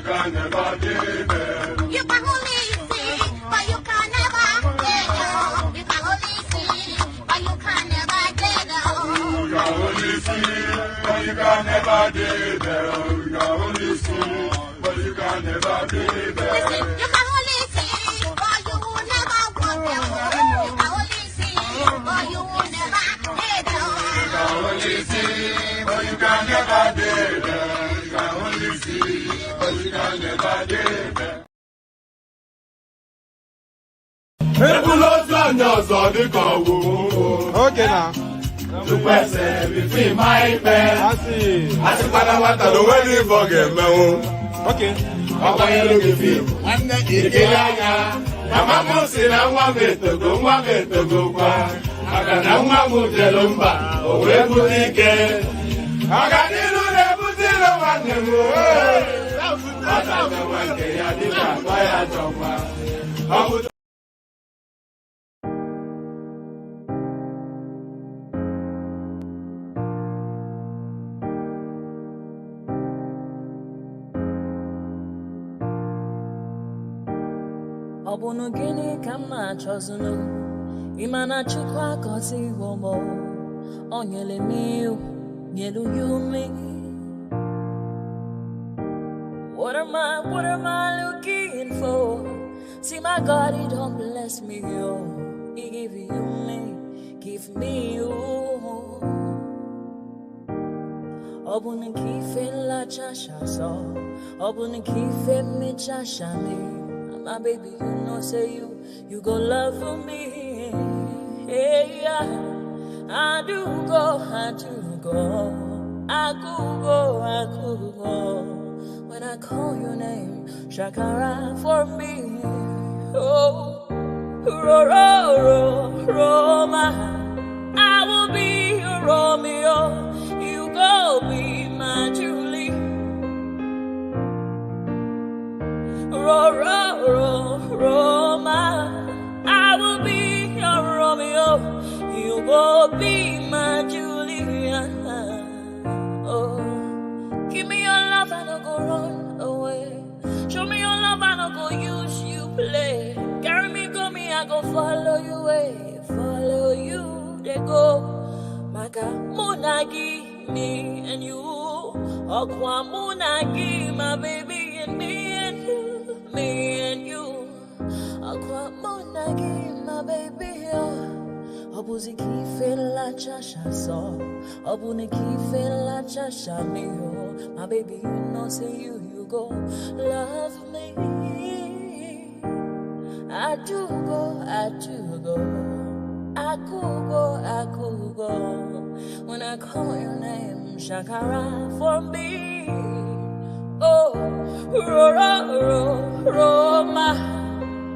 can never give them. You can only see, but you can never get them. You can only see, but you can never get them. You can only see, but you can never give them. You can only see, but you can never give them. Listen, you can only see, but you will never want them. You can only see, but you will never get them. You can only see, but you can never give them. You can only see, but you can never give them. Okay now. To person between my pen. I see. I see what the wedding for game. Okay. Omoyele give one ikeyanya. Mama musi na nwa metogo kwa. Aka na nwa mujelumba owebulike. Aka nilu nebutilo nwanne mo. Ata me wanke ya dika kwa ya jọkwa. Obono gini kama chozunu imana chukwa kosi womo onyele miu nyelu yumi. What am I looking for? See my God, he don't bless me, oh. He give me you. Obono kife la chasha so, obono kife mi chasha me. My baby, you know, say you go love for me. Hey, yeah. I do go. I could go. When I call your name, Shakara for me. Oh, Roma. I will be your Romeo. You go be my Julie. Roma, I will be your Romeo. You will be my Julia. Oh, give me your love and I'll go run away. Show me your love and I'll go use you play. Carry me, go me, I go follow you way. Follow you, they go. Maka Munagi, me and you. Okwa Munagi, my baby and me and you. Me and you, Aqua Monagi, my baby. Obuzi kife la chasha so, Obuni kife la chasha me. My baby, you know, say you go love me. I do go. I could go. When I call your name, Shakara for me. Oh, Roma,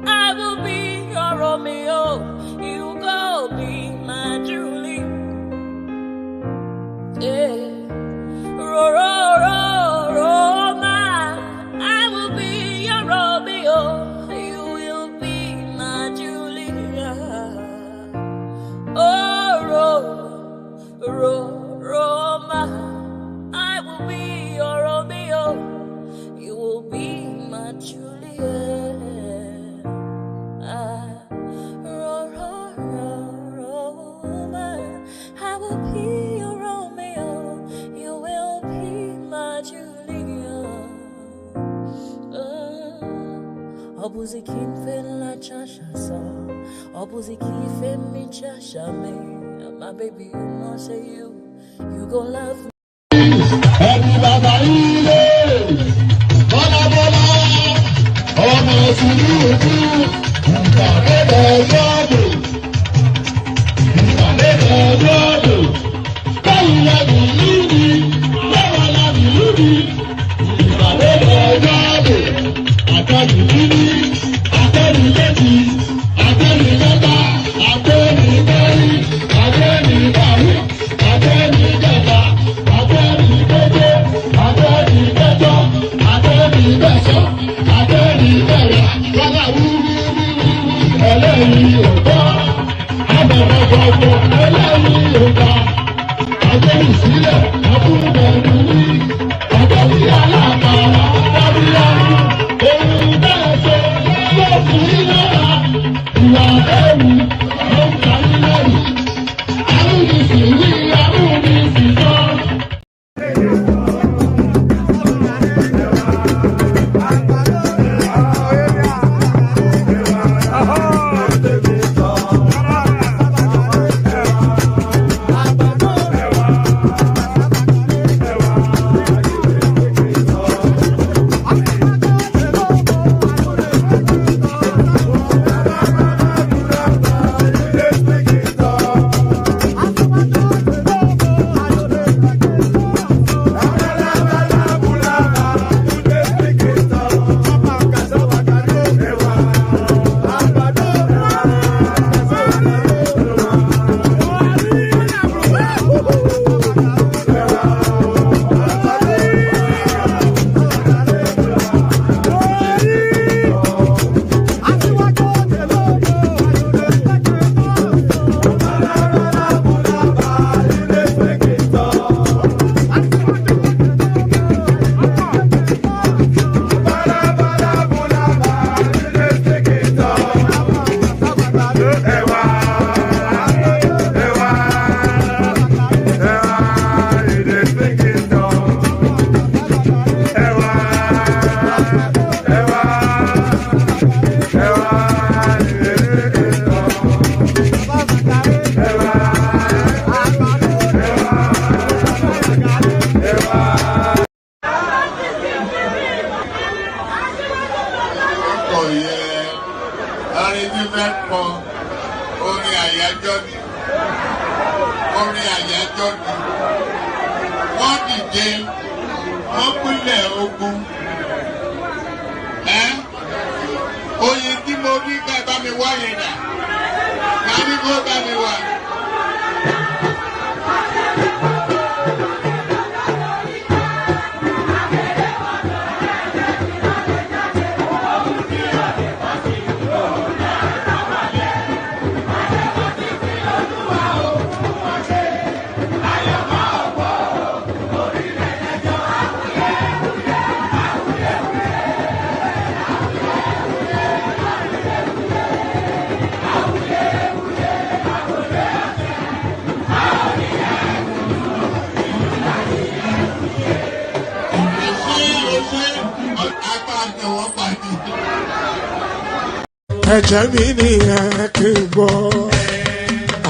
I will be your Romeo. You go be my Julie. Yeah, Roma, I will be your Romeo. You will be my Julia. Oh, Roma, I will be your Romeo. You will be my Juliet. Roma, I will be your Romeo. You will be my Juliet. Obuzi kife la chasha so, Obuzi kife mi chasha me. My baby, you know, say you gon' love me. Sílẹ̀, ọkùnrin bẹ̀rù ní ọjọ́ tí aláàbà wà dábìlá. fẹ́ kọ orin àyájọ́ ni orin àyájọ́ ni wọ́n dìde wọ́n pínlẹ̀ ogun oyin tí mo rí ká bá mi wá yẹn dà ká ní kó bá mi wá. Ẹ̀jẹ̀ mi ni ẹ kí n gbọ́,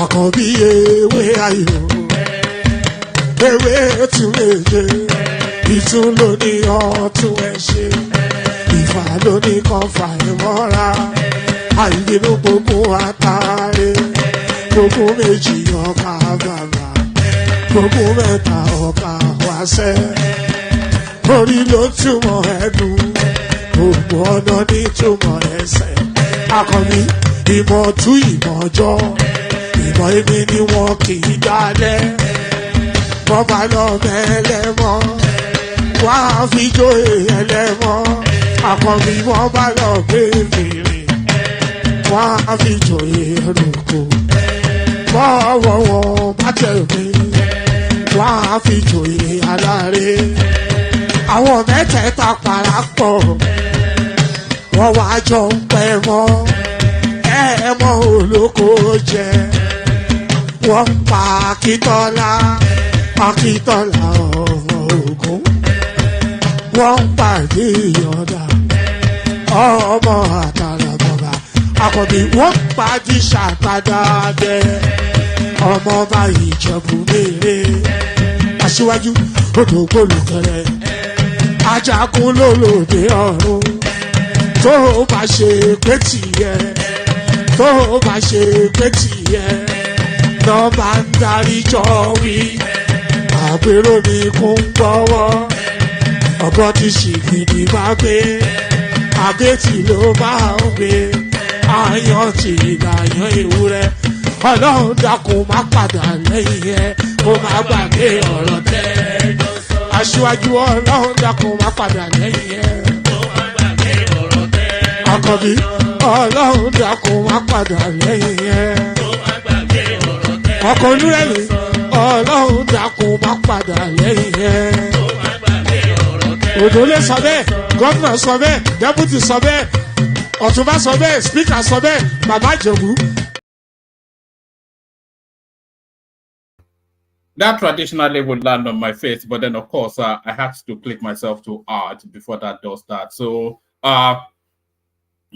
àkànbí ewé ayò, ewé tún méje, ìtún ló ní ọ̀tún ẹ̀ ṣe, ìfà ló ní kan fà ẹ̀ mọ́ra, àìbínú gbogbo àtàrẹ, gbogbo méjì ọkà bàbà, gbogbo mẹ́ta ọkà wáṣẹ́, orí ló túmọ̀ ẹnu, gbogbo ọ̀nà ní túmọ̀ ẹsẹ̀. Akọni ìmọ̀ tú ìmọ̀ ọjọ́, ìmọ̀ èmi ni wọn kì í dálẹ̀. Wọ́n bá lọ mẹ́lẹ́mọ́, wọ́n á fi jóye ẹlẹ́mọ́. Akọni wọ́n bá lọ gbé fèrè, wọ́n á fi jóye ẹrùkù. Bọ́ọ̀wọ̀ wọn bá tẹ̀ mí, wọ́n á fi jóye aláre. Àwọn mẹ́tẹ̀ẹ̀ta parapọ̀. Wọ́n wá jọ ń pẹ́ mọ́, ẹ̀ẹ́mọ́ olóko jẹ. Wọ́n pa Akíntọ́lá ọmọ Ògún. Wọ́n pàdé Ìyọ̀dà ọmọ Àtàràbọ̀bà. Àkànbí wọ́n pàdé Ṣàtàdàdẹ ọmọ ọba Ìjẹ̀bú Mèrè. Aṣíwájú odò gbólùkẹrẹ, ajagun lólòdì ọ̀run. Tó o bá ṣe pé tìyẹ, tó o bá ṣe pé tìyẹ, lọ́ bá ń darí jọ wí. Àpérò mi kún gbọ́wọ́, ọ̀gọ́ ti ṣìgìdì máa gbé, àgétì ló máa ń gbé, àyàn ti ìlàyàn ewúrẹ́. Ọlọ́run dákun má padà lẹ́yìn ẹ, kó má gbàgbé ọ̀rọ̀ tẹ́. Aṣíwájú Ọlọ́run dákun má padà lẹ́yìn ẹ. Àkànbí Ọlọ́run dákun má padà lẹ́yìn ẹ̀. Ọkọ̀ olúrẹ̀lì Ọlọ́run dákun má padà lẹ́yìn ẹ̀. Òdòlé sọ bẹ́ẹ̀, gọ́fìnà sọ bẹ́ẹ̀, dẹ́pútì sọ bẹ́ẹ̀, ọ̀túnbá sọ bẹ́ẹ̀, spíkà sọ bẹ́ẹ̀, bàbá Ìjẹ̀bú. That traditionally would land on my face, but then of course I had to click myself to art before that does start. So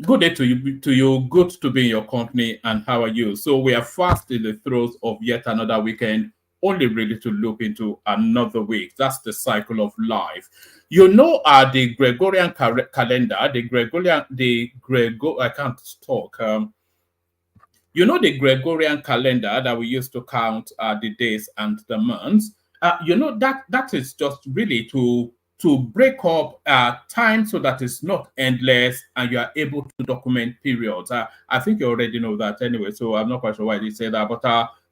good day to you. Good to be in your company, and how are you? So we are fast in the throes of yet another weekend, only really to look into another week. That's the cycle of life. You know, the Gregorian calendar, I can't talk. You know, the Gregorian calendar that we used to count the days and the months. You know, that is just really to break up time so that it's not endless and you are able to document periods. I think you already know that anyway, so I'm not quite sure why they say that. But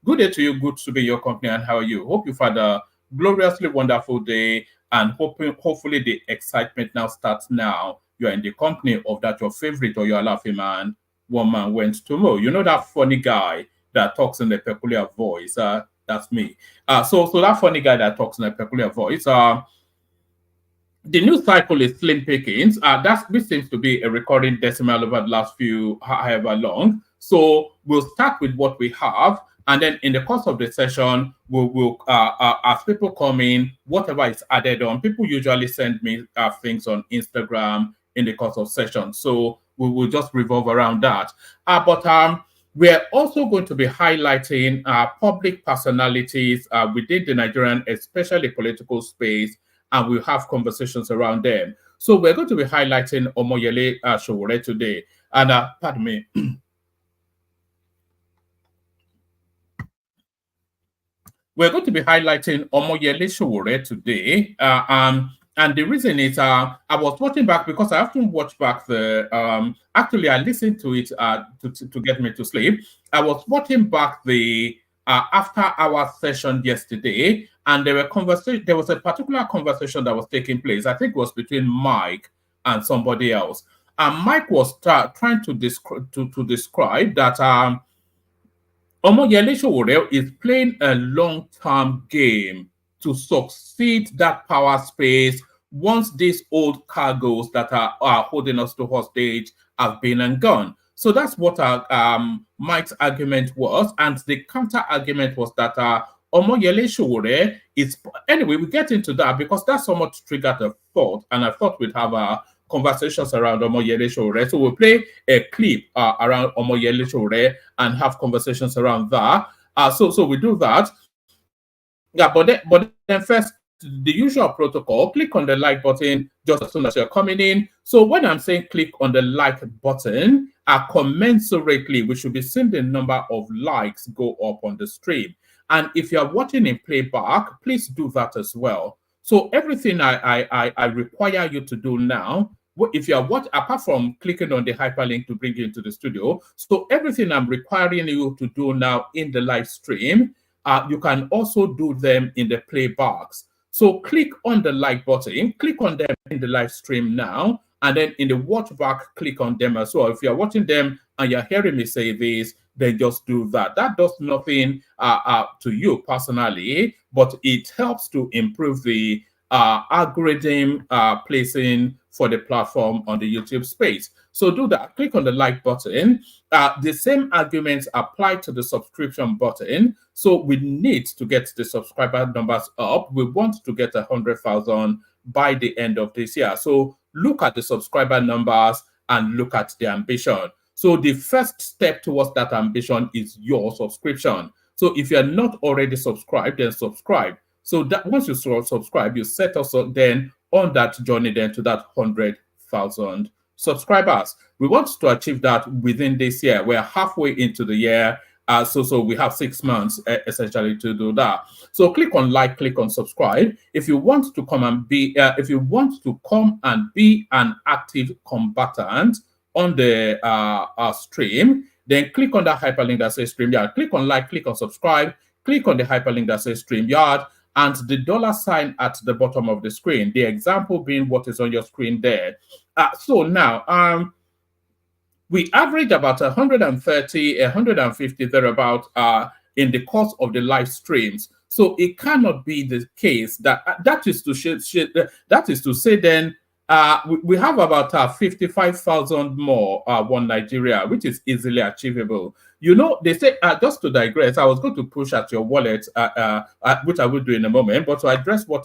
good day to you. Good to be in your company, and how are you? Hope you've had a gloriously wonderful day, and hopefully the excitement now starts now. You're in the company of that your favorite or your laughing man, one man went to know. You know that funny guy that talks in a peculiar voice? That's me. So that funny guy that talks in a peculiar voice, the news cycle is slim pickings. This seems to be a recurring decimal over the last few however long. So we'll start with what we have, and then in the course of the session, we'll as people come in, whatever is added on. People usually send me things on Instagram in the course of session, so we will just revolve around that. But we're also going to be highlighting public personalities within the Nigerian, especially political space, and we'll have conversations around them. So we're going to be highlighting Omoyele Sowore today. And pardon me. we're going to be highlighting Omoyele Sowore today. And the reason is I was watching back because I often watch back the actually I listened to it to get me to sleep. I was watching back the after our session yesterday, and there was a particular conversation that was taking place. I think it was between Mike and somebody else. And Mike was trying to describe that Omoyele Sowore is playing a long-term game to succeed that power space once these old cargoes that are holding us to hostage have been and gone. So that's what Mike's argument was. And the counter argument was that Omoyele Sowore is... Anyway, we get into that because that somewhat triggered a thought. And I thought we'd have conversations around Omoyele Sowore. So we'll play a clip around Omoyele Sowore and have conversations around that. So we do that. Yeah, but then first, the usual protocol, click on the like button just as soon as you're coming in. So when I'm saying click on the like button, commensurately, we should be seeing the number of likes go up on the stream. And if you're watching in playback, please do that as well. So everything I require you to do now, if you are apart from clicking on the hyperlink to bring you into the studio, so everything I'm requiring you to do now in the live stream, you can also do them in the playbacks. So click on the like button, click on them in the live stream now, and then in the watch back, click on them as well. If you're watching them and you're hearing me say this, then just do that. That does nothing to you personally, but it helps to improve the algorithm placing for the platform on the YouTube space. So do that. Click on the like button. The same arguments apply to the subscription button. So we need to get the subscriber numbers up. We want to get 100,000 by the end of this year. So look at the subscriber numbers and look at the ambition. So the first step towards that ambition is your subscription. So if you're not already subscribed, then subscribe. So that once you subscribe, you set us up then on that journey then to that 100,000 subscribers. We want to achieve that within this year. We're halfway into the year. So we have 6 months essentially to do that. So click on like, click on subscribe. If you want to come and be, an active combatant on the stream, then click on that hyperlink that says StreamYard. Click on like, click on subscribe, click on the hyperlink that says StreamYard, and the $ at the bottom of the screen. The example being what is on your screen there. So now, we average about 130, 150 thereabout in the course of the live streams. So it cannot be the case that that is to say then we have about 55,000 more one Nigeria, which is easily achievable. You know, they say, just to digress, I was going to push at your wallet, which I will do in a moment, but to address what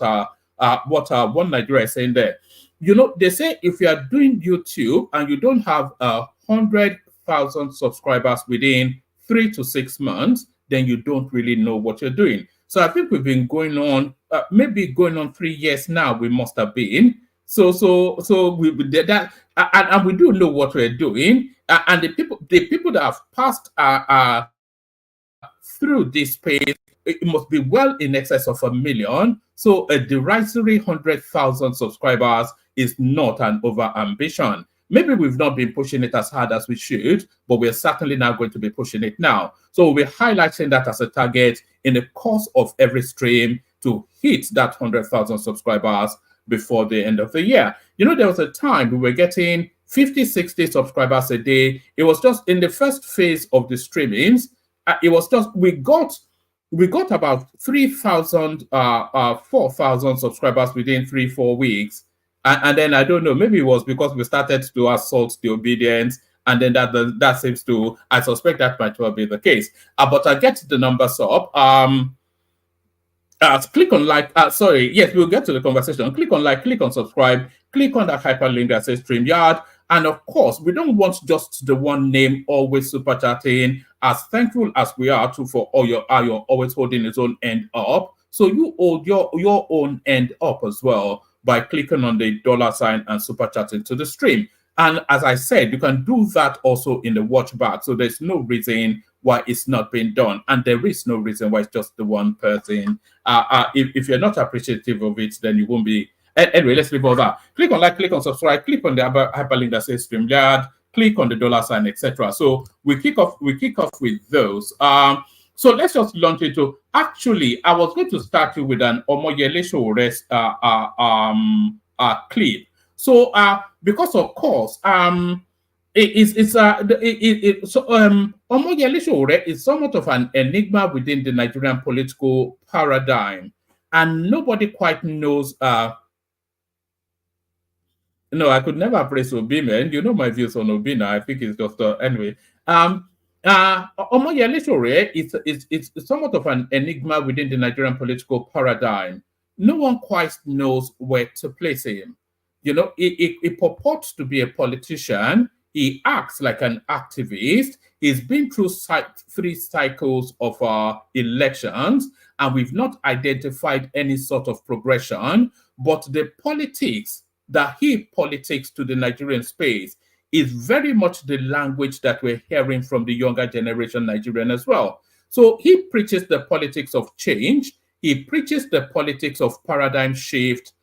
one Nigeria is saying there. You know, they say if you are doing YouTube and you don't have 100,000 subscribers within 3 to 6 months, then you don't really know what you're doing. So I think we've been going on, maybe going on 3 years now, we must have been. So we did that, and we do know what we're doing. And the people that have passed through this phase, it must be well in excess of 1 million. So a derisory 100,000 subscribers is not an over ambition. Maybe we've not been pushing it as hard as we should, but we're certainly now going to be pushing it now. So we're highlighting that as a target in the course of every stream to hit that 100,000 subscribers before the end of the year. You know, there was a time we were getting 50, 60 subscribers a day. It was just in the first phase of the streamings. It was just, we got about 3,000, 4,000 subscribers within 3-4 weeks. And then I don't know, maybe it was because we started to assault the obedience, and then that seems to, I suspect that might well be the case. But I'll get the numbers up. Click on like, yes, we'll get to the conversation. Click on like, click on subscribe, click on that hyperlink that says StreamYard. And of course, we don't want just the one name always super chatting. As thankful as we are for all you're always holding its own end up. So you hold your own end up as well by clicking on the $ and super chatting to the stream. And as I said, you can do that also in the watch back. So there's no reason why it's not being done. And there is no reason why it's just the one person. If you're not appreciative of it, then you won't be. Anyway, let's leave all that. Click on like, click on subscribe, click on the hyperlink that says StreamYard, click on the dollar sign, etc. So we kick off with those. So let's just launch into. Actually, I was going to start you with an Omoyele Sowore clip. So because of course Omoyele Sowore is somewhat of an enigma within the Nigerian political paradigm, and nobody quite knows. No, I could never praise Obi, man. You know my views on Obi now. I think it's just anyway. Omoyele Sowore is somewhat of an enigma within the Nigerian political paradigm. No one quite knows where to place him. You know, he purports to be a politician. He acts like an activist. He's been through 3 cycles of elections, and we've not identified any sort of progression. But the politics that he politics to the Nigerian space is very much the language that we're hearing from the younger generation Nigerian as well. So he preaches the politics of change. He preaches the politics of paradigm shift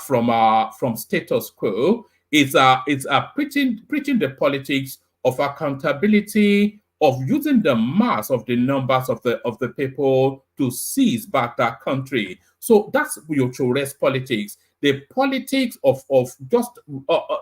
from status quo. It's preaching the politics of accountability, of using the mass of the numbers of the people to seize back that country. So that's Sowore's politics. The politics of just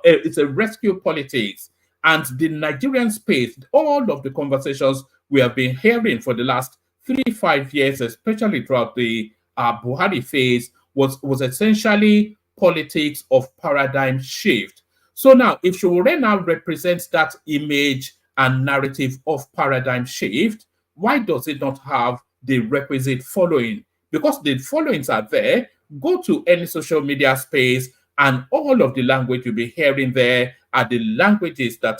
it's a rescue politics, and the Nigerian space. All of the conversations we have been hearing for the last 3-5 years, especially throughout the Buhari phase, was essentially politics of paradigm shift. So now, if Sowore now represents that image and narrative of paradigm shift, why does it not have the requisite following? Because the followings are there. Go to any social media space, and all of the language you'll be hearing there are the languages that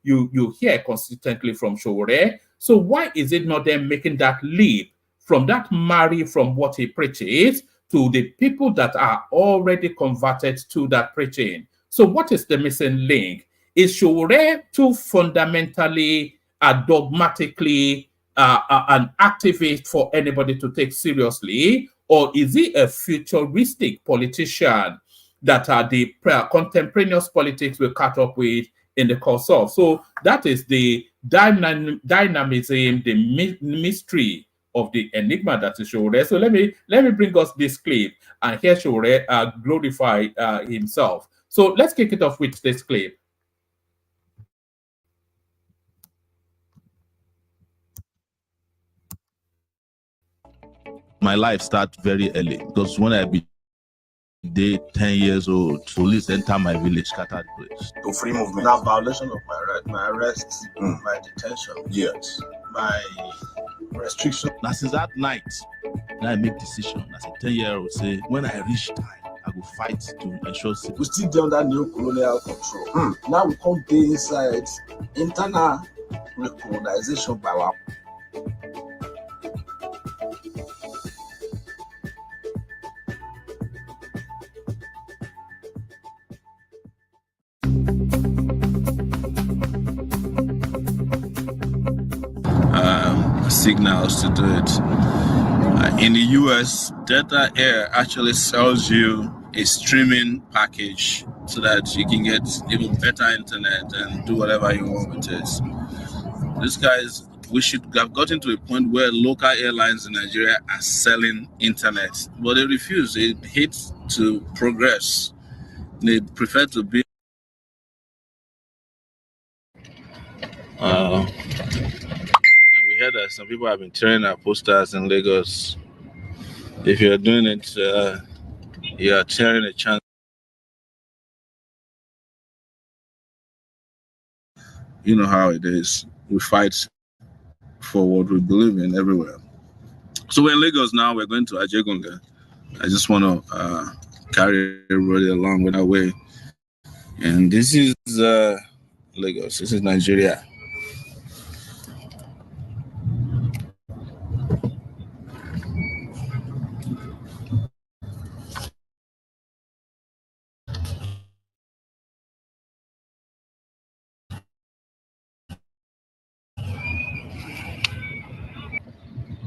you hear consistently from Sowore. So why is it not them making that leap from that marry from what he preaches to the people that are already converted to that preaching? So what is the missing link? Is Sowore too fundamentally, dogmatically an activist for anybody to take seriously? Or is he a futuristic politician that the contemporaneous politics will cut up with in the course of? So that is the dynamism, the mystery of the enigma that is Sowore. So let me bring us this clip and hear Sowore glorify himself. So let's kick it off with this clip. My life started very early because when I be 10 years old, police enter my village, scattered the place. To free movement. Now, violation of my right, my arrest, my detention, Yes. my restriction. Now since that night, I make decision as a 10-year-old, say when I reach time, I will fight to ensure safety. We still dey under neo-colonial control. Now we come dey inside internal recolonization by our. Signals to do it. In the US, Delta Air actually sells you a streaming package so that you can get even better internet and do whatever you want with it. These guys, we should have gotten to a point where local airlines in Nigeria are selling internet, but they refuse. They hate to progress. They prefer to be. We heard that some people have been tearing our posters in Lagos. If you're doing it, you're tearing a chance. You know how it is. We fight for what we believe in everywhere. So we're in Lagos now. We're going to Ajegunle. I just want to carry everybody along with our way. And this is Lagos. This is Nigeria.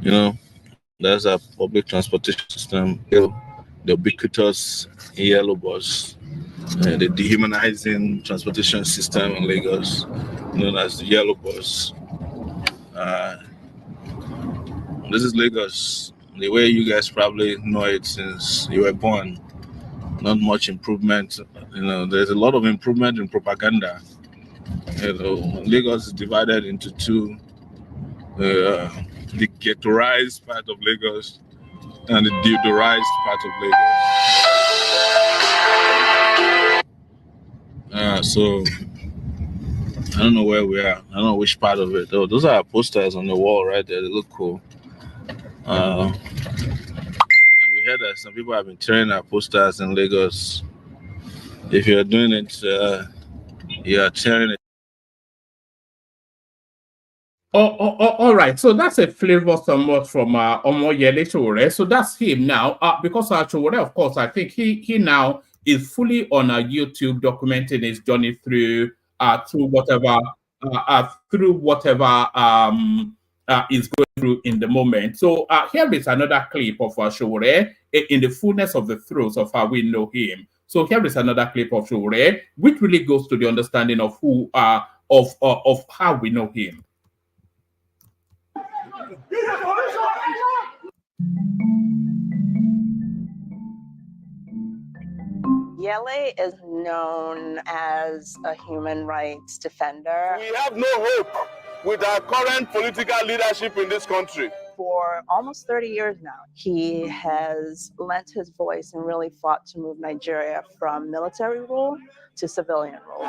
You know, there's a public transportation system, the ubiquitous yellow bus, the dehumanizing transportation system in Lagos, known as the yellow bus. This is Lagos, the way you guys probably know it since you were born. Not much improvement. You know, there's a lot of improvement in propaganda. You know, Lagos is divided into two: the ghettoized part of Lagos and the deodorized part of Lagos. So I don't know where we are. I don't know which part of it. Oh, those are posters on the wall right there. They look cool. And we heard that some people have been tearing our posters in Lagos. If you're doing it, you're tearing it. All right. So that's a flavor somewhat from Omoyele Sowore. So that's him now. Because Sowore, of course, I think he now is fully on YouTube documenting his journey through whatever is going through in the moment. So here is another clip of Sowore in the fullness of the throes of how we know him. So here is another clip of Sowore, which really goes to the understanding of who of how we know him. Yele is known as a human rights defender. We have no hope with our current political leadership in this country. For almost 30 years now, he has lent his voice and really fought to move Nigeria from military rule to civilian rule.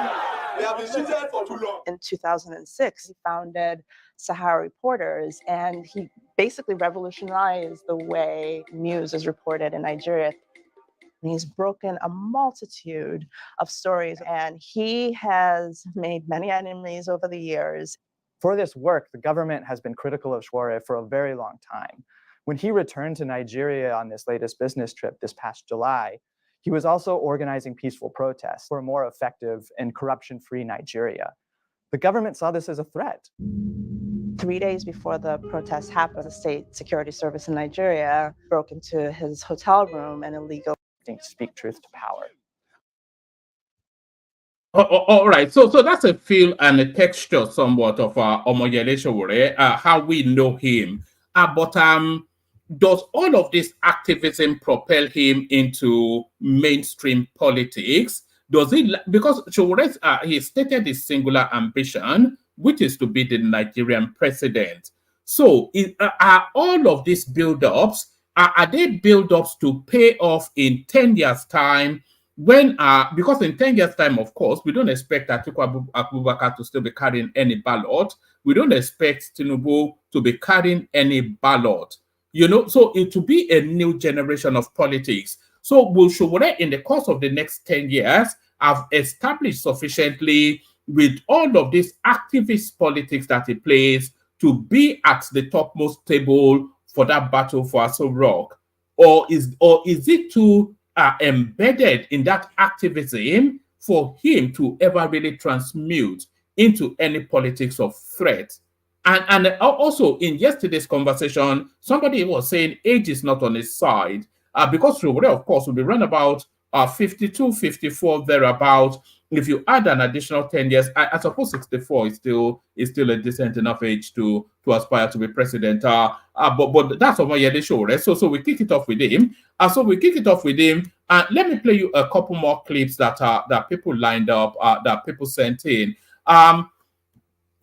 We have been seated for too long. In 2006, he founded Sahara Reporters, and he basically revolutionized the way news is reported in Nigeria. And he's broken a multitude of stories, and he has made many enemies over the years. For this work, the government has been critical of Sowore for a very long time. When he returned to Nigeria on this latest business trip this past July, he was also organizing peaceful protests for a more effective and corruption-free Nigeria. The government saw this as a threat. 3 days before the protest happened, the state security service in Nigeria broke into his hotel room and illegally speak truth to power. All right, so that's a feel and a texture somewhat of Omoyele Sowore, how we know him. But does all of this activism propel him into mainstream politics? Does it? Because Sowore, he stated his singular ambition, which is to be the Nigerian president. So, are all of these build-ups, are they build-ups to pay off in 10 years' time? When because in 10 years' time, of course, we don't expect Atiku Abubakar to still be carrying any ballot. We don't expect Tinubu to be carrying any ballot. You know, so it to be a new generation of politics. So will Sowore, in the course of the next 10 years, have established sufficiently with all of this activist politics that he plays to be at the topmost table for that battle for Aso Rock? Or is it too embedded in that activism for him to ever really transmute into any politics of threat? And also in yesterday's conversation, somebody was saying age is not on his side, because Sowore, of course, will be run about 52, 54 thereabout. If you add an additional 10 years, I suppose 64 is still a decent enough age to aspire to be president. But that's Omoyele Sowore. So we kick it off with him. Let me play you a couple more clips that people lined up, that people sent in.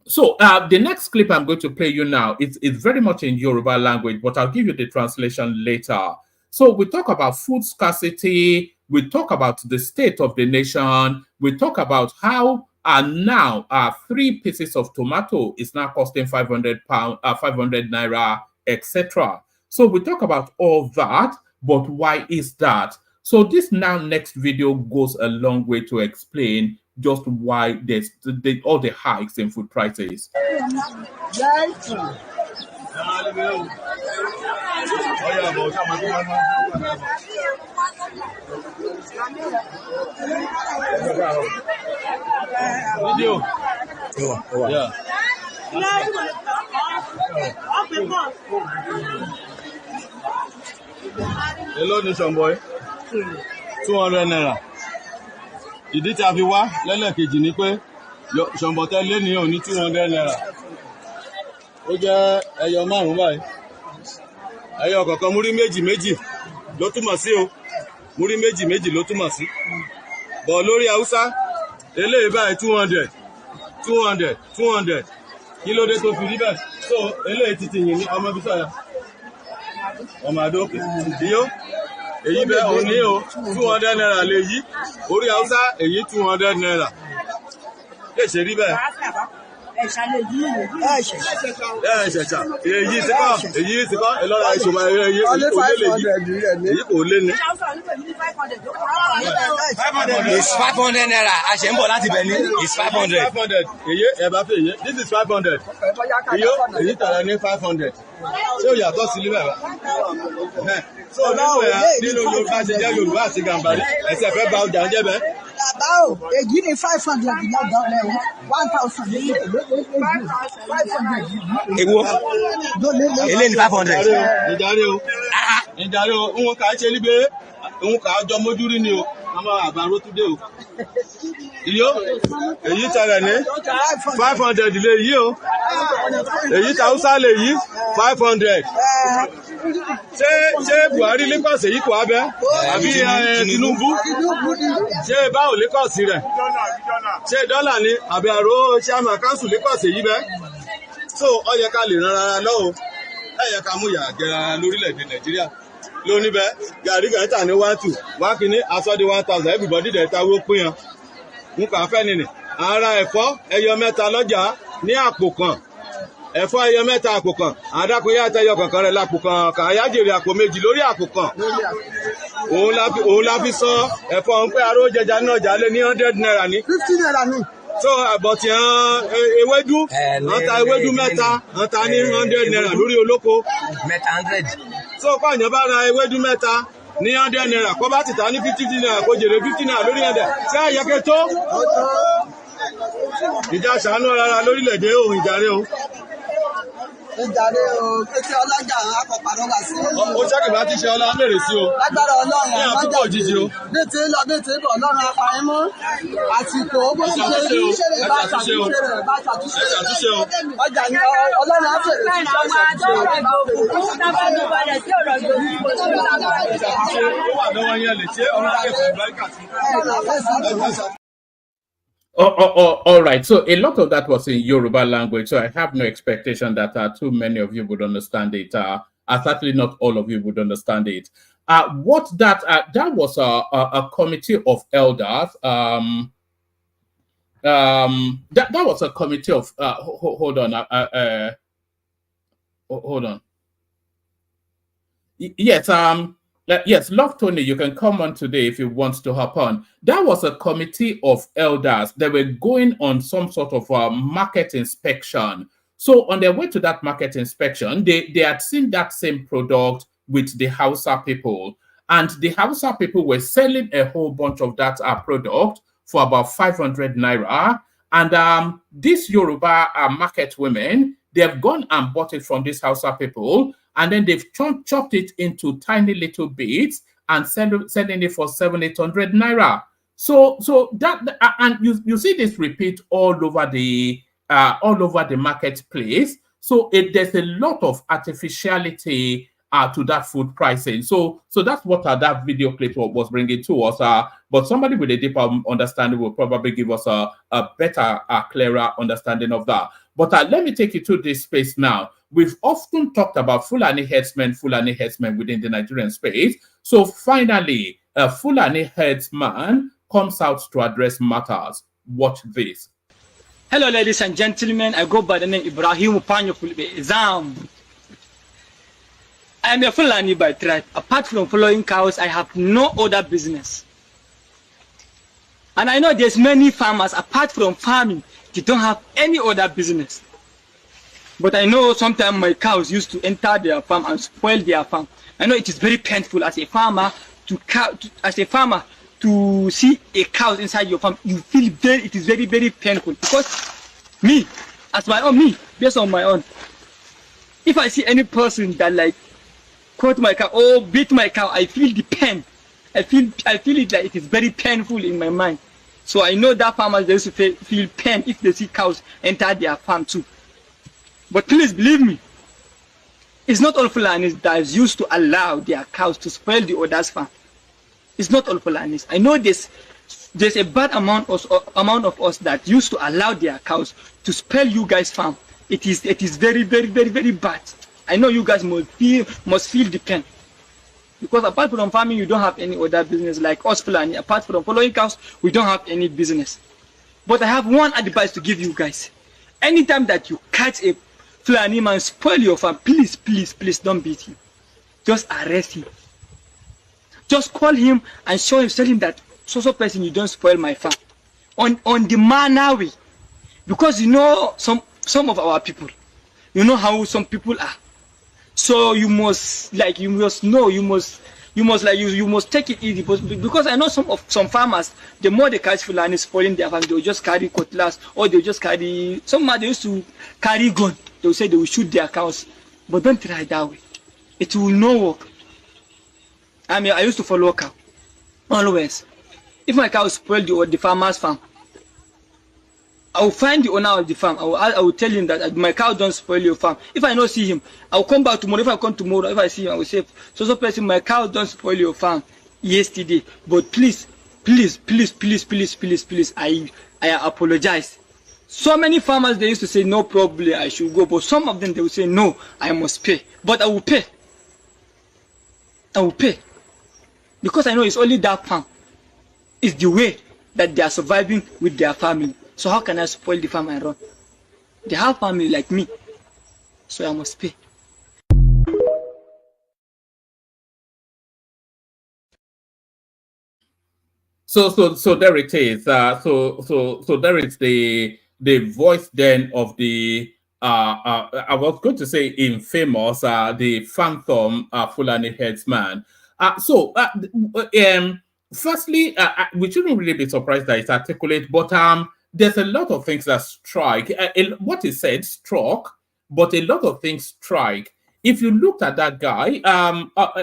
So the next clip I'm going to play you now, it's very much in Yoruba language, but I'll give you the translation later. So we talk about food scarcity, we talk about the state of the nation, we talk about how now 3 pieces of tomato is now costing 500 naira, etc. So we talk about all that, but why is that? So this next video goes a long way to explain just why there's all the hikes in food prices. Hello, Nation Boy. 200 naira. Ìdí tí a fi wá lẹ́lẹ́kejì ni pé ṣọ̀mbọ̀tẹ́ lé ní òní 200 naira. Ó jẹ́ ẹyọ márùn-ún báyìí. Ẹyọ kọ̀ọ̀kan múrí méjì ló túmọ̀ sí o. Múrí méjì ló túmọ̀ sí. Bọ̀ lórí Haúsá, eléyìí báyìí 200. Kí ló dé tó fi rí bẹ́ẹ̀? So eléyìí ti tìyìn ní ọmọ bísọ̀ ya. Ọmọ àdókè. Ìyó, èyí bẹ́ẹ̀ ò ní o, 200 naira lè yí. Orí Haúsá, èyí 200 naira. Lè ṣe rí bẹ́ẹ̀. Ẹ̀ṣẹ̀ṣà, èyí ti kọ́, ìlọ́ra ìṣòwò èyí kò lé lè yí. Èyí kò lé ní. It's 500 naira. A ṣe ń bọ̀ láti bẹ̀ ní. It's 500. 500. Èyí ẹ bá fẹ́ èyí. This is 500. Èyí tààrà ní 500. Ṣé o yàtọ̀ sí líbẹ̀ bá? So nínú Yorùbá ṣe jẹ́ Yorùbá àti Gàmbàrí. Ẹ̀sẹ̀ fẹ́ ba ọjà ń jẹ́ bẹ́ẹ̀. Bàbá o, èyí ni 500 lọ́dọ̀ rẹ̀ 1,000 Èwo? Èlé ní 500. Ìdarí o, òun kà á ṣe níbi òun kà á jọ mójú rí ni o, ọmọ àbárò tún dé o. Iyó, èyí tẹ̀lẹ̀ ní 500 lè yí o. Èyí tàúsá lè yí 500. Ṣé Buhari Lagos èyí kò abẹ́? Àbí Tinubu? Ṣé báwo Lagos rẹ̀? Ṣé dọ́là ni? Àbí àrò chairman council Lagos èyí bẹ́? So ó yẹ ká lè ran ara lọ́wọ́. Ẹ yẹ ká mú ìyà jẹra lórílẹ̀-èdè Nàìjíríà. Lóní bẹ́, gàrí gàríta ní 1,200, wá kìíní asọ́dí 1,000, everybody dẹ̀ ta owó pín yan. N kà fẹ́ nìní. Ara ẹ̀fọ́ ẹyọ mẹ́ta lọ́jà ní àpò kan. Ẹ̀fọ́ ẹyọ mẹ́ta àpò kan. Àdákùnrin àtẹyọ kankan rẹ̀ lápò kan. Kàyájèrè àpò méjì lórí àpò kan. Òun la fi sọ ẹ̀fọ́ ń pẹ́ aró jẹjà náà jà lé ní 100 naira ní. 50 naira ní. So àbọ̀tì ewédú, wọ́n ta ewédú mẹ́ta, wọ́n ta ní 100 naira lórí olóko. Mẹ́ta 100. So pààyàn bá ra ewédú mẹ́ta ní 100 naira, kọ́ bá ti ta ní 50 naira, kó jèrè 50 naira lórí ẹ̀dẹ̀. Ṣé àyẹ̀kẹ́ tó? Ìjà ṣàánú rárá lórílẹ̀-èdè òun ìjàre o. Ìjàre o, pété ọlọ́jà akọ̀pàdé wà sí. Ó ṣẹ́kì bá ti ṣe ọlá mèrè sí o. Lágbára Ọlọ́run ní àkókò òjijì o. Bẹ́ẹ̀tì lọ bẹ́ẹ̀tì bọ̀ Ọlọ́run apáyín mọ́. Àsìkò bó ti ṣe rí ṣẹlẹ̀ bá ṣàtúnṣe o. Ọjà ni Ọlọ́run á fèrè sí ṣàtúnṣe. Ó wà lọ́wọ́ yẹn lè ṣe ọ̀rọ̀ akẹ́kọ̀ọ́ ìbáríkà sí. All right. So a lot of that was in Yoruba language. So I have no expectation that too many of you would understand it. Certainly not all of you would understand it. What that was a committee of elders. That was a committee of. Hold on. Hold on. Yes. Yes, Love Tony, you can come on today if you want to hop on. That was a committee of elders. They were going on some sort of market inspection. So on their way to that market inspection, they had seen that same product with the Hausa people. And the Hausa people were selling a whole bunch of that product for about 500 naira. And these Yoruba market women, they have gone and bought it from these Hausa people. And then they've chopped it into tiny little bits and selling it for 700-800 naira. So that and you see this repeat all over the marketplace. So there's a lot of artificiality to that food pricing. So that's what that video clip was bringing to us. But somebody with a deeper understanding will probably give us a better, clearer understanding of that. But let me take you to this space now. We've often talked about Fulani headsmen within the Nigerian space. So finally, a Fulani headsman comes out to address matters. Watch this. Hello, ladies and gentlemen. I go by the name Ibrahim Upanyo Fulbe Izam. I am a Fulani by tribe. Apart from following cows, I have no other business. And I know there's many farmers, apart from farming, they don't have any other business. But I know sometimes my cows used to enter their farm and spoil their farm. I know it is very painful as a farmer to see a cow inside your farm. You feel it is very, very painful. Because based on my own, If I see any person that like quote my cow or beat my cow, I feel the pain. I feel it like it is very painful in my mind. So I know that farmers they used to feel pain if they see cows enter their farm too. But please believe me, it's not all Fulanis that used to allow their cows to spoil the others' farm. It's not all Fulanis. I know there's a bad amount of us that used to allow their cows to spoil you guys' farm. It is very, very, very, very bad. I know you guys must feel the pain. Because apart from farming, you don't have any other business like us Fulani. Apart from following cows, we don't have any business. But I have one advice to give you guys. Anytime that you catch a Fulani man spoil your farm, please, please, please don't beat him. Just arrest him. Just call him and tell him that so person you don't spoil my farm. On the manner way. Because you know some of our people, you know how some people are. So you must take it easy. Because I know some farmers, the more they catch Fulani spoiling their farm, they'll just carry cutlass or they'll just carry they used to carry gun. They'll say they will shoot their cows. But don't try that way. It will not work. I mean, I used to follow cow. Always. If my cow spoiled the farmer's farm, I will find the owner of the farm. I will tell him that my cow don't spoil your farm. If I don't see him, I will come back tomorrow. If I come tomorrow, if I see him, I will say, so person, my cow don't spoil your farm yesterday. But please, please, please, please, please, please, please, I apologize. So many farmers, they used to say, no problem, I should go. But some of them, they will say, no, I must pay. But I will pay. I will pay. Because I know it's only that farm. It's the way that they are surviving with their family. So how can I spoil the farm and run? They have family like me. So I must pay. So there it is. So there is the voice then of the I was going to say infamous the phantom Fulani headsman. Firstly, we shouldn't really be surprised that it's articulate, but there's a lot of things that strike. What is said struck, but a lot of things strike. If you looked at that guy, I'm not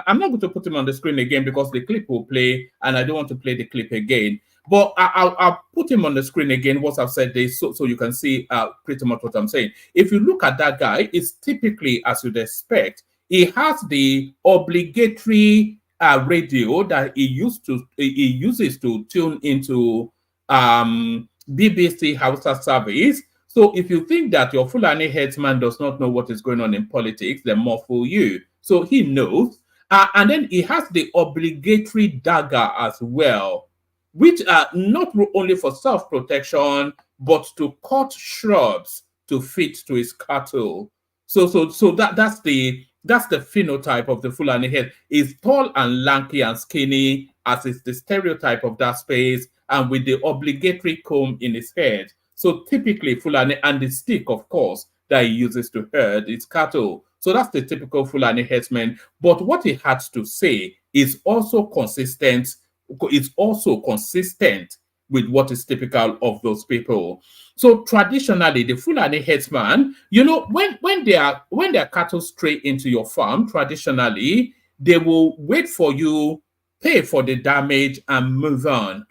going to put him on the screen again because the clip will play, and I don't want to play the clip again. But I'll put him on the screen again once I've said this, so you can see pretty much what I'm saying. If you look at that guy, it's typically as you'd expect. He has the obligatory radio that he uses to tune into BBC Hausa service. So if you think that your Fulani headsman does not know what is going on in politics, then more fool you. So he knows. And then he has the obligatory dagger as well, which are not only for self-protection, but to cut shrubs to feed to his cattle. So that's the phenotype of the Fulani head. Is tall and lanky and skinny, as is the stereotype of that space, and with the obligatory comb in his head. So typically Fulani, and the stick, of course, that he uses to herd his cattle. So that's the typical Fulani headsman. But what he had to say is also consistent. It's also consistent with what is typical of those people. So traditionally, the Fulani headsman, you know, when their cattle stray into your farm, traditionally they will wait for you, pay for the damage, and move on.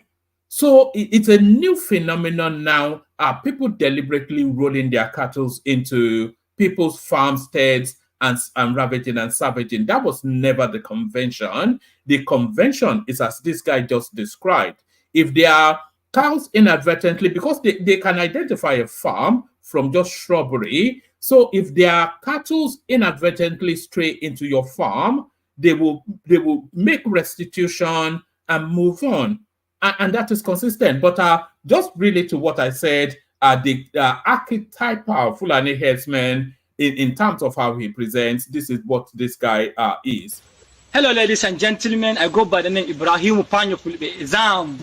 So it's a new phenomenon now. People deliberately rolling their cattle into people's farmsteads and ravaging and savaging. That was never the convention. The convention is as this guy just described. If there are cows inadvertently, because they can identify a farm from just shrubbery. So if their cattle inadvertently stray into your farm, they will make restitution and move on. And that is consistent. But just really to what I said, the archetypal Fulani headsman, in terms of how he presents, this is what this guy is. Hello, ladies and gentlemen. I go by the name Ibrahim Upanyo Fulbe Izam.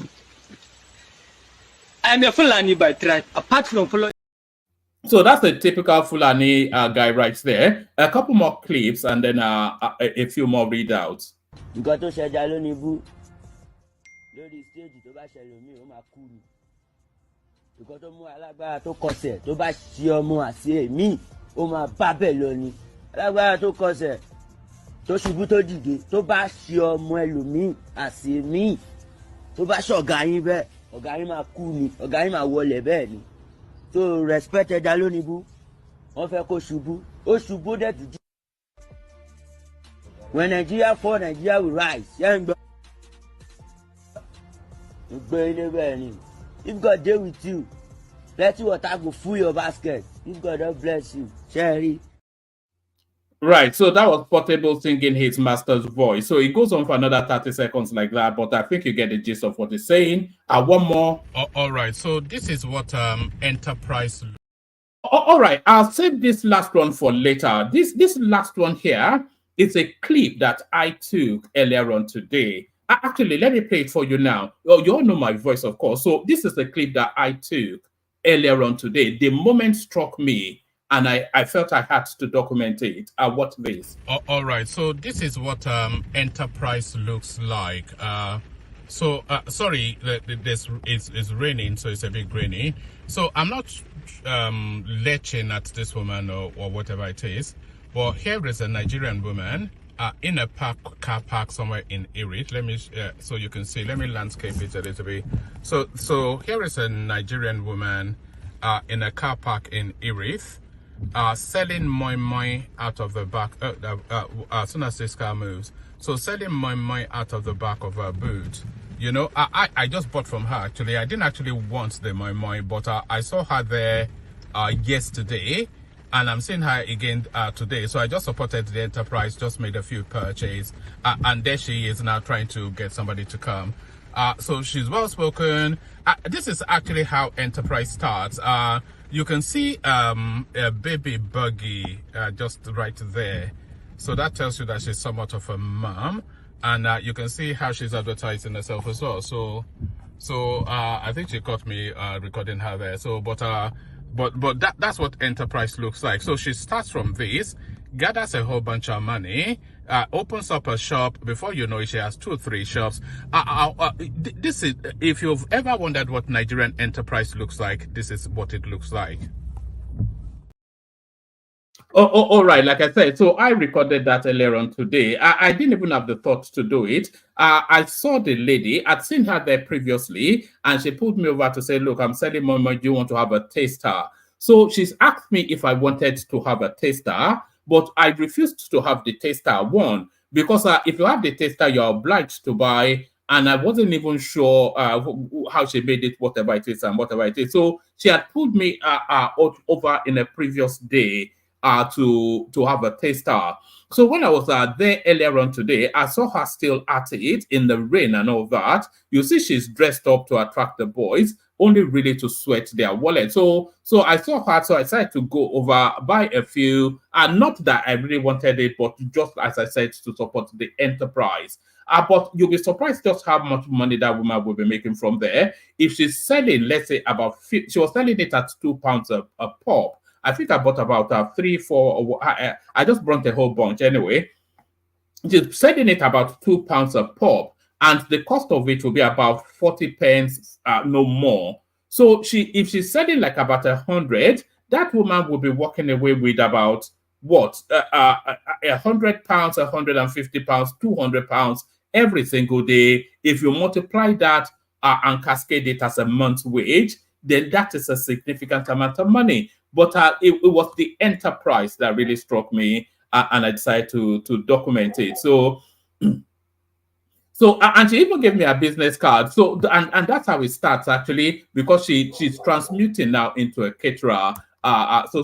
I am a Fulani by tribe. Apart from following. So that's a typical Fulani guy right there. A couple more clips and then a few more readouts. lórí stage tó bá ṣẹlẹ̀ mí ó máa kú ni nǹkan tó mú alágbára tó kọsẹ̀ tó bá ṣe ọmọ àti èmi ó máa bá bẹ́ẹ̀ lọ ni alágbára tó kọsẹ̀ tó ṣubú tó dìde tó bá ṣe ọmọ ẹlòmíì àṣì míì tó bá ṣọ̀gá yín bẹ́ẹ̀ ọ̀gá yín máa kú ni ọ̀gá yín máa wọlé bẹ́ẹ̀ ni tó respect ẹja lónìbù wọ́n fẹ́ kó ṣubú ó ṣubú dẹ̀ tù jí. When Nigeria fall, Nigeria will rise. If God deal with you, let your water go full your basket. If God don't bless you, Sherry. Right, so that was Portable singing his master's voice. So it goes on for another 30 seconds like that, but I think you get the gist of what he's saying. One more. All right, so this is what Enterprise... All right, I'll save this last one for later. This last one here is a clip that I took earlier on today. Actually, let me play it for you now. Oh, you all know my voice, of course. So this is the clip that I took earlier on today. The moment struck me, and I felt I had to document it. Watch this. All right, so this is what Enterprise looks like. Sorry, it's raining, so it's a bit rainy. So I'm not leching at this woman or whatever it is, but here is a Nigerian woman in a car park somewhere in Erith. Let me, so you can see, let me landscape it a little bit. So here is a Nigerian woman in a car park in Erith. Selling moi out of the back as soon as this car moves. So selling moi out of the back of her boot. You know, I just bought from her actually. I didn't actually want the moi, but I saw her there yesterday, and I'm seeing her again today. So I just supported the enterprise, just made a few purchases, and there she is now trying to get somebody to come. So she's well spoken. This is actually how enterprise starts. You can see a baby buggy just right there. So that tells you that she's somewhat of a mom. And you can see how she's advertising herself as well. So I think she caught me recording her there. So, but that's what enterprise looks like. So she starts from this, gathers a whole bunch of money, opens up a shop. Before you know it, she has 2 or 3 shops. This is, if you've ever wondered what Nigerian enterprise looks like, this is what it looks like. All right, like I said, so I recorded that earlier on today. I didn't even have the thought to do it. I saw the lady, I'd seen her there previously, and she pulled me over to say, look, I'm selling more, do you want to have a taster? So she's asked me if I wanted to have a taster, but I refused to have the taster one, because if you have the taster, you're obliged to buy, and I wasn't even sure how she made it, whatever it is and whatever it is. So she had pulled me over in a previous day to have a taster. So when I was there earlier on today, I saw her still at it in the rain and all that. You see, she's dressed up to attract the boys, only really to sweat their wallet. So I saw her, so I decided to go over, buy a few, and not that I really wanted it, but just as I said, to support the enterprise. But you'll be surprised just how much money that woman will be making from there. If she's selling, let's say she was selling it at £2 a pop. I think I bought about 3, 4. I just brought a whole bunch anyway. She's selling it about £2 a pop, and the cost of it will be about 40 pence, no more. So if she's selling like about 100, that woman will be walking away with about what, £100, £150, £200 every single day. If you multiply that and cascade it as a month's wage, then that is a significant amount of money. But it was the enterprise that really struck me, and I decided to document it. So and she even gave me a business card. So and that's how it starts actually, because she's transmuting now into a caterer. So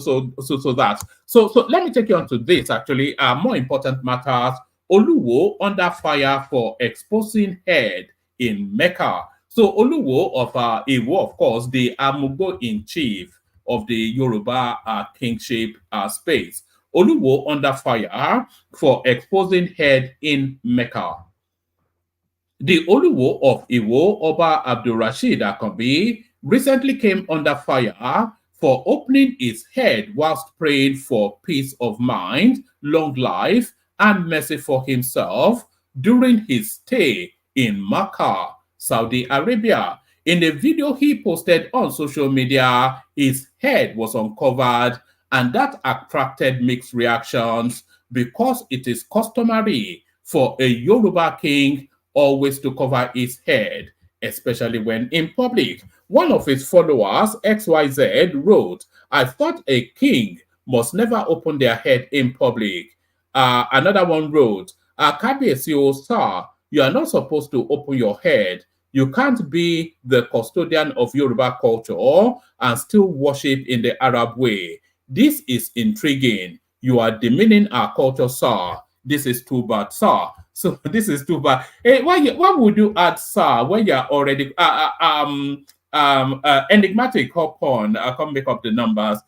let me take you on to this actually. More important matters. Oluwo under fire for exposing head in Mecca. So Oluwo of Iwo, of course, the Amugo in chief of the Yoruba kingship space. Oluwo under fire for exposing head in Mecca. The Oluwo of Iwo, Oba Abdulrashid Akanbi, recently came under fire for opening his head whilst praying for peace of mind, long life, and mercy for himself during his stay in Makkah, Saudi Arabia. In a video he posted on social media, his head was uncovered and that attracted mixed reactions because it is customary for a Yoruba king always to cover his head, especially when in public. One of his followers, XYZ, wrote, "I thought a king must never open their head in public." Another one wrote, "Kabiyesi, sir, you are not supposed to open your head. You can't be the custodian of Yoruba culture and still worship in the Arab way. This is intriguing. You are demeaning our culture, sir. This is too bad, sir." So this is too bad. Hey, why would you add sir when you're already enigmatic? Hop on, I can't make up the numbers.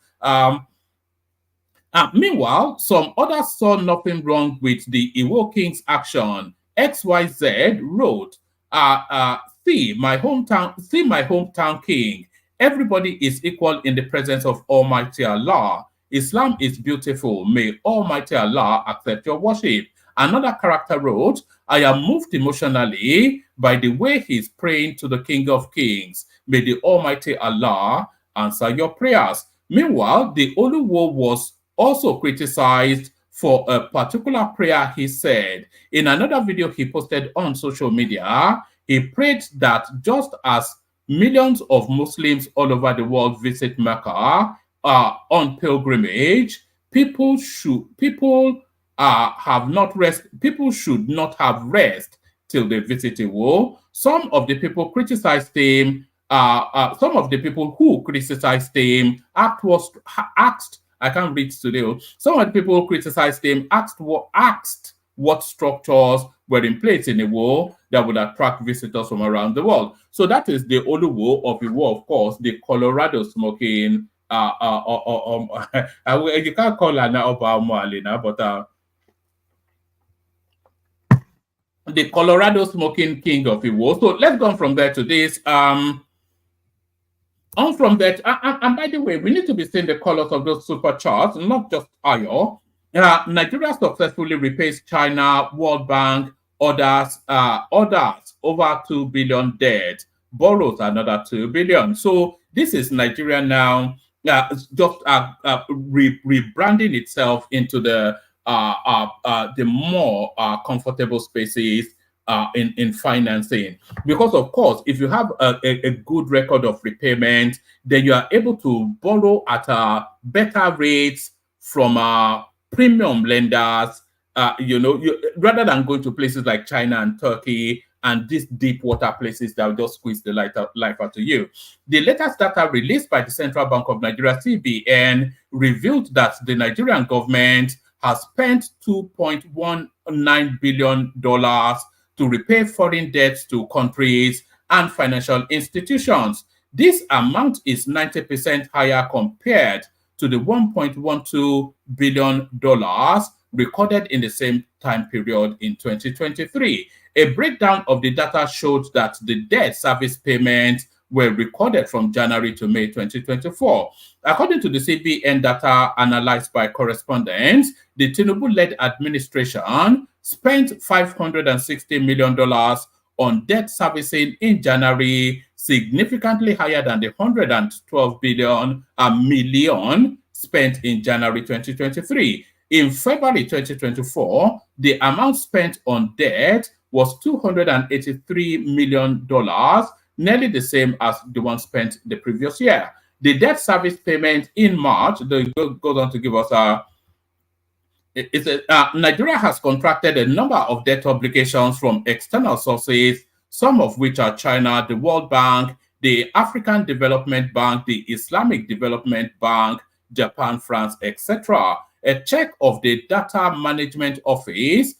Meanwhile, some others saw nothing wrong with the Iwo King's action. XYZ wrote, see my hometown king. Everybody is equal in the presence of Almighty Allah. Islam is beautiful. May Almighty Allah accept your worship. Another character wrote, I am moved emotionally by the way he's praying to the King of Kings. May the Almighty Allah answer your prayers. Meanwhile, the Oluwo was also criticized for a particular prayer he said. In another video he posted on social media, he prayed that just as millions of Muslims all over the world visit Mecca on pilgrimage, people should not have rest till they visit Iwo. Some of the people who criticized him I can't read today. Some of the people who criticized him asked what structures were in place in Iwo that would attract visitors from around the world. So that is the Oluwo of Iwo, of course, the Colorado smoking. You can't call her now Omoyele, but the Colorado smoking king of Iwo. So let's go on from there to this. On from that, and by the way, we need to be seeing the colors of those super charts, not just Ayo. Nigeria successfully repays China, World Bank, others over 2 billion debt, borrows another 2 billion. So this is Nigeria now just rebranding itself into the more comfortable spaces in financing, because of course if you have a good record of repayment, then you are able to borrow at better rates from premium lenders, rather than going to places like China and Turkey and these deep water places that will just squeeze the life out of you. The latest data released by the Central Bank of Nigeria, CBN, revealed that the Nigerian government has spent $2.19 billion to repay foreign debts to countries and financial institutions. This amount is 90% higher compared to the $1.12 billion recorded in the same time period in 2023. A breakdown of the data showed that the debt service payments were recorded from January to May 2024. According to the CBN data analyzed by correspondents, the Tinubu-led administration spent $560 million on debt servicing in January, significantly higher than the $112 million spent in January 2023. In February 2024, the amount spent on debt was $283 million, nearly the same as the one spent the previous year. The debt service payment in March, goes on to give us Nigeria has contracted a number of debt obligations from external sources, some of which are China, the World Bank, the African Development Bank, the Islamic Development Bank, Japan, France, etc. A check of the Data Management Office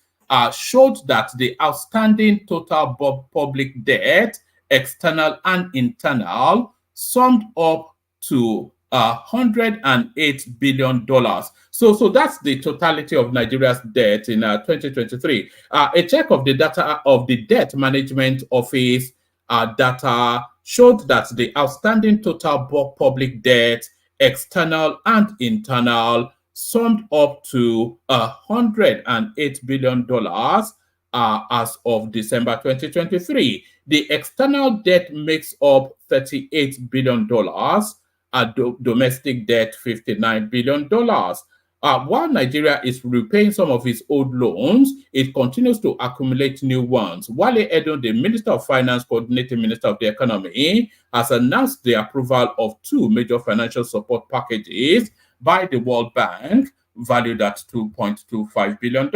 showed that the outstanding total public debt, external and internal, summed up to $108 billion. So that's the totality of Nigeria's debt in 2023. A check of the data of the Debt Management Office data showed that the outstanding total public debt, external and internal, summed up to $108 billion as of December 2023. The external debt makes up $38 billion. domestic debt $59 billion. While Nigeria is repaying some of its old loans, it continues to accumulate new ones. Wale Edun, the Minister of Finance, Coordinating Minister of the Economy, has announced the approval of 2 major financial support packages by the World Bank, valued at $2.25 billion.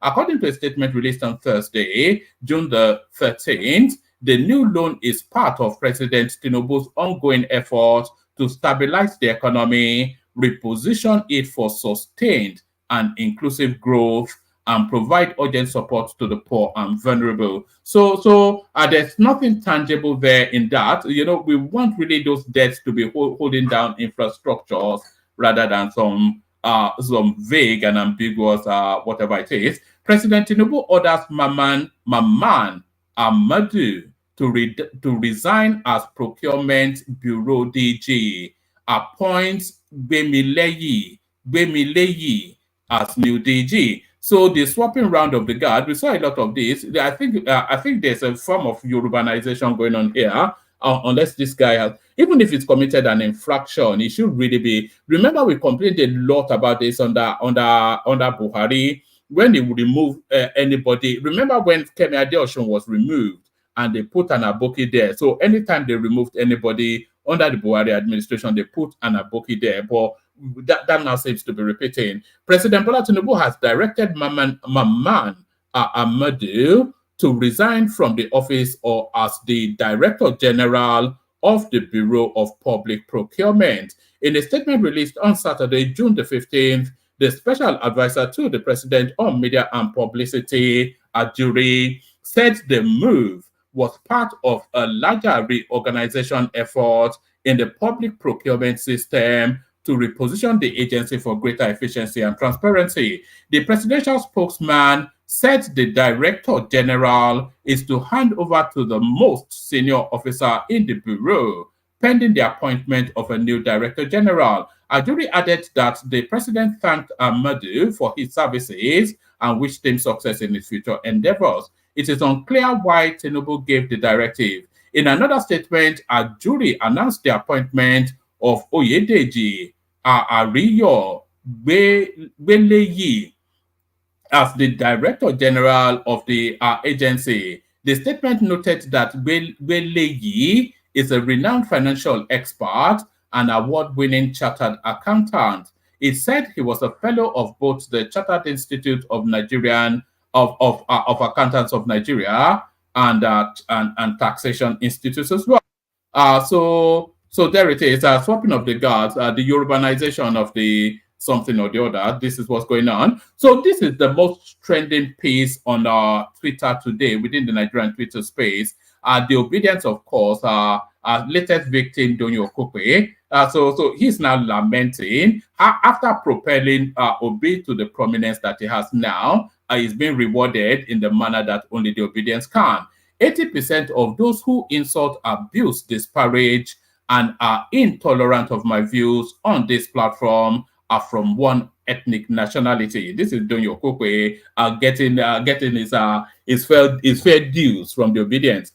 According to a statement released on Thursday, June the 13th, the new loan is part of President Tinubu's ongoing efforts to stabilize the economy, reposition it for sustained and inclusive growth, and provide urgent support to the poor and vulnerable. So there's nothing tangible there in that. You know, we want really those debts to be holding down infrastructures rather than some vague and ambiguous whatever it is. President Tinubu orders Maman Amadu to resign as Procurement Bureau DG, appoints Gbemileyi as new DG. So the swapping round of the guard, we saw a lot of this. I think there's a form of Yorubanization going on here. Unless this guy has, even if it's committed an infraction, it should really be. Remember, we complained a lot about this under Buhari when they would remove anybody. Remember when Kemi Adeosun was removed and they put an Aboki there. So anytime they removed anybody under the Buhari administration, they put an Aboki there. But that now seems to be repeating. President Bola Tinubu has directed Maman Amadu to resign from the office or as the Director General of the Bureau of Public Procurement. In a statement released on Saturday, June the 15th, the Special Advisor to the President on Media and Publicity, Ajuri, said the move was part of a larger reorganization effort in the public procurement system to reposition the agency for greater efficiency and transparency. The presidential spokesman said the Director General is to hand over to the most senior officer in the Bureau, pending the appointment of a new Director General. Ajuri added that the President thanked Amadu for his services and wished him success in his future endeavors. It is unclear why Tinubu gave the directive. In another statement, Ajuri announced the appointment of Oyedeji Ariyo Gbeleyi as the Director General of the agency. The statement noted that Gbeleyi is a renowned financial expert and award-winning chartered accountant. It said he was a fellow of both the Chartered Institute of Accountants of Nigeria and Taxation Institutes as well. So there it is, swapping of the guards, the Yorubanization of the something or the other. This is what's going on. So this is the most trending piece on Twitter today within the Nigerian Twitter space. The obedience, of course, latest victim, Donyo Okokwe. So he's now lamenting after propelling Obi to the prominence that he has now. He's being rewarded in the manner that only the obedience can. 80% of those who insult, abuse, disparage, and are intolerant of my views on this platform are from one ethnic nationality. This is Donyo Okokwe getting his fair dues from the obedience.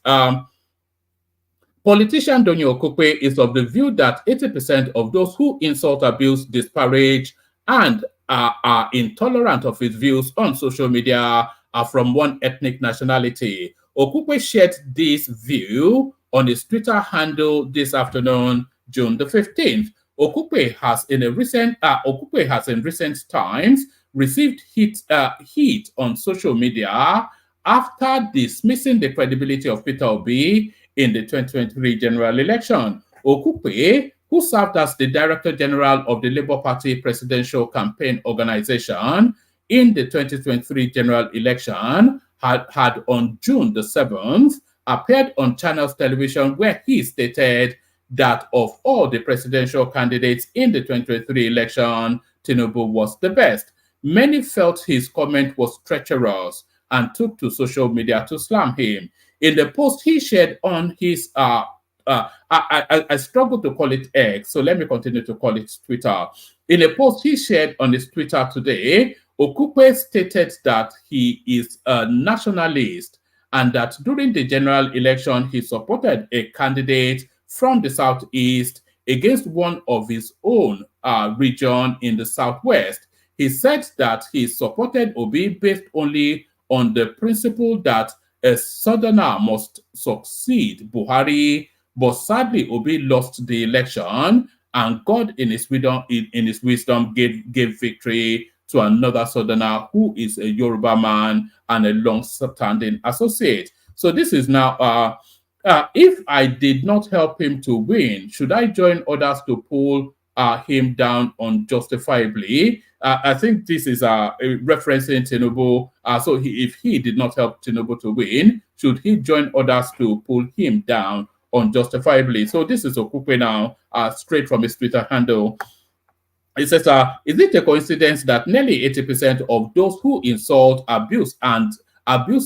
Politician Donyo Okokwe is of the view that 80% of those who insult, abuse, disparage, and are intolerant of his views on social media are from one ethnic nationality. Okokwe shared this view on his Twitter handle this afternoon, June the 15th. Okokwe has in recent times received heat on social media after dismissing the credibility of Peter Obi in the 2023 general election. Okokwe, who served as the Director General of the Labour Party Presidential Campaign Organization in the 2023 general election, had on June the 7th appeared on Channels Television where he stated that of all the presidential candidates in the 2023 election, Tinubu was the best. Many felt his comment was treacherous and took to social media to slam him. In the post he shared on his, I struggle to call it X, so let me continue to call it Twitter. In a post he shared on his Twitter today, Okokwe stated that he is a nationalist and that during the general election, he supported a candidate from the Southeast, against one of his own region in the southwest. He said that he supported Obi based only on the principle that a southerner must succeed Buhari, but sadly Obi lost the election, and God in his wisdom gave victory to another southerner who is a Yoruba man and a long-standing associate. So this is now, if I did not help him to win, should I join others to pull him down unjustifiably? I think this is referencing Tinubu. So if he did not help Tinubu to win, should he join others to pull him down unjustifiably? So this is Okupe now, straight from his Twitter handle. It says, is it a coincidence that nearly 80% of those who insult, abuse,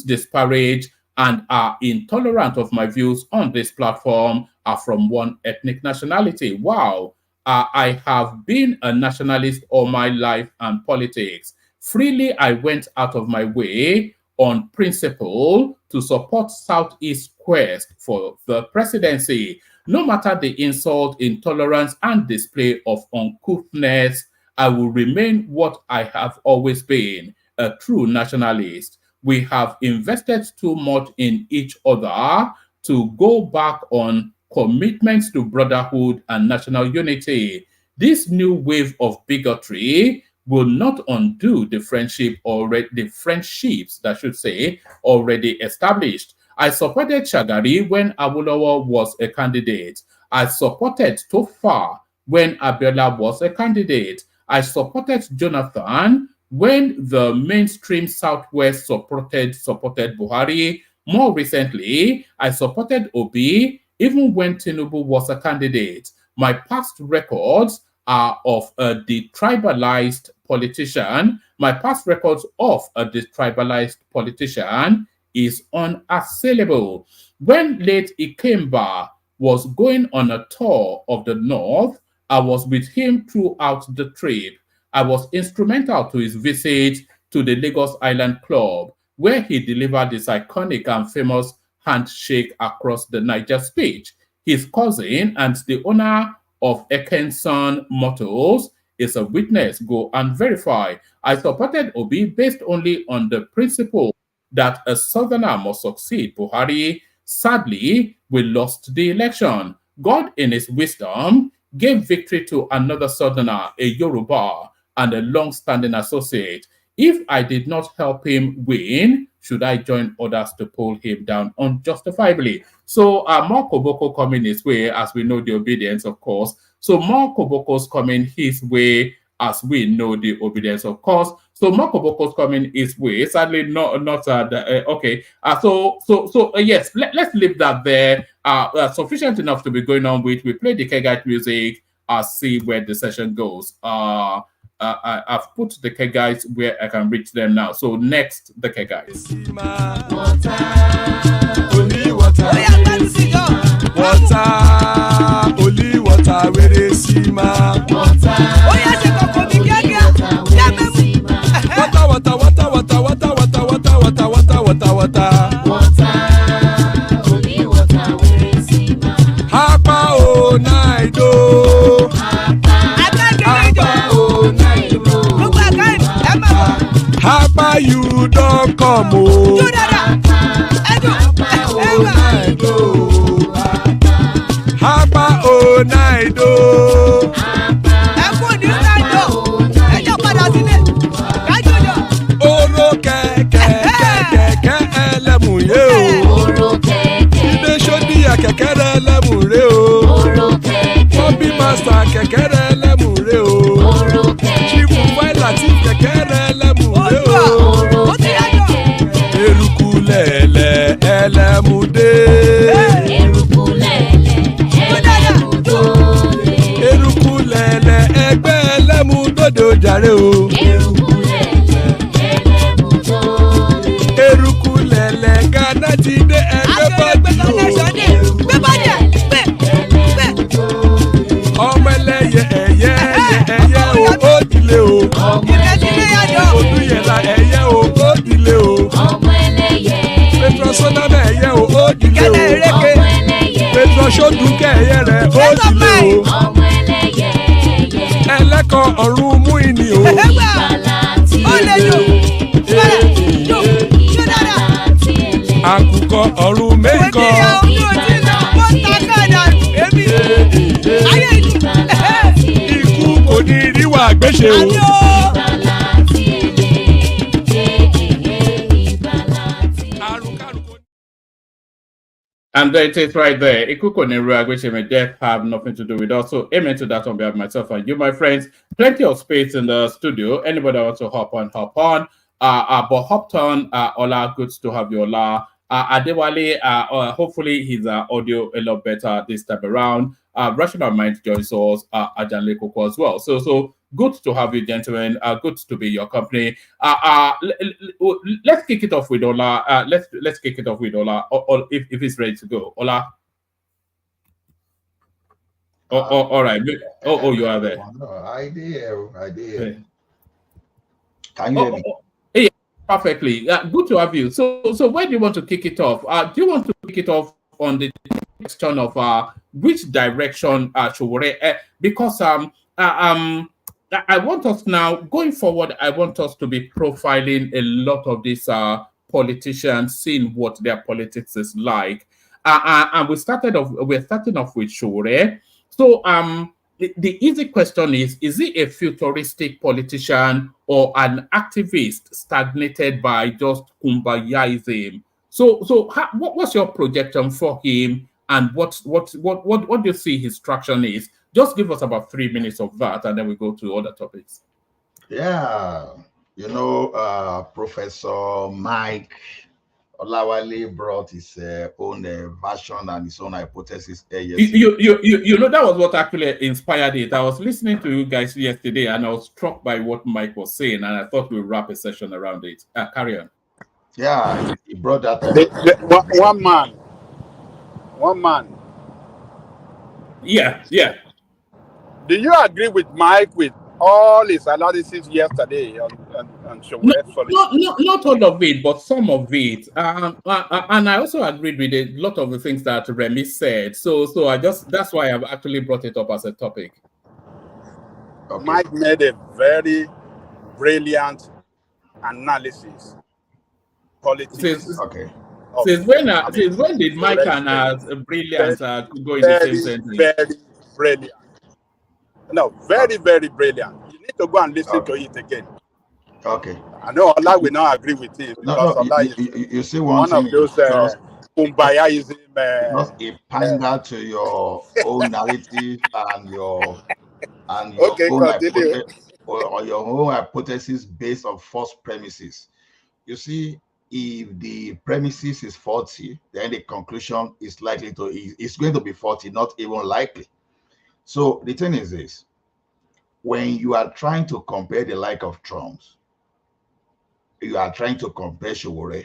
disparage, and are intolerant of my views on this platform are from one ethnic nationality? Wow. I have been a nationalist all my life and politics. Freely, I went out of my way on principle to support Southeast Quest for the presidency. No matter the insult, intolerance, and display of uncouthness, I will remain what I have always been, a true nationalist. We have invested too much in each other to go back on commitments to brotherhood and national unity. This new wave of bigotry will not undo the friendships already established. I supported Shagari when Awolowo was a candidate. I supported Tofa when Abiola was a candidate. I supported Jonathan when the mainstream Southwest supported Buhari. More recently, I supported Obi even when Tinubu was a candidate. My past records are of a detribalized politician. My past records of a detribalized politician is unassailable. When late Ikemba was going on a tour of the North, I was with him throughout the trip. I was instrumental to his visit to the Lagos Island Club, where he delivered this iconic and famous handshake across the Niger speech. His cousin and the owner of Ekenson Motors is a witness. Go and verify. I supported Obi based only on the principle that a southerner must succeed Buhari. Sadly, we lost the election. God in his wisdom gave victory to another southerner, a Yoruba, and a long-standing associate. If I did not help him win, should I join others to pull him down unjustifiably? So more Koboko coming his way, as we know the obedience, of course. So more Koboko's coming his way, as we know the obedience, of course. So more Koboko's coming his way. Sadly, okay. Yes, let's leave that there. Sufficient enough to be going on with. We play the Kegite music. See where the session goes. I've put the Kegites where I can reach them now. So next, the Kegites. Only water, where they see ma. Water, Hapa o naido. Hapa you don't come o. Hapa o naido. Oro kẹ̀kẹ́ ẹlẹ́mù yé o. Ilé sọ́díyà kẹ̀kẹ́ rẹ̀ ẹlẹ́mù rẹ̀ o. Bobby master kẹ̀kẹ́ rẹ̀ ẹlẹ́mù rẹ̀ o. Chifu Failati kẹ̀kẹ́ rẹ̀ ẹlẹ́mù rẹ̀ o. Eruku lẹ̀lẹ̀ ẹlẹ́mù dé. Eruku lẹ̀lẹ̀ ẹgbẹ́ ẹlẹ́mù dòde ojàre o. Eruku lẹ̀lẹ̀ Ghana ti dé ẹgbẹ́ bọ́dì o. Ọmọ ẹlẹ́yẹ ẹ̀yẹ o ó dilé o. Odúyẹ̀lá ẹ̀yẹ o ó dilé o. Petrosonama ẹ̀yẹ o ó dilé o. lọ ṣojú kẹyẹ rẹ ó dilé o. ọmọ ẹlẹ́yẹ ẹlẹ́kọ̀ ọ̀run mú ìní o. ìgbàlà tí àkùkọ ọ̀run méjìkọ. ikú kò ní ríwà gbéṣe o. And there it is right there. Ikuko Neru which may death have nothing to do with us. So amen to that on behalf of myself and you, my friends. Plenty of space in the studio. Anybody wants to hop on, hop on. But hopped on, Ola, good to have you, Ola. Adewale, hopefully his audio a lot better this time around. Rational Mind joins us, Ajanle Koko as well. So good to have you, gentlemen. Good to be your company. Let's kick it off with Ola. Let's kick it off with Ola. If he's ready to go, Ola. All right. You are there. I did. Can you hear me? Yeah, perfectly. Good to have you. So where do you want to kick it off? Do you want to kick it off on the question of which direction Sowore? Because I want us now, going forward, I want us to be profiling a lot of these politicians, seeing what their politics is like. And we're starting off with Sowore. So the easy question is he a futuristic politician or an activist stagnated by just kumbayaism? So what's your projection for him, and what do you see his traction is? Just give us about 3 minutes of that, and then we go to other topics. Yeah, Professor Mike Olawale brought his own version and his own hypothesis. You know, that was what actually inspired it. I was listening to you guys yesterday, and I was struck by what Mike was saying, and I thought we'd wrap a session around it. Carry on. Yeah, he brought that. One man. Yeah. Do you agree with Mike with all his analysis yesterday on Sowore? Not all of it, but some of it. And I also agreed with a lot of the things that Remy said. So that's why I've actually brought it up as a topic. Okay. Mike made a very brilliant analysis. Politics. Since when did Mike and brilliant go in the same sentence? Very brilliant. No, very brilliant. You need to go and listen to it again. Okay. I know Allah will not agree with him. You see one of those kumbayaism. Just a pander to your own narrative and your own hypothesis based on false premises. You see, if the premises is faulty, then the conclusion is going to be faulty, not even likely. So the thing is this: when you are trying to compare the like of Trump's, you are trying to compare Sowore,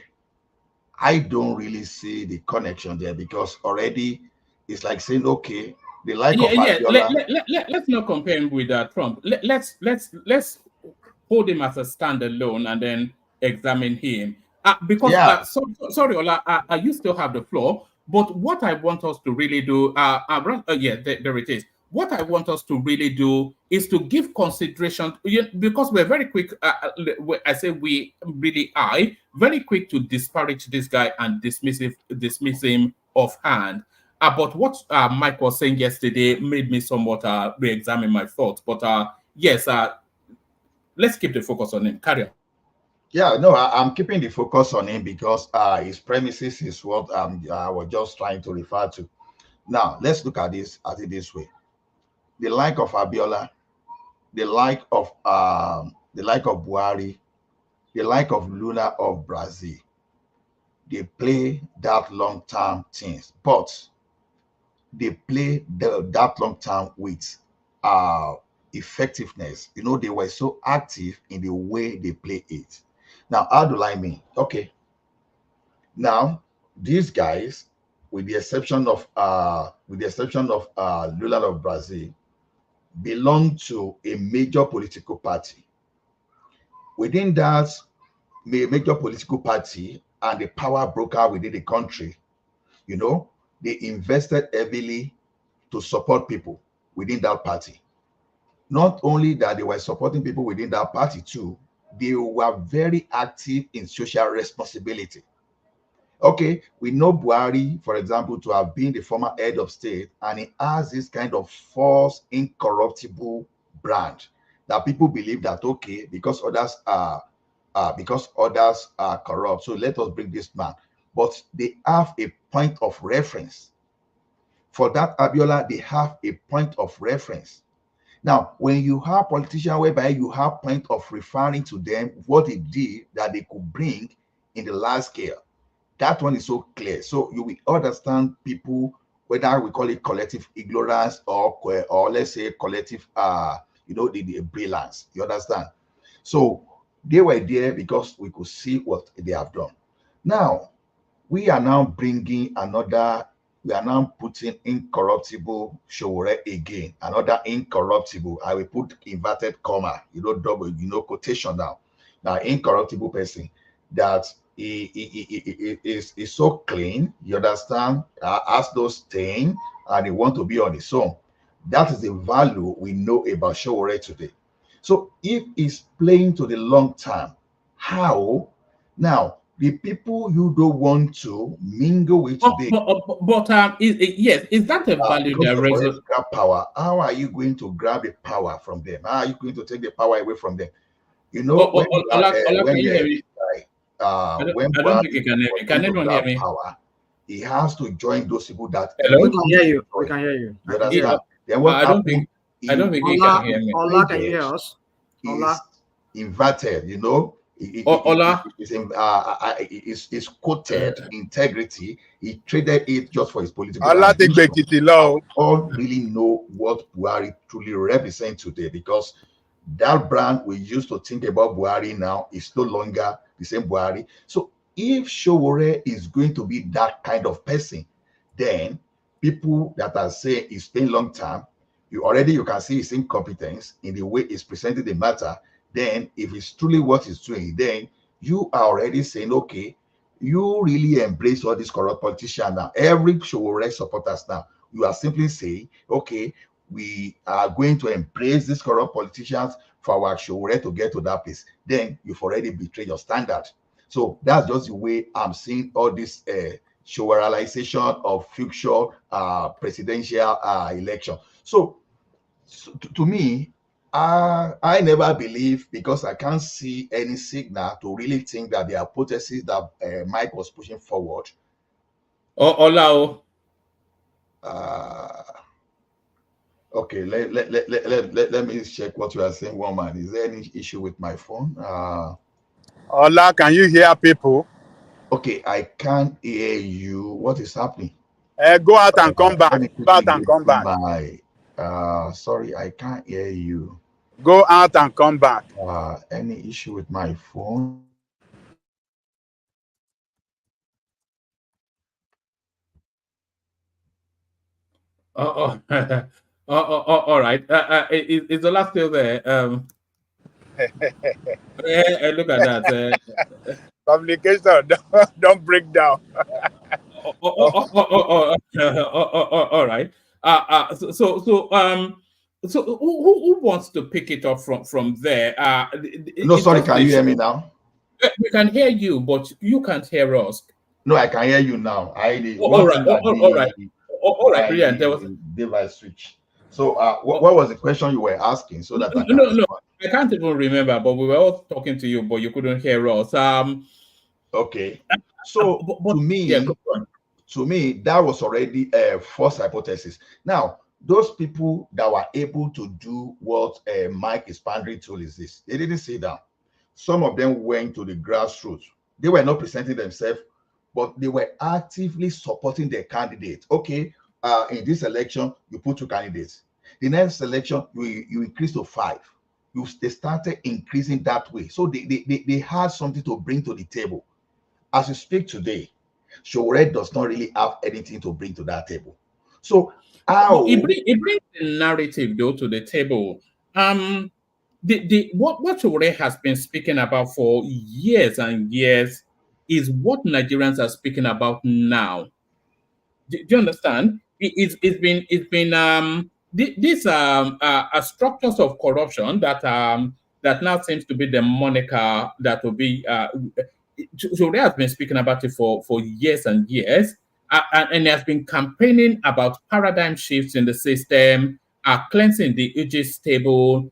I don't really see the connection there, because already it's like saying, okay, the like of Abiola. Let's not compare him with Trump. Let's hold him as a standalone and then examine him. Sorry, Ola, you still have the floor. But what I want us to really do, there it is. What I want us to really do is to give consideration, because we're very quick. I say we really are very quick to disparage this guy and dismiss him offhand. But what Mike was saying yesterday made me somewhat re-examine my thoughts. But yes, let's keep the focus on him. Carry on. Yeah, no, I'm keeping the focus on him because his premises is what I was just trying to refer to. Now, let's look at it this way. The like of Abiola, the like of Buhari, the like of Lula of Brazil, they play that long-term things, but they play that long-term with effectiveness. They were so active in the way they play it. Now, how do I mean? Okay. Now, these guys, with the exception of Lula of Brazil, belong to a major political party. Within that major political party and the power broker within the country, they invested heavily to support people within that party. Not only that they were supporting people within that party too, they were very active in social responsibility. Okay, we know Buhari, for example, to have been the former head of state, and he has this kind of false, incorruptible brand that people believe that, okay, because others are corrupt, so let us bring this man. But they have a point of reference. For that Abiola, they have a point of reference. Now, when you have politicians whereby you have point of referring to them, what they did that they could bring in the large scale, that one is so clear. So you will understand people, whether we call it collective ignorance or let's say collective, the brilliance. You understand? So they were there because we could see what they have done. Now, we are now bringing we are now putting incorruptible Sowore again, another incorruptible. I will put inverted comma, double, quotation now. Now, incorruptible person that is so clean, you understand, has no stain, and he want to be on his own. That is the value we know about Sowore today. So if he's playing to the long term, how? Now, the people you don't want to mingle with today. Yes, is that a value that resonates? Grab power. How are you going to grab the power from them? How are you going to take the power away from them? You know, when can you hear me? When I don't think you can hear me. Can anyone hear me? Power, he has to join those people that. Hello? We can hear you. We can hear you. You understand? Then what I don't think you can hear me. Ola, can you hear us? Ola. Inverted, Ola is quoted integrity. He traded it just for his political. Allah take the law. All really know what Buhari truly represents today, because that brand we used to think about Buhari now is no longer the same Buhari. So if Sowore is going to be that kind of person, then people that are saying he's staying long term, you can see his incompetence in the way he's presenting the matter. Then if it's truly what he's doing, then you are already saying, okay, you really embrace all these corrupt politicians now. Every Sowore supporters now, you are simply saying, okay, we are going to embrace these corrupt politicians for our Sowore to get to that place. Then you've already betrayed your standard. So that's just the way I'm seeing all this Soworeization of future presidential election. So to me, I never believe, because I can't see any signal to really think that the hypothesis that Mike was pushing forward. Olao. Okay, let me check what you are saying, woman. Is there any issue with my phone? Ola, can you hear people? Okay, I can't hear you. What is happening? Go out and come back. Go out and come back. Sorry, I can't hear you. Go out and come back. Any issue with my phone? All right. Is the last still there? Look at that. Communication don't break down. All right. So who wants to pick it up from there? No, sorry, can you hear me now? We can hear you, but you can't hear us. No, I can hear you now. All right, brilliant. There was device switch. So what was the question you were asking, so that no, I can't even remember, but we were all talking to you, but you couldn't hear us. Okay. So to me, that was already a false hypothesis. Now, those people that were able to do what Mike is pandering to is this. They didn't sit down. Some of them went to the grassroots. They were not presenting themselves, but they were actively supporting their candidate. Okay, in this election, you put 2 candidates. The next election, you increase to 5. They started increasing that way. So they had something to bring to the table. As we speak today, Sowore does not really have anything to bring to that table. So it brings the narrative though to the table. What Sowore has been speaking about for years and years is what Nigerians are speaking about now. Do you understand? It's been these structures of corruption that now seems to be the moniker that will be. Jure has been speaking about it for years and years, and he has been campaigning about paradigm shifts in the system, cleansing the aegis table,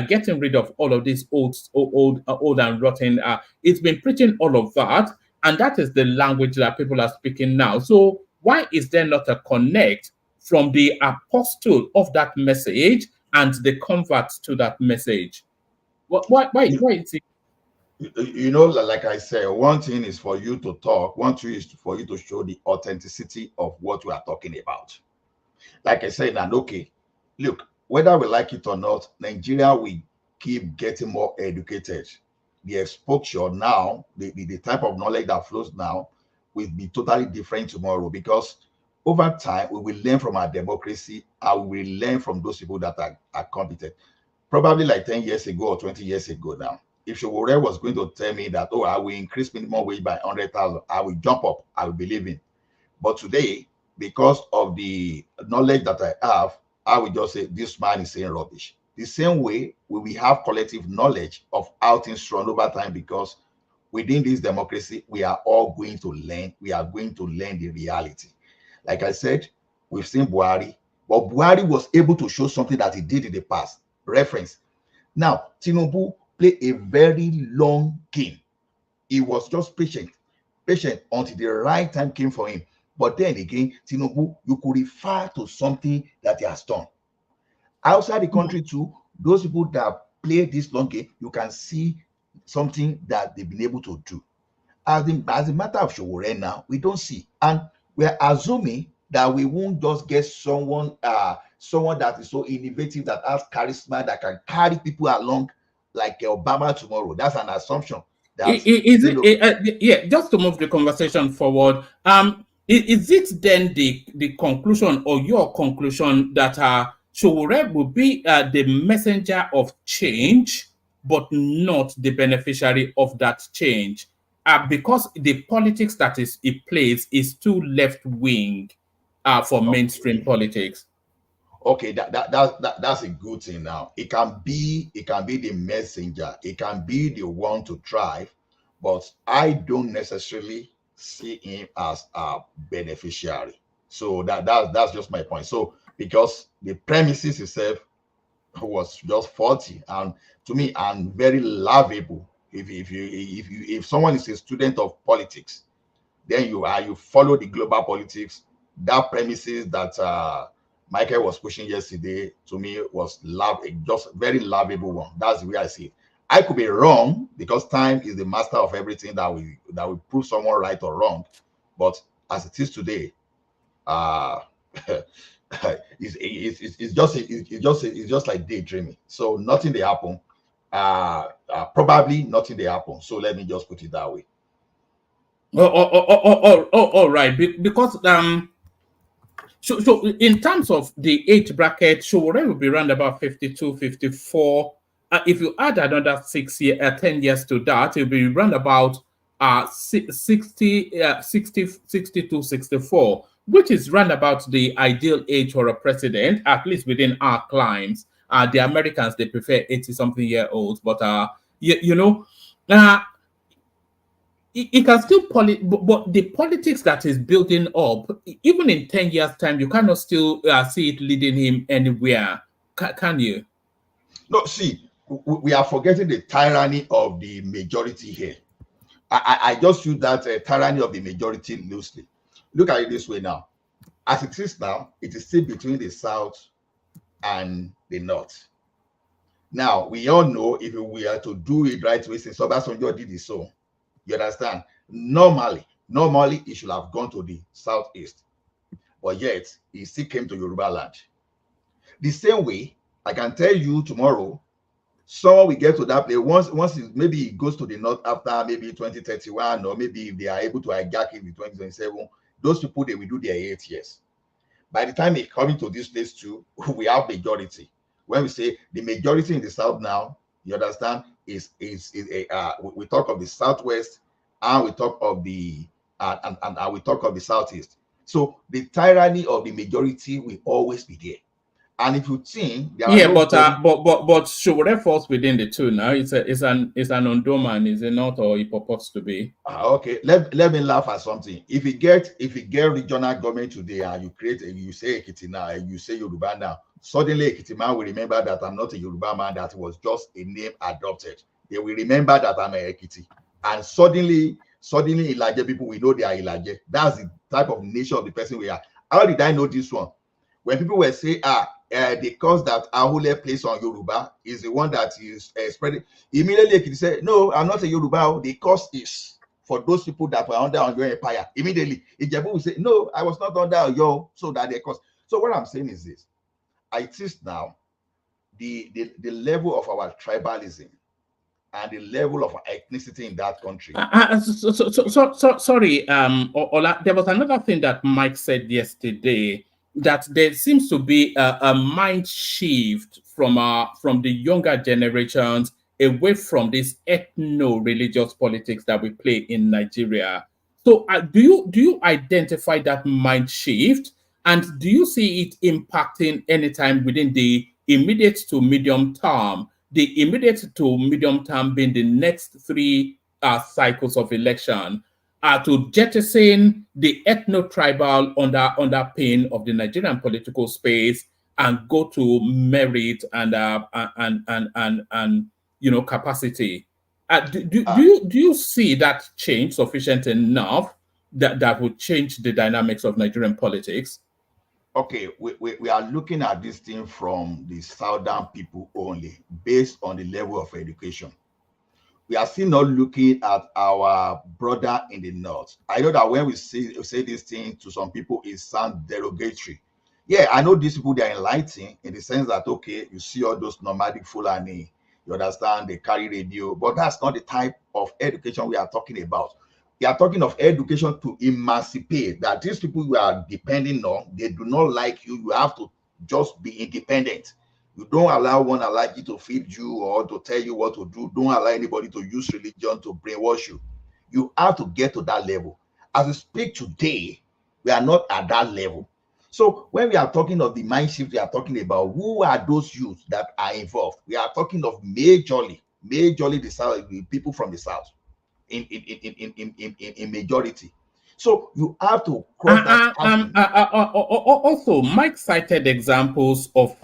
getting rid of all of these old and rotten. It's been preaching all of that, and that is the language that people are speaking now. So why is there not a connect from the apostle of that message and the convert to that message? Why is it? You know, like I said, one thing is for you to talk, one thing is for you to show the authenticity of what we are talking about. Like I said, and okay, look, whether we like it or not, Nigeria will keep getting more educated. The exposure now, the type of knowledge that flows now will be totally different tomorrow, because over time we will learn from our democracy and we will learn from those people that are competent. Probably like 10 years ago or 20 years ago now, if Sowore was going to tell me that, oh, I will increase minimum wage by 100,000, I will jump up, I will believe in. But today, because of the knowledge that I have, I will just say this man is saying rubbish. The same way we will have collective knowledge of how things run over time, because within this democracy, we are all going to learn. We are going to learn the reality. Like I said, we've seen Buhari, but Buhari was able to show something that he did in the past. Reference. Now, Tinubu played a very long game. He was just patient until the right time came for him. But then again, Tinubu, you could refer to something that he has done. Outside the country too, those people that play this long game, you can see something that they've been able to do. As a matter of Sowore now, we don't see. And we're assuming that we won't just get someone that is so innovative, that has charisma, that can carry people along like Obama tomorrow. That's an assumption. Yeah, just to move the conversation forward, is it then the conclusion or your conclusion that Sowore will be the messenger of change, but not the beneficiary of that change? Because the politics that he plays is too left wing for mainstream politics. Okay, that's a good thing. Now it can be the messenger, it can be the one to drive, but I don't necessarily see him as a beneficiary. So that's just my point. So because the premises itself was just faulty, and to me, and very laughable. If someone is a student of politics, then you follow the global politics. That premises that Michael was pushing yesterday, to me, was just very laughable one. That's the way I see it. I could be wrong, because time is the master of everything, that will prove someone right or wrong. But as it is today, it's just like daydreaming. So nothing they happen. Probably nothing they happen. So let me just put it that way. All right. Because so in terms of the age bracket, Sowore will be around about 52, 54. If you add another 10 years to that, it will be around about 60, 62, 64, which is round about the ideal age for a president, at least within our climes. The Americans, they prefer 80-something-year-olds, but it can still but the politics that is building up, even in 10 years' time, you cannot still see it leading him anywhere, can you? No, see, we are forgetting the tyranny of the majority here. I just use that tyranny of the majority loosely. Look at it this way now. As it is now, it is still between the South and the North. Now, we all know, if we are to do it right way, since Obasanjo did it so, you understand? Normally, he should have gone to the Southeast, but yet he still came to Yoruba land. The same way, I can tell you tomorrow, someone will get to that place once maybe he goes to the North after maybe 2031, or maybe if they are able to hijack it in 2027, those people, they will do their 8 years. By the time he coming to this place too, we have majority. When we say the majority in the South now, you understand, is we talk of the Southwest, and we talk of the and we talk of the Southeast. So the tyranny of the majority will always be there. And if you think there are Yeah, but nobody- Sowore falls within the two now. It's an Ondoman, is it not, or it purports to be? Okay, let me laugh at something. If you get regional government today and you say Ekiti now and you say Yoruba now, suddenly Ekiti man will remember that I'm not a Yoruba man, that was just a name adopted. They will remember that I'm a Ekiti. And suddenly Ilaje people will know they are Ilaje. That's the type of nation of the person we are. How did I know this one? When people were saying, the curse that Ahule placed on Yoruba is the one that is spreading, immediately Ekiti said, no, I'm not a Yoruba. The curse is for those people that were under your empire. Immediately, Ijebu will say, no, I was not under your, so that they cause. So what I'm saying is this: I think now the level of our tribalism and the level of ethnicity in that country. Sorry, Ola, there was another thing that Mike said yesterday, that there seems to be a mind shift from the younger generations away from this ethno-religious politics that we play in Nigeria. So do you identify that mind shift, and do you see it impacting anytime within the immediate to medium term? The immediate to medium term being the next three cycles of election, to jettison the ethno-tribal underpin of the Nigerian political space and go to merit and capacity. Do you see that change sufficient enough that would change the dynamics of Nigerian politics? Okay, we are looking at this thing from the southern people only, based on the level of education. We are still not looking at our brother in the north. I know that when we say this thing to some people, it sounds derogatory. Yeah, I know these people, they are enlightened in the sense that, okay, you see all those nomadic Fulani, you understand, they carry radio, but that's not the type of education we are talking about. We are talking of education to emancipate, that these people you are depending on, they do not like you. You have to just be independent. You don't allow one alike to feed you or to tell you what to do. Don't allow anybody to use religion to brainwash you. You have to get to that level. As we speak today, we are not at that level. So when we are talking of the mind shift, we are talking about who are those youths that are involved. We are talking of majorly the South, the people from the South. In majority. So you have to cross that. Also, Mike cited examples of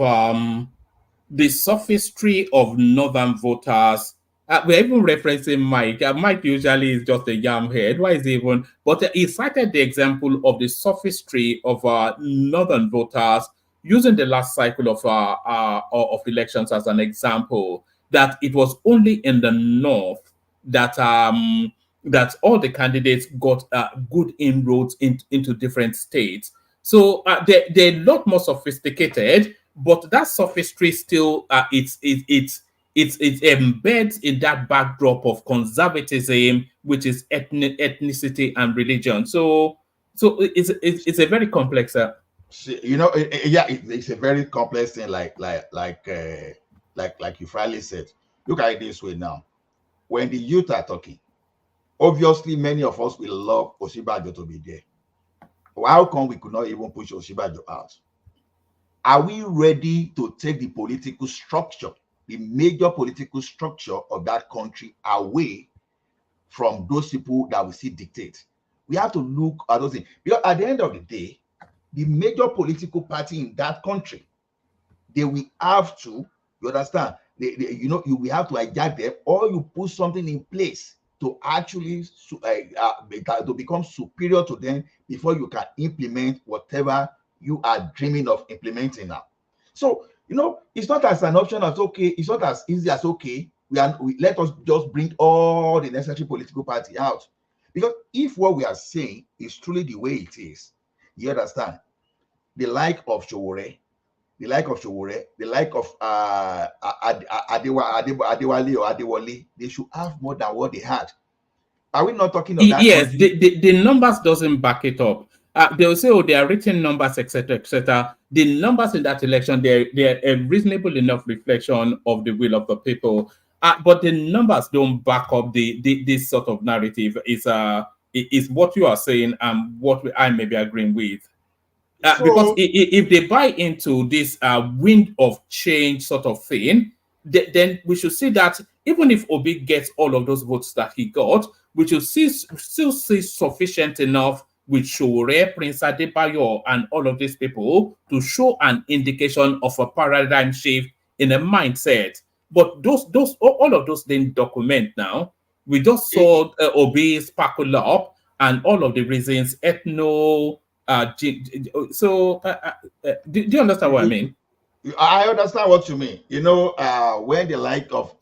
the sophistry of northern voters. We're even referencing Mike. Mike usually is just a yam head. Why is he even? But he cited the example of the sophistry of northern voters, using the last cycle of elections as an example, that it was only in the north that all the candidates got good inroads into different states. So they're a lot more sophisticated, but that sophistry still it embeds in that backdrop of conservatism, which is ethnicity and religion. So it's a very complex. It's a very complex thing, like you finally said. Look at it this way now. When the youth are talking, obviously many of us will love Osinbajo to be there. How come we could not even push Osinbajo out? Are we ready to take the political structure, the major political structure of that country, away from those people that we see dictate? We have to look at those things, because at the end of the day, the major political party in that country, they will have to, you understand, you will have to hijack them, or you put something in place to actually to become superior to them before you can implement whatever you are dreaming of implementing now. So it's not as an option as okay. It's not as easy as okay. Let us just bring all the necessary political party out, because if what we are saying is truly the way it is, you understand, the like of Sowore, the like of Adewale or Adewale, they should have more than what they had. Are we not talking of that? Yes, the numbers doesn't back it up. They will say, oh, they are written numbers, etc., etc. The numbers in that election, they're a reasonable enough reflection of the will of the people. But the numbers don't back up this sort of narrative. is what you are saying and what I may be agreeing with. Because So if they buy into this wind of change sort of thing, then we should see that even if Obi gets all of those votes that he got, we should still see sufficient enough with Sowore, Prince Adebayo, and all of these people to show an indication of a paradigm shift in a mindset. But all of those didn't document now. We just saw Obi sparkle up and all of the reasons, do you understand what I mean? I understand what you mean. You know, when the like of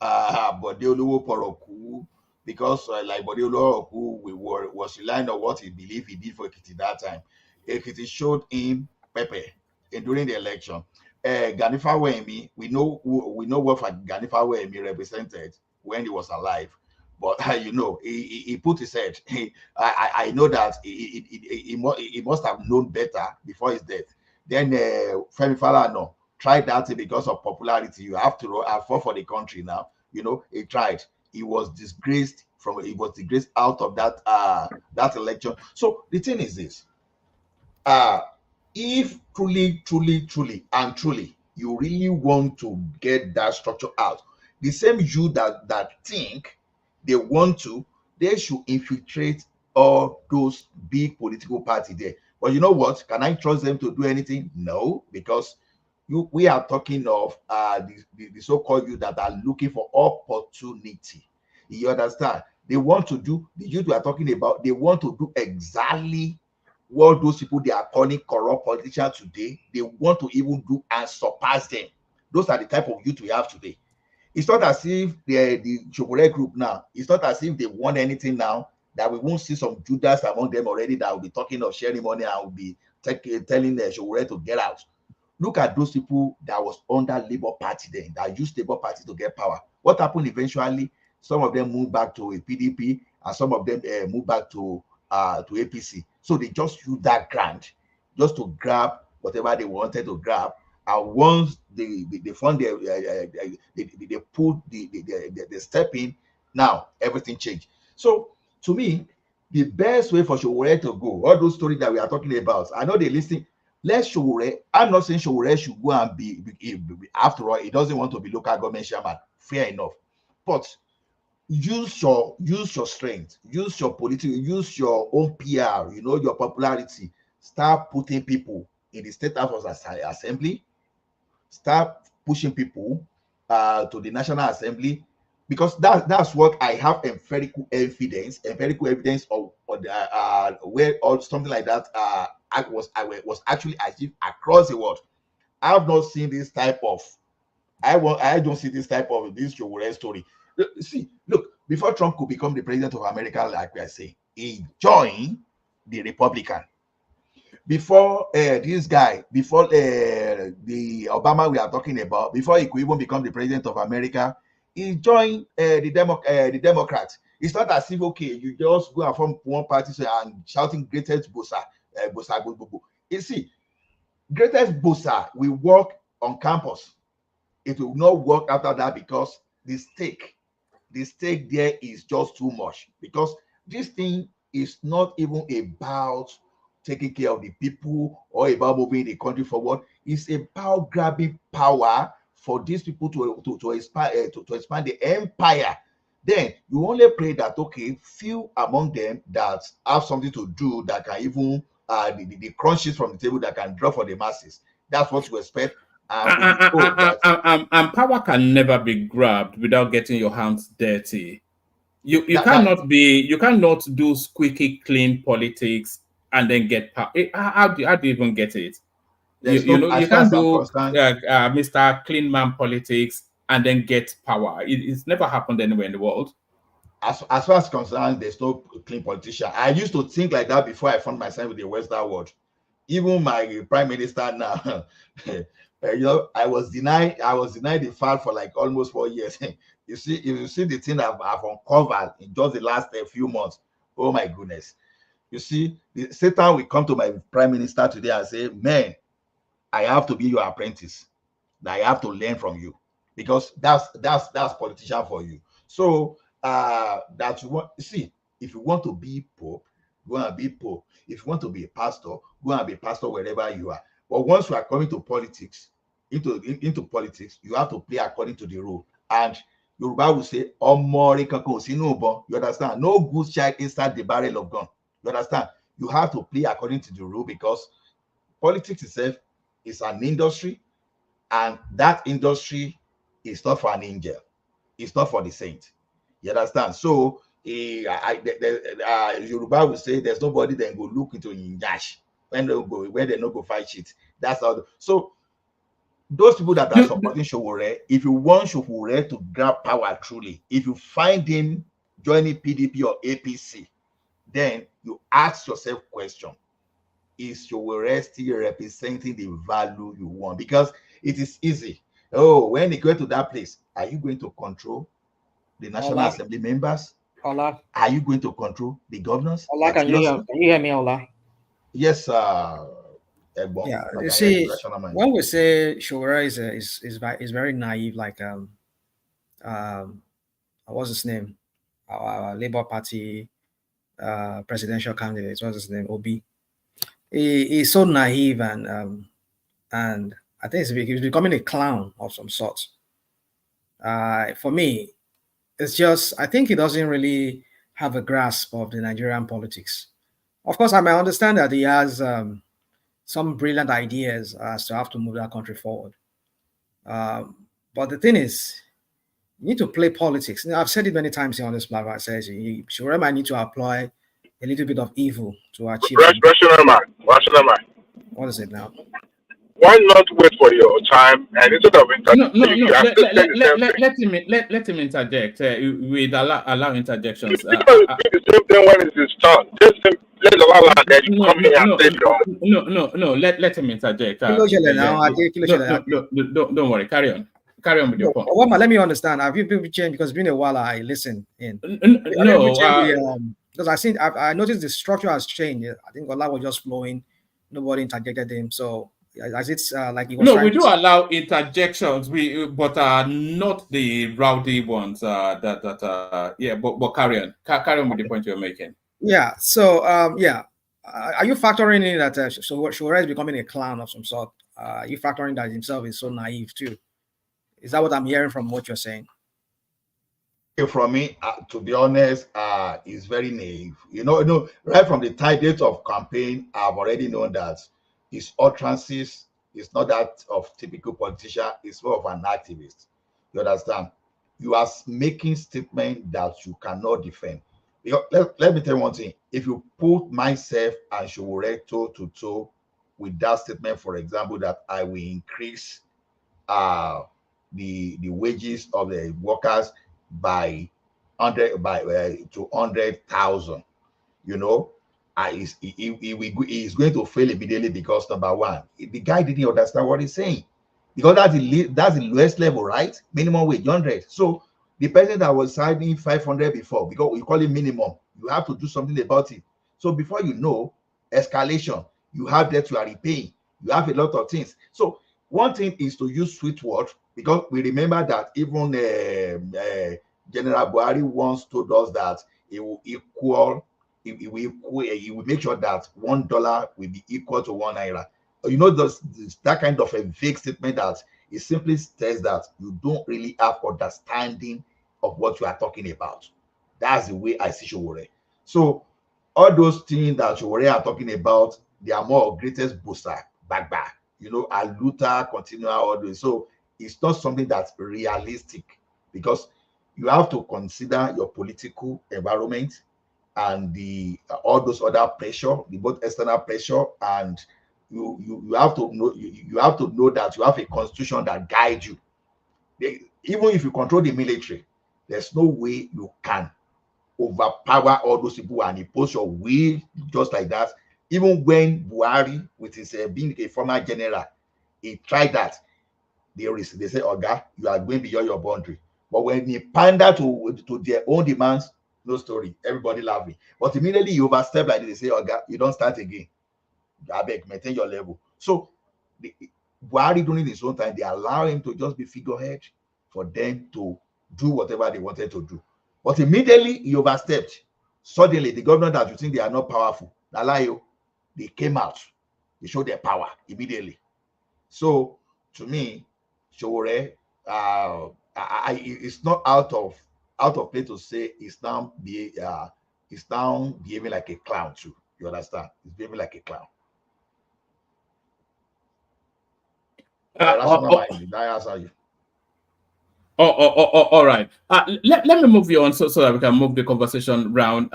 Bode Oluwo Poroku, because like Bode Oluwo Poroku was relying on what he believed he did for Ekiti that time. Ekiti showed him Pepe during the election. Ganifa Wemi, we know what Ganifa Wemi represented when he was alive. But you know, he put his head. I know that he must have known better before his death. Then Femi Falana tried that thing because of popularity. You have to fought for the country now. You know, he tried. He was disgraced out of that election. So the thing is this: if truly you really want to get that structure out, the same you that think they should infiltrate all those big political parties there. But you know what? Can I trust them to do anything? No, because we are talking of the so-called youth that are looking for opportunity. You understand? They want to do the youth we are talking about. They want to do exactly what those people they are calling corrupt politicians today. They want to even do and surpass them. Those are the type of youth we have today. It's not as if the Sowore group now, it's not as if they want anything now, that we won't see some Judas among them already that will be talking of sharing money and will be telling the Sowore to get out. Look at those people that was under Labour Party then, that used Labour Party to get power. What happened eventually? Some of them moved back to a PDP and some of them moved back to APC. So they just used that grant just to grab whatever they wanted to grab. And once they found they put the step in, now everything changed. So to me, the best way for Sowore to go, all those stories that we are talking about, I know they listen. Let Sowore, I'm not saying Sowore should go and be after all, he doesn't want to be local government chairman. Fair enough. But use your strength, use your political, use your own PR, you know, your popularity. Start putting people in the state house assembly. Start pushing people to the National Assembly, because that's what I have empirical evidence of where or something like that was actually achieved across the world. I have not seen this type of I don't see this type of this Sowore story. See, look, before Trump could become the president of America, like we are saying, he joined the Republican. Before this guy, before the Obama we are talking about, before he could even become the president of America, he joined the Democrats. It's not as if, okay, you just go and form one party and shouting greatest bossa, bossa, go, go, go. You see, greatest bossa will work on campus. It will not work after that because the stake there is just too much. Because this thing is not even about taking care of the people or about moving the country forward. It's about grabbing power for these people to expand the empire. Then you only pray that, okay, few among them that have something to do that can even the crunches from the table that can draw for the masses. That's what you expect. And power can never be grabbed without getting your hands dirty. You cannot do squeaky clean politics and then get power. How do you even get it? You can't do Mr. Clean Man politics and then get power. It's never happened anywhere in the world. As far as concerned, there's no clean politician. I used to think like that before I found myself in the Western world. Even my prime minister now, I was denied the fact for like almost 4 years. If you see the thing I've uncovered in just the last few months, oh my goodness. You see, Satan will come to my prime minister today and say, man, I have to be your apprentice. I have to learn from you, because that's politician for you. So that you want, see, if you want to be Pope, go and be pope. If you want to be a pastor, go and be a pastor wherever you are. But once you are coming to politics, into politics, you have to play according to the rule. And Yoruba will say, you understand? No good child inside the barrel of gun. You understand? You have to play according to the rule, because politics itself is an industry, and that industry is not for an angel. It's not for the saint. You understand? So Yoruba will say there's nobody that go look into Inyash when they no go fight shit. That's how. So those people that are supporting Sowore, if you want Sowore to grab power truly, if you find him joining PDP or APC, then you ask yourself question: is Sowore still representing the value you want? Because it is easy. Oh, when you go to that place, are you going to control the National Assembly members? Ola. Are you going to control the governors? Ola, can you hear me, Ola? Yes, yeah. You see, when we say Sowore is very naive, like what's his name? Our Labour Party presidential candidate. What's his name? Obi. He's so naive, and I think he's becoming a clown of some sort. For me, it's just, I think he doesn't really have a grasp of the Nigerian politics. Of course, I may understand that he has some brilliant ideas as to how to move that country forward. But the thing is, you need to play politics. Now, I've said it many times here on this platform. I say, Sowore might need to apply a little bit of evil to achieve. Rational man. What is it now? Why not wait for your time and instead of let him interject. We'd allow interjections. Do the same thing when it is done. Let let him interject. Don't worry. Carry on with your point. Let me understand. Have you people changed? Because it's been a while I listen in. Because I noticed the structure has changed. I think Ola was just flowing. Nobody interjected him. So as it's like he was we do allow interjections, but not the rowdy ones. But carry on with the point you're making. Yeah. So are you factoring in that Sowore is becoming a clown of some sort? Are you factoring that himself is so naive too? Is that what I'm hearing from what you're saying? From me, to be honest, is very naive. You know, right from the date of campaign, I've already known that his utterances is not that of typical politician. It's more of an activist. You understand? You are making statements that you cannot defend. Let me tell you one thing. If you put myself and Sowore toe to toe with that statement, for example, that I will increase the wages of the workers by 100,000, you know, he's going to fail immediately, because number one, the guy didn't understand what he's saying, because that's the lowest level, right? Minimum wage 100. So the person that was signing 500 before, because we call it minimum, you have to do something about it. So before you know, escalation, you have debt you are repaying, you have a lot of things. So one thing is to use sweet word, because we remember that even General Buhari once told us that he will make sure that $1 will be equal to 1 naira. You know, that kind of a vague statement that it simply says that you don't really have understanding of what you are talking about. That's the way I see Sowore. So all those things that Sowore are talking about, they are more of greatest booster, back, you know, a Luther, continue all this. So it's not something that's realistic, because you have to consider your political environment and all those other pressure, both external pressure, and you have to know that you have a constitution that guides you. Even if you control the military, there's no way you can overpower all those people and impose your will just like that. Even when Buhari, with his being a former general, he tried that. They say, Oga, you are going beyond your boundary. But when he pander to their own demands, no story. Everybody laughing. But immediately you overstep like this, they say, Oga, you don't start again. I beg, maintain your level. So Buhari during his own time, they allow him to just be figurehead for them to do whatever they wanted to do. But immediately he overstepped. Suddenly, the government that you think they are not powerful, they came out. They showed their power immediately. So, to me, Sowore, it's not out of place to say it's now behaving like a clown too. You understand? It's behaving like a clown. Rational mind, did I answer you? All right. Let me move you on so that we can move the conversation round.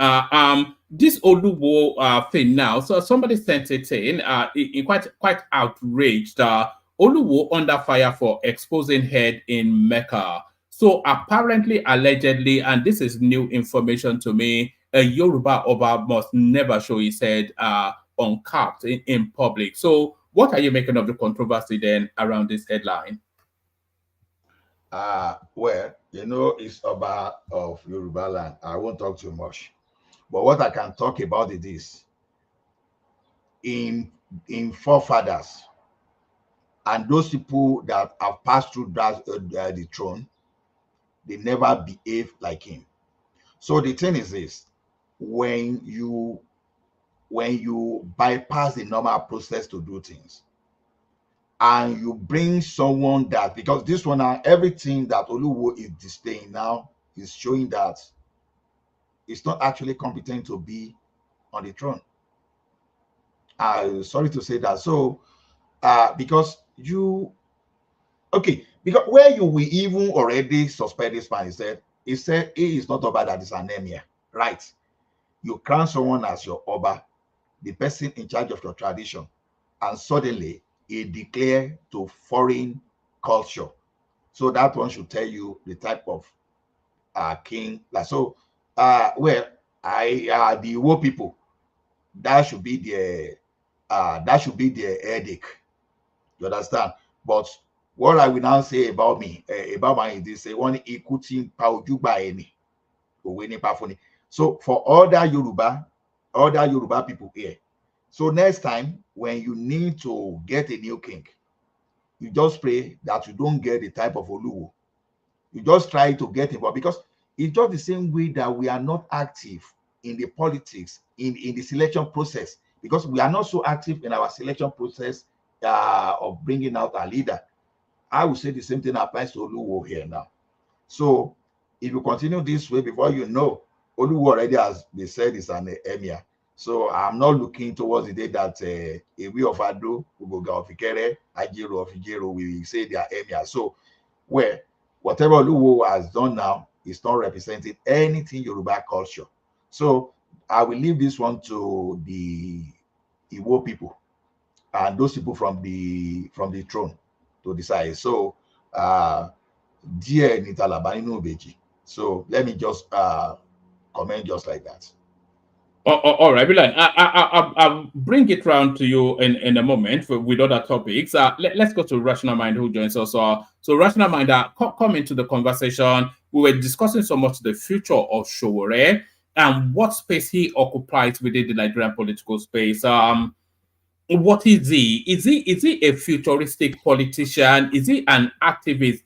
This Oluwo thing now. So somebody sent it in quite outraged. Oluwo under fire for exposing head in Mecca. So apparently, allegedly, and this is new information to me, a Yoruba Oba must never show his head uncapped in public. So what are you making of the controversy then around this headline? Well, it's Oba of Yoruba land. I won't talk too much. But what I can talk about it is in forefathers and those people that have passed through the throne, they never behave like him. So the thing is this: when you bypass the normal process to do things, and you bring someone that, because this one now, everything that Oluwo is displaying now is showing that it's not actually competent to be on the throne. Sorry to say that. So, because where you will even already suspect this man, he said he is not Oba, that is anemia, right? You crown someone as your Oba, the person in charge of your tradition, and suddenly he declare to foreign culture. So that one should tell you the type of king. The Igbo people, that should be their headache. You understand? But what I will now say about about my is this: one ikuti paujuba eni, oweni pafoni. So for other Yoruba people here, so next time when you need to get a new king, you just pray that you don't get the type of Oluwo. You just try to get involved, because it's just the same way that we are not active in the politics, in the selection process, because we are not so active in our selection process of bringing out a leader. I would say the same thing applies to Oluwo here now. So if you continue this way, before you know, Oluwo already, has been said, is an emir. So I'm not looking towards the day that a way of Ado, Uboga of Ikere, Ajiro of Ijero will say they are emir. So whatever Oluwo has done now is not representing anything Yoruba culture. So I will leave this one to the Igbo people and those people from the throne to decide. So dear Nitalabani, so let me just comment just like that. All right, Bilal. I'll bring it round to you in a moment with other topics. Let's go to Rational Mind, who joins us. So Rational Mind, come into the conversation. We were discussing so much the future of Sowore and what space he occupies within the Nigerian political space. What is he? Is he a futuristic politician? Is he an activist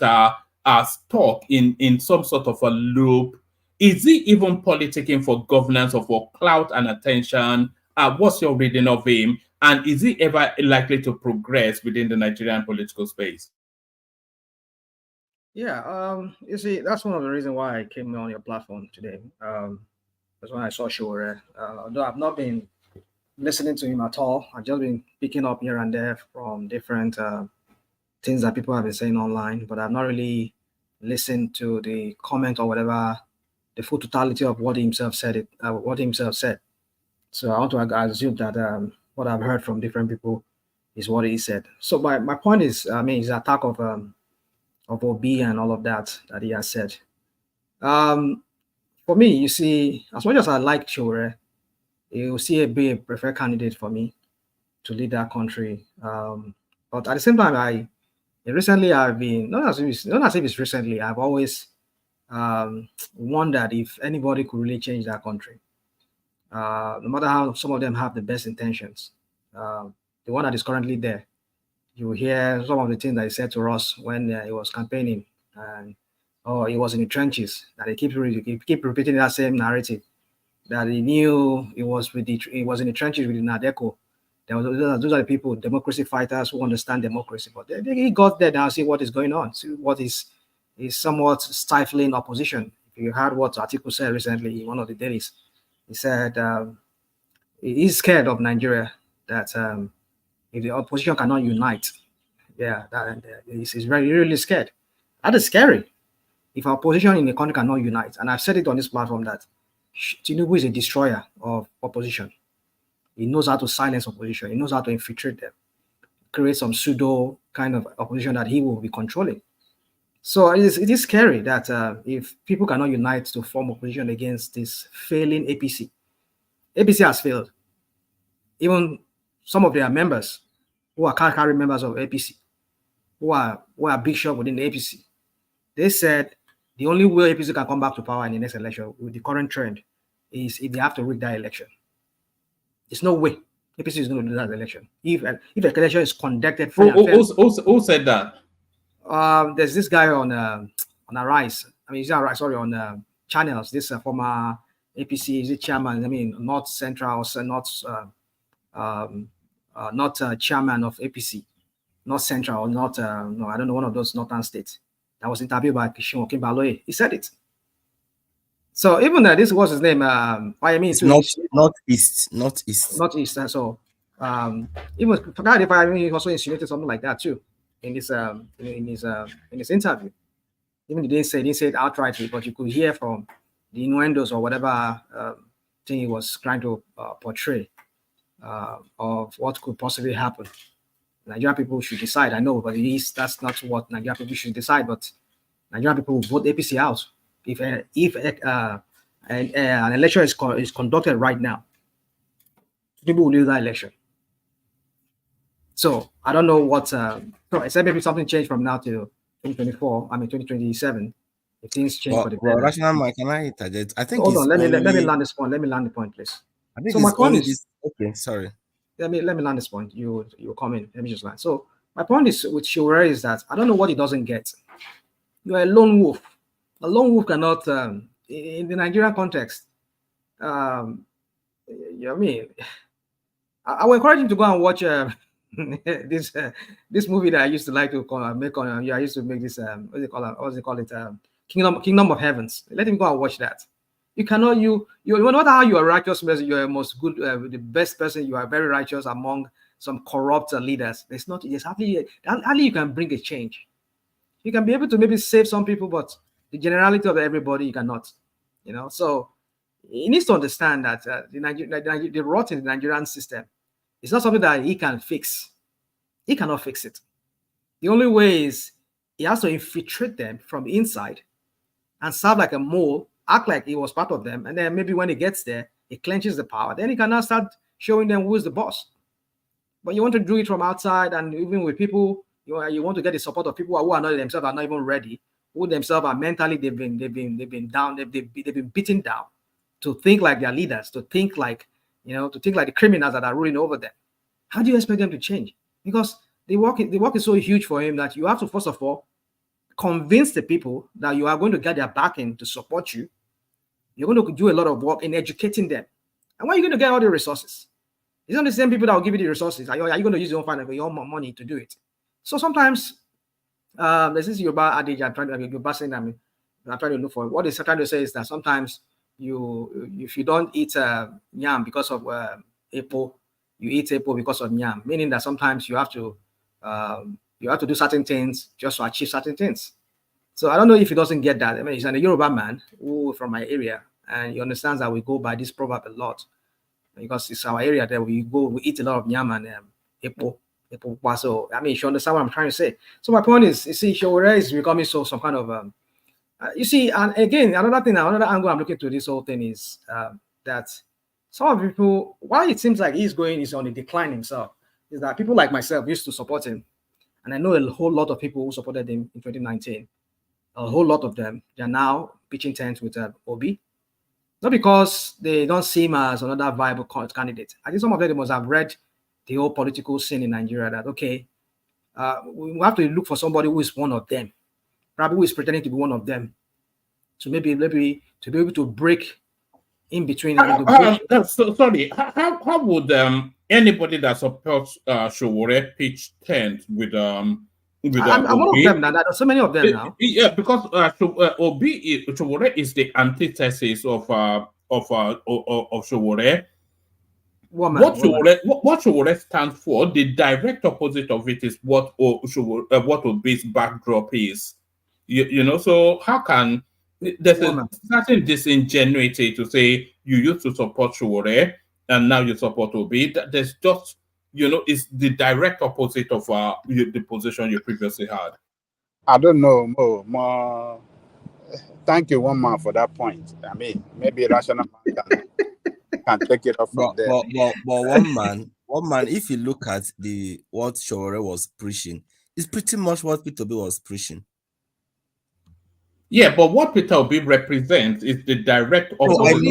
stuck in some sort of a loop? Is he even politicking for governance or for clout and attention? What's your reading of him? And is he ever likely to progress within the Nigerian political space? Yeah, you see, that's one of the reasons why I came on your platform today. That's when I saw Sowore. Although I've not been listening to him at all, I've just been picking up here and there from different things that people have been saying online, but I've not really listened to the comment or whatever, the full totality of what he himself said. So I want to assume that what I've heard from different people is what he said. So my point is, his attack of OB and all of that he has said. For me, you see, as much as I like Sowore, he will still be a preferred candidate for me to lead that country. But at the same time, recently I've been, not as if it's recently, I've always wondered if anybody could really change that country. No matter how some of them have the best intentions. The one that is currently there, you hear some of the things that he said to us when he was campaigning, and he was in the trenches, that he keep repeating that same narrative. that he knew he was in the trenches with the Nadeco. Those are the people, democracy fighters who understand democracy. But he got there now, see what is going on, see what is somewhat stifling opposition. If you heard what Atiku said recently in one of the dailies, he said he's scared of Nigeria, that if the opposition cannot unite, he's very, really scared. That is scary. If our opposition in the country cannot unite, and I've said it on this platform that Tinubu is a destroyer of opposition. He knows how to silence opposition. He knows how to infiltrate them, create some pseudo kind of opposition that he will be controlling. So it is scary that if people cannot unite to form opposition against this failing APC, APC has failed. Even some of their members who are carry members of APC, who are big shot within the APC, they said the only way APC can come back to power in the next election with the current trend is if they have to rig that election. There's no way APC is going to do that election. If the election is conducted fair and fair. Who said that? There's this guy on Arise. I mean, he's not Arise, sorry, on channels. This former APC is the chairman. I mean, not central, also not chairman of APC, not central, or not no, I don't know, one of those northern states. That was interviewed by Kishin Okinbaloye. He said it. So even this was his name. I mean, Northeast. So even forgot if he also insinuated something like that too in his interview. Even he didn't say it outrightly, but you could hear from the innuendos or whatever thing he was trying to portray of what could possibly happen. Nigerian people should decide. I know, but that's not what Nigerian people should decide. But Nigerian people will vote APC out if an election is conducted right now. People will lose that election. So I don't know what. Except maybe something changed from now to 2024. I mean 2027. If things change for the better. Rational man, can I interject? I think. Hold on. Let me land this point. Let me land the point, please. I think so my point is okay. Sorry. Let me land this point. You come in. Let me just land. So my point is with Sowore is that I don't know what he doesn't get. You are a lone wolf. A lone wolf cannot, in the Nigerian context. You know what I mean? I would encourage him to go and watch this movie that I used to like to make on. I used to make this. What do they call it? Kingdom of Heavens. Let him go and watch that. You cannot. You no matter how you are righteous person, you are most good, the best person. You are very righteous among some corrupt leaders. There's hardly you can bring a change. You can be able to maybe save some people, but the generality of everybody you cannot. You know, so he needs to understand that the rot in the Nigerian system is not something that he can fix. He cannot fix it. The only way is he has to infiltrate them from inside and serve like a mole, act like he was part of them, and then maybe when he gets there, he clenches the power. Then he can now start showing them who's the boss. But you want to do it from outside, and even with people, you want to get the support of people who are not themselves are not even ready, who themselves are mentally they've been down, they've been beaten down to think like their leaders, to think like the criminals that are ruling over them. How do you expect them to change? Because the work is so huge for him that you have to first of all convince the people that you are going to get their backing to support you. You're going to do a lot of work in educating them. And where are you going to get all the resources? It's not the same people that will give you the resources. Are you going to use your own money to do it? So sometimes there's this Yoruba adage I'm trying to look for. What it's trying to say is that sometimes if you don't eat yam because of epo, you eat epo because of yam. Meaning that sometimes you have to do certain things just to achieve certain things. So I don't know if he doesn't get that. I mean, he's a Yoruba man who from my area, and he understands that we go by this proverb a lot because it's our area that we eat a lot of yam and epo. So I mean, you understand what I'm trying to say. So my point is, you see, Sowore is becoming some kind of you see, and again, another angle I'm looking to this whole thing is that some of the people, why it seems like he's on a decline himself, is that people like myself used to support him, and I know a whole lot of people who supported him in 2019. A whole lot of them, they are now pitching tents with Obi, not because they don't see him as another viable candidate. I think some of them must have read the whole political scene in Nigeria that, okay, we have to look for somebody who is one of them, probably who is pretending to be one of them, to maybe to be able to break in between. Sorry, how would anybody that supports Sowore pitch tent with I'm one of them now. There are so many of them now. Yeah, because Sowore is the antithesis of Sowore. What Sowore stands for, the direct opposite of it is what Obi's backdrop is. You know, so how can there's a certain disingenuity to say you used to support Sowore and now you support Obi? There's just, you know, it's the direct opposite of the position you previously had. I don't know, Mo. Thank you, one man, for that point. I mean, maybe rational man can take it off from there. But one man, if you look at what Sowore was preaching, it's pretty much what Peter Obi was preaching. Yeah, but what Peter Obi represents is the direct opposite.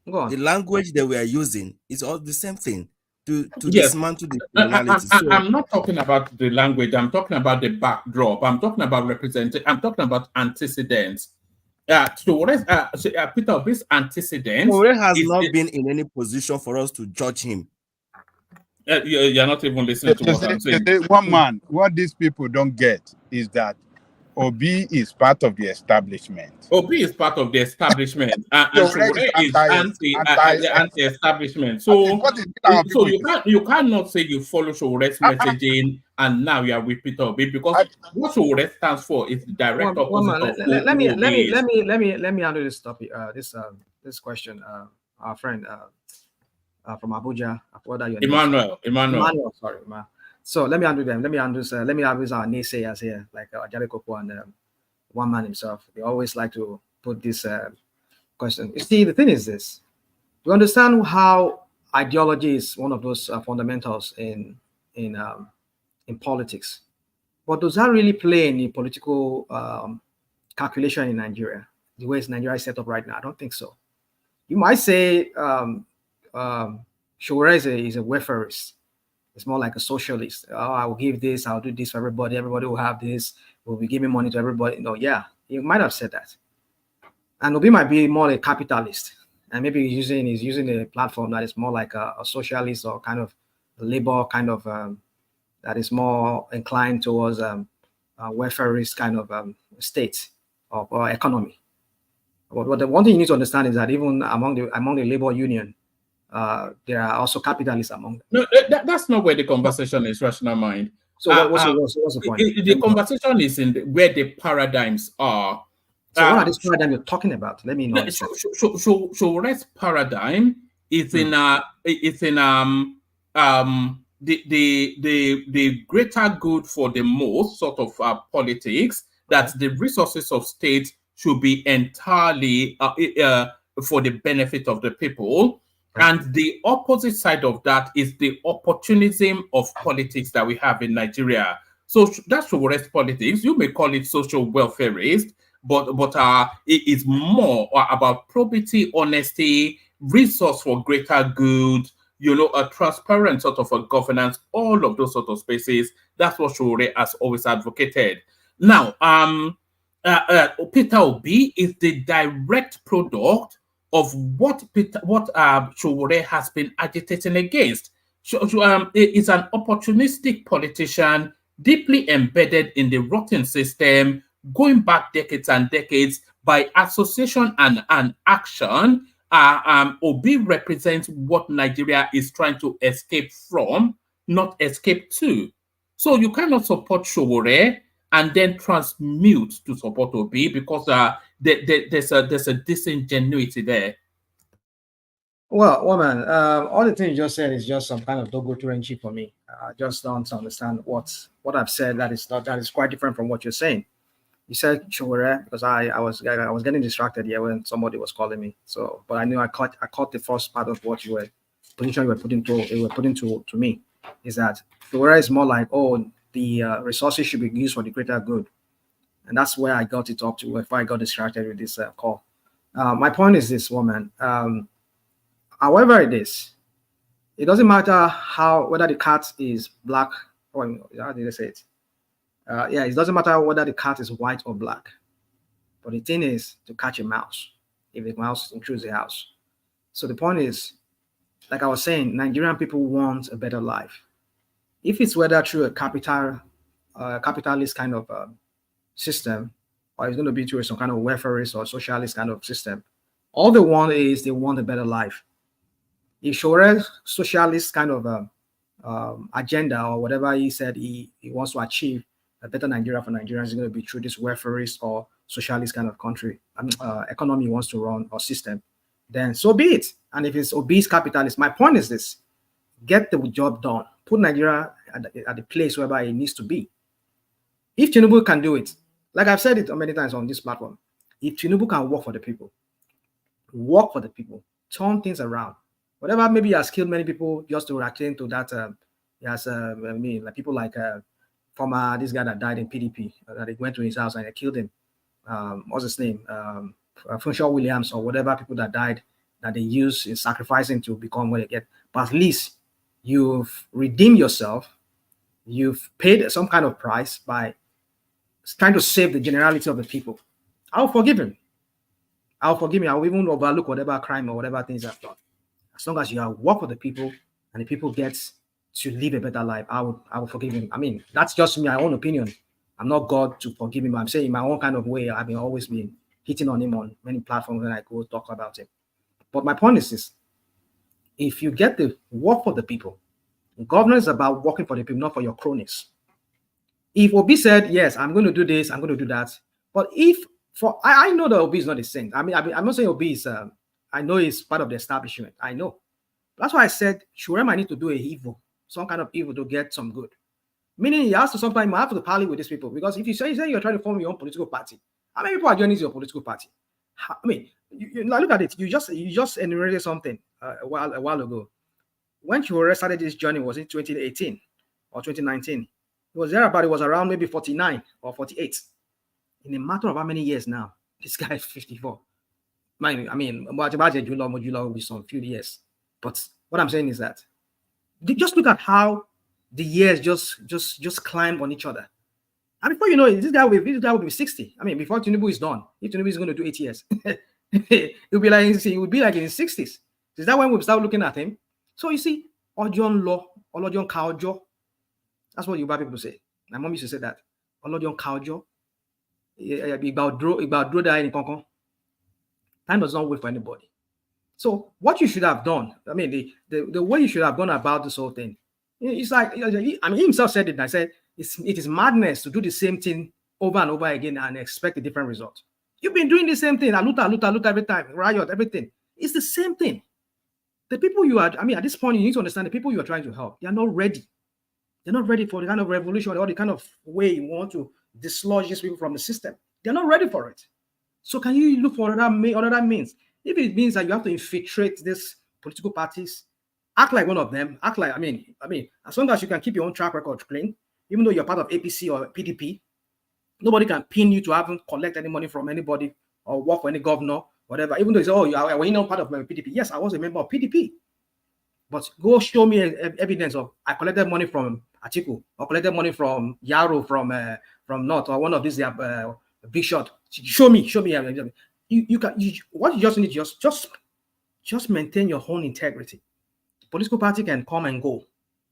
The language that we are using is all the same thing to dismantle the criminality. I'm not talking about the language. I'm talking about the backdrop. I'm talking about representing. I'm talking about antecedents. So what is Peter Obi's antecedents? Sowore has not been in any position for us to judge him. You're not even listening to what I'm saying. One man, what these people don't get is that Obi is part of the establishment. Obi is part of the establishment, and Sowore is anti-establishment. So you cannot say you follow Sowore's messaging and now you are with Peter Obi, because what Sowore stands for is the direct opposite of let me handle this topic. This question. Our friend from Abuja, Emmanuel. Sorry, man. So let me handle them. Let me handle our naysayers here, like Jale Koko and one man himself. They always like to put this question. You see, the thing is this: you understand how ideology is one of those fundamentals in politics, but does that really play in the political calculation in Nigeria? The way Nigeria is set up right now, I don't think so. You might say Sowore is a welfarist. It's more like a socialist. Oh, I will give this, I'll do this for everybody. Everybody will have this. We'll be giving money to everybody. No, yeah, you might have said that. And Obi might be more a capitalist, and maybe he's using a platform that is more like a socialist or kind of a labor kind of that is more inclined towards a welfarist kind of state or economy. But the one thing you need to understand is that even among the labor union, there are also capitalists among them. No, that's not where the conversation is, rational mind. So what's the point? The conversation is in where the paradigms are. So what are these paradigms you're talking about? Let me know. Sowore's paradigm is in the greater good for the most sort of politics, that the resources of state should be entirely for the benefit of the people. And the opposite side of that is the opportunism of politics that we have in Nigeria. So that's Sowore's politics. You may call it social welfareist, but it is more about probity, honesty, resource for greater good, you know, a transparent sort of a governance, all of those sort of spaces. That's what Sowore has always advocated. Now, Peter Obi is the direct product of what Sowore has been agitating against. It's an opportunistic politician, deeply embedded in the rotten system, going back decades and decades. By association and action, Obi represents what Nigeria is trying to escape from, not escape to. So you cannot support Sowore and then transmute to support Obi, because there's a disingenuity there. Well, woman, all the things you just said is just some kind of dogoturenchi for me. I just don't understand what I've said. That is quite different from what you're saying. You said Sowore because I was getting distracted here when somebody was calling me. So, but I knew I caught the first part of what you were putting to me, is that Sowore is more like, oh, the resources should be used for the greater good, and that's where I got it up to before I got distracted with this call. My point is this, woman. However it is, it doesn't matter whether the cat is black or how did I say it? It doesn't matter whether the cat is white or black. But the thing is to catch a mouse if the mouse intrudes the house. So the point is, like I was saying, Nigerian people want a better life. If it's whether through a capitalist kind of system, or it's going to be through some kind of welfareist or socialist kind of system, all they want is they want a better life. If Shore's socialist kind of agenda or whatever he said he wants to achieve a better Nigeria for Nigerians is going to be through this welfareist or socialist kind of country, economy he wants to run or system, then so be it. And if it's obese capitalist, my point is this: get the job done. Put Nigeria at the place whereby it needs to be. If Tinubu can do it, like I've said it many times on this platform, if Tinubu can work for the people, turn things around. Whatever, maybe he has killed many people just to attain to that. He has, like people like former this guy that died in PDP. They went to his house and they killed him. What's his name? Funshaw Williams or whatever people that died that they use in sacrificing to become what they get. But at least you've redeemed yourself. You've paid some kind of price by trying to save the generality of the people. I'll forgive him. I'll even overlook whatever crime or whatever things I've done. As long as you work with the people and the people get to live a better life, I will forgive him. I mean, that's just my own opinion. I'm not God to forgive him. I'm saying in my own kind of way, I've always been hitting on him on many platforms when I go talk about him. But my point is this: if you get to work for the people, governance is about working for the people, not for your cronies. If Obi said, yes, I'm going to do this, I'm going to do that. But I know that Obi is not a saint. I'm not saying Obi is, I know he's part of the establishment. I know. That's why I said, Shure might need to do a evil, some kind of evil to get some good. Meaning he has to sometimes have to parley with these people. Because if you say you're trying to form your own political party, how many people are joining your political party? I mean, you look at it. You just enumerated something a while ago. When Shure started this journey was in 2018 or 2019. It was around maybe 49 or 48. In a matter of how many years now? This guy is 54. I mean, Mojula will be some few years. But what I'm saying is that just look at how the years just climb on each other. And before you know it, this guy will be 60. I mean, before Tinubu is done, if Tinubu is going to do 8 years, he would be like in his 60s. Is that when we'll start looking at him? So you see, Ojon Law, Olojon Kaojo. That's what Yoruba people say. My mom used to say that. Olojon Kaojo. Time does not wait for anybody. So what you should have done, I mean, the way you should have gone about this whole thing, it's like, I mean, he himself said it, and I said, it is madness to do the same thing over and over again and expect a different result. You've been doing the same thing, aluta every time, riot, everything. It's the same thing. The people you are, I mean, at this point, you need to understand the people you are trying to help. They are not ready. They're not ready for the kind of revolution or the kind of way you want to dislodge these people from the system. They're not ready for it. So can you look for another means? If it means that you have to infiltrate these political parties, act like one of them, I mean, as long as you can keep your own track record clean, even though you're part of APC or PDP, nobody can pin you to have collect any money from anybody or work for any governor, whatever. Even though it's, oh, you're not part of PDP. Yes, I was a member of PDP. But go show me evidence of I collected money from Atiku or collected money from Yaro from North or one of these big shot. Show me. What you just need just maintain your own integrity. The political party can come and go.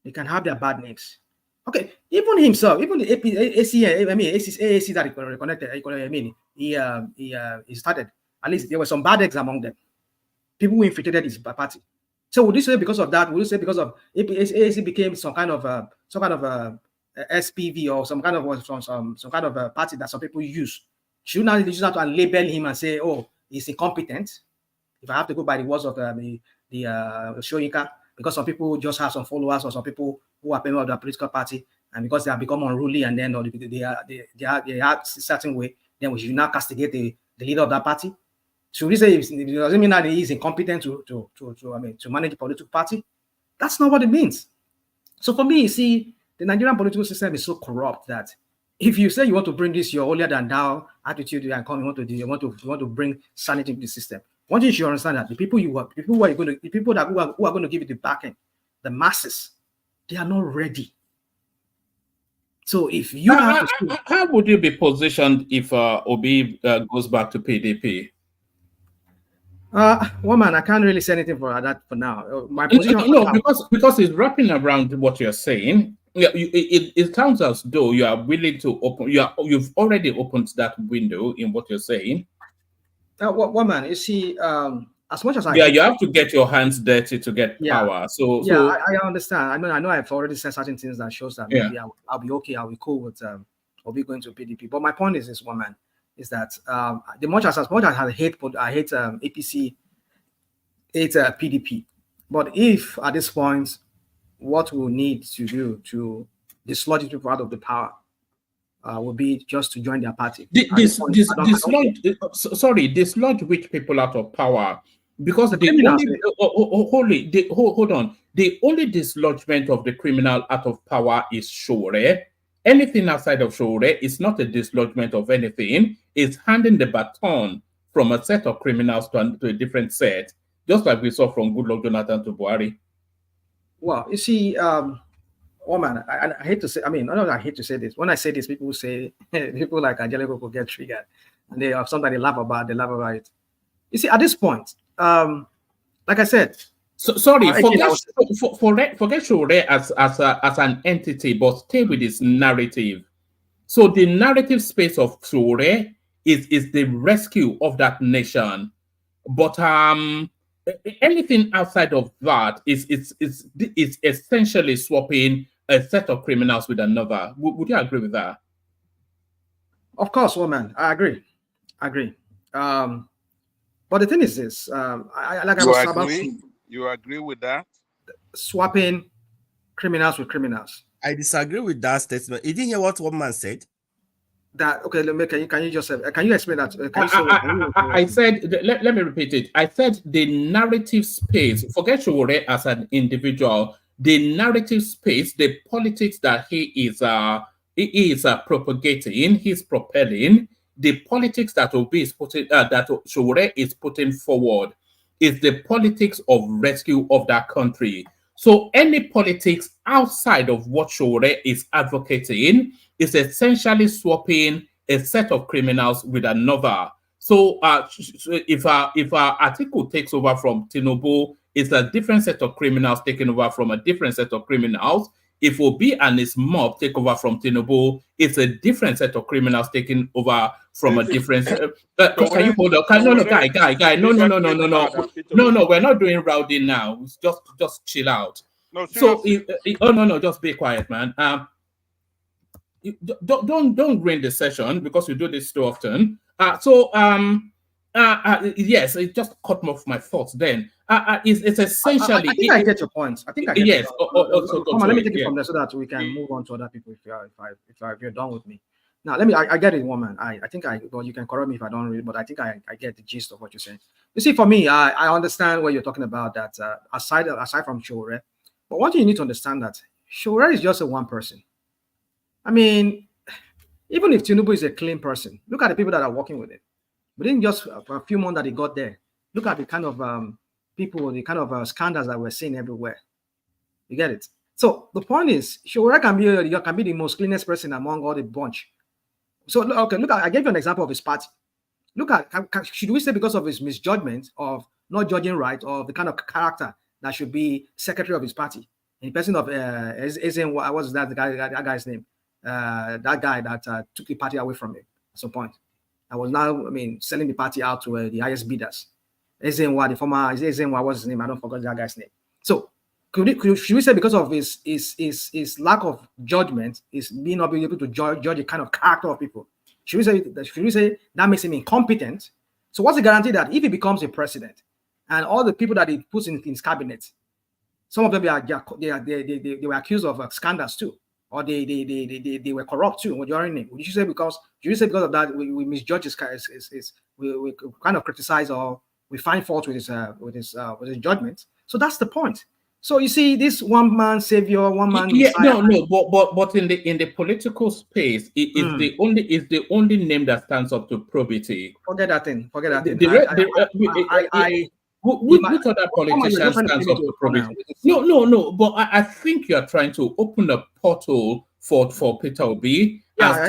They can have their bad names. Okay, even himself, even the AAC that he connected, he started. At least there were some bad eggs among them. People who infiltrated his party. So would you say because of that? Would you say because of AAC became some kind of SPV or some kind of party that some people use? Should now use that and label him and say, oh, he's incompetent? If I have to go by the words of the Shoyinka, because some people just have some followers or some people who are members of the political party, and because they have become unruly and then they are a certain way, then we should now castigate the leader of that party. Should we say it doesn't mean that he is incompetent to manage a political party? That's not what it means. So for me, you see, the Nigerian political system is so corrupt that if you say you want to bring this your holier than thou attitude and come, you want to bring sanity to the system. One thing you should understand that the people who are going to give you the backing, the masses, they are not ready. So if you have to how would you be positioned if Obi goes back to PDP? Woman, I can't really say anything for that for now. My position No, because it's wrapping around what you're saying. Yeah, it sounds as though you are willing to open. You've already opened that window in what you're saying. Woman, you see, as much as I you have to get your hands dirty to get power. I understand. I know I've already said certain things that shows that maybe I'll be okay. I'll be cool with Obi going to PDP. But my point is this, woman, is that as much as I hate APC, hate PDP. But if at this point, what we need to do to dislodge people out of the power will be just to join their party. Dislodge which people out of power, because hold on. The only dislodgement of the criminal out of power is Sowore. Anything outside of Sowore is not a dislodgement of anything. It's handing the baton from a set of criminals to a different set, just like we saw from Goodluck Jonathan to Buhari. Well, you see, woman, I hate to say, I hate to say this. When I say this, people say, people like Angelico will get triggered. And they have something they laugh about it. You see, at this point, like I said, forget Sowore as an entity, but stay with its narrative. So the narrative space of Sowore is the rescue of that nation. But anything outside of that is essentially swapping a set of criminals with another. Would you agree with that? Of course, woman, I agree. But the thing is this: you agree with that? Swapping criminals with criminals. I disagree with that statement. You didn't hear what one man said? That okay? Can you just can you explain that? I said. Let me repeat it. I said the narrative space. Forget Sowore as an individual. The narrative space, the politics that he is propagating, he's propelling. The politics that Obi is putting, that Sowore is putting forward, is the politics of rescue of that country. So any politics outside of what Sowore is advocating is essentially swapping a set of criminals with another. So if our article takes over from Tinubu, it's a different set of criminals taking over from a different set of criminals. If Obi and his mob take over from Tinubu, it's a different set of criminals taking over from a different. Can you hold up? No, guy. No, we're not doing rowdy now. Just chill out. No, just be quiet, man. Don't ruin the session because you do this too often. Yes, it just cut off my thoughts. Then it's essentially. I think I get your point. I think I get yes. Come on, let me take it from there so that we can move on to other people. If you're done with me, now let me. I get it, woman. I think you can correct me if I don't read, but I think I get the gist of what you're saying. You see, for me, I understand what you're talking about. That aside from Sowore, but one thing you need to understand that Sowore is just a one person. I mean, even if Tinubu is a clean person, look at the people that are working with it. Within just a few months that he got there, look at the kind of people, the kind of scandals that we're seeing everywhere. You get it? So the point is, Sowore can be the most cleanest person among all the bunch. So okay, look, I gave you an example of his party. Look at, should we say because of his misjudgment of not judging right, or the kind of character that should be secretary of his party, in person of Ezenwa, what's that guy's name? That guy that took the party away from him at some point. I was now, selling the party out to the highest bidders. Ezenwa, the former Ezenwa, what's his name? I don't forget that guy's name. So, should we say because of his lack of judgment, is being not being able to judge the kind of character of people? Should we say that makes him incompetent? So, what's the guarantee that if he becomes a president, and all the people that he puts in his cabinet, some of them they were accused of scandals too, or they were corrupt too? What during it? Should you say because of that we misjudge we kind of criticize, or we find fault with his judgment? So that's the point. So you see, this one man savior, one man. Yeah, but in the political space, it is the only name that stands up to probity. Forget that thing. Which other politician stands up to probity? No. But I think you are trying to open a portal for Peter Obi, Yeah,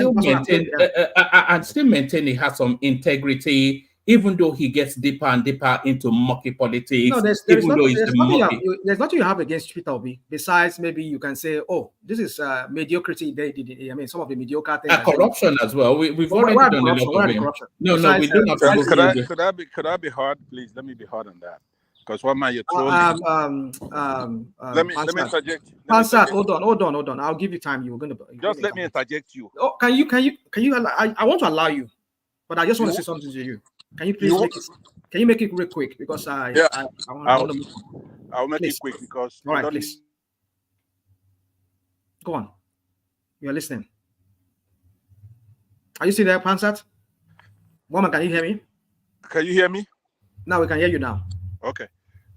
and still maintain he has some integrity, even though he gets deeper and deeper into murky politics. No, there's even though nothing, he's murky. there's nothing you have against Peter Obi, besides maybe you can say, oh, this is mediocrity. I mean, some of the mediocre things. Corruption as well. We've already done a lot of corruption. No, Besides, we don't have to go through Could I be hard, please? Let me be hard on that. Because one man you're trolling. Let me interject. Pansat, hold on. I'll give you time. You're going to just let me interject you. Oh, can you? I want to allow you, but I just want to say something to you. Can you please can you make it real quick, because I'll make it quick because all right, please go on. You're listening. Are you still there, Pansat? Woman, can you hear me? Can you hear me? Now we can hear you now. Okay.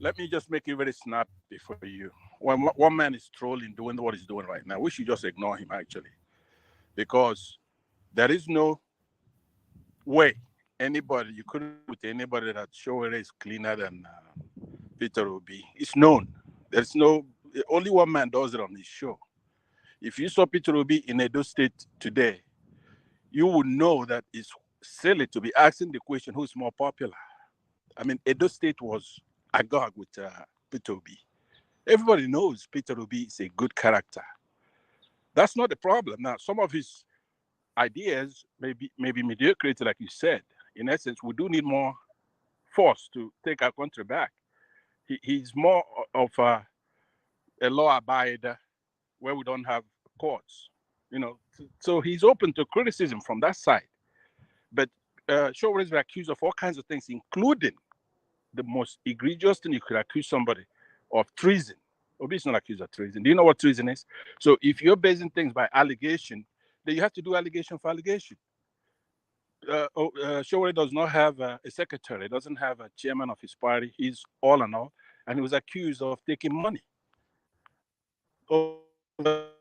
Let me just make it very snappy for you. When one man is trolling, doing what he's doing right now, we should just ignore him, actually. Because there is no way you couldn't put anybody that Sowore is cleaner than Peter Obi. It's known. There's only one man does it on this show. If you saw Peter Obi in Edo State today, you would know that it's silly to be asking the question, who's more popular? I mean, Edo State was agog with Peter Obi. Everybody knows Peter Obi is a good character. That's not the problem. Now, some of his ideas may be mediocrity, like you said. In essence, we do need more force to take our country back. He's more of a law abider where we don't have courts, So he's open to criticism from that side. But Sowore has been accused of all kinds of things, including the most egregious thing you could accuse somebody of: treason. Obi is not accused of treason. Do you know what treason is? So if you're basing things by allegation, then you have to do allegation for allegation. Sowore does not have a secretary, doesn't have a chairman of his party. He's all in all, and he was accused of taking money over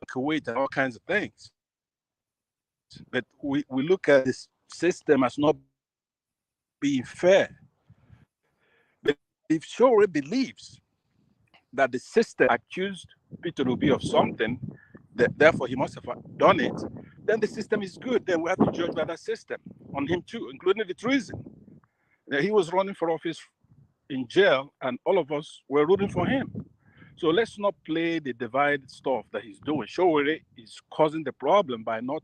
Kuwait and all kinds of things. But we look at this system as not being fair. But if Sowore believes that the system accused Peter Obi of something, that therefore he must have done it, then the system is good. Then we have to judge by that system on him too, including the treason. He was running for office in jail, and all of us were rooting for him. So let's not play the divided stuff that he's doing. Sowore is causing the problem by not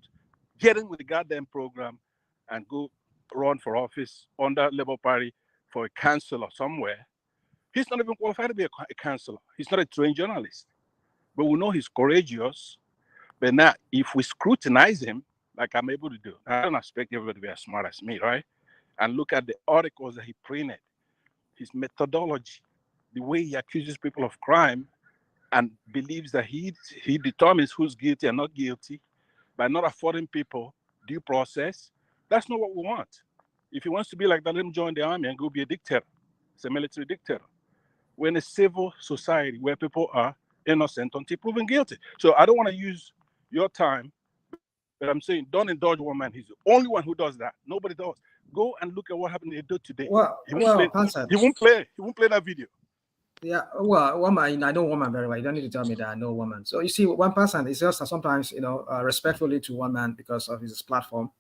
getting with the goddamn program and go run for office under Labour Party for a councillor somewhere. He's not even qualified to be a councillor. He's not a trained journalist. But we know he's courageous. But now, if we scrutinize him, like I'm able to do, I don't expect everybody to be as smart as me, right? And look at the articles that he printed, his methodology, the way he accuses people of crime and believes that he determines who's guilty and not guilty by not affording people due process. That's not what we want. If he wants to be like that, let him join the army and go be a dictator. It's a military dictator. We're in a civil society where people are innocent until proven guilty. So I don't want to use your time, but I'm saying don't indulge one man. He's the only one who does that. Nobody does. Go and look at what happened in Edo today. He won't play that video. Yeah, well, woman, I know woman very well. You don't need to tell me that I know woman. So you see, one person is just sometimes, respectfully to one man because of his platform.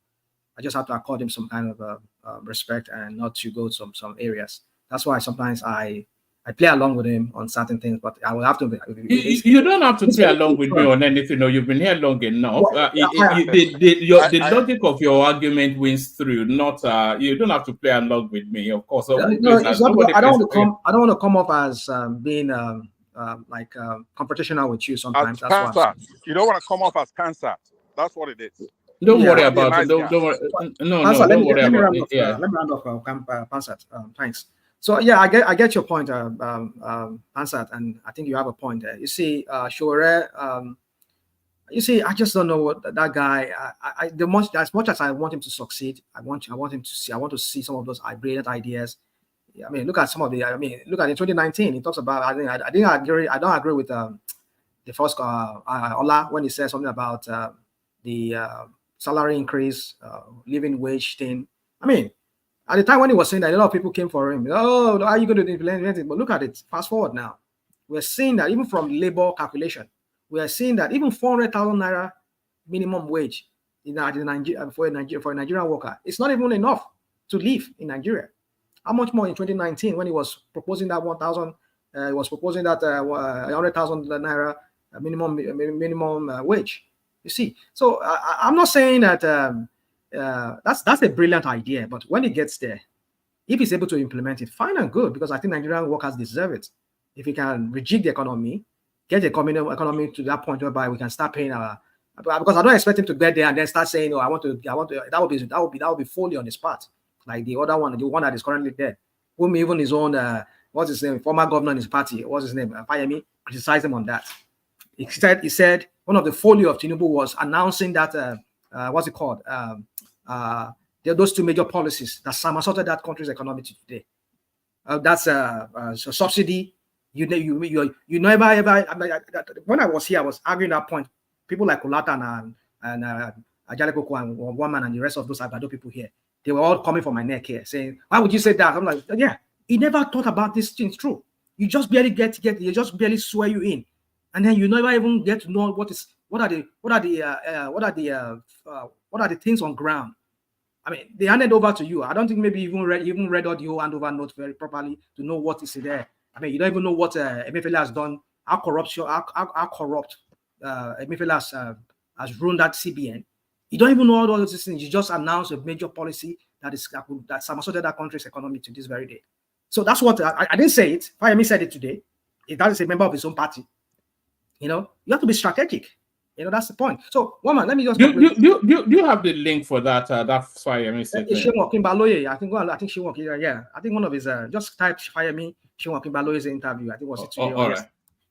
I just have to accord him some kind of respect and not to go to some areas. That's why sometimes I play along with him on certain things, but I will have to. You don't have to play along with me on anything. No, you've been here long enough. The logic of your argument wins through. Not you don't have to play along with me, of course. I don't want to come off as being like confrontational with you sometimes. That's why you don't want to come off as cancer. That's what it is. Don't worry about it. Don't worry. No, don't worry about it. Let me round off, Pansat. Thanks. So yeah, I get your point, Pansat, and I think you have a point there. You see, Sowore, I just don't know what that guy. As much as I want him to succeed, I want him to see. I want to see some of those brilliant ideas. I mean, look at some of the. Look at in 2019, he talks about. I don't agree with the first Ola when he says something about the salary increase, living wage thing. I mean. At the time when he was saying that, a lot of people came for him. Oh, are you going to implement it? But look at it. Fast forward now. We're seeing that even from labor calculation, we are seeing that even 400,000 naira minimum wage for a Nigerian worker. It's not even enough to live in Nigeria. How much more in 2019 when he was proposing that 1,000? He was proposing that 100,000 naira minimum wage. You see, so I'm not saying that that's a brilliant idea, but when it gets there, if he's able to implement it, fine and good, because I think Nigerian workers deserve it. If he can rejig the economy, get the economy to that point whereby we can start paying our, because I don't expect him to get there and then start saying, "Oh, I want to." That would be folly on his part, like the other one, the one that is currently there, whom even his own what's his name, former governor in his party, what's his name, Fayemi, criticized him on that. He said one of the folly of Tinubu was announcing that what's it called, those two major policies that somersaulted that country's economy today. That's so subsidy. You never ever. When I was here, I was arguing that point. People like Kulatan and Ajale Koko and Woman and the rest of those Agado people here, they were all coming for my neck here, saying, "Why would you say that?" I'm like, "Yeah, he never thought about these things through. You just barely get. You just barely swear you in, and then you never even get to know what are the things on ground." I mean, they handed over to you. I don't think maybe even read all the whole handover note very properly to know what is there. I mean, you don't even know what Emefiele has done, how corrupt Emefiele has ruined that CBN. You don't even know all those things. You just announced a major policy that somersaulted that country's economy to this very day. So that's what I didn't say it. Fayemi said it today. That is a member of his own party. You know, you have to be strategic. You know, that's the point. So, woman, let me just. Do you have the link for that? That's Fayemi said. I think she worked. Yeah, I think one of his just type Fayemi Shinwa Kimbaloye's interview. I think was it today. All right.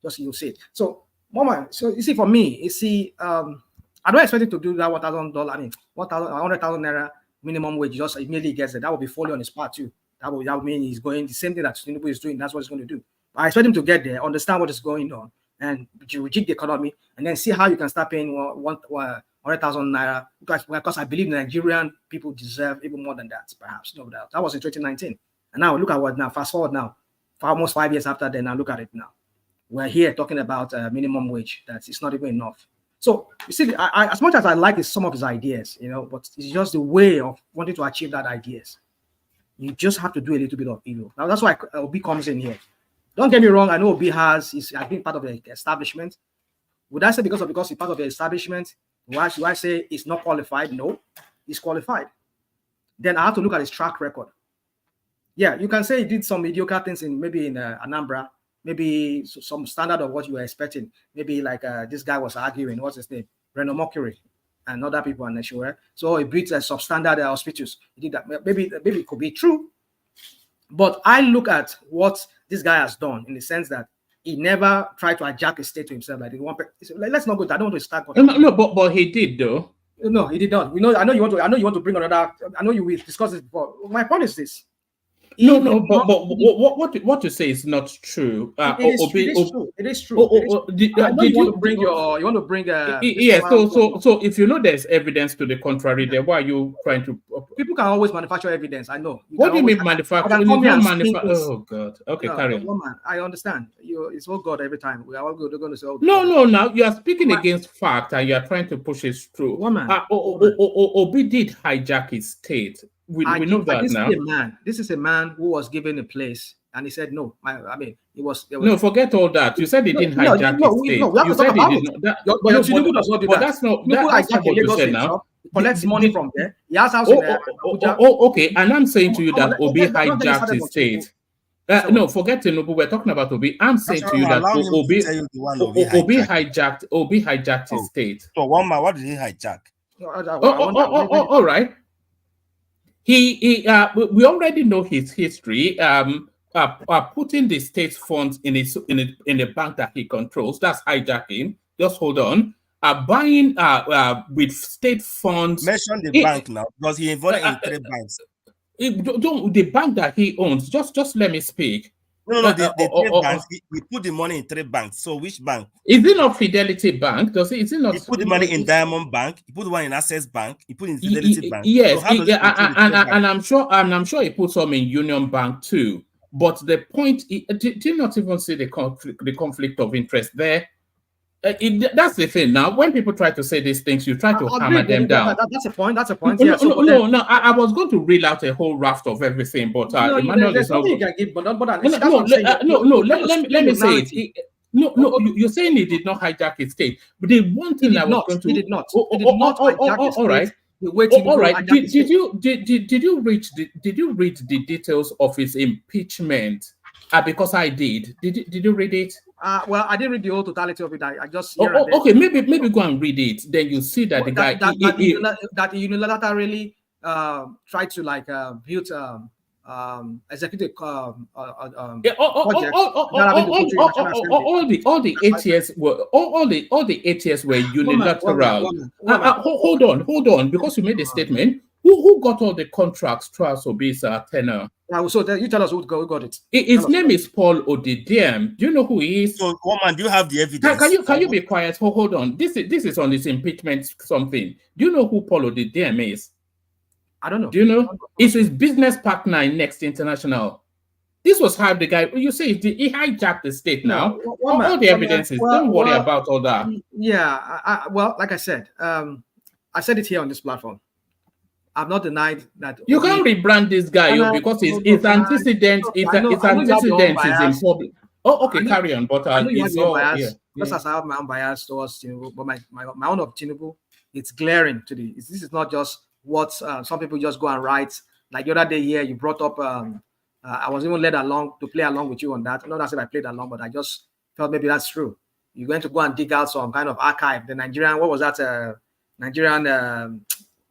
Just you'll see it. So, woman. So you see, for me, you see, I don't expect him to do that $1,000. I mean, 100,000 naira minimum wage. Just immediately gets it. That will be folly on his part too. That would mean he's going the same thing that Tinubu is doing. That's what he's going to do. But I expect him to get there, understand what is going on, and rejig the economy, and then see how you can start paying 100,000 naira. Because I believe Nigerian people deserve even more than that, perhaps. No doubt. That was in 2019. And now look at what now. Fast forward now, for almost 5 years after then. Now look at it now. We're here talking about minimum wage. That it's not even enough. So you see, as much as I like some of his ideas, you know, but it's just the way of wanting to achieve that ideas. You just have to do a little bit of evil. Now that's why Obi comes in here. Don't get me wrong. I know Obi has been part of the establishment. Would I say because he's part of the establishment, why should I say he's not qualified? No, he's qualified. Then I have to look at his track record. Yeah, you can say he did some mediocre things in Anambra, maybe some standard of what you were expecting. Maybe like this guy was arguing, what's his name? Reno Mercury and other people on the show. So he built substandard hospitals. He did that. Maybe it could be true. But I look at what this guy has done in the sense that he never tried to hijack a state to himself. Let's not go. I don't want to start. No, but he did though. No, he did not. I know you want to bring another. I know you will discuss it before. My point is this. But what you say is not true. It is true. You want to bring. So if you know there's evidence to the contrary, then why are you trying to? People can always manufacture evidence. I know. What do you mean manufacture? Oh God. Okay, carry on. Woman, I understand. It's all God every time. We are all going to say. No. Now you are speaking against fact and you are trying to push it through. Woman. Obi did hijack his state. We know that now. This is a man who was given a place, and he said no. I mean, no. Forget all that. You said he didn't hijack his state. You said he did not. But Tinubu does not do that. That's not what you said now. He collects money from there. He has house in Abuja. Okay. And I'm saying to you that Obi hijacked his state. No, forget Tinubu. We're talking about Obi. I'm saying to you that Obi hijacked his state. So one man, what did he hijack? All right. We already know his history. Putting the state funds in a bank that he controls, that's hijacking. Just hold on. Buying with state funds. Mention the bank now, because he involved in 3 banks. The bank that he owns. Just let me speak. No, the 3 banks. He put the money in 3 banks. So which bank? Is it not Fidelity Bank? Is it not? He put the money in Diamond Bank. He put the one in Access Bank. He put in Fidelity Bank. Yes, and I'm sure he put some in Union Bank too. But the point, do you not even see the conflict of interest there? That's the thing. Now, when people try to say these things, you try to hammer them down. That's a point. That's a point. No, Yeah. no. I was going to reel out a whole raft of everything, but no, Emmanuel there's is not. nothing you can give, but No. Let me say it. No. You're saying he did not hijack his state, but the one thing I was going to. He did not. He did not hijack his all right. state. The way Tinubu all right. hijacked his Did state. did you read the details of his impeachment? Because I did. Did you read it? Well, I didn't read the whole totality of it. I just okay. Maybe go and read it. Then you see that the guy that he unilaterally tried to like build executive project. All the ATS were unilateral. Hold on, because you made a statement. Who got all the contracts throughout Obi's tenure? So you tell us who got it. His name is Paul Odidiem. Do you know who he is? So, woman, do you have the evidence? Can you be quiet? Hold on. This is on his impeachment something. Do you know who Paul Odidiem is? I don't know. Do you know? It's his business partner in Next International. This was how the guy. You say he hijacked the state now. All the evidences. Don't worry about all that. Yeah. Well, like I said, I said it here on this platform. I've not denied that. You can't rebrand this guy because his antecedents is in public. Oh, okay, carry on. But it's all just as I have my own bias towards Tinubu, but my own of Tinubu, it's glaring to the. This is not just what some people just go and write. Like the other day here, you brought up. I was even led along to play along with you on that. Not as if I played along, but I just felt maybe that's true. You're going to go and dig out some kind of archive. The Nigerian, what was that? Nigerian.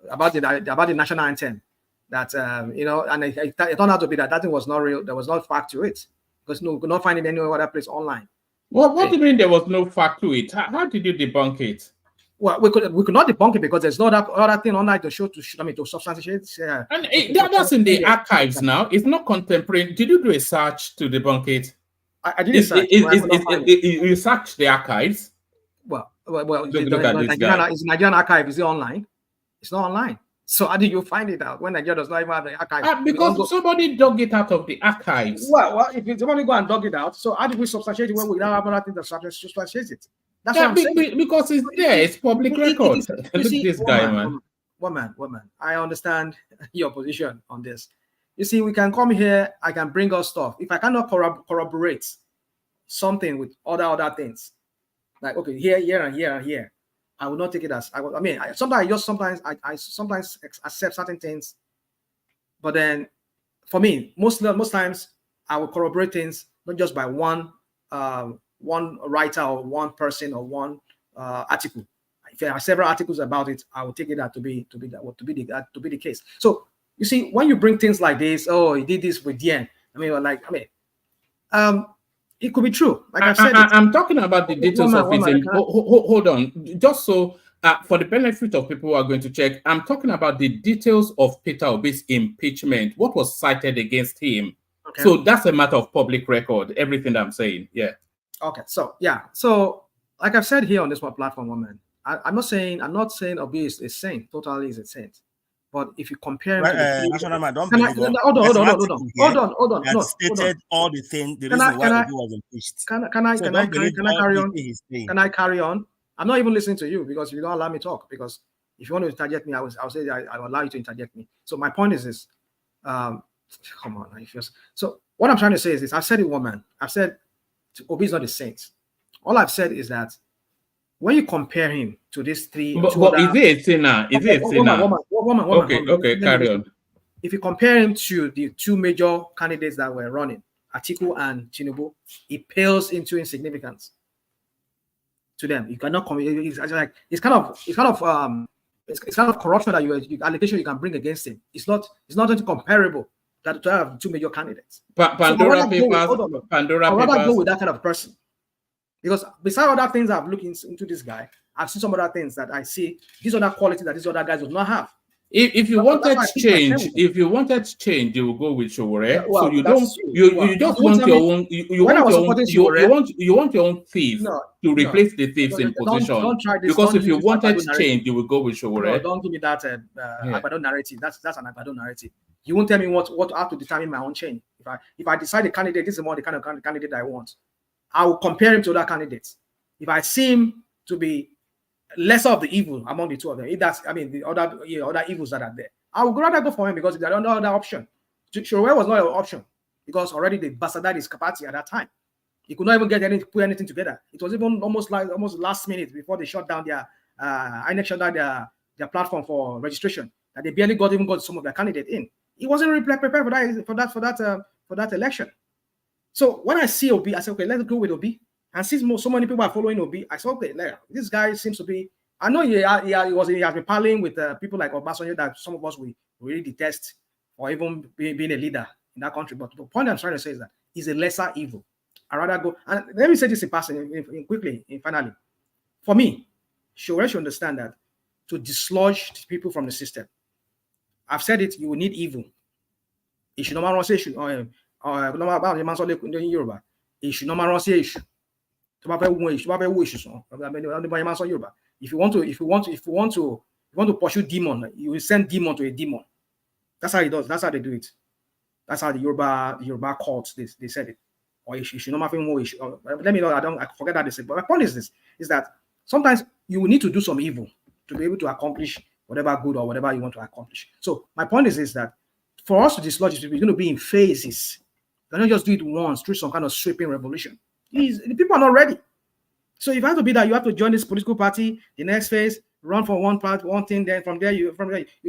About the national anthem, that and it turned out to be that thing was not real. There was no fact to it because we could not find it any other place online. Well, what do you mean there was no fact to it? How did you debunk it? Well, we could not debunk it because there's no other thing online to substantiate. And that's in the archives now. It's not contemporary. Did you do a search to debunk it? I did a search. You searched the archives. Well, the Nigerian archive is it online? It's not online. So how do you find it out when Nigeria does not even have the archive? Because somebody dug it out of the archives. Well, if somebody go and dug it out, so how do we substantiate it when we don't have another thing that substantiates it? That's what I'm saying. Because it's there. It's public record. Look at this guy, man. Woman. I understand your position on this. You see, we can come here. I can bring us stuff. If I cannot corroborate something with other things, like okay, here and here. I will not take it as I sometimes accept certain things, but then for me, most times I will corroborate things not just by one writer or one person or one article. If there are several articles about it, I will take it out to be the case. So you see, when you bring things like this, oh, he did this with Dien. It could be true. Like I said, I'm talking about the details of it. Hold on. Just so for the benefit of people who are going to check, I'm talking about the details of Peter Obi's impeachment. What was cited against him? Okay. So that's a matter of public record. Everything that I'm saying. Yeah. Okay. So yeah. So like I've said here on this one platform, woman, I'm not saying Obi is a saint. Totally is a saint. But if you compare him National Man, don't believe hold on. That stated all the things, the reason why Obi was impeached. Can I carry on? I'm not even listening to you because you don't allow me to talk. Because if you want to interject me, I'll say I will allow you to interject me. So my point is this. Come on. So what I'm trying to say is this. I've said it, woman. I've said Obi is not a saint. All I've said is that when you compare him to these three, but is he a sinner? Is he a sinner? Woman. Okay, carry on. If you compare him to the two major candidates that were running, Atiku and Tinubu, it pales into insignificance to them. You cannot come. It's kind of corruption that you allegation you can bring against him. It's not comparable that to have two major candidates. Pandora papers. I'd rather go with that kind of person. Because besides other things I've looked into this guy, I've seen some other things that I see these other qualities that these other guys do not have. If you wanted change, you will go with Sowore. So you don't. You just want your own. You want your own thieves to replace the thieves in position. Don't try this. Because if you wanted change, you will go with Sowore. No, don't give me that Agbado narrative. That's an Agbado narrative. You won't tell me what how to determine my own change. If I decide a candidate, this is more the kind of candidate I want. I will compare him to other candidates. if I seem to be lesser of the evil among the two of them, if that's, I mean, the other, other evils that are there, I would rather go for him because there's no other option. Sowore was not an option because already they bastardized his capacity at that time. He could not even put anything together. It was even almost last minute before they shut down their INEC shut down their platform for registration, that they barely got some of their candidates in. He wasn't really prepared for that election. So when I see Obi, I said, okay, let's go with Obi. And since so many people are following Obi, I said, okay, this guy seems to be. I know he has been parlaying with people like Obasanjo that some of us we really detest, or even being a leader in that country. But the point I'm trying to say is that he's a lesser evil. I rather go, and let me say this in passing, quickly, finally. For me, Sowore should understand that to dislodge people from the system, I've said it, you will need evil. You should not run say issue. Yoruba. You should not run say issue. If you want to pursue demon, you will send demon to a demon. That's how he does. That's how they do it. That's how the Yoruba courts they said it. Or you should not have more issue. Let me know. I forget that they said. But my point is this: is that sometimes you will need to do some evil to be able to accomplish whatever good or whatever you want to accomplish. So my point is that for us to dislodge people, it's going to be in phases. You cannot just do it once through some kind of sweeping revolution. The people are not ready. So if you have to be that, you have to join this political party. The next phase, run for one part, one thing. Then from there you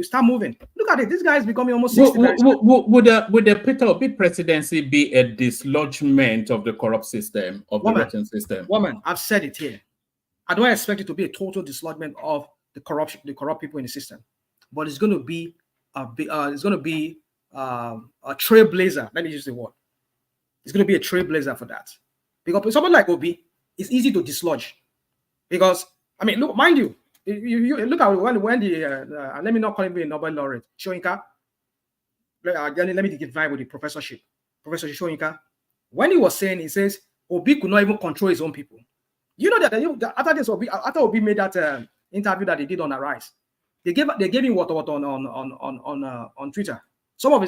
start moving. Look at it. This guy is becoming almost 60. Would the Peter Obi presidency be a dislodgement of the corrupt system, of the written system? Woman, I've said it here. I don't expect it to be a total dislodgement of the corrupt people in the system, but it's going to be a trailblazer. Let me use the word. It's going to be a trailblazer for that, because someone like Obi, it's easy to dislodge, because I mean, look, mind you, you look at when the let me not call him a Nobel laureate, Soyinka. Let me divide with the professorship, Professor Soyinka. When he was saying, he says Obi could not even control his own people. You know that after Obi made that interview that they did on Arise, they gave him what on Twitter. Some of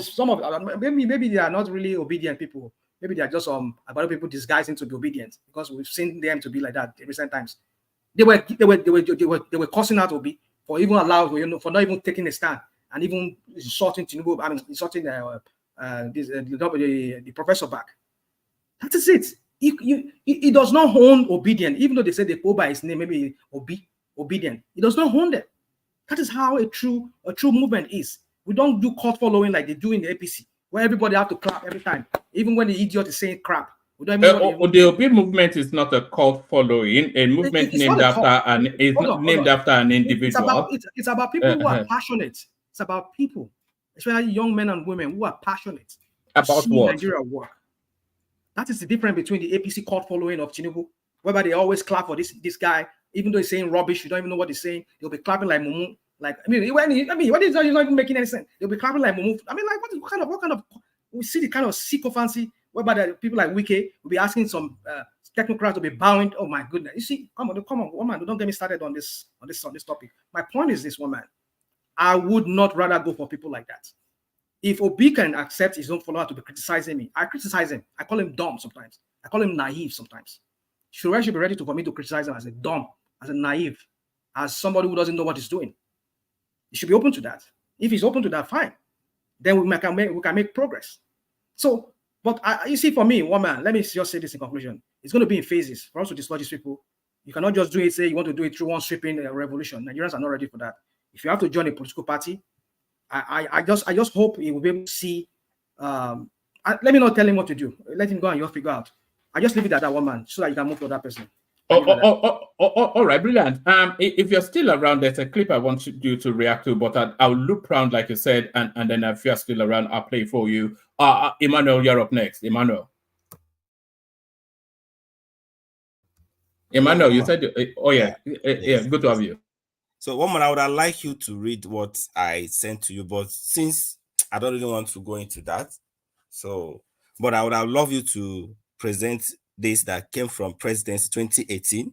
maybe they are not really obedient people. Maybe they are just about people disguising to be obedient, because we've seen them to be like that in recent times. They were cursing out Obi for even for not even taking a stand and even insulting Tinubu. I mean, insulting the professor back. That is it. He does not own obedient, even though they say they go by his name, maybe obedient. He does not own them. That is how a true movement is. We don't do cult following like they do in the APC, where everybody have to clap every time, even when the idiot is saying crap. We don't even know the Obi movement is not a cult following, a movement named after an individual. It's about people who are passionate. It's about people, especially young men and women who are passionate about what Nigeria work. That is the difference between the APC cult following of Tinubu, whereby they always clap for this guy, even though he's saying rubbish. You don't even know what he's saying. They'll be clapping like Mumu. Like when he's not even making any sense. They'll be clapping like Mumu. I mean, like what kind of we see the kind of sycophancy whereby the people like Wike will be asking some technocrats to be bowing. Oh my goodness! You see, come on, woman, don't get me started on this topic. My point is this, woman. I would not rather go for people like that. If Obi can accept his own follower to be criticizing me, I criticize him. I call him dumb sometimes. I call him naive sometimes. Sowore should be ready for me to criticize him as a dumb, as a naive, as somebody who doesn't know what he's doing. He should be open to that. If he's open to that, fine. Then we can make progress. So, but you see, for me, woman, let me just say this in conclusion. It's going to be in phases for us to dislodge these people. You cannot just do it, say you want to do it through one sweeping revolution. Nigerians are not ready for that. If you have to join a political party, I just hope he will be able to see. Let me not tell him what to do. Let him go and you'll figure out. I just leave it at that, woman, so that you can move to that person. All right, brilliant. If you're still around, there's a clip I want you to react to, but I'll loop around, like you said, and then if you're still around, I'll play for you. Emmanuel, you're up next. Emmanuel, you said, yeah, good to have you. So, woman, I would have liked you to read what I sent to you, but since I don't really want to go into that, but I would have loved you to present this that came from Presidency 2018.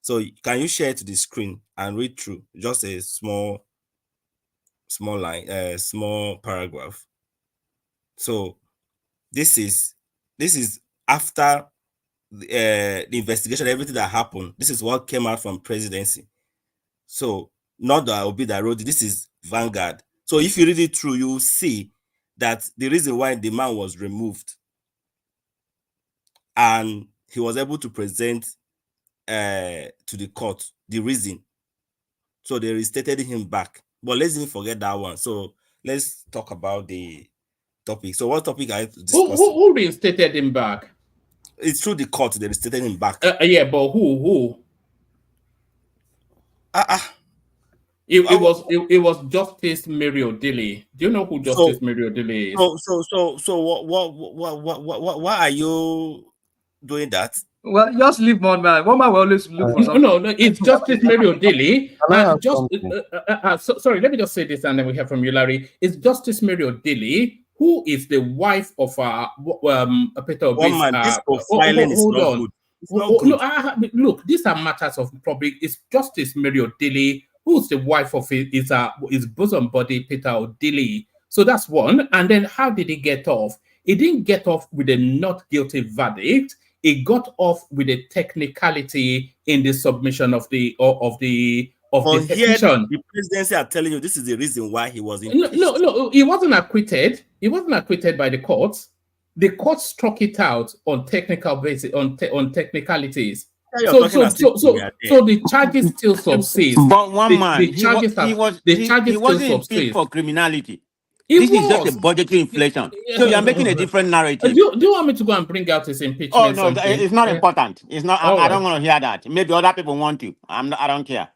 So, can you share it to the screen and read through just a small line, small paragraph? So, this is after the investigation, everything that happened, this is what came out from presidency. So not that Obi that wrote it, this is Vanguard. So if you read it through, you will see that the reason why the man was removed and he was able to present to the court the reason. So they reinstated him back. But let's even forget that one. So let's talk about the topic. So what topic are you discussing? Who reinstated him back? It's through the court they reinstated him back. Yeah, but who? It was Justice Mary Odili. Do you know who Justice Mary Odili is? So what why are you doing that? Well, just leave one man. One man will always look for something. No, it's Justice Mary Odili. Sorry, let me just say this and then we hear from you, Larry. It's Justice Mary Odili, who is the wife of Peter Obi's. One man, this profiling is not good. It's not good. Look, these are matters of public. It's Justice Mary Odili, who's the wife of his bosom buddy, Peter Odili. So that's one. And then how did he get off? He didn't get off with a not guilty verdict. It got off with a technicality in the submission of the petition. The presidency are telling you this is the reason why he was impeached. No, he wasn't acquitted. He wasn't acquitted by the courts. The court struck it out on technical basis, on technicalities. So the charges still subsist. But one man, he wasn't impeached for criminality. This is just a budgetary inflation. So you are making a different narrative. Do you want me to go and bring out his impeachment? Oh no, it's not important. It's not. I don't want to hear that. Maybe other people want to. I don't care.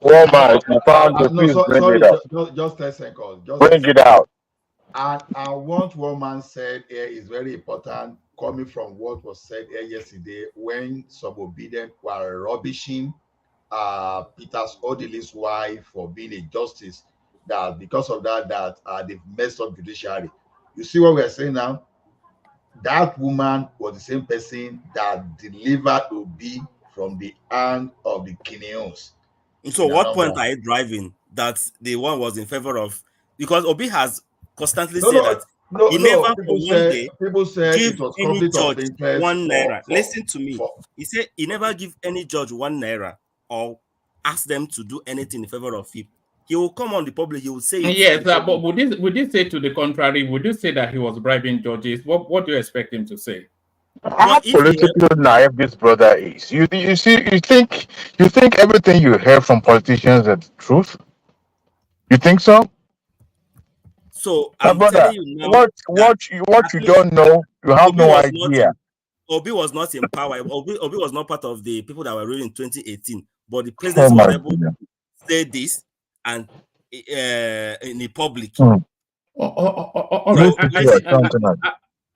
Well, man, if you found the please bring it up. Just 10 seconds. Bring it out. And what one man said here is very important, coming from what was said here yesterday when some obedient were rubbishing Peter Odili's wife for being a justice. That because of that they've messed up judiciary. You see what we are saying now? That woman was the same person that delivered Obi from the hand of the Kenyans. So what point are you driving that the one was in favor of? Because Obi has constantly said that he never give any judge 1 naira. Listen to me. He said he never give any judge 1 naira or ask them to do anything in favor of him. He will come on the public, he will say it. Yes, but would you say to the contrary? Would you say that he was bribing judges? What do you expect him to say? How politically naive this brother is. You think everything you hear from politicians is the truth? You think so? So I'm telling you now, what you don't know, you have no idea. Obi was not in power. Obi was not part of the people that were ruling in 2018, but the president was able to say this and in the public. All right.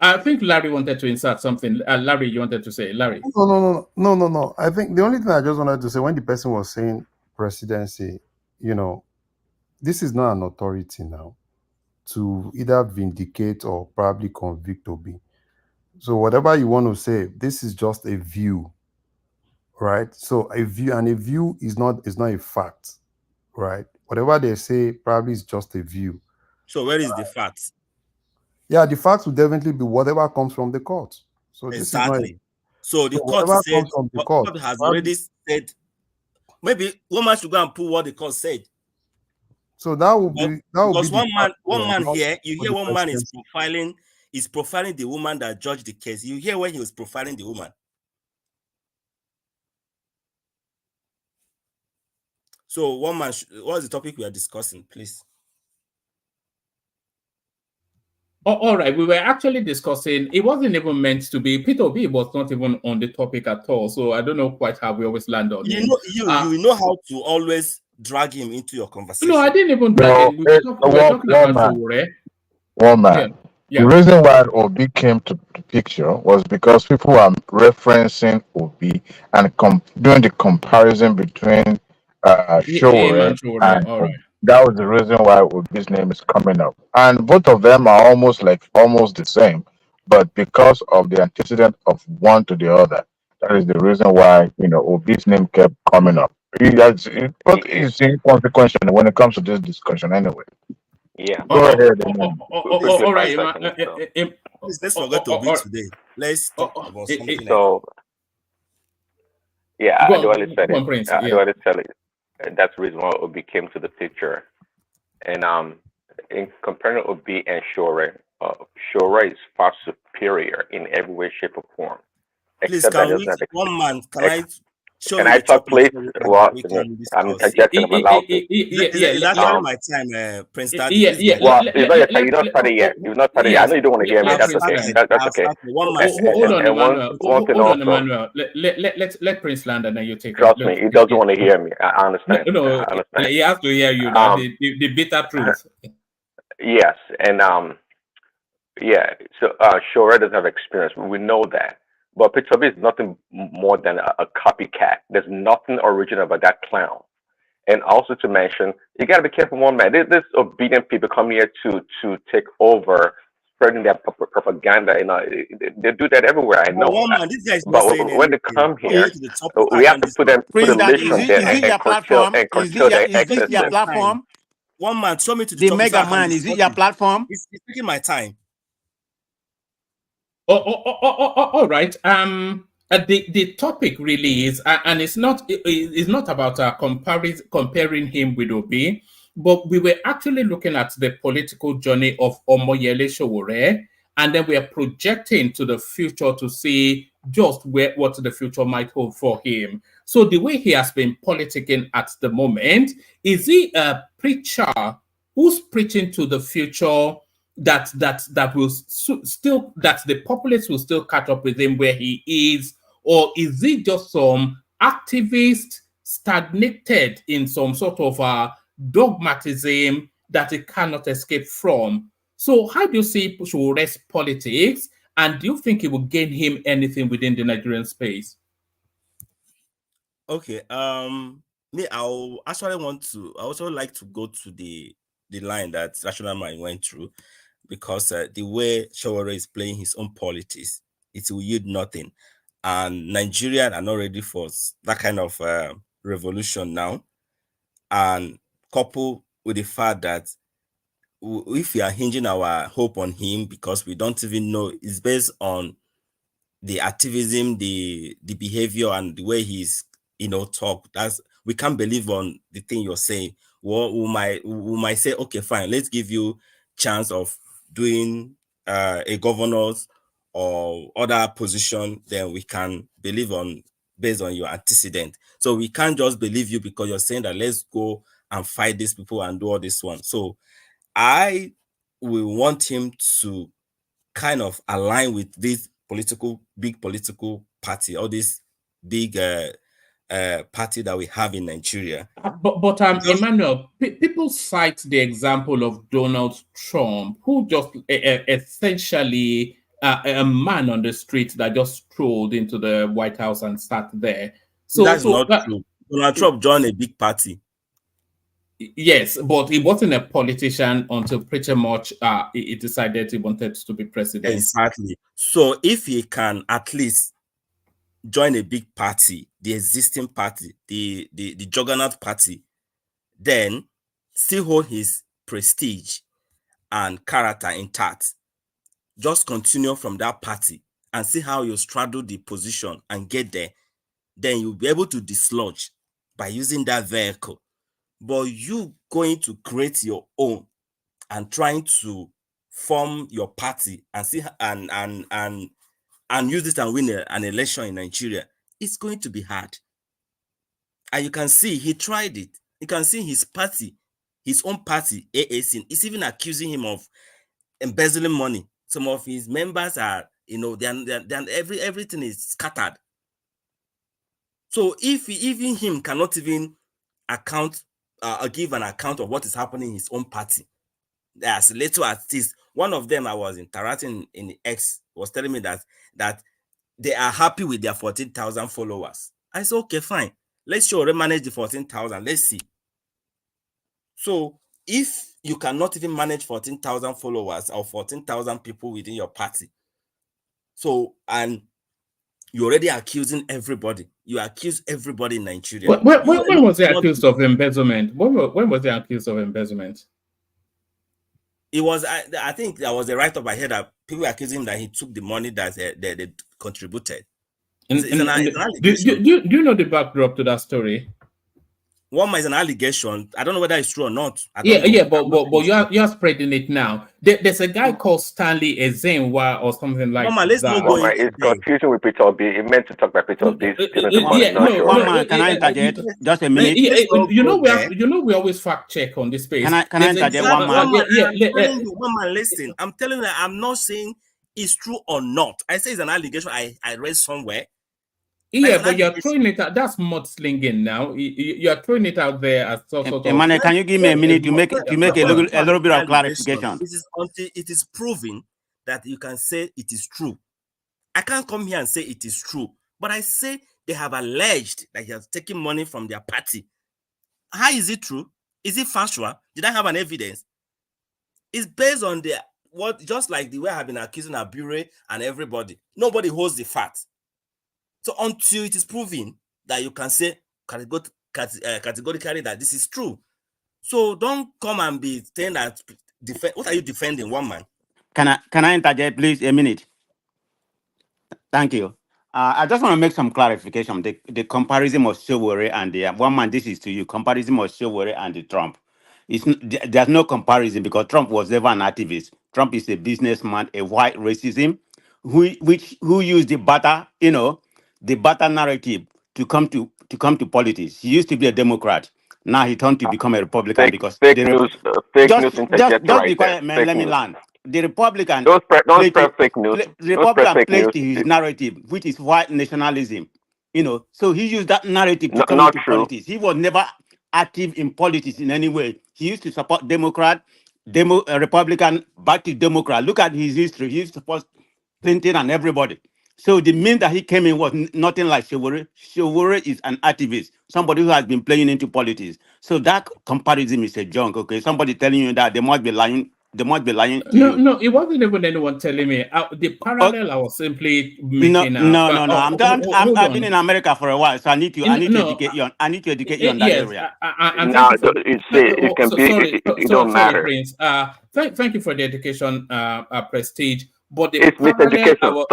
I think Larry wanted to insert something. Larry, you wanted to say, Larry? No. I think the only thing I just wanted to say, when the person was saying presidency, this is not an authority now to either vindicate or probably convict Obi. So whatever you want to say, this is just a view, right? So a view is not a fact, right? Whatever they say probably is just a view. So where is the fact? Yeah, the facts will definitely be whatever comes from the court. So exactly. So the court said the court has already said. Maybe one man should go and pull what the court said. So that will be because one man here. You hear one man is profiling the woman that judged the case. You hear when he was profiling the woman. So one man, what's the topic we are discussing, please? All right, we were actually discussing, it wasn't even meant to be, Peter Obi was not even on the topic at all, so I don't know quite how we always land on it. You know how to always drag him into your conversation. No, I didn't even drag him. We were talking about Sowore. One man. Yeah. The reason why Obi came to the picture was because people were referencing Obi and doing the comparison between Sowore and that was the reason why Obi's name is coming up. And both of them are almost the same. But because of the antecedent of one to the other, that is the reason why, Obi's name kept coming up. It's inconsequential when it comes to this discussion anyway. Yeah. Go ahead. All right. Let's forget Obi today. let's talk about something else. So, yeah, I do understand it. I do understand it. That's the reason why Obi came to the picture. And in comparing Obi and Sowore, Sowore is far superior in every way, shape, or form. Please, can we, one man, can I show Can you I talk, please? Well, I'm interjecting. I'm allowed to. It's actually my time, Prince Daddy. Well, it's not your time. You've not started yet. You've not started yet. I know you don't want to hear me. That's okay. That's okay. Hold on, Emmanuel. One thing also. Emmanuel. Let Prince land and then you take it. Trust me, he doesn't want to hear me. I understand. No, I understand. He has to hear you. The bitter truth. Yes, and yeah. So Sowore doesn't have experience. We know that. But Peter Obi is nothing more than a copycat. There's nothing original about that clown. And also to mention, you got to be careful, one man. There's obedient people come here to take over, spreading their propaganda. You know, they do that everywhere. I know. One man, this guy is but when they come here, we have to put a list on there and curtail their excess. Is it your platform? One man, show me to the mega man. Is it your platform? It's taking my time. All right. The topic really is, and it's not about comparing him with Obi, but we were actually looking at the political journey of Omoyele Sowore, and then we are projecting to the future to see just what the future might hold for him. So the way he has been politicking at the moment, is he a preacher who's preaching to the future? That will still, that the populace will still catch up with him where he is, or is he just some activist stagnated in some sort of dogmatism that he cannot escape from? So how do you see Sowore's politics, and do you think it will gain him anything within the Nigerian space? Okay, me, I also like to go to the line that Rational Mind went through, because the way Sowore is playing his own politics, it will yield nothing. And Nigerians are not ready for that kind of revolution now. And coupled with the fact that if we are hinging our hope on him, because we don't even know, it's based on the activism, the behavior, and the way he's, talk. We can't believe on the thing you're saying. Well, we might say, okay, fine, let's give you chance of doing a governor's or other position, then we can believe on based on your antecedent. So we can't just believe you because you're saying that let's go and fight these people and do all this one. So I will want him to kind of align with this big political party, or this big party that we have in Nigeria. But Emmanuel, people cite the example of Donald Trump, who just essentially a man on the street that just strolled into the White House and sat there. So that's not true. Donald Trump joined a big party. Yes, but he wasn't a politician until pretty much he decided he wanted to be president. Exactly. So if he can at least join a big party, the existing party, the juggernaut party, then still hold his prestige and character intact. Just continue from that party and see how you straddle the position and get there. Then you'll be able to dislodge by using that vehicle. But you going to create your own and trying to form your party and see and use it and win an election in Nigeria, it's going to be hard. And you can see he tried it. You can see his party, his own party, AAC, is even accusing him of embezzling money. Some of his members are, everything is scattered. So if even him cannot even give an account of what is happening in his own party, as little as this, one of them I was interacting in the X was telling me that they are happy with their 14,000 followers. I said, okay, fine. Let's show manage the 14,000. Let's see. So if you cannot even manage 14,000 followers or 14,000 people within your party, so, and you're already accusing everybody. You accuse everybody in Nigeria. When was he accused of embezzlement? When was he accused of embezzlement? It was, I think there was a write-up I heard that people were accusing him that he took the money that they contributed. It's an allegation. Do you know the backdrop to that story? One is an allegation. I don't know whether it's true or not. I Yeah, don't know. but you're spreading it now. There's a guy called Stanley Ezenwa or something like let's that. not go into It's confusing with Peter B. He meant to talk about Peter B. Can I interject? Just a minute. You know we always fact check on this space. Can I interject one man? One man, listen. I'm telling you, I'm not saying it's true or not. I say it's an allegation I read somewhere. Yeah, but you're throwing it out. That's mudslinging now. You're throwing it out there as sort of. Emmanuel, can you give me a minute to make a little bit of clarification? This is until it is proven that you can say it is true. I can't come here and say it is true, but I say they have alleged that he has taken money from their party. How is it true? Is it factual? Did I have an evidence? It's based on just like the way I've been accusing Abure and everybody. Nobody holds the facts. So until it is proven that you can say categorically that this is true. So don't come and be saying that what are you defending, one man? Can I interject, please? A minute. Thank you. I just want to make some clarification. The comparison of Sowore and the one man, this is to you. Comparison of Sowore and the Trump. There's no comparison because Trump was never an activist. Trump is a businessman, a white racism, who used the barter narrative to come to politics. He used to be a Democrat. Now he turned to become a Republican because fake news just be quiet, man. Let me land. The Republican don't spread fake news. The Republican played to his narrative, which is white nationalism. So he used that narrative to come into politics. He was never active in politics in any way. He used to support Republican, back to Democrat. Look at his history. He used to support Clinton and everybody. So the mean that he came in was nothing like Sowore. Sowore is an activist, somebody who has been playing into politics. So that comparison is a junk. Okay, somebody telling you that they must be lying. They must be lying to you. No, it wasn't even anyone telling me. The parallel I was simply making. No. I've been in America for a while, so I need to educate you on. I need to educate you on that area. It don't matter. Prince. Thank you for the education, Prestige. But the it's miseducation.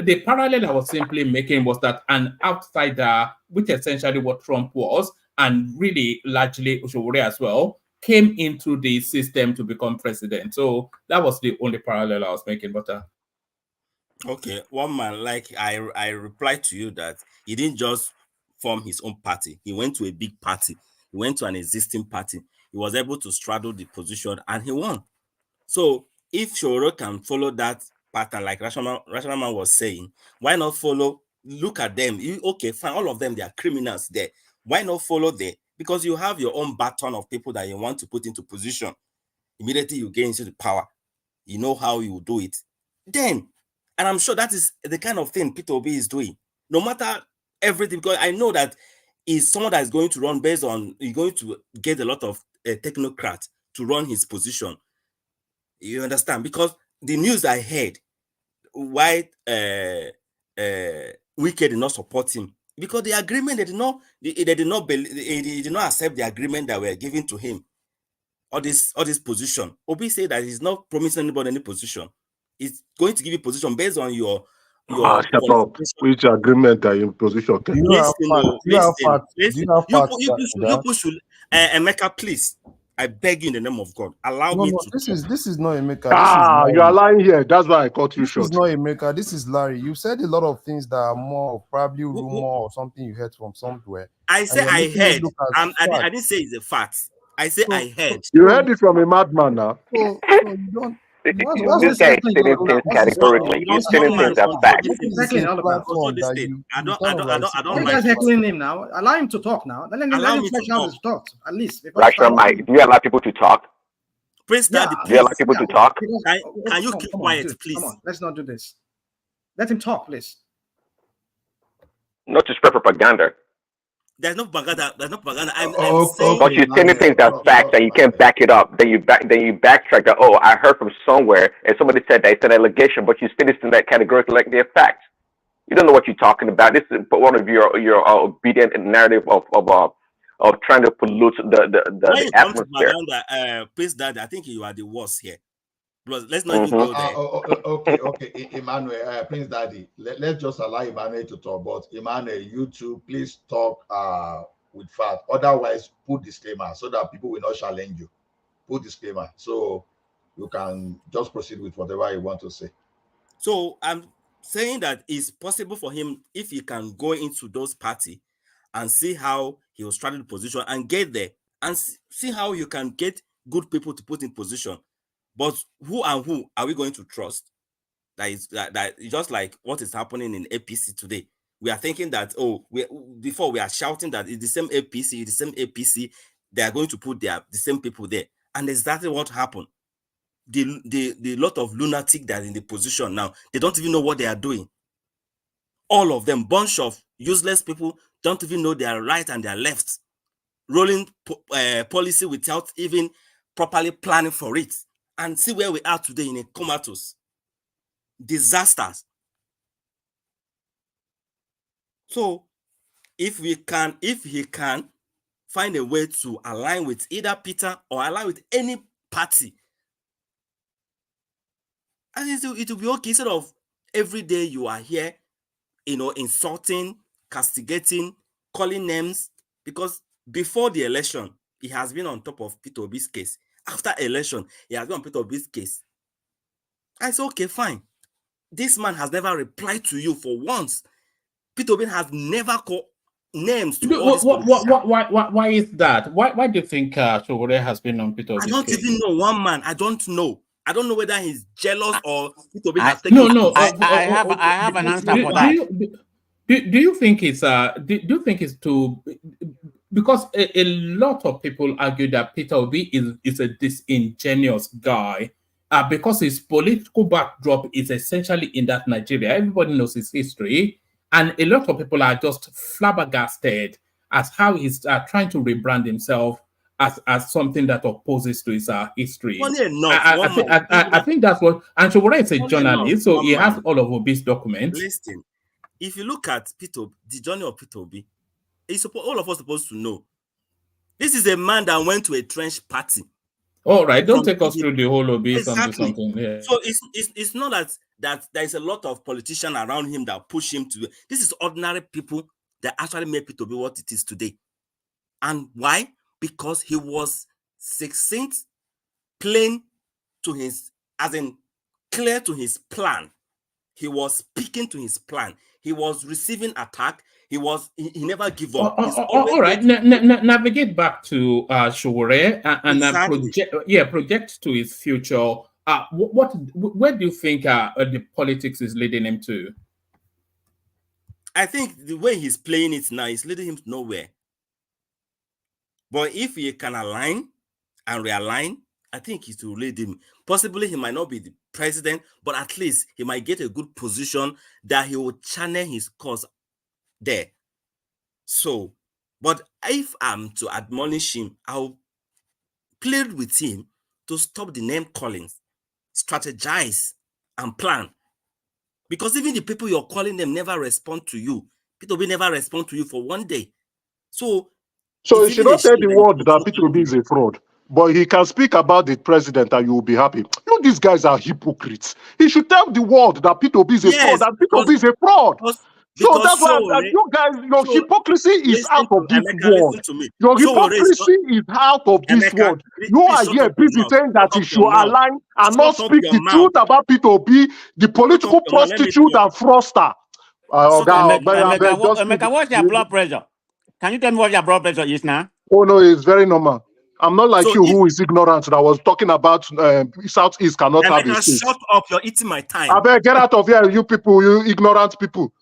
The parallel I was simply making was that an outsider, which essentially what Trump was, and really largely Sowore as well, came into the system to become president. So that was the only parallel I was making. But okay, one man, like I replied to you that he didn't just form his own party. He went to a big party. He went to an existing party. He was able to straddle the position and he won. So if Sowore can follow that pattern, like Rational Man was saying, why not follow? Look at them. Okay, fine. All of them, they are criminals there. Why not follow there? Because you have your own baton of people that you want to put into position. Immediately you get into the power. You know how you do it. Then, and I'm sure that is the kind of thing Peter Obi is doing. No matter everything, because I know that is someone that is going to run based on, you're going to get a lot of technocrats to run his position. You understand? Because the news I heard, why Wike did not support him, because the agreement they did not accept the agreement that were given to him. All this position. Obi said that he's not promising anybody any position. He's going to give you position based on your shut up. Which agreement are you in position? You should Emeka, please. I beg you in the name of God, allow me to. This is not Emeka. You are lying here. That's why I caught you short. This is not Emeka. This is Larry. You said a lot of things that are more probably rumor or something you heard from somewhere. I say I heard. I didn't say it's a fact. I say I heard. You heard it from a madman now. So you don't. This guy is stating things categorically. He's stating things as facts. I don't like heckling him now. Allow him to talk now. Let him talk. At least. Rational Mike, do you allow people to talk? Prince, do you allow people to talk? Can you keep quiet, please? Come on, let's not do this. Let him talk, please. Not to spread propaganda. There's no propaganda. But you're saying things that's facts and you can't back it up. Then you backtrack that. Oh, I heard from somewhere and somebody said that it's an allegation, but you still in that categorically like they're facts. You don't know what you're talking about. This is one of your obedient narrative of of trying to pollute When the you come to atmosphere. Maganda, Prince Daddy, I think you are the worst here. But let's not even go there. Okay, Emmanuel, Prince Daddy, let's just allow Emmanuel to talk. But Emmanuel, you too, please talk with fact. Otherwise, put disclaimer so that people will not challenge you. Put disclaimer so you can just proceed with whatever you want to say. So I'm saying that it's possible for him if he can go into those parties and see how he will straddle the position and get there and see how you can get good people to put in position. But who are we going to trust? That is just like what is happening in APC today. We are thinking that before we are shouting that it's the same APC, they are going to put the same people there, and exactly what happened. The lot of lunatic that are in the position now, they don't even know what they are doing. All of them, bunch of useless people, don't even know their right and their left, rolling policy without even properly planning for it. And see where we are today in a comatose. Disasters. So if he can find a way to align with either Peter or align with any party, and it will be okay. Instead of every day you are here, insulting, castigating, calling names, because before the election, he has been on top of Peter Obi's case. After election, he has been on Peter Obi's case. I said, okay, fine. This man has never replied to you for once. Peter Obi has never called names to all these politicians. Why is that? Why do you think Sowore has been on Peter Obi's I don't case? even know one man. I don't know whether he's jealous or Peter Obi has taken. I have an answer for that. Do you think it's to, because a lot of people argue that Peter Obi is a disingenuous guy because his political backdrop is essentially in that Nigeria. Everybody knows his history, and a lot of people are just flabbergasted as how he's trying to rebrand himself as something that opposes to his history. Funny enough, I think that's what. And Sowore is a journalist, so he has all of Obi's documents. Listen, if you look at the journey of Peter Obi, all of us supposed to know. This is a man that went to a trench party. All right, don't take us through the whole Obi something. Yeah. So it's not that there is a lot of politicians around him that push him to. This is ordinary people that actually made Peter Obi what it is today. And why? Because he was succinct, plain to his, as in clear to his plan. He was speaking to his plan. He was receiving attack. He never give up. All right, navigate back to Sowore and project to his future. Where do you think the politics is leading him to? I think the way he's playing it now is leading him nowhere. But if he can align and realign, I think it will lead him. Possibly he might not be the president, but at least he might get a good position that he will channel his cause there. So, but if I'm to admonish him, I'll plead with him to stop the name callings, strategize, and plan. Because even the people you're calling them never respond to you. Peter Obi never respond to you for one day. So he should not say the word that Peter Obi is a fraud. But he can speak about the president and you will be happy. These guys are hypocrites. He should tell the world that Peter Obi is a fraud, that Peter Obi is a fraud. So that's why you guys, your hypocrisy is out of this world. Your hypocrisy is out of this world. You are here busy saying that he should align and not speak the truth about Peter Obi, the political prostitute and fraudster. Emeka, what's your blood pressure? Can you tell me what your blood pressure is now? Oh no, it's very normal. I'm not like you who is ignorant that was talking about Southeast cannot have a state. Shut up, you're eating my time. I better get out of here, you people, you ignorant people.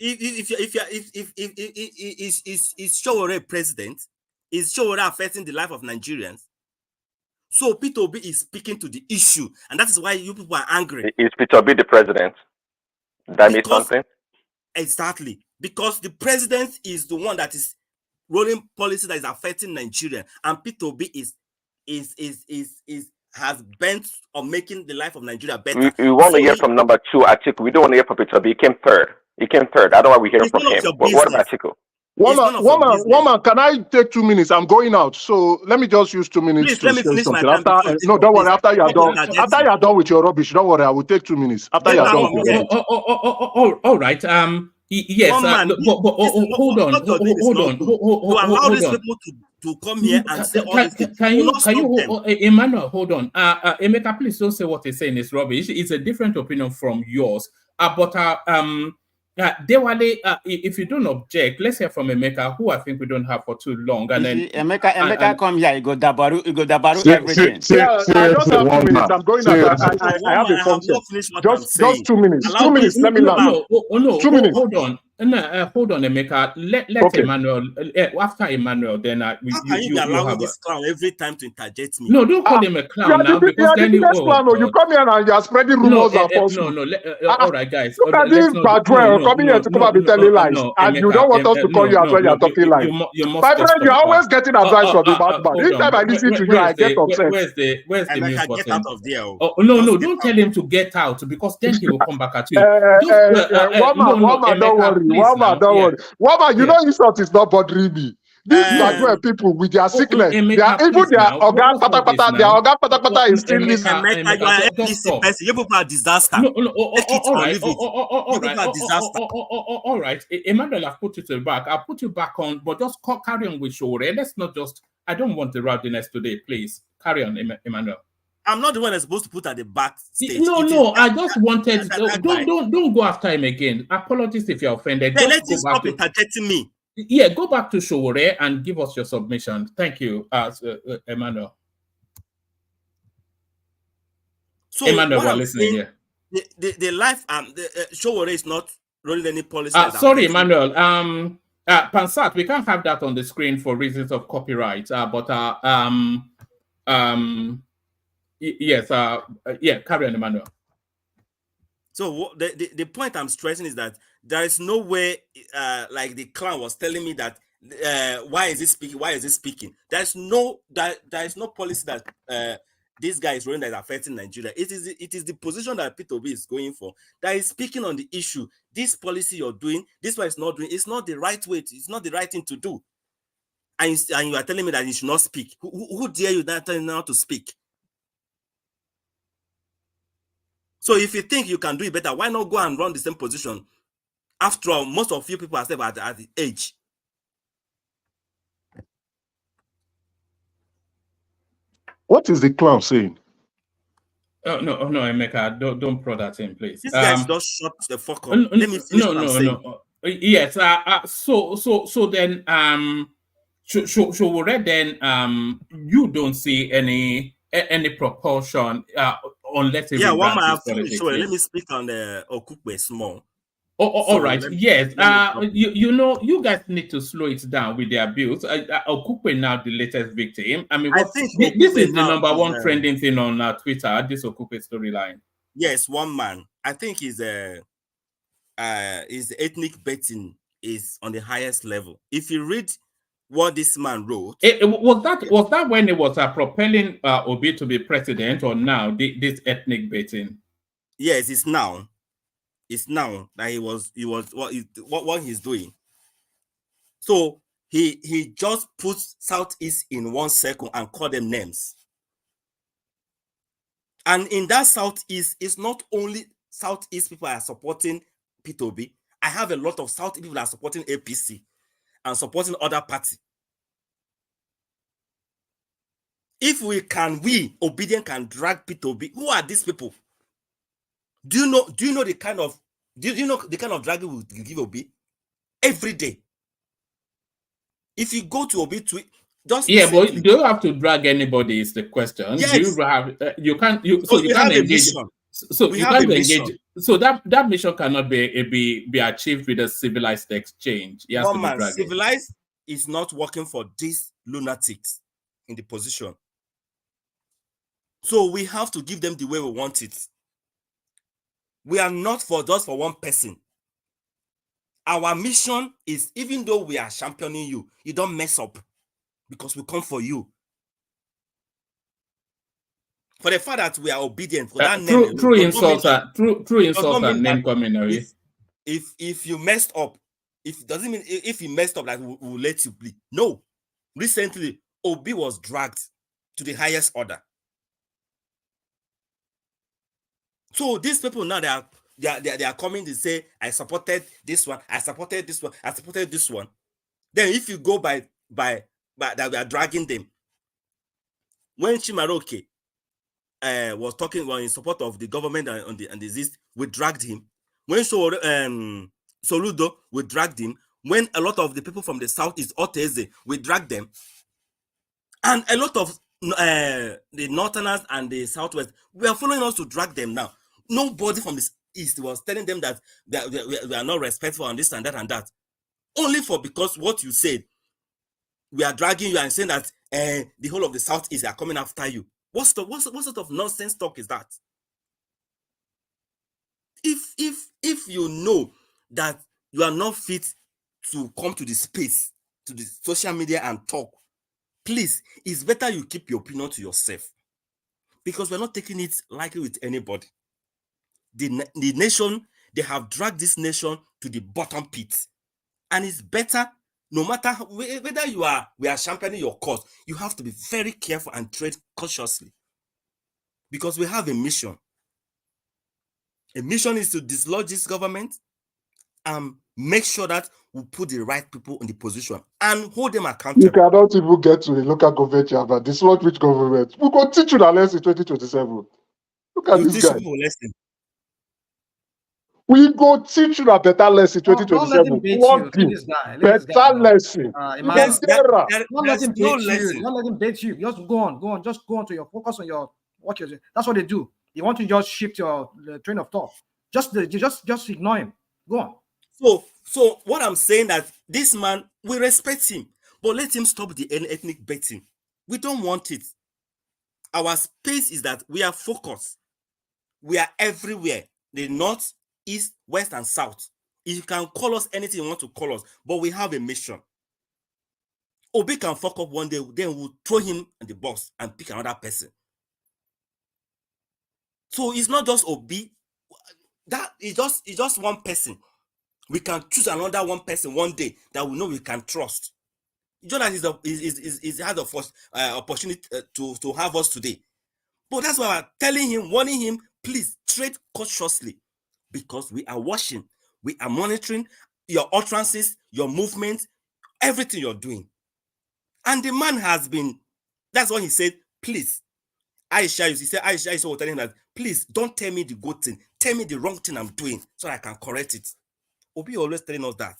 If Sowore president, is Sowore affecting the life of Nigerians? So Peter Obi is speaking to the issue, and that is why you people are angry. Is Peter Obi the president? That means something? Exactly. Because the president is the one that is rolling policy that is affecting Nigeria, and Peter Obi has bent on making the life of Nigeria better. We want to hear from number 2, Atiku. We don't want to hear from Peter Obi. He came third. I don't know why we hear from him. But what about Atiku? Woman, can I take 2 minutes? I'm going out, so let me just use 2 minutes to say something. After, no, don't worry. After you're done with your rubbish, don't worry. I will take 2 minutes after you're done with your rubbish. All right. Yes. Hold on. To allow these people to come here and say all these things. Can you, Emmanuel, hold on. Emeka, please don't say what he's saying is rubbish. It's a different opinion from yours. Dewale, if you don't object, let's hear from Emeka, who I think we don't have for too long. And then Emeka come here, you go dabaru everything. I just have 2 minutes. I'm going out. I have a function. Just 2 minutes. 2 minutes. Let me land. 2 minutes. Hold on. Hold on, Emeka. Let Emmanuel. After Emmanuel, then you be allowing this clown every time to interject me? No, don't call him a clown now, because then you come here and you're spreading rumors and falsehoods. All right, guys. Look at this Badwell coming here to come and be telling lies, and you don't want us to call you as well. You're talking lies. My friend, you're always getting advice from the bad man. Each time I listen to you, I get upset. Where's the mute button? Get out of there. No, don't tell him to get out, because then he will come back at you. Woman, don't worry. Woman, don't worry. Woman, you know insult is not bothering me. These Badwell people with their sickness, they are even their organ patapata is still listening. Emeka, you are a NDC person. You people are disaster. All right. Emmanuel, I've put you to the back. I'll put you back on, but just carry on with Sowore. Let's not just. I don't want the rowdiness today. Please carry on, Emmanuel. I'm not the one that's supposed to put at the back stage. No. I just wanted. Don't go after him again. Apologies if you're offended. Let him stop interjecting me. Yeah, go back to Sowore and give us your submission. Thank you, Emmanuel. So Emmanuel, we're listening here. The life Sowore is not rolling any policy. Sorry, Emmanuel. Pansat, we can't have that on the screen for reasons of copyright. Yes. Carry on, Emmanuel. So the point I'm stressing is that there is no way, like the clown was telling me that why is he speaking? There is no policy that this guy is running that is affecting Nigeria. It is the position that P2B is going for that is speaking on the issue. This policy you're doing, this one is not doing. It's not the right way. It's not the right thing to do. And you are telling me that you should not speak. Who dare you that telling now to speak? So if you think you can do it better, why not go and run the same position? After all, most of you people are still at the age. What is the clown saying? Oh, no, Emeka, don't throw that in, please. This guy's just shut the fuck up. Let me finish what I'm saying. Yes. So then, Sowore, then you don't see any propulsion unless it one man finish. Let me speak on the Okukwe small. All right. Yes. You guys need to slow it down with the abuse. Okukwe now the latest victim. I mean, I think this is the number one trending thing on Twitter. This Okukwe storyline. Yes, one man. I think his ethnic baiting is on the highest level. If you read what this man wrote, was that when it was propelling Obi to be president, or now this ethnic baiting? Yes, it's now. It's now that he was what he's doing. So he just puts Southeast in one circle and call them names. And in that Southeast, it's not only Southeast people are supporting P2B. I have a lot of Southeast people that are supporting APC and supporting other parties. If we obedient can drag P2B, who are these people? Do you know the kind of dragging we give Obi every day? If you go to Obi tweet, just but do you have to drag anybody? Is the question. Yes. Do you can't engage. So you can't engage. So that mission cannot be achieved with a civilized exchange. Civilized is not working for these lunatics in the position. So we have to give them the way we want it. We are not just for one person. Our mission is, even though we are championing you, you don't mess up, because we come for you. For the fact that we are obedient for that name. True insult and name coming. If you messed up, If doesn't mean if he messed up, like we'll let you plead. No. Recently, Obi was dragged to the highest order. So these people now they are coming to say, I supported this one, I supported this one, I supported this one. Then if you go by that we are dragging them. When Chimaroke was talking in support of the government and the disease, we dragged him. When Soludo, we dragged him. When a lot of the people from the south is Oteze, we dragged them. And a lot of the northerners and the southwest, we are following us to drag them now. Nobody from the east was telling them that we are not respectful on this and that and that. Only because what you said, we are dragging you and saying that the whole of the southeast are coming after you. What sort of nonsense talk is that? If you know that you are not fit to come to the space, to the social media and talk, please, it's better you keep your opinion to yourself, because we're not taking it lightly with anybody. The nation, they have dragged this nation to the bottom pit, and it's better, no matter whether we are championing your cause, you have to be very careful and tread cautiously, because we have a mission. A mission is to dislodge this government and make sure that we put the right people in the position and hold them accountable. You cannot even get to a local government chamber. Dislodge which government? We go teach you that lesson in 2027. Look at this guy. We go teach you a better lesson in 2027. Don't let him bait you. Leave this guy. Better lesson. Don't let him bait you. Don't let him bait you. Just go on. Just go on to your focus on your what you're doing. That's what they do. They want to just shift your train of thought. Just ignore him. Go on. So what I'm saying that this man, we respect him, but let him stop the ethnic baiting. We don't want it. Our space is that we are focused. We are everywhere. The north, east, west, and south. You can call us anything you want to call us, but we have a mission. Obi can fuck up one day, then we'll throw him in the box and pick another person. So it's not just Obi. That is just one person. We can choose another one person one day that we know we can trust. Jonathan is had the first opportunity to have us today. But that's why we're telling him, warning him, please tread cautiously, because we are watching, we are monitoring your utterances, your movements, everything you're doing. And the man has been, that's what he said, please. Aisha was telling him that, please don't tell me the good thing, tell me the wrong thing I'm doing so I can correct it. Obi always telling us that.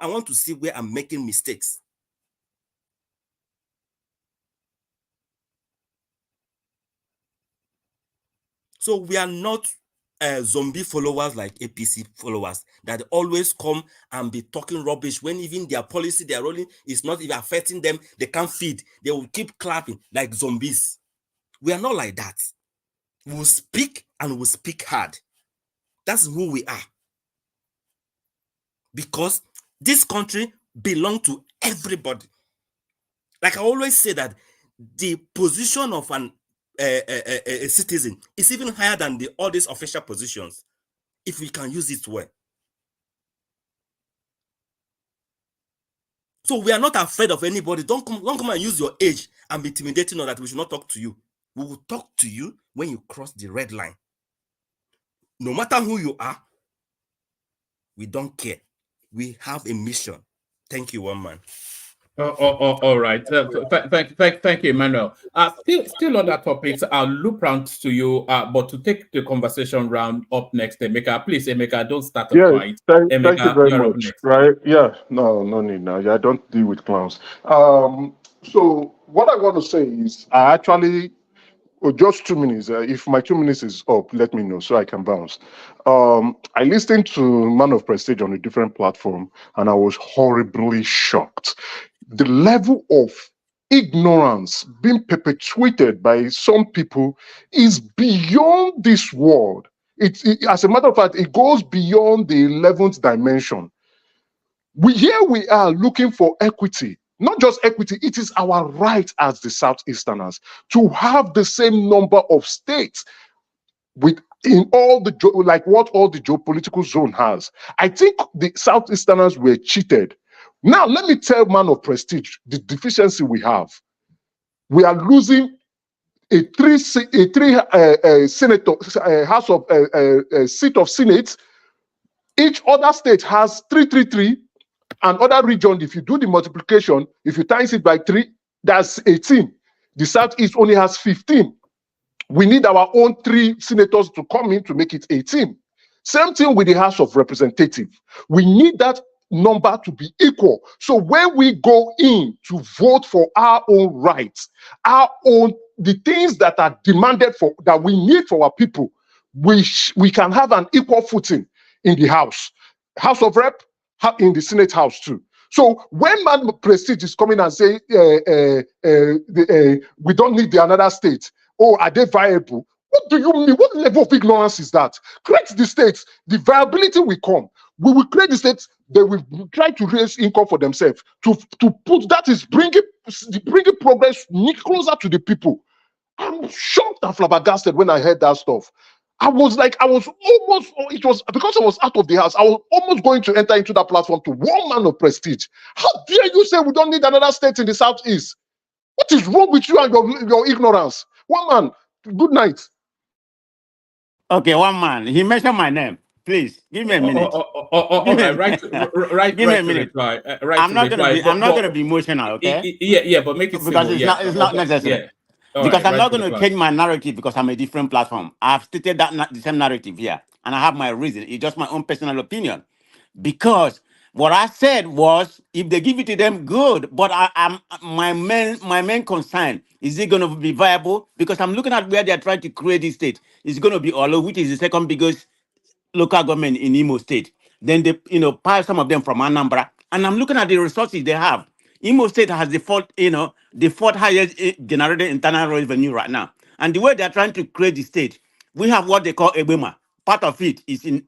I want to see where I'm making mistakes. So we are not zombie followers like APC followers that always come and be talking rubbish when even their policy they are rolling is not even affecting them. They can't feed. They will keep clapping like zombies. We are not like that. We'll speak and we'll speak hard. That's who we are. Because this country belongs to everybody. Like I always say that the position of a citizen is even higher than all these official positions, if we can use it well. So we are not afraid of anybody. Don't come and use your age and be intimidating or that we should not talk to you. We will talk to you when you cross the red line. No matter who you are, we don't care. We have a mission. Thank you, one man. All right. Thank you, Emmanuel. Still on that topic, I'll loop round to you, but to take the conversation round up next, Emeka. Please, Emeka, don't start a fight. Thank you very you're much. Right? Yeah. No need now. Yeah, I don't deal with clowns. So what I want to say is, I actually. Just 2 minutes. If my 2 minutes is up, let me know so I can bounce. I listened to Man of Prestige on a different platform, and I was horribly shocked. The level of ignorance being perpetuated by some people is beyond this world. As a matter of fact, it goes beyond the 11th dimension. Here we are looking for equity. Not just equity, it is our right as the Southeasterners to have the same number of states with in all the like what all the geopolitical zone has. I think the Southeasterners were cheated. Now let me tell man of prestige the deficiency we have. We are losing a three senator house of seat of Senate. Each other state has 333, and other region, if you do the multiplication, if you times it by 3, that's 18. The Southeast only has 15. We need our own 3 senators to come in to make it 18. Same thing with the House of Representatives. We need that number to be equal. So when we go in to vote for our own rights, the things that are demanded for, that we need for our people, we can have an equal footing in the House of Rep, in the Senate House too. So when man prestige is coming and say we don't need another state, are they viable? What do you mean? What level of ignorance is that? Create the states, the viability will come. We will create the states, they will try to raise income for themselves. To put that is bringing progress closer to the people. I'm shocked and flabbergasted when I heard that stuff. It was because I was out of the house, I was almost going to enter into that platform to warn man of prestige. How dare you say we don't need another state in the Southeast? What is wrong with you and your ignorance? One man, good night. Okay, one man. He mentioned my name. Please give me a minute. Give me a minute. Reply. I'm not gonna be emotional, okay? Yeah, but make it because simple. it's not necessary. Yeah. Because I'm not going to change my narrative because I'm a different platform. I've stated that the same narrative here, and I have my reason. It's just my own personal opinion. Because what I said was, if they give it to them, good. But my main concern is it going to be viable? Because I'm looking at where they're trying to create this state. It's going to be Olo, which is the second biggest local government in Imo State. Then they, pile some of them from Anambra, and I'm looking at the resources they have. Imo State has the fourth highest generated internal revenue right now. And the way they're trying to create the state, we have what they call Ebema. Part of it is in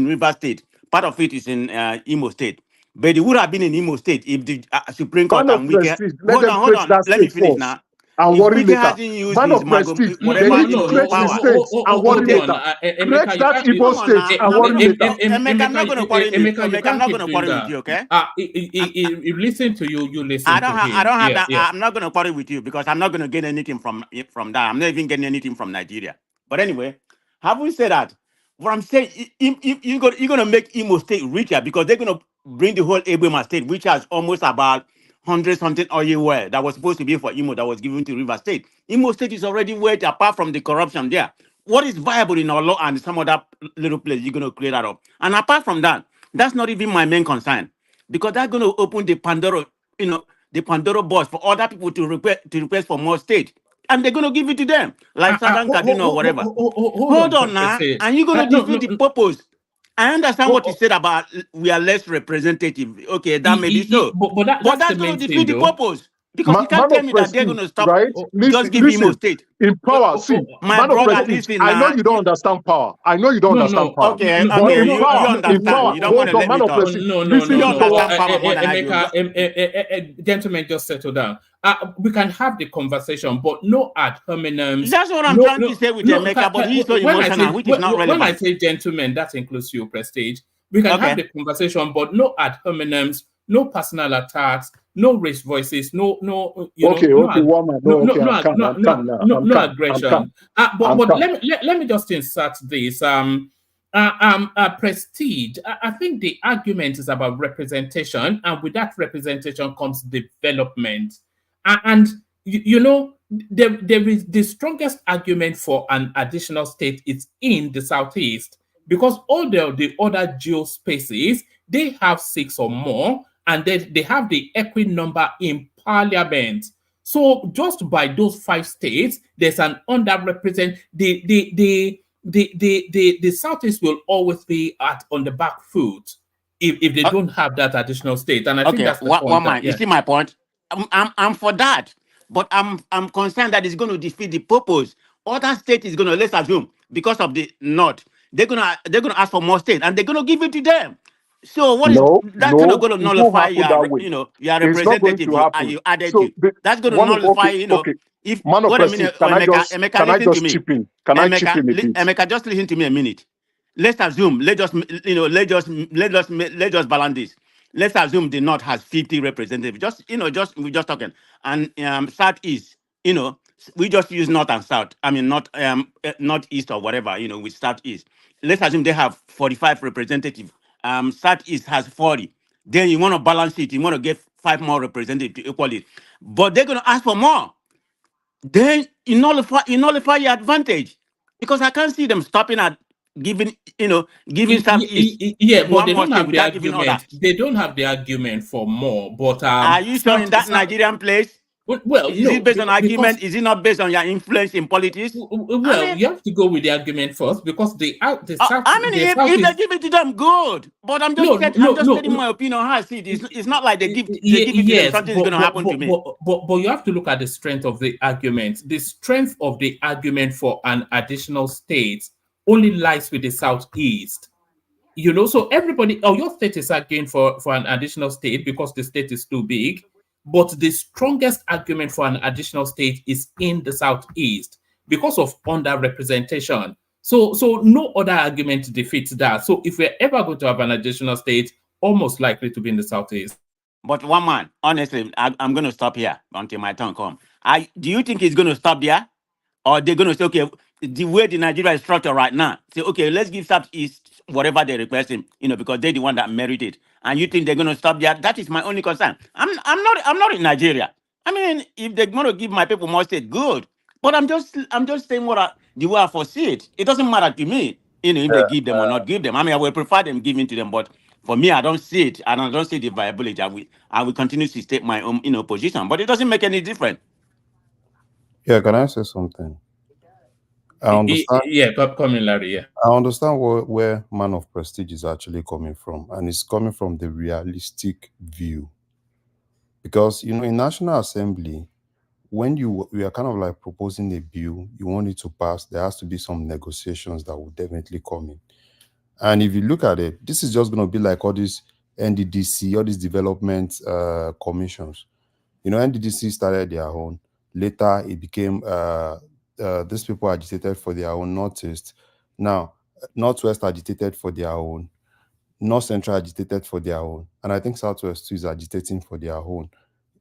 River State. Part of it is in Imo State. But it would have been in Imo State if the Supreme Court and Wike. Hold on. Let me finish now. And if worry Wike later. hasn't used Man his of prestige, whatever they need to create the power. states and worry later. Create that Igbo state and worry later. Emeka, I'm not going to quarrel with you. Emeka, I'm not going to quarrel with you, okay? You listen to you listen to him. I don't have that. Yeah. I'm not going to quarrel with you because I'm not going to gain anything from that. I'm not even getting anything from Nigeria. But anyway, having said that, what I'm saying, you're going to make Imo State richer because they're going to bring the whole Ebema State, which has almost about 100-something oil well that was supposed to be for Imo that was given to River State. Imo State is already weight apart from the corruption there. What is viable in Olo and some other little place you're going to create that up? And apart from that, that's not even my main concern because that's going to open the Pandora box for other people to request for more state. And they're going to give it to them, like Southern Kaduna or whatever. Hold on now, and you're going to defeat the purpose. I understand what you said about we are less representative. Okay, that may be so. But that's going to defeat the purpose. Because you can't tell me that they're going to stop just give Imo State. In power, see, my brother, listen I know you don't understand power. I know you don't understand power. Okay, but okay, in power, you don't want to let me talk. Gentlemen, just settle down. We can have the conversation, but no ad hominem. That's what I'm trying to say with Emeka, but he's so emotional, which is not relevant. When I say gentlemen, that includes you, Prestige. We can have the conversation, but no ad hominems, no personal attacks, no raised voices, no aggression. But let me just insert this. Prestige. I think the argument is about representation, and with that representation comes development. And there is the strongest argument for an additional state is in the Southeast, because all the other geospaces, they have 6 or more, and they have the equal number in parliament. So just by those 5 states, there's an underrepresented. The Southeast will always be on the back foot if they don't have that additional state. And I think that's the point. One man, you see my point? I'm for that, but I'm concerned that it's going to defeat the purpose. Other state is going to, let's assume, because of the North, they're gonna ask for more state, and they're gonna give it to them. So what is that's going to go to it won't nullify happen that your, way. you know, your It's not going representative to happen. you added So to. That's going to okay, nullify, you know, okay. if Man of wait a Prestige, minute, Emeka, can I listen to just me. chip in? Can I chip in a bit? Emeka, just listen to me a minute. Let's assume, let's balance this. Let's assume the North has 50 representatives. We're just talking. And Southeast, you know, we just use North and South. I mean, Northeast or whatever, you know, with Southeast. Let's assume they have 45 representatives. Southeast has 40. Then you want to balance it. You want to get 5 more representatives to equal it. But they're going to ask for more. Then you nullify your advantage. Because I can't see them stopping at giving Southeast Yeah, but one they more don't state have the without giving argument. others. They don't have the argument for more. But Are you sure in that Nigerian place? Well, Is it no, based on because argument? Is it not based on your influence in politics? well, you have to go with the argument first because the South, If they give it to them, good. But I'm just stating my opinion how I see it. It's not like they give it to them, something is going to happen to me. But you have to look at the strength of the argument. The strength of the argument for an additional state only lies with the Southeast. You know, so everybody, your state is arguing for an additional state because the state is too big. But the strongest argument for an additional state is in the Southeast because of underrepresentation. So no other argument defeats that. So if we're ever going to have an additional state, almost likely to be in the Southeast. But one man, honestly, I'm going to stop here until my turn comes. Do you think it's going to stop there? Or they're going to say, okay, the way the Nigeria is structured right now, say, okay, let's give Southeast whatever they request him, you know, because they're the one that merited. And you think they're going to stop there? That is my only concern. I'm not in Nigeria. I mean, if they're going to give my people more state, good. But I'm just saying the way I foresee it. It doesn't matter to me, you know, if they give them or not give them. I mean, I will prefer them giving to them, but for me, I don't see it, and I don't see the viability. I will continue to state my own, you know, position, but it doesn't make any difference. Yeah, can I say something? I understand. Yeah, come in, Larry. Yeah, I understand where Man of Prestige is actually coming from, and it's coming from the realistic view. Because you know, in National Assembly, when we are kind of like proposing a bill, you want it to pass, there has to be some negotiations that will definitely come in. And if you look at it, this is just going to be like all these NDDC, all these development commissions. You know, NDDC started their own. Later, it became these people agitated for their own. Northeast. Now, Northwest agitated for their own. North Central agitated for their own. And I think Southwest too is agitating for their own.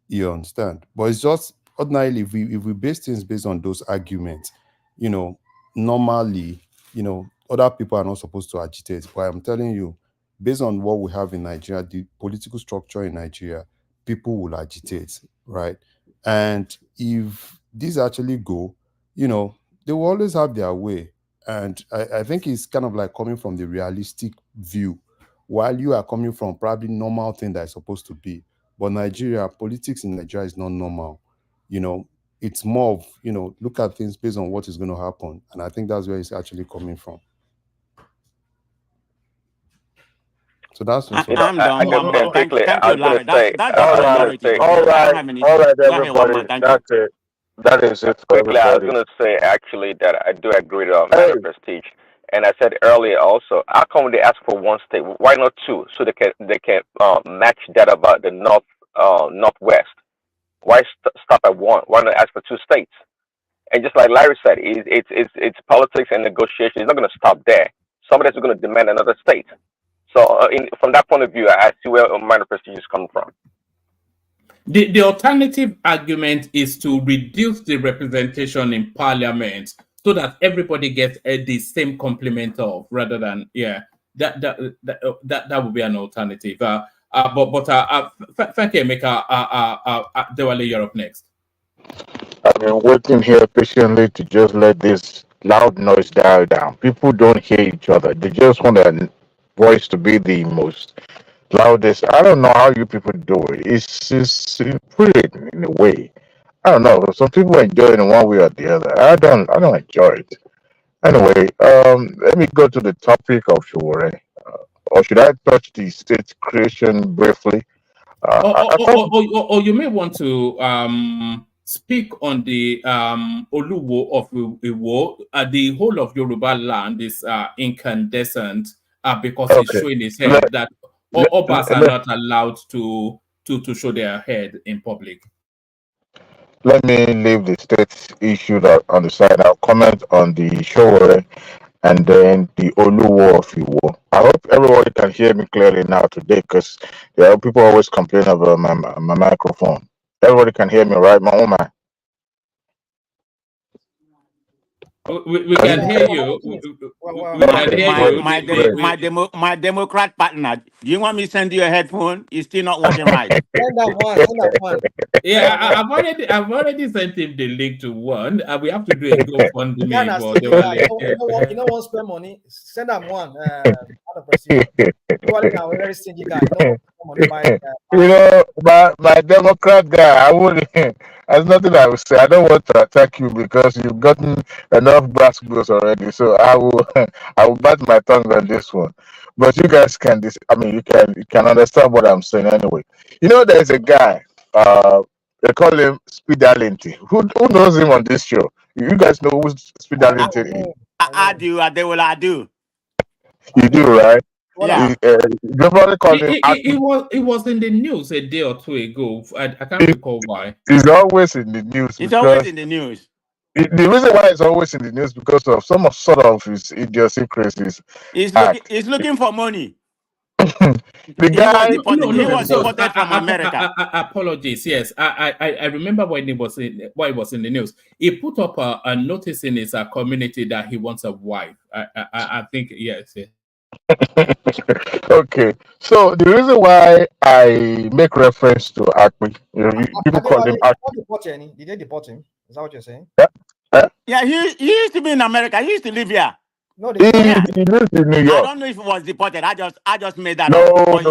You understand? But it's just ordinarily, if we base things based on those arguments, you know, normally, you know, other people are not supposed to agitate. But I'm telling you, based on what we have in Nigeria, the political structure in Nigeria, people will agitate, right? And if these actually go, you know, they will always have their way. And I think it's kind of like coming from the realistic view, while you are coming from probably normal thing that is supposed to be. But Nigeria, politics in Nigeria is not normal. You know, it's more of, you know, look at things based on what is going to happen. And I think that's where it's actually coming from. So that's I'm done. Thank you, Larry. That's all right, everybody. That's it. That is it for Quickly, I was everybody. going to say actually that I do agree with Man of Prestige, and I said earlier also, how come they ask for one state? Why not two? So they can match that about the northwest. Why stop at one? Why not ask for 2 states? And just like Larry said, it's politics and negotiation. It's not going to stop there. Somebody's going to demand another state. So from that point of view, I see where Man of Prestige is coming from. The alternative argument is to reduce the representation in parliament so that everybody gets the same complement of, rather than that would be an alternative. Thank you, Emeka. Dewale, you're up next. I've been waiting here patiently to just let this loud noise die down. People don't hear each other. They just want their voice to be the most loudest. I don't know how you people do it. It's pretty in a way. I don't know. Some people enjoy it in one way or the other. I don't enjoy it. Anyway, let me go to the topic of Sowore. Or should I touch the state creation briefly? Or you may want to speak on the Oluwo of Iwo. The whole of Yoruba land is incandescent because it's showing his head that Obas are not allowed to show their head in public. Let me leave the state issue on the side. I'll comment on the Sowore and then the Oluwo of Iwo. I hope everybody can hear me clearly now today, because there are people always complain about my microphone. Everybody can hear me, right? My own man. We can hear you. We can hear you. My Democrat partner. Do you want me to send you a headphone? It's still not working right. Send that one. Send that one. Yeah, I've already sent him the link to one, and we have to do a GoFundMe for the one. You know what? Spend money. Send them one. Now, very stingy guy. You know, my Democrat guy, I would. There's nothing I would say. I don't want to attack you because you've gotten enough brass blows already. So I will bite my tongue on this one. But you guys can. You can understand what I'm saying anyway. You know, there's a guy. They call him Speed Darlington. Who knows him on this show? You guys know who Speed Darlington is? I do. You do, right? Yeah. You probably call him. It was in the news a day or two ago. I can't recall why. He's always in the news. It's always in the news. The reason why it's always in the news because of some sort of his idiosyncrasies. He's looking for money. The guy he was deported from America. Apologies. Yes, I remember when it was in the news. He put up a notice in his community that he wants a wife. I think yes. Okay, so the reason why I make reference to Akpi, people call him Akpi. Did they deport him? Is that what you're saying? Yeah, he used to be in America. He used to live here. No, he lives in New York. I don't know if he was deported. I just made that No, up.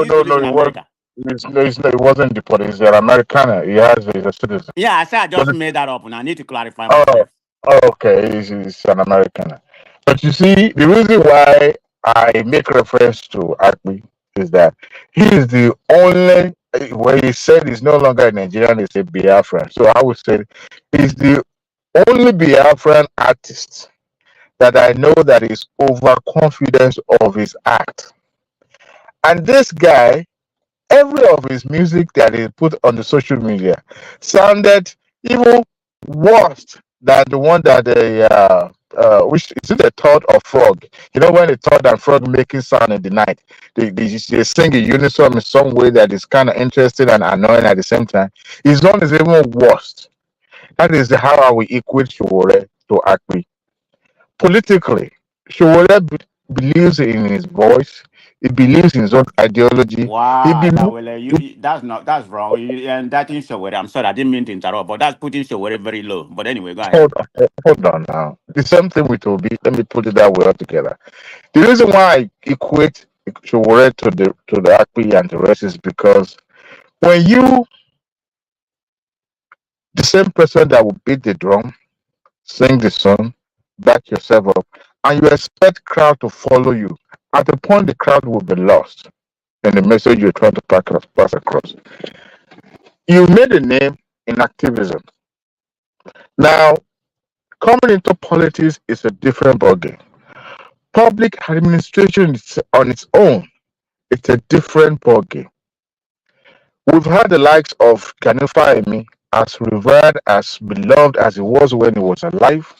It wasn't deported. He's an Americana. He's a citizen. Yeah, I said I just made that up, and I need to clarify myself. Okay, he's an Americana. But you see, the reason why I make reference to Akpi is that he is the only, where he said he's no longer a Nigerian, he's a Biafran. So I would say he's the only Biafran artist that I know that is overconfident of his act. And this guy, every of his music that he put on the social media sounded even worse than the one that which is it, a third or frog? You know, when a third and frog making sound in the night, they sing in unison in some way that is kind of interesting and annoying at the same time. His one is even worse. That is how I will equate Sowore to Akpi. Politically, Sowore believes in his voice. He believes in his own ideology. Wow, that's wrong. And that is Sowore. I'm sorry, I didn't mean to interrupt, but that's putting Sowore very low. But anyway, go ahead. Hold on now. The same thing with Obi. Let me put it that way altogether. The reason why I equate Sowore to the Akpi and the rest is because when you, the same person that will beat the drum, sing the song, back yourself up, and you expect crowd to follow you, at the point the crowd will be lost in the message you're trying to pass across. You made a name in activism. Now, coming into politics is a different ballgame. Public administration is on its own. It's a different ballgame. We've had the likes of Kanufa Emi, as revered, as beloved as he was when he was alive.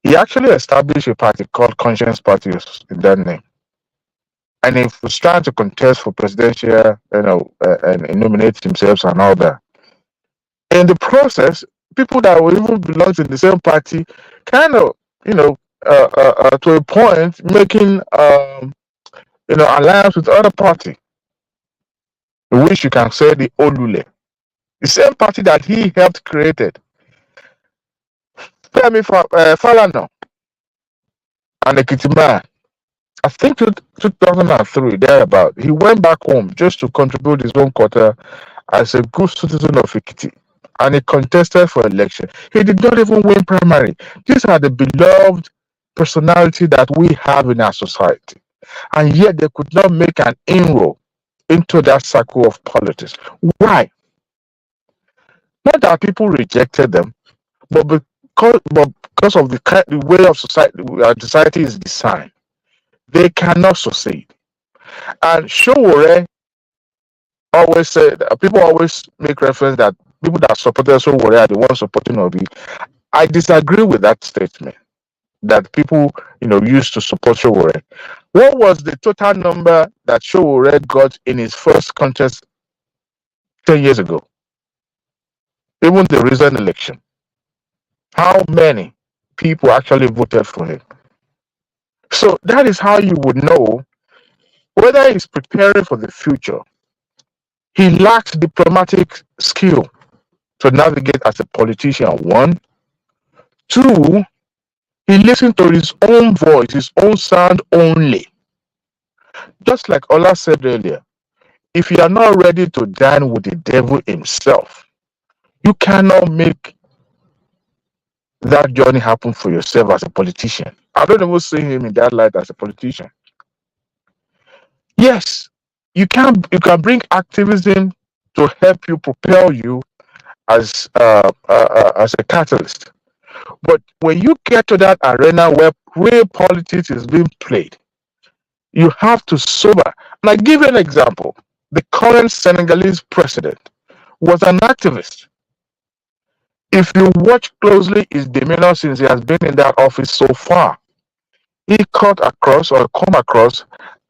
He actually established a party called Conscience Party in that name. And he was trying to contest for presidential, and nominate himself and all that. In the process, people that were even belonged to the same party kind of, to a point, making, alliance with other party, which you can say the Olule. The same party that he helped created. Femi Falana and Ekitiman, I think 2003, thereabout, he went back home just to contribute his own quota as a good citizen of Ekiti. And he contested for election. He did not even win primary. These are the beloved personality that we have in our society. And yet they could not make an inroad into that circle of politics. Why? Not that people rejected them, but because of the way of society is designed, they cannot succeed. And Sowore always said, people always make reference that people that supported Sowore are the ones supporting Obi. I disagree with that statement that people, used to support Sowore. What was the total number that Sowore got in his first contest 10 years ago? Even the recent election. How many people actually voted for him? So that is how you would know whether he's preparing for the future. He lacks diplomatic skill to navigate as a politician. One. Two, he listens to his own voice, his own sound only. Just like Ola said earlier, if you are not ready to dine with the devil himself, you cannot make that journey happen for yourself as a politician. I don't even see him in that light as a politician. Yes, you can bring activism to help you propel you as a catalyst. But when you get to that arena where real politics is being played, you have to sober. And I give you an example. The current Senegalese president was an activist. If you watch closely his demeanor since he has been in that office so far, he come across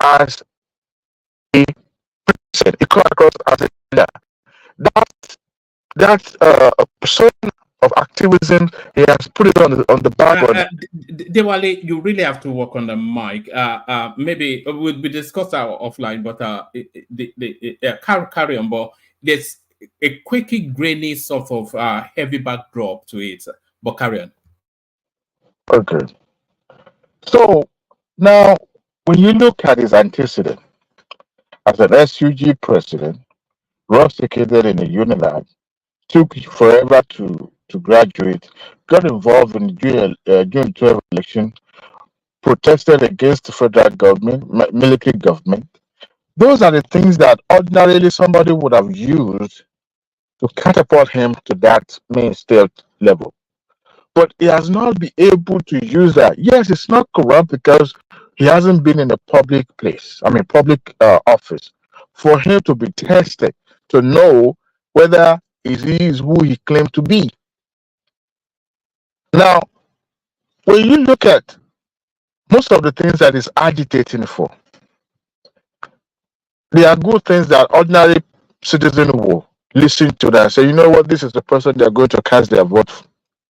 as a person. He come across as a leader. That persona of activism, he has put it on the background. Dewale, you really have to work on the mic. Maybe we'll be discussed offline, but carry on. But there's a quickie, grainy sort of heavy backdrop to it. But carry on. Okay. So now, when you look at his antecedent as an SUG president, rusticated in a UNILAG, took forever to graduate, got involved in the June 12 election, protested against the federal government, military government. Those are the things that ordinarily somebody would have used to catapult him to that main state level. But he has not been able to use that. Yes, it's not corrupt because he hasn't been in a public place, public office, for him to be tested to know whether he is who he claimed to be. Now, when you look at most of the things that he's agitating for, they are good things that ordinary citizens will listen to that and say, you know what, this is the person they're going to cast their vote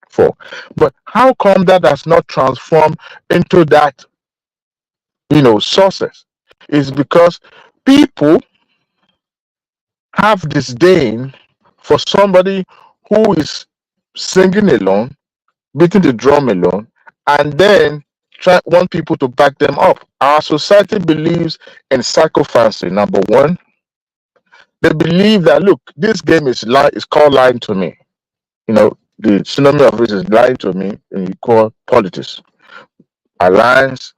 for. But how come that has not transformed into that, sources? Is because people have disdain for somebody who is singing alone, beating the drum alone, and then want people to back them up. Our society believes in psychophancy. Number one, they believe that, look, this game is called lying to me. The synonym of it is lying to me, and you call politics. Alliance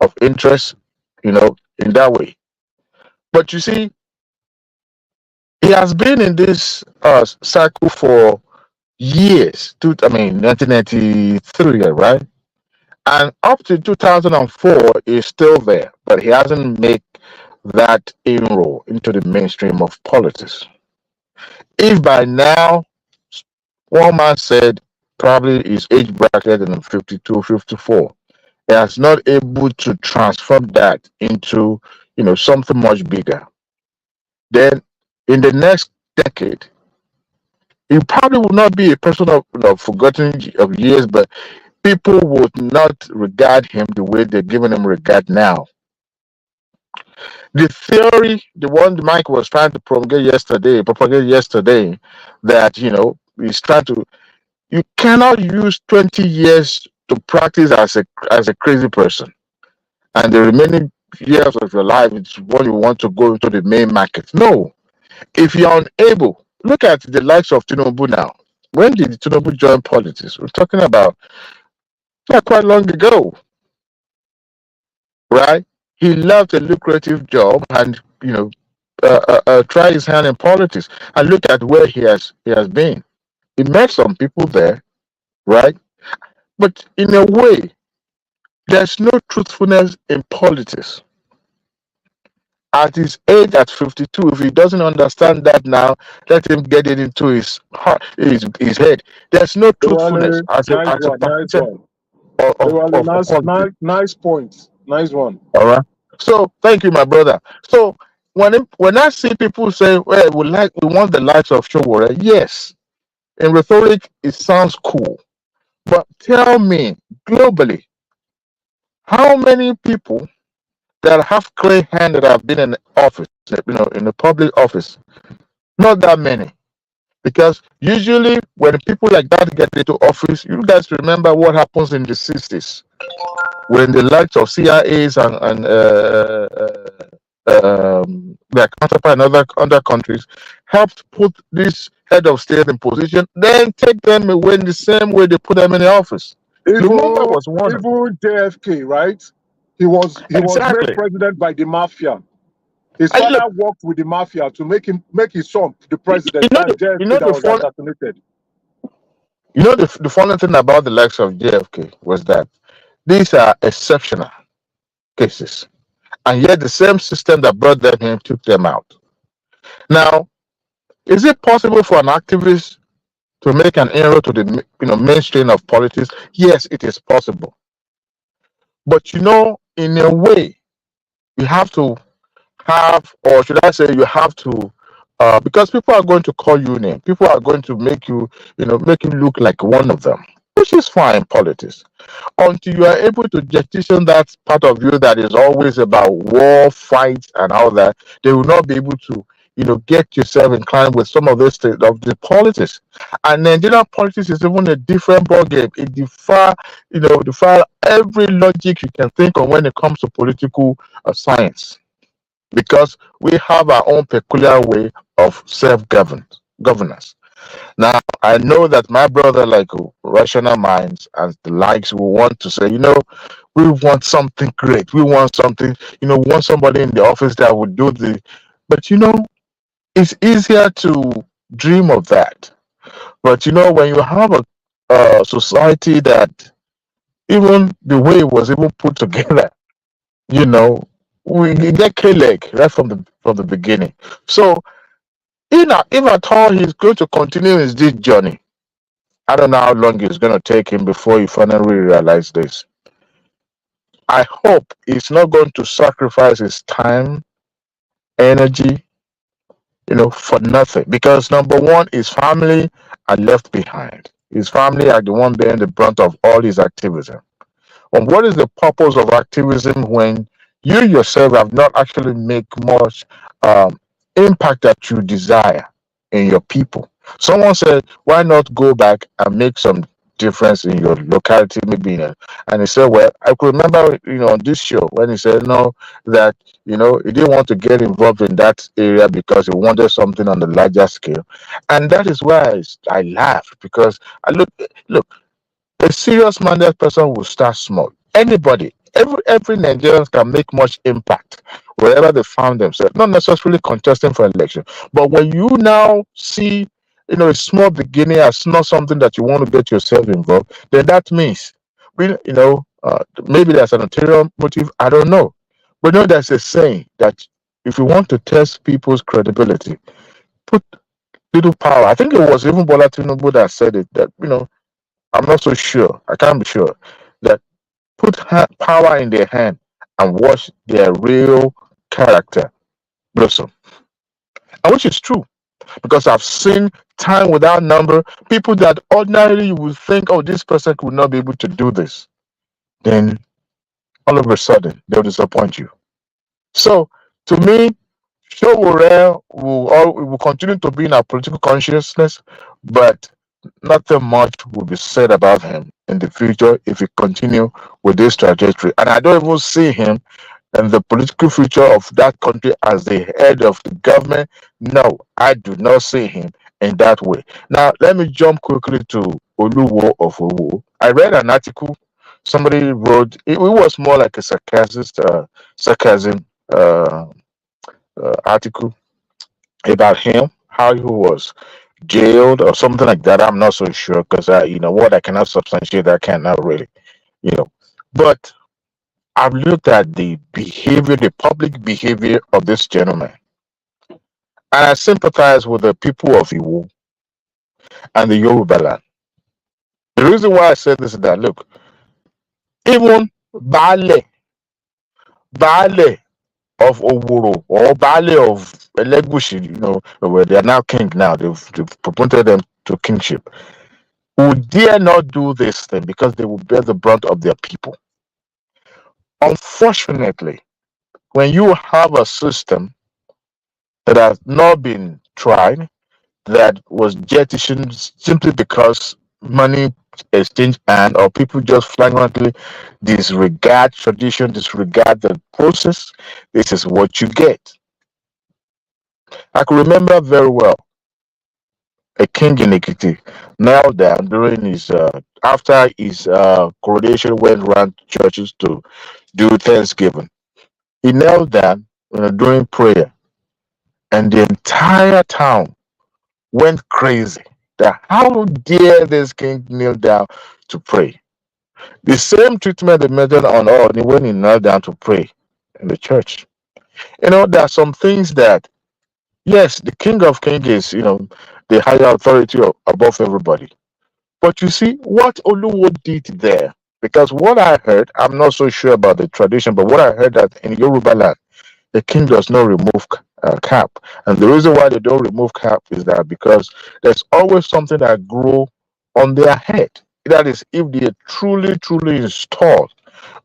of interest, in that way. But you see, he has been in this cycle for years. 1993, right? And up to 2004 is still there, but he hasn't made that inroad into the mainstream of politics. If by now, one man said probably his age bracket in 52, 54, he has not able to transform that into something much bigger, then in the next decade, he probably will not be a person of forgotten of years, but people would not regard him the way they're giving him regard now. The theory, the one Mike was trying to propagate yesterday, that he's trying to. You cannot use 20 years to practice as a crazy person, and the remaining years of your life is when you want to go into the main market. No, if you're unable, look at the likes of Tinubu now. When did Tinubu join politics? We're talking about not quite long ago, right? He left a lucrative job and try his hand in politics, and look at where he has been. He met some people there, right? But in a way, there's no truthfulness in politics. At his age, at 52, if he doesn't understand that now, let him get it into his heart, his head. There's no truthfulness Ewale, as nice a one, nice practitioner one. Ewale, of quality. nice point. Nice one. All right. So thank you, my brother. So when I see people say, "Well, we want the likes of Sowore," yes, in rhetoric it sounds cool, but tell me globally, how many people that have clear hand that have been in office, in the public office? Not that many. Because usually when people like that get into office, you guys remember what happens in the 60s when the likes of CIAs and their counterpart in other countries helped put this head of state in position, then take them away in the same way they put them in the office. Lumumba was one of them. Even JFK, right? He was made Exactly. president by the mafia. His And father look, worked with the mafia to make his son the president. you know That's JFK that the was assassinated. the funny thing about the likes of JFK was that these are exceptional cases, and yet the same system that brought them in took them out. Now, is it possible for an activist to make an inroad to the mainstream of politics? Yes, it is possible. But in a way, you have to have, or should I say, you have to, because people are going to call you name. People are going to make you, make you look like one of them, which is fine in politics. Until you are able to jettison that part of you that is always about war, fights, and all that, they will not be able to, get yourself inclined with some of those things of the politics. And Nigerian politics is even a different ballgame. It defy every logic you can think of when it comes to political science, because we have our own peculiar way of governance. Now, I know that my brother, like rational minds and the likes, will want to say, we want something great. We want something, we want somebody in the office that would do the. But, it's easier to dream of that. But, when you have a society that even the way it was even put together, we get K-leg right from the beginning. So, if at all he's going to continue his this journey, I don't know how long it's going to take him before he finally realizes this. I hope he's not going to sacrifice his time, energy, for nothing. Because number one, his family are left behind. His family are the one bearing the brunt of all his activism. And what is the purpose of activism when you yourself have not actually make much impact that you desire in your people? Someone said, why not go back and make some difference in your locality, maybe and he said, well, I could remember, on this show when he said no, that he didn't want to get involved in that area because he wanted something on the larger scale. And that is why I laughed, because I look, a serious minded person will start small. Anybody, every Nigerian can make much impact wherever they found themselves, not necessarily contesting for election. But when you now see, a small beginning as not something that you want to get yourself involved, then that means, maybe there's an ulterior motive. I don't know. But there's a saying that if you want to test people's credibility, put little power. I think it was even Bola Tinubu that said it, that, I'm not so sure. I can't be sure that put power in their hand and watch their real character blossom. And which is true, because I've seen time without number people that ordinarily you would think, oh, this person could not be able to do this. Then all of a sudden they'll disappoint you. So to me, Sowore will continue to be in our political consciousness, but nothing much will be said about him in the future if he continue with this trajectory. And I don't even see him in the political future of that country as the head of the government. No, I do not see him in that way. Now, let me jump quickly to Oluwo of Owo. I read an article somebody wrote. It was more like a sarcasm article about him, how he was jailed or something like that. I'm not so sure, because what I cannot substantiate, I cannot really, But I've looked at the behavior, the public behavior of this gentleman, and I sympathize with the people of Iwo and the Yoruba land. The reason why I said this is that, look, even Bale of Oworo or Bale of Elegushi, where they are now king now, they've promoted them to kingship, who dare not do this thing because they will bear the brunt of their people. Unfortunately, when you have a system that has not been tried, that was jettisoned simply because money exchange and or people just flagrantly disregard tradition, disregard the process, this is what you get. I can remember very well a king in Ekiti knelt down during his after his coronation, went around churches to do Thanksgiving. He knelt down during prayer, and the entire town went crazy. That how dare this king kneel down to pray? The same treatment they measured on all when he knelt down to pray in the church. There are some things that, yes, the king of kings is, the higher authority above everybody. But you see what Oluwo did there, because what I heard, I'm not so sure about the tradition, but what I heard that in Yoruba land, the king does not remove cap. And the reason why they don't remove cap is that because there's always something that grow on their head. That is, if they are truly, truly installed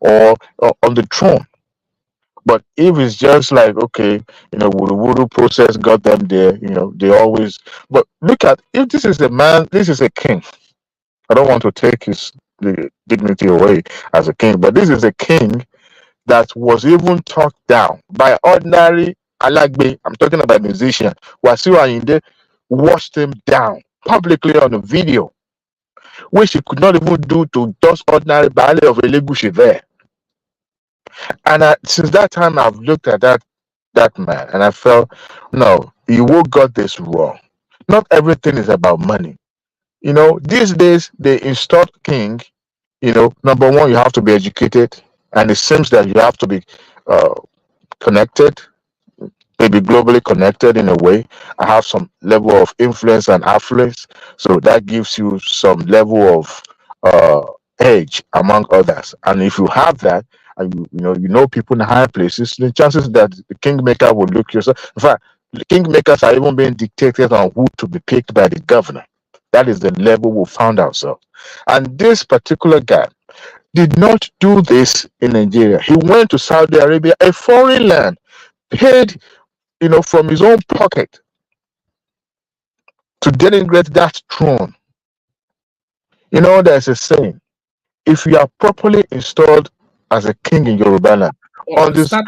or on the throne. But if it's just like, okay, voodoo process got them there, they always. But look at, if this is a man, this is a king. I don't want to take the dignity away as a king, but this is a king that was even talked down by ordinary Alagbe. I'm talking about musician. Wasiu Ayinde washed him down publicly on a video, which he could not even do to just ordinary Baale of Elegushi there. And since that time, I've looked at that man, and I felt, no, Iwo got this wrong. Not everything is about money. These days they installed king. Number one, you have to be educated, and it seems that you have to be connected, maybe globally connected in a way. I have some level of influence and affluence, so that gives you some level of edge among others. And if you have that, and you know people in higher places, the chances that the kingmaker will look yourself. In fact, the kingmakers are even being dictated on who to be picked by the governor. That is the level we found ourselves. And this particular guy did not do this in Nigeria. He went to Saudi Arabia, a foreign land, paid, from his own pocket to denigrate that throne. There's a saying: if you are properly installed as a king in Yoruba land, on this, bring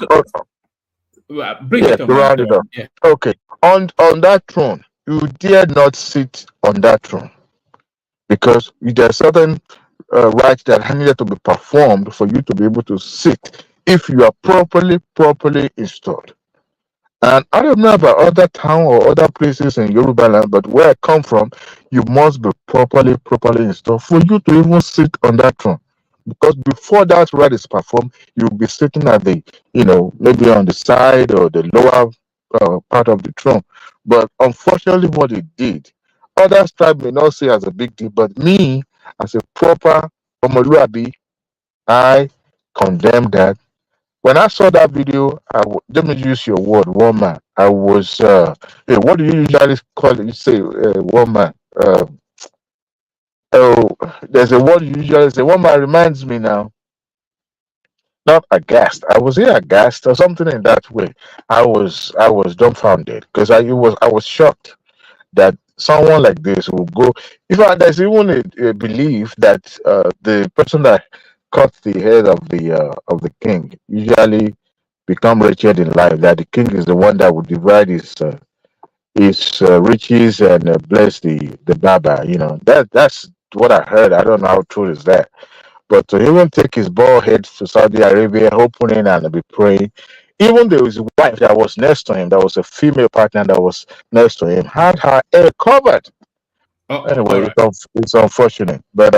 it on, round it up. Yeah. Okay, on that throne, you dare not sit on that throne because there are certain rights that needed to be performed for you to be able to sit if you are properly installed. And I don't know about other town or other places in Yoruba land, but where I come from, you must be properly installed for you to even sit on that throne. Because before that right is performed, you'll be sitting at the, maybe on the side or the lower part of the throne. But unfortunately, what it did, others tribe may not say as a big deal, but me, as a proper Omoluabi, I condemn that. When I saw that video, let me use your word, woman. I was, hey, what do you usually call it? You say, woman. Oh, there's a word you usually say. Woman reminds me now. Not aghast. I was here aghast or something in that way. I was dumbfounded because I was shocked that someone like this will go. In fact, there's even a belief that the person that cut the head of the king usually become wretched in life. That the king is the one that would divide his riches and bless the Baba. That's what I heard. I don't know how true is that. But to even take his bald head to Saudi Arabia, opening and be praying, even though his wife that was next to him, that was a female partner that was next to him, had her hair covered. Anyway, Right. it's unfortunate, but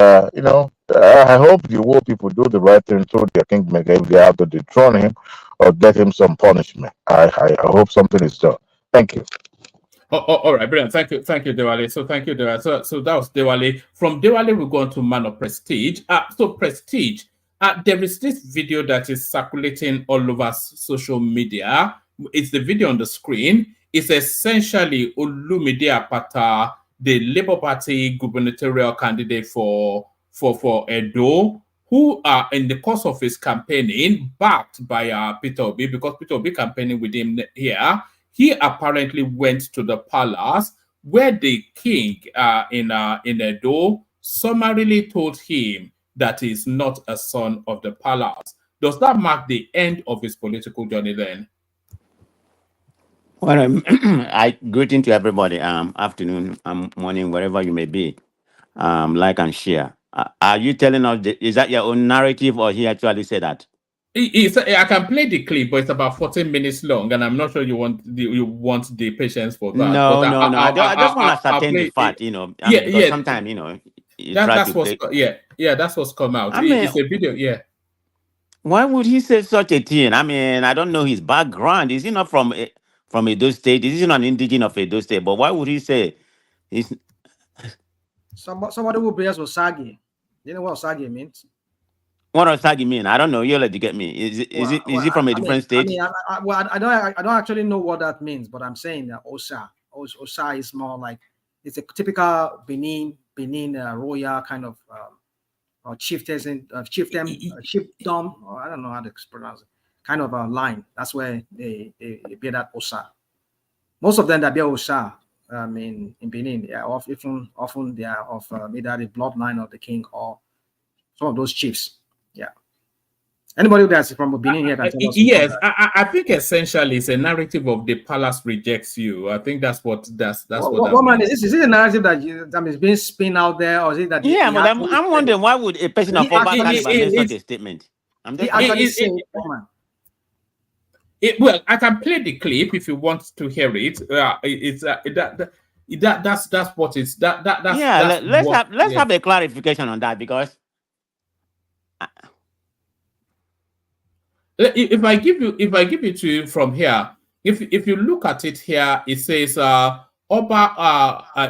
I hope the Igbo people do the right thing to their kingmaker if they have to dethrone him or get him some punishment. I hope something is done. Thank you. All right, brilliant. Thank you, Dewale. So thank you, Dewale. So that was Dewale. From Dewale, we go on to Man of Prestige. So Prestige. There is this video that is circulating all over social media. It's the video on the screen. It's essentially Olumide Apata, the Labour Party gubernatorial candidate for Edo, who are in the course of his campaigning, backed by Peter Obi, because Peter Obi campaigning with him here. He apparently went to the palace where the king in Edo summarily told him that he's not a son of the palace. Does that mark the end of his political journey then? Well, I greeting to everybody. Afternoon, morning, wherever you may be. Like and share. Are you telling us? Is that your own narrative, or he actually said that? I can play the clip, but it's about 14 minutes long, and I'm not sure you want the patience for that. No, but no, no. I just want to ascertain the fact, because sometimes, that's what's come out. I mean, it's a video, yeah. Why would he say such a thing? I mean, I don't know his background. Is he not from Edo State? Is he not an indigenous of Edo State? But why would he say he's somebody who bears Osagi? You know what Osagi means? What does Osagi mean? I don't know. You'll let you get me. Is he from a different state? I don't actually know what that means, but I'm saying that Osa is more like it's a typical Benin royal kind of chiefdom, or I don't know how to pronounce it, kind of a line. That's where they bear that Osa. Most of them that bear Osa, in Benin, often they are of either the bloodline of the king or some of those chiefs. Yeah. Anybody that's from Benin here can tell us. Yes, I think essentially it's a narrative of the palace rejects you. I think that's what what man is it a narrative that is being spun out there, or is it that? Yeah, but I'm wondering why would a person of Oba make such a statement? He actually said, man. Well, I can play the clip if you want to hear it. That's what it's that's yeah. Let's have a clarification on that, because if I give it to you from here, if you look at it here, it says Oba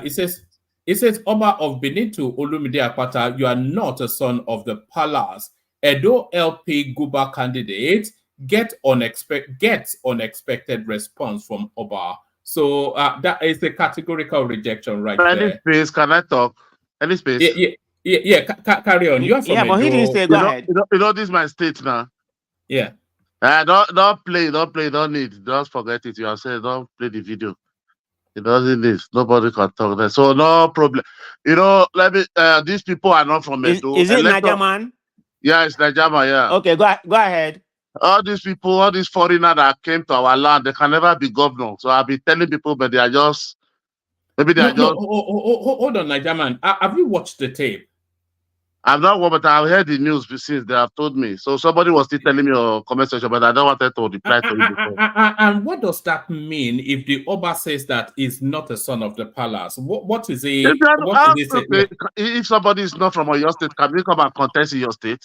it says Oba of Benin to Olumide Apata, you are not a son of the palace. Edo LP Guba candidate gets unexpected response from Oba. So that is a categorical rejection right Any there. space, can I talk? Any space? Yeah. Carry on. You're from but he didn't say go ahead. You know this is my state now. Yeah. Don't play, don't need. Just forget it. You are saying don't play the video. It doesn't need. Nobody can talk there. So no problem. Let me these people are not from Edo. Is it Najaman? Yeah, it's Najaman, yeah. Okay, go ahead. All these people, all these foreigners that came to our land, they can never be governor. So I'll be telling people, but they are just maybe they are just hold on, Najaman. Have you watched the tape? I've not watched, but I've heard the news since they have told me. So somebody was still telling me a comment section, but I don't want to reply to it before. And what does that mean if the Oba says that he's not a son of the palace? What is it? If somebody is not from your state, can you come and contest in your state?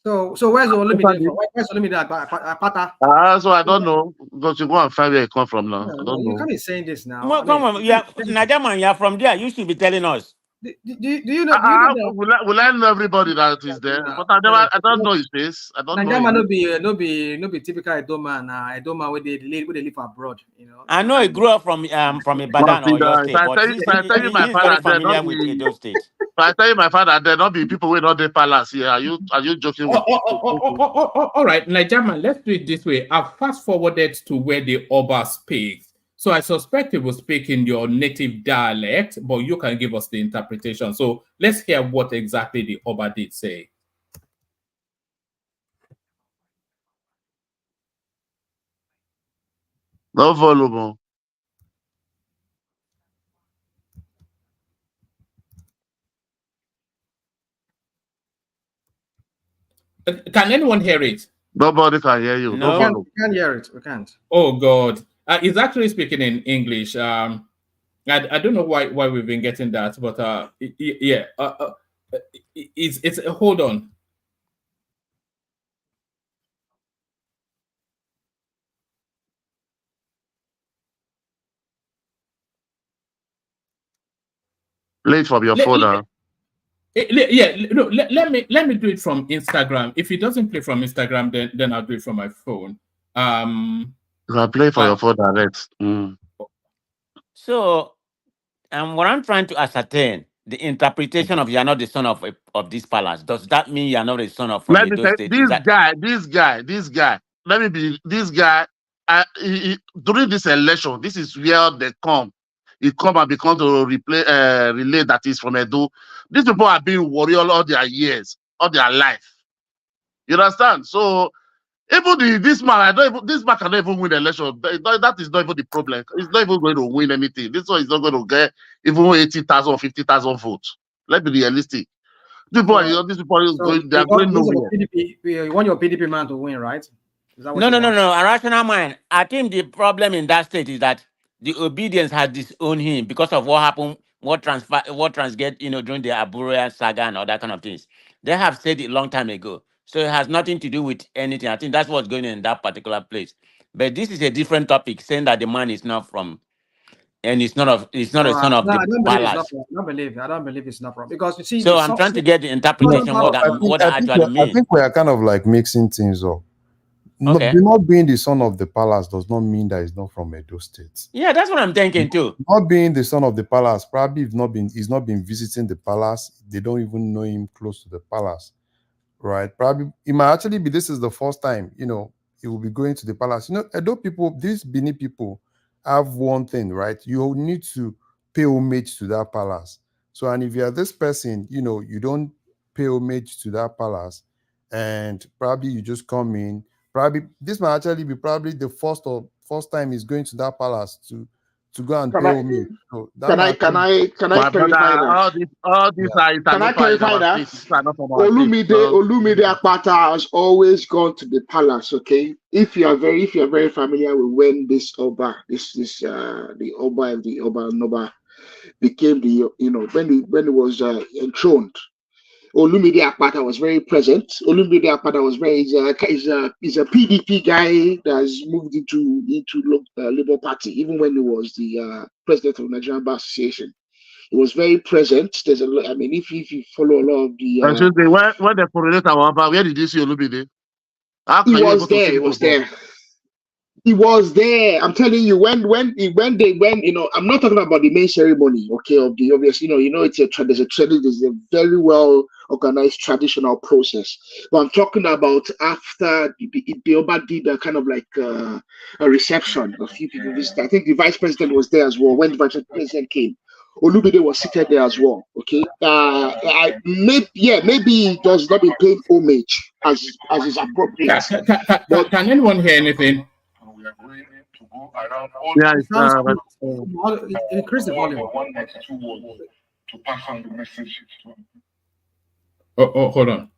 So where's Olumide from? Where's Olumide Apata? So I don't know. Because you go and find where it come from now. I don't know. You can't be saying this now. Well, come on, Najaman, you're from there. You should be telling us. Do you know? Will I know everybody that is there? But I don't know his face. I don't know. No be typical Edo man. Edo man where they live abroad. I know he grew up from Ibadan or your state, but he's very familiar with Edo State. I tell you, my father, there not be people with not the palace here. Are you joking with me? All right, Najaman, let's do it this way. I've fast forwarded to where the Oba speaks. So I suspect it will speak in your native dialect, but you can give us the interpretation. So let's hear what exactly the Oba did say. No volume. Can anyone hear it? Nobody can hear you. No, we can't hear it. We can't. Oh God. It's actually speaking in English. I don't know why we've been getting that, but yeah. It's hold on. Play it from your phone now. Let me do it from Instagram. If it doesn't play from Instagram, then I'll do it from my phone. You can play for your phone direct. So, what I'm trying to ascertain, the interpretation of you're not the son of this palace, does that mean you're not the son of from Let me Edo tell State? you, this guy. Let me be this guy. During this election, this is where they come. He come and become to relay that is from Edo. These people have been warrior all their years, all their life. You understand? So even this man cannot even win the election. That is not even the problem. He's not even going to win anything. This one is not going to get even 80,000 or 50,000 votes. Let's be realistic. These people are going. They are going nowhere. You want your PDP man to win, right? Is that what No. you want? A rational mind. I think the problem in that state is that the obedience has disowned him because of what happened, what transget, during the Aburia saga and all that kind of things. They have said it a long time ago. So it has nothing to do with anything. I think that's what's going on in that particular place. But this is a different topic, saying that the man is not from, and it's not a son of No, the I don't believe it's not palace. from. I don't believe it's not from, because you see. So I'm trying to get the interpretation what that actually I means. think we are kind of like mixing things up. Okay. Not being the son of the palace does not mean that he's not from Edo State. Yeah, that's what I'm thinking too. Not being the son of the palace, probably he's not been visiting the palace. They don't even know him close to the palace, right? Probably it might actually be this is the first time, he will be going to the palace. Edo people, these Bini people have one thing, right? You need to pay homage to that palace. So, and if you are this person, you don't pay homage to that palace, and probably you just come in. Probably this might actually be probably the first time he's going to that palace to go and pay homage. So that Can I My clarify brother, that? all these are Can I clarify that? These are not from our state. Olumide Akpata has always gone to the palace. Okay, if you are very familiar with when this Oba, the Oba and the Oba Noba became when it was enthroned. Olumide Akpata was very present. Olumide Akpata was is a PDP guy that's moved into Labour Party, even when he was the president of the Nigerian Bar Association. He was very present. There's a lot. I mean, if you follow a lot of the, Excuse me, when they coronate our Oba, where did you see Olumide? How he can you was able to see there. He him was from? there. He was there. I'm telling you, when I'm not talking about the main ceremony, okay, of the obvious, there's a very well organized traditional process. But I'm talking about after the Oba did a kind of like a reception. A few people visited. I think the vice president was there as well when the vice president came. Olumide was seated there as well. Okay, maybe he does not be paying homage as is appropriate. Can anyone hear anything? Yeah, Increase the volume. Oh, hold on.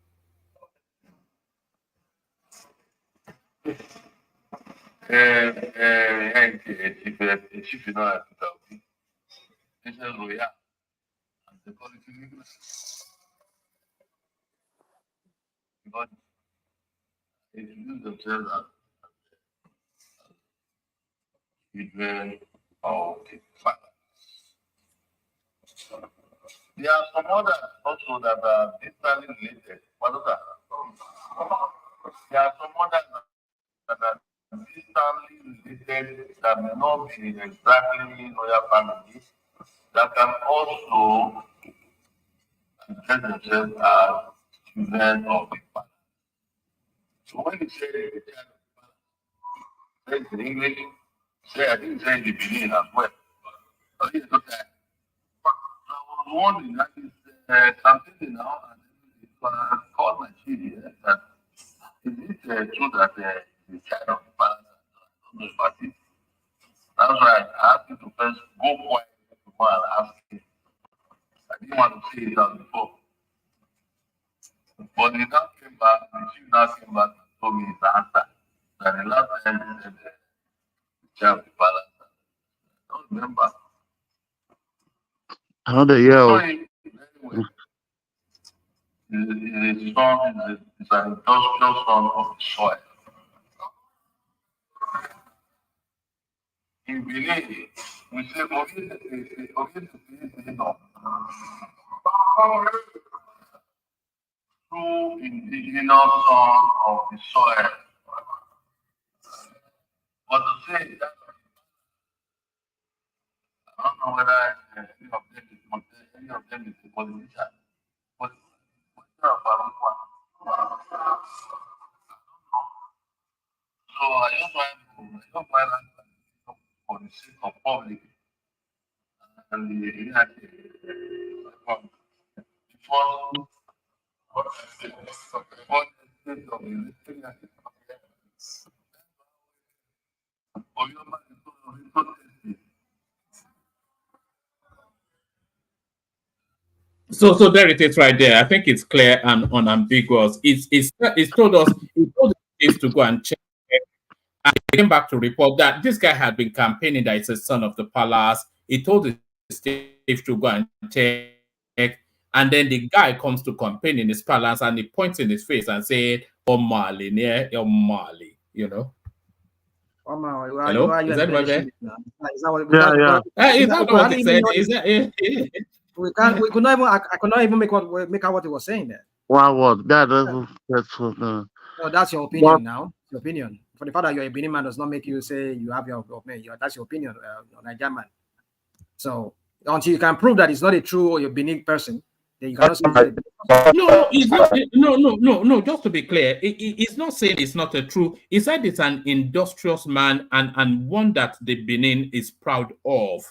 Children of the Father. There are some others also that are distantly related. What are that? There are some others that are distantly related that may not be exactly royal families that can also address themselves as children of the Father. So when you say the child of the Father, say in English, I think say in the Benin as well. So it's okay. So I was wondering, that is something now, and I called my chief here that is it true that the child of the parents are not party? That's why I asked you to first go quiet before I ask him. I didn't want to say it out before. But he now came back, the chief now came back and told me his answer. That the last time he said the child of the parents. I don't remember. Another year. an industrial son of the soil. In Benin, we say, true indigenous son of the soil. But to say that, I don't know whether any of them is a politician. But so I don't mind for the sake of public and the So there it is right there. I think it's clear and unambiguous. It's told us to go and check, and he came back to report that this guy had been campaigning that it's a son of the palace. He told the chief to go and check, and then the guy comes to campaign in his palace and he points in his face and said, "Omali, near Omali," you know. Hello? Is that what there? Is that what he said? Is that? We could not even. I could not even make out what he was saying there. One word. No, that's your opinion now. Your opinion. For the fact that you're a Benin man does not make you say you have your opinion. That's your opinion, Nigerian man. So until you can prove that it's not a true or a Benin person, then you cannot say No, it's not. No. Just to be clear, it's not saying it's not a true. He said it's an industrious man and one that the Benin is proud of.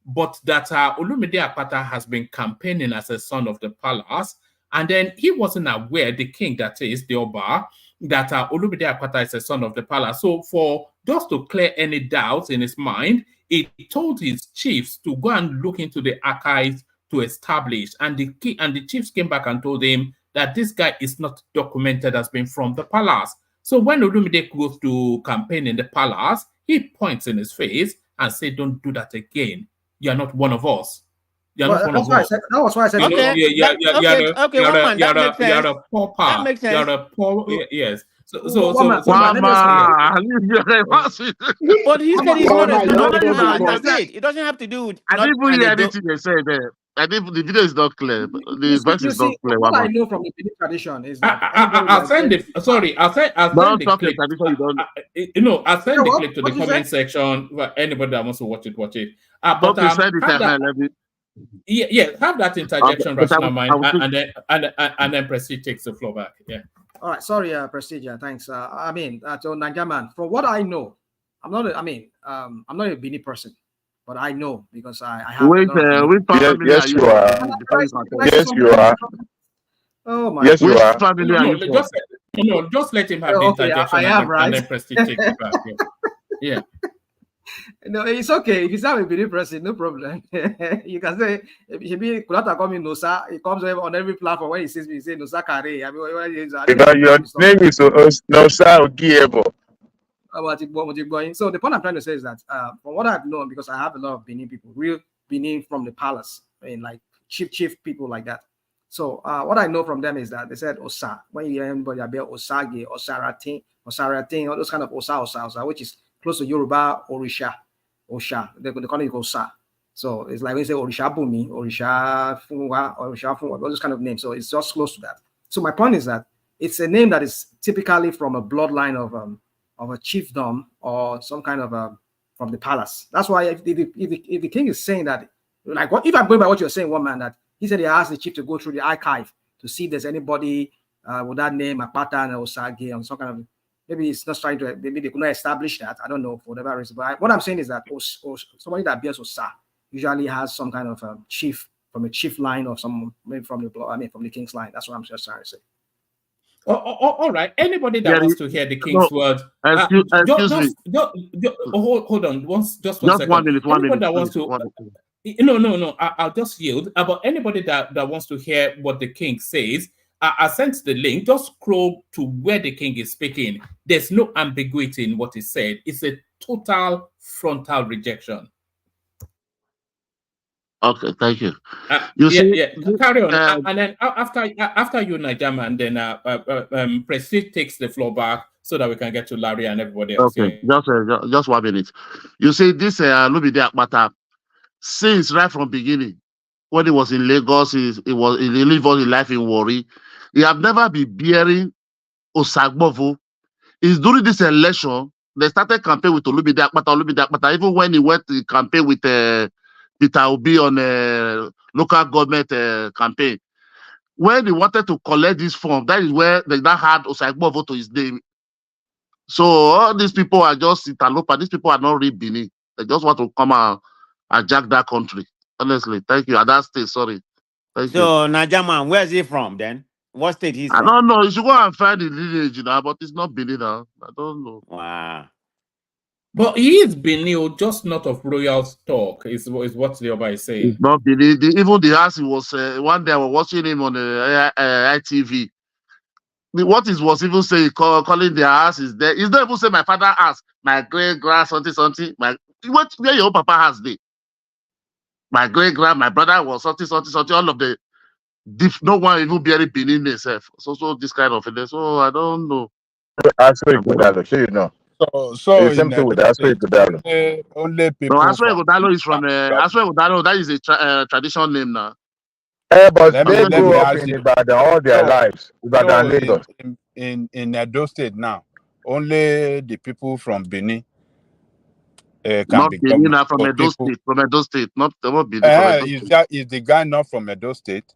But that Olumide Akpata has been campaigning as a son of the palace, and then he wasn't aware, the king that is, the Oba, that Olumide Akpata is a son of the palace. So for just to clear any doubts in his mind, he told his chiefs to go and look into the archives to establish, and the chiefs came back and told him that this guy is not documented as being from the palace. So when Olumide goes to campaign in the palace, he points in his face and says, "Don't do that again. You're not one of us. You're not one of us." That was why I said. Okay, you're a pauper. You're a poor. Yes. So. But he said he's not a That's it. It doesn't have to do with. I didn't even hear anything they said there. I think the video is not clear. The verse is not clear. What I know from the Benin tradition is that I'll send the clip. I'll send the clip to the comment section. Anybody that wants to watch it, watch it. But have that interjection, rational mind, and then Prestige takes the floor back. Yeah. All right. Sorry, Prestige. Thanks. I mean, to Nigerian, from what I know, I'm not a Benin person. But I know because I have. Yes, you are. Yes, you are. Oh my! Yes, you are. Just let him have the interjection and then Prestige take it back. Yeah. No, it's okay. If he's not a Benin person, no problem. You can say Kulata coming Nosa. He comes on every platform when he sees me, he say Nosa Kare. Because your name is Nosa Ogiebo. So the point I'm trying to say is that from what I've known, because I have a lot of Benin people, real Benin from the palace, and like chief people like that. So what I know from them is that they said Osa. When you hear anybody about Osage, Osaratin, all those kind of Osa, which is close to Yoruba Orisha, Osha. They call it Osa. So it's like when you say Orisha Bumi, Orisha Funwa, all those kind of names. So it's just close to that. So my point is that it's a name that is typically from a bloodline of a chiefdom or some kind of from the palace. That's why if the king is saying that, like, what if I'm going by what you're saying, one man, that he said he asked the chief to go through the archive to see if there's anybody with that name, Akpata and Osage, or some kind of, maybe it's not trying to, maybe they could not establish that. I don't know, for whatever reason. But what I'm saying is that somebody that bears Osa usually has some kind of chief from a chief line or some, maybe from the king's line. That's what I'm just trying to say. All right. Anybody that wants to hear the king's words, excuse me. Hold on. Just one second. 1 minute. 1 minute. That wants to, no. I'll just yield. But anybody that wants to hear what the king says, I sent the link. Just scroll to where the king is speaking. There's no ambiguity in what he said. It's a total frontal rejection. Okay, thank you. You see, carry on. And then after you, Najama, and then Prestige takes the floor back so that we can get to Larry and everybody else. okay, just 1 minute. You see, this Lubide Akpata, since right from beginning, when he was in Lagos, he lived all his life in Warri. He have never been bearing Osagbovo. It's during this election they started campaign with Olubide Akpata. Even when he went to campaign with Peter Obi on local government campaign, when he wanted to collect this form, that is where they now had Osagbovo to his name. So all these people are just interloper. These people are not really Benin. They just want to come and hijack that country. Honestly, thank you. At that state, sorry. Thank you. So Najaman, where is he from then? What state he's from? I don't know. You should go and find the lineage now, but it's not Benin now. I don't know. Wow. But he is Benin, just not of royal stock, is what the Oba is saying. It's not Benin. Even the house, he was one day I was watching him on ITV. What he was even saying, calling their house is there. He's not even saying my father house, my great grand something. Where your papa has there? My great grand, my brother was something. All of the no one even bearing Benin itself. So this kind of thing. So I don't know. Asway Godalo, sure you know. So it's something with Asway Godalo. Only people. No, Asway Godalo is from Asway Godalo. That is a traditional name now. But they grew up in Ibadan all their lives. Ibadan, Lagos. In Edo State now, only the people from Benin can not be Benin, from Edo State. From Edo State, not Benin. Is the guy not from Edo State?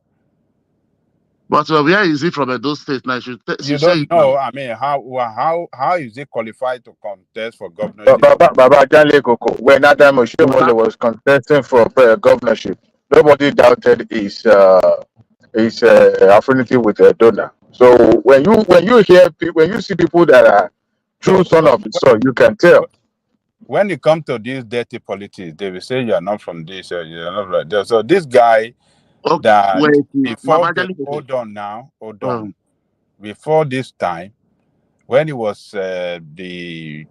But where is he from Edo State now? You don't know. I mean, how is he qualified to contest for governorship? Baba Janle Koko, when Adam Oshomole was contesting for governorship, nobody doubted his affinity with Dona. So when you see people that are true son of the soil, you can tell. When it comes to these dirty politics, they will say you are not from this, or you are not like that. So this guy hold on. Before this time, when he was the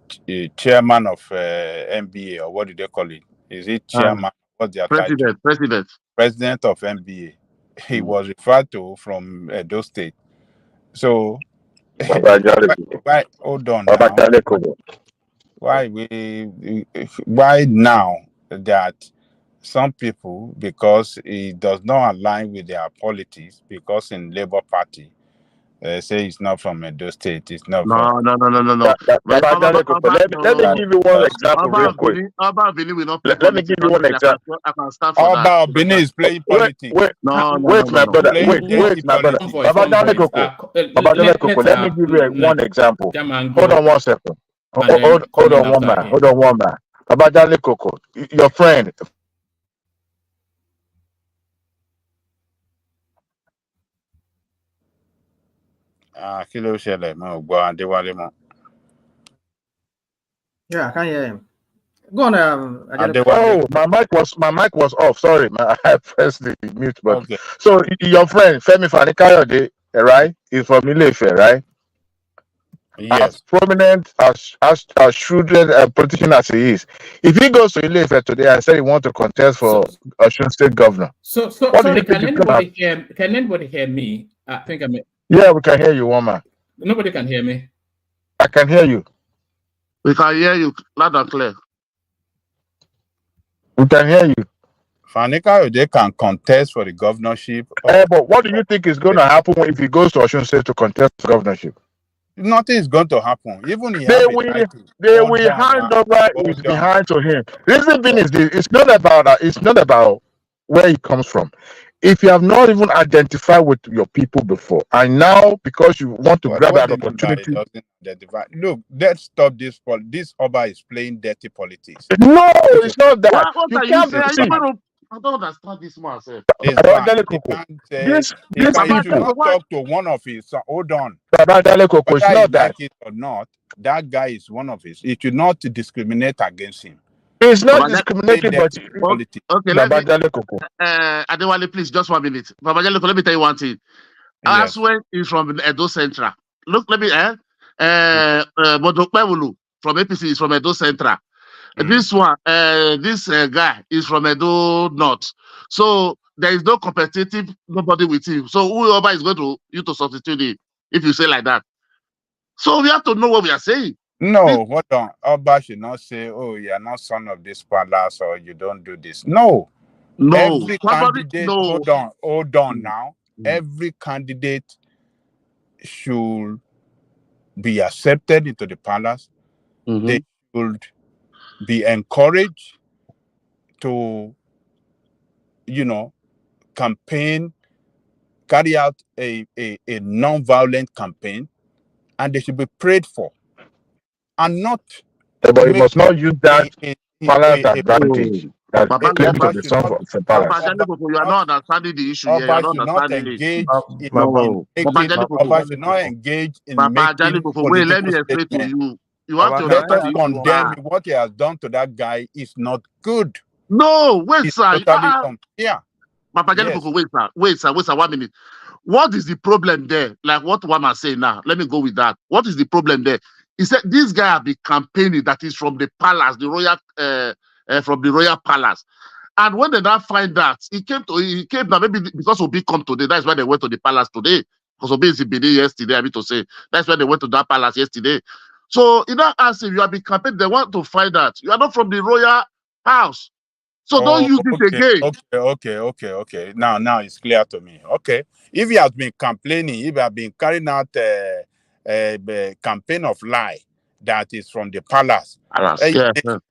chairman of MBA, or what do they call it? Is it chairman? What's their title? President of MBA. He was referred to from Edo State. So why hold on now? Why now that some people, because it does not align with their politics, because in Labour Party they say it's not from Edo State, it's not from... No. Let me give you one example real quick. Let me give you one example. Oba Benin is playing politics. Wait, my brother. Wait, my brother. Let me give you one example. Hold on 1 second. Hold on one man. Babajale Koko, your friend. Yeah, I can hear him. Go on. My mic was off. Sorry, I pressed the mute button. Okay. So your friend Femi Fani-Kayode, right? He's from Ile-Ife, right? Yes. As prominent, as shrewd a politician as he is, if he goes to Ile-Ife today and said he wants to contest for Osun State governor, sorry, can anybody hear me? I think I'm. Yeah, we can hear you, woman. Nobody can hear me. I can hear you. We can hear you loud and clear. We can hear you. Fani-Kayode can contest for the governorship. But what do you think is going to happen if he goes to Osun State to contest for governorship? Nothing is going to happen. Even they will hand over his behind to him. Reason being is this: it's not about where he comes from. If you have not even identified with your people before, and now because you want to grab an opportunity, look, let's stop this. This Oba is playing dirty politics. No, it's not that. You can't be. I don't understand this man. He should not talk to one of his. Hold on. Whether it's not like it or not, that guy is one of his. It should not discriminate against him. It's not discriminating, but okay. Adewale, please, just 1 minute. Babajale, let me tell you one thing. Yes. Aswe is from Edo Central. Look, let me Bodokpewulu from APC is from Edo Central. This one, this guy is from Edo North. So there is no competitive nobody with him. So whoever is going to substitute him, if you say like that. So we have to know what we are saying. No, hold on. Oba should not say, "Oh, you are not son of this palace," or "You don't do this." No. Every candidate. No. Hold on now. Every candidate should be accepted into the palace. They should be encouraged to, campaign, carry out a non-violent campaign, and they should be prayed for, and not. But you must not use that palace advantage. That claim to be son of the palace. You are not understanding the issue here. You are not understanding it. Oba should not engage in making wait, let me political explain to statements. you want to Let us understand condemn what he has done to that guy is not good. No, wait, it's sir. Totally unfair. Yes. Wait, sir. 1 minute. What is the problem there? Like what Wama say now? Let me go with that. What is the problem there? He said this guy have been campaigning that is from the palace, the royal, from the royal palace. And when they now find that, he came now maybe because Obi come today. That's why they went to the palace today. Because Obi is in Benin yesterday, I mean to say. That's why they went to that palace yesterday. So in that answer, you have been campaigning. They want to find out you are not from the royal house. So don't use it again. Okay. Now it's clear to me. Okay. If he has been complaining, if he has been carrying out a campaign of lie that is from the palace,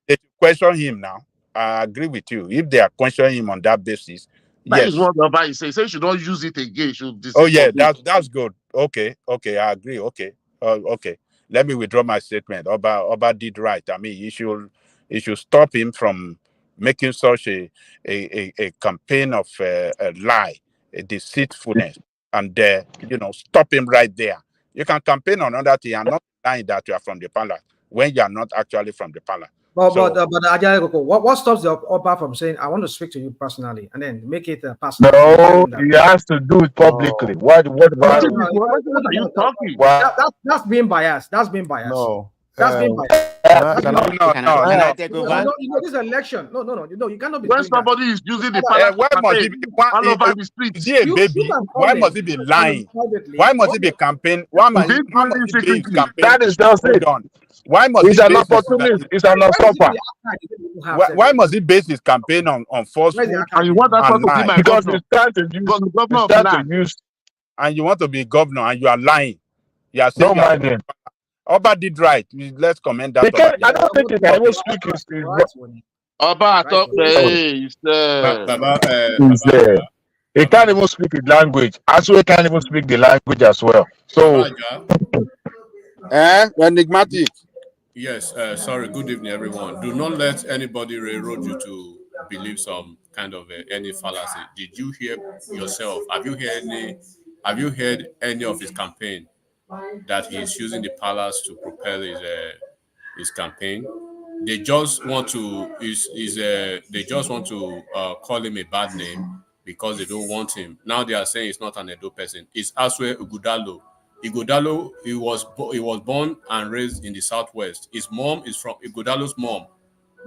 they question him now. I agree with you. If they are questioning him on that basis, that yes. is what the Bible says. Say you should not use it again. Oh yeah, that's good. Okay, I agree. Okay. Let me withdraw my statement. Oba did right. I mean, you should stop him from making such a campaign of a lie, a deceitfulness, and stop him right there. You can campaign on another thing and not lying that you are from the palace when you are not actually from the palace. But Ajayi Koko, what stops the Oba from saying, "I want to speak to you personally," and then make it personal? No, he has to do it publicly. What are you talking? That's being biased. That's being biased. No. That's being biased. No. This election. No, you cannot be. When somebody is using the palace all over the streets, baby. Why must he be lying? Why must he be campaign? Why must he be campaign? That is just it. Why must he's an opportunist? He's an usurper. Why must he base his campaign on falsehood and you want that and to be my because governor? he's trying to use, and you want to be governor and you are lying. You are saying don't mind him. Oba did right. Let's commend that. I don't think he can even speak his Oba talk he can't even speak his language. Aswe can't even speak the language as well. So enigmatic. Yes, sorry, good evening everyone. Do not let anybody railroad you to believe some kind of any fallacy. Did you hear yourself? Have you heard any of his campaign that he's using the palace to propel his campaign? They just want to call him a bad name because they don't want him. Now they are saying he's not an Edo person. It's Aswe Ighodalo. Ighodalo, he was born and raised in the southwest. His mom is from Ighodalo's mom.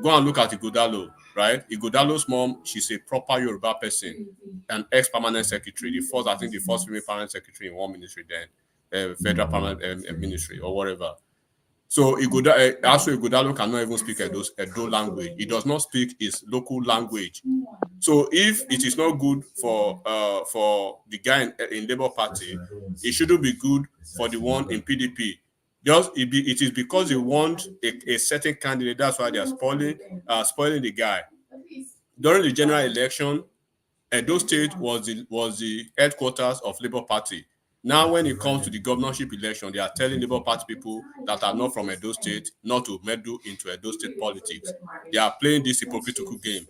Go and look at Ighodalo, right? Ighodalo's mom, she's a proper Yoruba person, an ex-permanent secretary. The first female permanent secretary in one ministry, then federal permanent ministry or whatever. So Ighodalo cannot even speak Edo language. He does not speak his local language. So if it is not good for the guy in Labour Party, it shouldn't be good for the one in PDP. It is because they want a certain candidate. That's why they are spoiling the guy. During the general election, Edo State was the headquarters of Labour Party. Now, when it comes to the governorship election, they are telling Labour Party people that are not from Edo State not to meddle into Edo State politics. They are playing this hypocritical game.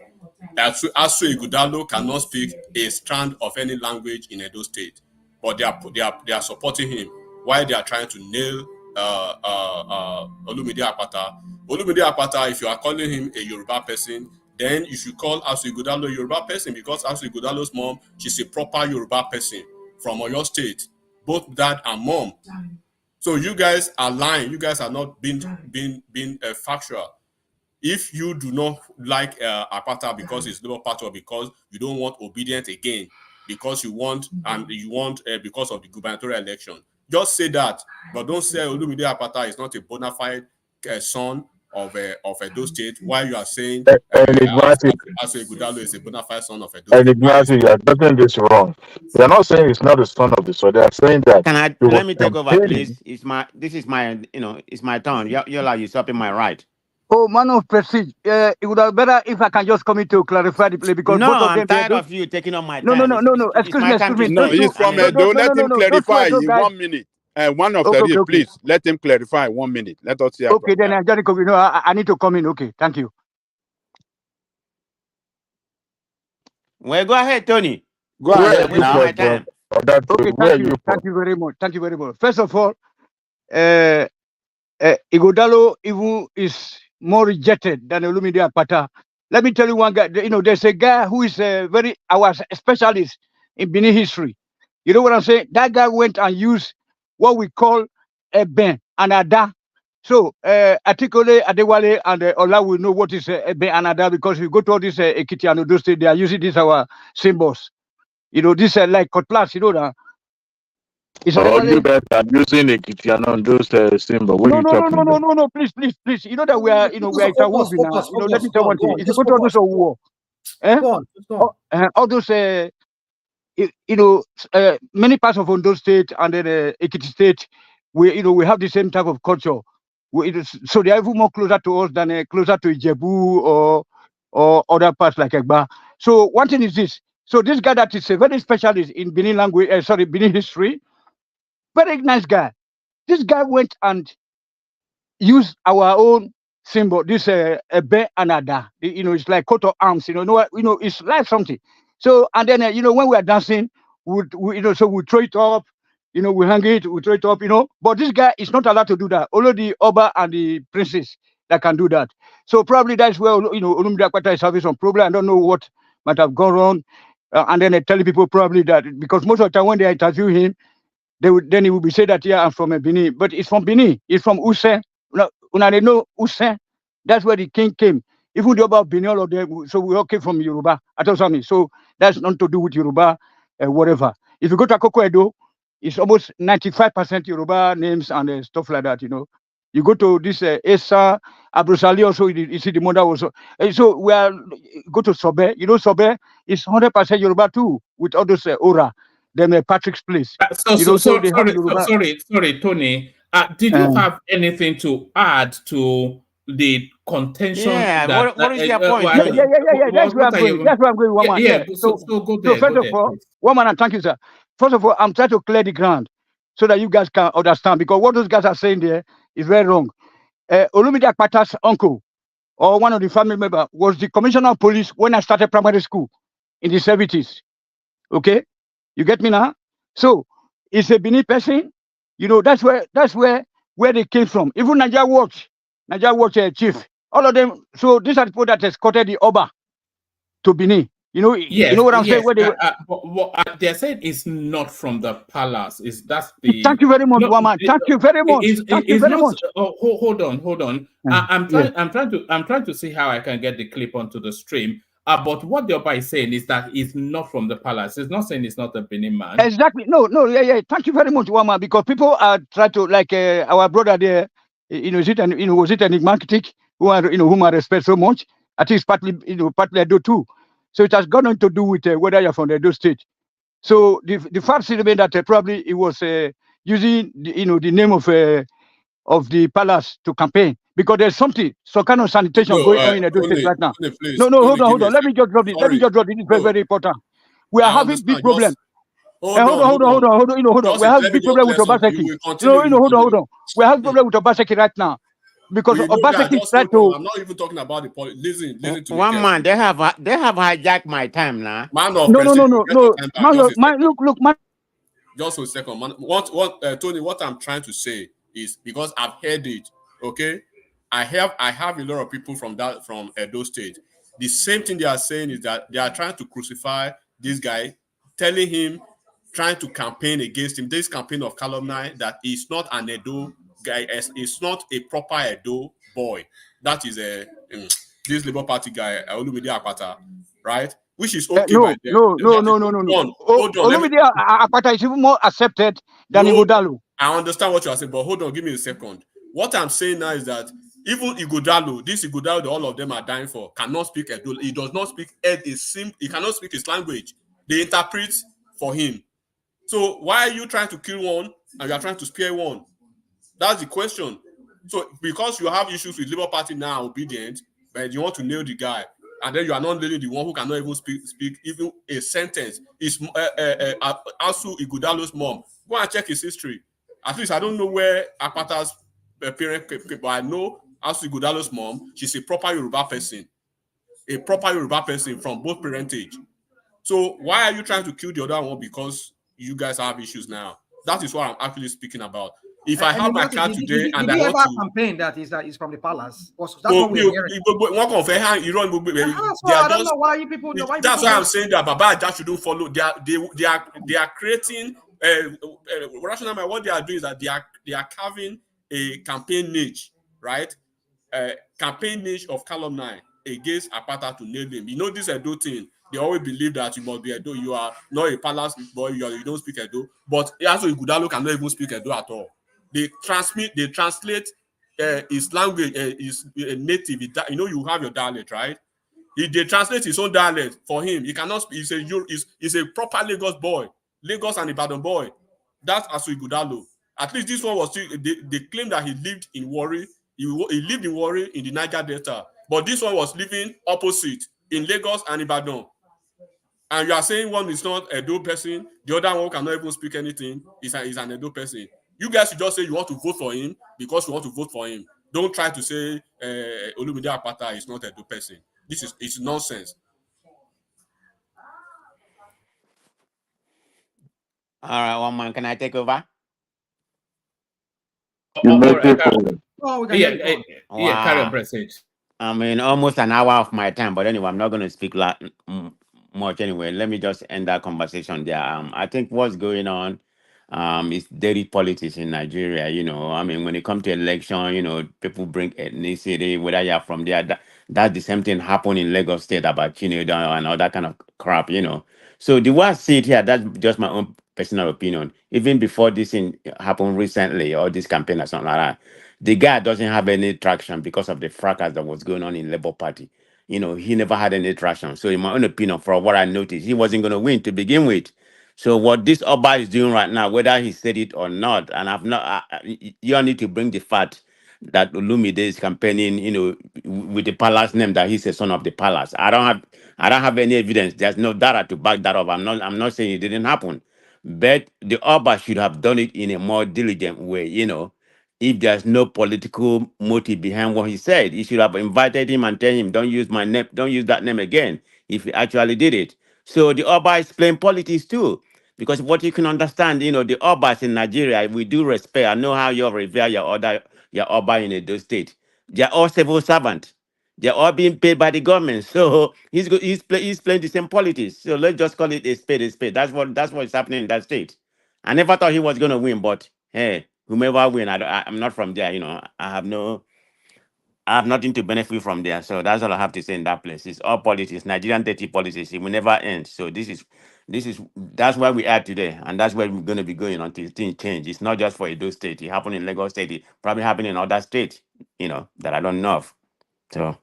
Aswe Ighodalo cannot speak a strand of any language in Edo State, but they are supporting him while they are trying to nail Olumide Akpata. Olumide Akpata, if you are calling him a Yoruba person, then you should call Aswe Ighodalo a Yoruba person, because Aswe Ighodalo's mom, she's a proper Yoruba person from Oyo State, both dad and mom. So you guys are lying. You guys are not being factual. if you do not like Apata because it's Labour Party or because you don't want obedience again, because you want because of the gubernatorial election, just say that, but don't say Olumide Apata is not a bona fide son of Edo State, while you are saying Aso Ighodalo is a bona fide son of Edo State. Ignacio, you are getting this wrong. They are not saying it's not the son of the soil. They are saying that. Can I let me take over, please? This is my it's my turn. You're usurping my right. Oh, man of prestige. It would have been better if I can just come in to clarify the play because both of them. I'm tired of you taking on my time. No. Excuse me. No, he's from Edo. Let him clarify in 1 minute. One of the please let him clarify 1 minute. Let us see. Okay, then I just I need to come in. Okay, thank you. Well, go ahead, Tony. Go ahead. My time. Okay, thank you very much. Thank you very much. First of all, Ighodalo even is more rejected than Olumide Apata. Let me tell you one guy. There's a guy who is our specialist in Benin history. You know what I'm saying? That guy went and used what we call Eben and Ada. So Atikole, Adewale, and Ola will know what is Eben and Ada because we go to all this Ekiti and Odo State. They are using these our symbols. This like cutlass. That. You guys are using Ekiti and Odo symbol. What are you talking about? No, please. You know that we are interwoven now. Let me tell one thing. If you go to all those war, all those many parts of Ondo State and then Ekiti State, we have the same type of culture. So they are even more closer to us than closer to Ijebu or other parts like Egba. So one thing is this. So this guy that is a very specialist in Benin language, Benin history, very nice guy. This guy went and used our own symbol, this Ebe and Ada. It's like coat of arms. It's like something. So and then when we are dancing, we throw it up. We hang it, we throw it up. But this guy is not allowed to do that. Only the Oba and the princess that can do that. So probably that's where Olumide Apata is having some problem. I don't know what might have gone wrong. And then they tell people probably that because most of the time when they interview him, then he will be said that I'm from Benin, but it's from Benin. It's from Usen. They know Usen. That's where the king came. Even the about Benin, all of them. So we all came from Yoruba. So that's not to do with Yoruba, whatever. If you go to Akoko Edo, it's almost 95% Yoruba names and stuff like that. You go to this Esa Abrusali also. You see the mother also. So we are go to Sobe. Sobe is 100% Yoruba too, with all those Ora. Then Patrick's place. Sorry, Tony. Did you have anything to add to the contention? Yeah. What is your point? That's where I'm going. That's where I'm going. One man. So go there. So first of all, one man, and thank you, sir. First of all, I'm trying to clear the ground so that you guys can understand because what those guys are saying there is very wrong. Olumide Akpata's uncle or one of the family members was the commissioner of police when I started primary school in the 70s. Okay, you get me now? So it's a Benin person. That's where they came from. Even Nigeria Watch chief, all of them. So these are people that escorted the Oba to Benin. You know what I'm saying? Where they're saying it's not from the palace. That's the. Thank you very much, Wama. Thank you very much. Thank you very much. Hold on. I'm trying to see how I can get the clip onto the stream. But what the Oba is saying is that it's not from the palace. It's not saying it's not a Benin man. Exactly. No. Yeah. Thank you very much, Wama. Because people are trying to like our brother there. Was it enigmatic? Whom I respect so much. I think it's partly Edo too. So it has got nothing to do with whether you're from the Edo State. So the fact remains that probably it was using the name of the palace to campaign because there's some kind of sanitation going on in Edo State right now. No, hold on. Let me just drop this. This is very, very important. We are having big problem. Hold on. We have big problem with Obaseki. Hold on. We have problem with Obaseki right now. Because Obaseki tried to. I'm not even talking about the politics. Listen to one man. They have hijacked my time now. No. Look, man. Just a second, man. Tony? What I'm trying to say is because I've heard it. Okay, I have a lot of people from Edo State. The same thing they are saying is that they are trying to crucify this guy, trying to campaign against him. This campaign of calumny that is not an Edo guy is not a proper Edo boy. That is a this Labour Party guy, Olumide Akpata, right? Which is okay by them. No. Hold on. Olumide Akpata is even more accepted than Ighodalo. I understand what you are saying, but hold on, give me a second. What I'm saying now is that even Ighodalo, this Ighodalo that all of them are dying for, cannot speak Edo. He does not speak he cannot speak his language. They interpret for him. So why are you trying to kill one and you are trying to spare one? That's the question. So because you have issues with Labour Party now, obedient, but you want to nail the guy, and then you are not nailing the one who cannot even speak even a sentence. Is Asu Ighodalo's mom. Go and check his history. At least I don't know where Akpata's parent came, but I know Asu Ighodalo's mom. She's a proper Yoruba person, from both parentage. So why are you trying to kill the other one because you guys have issues now? That is what I'm actually speaking about. If I have my car today and I want to campaign that is from the palace, that's what we're hearing. I don't know why people. That's why I'm saying that Baba Aja shouldn't follow. They are creating rational. What they are doing is that they are carving a campaign niche, right? Campaign niche of calumny against Akpata to nail him. You know this Edo thing. They always believe that you must be Edo. You are not a palace boy. You don't speak Edo. But also Ighodalo cannot even speak Edo at all. They translate his language, his native. You know, you have your dialect, right? They translate his own dialect for him. He cannot speak. He's a proper Lagos boy, Lagos and Ibadan boy. That's Asu Ighodalo. At least this one was still. They claim that he lived in Warri. He lived in Warri in the Niger Delta, but this one was living opposite in Lagos and Ibadan. And you are saying one is not a Edo person, the other one cannot even speak anything. Is an Edo person. You guys should just say you want to vote for him because you want to vote for him. Don't try to say Olumide Akpata is not a Edo person. It's nonsense. All right, one man, can I take over? Yeah, carry on, Presage. I mean, almost an hour of my time, but anyway, I'm not going to speak much anyway. Let me just end that conversation there. I think what's going on is dirty politics in Nigeria. You know, I mean, when it comes to election, you know, people bring ethnicity, whether you're from there. That's the same thing happened in Lagos State about Chinedu and all that kind of crap, you know. So the way I see it here, that's just my own personal opinion. Even before this thing happened recently, or this campaign or something like that, the guy doesn't have any traction because of the fracas that was going on in Labour Party. You know, he never had any traction. So in my own opinion, from what I noticed, he wasn't going to win to begin with. So what this Oba is doing right now, whether he said it or not, and I've not, you all need to bring the fact that Olumide is campaigning, you know, with the palace name that he's a son of the palace. I don't have any evidence. There's no data to back that up. I'm not saying it didn't happen, but the Oba should have done it in a more diligent way, you know. If there's no political motive behind what he said, he should have invited him and tell him, don't use my name, don't use that name again, if he actually did it. So the Oba is playing politics too. Because what you can understand, you know, the Obas in Nigeria, we do respect. I know how you revere your Oba in Edo State. They're all civil servants. They're all being paid by the government. So he's playing the same politics. So let's just call it a spade a spade. That's what's happening in that state. I never thought he was going to win, but hey, whomever win, I'm not from there. You know, I have nothing to benefit from there. So that's all I have to say in that place. It's all politics, Nigerian dirty politics. It will never end. So that's where we are today, and that's where we're going to be going until things change. It's not just for Edo State. It happened in Lagos State. It probably happened in other states, you know, that I don't know of. So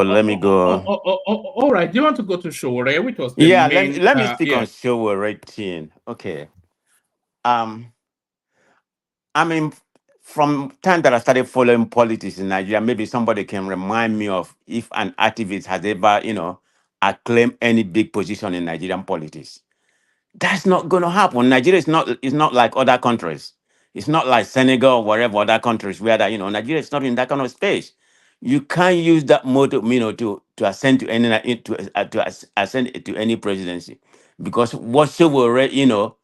let me go. All right. Do you want to go to Sowore, which was the main? Let me speak on Sowore thing. Okay. I mean, from time that I started following politics in Nigeria, maybe somebody can remind me of if an activist has ever, you know, acclaimed any big position in Nigerian politics. That's not going to happen. Nigeria is not like other countries. It's not like Senegal or wherever other countries where that, you know, Nigeria is not in that kind of space. You can't use that motto, you know, to ascend to ascend to any presidency, because what Sowore, you know,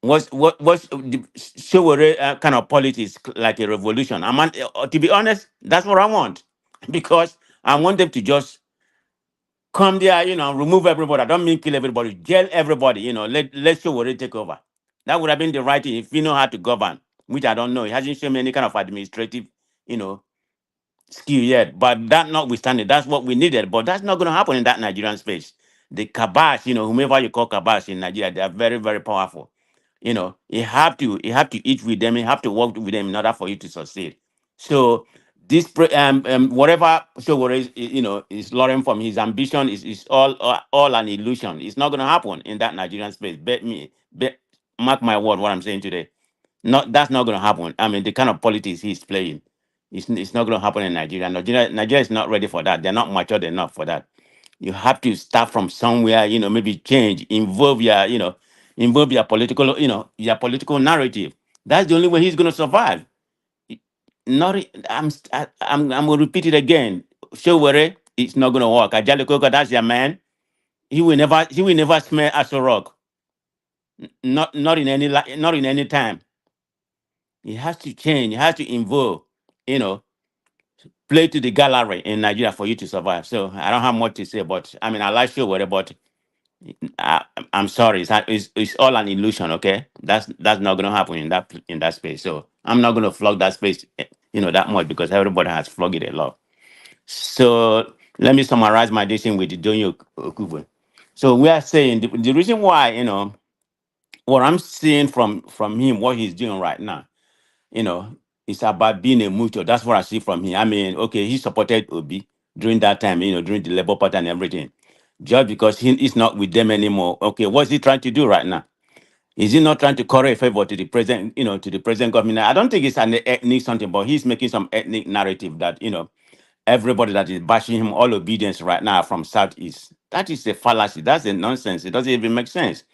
what's the Sowore kind of politics like a revolution. To be honest, that's what I want, because I want them to just come there, you know, remove everybody. I don't mean kill everybody, jail everybody, you know, let Sowore take over. That would have been the right thing if he know how to govern, which I don't know. He hasn't shown me any kind of administrative, skill yet. But that notwithstanding, that's what we needed. But that's not going to happen in that Nigerian space. The Kabash, whomever you call Kabash in Nigeria, they are very, very powerful. You have to eat with them, you have to work with them in order for you to succeed. So this whatever Sowore is learning from his ambition is all an illusion. It's not going to happen in that Nigerian space. Mark my word, what I'm saying today. That's not going to happen. I mean, the kind of politics he's playing, it's not going to happen in Nigeria. Nigeria is not ready for that. They're not matured enough for that. You have to start from somewhere, maybe change, involve your political, your political narrative. That's the only way he's going to survive. Not, I'm going to repeat it again. Sowore, it's not going to work. Ajale Koko, that's your man. He will never smell as a rock. Not in any time. He has to change. He has to involve, play to the gallery in Nigeria for you to survive. So I don't have much to say, but I mean, I like Sowore, but I'm sorry, it's all an illusion. Okay, that's not going to happen in that space. So I'm not going to flog that space, that much because everybody has flogged it a lot. So let me summarize my decision with the Donyo Okubo. So we are saying the reason why, what I'm seeing from him, what he's doing right now, it's about being a mutual. That's what I see from him. I mean, okay, he supported Obi during that time, during the Labour Party and everything. Just because he's not with them anymore. Okay, what's he trying to do right now? Is he not trying to curry a favor to the present, to the present government? I don't think it's an ethnic something, but he's making some ethnic narrative that, everybody that is bashing him all obedience right now from Southeast. That is a fallacy. That's a nonsense. It doesn't even make sense.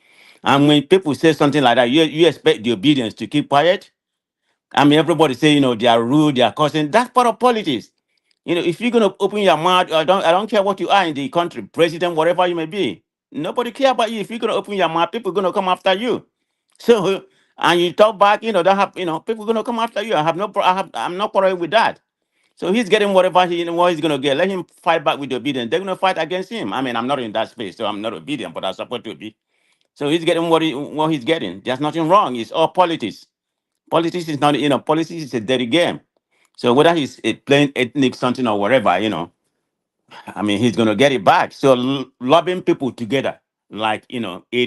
And when people say something like that, you expect the obedience to keep quiet? I mean, everybody say, they are rude, they are cursing. That's part of politics. If you're gonna open your mouth, I don't care what you are in the country, president, whatever you may be. Nobody care about you. If you're gonna open your mouth, people are gonna come after you. So, and you talk back, people are gonna come after you. I'm not quarreling with that. So he's getting whatever what he's gonna get. Let him fight back with obedience. They're gonna fight against him. I mean, I'm not in that space, so I'm not obedient, but I support to be. So he's getting what he's getting. There's nothing wrong. It's all politics. Politics is not, politics is a dirty game. So whether he's playing ethnic something or whatever, I mean, he's gonna get it back. So lobbying people together, like 80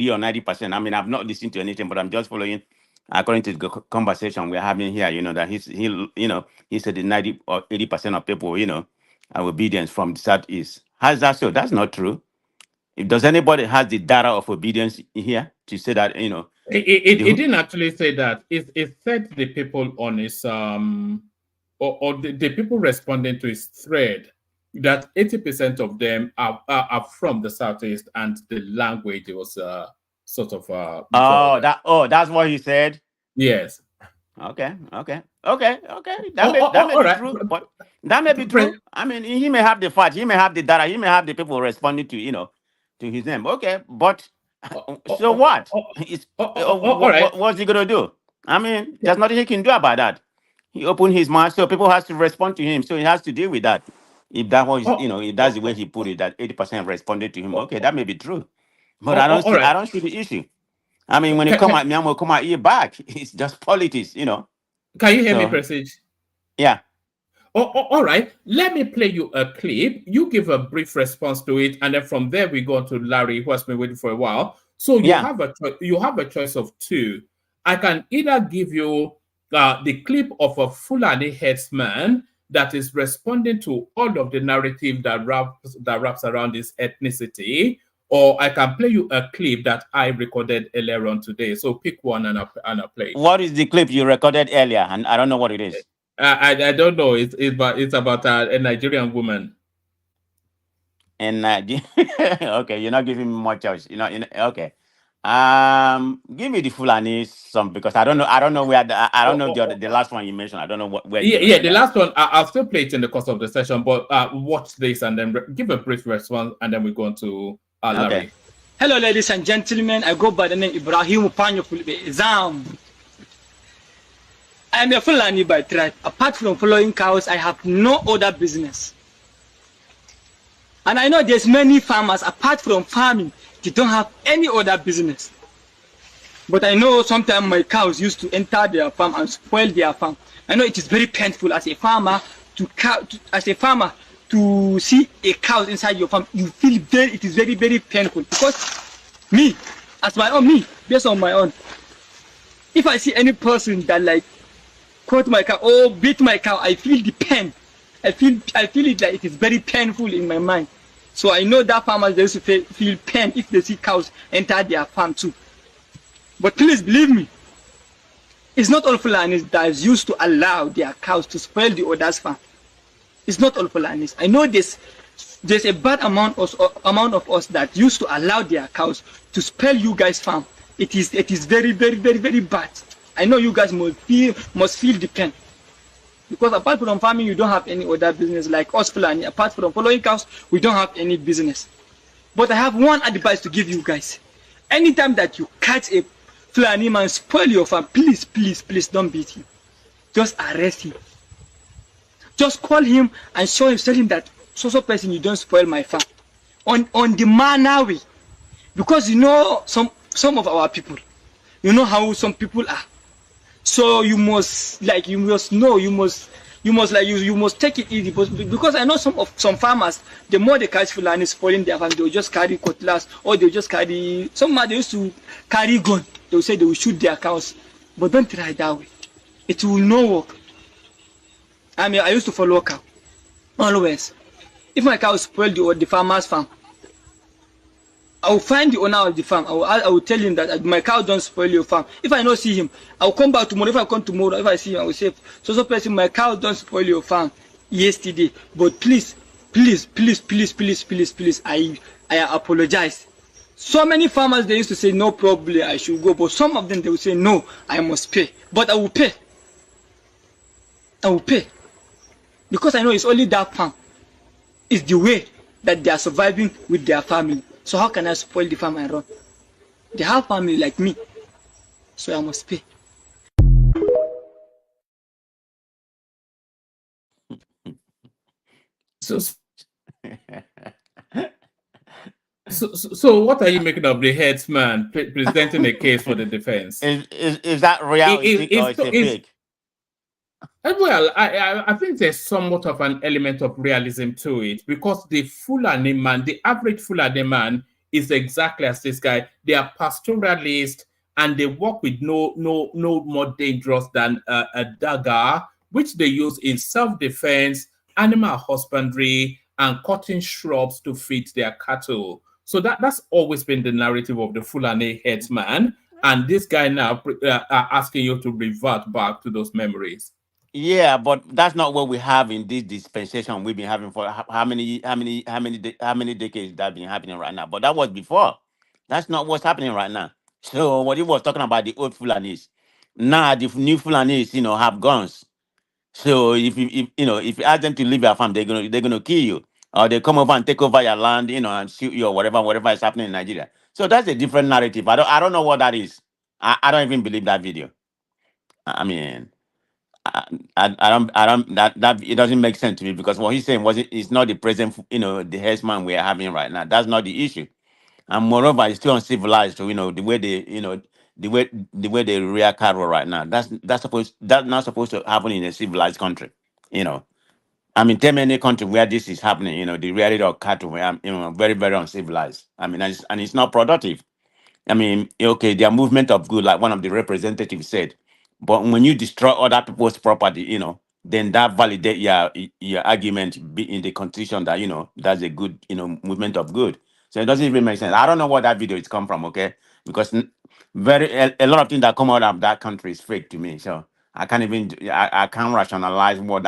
or 90%. I mean, I've not listened to anything, but I'm just following according to the conversation we're having here. That he said the 90 or 80% of people, are obedience from the Southeast. How's that so? That's not true. If does anybody has the data of obedience here to say that It didn't actually say that. It said the people on his or the people responding to his thread that 80% of them are from the Southeast, and the language was sort of that's what he said. Yes. Okay. That may be true, but that may be true. I mean, he may have the facts, he may have the data, he may have the people responding to to his name. Okay, but so what? What's he gonna do? I mean, there's nothing he can do about that. He opened his mouth, so people has to respond to him. So he has to deal with that. If that was, if that's the way he put it, that 80% responded to him. Okay, that may be true, but I don't see the issue. I mean, when you come at me, I'm gonna come at you back. It's just politics, Can you hear me, Prestige? Yeah. All right. Let me play you a clip. You give a brief response to it, and then from there we go to Larry, who has been waiting for a while. So you have a choice of two. I can either give you the clip of a Fulani headsman that is responding to all of the narrative that wraps around his ethnicity, or I can play you a clip that I recorded earlier on today. So pick one and I'll play it. What is the clip you recorded earlier? And I don't know what it is. I don't know. It's about a Nigerian woman. And okay, you're not giving me much choice. Okay. Give me the Fulani song because I don't know where I don't know the last one you mentioned. I don't know where. Yeah, the last one. I'll still play it in the course of the session, but watch this and then give a brief response, and then we go on to Larry. Okay. Hello, ladies and gentlemen. I go by the name Ibrahim Panyo Fulbe Izam. I am a Fulani by tribe. Apart from following cows, I have no other business. And I know there's many farmers, apart from farming, they don't have any other business. But I know sometimes my cows used to enter their farm and spoil their farm. I know it is very painful as a farmer to see a cow inside your farm. You feel it is very, very painful, because me, based on my own, if I see any person that like cut my cow or beat my cow, I feel the pain. I feel it like it is very painful in my mind. So I know that farmers, they used to feel pain if they see cows enter their farm too. But please believe me, it's not all Fulanis that used to allow their cows to spoil the other's farm. It's not all Fulanis. I know there's a bad amount of us that used to allow their cows to spoil you guys' farm. It is very, very, very, very bad. I know you guys must feel the pain. Because apart from farming, you don't have any other business like us Fulani. Apart from following cows, we don't have any business. But I have one advice to give you guys. Anytime that you catch a Fulani man spoil your farm, please, please, please don't beat him. Just arrest him. Just call him and tell him that so person, you don't spoil my farm. On the manner way. Because you know some of our people, you know how some people are. So you must take it easy, because I know some farmers, the more they catch Fulani spoiling their farm, they'll just carry cutlass, or they'll just carry, they used to carry gun. They'll say they will shoot their cows. But don't try that way. It will not work. I mean, I used to follow cow. Always. If my cow spoiled the farmer's farm, I will find the owner of the farm. I will tell him that my cow don't spoil your farm. If I don't see him, I will come back tomorrow. If I come tomorrow, if I see him, I will say, so person, my cow don't spoil your farm yesterday. But please, please, please, please, please, please, please, I apologize. So many farmers, they used to say, no problem, I should go. But some of them, they will say, no, I must pay. But I will pay. I will pay. Because I know it's only that farm. It's the way that they are surviving with their family. So how can I spoil the farm I run? They have family like me, so I must pay. So what are you making of the headsman presenting a case for the defense? Is that realistic or is it fake? Well, I think there's somewhat of an element of realism to it, because the Fulani man, the average Fulani man, is exactly as this guy. They are pastoralists, and they work with no more dangerous than a dagger, which they use in self-defense, animal husbandry, and cutting shrubs to feed their cattle. So that's always been the narrative of the Fulani headsman, and this guy now asking you to revert back to those memories. Yeah, but that's not what we have in this dispensation we've been having for how many decades that's been happening right now. But that was before. That's not what's happening right now. So what he was talking about, the old Fulanis. Now the new Fulanis, have guns. So if you ask them to leave your farm, they're gonna kill you, or they come over and take over your land, and shoot you or whatever is happening in Nigeria. So that's a different narrative. I don't know what that is. I don't even believe that video. I mean, I don't that it doesn't make sense to me, because what he's saying it's not the present, the headsman we are having right now. That's not the issue. And moreover, it's still uncivilized. So the way the way they rear cattle right now. That's not supposed to happen in a civilized country. I mean, tell me any country where this is happening. The rearing of cattle, very, very uncivilized. I mean, and it's not productive. I mean, okay, their movement of good, like one of the representatives said, but when you destroy other people's property, then that validate your argument in the constitution that that's a good movement of good. So it doesn't even make sense. I don't know what that video is come from, okay? Because a lot of things that come out of that country is fake to me. So I can't rationalize where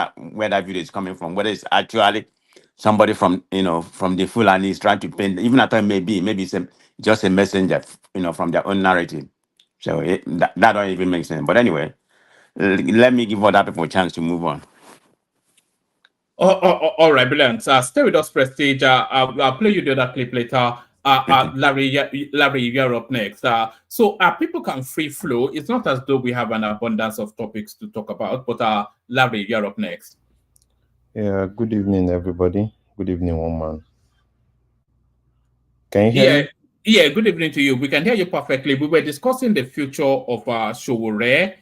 that video is coming from. Whether it's actually somebody from the Fulani is trying to paint, even I thought maybe it's just a messenger, from their own narrative. So that don't even make sense. But anyway, let me give other people a chance to move on. All right, brilliant. Stay with us, Prestige. I'll play you the other clip later. Larry, you're up next. So people can free flow. It's not as though we have an abundance of topics to talk about, but Larry, you're up next. Yeah, good evening, everybody. Good evening, one man. Can you hear me? Yeah, good evening to you. We can hear you perfectly. We were discussing the future of Sowore,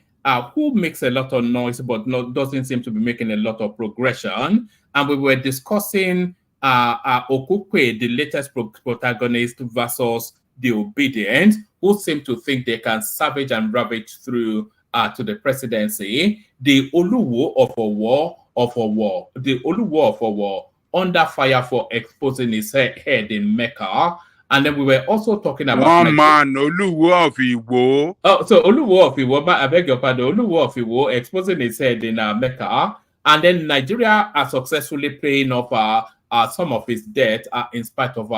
who makes a lot of noise but doesn't seem to be making a lot of progression. And we were discussing Okukwe, the latest protagonist, versus the Obedient, who seem to think they can savage and ravage through to the presidency. The Oluwo of a war, the Oluwo of a war, under fire for exposing his head in Mecca. And then we were also talking about one man, Oluwo of Iwo. Oh, so Oluwo of Iwo, I beg your pardon, Oluwo of Iwo exposing his head in Mecca, and then Nigeria are successfully paying off some of his debt in spite of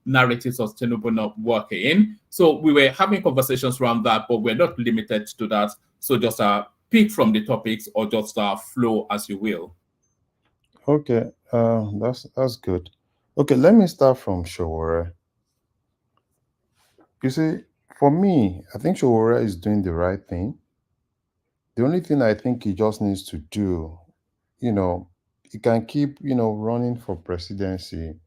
narrative sustainable not working. So we were having conversations around that, but we're not limited to that. So just pick from the topics or just flow as you will. Okay, that's good. Okay, let me start from Sowore. You see, for me, I think Sowore is doing the right thing. The only thing I think he just needs to do, he can keep, running for presidency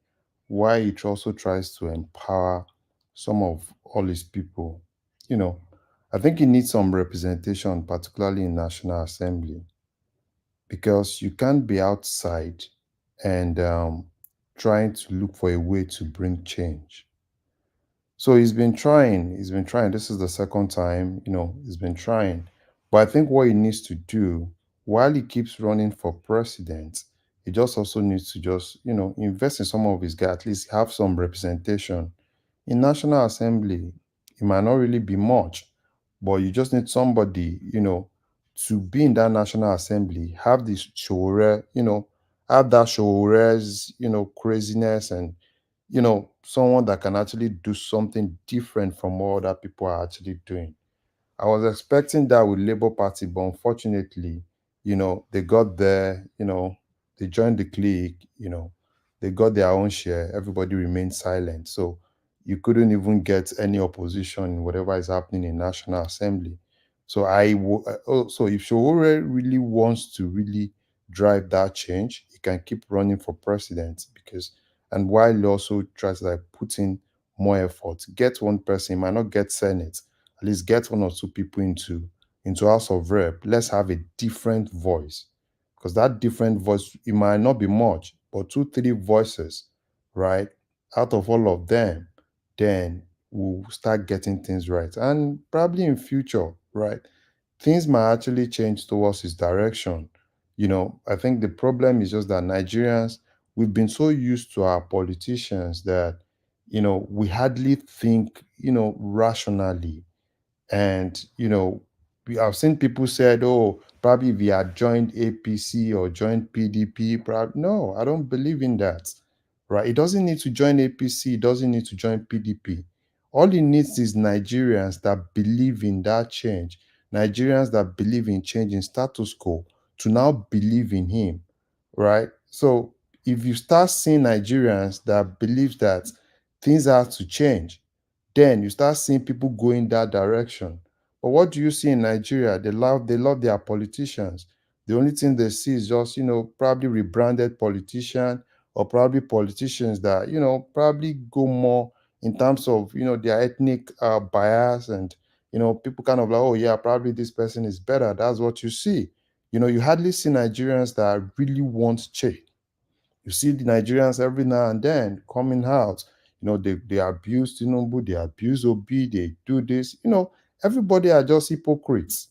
while he also tries to empower some of all his people. I think he needs some representation, particularly in National Assembly, because you can't be outside and trying to look for a way to bring change. So he's been trying. This is the second time, he's been trying. But I think what he needs to do while he keeps running for president, he just also needs to invest in some of his guys, at least have some representation. In National Assembly, it might not really be much, but you just need somebody, to be in that National Assembly, have this Sowore, have that Sowore's, craziness and someone that can actually do something different from what other people are actually doing. I was expecting that with Labour Party, but unfortunately, they got there, they joined the clique, they got their own share. Everybody remained silent. So you couldn't even get any opposition in whatever is happening in National Assembly. So so if Sowore really wants to really drive that change, he can keep running for president and while he also tries to put in more effort, get one person, he might not get Senate, at least get one or two people into House of Rep. Let's have a different voice. Because that different voice, it might not be much, but 2-3 voices, right? Out of all of them, then we'll start getting things right. And probably in future, right? Things might actually change towards his direction. I think the problem is just that Nigerians, we've been so used to our politicians that, we hardly think, rationally. And, I've seen people said, oh, probably if he had joined APC or joined PDP, probably. No, I don't believe in that, right? He doesn't need to join APC. He doesn't need to join PDP. All he needs is Nigerians that believe in that change, Nigerians that believe in changing status quo to now believe in him, right? So if you start seeing Nigerians that believe that things have to change, then you start seeing people go in that direction. But what do you see in Nigeria? They love their politicians. The only thing they see is just, probably rebranded politician or probably politicians that, probably go more in terms of, their ethnic bias and, people kind of like, oh yeah, probably this person is better. That's what you see. You hardly see Nigerians that really want change. You see the Nigerians every now and then coming out. They abuse Tinubu, they abuse Obi, they do this. Everybody are just hypocrites.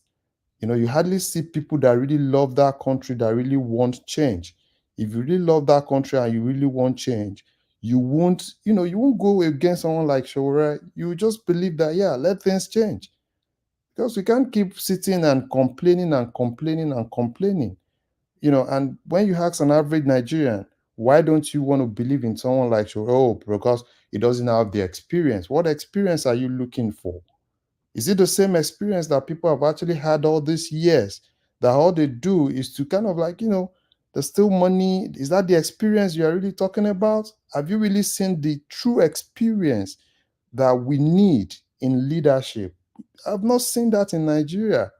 You hardly see people that really love that country, that really want change. If you really love that country and you really want change, you won't go against someone like Sowore. You just believe that, yeah, let things change. Because we can't keep sitting and complaining and complaining and complaining. And when you ask an average Nigerian, why don't you want to believe in someone like Sowore? Oh, because he doesn't have the experience. What experience are you looking for? Is it the same experience that people have actually had all these years? That all they do is to kind of there's still money. Is that the experience you are really talking about? Have you really seen the true experience that we need in leadership? I've not seen that in Nigeria.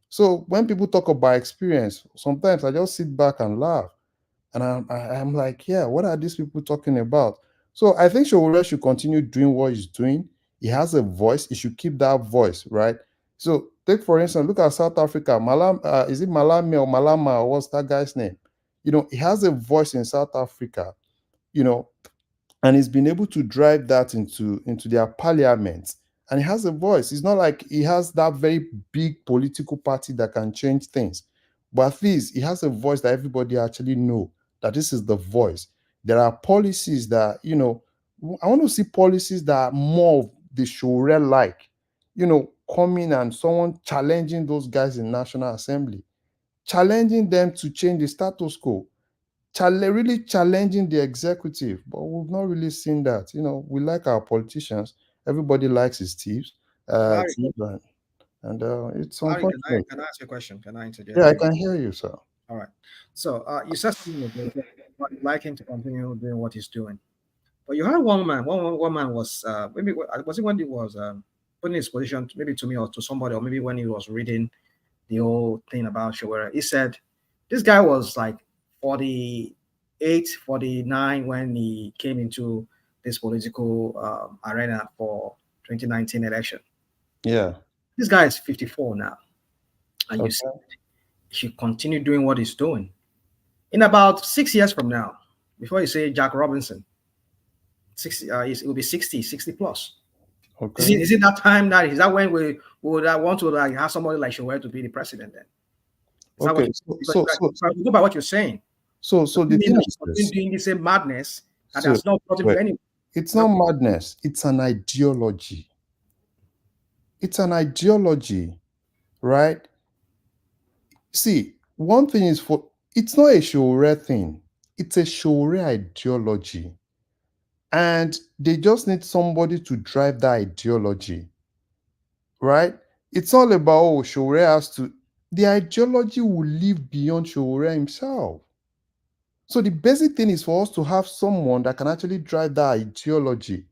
So when people talk about experience, sometimes I just sit back and laugh. And I'm like, yeah, what are these people talking about? So I think Sowore should continue doing what he's doing. He has a voice. He should keep that voice, right? So take for instance, look at South Africa. Is it Malame or Malama or what's that guy's name? He has a voice in South Africa, and he's been able to drive that into their parliament. And he has a voice. It's not like he has that very big political party that can change things, but at least he has a voice that everybody actually know that this is the voice. There are policies that I want to see policies that are more of the Sowore like, coming and someone challenging those guys in National Assembly, challenging them to change the status quo, really challenging the executive. But we've not really seen that. We like our politicians. Everybody likes his thieves. Larry, And it's Larry, unfortunate. can I ask you a question? Can I interject? Yeah, I can hear you, sir. All right. So you said something about you'd like him to continue doing what he's doing. But you had one man. One man was maybe was it when he was putting his position maybe to me or to somebody, or maybe when he was reading the whole thing about Sowore. He said this guy was like 48, 49 when he came into this political arena for 2019 election. Yeah. This guy is 54 now, and Okay. you said he should continue doing what he's doing. In about 6 years from now, before you say Jack Robinson, 60, it will be 60 plus. Okay. Is it that time is that when we would want to have somebody like Sowore to be the president then? Is that Okay. go by what you're saying. So the thing is this. Doing the same madness and So, that's not brought him to anywhere. It's not madness. It's an ideology. It's an ideology, right? See, one thing is it's not a Sowore thing. It's a Sowore ideology. And they just need somebody to drive that ideology, right? It's all about, Sowore has to, the ideology will live beyond Sowore himself. So the basic thing is for us to have someone that can actually drive that ideology.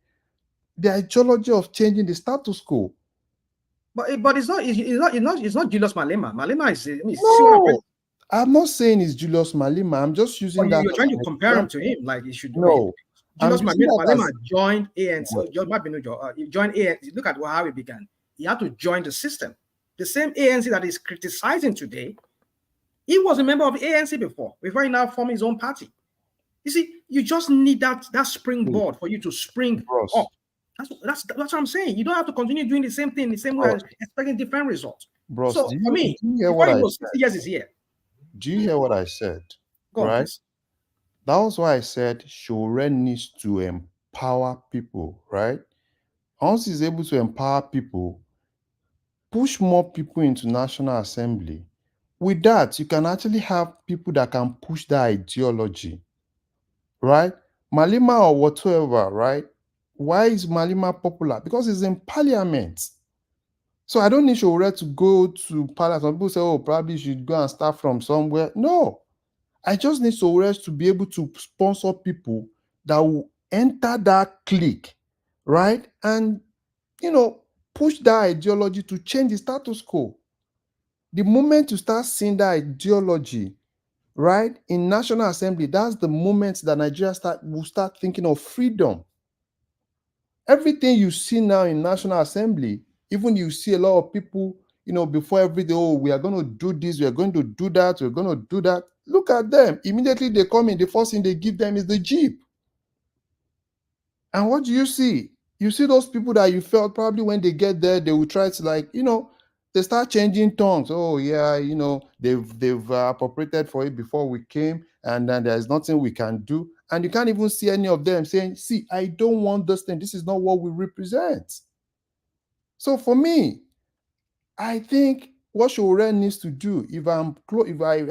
The ideology of changing the status quo. But it's not Julius Malema. Malema is No, I'm not saying it's Julius Malema. I'm just using that. You're trying to compare him to him, like he should do. No, Julius Malema joined ANC. He joined ANC. Look at how he began. He had to join the system. The same ANC that is criticizing today, he was a member of the ANC before he now formed his own party. You see, you just need that springboard for you to spring up. That's what I'm saying. You don't have to continue doing the same thing the same way, expecting different results. Bros, so for me, do you hear what I said? 60 years is here. Do you hear what I said? Go on, right? please. That was why I said Sowore needs to empower people, right? Once he's able to empower people, push more people into National Assembly. With that, you can actually have people that can push that ideology, right? Malema or whatever, right? Why is Malema popular? Because he's in parliament. So I don't need Sowore to go to parliament. Some people say, oh, probably you should go and start from somewhere. No. I just need Sowore to be able to sponsor people that will enter that clique, right? And, push that ideology to change the status quo. The moment you start seeing that ideology, right, in National Assembly, that's the moment that Nigeria will start thinking of freedom. Everything you see now in National Assembly, even you see a lot of people, before every day, oh, we are going to do this, we are going to do that, we're going to do that. Look at them. Immediately they come in, the first thing they give them is the Jeep. And what do you see? You see those people that you felt probably when they get there, they will try to they start changing tongues. Oh, yeah, they've appropriated for it before we came, and then there's nothing we can do. And you can't even see any of them saying, see, I don't want this thing. This is not what we represent. So for me, I think what Sowore needs to do, if I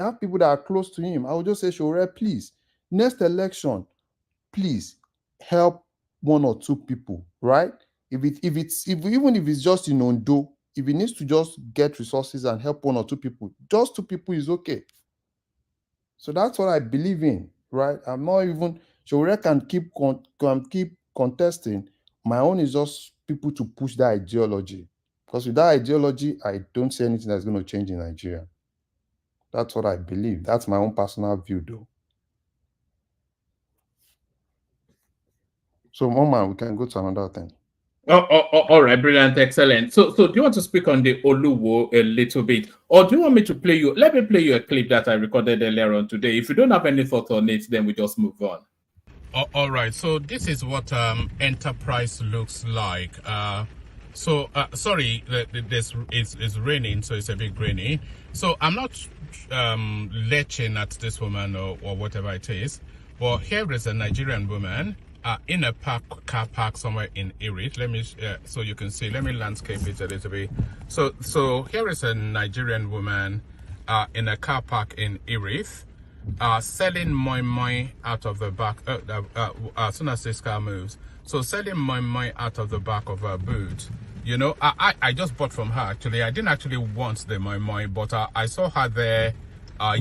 have people that are close to him, I will just say, Sowore, please, next election, please help one or two people, right? Even if it's just in Ondo, if he needs to just get resources and help one or two people, just two people is okay. So that's what I believe in, right? I'm not even Sowore can keep contesting. My own is just people to push that ideology. Because with that ideology, I don't see anything that's going to change in Nigeria. That's what I believe. That's my own personal view, though. So, Mama, we can go to another thing. All right, brilliant, excellent. So do you want to speak on the Oluwo a little bit, or do you want me to play you? Let me play you a clip that I recorded earlier on today. If you don't have any thoughts on it, then we just move on. All right. So this is what Enterprise looks like. Sorry, this is raining, so it's a bit grainy. So I'm not leching at this woman or whatever it is, but here is a Nigerian woman in a car park somewhere in Erith. Let me so you can see. Let me landscape it a little bit. So here is a Nigerian woman in a car park in Erith. Selling moi out of the back as soon as this car moves. So selling moi out of the back of her boot. You know, I just bought from her actually. I didn't actually want the moi, but I saw her there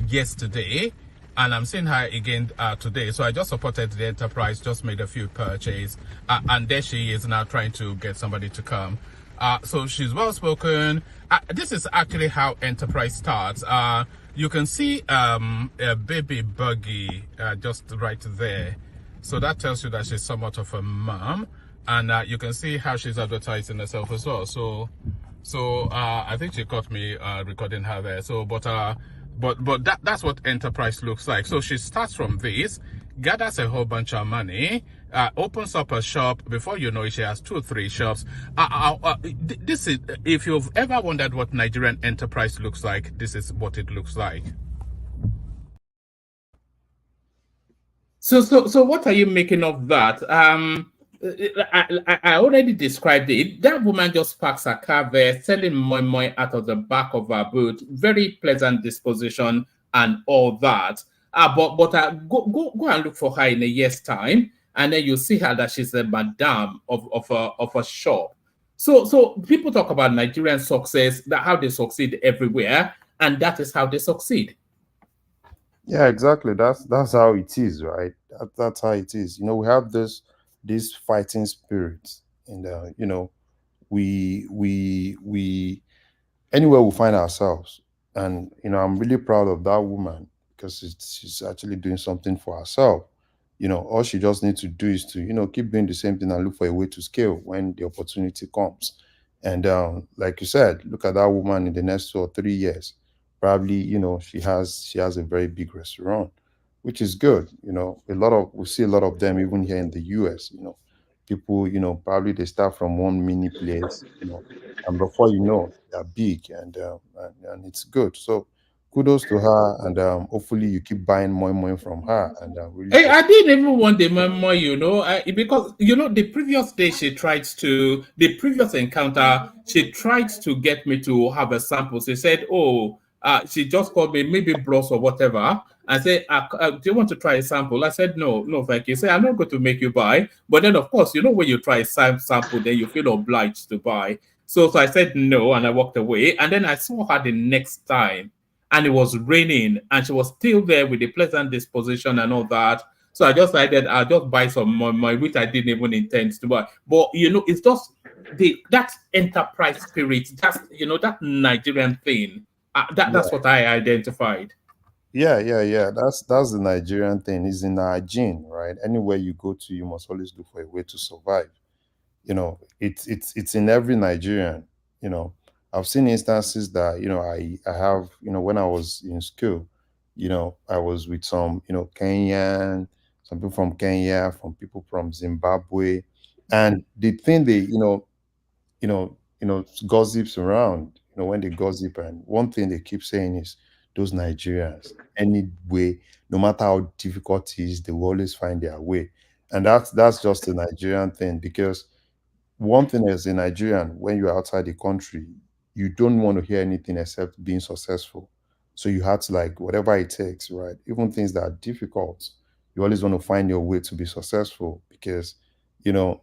yesterday, and I'm seeing her again today. So I just supported the enterprise, just made a few purchases, and there she is now trying to get somebody to come. So she's well spoken. This is actually how enterprise starts. You can see a baby buggy just right there. So that tells you that she's somewhat of a mom. And you can see how she's advertising herself as well. So I think she caught me recording her there. So, but that's what enterprise looks like. So she starts from this, gathers a whole bunch of money, opens up a shop. Before you know it, she has 2 or 3 shops. This is, if you've ever wondered what Nigerian enterprise looks like, this is what it looks like. So what are you making of that? I already described it. That woman just parks her car there, selling moi out of the back of her boot. Very pleasant disposition and all that. But go and look for her in a year's time, and then you see her that she's a madam of a shop. So people talk about Nigerian success, that how they succeed everywhere, and that is how they succeed. Yeah, exactly. That's how it is, right? That's how it is. You know, we have this fighting spirit, and you know, we anywhere we find ourselves, and you know, I'm really proud of that woman because she's actually doing something for herself. You know, all she just needs to do is to, you know, keep doing the same thing and look for a way to scale when the opportunity comes. And like you said, look at that woman in the next 2 or 3 years. Probably, you know, she has a very big restaurant, which is good. You know, we see a lot of them even here in the US. You know, people, you know, probably they start from one mini place, you know, and before you know, they're big, and it's good. So kudos to her, and hopefully you keep buying more from her, and really Hey, I didn't even want the memo, you know, because you know the previous encounter, she tried to get me to have a sample. She said, "Oh, she just called me, maybe bros or whatever." I said, "Do you want to try a sample?" I said, "No, thank you." Say, "I'm not going to make you buy," but then of course, you know, when you try a sample, then you feel obliged to buy. So I said no, and I walked away. And then I saw her the next time, and it was raining, and she was still there with a pleasant disposition and all that. So I just decided I'll just buy some more, which I didn't even intend to buy. But you know, it's just that enterprise spirit, that's, you know, that Nigerian thing. That's what I identified. Yeah. That's the Nigerian thing. It's in our gene, right? Anywhere you go to, you must always look for a way to survive. You know, it's in every Nigerian. You know, I've seen instances that, you know, I have, you know, when I was in school, you know, I was with some, you know, some people from Kenya, from people from Zimbabwe, and the thing they, gossips around, you know, when they gossip, and one thing they keep saying is those Nigerians, anyway, no matter how difficult it is, they will always find their way. And that's just a Nigerian thing, because one thing as a Nigerian, when you're outside the country, you don't want to hear anything except being successful. So you have to, like, whatever it takes, right? Even things that are difficult, you always want to find your way to be successful, because, you know,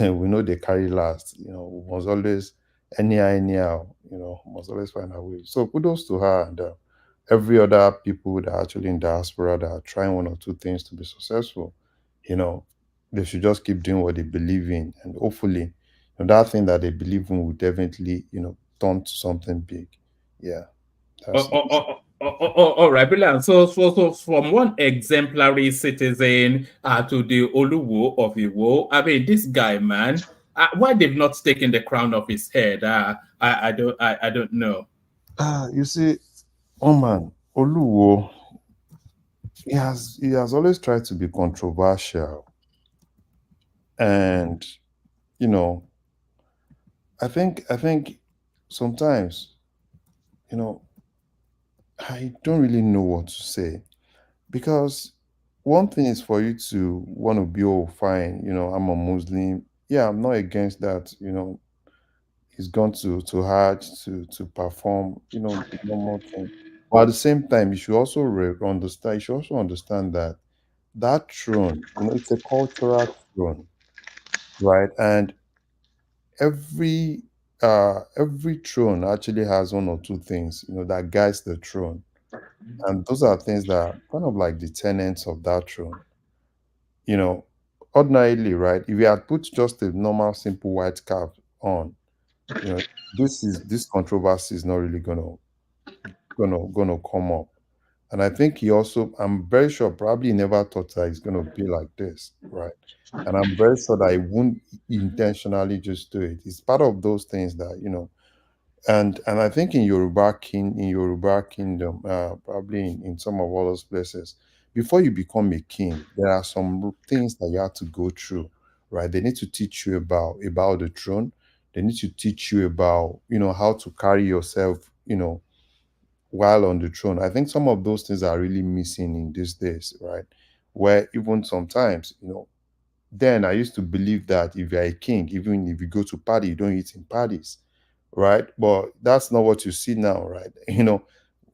we know they carry last. You know, we must always, anyhow, you know, must always find our way. So kudos to her, and every other people that are actually in diaspora that are trying 1 or 2 things to be successful. You know, they should just keep doing what they believe in, and hopefully, you know, that thing that they believe in will definitely, you know, turn to something big. Yeah, that's All right, brilliant. So from one exemplary citizen to the Oluwo of Iwo, I mean, this guy, man, Why they've not taken the crown off his head, I don't know. You see, Oman Oluwo, he has always tried to be controversial, and you know, I think sometimes, you know, I don't really know what to say, because one thing is for you to want to be, oh fine, I'm a Muslim. Yeah, I'm not against that. He's gone to Hajj to perform, the normal thing. But at the same time, you should also understand. You should also understand that that throne, it's a cultural throne, right? And every throne actually has one or two things, that guides the throne, and those are things that are kind of like the tenets of that throne. You know, Ordinarily, right? If you had put just a normal, simple white cap on, you know, this controversy is not really gonna come up. And I think I'm very sure probably he never thought that it's gonna be like this, right? And I'm very sure that he won't intentionally just do it. It's part of those things that, and I think in Yoruba kingdom, probably in some of all those places, before you become a king, there are some things that you have to go through, right? They need to teach you about the throne. They need to teach you about, how to carry yourself, while on the throne. I think some of those things are really missing in these days, right? Where even sometimes, then I used to believe that if you're a king, even if you go to party, you don't eat in parties, right? But that's not what you see now, right?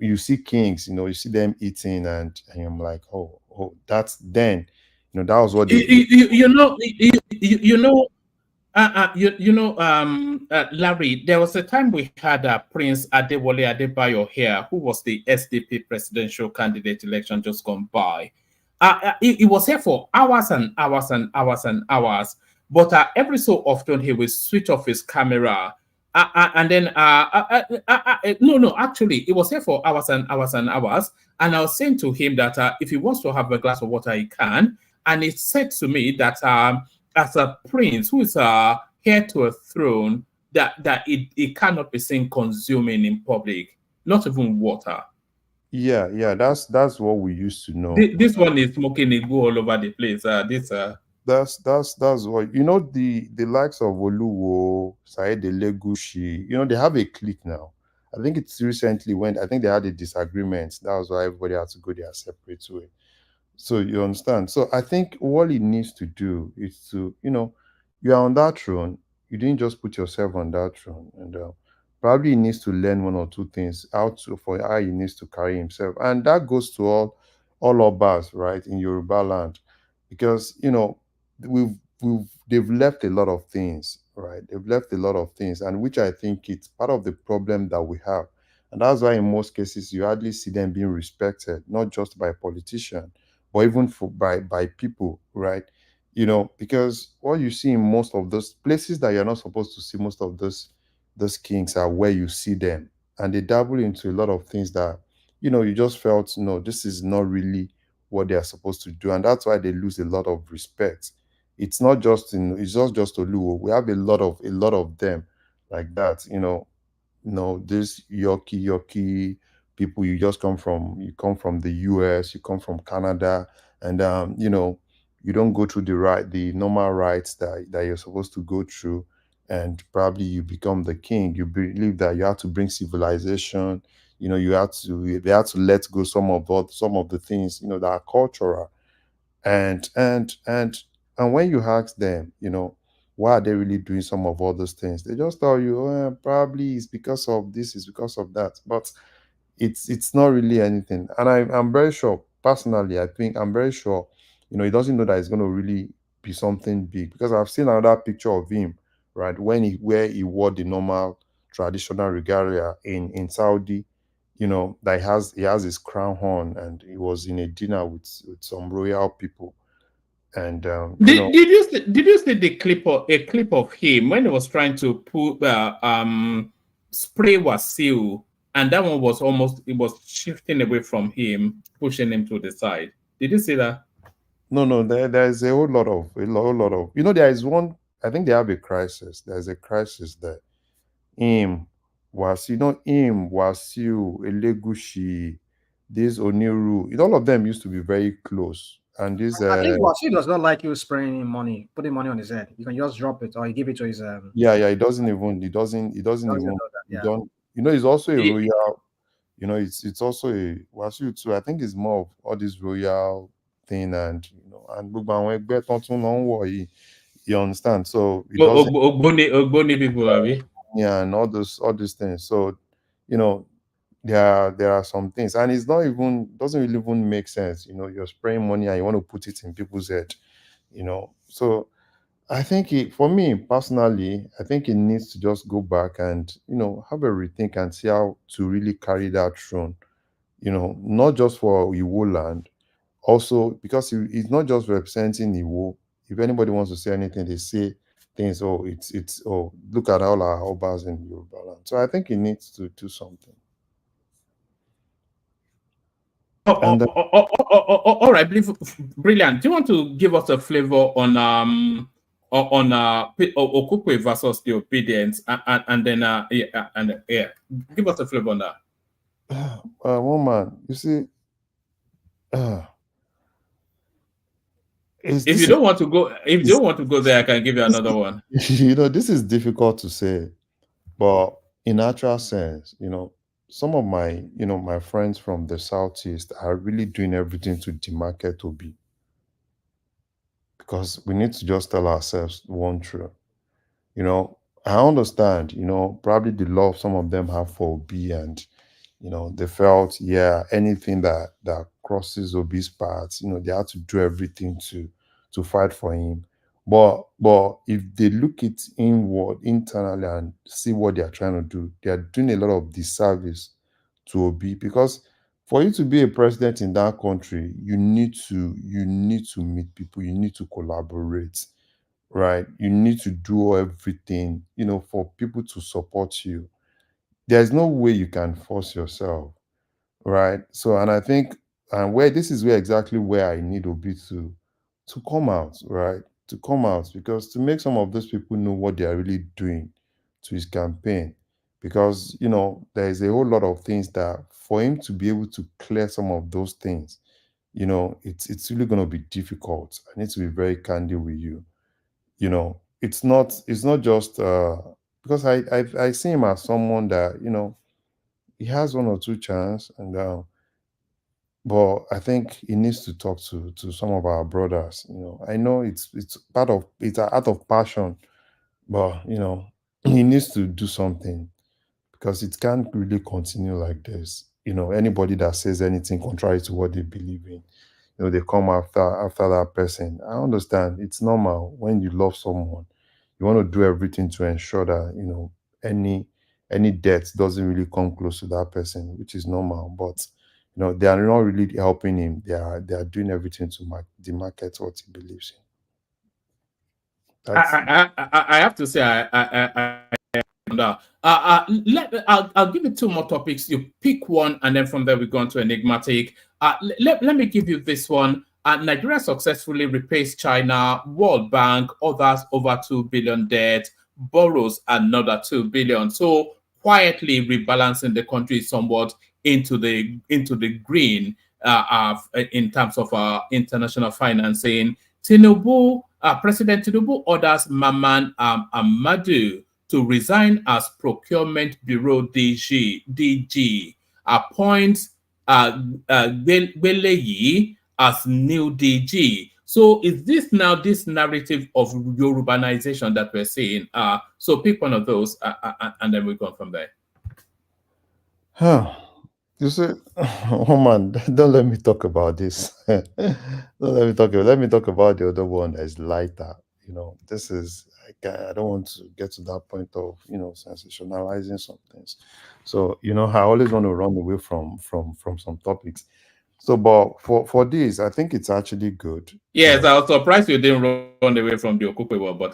You see kings, you see them eating, and I'm like, oh, that's then, that was what they did. Larry, there was a time we had Prince Adewale Adebayo here, who was the SDP presidential candidate election just gone by. He was here for hours and hours and hours and hours, but every so often he will switch off his camera. And then, no, actually, he was here for hours and hours and hours. And I was saying to him that if he wants to have a glass of water, he can. And he said to me that as a prince who is heir to a throne, that it cannot be seen consuming in public, not even water. Yeah, that's what we used to know. This one is smoking it go all over the place. That's what the likes of Oluwo, Said Elegushi, they have a clique now. I think it's recently when I think they had a disagreement. That was why everybody had to go their separate way. So you understand. So I think what he needs to do is to, you are on that throne. You didn't just put yourself on that throne, and probably he needs to learn one or two things for how he needs to carry himself, and that goes to all of us, right, in Yoruba land, because they've left a lot of things, right? They've left a lot of things, and which I think it's part of the problem that we have, and that's why in most cases you hardly see them being respected, not just by politicians or even by people, right? Because what you see in most of those places that you're not supposed to see, most of those kings are where you see them, and they dabble into a lot of things that you just felt, no, this is not really what they are supposed to do, and that's why they lose a lot of respect. It's not just Oluwo. We have a lot of them like that. This yucky people. You come from the US, you come from Canada, and you don't go through the normal rights that you're supposed to go through, and probably you become the king. You believe that you have to bring civilization. They have to let go some of the things that are cultural, and when you ask them, why are they really doing some of all those things, they just tell you, probably it's because of this, it's because of that, but it's not really anything. And I'm very sure, personally, I think I'm very sure, he doesn't know that it's going to really be something big, because I've seen another picture of him, right, where he wore the normal traditional regalia in Saudi, that he has his crown on, and he was in a dinner with some royal people. And Did you see a clip of him when he was trying to put spray Wasiu, and that one was it was shifting away from him, pushing him to the side. Did you see that? No, there's a whole lot of there is one I think they have a crisis. There's a crisis there. Him, Wasiu, Elegushi, this Oniru, all of them used to be very close. And this I think Wasi does not like you spraying him money, putting money on his head. You can just drop it or you give it to his yeah, he doesn't even know that, he yeah. don't he's also a royal, it's also a Wasiu too. I think it's more of all this royal thing, and and gbogbo àwọn ẹgbẹ́ tán tún lọ ń wọ̀ yìí, you understand? So it doesn't Ogboni people, Abi. yeah, and all these things. So, there are some things, and it's not even doesn't really even make sense. You're spraying money and you want to put it in people's head. So I think for me personally, I think it needs to just go back and have a rethink and see how to really carry that throne. Not just for Iwo land, also because he's not just representing Iwo. If anybody wants to say anything, they say things. Oh, look at all our obas in Yoruba land. So I think he needs to do something. All right, brilliant. Do you want to give us a flavor on Okukwe versus the obedience, and then give us a flavor on that. Woman, you see, if you don't want to go there, I can give you another one. This is difficult to say, but in actual sense, some of my my friends from the southeast are really doing everything to demarket Obi, because we need to just tell ourselves one truth. I understand, probably the love some of them have for Obi, and they felt, anything that crosses Obi's path, they have to do everything to fight for him. But if they look it inward, internally, and see what they are trying to do, they are doing a lot of disservice to Obi, because for you to be a president in that country, you need to meet people, you need to collaborate, right? You need to do everything, for people to support you. There's no way you can force yourself, right? So, and I think, and this is exactly where I need Obi to come out, right? To come out, because to make some of those people know what they are really doing to his campaign, because there is a whole lot of things that for him to be able to clear some of those things, it's really going to be difficult. I need to be very candid with you. It's not just because I see him as someone that he has one or two chance, and but I think he needs to talk to some of our brothers. I know it's out of passion, but he needs to do something, because it can't really continue like this. Anybody that says anything contrary to what they believe in, they come after that person. I understand, it's normal. When you love someone, you want to do everything to ensure that any death doesn't really come close to that person, which is normal. But they are not really helping him. They are doing everything to demarket what he believes in. I have to say, I'll give you two more topics. You pick one, and then from there we go on to enigmatic. Let me give you this one. Nigeria successfully repays China, World Bank, others over 2 billion debt, borrows another 2 billion. So quietly rebalancing the country somewhat into the green in terms of international financing. President Tinubu orders Maman Amadu to resign as Procurement Bureau DG, appoints Gbeleyi as new DG. So is this now this narrative of Yorubanization that we're seeing? So pick one of those, and then we go from there. You see, oh man, don't let me talk about this. Don't let me talk. Let me talk about the other one that is lighter. This is I don't want to get to that point of sensationalizing some things. So I always want to run away from some topics. So, but for this, I think it's actually good. Yes, I was surprised you didn't run away from the Okukwe one, but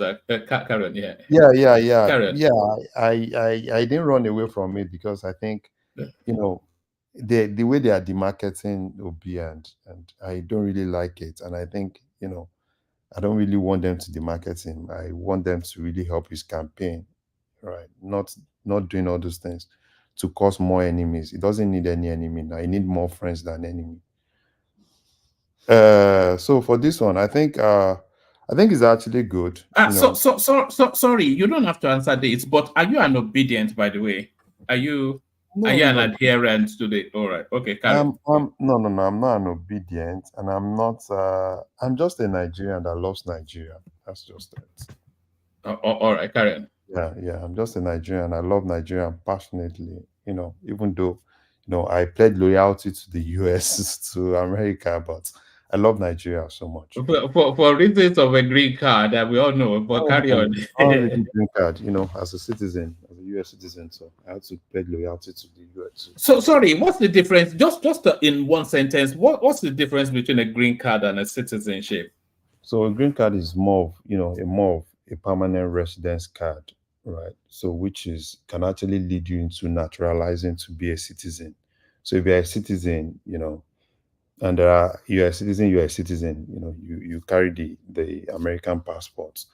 Karen, yeah. Yeah. Karen. Yeah, I didn't run away from it, because I think the way they are demarketing Obi, and I don't really like it. And I think I don't really want them to demarket him. I want them to really help his campaign, right? Not doing all those things to cause more enemies. He doesn't need any enemy now. He need more friends than enemy. So for this one, I think it's actually good. Sorry, you don't have to answer this, but are you an obedient, by the way? Are you an adherent to the? All right, okay, carry on. No, I'm not an obedient, and I'm not. I'm just a Nigerian that loves Nigeria. That's just it. All right, carry on. Yeah. I'm just a Nigerian. I love Nigeria passionately. Even though, I pledge loyalty to the US, to America, but I love Nigeria so much. For reasons of a green card that we all know, but carry on. Green card, as a citizen, as a US citizen, so I have to pledge loyalty to the US. So sorry, what's the difference? Just in one sentence, what's the difference between a green card and a citizenship? So a green card is more of a permanent residence card, right? So which can actually lead you into naturalizing to be a citizen. So if you're a citizen, and you're a citizen, you carry the American passport.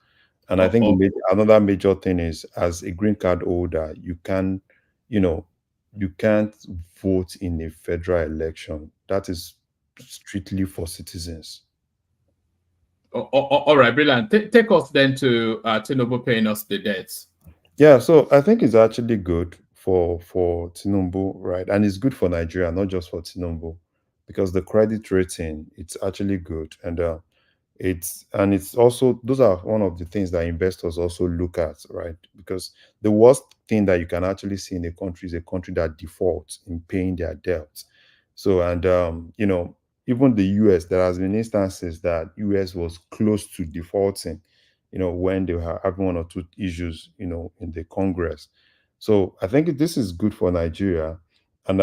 And I think another major thing is, as a green card holder, you can't vote in a federal election. That is strictly for citizens. All right, brilliant. Take us then to Tinubu paying us the debts. Yeah, so I think it's actually good for Tinubu, right? And it's good for Nigeria, not just for Tinubu, because the credit rating, it's actually good. And it's also, those are one of the things that investors also look at, right? Because the worst thing that you can actually see in a country is a country that defaults in paying their debts. So, and even the US, there has been instances that US was close to defaulting, when they were having one or two issues, in the Congress. So I think this is good for Nigeria. And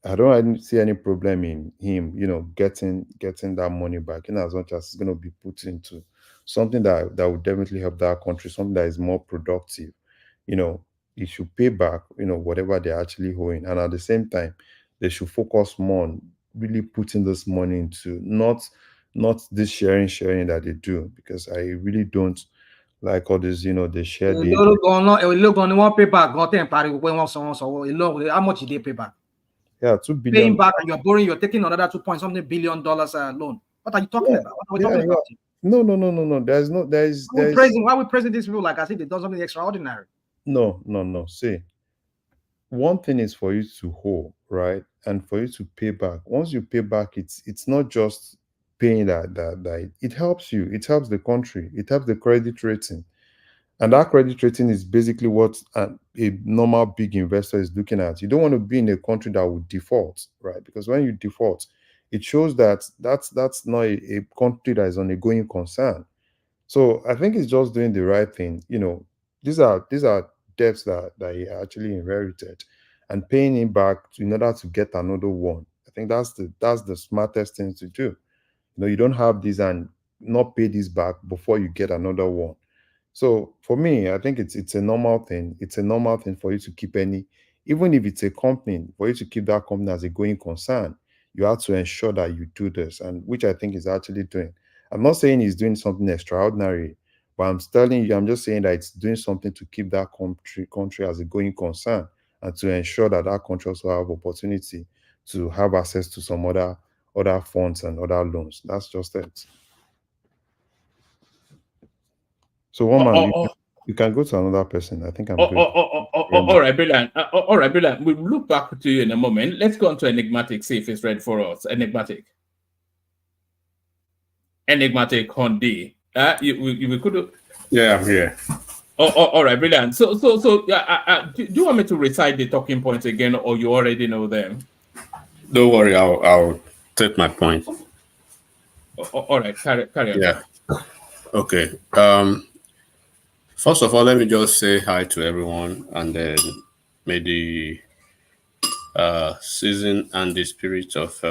I don't see any problem in him, getting that money back, as much as it's going to be put into something that would definitely help that country, something that is more productive. He should pay back, whatever they're actually owing. And at the same time, they should focus more on really putting this money into not this sharing that they do, because I really don't like all this, they share the how much did they pay back? Yeah, $2 billion. Paying back and you're borrowing, you're taking another $2 billion loan. What are you talking about? What are we talking about? No. Why we praising this rule like as if they done something extraordinary? No. See, one thing is for you to hold, right? And for you to pay back. Once you pay back, it's not just paying that it helps you, it helps the country, it helps the credit rating. And that credit rating is basically what a normal big investor is looking at. You don't want to be in a country that would default, right? Because when you default, it shows that that's not a country that is on a going concern. So I think it's just doing the right thing. These are debts that he actually inherited, and paying him back in order to get another one. I think that's the smartest thing to do. You don't have this and not pay this back before you get another one. So for me, I think it's a normal thing. It's a normal thing for you to keep even if it's a company, for you to keep that company as a going concern, you have to ensure that you do this, and which I think is actually doing. I'm not saying he's doing something extraordinary, but I'm just saying that it's doing something to keep that country as a going concern, and to ensure that that country also have opportunity to have access to some other funds and other loans. That's just it. So you can go to another person. I think I'm good. All right, brilliant. All right, brilliant. We'll look back to you in a moment. Let's go on to Enigmatic, see if it's ready for us. Enigmatic Hondi. We could. Yeah, I'm here. All right, brilliant. So, do you want me to recite the talking points again, or you already know them? Don't worry, I'll take my point. All right, carry on. Yeah. Okay. First of all, let me just say hi to everyone, and then may the season and the spirit of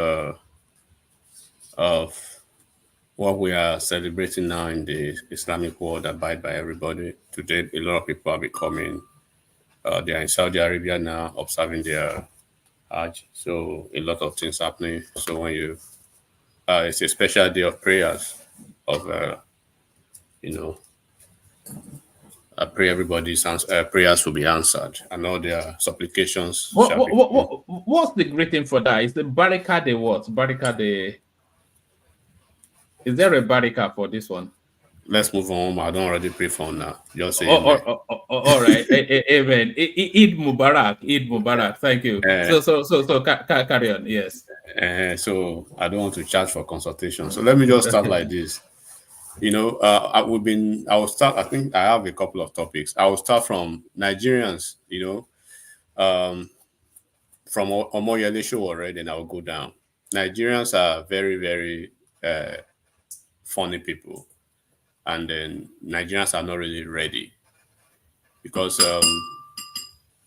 what we are celebrating now in the Islamic world abide by everybody. Today, a lot of people are becoming, they are in Saudi Arabia now, observing their Hajj. So a lot of things happening. So when it's a special day of prayers you know, I pray everybody's prayers will be answered and all their supplications shall be. What's the greeting for that? Is the barricade what? Barricade. Is there a barricade for this one? Let's move on. I don't already pray for now. Just say all right. Amen. Eid Mubarak. Eid Mubarak. Thank you. So carry on. Yes. So I don't want to charge for consultation. So let me just start like this. You know, I will start. I think I have a couple of topics. I will start from Nigerians. You know, from Omoyele Sowore, then I will go down. Nigerians are very, very funny people, and then Nigerians are not really ready because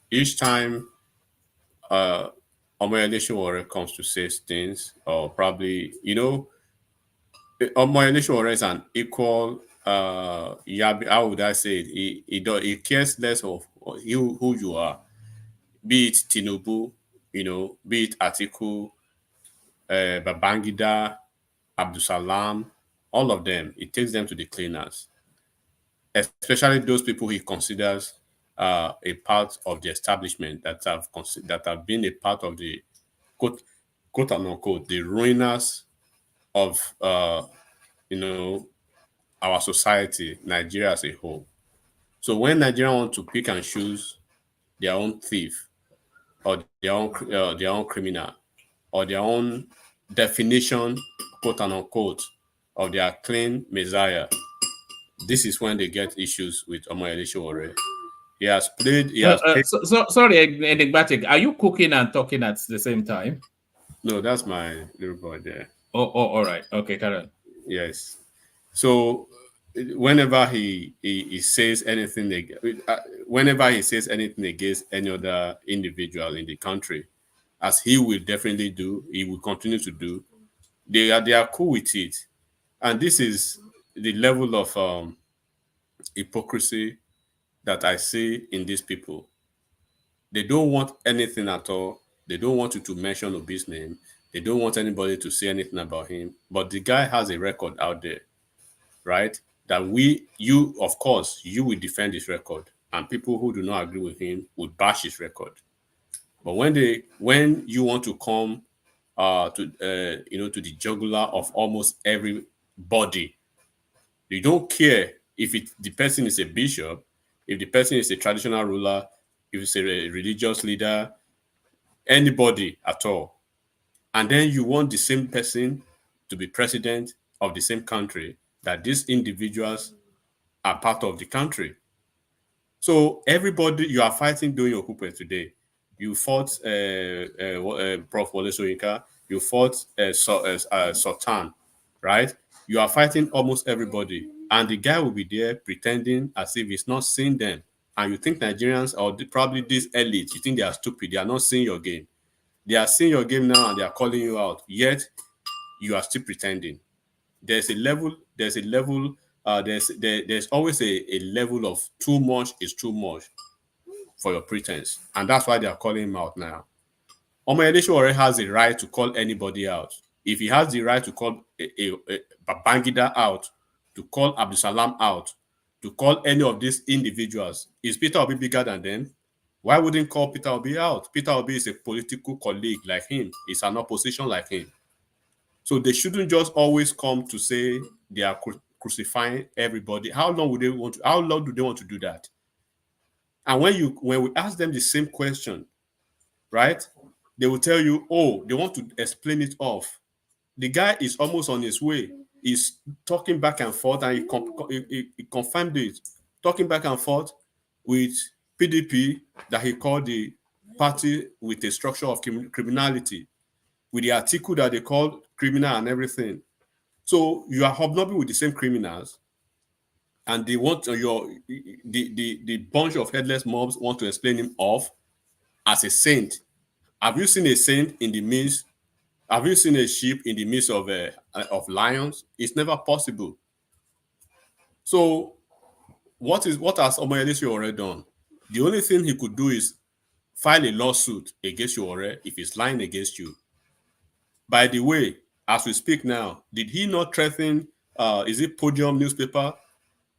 each time Omoyele Sowore comes to say things, or probably, you know, Omoyele Sowore is an equal. How would I say it? He cares less of who you are, be it Tinubu, you know, be it Atiku, Babangida, Abdusalam, all of them. It takes them to the cleaners, especially those people he considers a part of the establishment that have been a part of the quote unquote the ruiners of you know, our society, Nigeria as a whole. So when Nigerians want to pick and choose their own thief or their own criminal or their own definition, quote unquote, of their clean messiah, this is when they get issues with Omoyele Sowore. He has played. Sorry, enigmatic. Are you cooking and talking at the same time? No, that's my little boy there. Oh, all right. Okay, Karen. Yes. So whenever he says anything, whenever he says anything against any other individual in the country, as he will definitely do, he will continue to do, they are cool with it. And this is the level of hypocrisy that I see in these people. They don't want anything at all. They don't want you to mention Obi's name. They don't want anybody to say anything about him. But the guy has a record out there, right? That of course, you will defend his record. And people who do not agree with him would bash his record. But when you want to come to the jugular of almost everybody, you don't care if the person is a bishop, if the person is a traditional ruler, if it's a religious leader, anybody at all. And then you want the same person to be president of the same country, that these individuals are part of the country. So everybody, you are fighting during your Okupe today. You fought Prof. Wole Soyinka, you fought Sultan, right? You are fighting almost everybody. And the guy will be there pretending as if he's not seeing them. And you think Nigerians, or probably this elite, you think they are stupid. They are not seeing your game. They are seeing your game now and they are calling you out. Yet, you are still pretending. There's always a level of too much is too much for your pretense. And that's why they are calling him out now. Omoyele Sowore has the right to call anybody out. If he has the right to call Babangida out, to call Abdusalam out, to call any of these individuals, is Peter Obi bigger than them? Why wouldn't call Peter Obi out? Peter Obi is a political colleague like him. He's an opposition like him. So they shouldn't just always come to say they are crucifying everybody. How long do they want to do that? And when we ask them the same question, right, they will tell you, oh, they want to explain it off. The guy is almost on his way. He's talking back and forth, and he confirmed it, talking back and forth with PDP, that he called the party with a structure of criminality, with the article that they called criminal and everything. So you are hobnobbing with the same criminals, and they want the bunch of headless mobs want to explain him off as a saint. Have you seen a saint in the midst? Have you seen a sheep in the midst of lions? It's never possible. So what has Omoyele Sowore done? The only thing he could do is file a lawsuit against Sowore if he's lying against you. By the way, as we speak now, did he not threaten is it Podium newspaper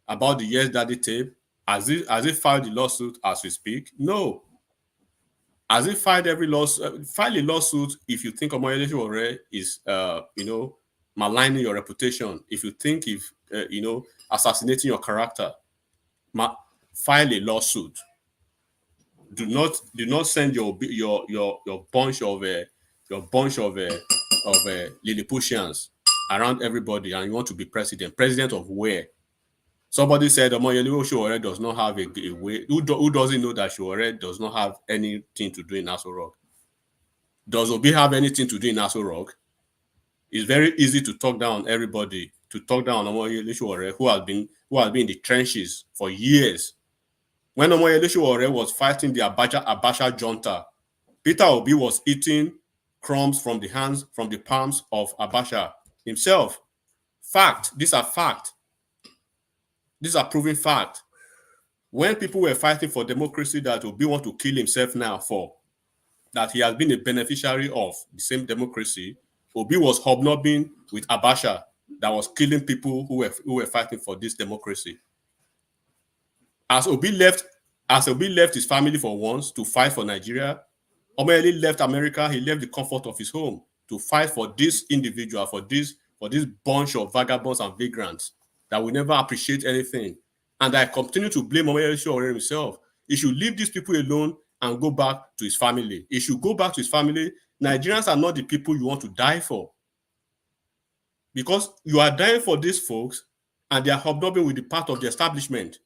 about the Yes Daddy tape? Has it filed the lawsuit as we speak? No. Has it filed every lawsuit? File a lawsuit if you think Omoyele Sowore is, maligning your reputation. If you think assassinating your character, file a lawsuit. Do not send your bunch of Lilliputians around everybody, and you want to be president. President of where? Somebody said Omoyele Sowore does not have a way. Who doesn't know that Sowore does not have anything to do in Aso Rock? Does Obi have anything to do in Aso Rock? It's very easy to talk down on everybody, to talk down on Omoyele Sowore, who has been in the trenches for years. When Omoyele Sowore was fighting the Abacha junta, Peter Obi was eating crumbs from the palms of Abacha himself. Fact. These are fact. These are proven fact. When people were fighting for democracy that Obi want to kill himself now for, that he has been a beneficiary of the same democracy, Obi was hobnobbing with Abacha that was killing people who were fighting for this democracy. As Obi left his family for once to fight for Nigeria, Omoyele left America. He left the comfort of his home to fight for this individual, for this bunch of vagabonds and vagrants that will never appreciate anything. And I continue to blame Omoyele Sowore himself. He should leave these people alone and go back to his family. He should go back to his family. Nigerians are not the people you want to die for. Because you are dying for these folks and they are hobnobbing with the part of the establishment,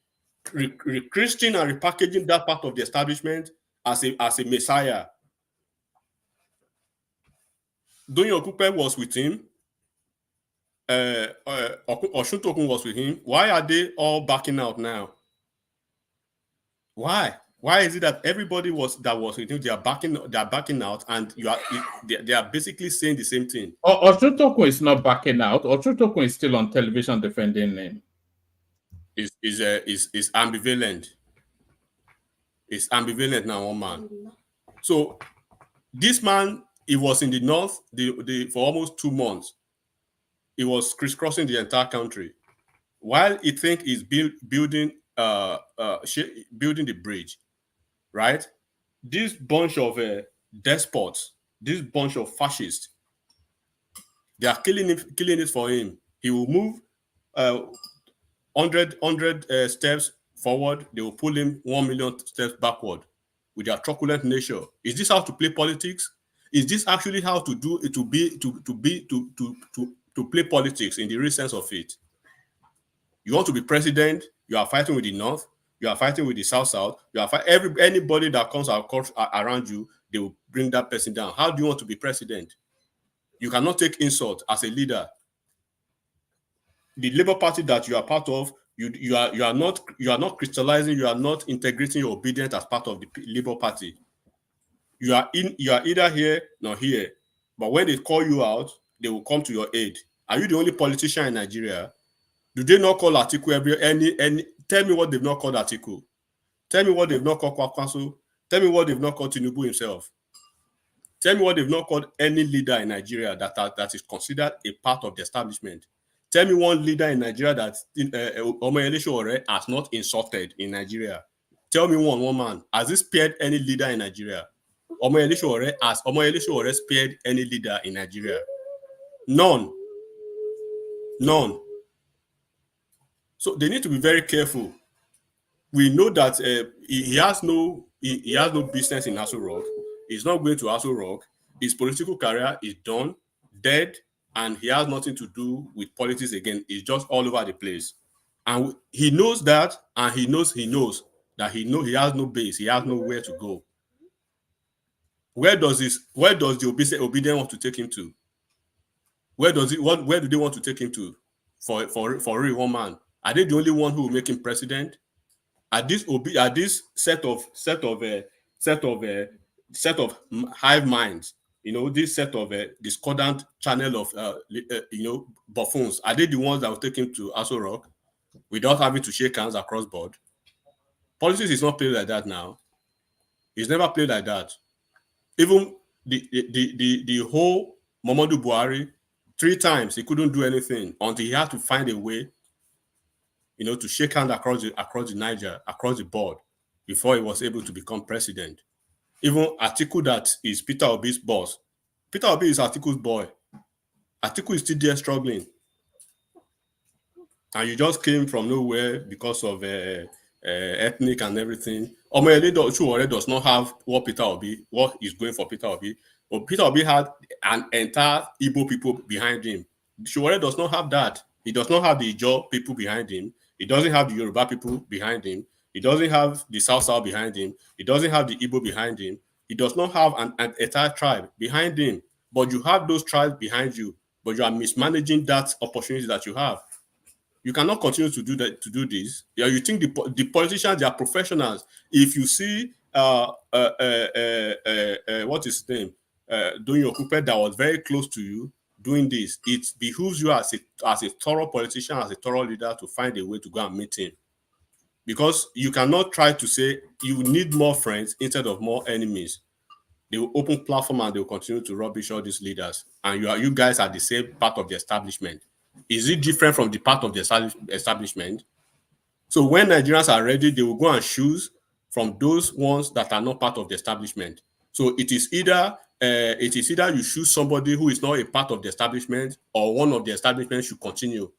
Christian and repackaging that part of the establishment as a messiah. Donyo Okupe was with him. Oshun was with him. Why are they all backing out now? Why? Why is it that everybody that was with him, they are backing out, and they are basically saying the same thing? Oshun is not backing out. Oshun is still on television defending him. Is ambivalent. It's ambivalent now, one man. So this man, he was in the north for almost 2 months. He was crisscrossing the entire country, while he think he's building the bridge, right? This bunch of despots, this bunch of fascists, they are killing it for him. He will move 100 steps forward. They will pull him 1 million steps backward with their truculent nature. Is this how to play politics? Is this actually how to do it, to play politics in the real sense of it? You want to be president, you are fighting with the North, you are fighting with the South, you are anybody that comes around you, they will bring that person down. How do you want to be president? You cannot take insult as a leader. The Labour Party that you are part of, you are not crystallizing, you are not integrating your obedience as part of the Labour Party. You are either here nor here. But when they call you out, they will come to your aid. Are you the only politician in Nigeria? Do they not call Atiku tell me what they've not called Atiku. Tell me what they've not called Kwakwaso. Tell me what they've not called Tinubu himself. Tell me what they've not called any leader in Nigeria that is considered a part of the establishment. Tell me one leader in Nigeria that Omoyele Sowore has not insulted in Nigeria. Tell me one man. Has he spared any leader in Nigeria? Omoyele Sowore spared any leader in Nigeria? None. So they need to be very careful. We know that he has no business in Aso Rock. He's not going to Aso Rock. His political career is done, dead, and he has nothing to do with politics again. He's just all over the place. And he knows that, and he knows that he has no base. He has nowhere to go. Where does the obedient want to take him to? Where do they want to take him to? For real, one man. Are they the only one who will make him president? Are this set of hive minds? This set of discordant channel of buffoons. Are they the ones that will take him to Aso Rock without having to shake hands across board? Politics is not played like that now. It's never played like that. Even the whole Muhammadu Buhari 3 times he couldn't do anything until he had to find a way, to shake hand across the Niger, across the board, before he was able to become president. Even Atiku, that is Peter Obi's boss. Peter Obi is Atiku's boy. Atiku is still there struggling. And you just came from nowhere because of ethnic and everything. Omoyele Sowore does not have what is going for Peter Obi. But Peter Obi had an entire Igbo people behind him. Sowore does not have that. He does not have the Ijaw people behind him. He doesn't have the Yoruba people behind him. He doesn't have the South behind him. He doesn't have the Igbo behind him. He does not have an entire tribe behind him. But you have those tribes behind you. But you are mismanaging that opportunity that you have. You cannot continue to do that. To do this, you think the politicians, they are professionals. If you see what is his name, doing your coupe that was very close to you doing this, it behooves you as a thorough politician, as a thorough leader, to find a way to go and meet him, because you cannot try to say you need more friends instead of more enemies. They will open platform and they will continue to rubbish all these leaders, and you guys are the same part of the establishment. Is it different from the part of the establishment? So when Nigerians are ready, they will go and choose from those ones that are not part of the establishment. So it is either you choose somebody who is not a part of the establishment, or one of the establishment should continue.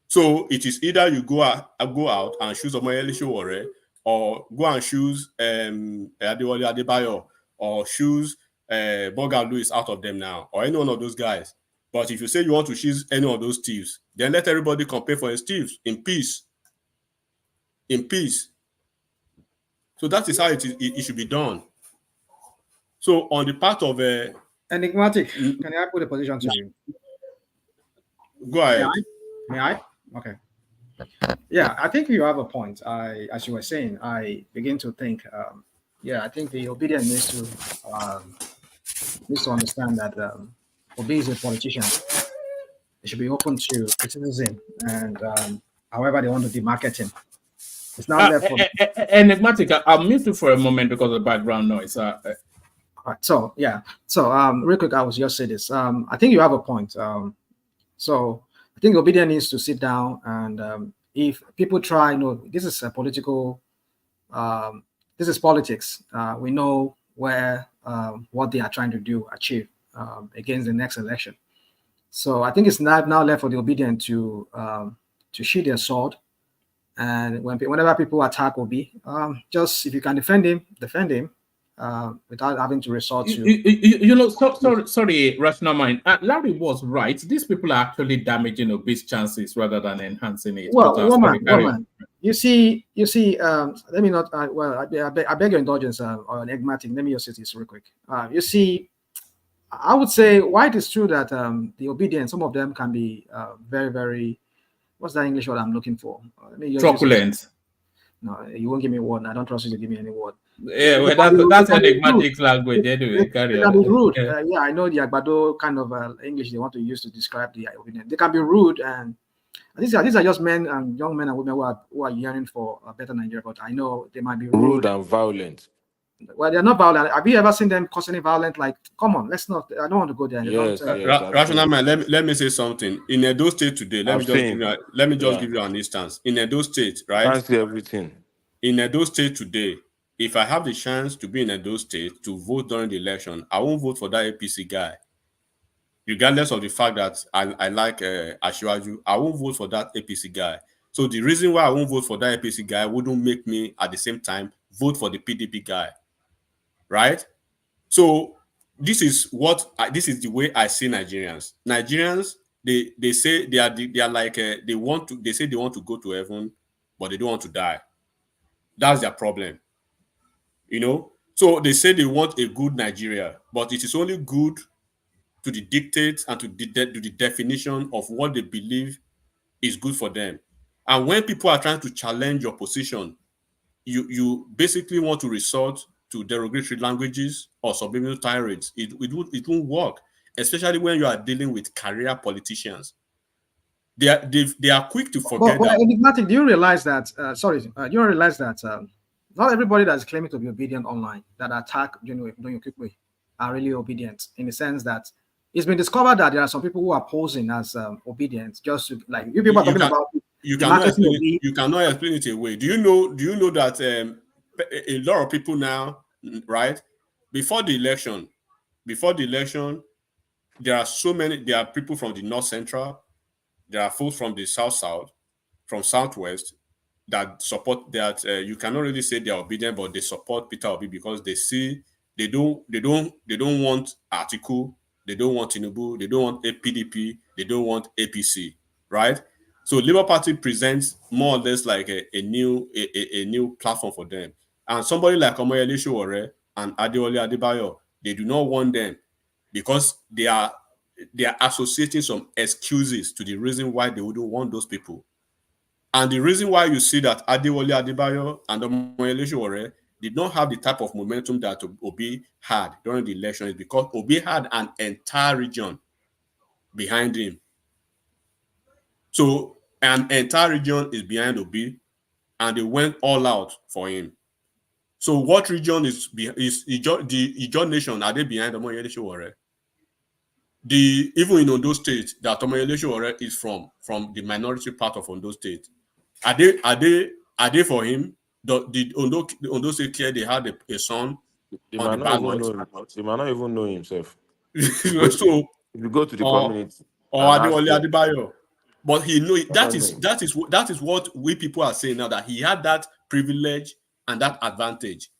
So it is either you go out and choose Omoyele Sowore, or go and choose Adewale Adebayo, or choose Boga Louis out of them now, or any one of those guys. But if you say you want to choose any of those thieves, then let everybody compare for his thieves in peace. In peace. So that is how it should be done. So on the part of Enigmatic, can I put a position to you? Go ahead. May I? Okay. Yeah, I think you have a point. As you were saying, I begin to think. I think the obedient needs to understand that Obi is a politician. They should be open to criticism, and however they want to demarket him. It's not left for Enigmatic. I'll mute you for a moment because of background noise. All right. So real quick, I was just say this. I think you have a point. So I think obedient needs to sit down, and if people try, this is a political. This is politics. We know where what they are trying to achieve against the next election. So I think it's now left for the obedient to sheath their sword, and whenever people attack Obi, just if you can defend him without having to resort to. Sorry, rational mind. Larry was right. These people are actually damaging Obi's chances rather than enhancing it. Well, woman. You see. Let me not. I beg your indulgence on enigmatic. Let me just say this real quick. You see. I would say, while it is true that the obedient, some of them can be very, very, what's that English word I'm looking for? Truculent. No, you won't give me a word. I don't trust you to give me any word. Yeah, well, that's enigmatic language. Anyway, carry on. They can be rude. I know the Agbado kind of English they want to use to describe the obedient. They can be rude, and these are just men and young men and women who are yearning for a better Nigeria. But I know they might be rude and violent. Well, they're not violent. Have you ever seen them causing violent? Like, come on, let's not. I don't want to go there. Yes, rational man. Let me say something. In Edo State today, let me just give you an instance. In Edo State, right? Can't see everything. In Edo State today, if I have the chance to be in Edo State to vote during the election, I won't vote for that APC guy, regardless of the fact that I like Asiwaju. I won't vote for that APC guy. So the reason why I won't vote for that APC guy wouldn't make me at the same time vote for the PDP guy. Right? So this is the way I see Nigerians. Nigerians, they say they are like they say they want to go to heaven, but they don't want to die. That's their problem. So they say they want a good Nigeria, but it is only good to the dictates and to the definition of what they believe is good for them. And when people are trying to challenge your position, you basically want to resort to derogatory languages or subliminal tirades. It won't work, especially when you are dealing with career politicians. They are quick to forget that. Enigmatic, do you realize that? You realize that not everybody that is claiming to be obedient online that attack Donyo Kikwe are really obedient, in the sense that it's been discovered that there are some people who are posing as obedient, just to, like you people are talking about you the cannot marketing explain of it, you cannot explain it away. Do you know that a lot of people now, right, before the election, there are people from the North Central, there are folks from the South, from Southwest that support that. You cannot really say they are obedient, but they support Peter Obi because they see they don't want Article, they don't want Tinubu, they don't want PDP, they don't want APC, right? So Labour Party presents more or less like a new platform for them. And somebody like Omoyele Sowore and Adewale Adebayo, they do not want them because they are associating some excuses to the reason why they wouldn't want those people. And the reason why you see that Adewale Adebayo and Omoyele Sowore did not have the type of momentum that Obi had during the election is because Obi had an entire region behind him. So an entire region is behind Obi, and they went all out for him. So what region is the Ijaw nation? Are they behind Omoyele Sowore? Even in Ondo State that Omoyele Sowore is from the minority part of Ondo State, are they for him? Did Ondo State care they had a son on the ballot? He might not even know himself. So If you go to the or community Adewale Adebayo, but he know that know is what we people are saying now, that he had that privilege and that advantage,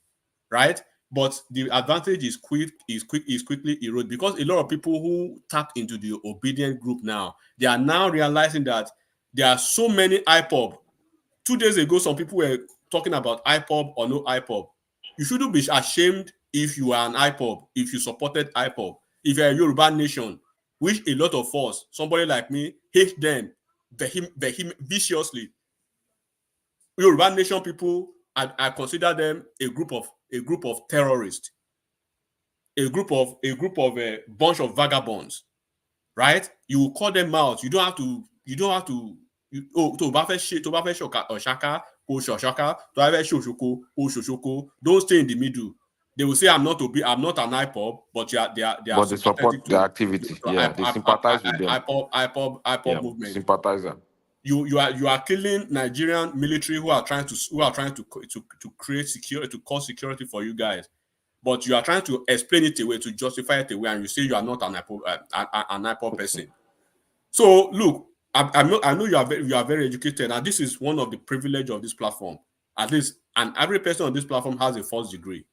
right? But the advantage is quickly eroded because a lot of people who tap into the obedient group now, they are now realizing that there are so many IPOB. 2 days ago, some people were talking about IPOB or no IPOB. You shouldn't be ashamed if you are an IPOB, if you supported IPOB, if you're a Yoruba nation, which a lot of us, somebody like me, hate them viciously. Yoruba nation people, I consider them a group of terrorists, a bunch of vagabonds, right? You will call them out. You don't have to. To bá fẹ́ ṣọ̀ṣàká kó ṣọ̀ṣàká, tó bá fẹ́ ṣòṣòkó kó ṣòṣòkó. Don't stay in the middle. They will say I'm not an IPOB, but they are but they support the activity. to They sympathize with them. IPOB movement. Sympathizer. You are killing Nigerian military who are trying to create security, to cause security for you guys, but you are trying to explain it away, to justify it away, and you say you are not an IPOB person. So look, I know you are very educated, and this is one of the privilege of this platform. At least, and every person on this platform has a first degree.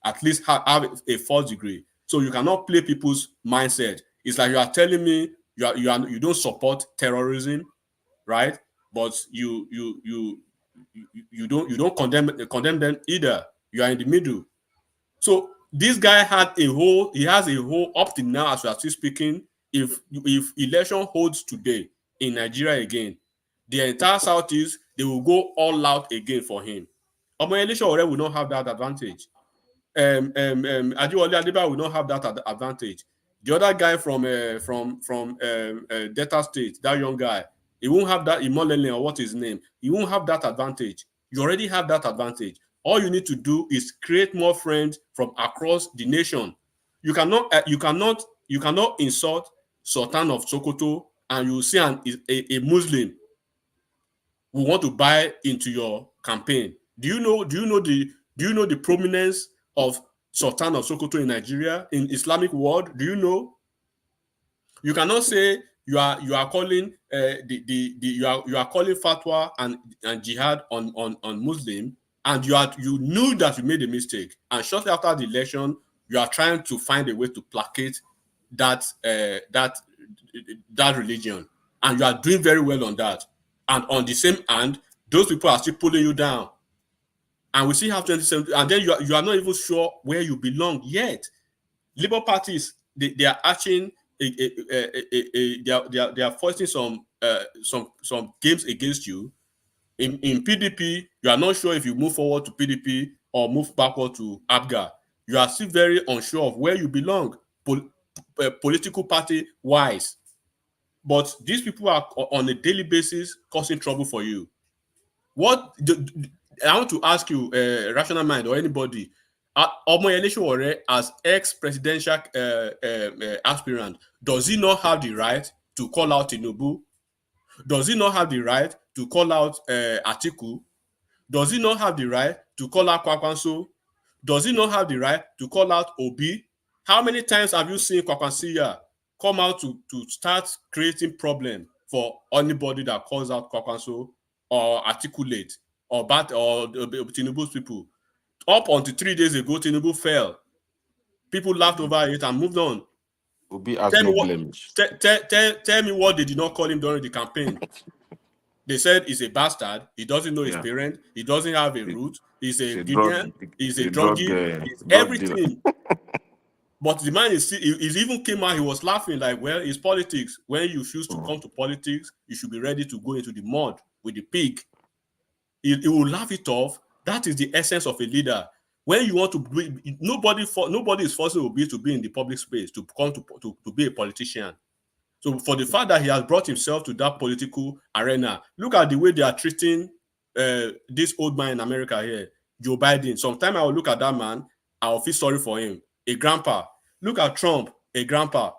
At least have a first degree. So you cannot play people's mindset. It's like you are telling me you don't support terrorism, right? But you don't condemn them either. You are in the middle. So this guy has a whole up to now, as we are still speaking. If election holds today in Nigeria again, the entire Southeast, they will go all out again for him. Omoyele Sowore will not have that advantage. Adewale Adebayo will not have that advantage. The other guy from Delta State, that young guy, he won't have that. Imolele, or what is his name? He won't have that advantage. You already have that advantage. All you need to do is create more friends from across the nation. You cannot insult Sultan of Sokoto and you see a Muslim who want to buy into your campaign. Do you know the prominence of Sultan of Sokoto in Nigeria, in Islamic world? Do you know? You cannot say you are calling you are calling fatwa and jihad on Muslim, and you knew that you made a mistake, and shortly after the election you are trying to find a way to placate that religion, and you are doing very well on that. And on the same hand, those people are still pulling you down. And we see how 2017, and then you are not even sure where you belong yet. Labour parties, they are acting, they are forcing some games against you. In PDP, you are not sure if you move forward to PDP or move backward to ABGA. You are still very unsure of where you belong, political party wise. But these people are on a daily basis causing trouble for you. I want to ask you, Rational Mind or anybody, Omoyele Sowore, as ex-presidential aspirant, does he not have the right to call out Tinubu? Does he not have the right to call out Atiku? Does he not have the right to call out Kwakwanso? Does he not have the right to call out Obi? How many times have you seen Kwakwansiya come out to start creating problem for anybody that calls out Kwakwanso or articulate or Tinubu's people? Up until 3 days ago, Tinubu fell. People laughed over it and moved on. Obi has Tell no me what, blemish. tell me what they did not call him during the campaign. They said he's a bastard. He doesn't know his parent. He doesn't have a root. He's a Gideon. He's a druggie. He's everything. But the man is even came out. He was laughing like, well, it's politics. When you choose to come to politics, you should be ready to go into the mud with the pig. He will laugh it off. That is the essence of a leader. When you want to do, nobody is forcing Obi to be in the public space to come to be a politician. So for the fact that he has brought himself to that political arena, look at the way they are treating this old man in America here, Joe Biden. Sometimes I will look at that man, I will feel sorry for him. A grandpa. Look at Trump, a grandpa.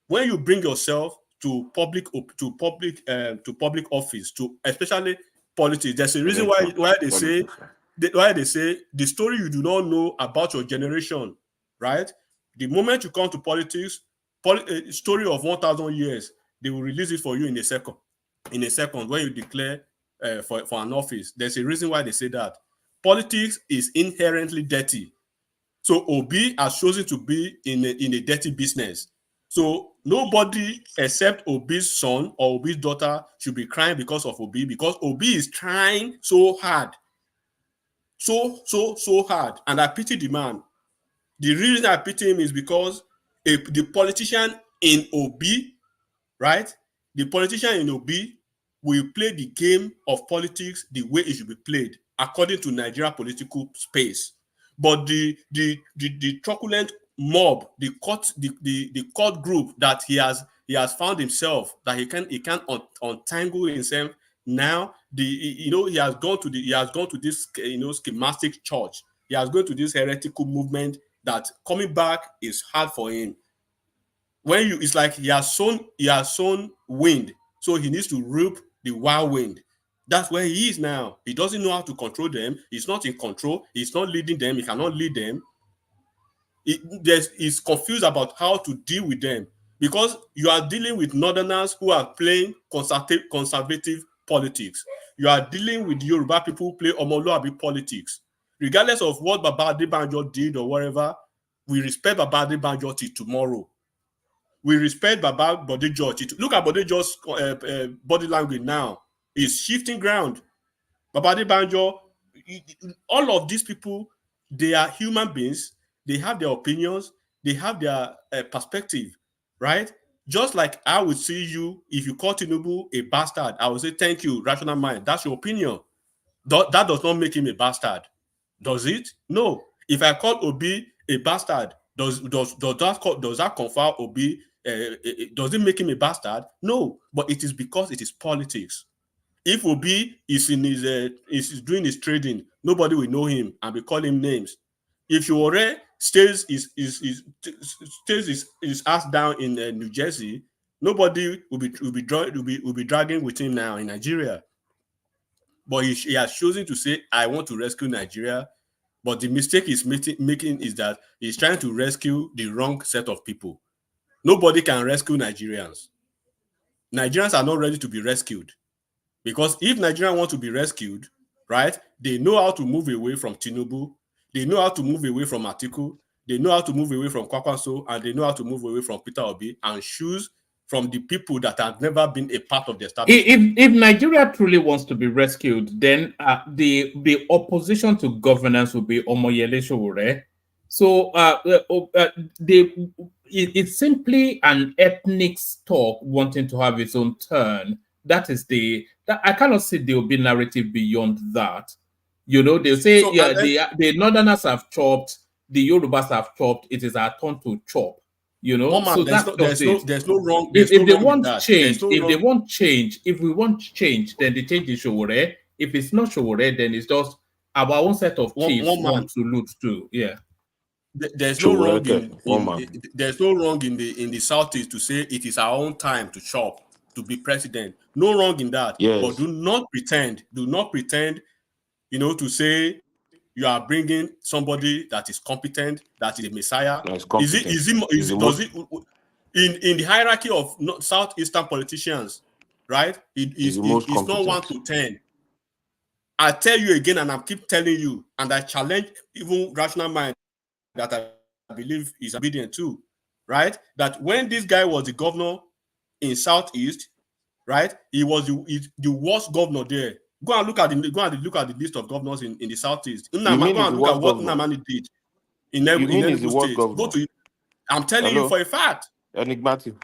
When you bring yourself to public office, to especially politics, there's a reason why they say the story you do not know about your generation, right? The moment you come to politics, a story of 1,000 years, they will release it for you in a second. In a second, when you declare for an office, there's a reason why they say that. Politics is inherently dirty. So Obi has chosen to be in a dirty business. So nobody except Obi's son or Obi's daughter should be crying because of Obi, because Obi is trying so hard. So hard. And I pity the man. The reason I pity him is because the politician in Obi, right? The politician in Obi will play the game of politics the way it should be played, according to Nigeria political space. But the truculent mob, the court group that he has found himself, that he can untangle himself now. He has gone to this schematic church. He has gone to this heretical movement that coming back is hard for him. It's like he has sown wind, so he needs to reap the wild wind. That's where he is now. He doesn't know how to control them. He's not in control. He's not leading them. He cannot lead them. He's confused about how to deal with them, because you are dealing with Northerners who are playing conservative politics. You are dealing with Yoruba people who play Omoluabi politics. Regardless of what Baba Adebanjo did or whatever, we respect Baba Adebanjo till tomorrow. We respect Baba Bodejo. Look at Bodejo's body language now. He's shifting ground. Baba Adebanjo, all of these people, they are human beings. They have their opinions. They have their perspective, right? Just like I would see you, if you call Tinubu a bastard, I would say, thank you, rational mind. That's your opinion. That does not make him a bastard. Does it? No. If I call Obi a bastard, does that confer Obi? Does it make him a bastard? No. But it is because it is politics. If Obi is is doing his trading, nobody will know him and be calling him names. If Sowore stays his ass down in New Jersey, nobody will be dragging with him now in Nigeria. But he has chosen to say, I want to rescue Nigeria. But the mistake he's making is that he's trying to rescue the wrong set of people. Nobody can rescue Nigerians. Nigerians are not ready to be rescued. Because if Nigerians want to be rescued, right, they know how to move away from Tinubu. They know how to move away from Atiku. They know how to move away from Kwakwanso. And they know how to move away from Peter Obi and choose from the people that have never been a part of the establishment. If Nigeria truly wants to be rescued, then the opposition to governance will be Omoyele Sowore. So it's simply an ethnic stock wanting to have its own turn. That is I cannot see there will be narrative beyond that. They'll say, so, the Northerners have chopped, the Yorubas have chopped, it is our turn to chop. So there's no wrong. If they want change, if we want change, then the change is Sowore. If it's not Sowore, then it's just our own set of chiefs one man. want to loot too. Yeah. There's no wrong There's no wrong in the Southeast to say it is our own time to chop, to be president. No wrong in that. Yes. But do not pretend, to say you are bringing somebody that is competent, that is a messiah. Does it in the hierarchy of Southeastern politicians, right? It's not 1 to 10. I tell you again, and I keep telling you, and I challenge even rational mind that I believe is obedient too, right? That when this guy was the governor in Southeast, right, he was the worst governor there. Go and look at the list of governors in the Southeast. Go and look at what Nnamani did in Enugu State. Go to it. I'm telling you for a fact. Enigmatic.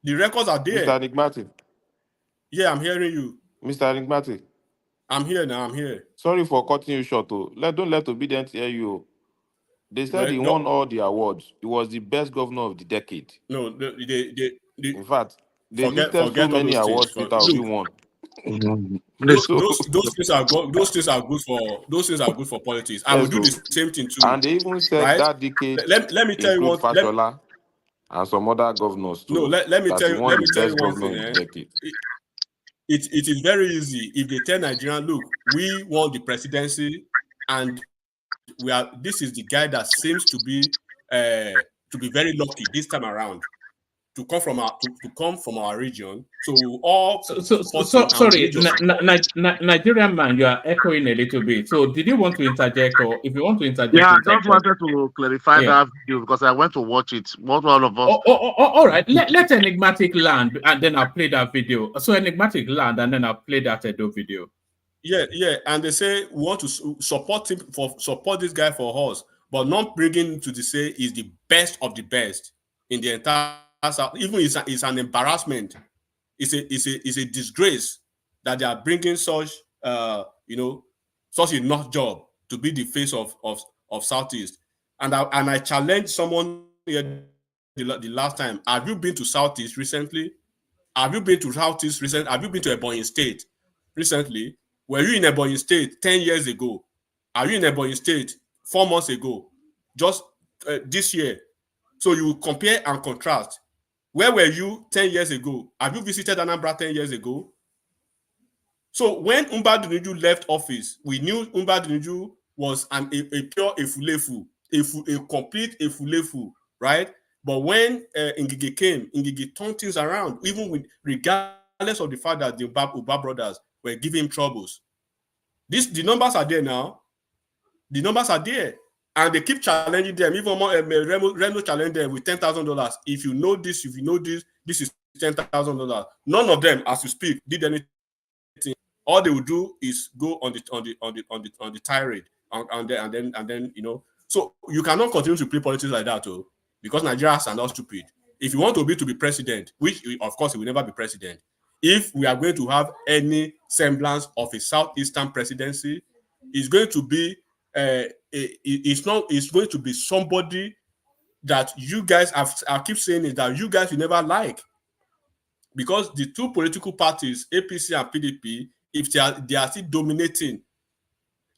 The records are there. Mr. Enigmatic. Yeah, I'm hearing you. Mr. Enigmatic. I'm here now. I'm here. Sorry for cutting you short. Don't let Obedient hear you. They said he won all the awards. He was the best governor of the decade. No, in fact, they listed so forget many awards Peter Obi won. Those things are good for politics. I will do the same thing too. And they even said right? that decade. Let me tell you what. Fashola and some other governors too. No, let me tell you one thing. It is very easy if they tell Nigerian, look, we won the presidency, and this is the guy that seems to be very lucky this time around to come from our region. So sorry, Nigerian man, you are echoing a little bit. So did you want to interject, or if you want to interject? Yeah, I just wanted to clarify that video because I went to watch it. What all of us? All right. Let Enigmatic land, and then I'll play that video. So Enigmatic land, and then I'll play that Edo video. Yeah, and they say we want to support this guy for us, but not bringing him to say he's the best of the best in the entire South. Even it's an embarrassment. It's a disgrace that they are bringing such such a nut job to be the face of Southeast. And I challenged someone here the last time. Have you been to Southeast recently? Have you been to Southeast recently? Have you been to Ebonyi State recently? Were you in Ebonyi State 10 years ago? Are you in Ebonyi State 4 months ago? Just this year. So you compare and contrast. Where were you 10 years ago? Have you visited Anambra 10 years ago? So when Umba Dinuju left office, we knew Umba Dinuju was a pure efulefu, a complete efulefu, right? But when Ngige came, Ngige turned things around, even regardless of the fact that the Uba brothers were giving him troubles. The numbers are there now. The numbers are there. And they keep challenging them. Even more, Remo challenged them with $10,000. If you know this, this is $10,000. None of them, as you speak, did anything. All they will do is go on the tirade, and then So you cannot continue to play politics like that, though, because Nigerians are not stupid. If you want to be president, which of course he will never be president, if we are going to have any semblance of a Southeastern presidency, it's going to be it's going to be somebody that you guys I keep saying is that you guys will never like, because the two political parties, APC and PDP, if they are still dominating,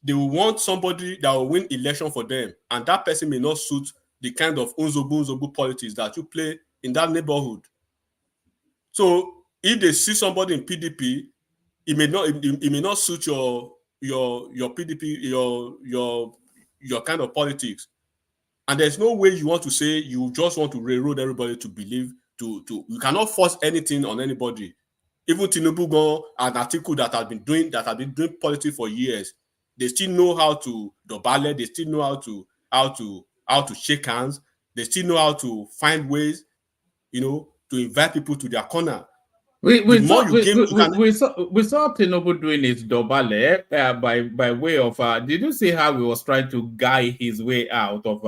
they will want somebody that will win election for them, and that person may not suit the kind of unzobu politics that you play in that neighborhood. So if they see somebody in PDP, it may not suit your PDP, your kind of politics. And there's no way you want to say you just want to railroad everybody to believe you cannot force anything on anybody. Even Tinubu go an article that has been doing politics for years. They still know how to dobale, they still know how to shake hands, they still know how to find ways, to invite people to their corner. We saw Tinubu doing his dobale by way of. Did you see how he was trying to guide his way out of?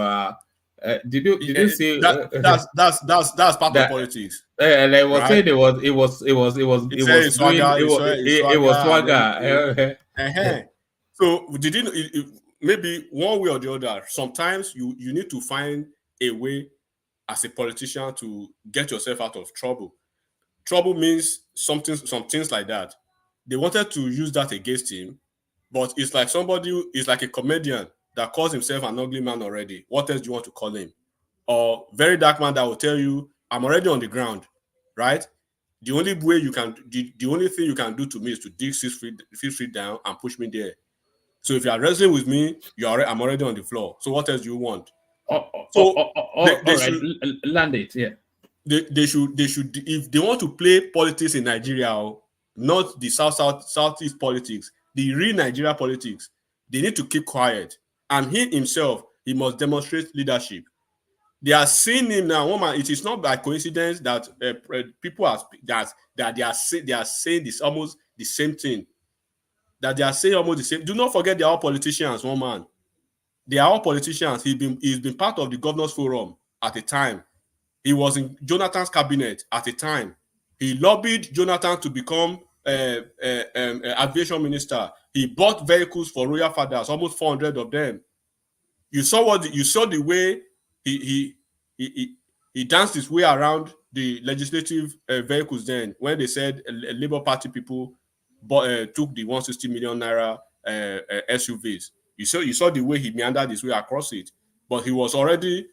Did you see that's part of politics? And I was saying it was swagger. So maybe one way or the other, sometimes you need to find a way as a politician to get yourself out of trouble. Trouble means some things like that. They wanted to use that against him, But it's like somebody who is like a comedian that calls himself an ugly man already. What else do you want to call him? Or very dark man that will tell you, I'm already on the ground, right? The only way you can, the only thing you can do to me is to dig 6 feet down and push me there. So if you are wrestling with me, I'm already on the floor. So what else do you want? Land it, yeah. They should, if they want to play politics in Nigeria, not the southeast politics, the real Nigeria politics, they need to keep quiet. And he himself, he must demonstrate leadership. They are seeing him now. Woman, it is not by coincidence that people are they are saying this almost the same thing. That they are saying almost the same. Do not forget they are all politicians, woman. They are all politicians. He's been part of the governors forum at a time. He was in Jonathan's cabinet at a time. He lobbied Jonathan to become aviation minister. He bought vehicles for royal fathers, almost 400 of them. You saw the way he danced his way around the legislative vehicles then when they said Labour Party people took the 160 million naira SUVs. You saw the way he meandered his way across it, but he was already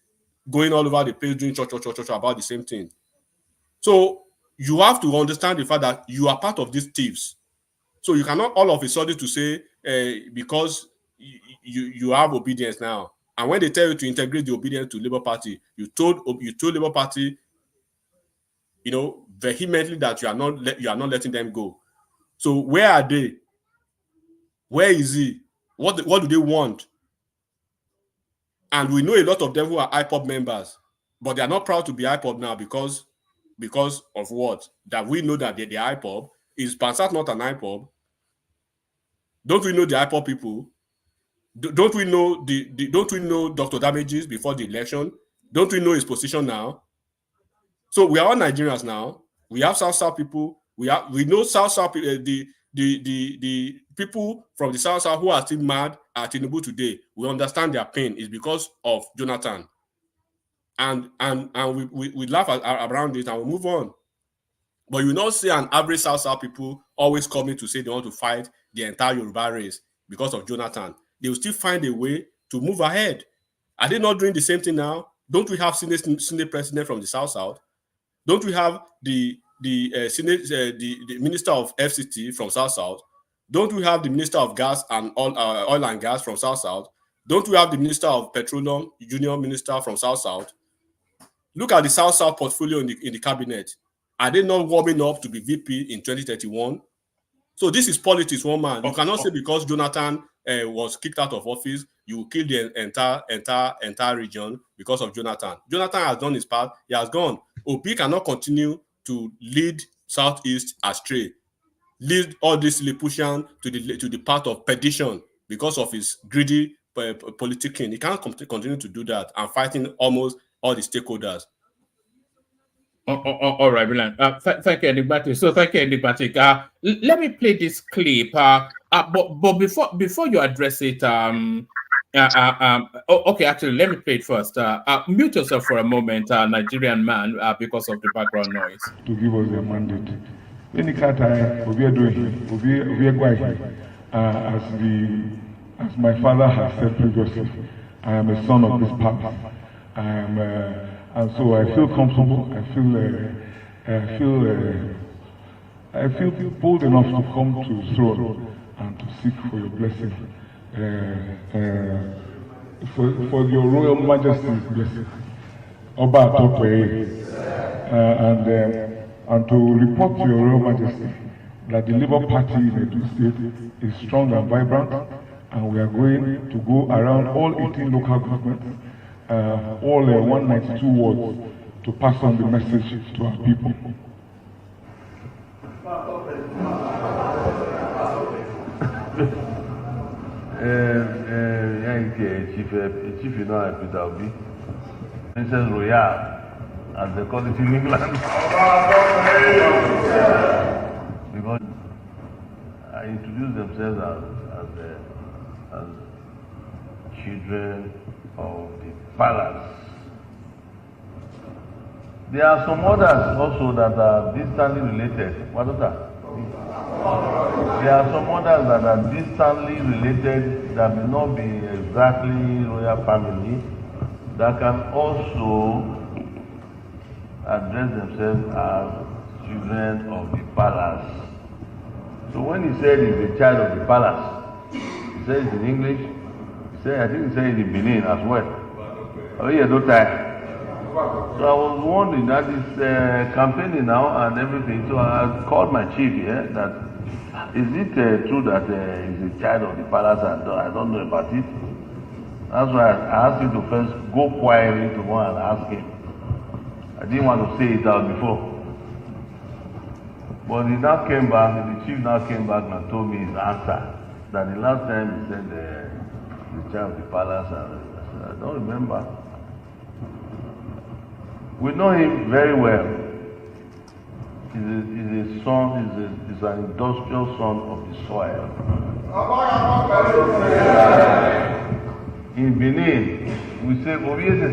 going all over the place doing church about the same thing. So you have to understand the fact that you are part of these thieves. So you cannot all of a sudden to say because you have obedience now, and when they tell you to integrate the obedience to Labour Party, you told Labour Party, vehemently that you are not letting them go. So where are they? Where is he? What do they want? And we know a lot of them who are IPOB members, but they are not proud to be IPOB now because of what? That we know that they're IPOB. Is Pansat not an IPOB? Don't we know the IPOB people? Don't we know don't we know Dr. Damages before the election? Don't we know his position now? So we are all Nigerians now. We have South people. We know South the people from the South who are still mad at Tinubu today. We understand their pain is because of Jonathan. And we laugh around it and we move on. But you not see an average South people always coming to say they want to fight the entire Yoruba race because of Jonathan. They will still find a way to move ahead. Are they not doing the same thing now? Don't we have Senate president from the South? Don't we have the minister of FCT from South? Don't we have the minister of gas and oil and gas from South? Don't we have the minister of petroleum, junior minister from South? Look at the South portfolio in the cabinet. Are they not warming up to be VP in 2031? So this is politics, one man. You cannot say because Jonathan was kicked out of office, you will kill the entire region because of Jonathan. Jonathan has done his part. He has gone. Obi cannot continue to lead Southeast astray, lead all this Lilliputian to the path of perdition because of his greedy politicking. He can't continue to do that and fighting almost all the stakeholders. All right, brilliant. Thank you, Enigmatic. So thank you, Enigmatic. Let me play this clip. But before you address it, okay, actually, let me play it first. Mute yourself for a moment, Nigerian man, because of the background noise. To give us a mandate. When it time, we are going. As my father has said previously, I am a son of this palace. And so I feel comfortable. I feel bold enough to come to the throne and to seek for your blessing, for your Royal Majesty's blessing, Oba Tope, and to report to your Royal Majesty that the Labour Party in Edo State is strong and vibrant, and we are going to go around all 18 local governments. All 192 wards to pass on the message to our people. Chief, you know, Peter Obi, Princess Royal, as they call it in England. Because I introduced themselves as children of the palace. There are some others also that are distantly related. What is that? There are some others that are distantly related that may not be exactly royal family that can also address themselves as children of the palace. So when he said he's a child of the palace, he said it in English. I think he said it in Benin as well. Oh yeah, no time. So I was wondering that is campaigning now and everything. So I called my chief here that is it true that he's a child of the palace and I don't know about it. That's why I asked him to first go quietly to go and ask him. I didn't want to say it out before. But he now came back, the chief now came back and told me his answer. That the last time he said the child of the palace, and I don't remember. We know him very well. He's a son, he's an industrial son of the soil. In Benin, we say, Omoyele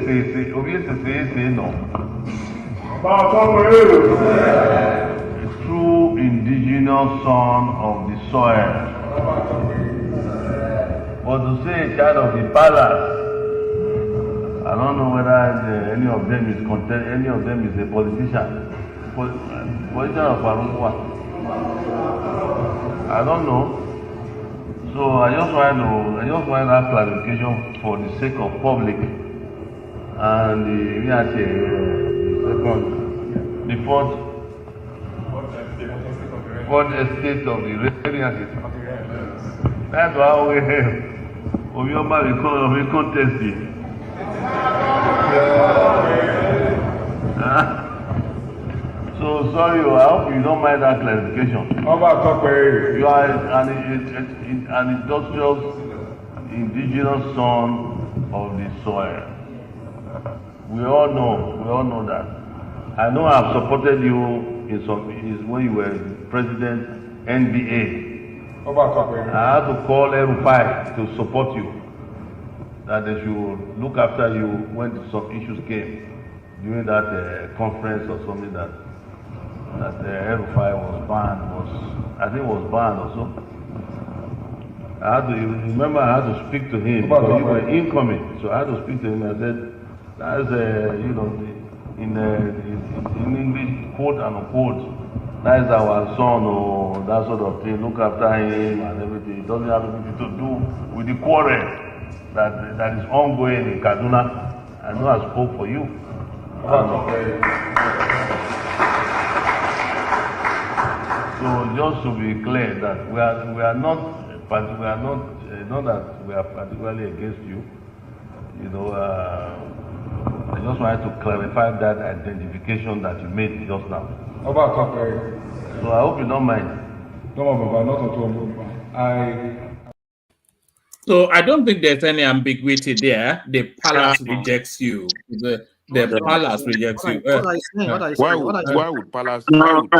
say no. A true indigenous son of the soil. But to say a child of the palace, I don't know whether any of them is a politician. Politician of Arumwa. I don't know. So I just want that clarification for the sake of public and the fourth estate of the radiant. That's why we have Obioma we contest it. So sorry, I hope you don't mind that clarification. You are an industrious, indigenous son of the soil. We all know that. I know I've supported you when you were president NBA. I had to call Erufai to support you, that they should look after you when some issues came during that conference or something that Erufai was banned, I think was banned also. I had to speak to him because you were incoming, so I had to speak to him. I said, that's in English, quote and unquote, that is our son or that sort of thing. Look after him and everything. It doesn't have anything to do with the quarrel that is ongoing in Kaduna. I know I spoke for you. So just to be clear that we are not that we are particularly against you. I just wanted to clarify that identification that you made just now. So I hope you don't mind. So I don't think there's any ambiguity there. The palace rejects you. The palace rejects you. Why would palace reject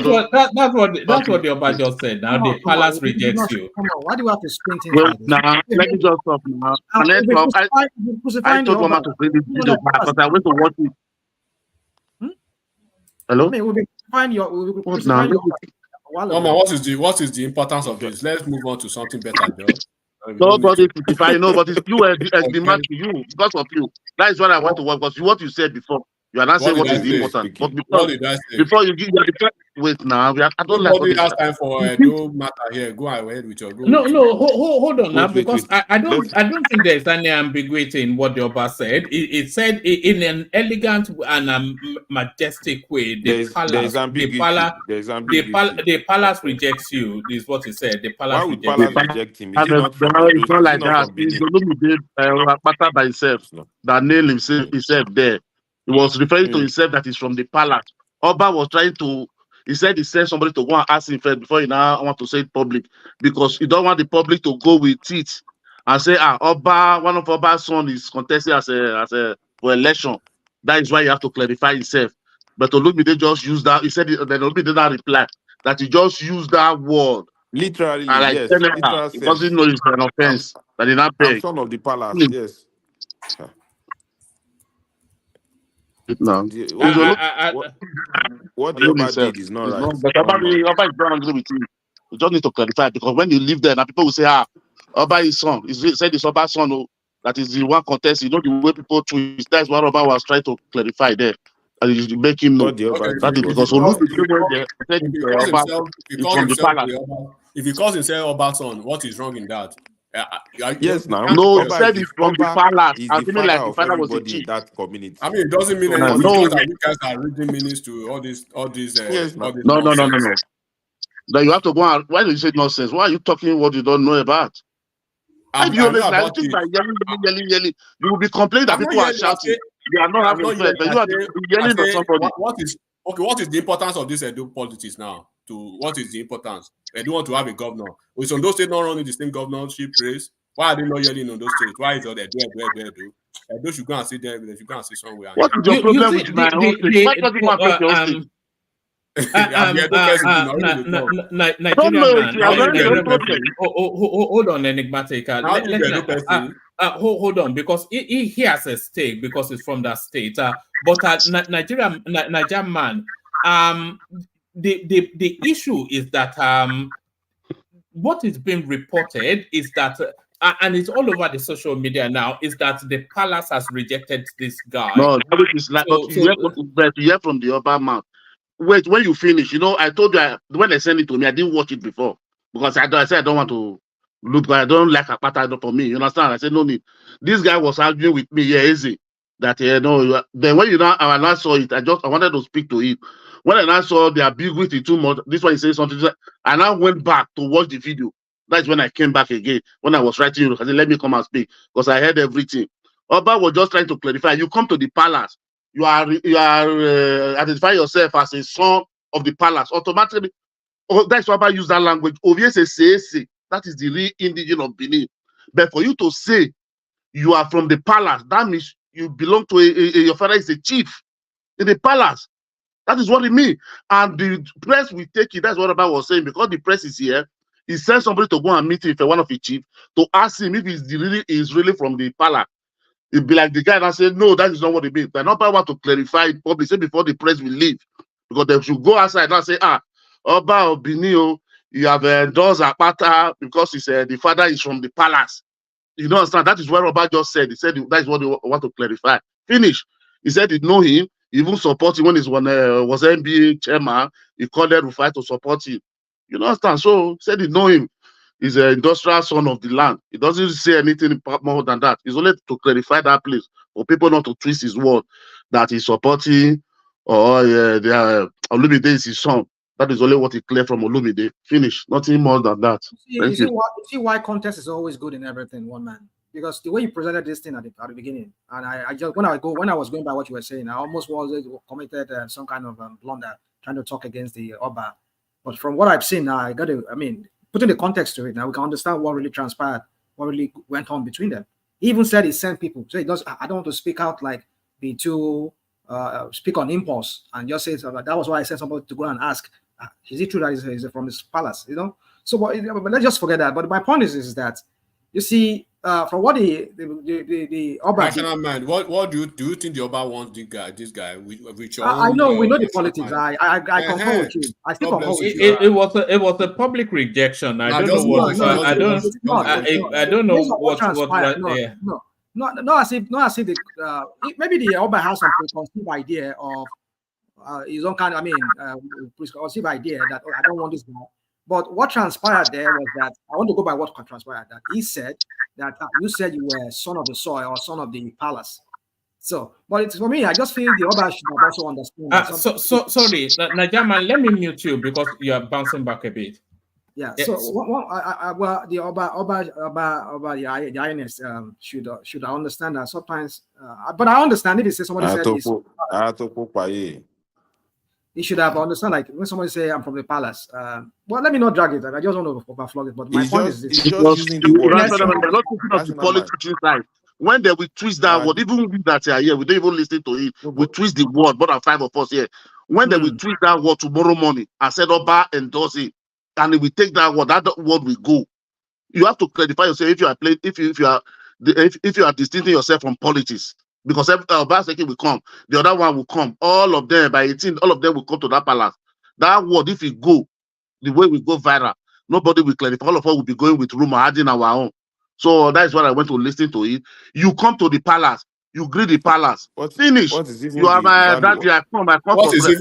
you? That's what the Oba just said. Now the palace rejects you. Why do you have to spin things Well, like this? now, let me just stop now. And then I told Mama to play this video back because I went to watch it. Hello? I mean, we'll be crucifying your. Mama, what is the importance of this? Let's move on to something better, Joe. Nobody crucify, no, but it's you as the man to you because of you. That is what I want to work because what you said before. You are not saying what is important. But before you give the wait now, I don't like nobody has time for no matter here. Go ahead with your go. No, hold on now, because I don't think there's any ambiguity in what the Oba said. It said in an elegant and majestic way. The palace rejects you. Is what he said. The palace reject him. It's not like that. It's Dogmatism by himself that nailed himself there. He was referring to himself that is from the palace. Oba was trying to, he said somebody to go and ask him first before he now want to say it public, because he don't want the public to go with it and say, Oba, one of Oba's son is contesting as a for election. That is why you have to clarify himself. But Olumide just used that. He said that Olumide did not reply, that he just used that word. Literally, like, yes. He doesn't know it's an offense. That he not pay. I'm son of the palace, yes. No. What the Oba did is not right. But Oba is not angry with you. You just need to clarify because when you live there, now people will say, Oba is son. He said it's Oba's son. Oh, that is the one contest. You know the way people twist. That's what Oba was trying to clarify there. And you make him know. What the Oba That is did because if he calls himself Oba's son, what is wrong in that? Yes, now. No, he Oba said it's from the palace. He's I the mean, father like the of father was a everybody chief. in that community. I mean, it doesn't mean anything. It's just that you guys are reading meanings to all these. No. Then you have to go and why do you say nonsense? Why are you talking what you don't know about? I You always know like about things it. like yelling. You will be complaining that I'm people are not yelling. shouting. They are not having faith, but you are yelling at somebody. What is the importance of this Edo politics now? What is the importance? They do want to have a governor. Is Ondo State not running the same governorship race? Why are they not yelling on those states? Why is all that do? They should go and see them. They should go and see somewhere. What is your problem with my own state? Why doesn't one face your state? Hold on, Enigmatic. Hold on, because he has a stake because it's from that state. But Nigerian man, the issue is that what is being reported is that, and it's all over the social media now, is that the palace has rejected this guy. No, that is like you hear from the upper mouth. Wait, when you finish, I told you when they sent it to me, I didn't watch it before because I said I don't want to look. I don't like a pattern for me. You understand? I said no need. This guy was arguing with me. Yeah, easy. That then when I now saw it, I wanted to speak to him. When I now saw the ambiguity too much, this one he said something. I now went back to watch the video. That's when I came back again. When I was writing, I said, let me come and speak because I heard everything. Oba was just trying to clarify. You come to the palace. You are identify yourself as a son of the palace automatically. That's why I use that language. Obviously, say that is the real indigenous of Benin. But for you to say you are from the palace, that means you belong to your father is a chief in the palace. That is what it means. And the press will take it. That's what Oba was saying because the press is here. He sent somebody to go and meet him for one of the chief to ask him if he's really from the palace. It'd be like the guy that said, no, that is not what it means. But not want to clarify it publicly, say before the press will leave. Because they should go outside and say, Oba Obinio, you have endorsed Akpata because he said the father is from the palace. You don't understand? That is what Oba just said. He said that is what they want to clarify. Finish. He said he know him, he even support him when he was NBA chairman. He called Rufai to support him. You don't understand? So he said he know him. He's an industrial son of the land. He doesn't say anything more than that. It's only to clarify that place for people not to twist his word that he's supporting or Olumide is his son. That is only what he cleared from Olumide. Finish. Nothing more than that. You see why context is always good in everything, one man. Because the way you presented this thing at the beginning, and I just when I was going by what you were saying, I almost committed some kind of blunder trying to talk against the Oba. But from what I've seen now, putting the context to it now, we can understand what really transpired, what really went on between them. He even said he sent people. So I don't want to speak out like be too speak on impulse and just say that was why I sent somebody to go and ask, is it true that he's from his palace? So but let's just forget that. But my point is that you see, from what the Oba national man, what do you think the Oba wants this guy with your I know we know the politics. I concur with you. I still concur with you. It was a public rejection. I don't know what I don't know what transpired. Not as if maybe the Oba has some preconceived idea of his own kind of preconceived idea that I don't want this guy. But what transpired there was that I want to go by what transpired. That he said that you said you were son of the soil or son of the palace. So, but it's for me. I just feel the Oba should have also understand. Sorry, Najaman, let me mute you because you are bouncing back a bit. Yeah. Yes. So, well, the Oba, the Highness should understand that sometimes. But I understand if somebody said he should have understand, like when somebody say I'm from the palace. Well, let me not drag it. I just want to overflog it. But my point is this: when they will twist that word, even we that are here, we don't even listen to it. We twist the word. More than 5 of us here. When they will twist that word tomorrow morning, I said Oba endorse it, and if we take that word will go. You have to clarify yourself if you are playing, if you are distancing yourself from politics. because Obaseki will come, the other one will come. All of them by 18, all of them will come to that palace. That word, if it go, the way we go viral, nobody will clarify. All of us will be going with rumor, adding our own. So that is what I went to listen to it. You come to the palace, you greet the palace. Finish. What is even You are the my value? daddy. I come What for is bread.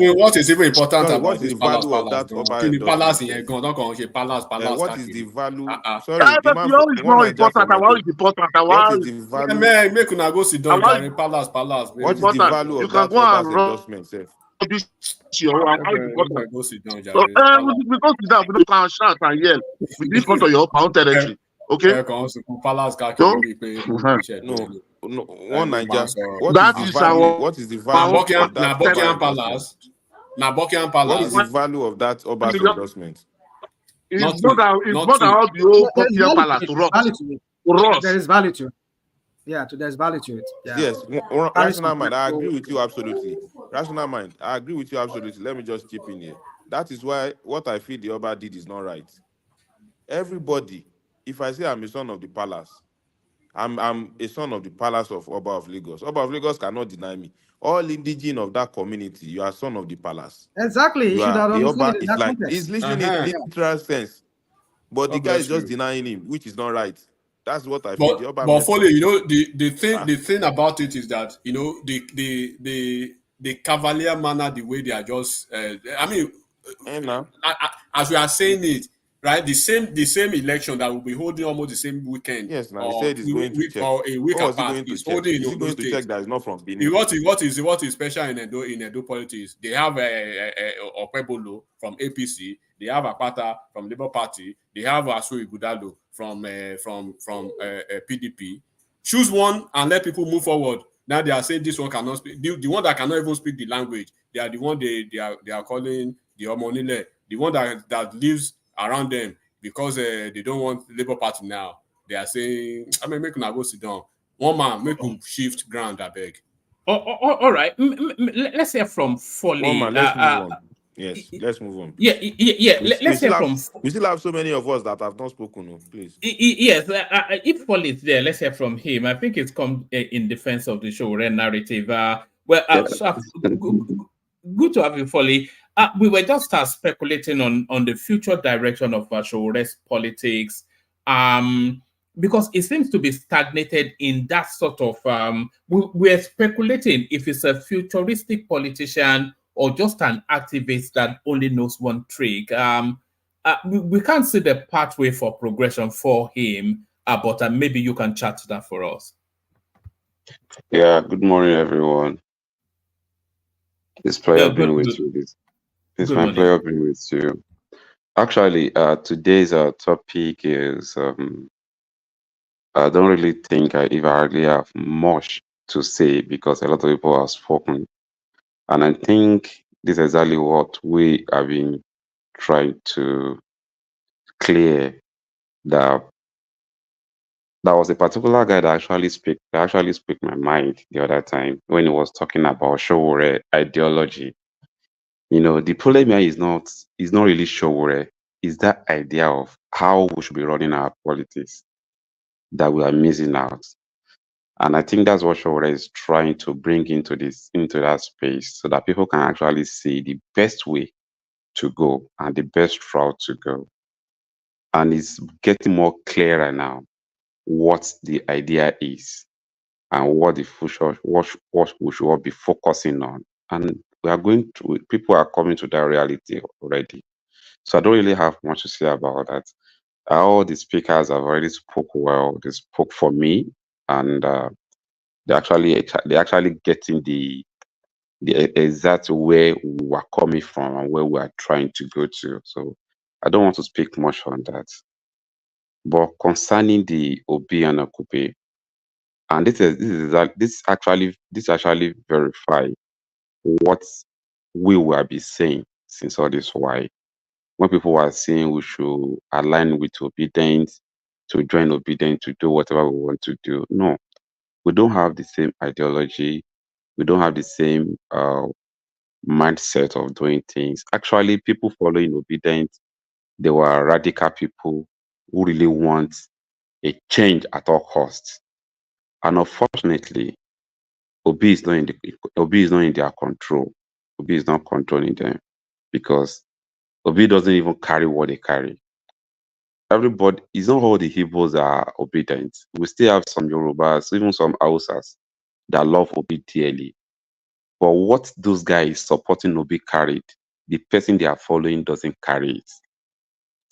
even important Sorry, about what is this the value of palace, that bro? Oba Kini palace endorsement, in sir? Egon, don't call it palace What is the kakiri. value? Yeah, Sorry, the but man you for know it's one not Niger important. from I want Edo. it important. What is the Yeah, value? man, make una go sit I down, want Jerry. Palace. What is the important. value You of can that go and Oba's run endorsement, sir? this year. I want it Make important. I go sit down, So Jerry. Palace. we go sit down. We don't can shout and yell within front of your own territory. Okay? Palace So kakiri pe No, no, one Niger. that is our What is the Na value own of that Oba Buckingham endorsement? Palace. Na Buckingham What is the Palace. value of that Oba's endorsement? It's Nothing. more than all the old There's Buckingham value Palace to it. to us. Value to it. To There us. is value to it. Yeah, there's value to it. Yeah. Yes, Carry some rational mind. I agree people. with you absolutely. Rational mind. I agree with you absolutely. Let me just chip in here. That is why what I feel the Oba did is not right. Everybody, if I say I'm a son of the palace, I'm a son of the palace of Oba of Lagos. Oba of Lagos cannot deny me. All indigenous of that community, you are son of the palace. Exactly. You You should are have the understood Oba it in is that like context. he's listening in Yeah. literal sense, but the God guy is bless just you. denying him, which is not right. That's what I feel. The Oba But messed up. Foley, you know, the thing about it is that, you know, the cavalier manner, the way they are just I mean, as we are saying it, right? The same election that will be holding almost the same weekend Yes, now he or said he's going to check. a week What was he apart going to is check? holding in Is he Ondo going to check State. that is not from Benin? What is special in Edo politics? They have Okpebolo from APC. They have Akpata from Labour Party. They have Asu Igudalo from PDP. Choose one and let people move forward. Now they are saying this one cannot speak. The one that cannot even speak the language, they are the one they are calling the Omonile. The one that lives around them because they don't want Labour Party now. They are saying, I mean, make una go sit down. One man, make you shift ground, I beg. All right. Let's hear from One Foley. man, let's move on. Yes, let's move on. Yeah. We Let's hear still from. have so many of us that have not spoken. No, please. Yes, if Foley is there, let's hear from him. I think it's come in defense of the Sowore narrative. Good to have you, Foley. We were just speculating on the future direction of Sowore's politics. Because it seems to be stagnated in that sort of we're speculating if it's a futuristic politician or just an activist that only knows one trick. We can't see the pathway for progression for him, but maybe you can chat that for us. Yeah, good morning, everyone. It's pleasure being with you. It's good my morning. pleasure being with you. Actually, today's topic is I don't really think I really have much to say because a lot of people have spoken. And I think this is exactly what we have been trying to clear, that there was a particular guy that actually speak my mind the other time when he was talking about Sowore ideology. You know, the problem here is not really Sowore, is that idea of how we should be running our politics that we are missing out. And I think that's what Sowore is trying to bring into that space so that people can actually see the best way to go and the best route to go. And it's getting more clearer now what the idea is and what the future, what we should all be focusing on. And people are coming to that reality already. So I don't really have much to say about that. All the speakers have already spoke well. They spoke for me, and they're actually getting the exact where we are coming from and where we are trying to go to. So I don't want to speak much on that. But concerning the Obi and Akupe, and this actually verify what we will be saying since all this while. When people are saying we should align with obedience, to join obedience, to do whatever we want to do. No, we don't have the same ideology. We don't have the same mindset of doing things. Actually, people following obedience, they were radical people who really want a change at all costs. And unfortunately, Obi is not in their control. Obi is not controlling them because Obi doesn't even carry what they carry. Everybody, it's not all the Igbos are obedient. We still have some Yorubas, even some Hausas that love Obi dearly. But what those guys supporting Obi carried, the person they are following doesn't carry it.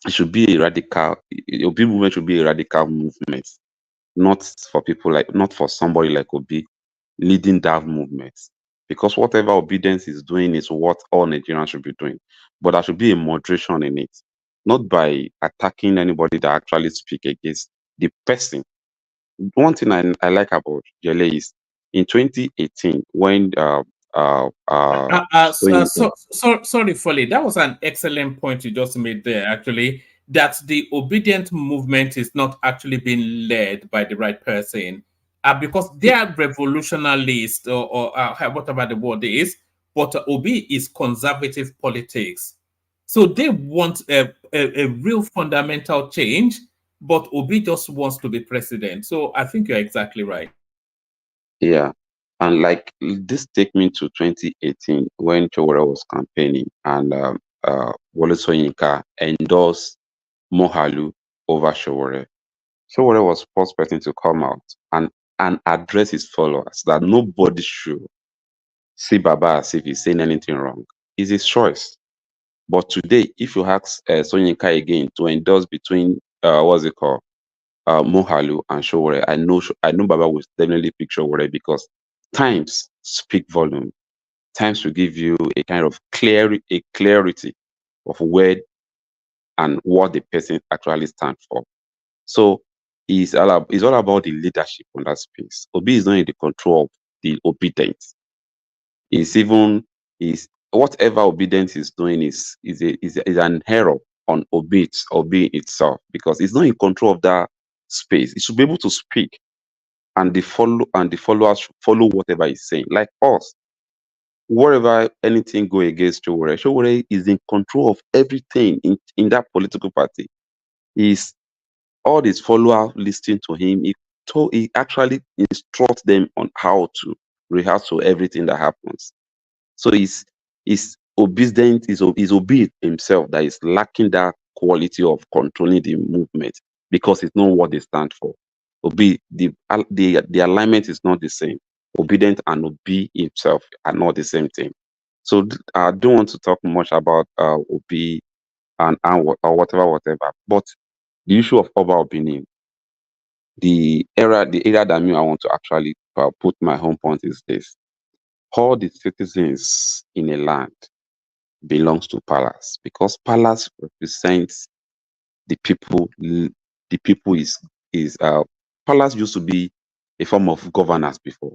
It should be a radical, Obi movement should be a radical movement, not for somebody like Obi leading that movement. Because whatever obedience is doing is what all Nigerians should be doing. But there should be a moderation in it, not by attacking anybody that actually speak against the person. One thing I like about Jele is in 2018 when Sorry, Foley. That was an excellent point you just made there, actually, that the obedient movement is not actually being led by the right person. Because they are revolutionalists or whatever the word is, but Obi is conservative politics. So they want a real fundamental change, but Obi just wants to be president. So I think you're exactly right. Yeah. And like this take me to 2018 when Sowore was campaigning and Wole Soyinka endorsed Mohalu over Sowore. Sowore was first person to come out and address his followers that nobody should see Baba as if he's saying anything wrong. It's his choice. But today, if you ask Soyinka again to endorse between Mohalu and Sowore, I know Baba will definitely pick Sowore because times speak volume. Times will give you a kind of clarity of where and what the person actually stands for. So it's all about the leadership on that space. Obi is not in the control of the obedience. Whatever obedience is doing is an error on Obi itself because it's not in control of that space. It should be able to speak, and the followers should follow whatever he's saying. Like us, wherever anything go against Sowore is in control of everything in that political party. All his followers listening to him. He actually instructs them on how to rehearse to everything that happens. So he's obedient, is Obi himself that is lacking that quality of controlling the movement because it's not what they stand for. Obi, the alignment is not the same. Obedient and Obi himself are not the same thing. So I don't want to talk much about Obi and whatever. But the issue of Oba Obini, the area that I want to actually put my home point is this: all the citizens in a land belongs to palace because palace represents the people. The people is palace used to be a form of governance before.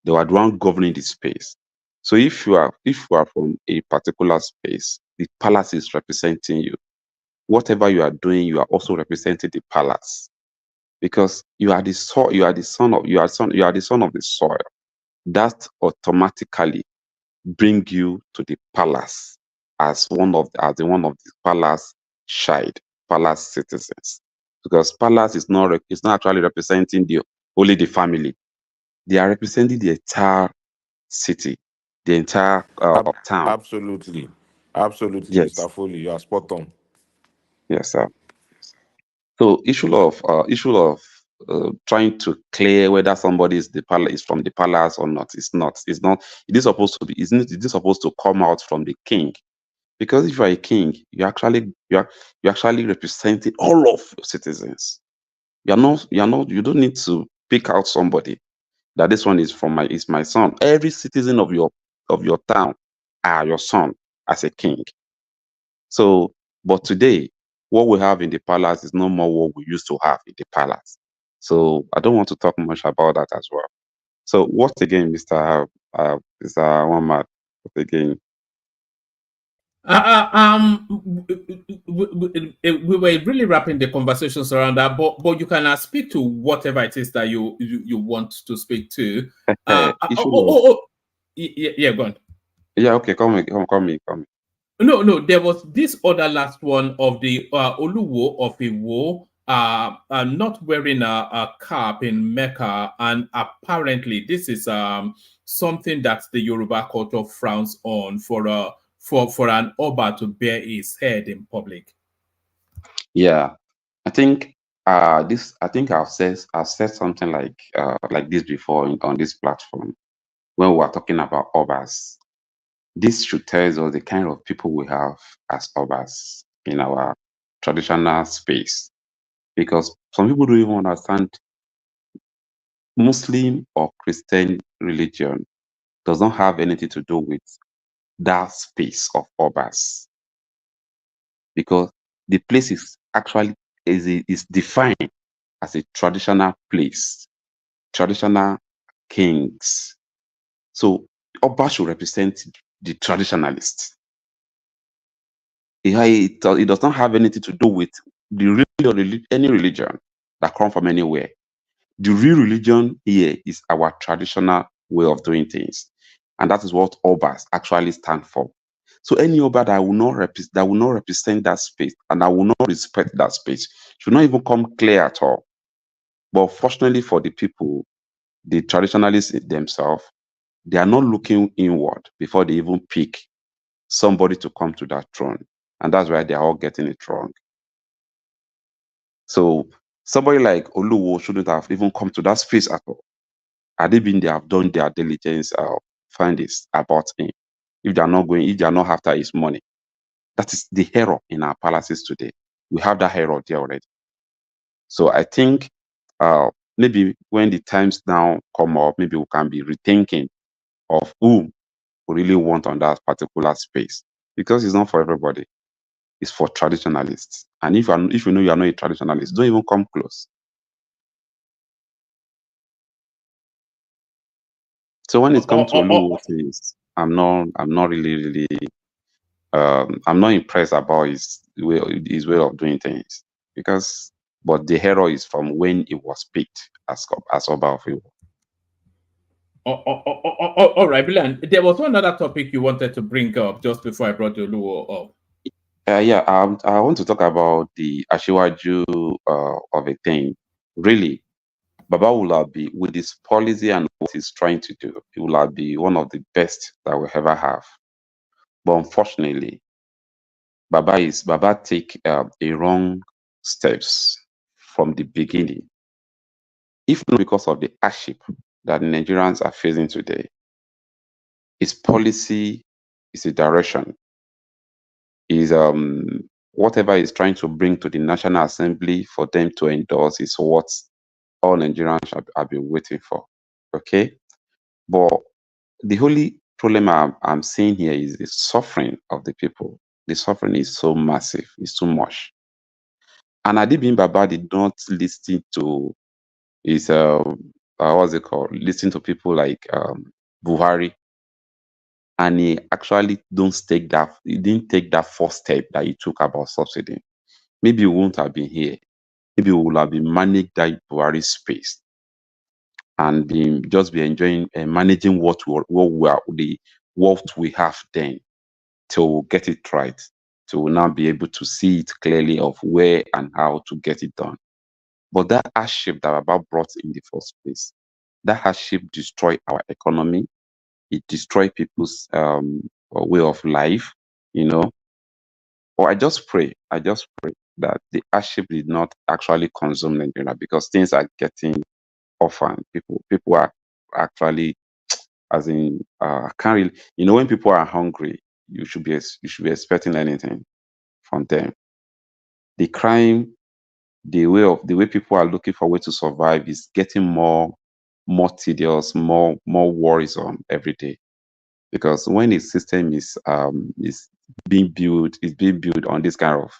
They were the one governing the space. So if you are from a particular space, the palace is representing you. Whatever you are doing, you are also representing the palace because you are the son of the soil. That automatically bring you to the palace as one of the palace palace citizens, because palace is not actually representing only the family. They are representing the entire city, the entire town. Absolutely, Yes. Mr. Foley, you are spot on. Yes, sir. So issue of trying to clear whether somebody is from the palace or not. It's not. It is supposed to be. It is supposed to come out from the king, because if you are a king, you're actually representing all of your citizens. You don't need to pick out somebody that this one is my son. Every citizen of your town are your son as a king. So, but today, what we have in the palace is no more what we used to have in the palace. So I don't want to talk much about that as well. So what again, Mr. Wamad? What again? We were really wrapping the conversations around that, but you can speak to whatever it is that you want to speak to. Yeah, go on. Yeah, okay, come in. No, there was this other last one of the Oluwo of Iwo not wearing a cap in Mecca, and apparently this is something that the Yoruba culture frowns on for an Oba to bear his head in public. Yeah, I think I think I've said something like this before on this platform when we were talking about Obas. This should tell us the kind of people we have as Obas in our traditional space, because some people don't even understand Muslim or Christian religion does not have anything to do with that space of Obas, because the place is actually is defined as a traditional place, traditional kings. So Oba should represent the traditionalists. It does not have anything to do with any religion that come from anywhere. The real religion here is our traditional way of doing things, and that is what Obas actually stand for. So any Oba that will not represent that space and that will not respect that space should not even come clear at all. But fortunately for the people, the traditionalists themselves, they are not looking inward before they even pick somebody to come to that throne, and that's why they are all getting it wrong. So somebody like Oluwo shouldn't have even come to that space at all. Had they been, they have done their diligence, find this about him. If they are not after his money, that is the error in our palaces today. We have that error there already. So I think maybe when the times now come up, maybe we can be rethinking of who we really want on that particular space, because it's not for everybody. It's for traditionalists. And if you know you are not a traditionalist, don't even come close. So when it comes to Oluwo things, I'm not really I'm not impressed about his way of doing things, but the error is from when it was picked as Oba of Iwo. All right, Billion. There was one other topic you wanted to bring up just before I brought the Oluwo up. Yeah, I want to talk about the Ashiwaju of a thing. Really, Baba will be, with his policy and what he's trying to do, he will be one of the best that we ever have. But unfortunately, Baba take a wrong steps from the beginning. If not because of the hardship that Nigerians are facing today, his policy is a direction. Is whatever he's trying to bring to the National Assembly for them to endorse is what all Nigerians have been waiting for. Okay? But the only problem I'm seeing here is the suffering of the people. The suffering is so massive, it's too much. And Adibin Baba did not listen to his what's it called? Listen to people like Buhari, and he actually he didn't take that first step that he took about subsidy. Maybe he won't have been here. Maybe we would have been managed that Buhari space and be enjoying and managing what we have then, to get it right, to now be able to see it clearly of where and how to get it done. But that hardship that Baba brought in the first place, that hardship destroyed our economy. It destroyed people's way of life, you know. But I just pray that the hardship did not actually consume Nigeria, because things are getting often. People are actually, as in, can't really, when people are hungry, you should be expecting anything from them. The crime, the way people are looking for a way to survive is getting more tedious, more worrisome every day. Because when a system is being built on this kind of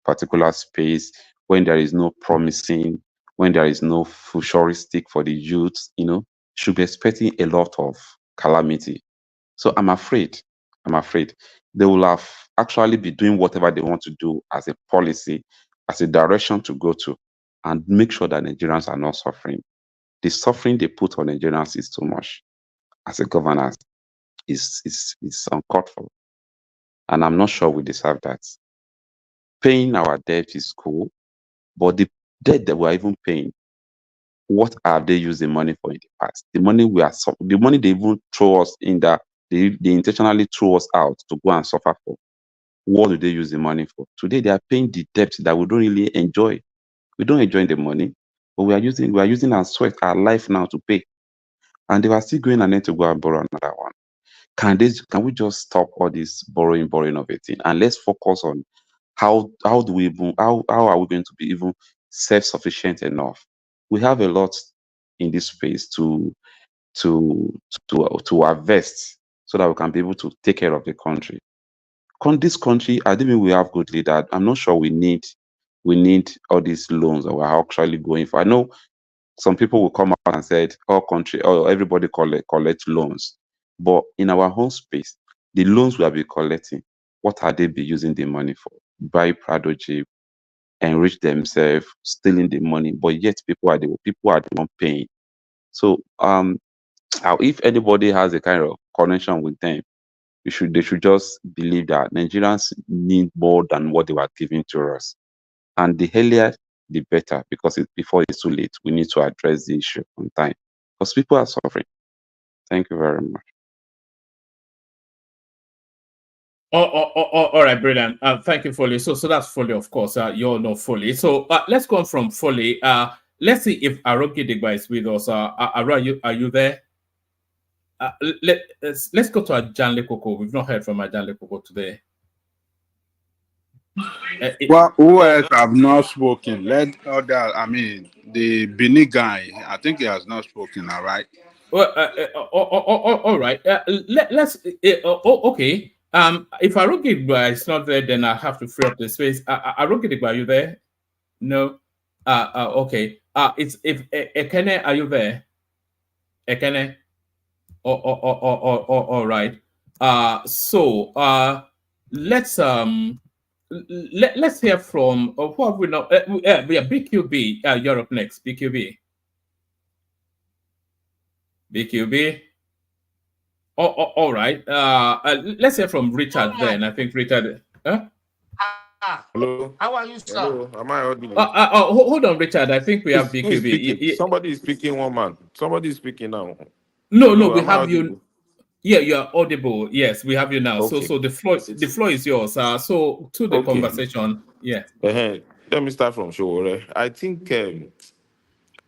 particular space, when there is no promising, when there is no futuristic for the youth, should be expecting a lot of calamity. So I'm afraid they will have actually be doing whatever they want to do as a policy, as a direction to go to, and make sure that Nigerians are not suffering. The suffering they put on Nigerians is too much. As a governor, is uncalled for, and I'm not sure we deserve that. Paying our debt is cool, but the debt that we're even paying, what have they used the money for in the past? The money the money they even throw us in that they intentionally throw us out to go and suffer for. What do they use the money for? Today they are paying the debt that we don't really enjoy. We don't enjoy the money, but we are using our sweat, our life now to pay. And they are still going and need to go and borrow another one. Can we just stop all this borrowing of a thing, and let's focus on how are we going to be even self-sufficient enough? We have a lot in this space to harvest so that we can be able to take care of the country. This country, I think we have good leaders. I'm not sure we need all these loans that we're actually going for. I know some people will come out and said, everybody collect loans. But in our home space, the loans we have been collecting, what are they be using the money for? Buy Prado Jeep, enrich themselves, stealing the money, but yet people are the one paying. So if anybody has a kind of connection with them, they should just believe that Nigerians need more than what they were giving to us. And the earlier, the better, because before it's too late. We need to address the issue on time because people are suffering. Thank you very much. All right, brilliant. Thank you, Foley. So that's Foley, of course. You all know Foley. So let's go on from Foley. Let's see if Aroki Digba is with us. Aro, are you there? Let's go to Ajanle Koko. We've not heard from Ajanle Koko today. Well, who else have not spoken? The Bini guy, I think he has not spoken, all right? Well, all right. Let's. Okay. If Aroki is not there, then I have to free up the space. Aroki, are you there? No. Okay. It's if Ekene, are you there? Ekene. All right. So let's hear from who have we now? Yeah, BQB. You're up next. BQB. BQB. All right. Let's hear from Richard then. I think Richard. Hello. How are you, sir? Hello. Am I audible? Hold on, Richard. I think we have Who is speaking? BQB. Somebody is speaking, one man. Somebody is speaking now. No, Hello, we am I have audible? you. Yeah, you are audible. Yes, we have you now. Okay. So the floor is yours. So to the Okay. conversation. Yeah. Let me start from Sowore. I think in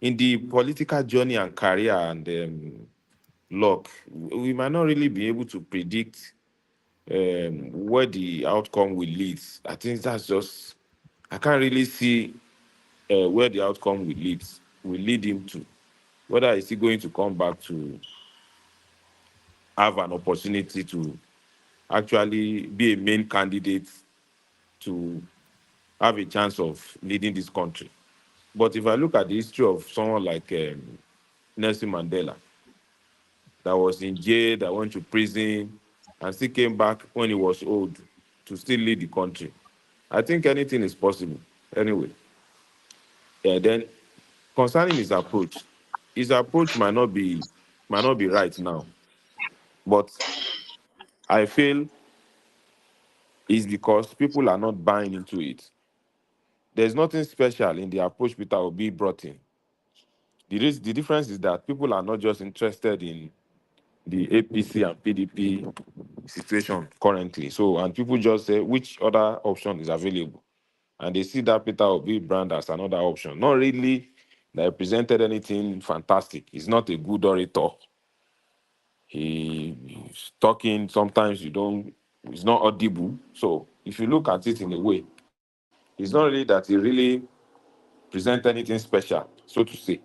the political journey and career and luck, we might not really be able to predict where the outcome will lead. I think I can't really see where the outcome will lead him to. Whether is he going to come back to have an opportunity to actually be a main candidate to have a chance of leading this country. But if I look at the history of someone like Nelson Mandela, that was in jail, that went to prison, and still came back when he was old to still lead the country, I think anything is possible. Anyway, then concerning his approach might not be right now, but I feel it's because people are not buying into it. There's nothing special in the approach Peter Obi brought in. The difference is that people are not just interested in the APC and PDP situation currently. So, and people just say which other option is available, and they see that Peter Obi brand as another option. Not really that he presented anything fantastic. He's not a good orator. He's talking, sometimes he's not audible. So if you look at it in a way, it's not really that he really present anything special, so to say.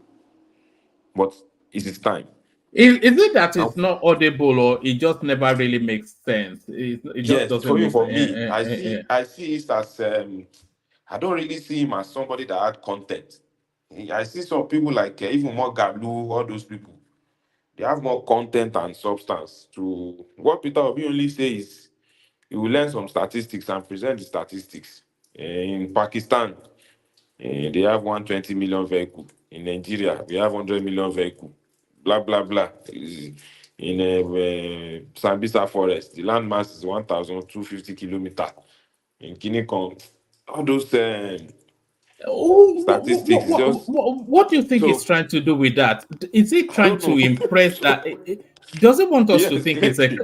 But it's his time. Is it that it's not audible or it just never really makes sense? It just Yes, doesn't make for sense. me, I see it as I don't really see him as somebody that had content. I see some people like even more Galu, all those people. They have more content and substance. To what Peter Obi only say is he will learn some statistics and present the statistics. In Pakistan, they have 120 million vehicle. In Nigeria, we have 100 million vehicle. Blah blah blah. In Sambisa forest, the land mass is 1,250 kilometers. In Guinea, all those Statistics. Just What do you think he's trying to do with that? Is he trying to impress that? Does he want us to think it's a?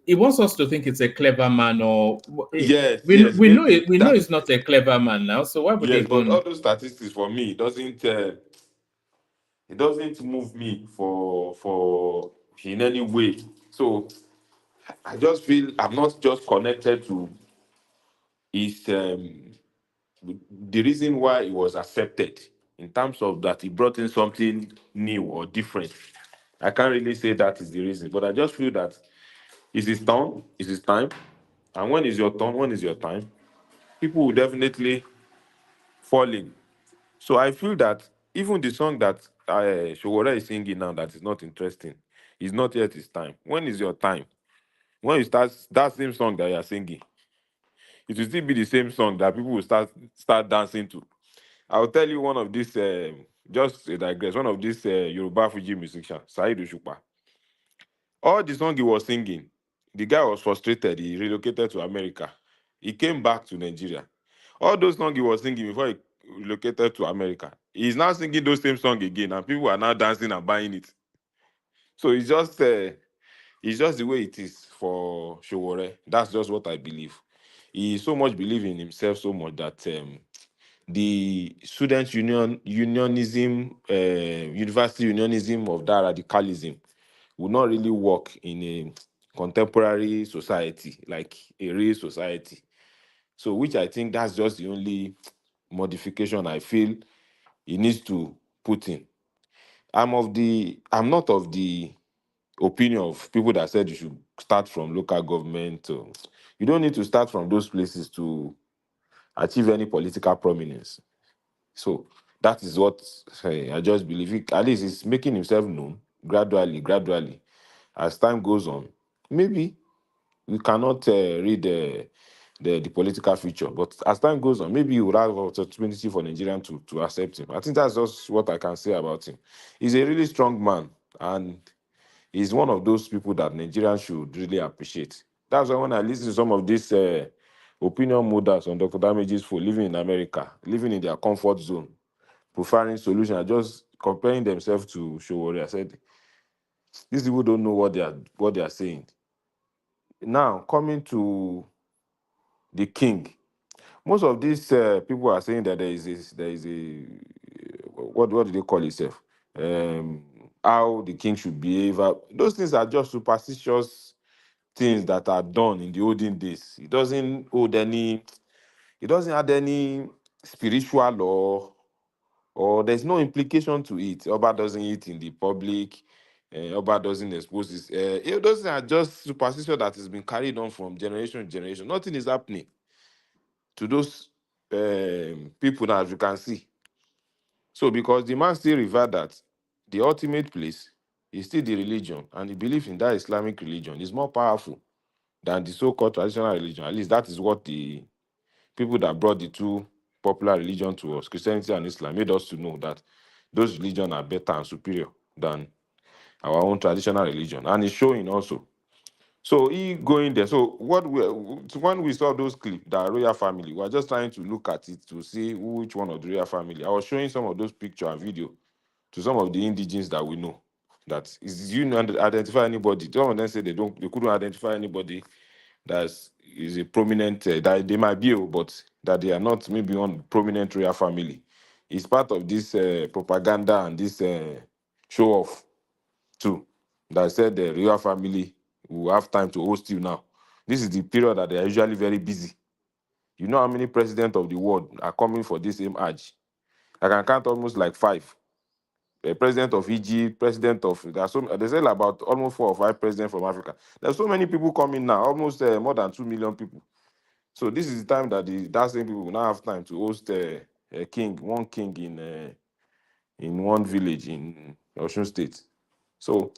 He wants us to think it's a clever man, or yes, we yes, know maybe we know that. he's not a clever man now. So why would he Yes, but even? all those statistics for me it doesn't move me for in any way. So I just feel I'm not just connected to his the reason why it was accepted in terms of that he brought in something new or different. I can't really say that is the reason, but I just feel that it's his turn, it's his time, and when is your turn, when is your time, people will definitely fall in. So I feel that even the song that Sowore is singing now that is not interesting, is not yet his time. When is your time? When you start that same song that you are singing, it will still be the same song that people will start dancing to. I'll tell you one of these, just to digress, one of these Yoruba Fuji musicians, Saheed Osupa. All the song he was singing, the guy was frustrated. He relocated to America. He came back to Nigeria. All those songs he was singing before he relocated to America, he's now singing those same songs again, and people are now dancing and buying it. So it's just the way it is for Sowore. That's just what I believe. He so much believes in himself so much that the student unionism, university unionism of that radicalism would not really work in a contemporary society, like a real society. So, which I think that's just the only modification I feel he needs to put in. I'm not of the opinion of people that said you should start from local government. You don't need to start from those places to achieve any political prominence. So that is what I just believe. At least he's making himself known gradually. As time goes on, maybe we cannot read the political future, but as time goes on, maybe he will have opportunity for Nigerians to accept him. I think that's just what I can say about him. He's a really strong man, and he's one of those people that Nigerians should really appreciate. That's why when I listen to some of these opinion mothers on Dr. Damages for living in America, living in their comfort zone, preferring solutions, just comparing themselves to Sowore, I said, these people don't know what they are saying. Now, coming to the king, most of these people are saying that there is a what do they call itself? How the king should behave. Those things are just superstitious things that are done in the olden days. It doesn't add any spiritual law, or there's no implication to it. Oba doesn't eat in the public. Oba doesn't expose this. Those things are just superstition that has been carried on from generation to generation. Nothing is happening to those people now, as you can see. So because the man still revered that the ultimate place is still the religion, and he believes in that Islamic religion is more powerful than the so-called traditional religion. At least that is what the people that brought the two popular religion to us, Christianity and Islam, made us to know that those religions are better and superior than our own traditional religion. And it's showing also. So he going there. So when we saw those clips, the royal family, we were just trying to look at it to see which one of the royal family. I was showing some of those pictures and video to some of the indigenes that we know. That is, you identify anybody? Some of them say they couldn't identify anybody that is a prominent. That they might be, but that they are not maybe one prominent royal family. It's part of this propaganda and this show off too. That said the royal family will have time to host you now. This is the period that they are usually very busy. You know how many presidents of the world are coming for this same Hajj? I can count almost like 5. The president of Egypt, president of they say about almost 4 or 5 presidents from Africa. There's so many people coming now, almost more than 2 million people. So this is the time that that same people will now have time to host a one king in one village in Osun State. So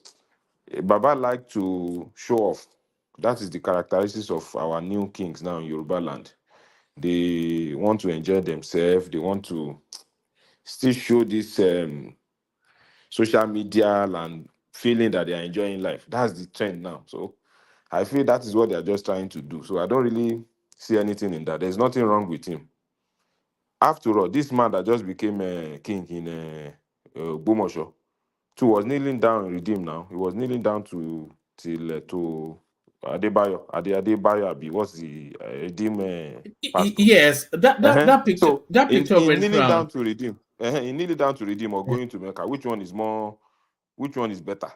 Baba like to show off. That is the characteristics of our new kings now in Yoruba land. They want to enjoy themselves. They want to still show this social media and feeling that they are enjoying life. That's the trend now. So I feel that is what they are just trying to do. So I don't really see anything in that. There's nothing wrong with him. After all, this man that just became a king in Bomosho, too was kneeling down in Redeem now. He was kneeling down to Adebayo. Adebayo Abi, what's the Redeem pastor? Yes, that picture, So that in picture went kneeling down round. to Redeem, in kneeling down to Redeem or going to Mecca, which one is more? Which one is better?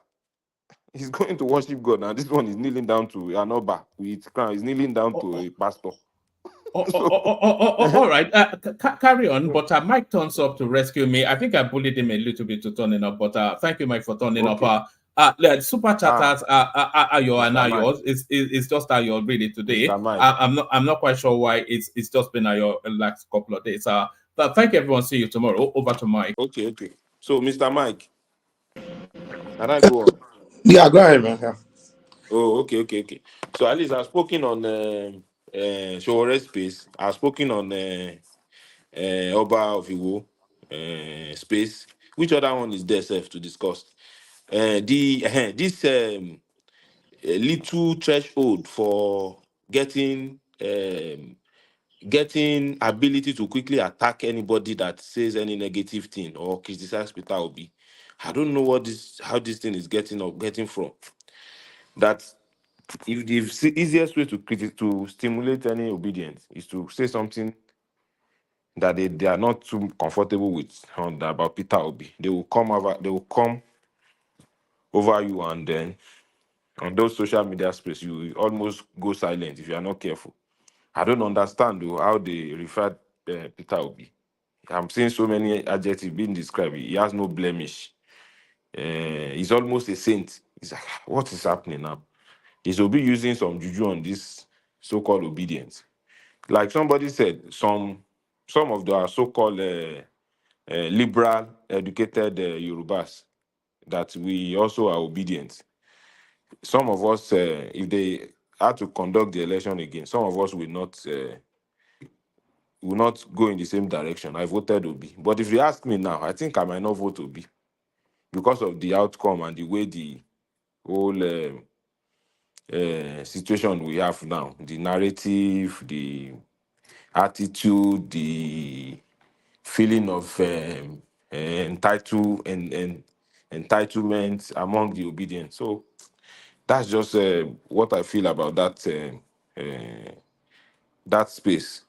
He's going to worship God now. This one is kneeling down to Anoba with crown. He's kneeling down to a pastor. All right, carry on. But Mike turns up to rescue me. I think I bullied him a little bit to turning up. But thank you, Mike, for turning up. The super chatters are your and yours. It's just Ayo really today. Mr. Mike. I'm not quite sure why it's just been Ayo last couple of days. But thank you, everyone. See you tomorrow. Over to Mike. Okay. So, Mr. Mike, can I go on? Yeah, go ahead, man. Yeah. Oh, okay. So at least I've spoken on Sowore space. I've spoken on Oba of Iwo space. Which other one is there, Seth, to discuss? This little threshold for getting ability to quickly attack anybody that says any negative thing or criticize Peter Obi. I don't know how this thing is getting from. That if the easiest way to stimulate any obedience is to say something that they are not too comfortable with about Peter Obi, they will come over you, and then on those social media space you will almost go silent if you are not careful. I don't understand though how they refer Peter Obi. I'm seeing so many adjectives being described. He has no blemish. He's almost a saint. It's like, what is happening now? Is Obi using some juju on this so-called obedience? Like somebody said, some of the so-called liberal, educated Yorubas, that we also are obedient. Some of us, if they had to conduct the election again, some of us will not go in the same direction. I voted Obi. But if you ask me now, I think I might not vote Obi because of the outcome and the way the whole situation we have now, the narrative, the attitude, the feeling of entitlement among the obedient. So that's just what I feel about that space.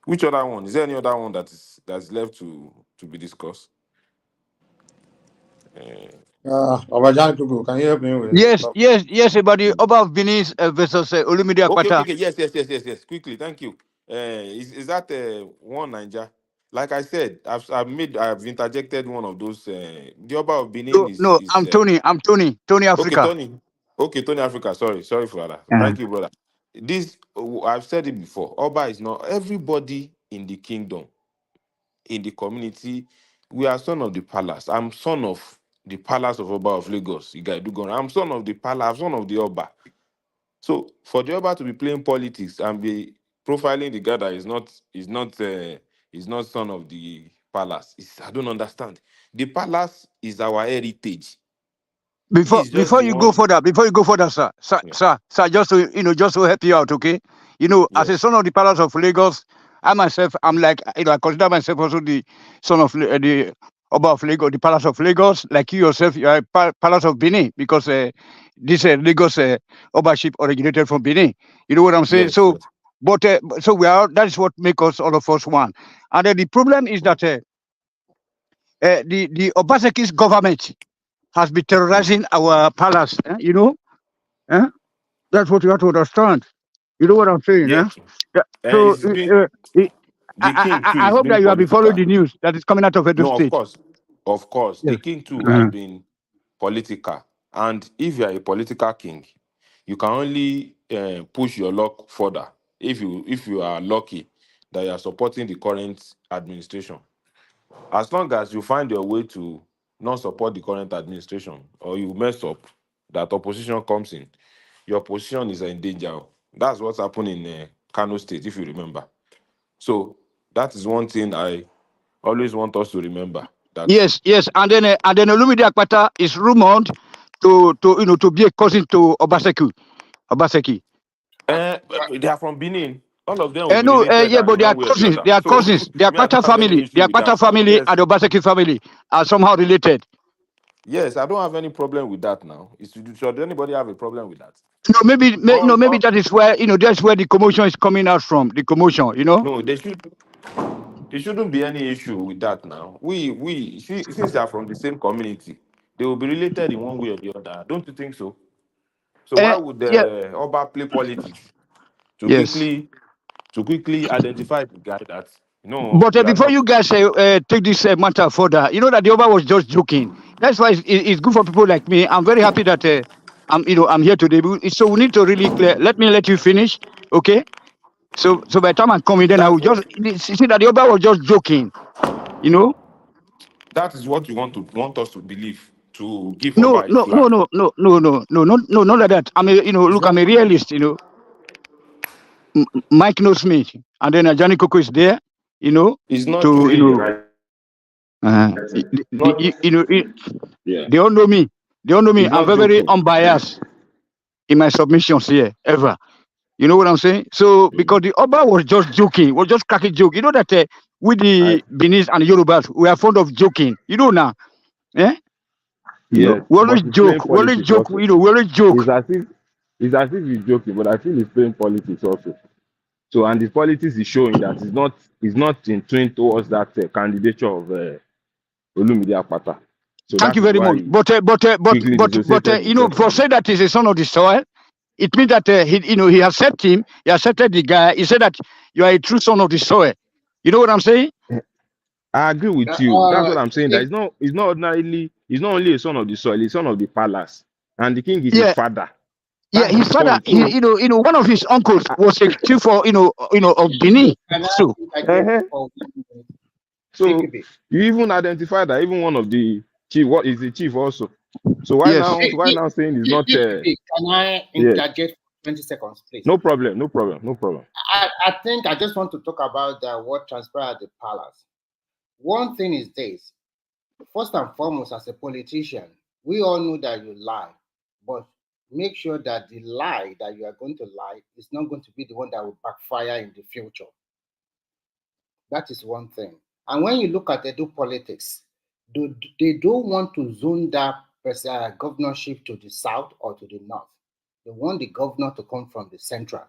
Which other one? Is there any other one that's left to be discussed? Obajani Kuku, can you help me with Yes, about the Oba of Benin versus Olumide Akpata. Okay. Yes. Quickly, thank you. Is that one Niger? Like I said, I've interjected one of those. The Oba of Benin is. I'm Tony Africa. Okay, Tony Africa. Sorry for that. Thank you, brother. This I've said it before. Oba is not everybody in the kingdom, in the community. We are son of the palace. I'm son of the palace of Oba of Lagos. I'm son of the palace. I'm son of the Oba. So for the Oba to be playing politics and be profiling the guy that is not son of the palace, I don't understand. The palace is our heritage. Before you go further, sir, just to help you out, okay? As a son of the palace of Lagos, I'm like, I consider myself also the son of the Oba of Lagos, the palace of Lagos. Like you yourself, you are palace of Benin because this Lagos Obaship originated from Benin. You know what I'm saying? Yes, so we are. That is what makes us all of us one. And then the problem is that the Obaseki's government has been terrorizing our palace. That's what you have to understand. You know what I'm saying? Yes. So I hope that you have been following the news that is coming out of Edo State. Of course. Yes. The king too has been political. And if you are a political king, you can only push your luck further if you are lucky that you are supporting the current administration. As long as you find your way to not support the current administration or you mess up, that opposition comes in, your position is in danger. That's what's happened in Kano State, if you remember. So that is one thing I always want us to remember. That yes, and then Olumide Akpata is rumored to be a cousin to Obaseki. they are from Benin. All of them will be No, related yeah, in but they are one way or the cousins. other. They are So cousins. They are me, I Pata don't have any family. They issue are with Pata that. family Yes, and the Obaseki family are somehow related. yes, I don't have any problem with that now. Should anybody have a problem with that? No, maybe All, maybe all, that is where that's where the commotion is coming out from. The commotion, no, there shouldn't be any issue with that now. We since they are from the same community, they will be related in one way or the other. Don't you think so? So why would Yeah. Oba play politics to Yes. quickly identify the guy that But we are before not? you guys take this matter further, you know that the Oba was just joking. That's why it's good for people like me. I'm very happy that I'm here today. So we need to really clear. Let you finish, okay? So by the time I'm coming, then I will just see that the Oba was just joking, That is what you want us to believe, to give No, Oba a no, no, flag. no, no, no, no, no, no, no, not like that. It's I'm not. a realist. Mike knows me, and then Johnny Coco is there, It's not to really right. Yeah. they all know me. They all know me. He's I'm not very, very joking. unbiased in my submissions here, ever. You know what I'm saying? So because the Oba was just joking, was just cracking joke. You know that with the Benin and the Yorubas, we are fond of joking. Now, eh? Yes, We but always he's playing joke. We always politics joke. also. We always joke. It's as if he's joking, but I feel he's playing politics also. So, and the politics is showing that he's not in tune towards that candidature of Olumide Akpata. So Thank that you is very why much. he But quickly dissociated himself for from say that he's a son of the soil, it means that he accepted him. He accepted the guy. He said that you are a true son of the soil. You know what I'm saying? I agree with you. That's what I'm saying. That he's not only a son of the soil, he's son of the palace. And the king is his Yeah. father. Yeah, That's his the father, point. So, one of his uncles was a chief for, of Benin. So, so you even identify that even one of the chief, what is the chief also? So why yes. now saying he's not Can I yes. interject for 20 seconds, please? No problem. I think I just want to talk about what transpired at the palace. One thing is this. First and foremost, as a politician, we all know that you lie, but make sure that the lie that you are going to lie is not going to be the one that will backfire in the future. That is one thing. And when you look at Edo politics, they don't want to zone that governorship to the south or to the north. They want the governor to come from the central.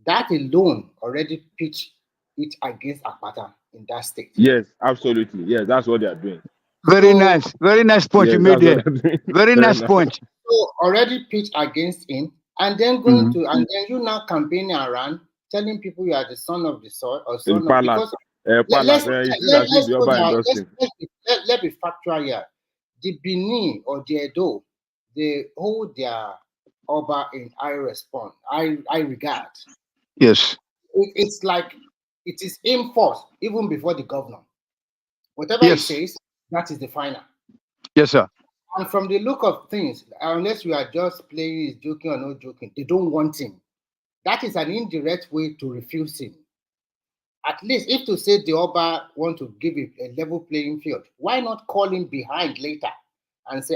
That alone already pitched it against Akpata in that state. Yes, absolutely. Yes, that's what they are doing. Very nice point you made there. Very nice point. So already pitched against him, and then and then you now campaigning around, telling people you are the son of the soil or son of because let's be factual here. The Benin or the Edo, they hold their Oba in high regard. Yes. It's like it is enforced even before the governor. Whatever he says, that is the final. Yes, sir. And from the look of things, unless we are just playing, is joking or not joking, they don't want him. That is an indirect way to refuse him. At least if to say the Oba want to give it a level playing field, why not call him behind later and say,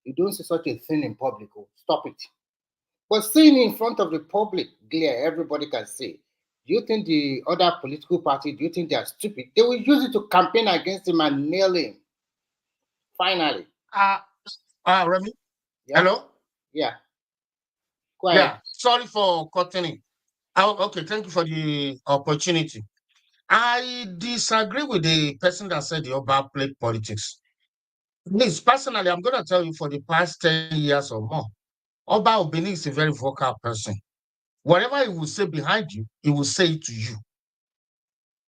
you don't say such a thing in public, stop it. But seeing in front of the public, glare, everybody can see. Do you think the other political party, do you think they are stupid? They will use it to campaign against him and nail him. Finally. Remy? Yeah. Hello? Yeah. Go ahead. Yeah, sorry for cutting in. Okay, thank you for the opportunity. I disagree with the person that said the Oba played politics. Please, personally, I'm going to tell you for the past 10 years or more, Oba Obini is a very vocal person. Whatever he will say behind you, he will say it to you.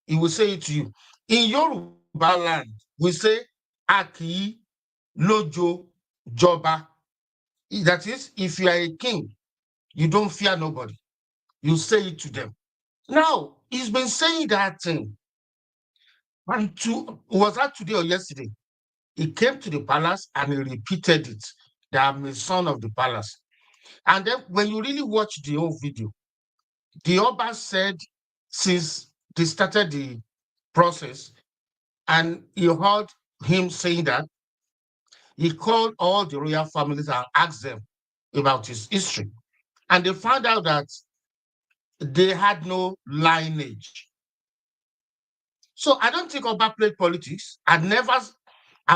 He will say it to you. In Yoruba land, we say, Aki, Lojo, Joba. That is, if you are a king, you don't fear nobody. You say it to them. Now, he's been saying that thing. And was that today or yesterday? He came to the palace and he repeated it, that I'm a son of the palace. And then when you really watch the whole video, the Oba said since they started the process, and you heard him saying that, he called all the royal families and asked them about his history. And they found out that they had no lineage. So I don't think Oba played politics. I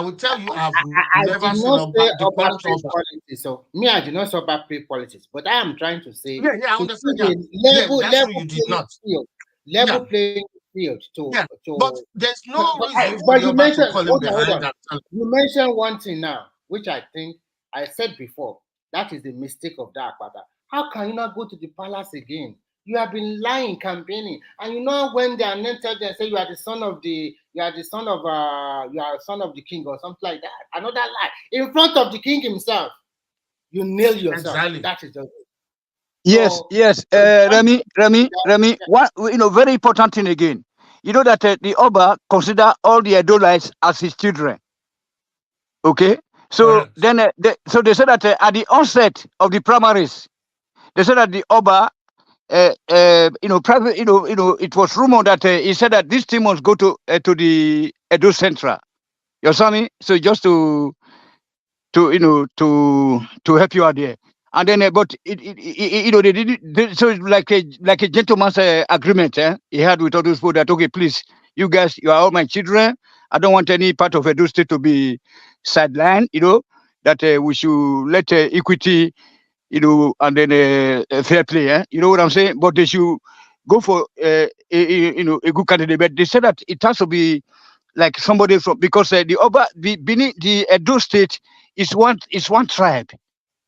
will tell you, I've I never did seen not say the Oba quality plays of politics. So me, I did not say Oba play politics, but I am trying to say Yeah, I to understand. give Yeah, a yeah, that's true. level You did playing not. field, Yeah, playing field yeah. But to. there's no reason for But the you Oba to mentioned, call him hold behind on. and tell him. You mentioned one thing now, which I think I said before. That is the mistake of that Akpata. How can you not go to the palace again? You have been lying, campaigning, and you know when they are not tell them say you are the son of the king or something like that. Another lie in front of the king himself. You nail yourself. Exactly. That is just Yes, yes. Remy. One, very important thing again. You know that the Oba consider all the Adolites as his children. Okay, so Correct. then so they said that at the onset of the primaries, they said that the Oba, private, it was rumored that he said that this team must go to the Edo Central. You understand me? So just to help you out there. And then, but they did it, so it's like a gentleman's agreement. He had with all those people that okay, please, you guys, you are all my children. I don't want any part of Edo State to be sidelined. That we should let equity, and then fair play. You know what I'm saying? But they should go for a good candidate. But they said that it has to be like somebody from, because the Edo State is one tribe,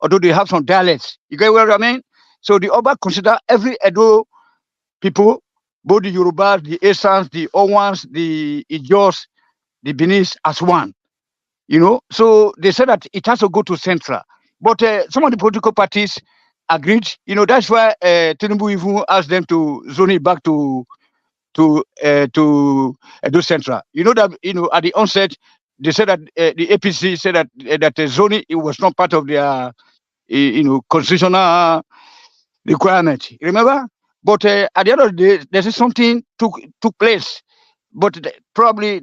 although they have some dialects. You get what I mean? So the Oba consider every Edo people, both the Yorubas, the Esans, the Owans, the Ijos, the Benis as one. So they said that it has to go to Central. But some of the political parties agreed. That's why Tinubu even asked them to zone it back to Edo Central. That at the onset they said that the APC said that the zoning, it was not part of their constitutional requirement. Remember? But at the end of the day, there's something took place. But probably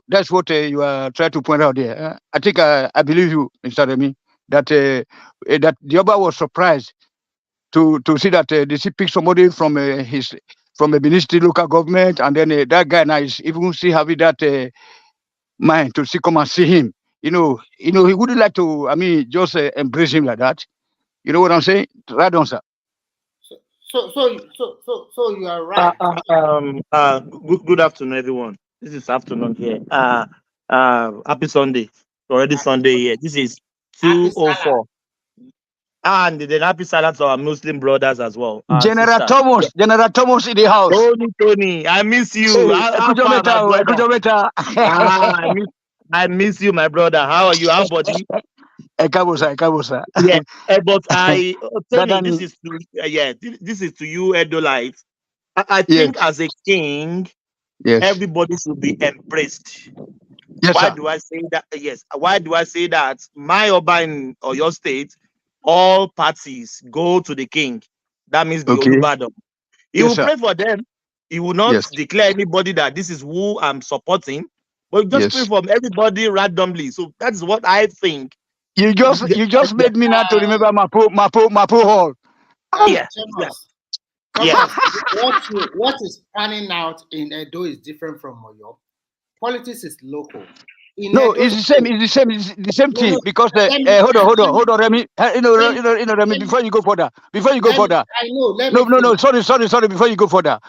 that's what you are trying to point out there. I think I believe you, Mr. Remy, that that the Oba was surprised to see that they pick somebody from a ministry local government, and then that guy now is even still having that mind to come and see him. He wouldn't like to. I mean, just embrace him like that. You know what I'm saying? Right on, sir. So you are right. Good afternoon, everyone. This is afternoon here. Happy Sunday. Already Sunday here. This is 2:04. And then happy Salah to our Muslim brothers as well. General Thomas in the house. Tony, I miss you. How far, my brother? I miss you, my brother. How are you? How body? Yeah, but Tony, this is to you, Edolites. I think as a king, everybody should be embraced. Yes, why sir. do I say that? Yes. Why do I say that? My Oba in your state, all parties go to the king. That means the Olubadon. He will pray for them. He will not declare anybody that this is who I'm supporting, but just pray for everybody randomly. So that's what I think. You just made me now to remember Mapo Hall. What is panning out in Edo is different from Oyo. Politics is local. It's the same. It's the same thing. Because hold on, Remy. Remy. Before you go further. I know. No. Sorry. Before you go further,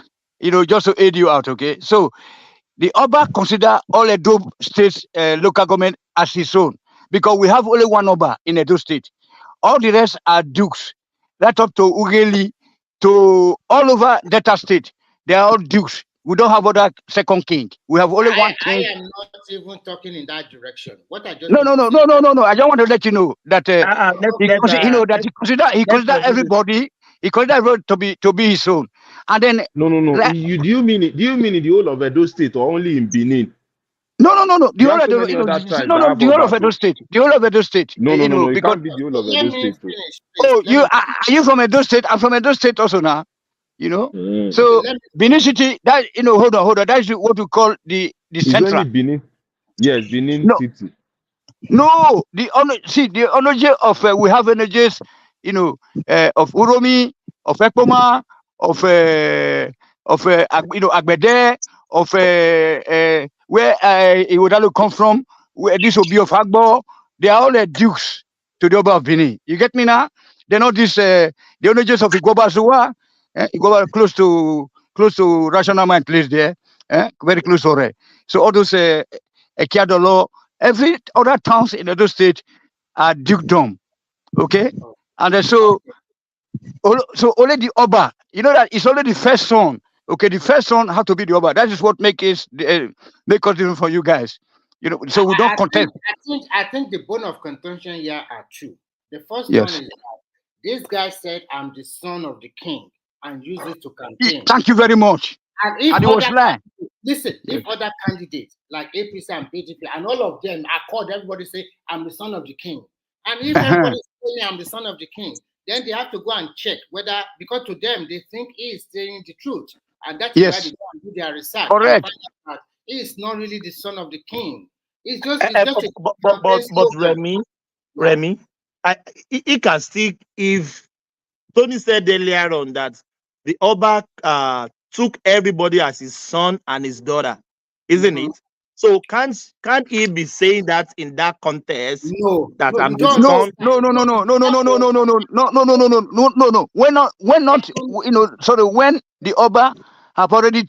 just to aid you out. Okay. So the Oba consider all Edo State's local government as his own, because we have only one Oba in Edo State. All the rest are dukes. Right up to Ugeli, to all over Delta State. They are all dukes. We don't have other second king. We have only one king. I am not even talking in that direction. What I just No. I just want to let you know that he consider everybody. He consider everybody to be his own. And then No. Do you mean it? Do you mean the whole of Edo State or only in Benin? No. The whole of Edo State. The whole of Edo State. No. It can't be the whole of Edo State. Are you from Edo State? I'm from Edo State also now. So Benin City. That hold on. That's what we call the central. Only Benin. Yes, Benin City. No, the energy of we have energies, of Uromi, of Ekpoma, Agbede, of where Iwodalo come from, where this will be of Agbo. They are all dukes to the Oba of Benin. You get me now? They're not this. The only just of Igoba Zuwa, Igoba close to Rational Mind place there, very close to Ore. So all those Ekiadolo, every other towns in other state are dukedom. Okay, and so only the Oba. You know that it's only the first son. Okay, the first son had to be the Oba. That is what make us different for you guys. You know, so we don't contest. I think the bone of contention here are true. The first Yes. one is that this guy said, "I'm the son of the king," and use it to campaign. Thank you very much. And if it was lying. Listen, if other candidates like APC and PDP and all of them are called, everybody say, "I'm the son of the king," and if everybody saying, "I'm the son of the king," then they have to go and check whether, because to them they think he is saying the truth, and that's why they go and do their research. Correct. And find out that he is not really the son of the king. It's just but Remy, he can still, if Tony said earlier on that the Oba took everybody as his son and his daughter, isn't it? So can't he be saying that in that context? That I'm the son. No. When not, sorry, when the Oba have already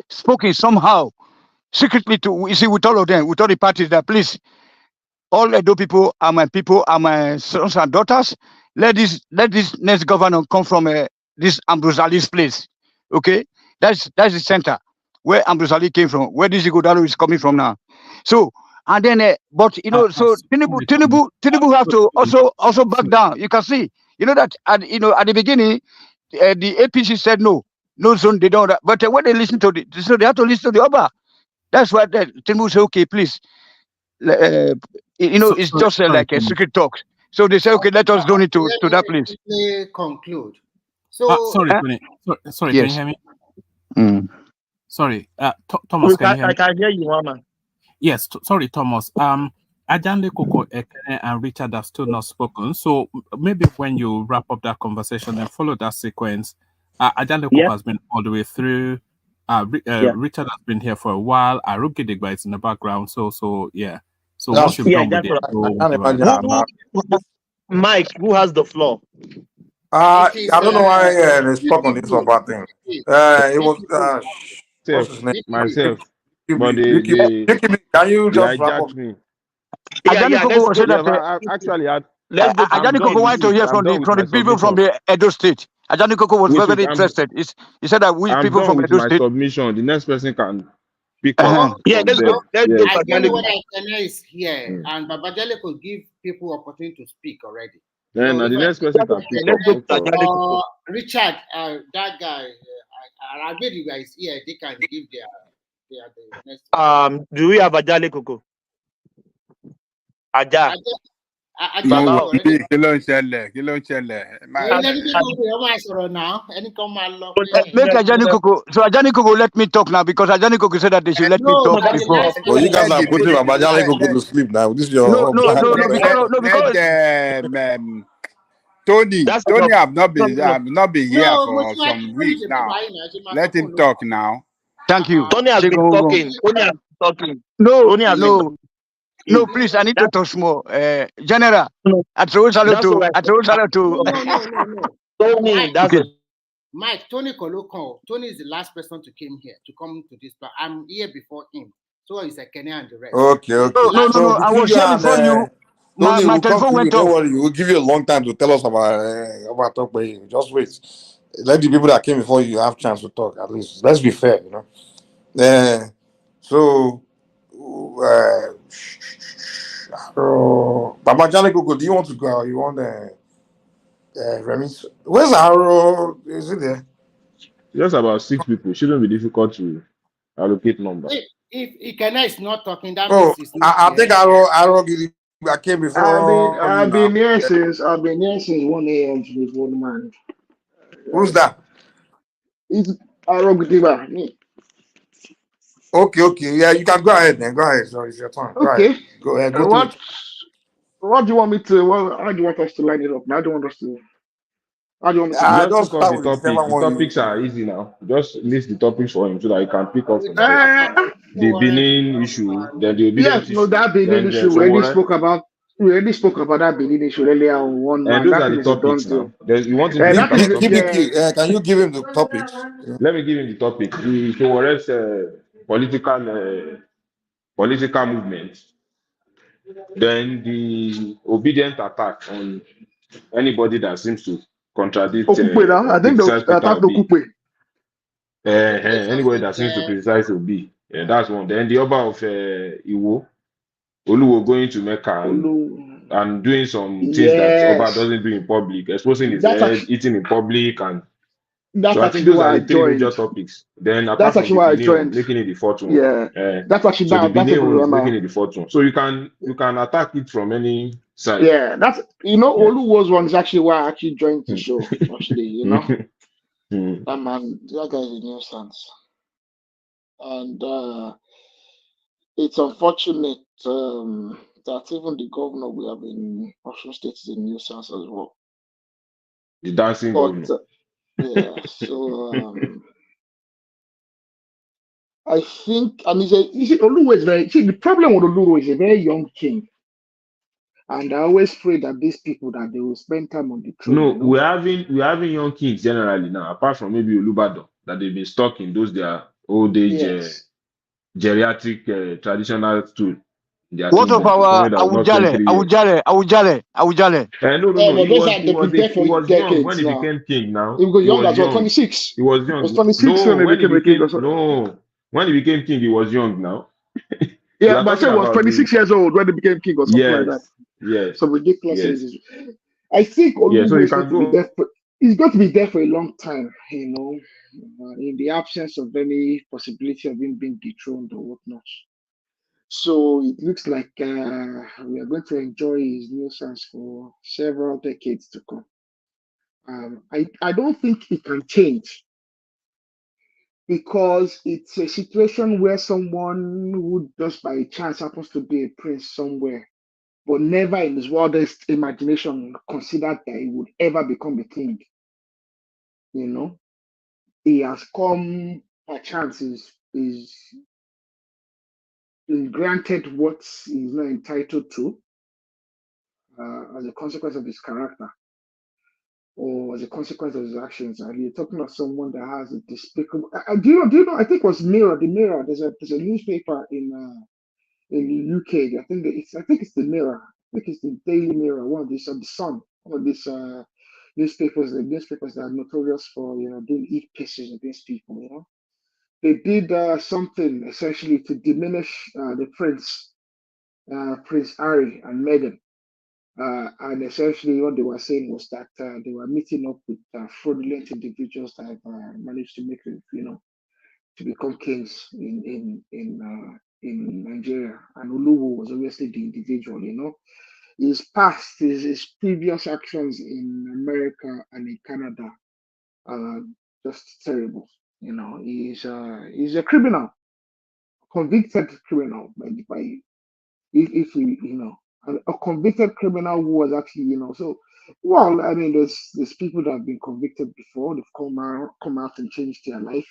spoken somehow secretly to, you see, with all of them, with all the parties, that please, all Edo people are my sons and daughters. Let this next governor come from this Ambrose Ali's place. Okay, that's the center where Ambrose Ali came from, where this Igodalo is coming from now. So, and then but so Tinubu have to also back down. You can see, that at the beginning, the APC said no zone, they don't. But when they listen to so they have to listen to the Oba. That's why Tinubu say, okay, please. It's just like a secret talk. So they say, okay, let us donate to that place. Conclude. So sorry, Tony. Sorry, yes. Can you hear me? Sorry, Thomas. Can you hear me? I can hear you, Mama. Yes, sorry, Thomas. Ajanle Koko, Ekene, and Richard have still not spoken. So maybe when you wrap up that conversation and follow that sequence, Ajanle Koko has been all the way through. Richard has been here for a while. Arugidigba is in the background. So yeah. So once you've done with it, Mike, who has the floor? I don't know why they spoke on this Oba thing. It was what's his name? Myself. But can you just wrap up? Me. Actually, Ajani Koko wanted to hear from the people from the Edo State. Ajani Koko was very interested. He said that we people from Edo State. Submission. The next person can pick up. Let's go. I don't know whether Ekene is here, and Babajale could give people opportunity to speak already. Then the next person can pick up. Richard, that guy, Aragbediga is here. They can give their the next. Do we have Ajale Koko? Aja. Kí ló ń ṣẹlẹ̀? Make Ajani Koko. So Ajani Koko let me talk now, because Ajani Koko said that they should let me talk before. Oh, you guys are putting Ajani Koko to sleep now. This is your because Tony have not been here for some weeks now. Let him talk now. Thank you. Tony has been talking. No, please, I need to talk more. General, I throw salute to. Tony, that's okay. Mike, Tony Koloko. Tony is the last person to come to this, but I'm here before him. So is a Kenya and the rest. Okay. No. I was here before you. My telephone went off. Don't worry, we'll give you a long time to tell us about talk. But just wait. Let the people that came before you have chance to talk. At least let's be fair, So. Babajale Koko, do you want to go? You want Remy? Where's Aro? Is it there? Just about 6 people. Shouldn't be difficult to allocate number. If Ikena is not talking, that means it's not. I think Aro I came before. I've been here since 1 a.m. before the man. Who's that? It's Aro Gidiba, me. Okay. Yeah, you can go ahead then. Go ahead. Sorry, it's your turn. Okay. Go ahead. What do you want me to? How do you want us to line it up? How do you want us to? How do you want to say I it? Just just pick up start the with topic. whichever The one topics you. are easy now. Just list the topics for him so that he can pick up from there. Uh, The Benin issue, then the yes, obedience no, issue, that Benin then issue. Sowore. We already spoke about that Benin issue earlier on one And man. those That are thing the is a done topics deal. now. You want him to That pick thing out is topics? yeah. Can you give him the topics? Let me give him the topic. The Sowore's political movement. Then the obedient attack on anybody that seems to contradict Okupe now. or I think criticize the Peter attack the Obi. Okupe. Anybody that seems to criticize Obi. That's one. Then the Oba of Iwo, Oluwo going to Mecca and doing some things that Oba Yes, doesn't do in public, exposing his that's head, actually eating in public, and that's so I think actually those are why I the three major joined. topics. Then apart That's from actually the why I Benin one, joined. making it the fourth one. Yeah, that's actually So the that's Benin one is a making it the fourth one. So you can attack it from any side. yeah. That's Yeah. Oluwo's one is actually why I actually joined the show. Actually, Mm. that man, that guy is a nuisance, and it's unfortunate that even the governor we have in Osun State is a nuisance as well. The dancing But governor. yeah, so I think, and Oluwo is the problem with Oluwo is a very young king, and I always pray that these people that they will spend time on the throne. No, we're having young kings generally now, apart from maybe Olubado, that they've been stuck in those their old age Yes. geriatric traditional stool in their What of kingdom. our Somebody that was not 23 years. Awujale? No. But those are He they've was been there for young when decades he now. became king. Now He was he young was as well, young. 26. He was He was young. 26 No, when he became a king. when he became king, he was young. Now we Yeah, are but I talking said he was about 26 years old when he became king or something like that. yes, Some ridiculous yes. ages. I think Yeah, so Oluwo you is going can to be go. there he's going to be there for a long time, in the absence of any possibility of him being dethroned or whatnot. So it looks like we are going to enjoy his nuisance for several decades to come. I don't think it can change because it's a situation where someone who just by chance happens to be a prince somewhere, but never in his wildest imagination considered that he would ever become a king. He has come by chance is granted what he's not entitled to as a consequence of his character or as a consequence of his actions. And you're talking about someone that has a despicable. Do you know? I think it was Mirror. The Mirror. There's a newspaper in the UK. I think it's the Mirror. I think it's the Daily Mirror. One of these, the Sun. One of these newspapers. The newspapers that are notorious for doing eat pieces against people. They did something essentially to diminish the Prince Harry and Meghan. And essentially, what they were saying was that they were meeting up with fraudulent individuals that have managed to make it, to become kings in Nigeria. And Oluwo was obviously the individual. His previous actions in America and in Canada are just terrible. He's a criminal, convicted criminal by if a convicted criminal who was actually so well. I mean, there's people that have been convicted before. They've come out and changed their life.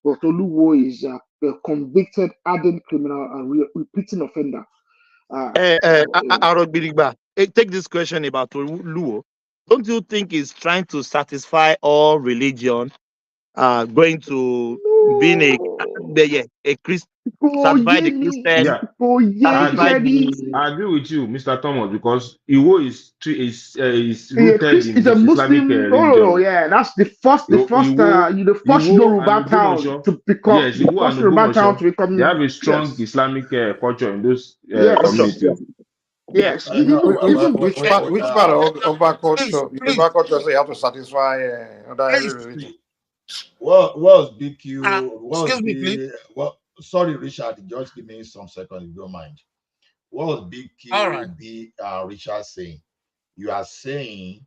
But Oluwo is a convicted, hardened criminal, a repeating offender. Take this question about Luo. Don't you think he's trying to satisfy all religion, going to being a Christian, satisfy the Christian, Yeah, satisfy I agree with you, Mr. Thomas, because Iwo is Yeah, rooted in is a this Islamic Muslim. Oh, religion. yeah, that's the first first Iwo and Yoruba town Ogbomoso, to become yes, the Iwo first and Yoruba town Ogbomoso, to they become. have a strong Yes, Islamic culture in those yes, communities. yes. Which part of our Please, culture, Yoruba culture, say you have to satisfy every please. religion? What's BQ? Excuse me, please. Sorry, Richard. Just give me some seconds if you don't mind. What was All right. Richard saying? You are saying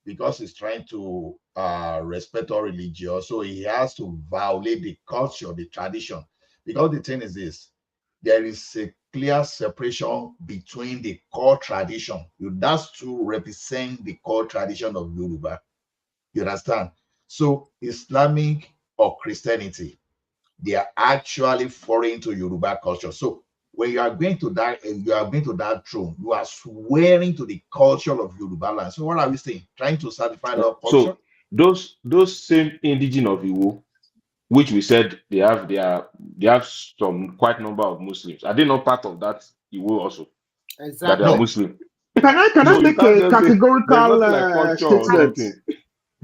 because he's trying to respect all religion, so he has to violate the culture, the tradition. Because the thing is this, there is a clear separation between the core tradition. That's to represent the core tradition of Yoruba. You understand? So Islamic or Christianity, they are actually foreign to Yoruba culture. So when you are going to that throne, you are swearing to the culture of Yoruba land. So what are we saying? Trying to satisfy our culture? So those same indigenous of Iwo, which we said they have some quite number of Muslims. Are they not part of that Iwo also? Exactly. That they are Muslim. Can I make a categorical like statement?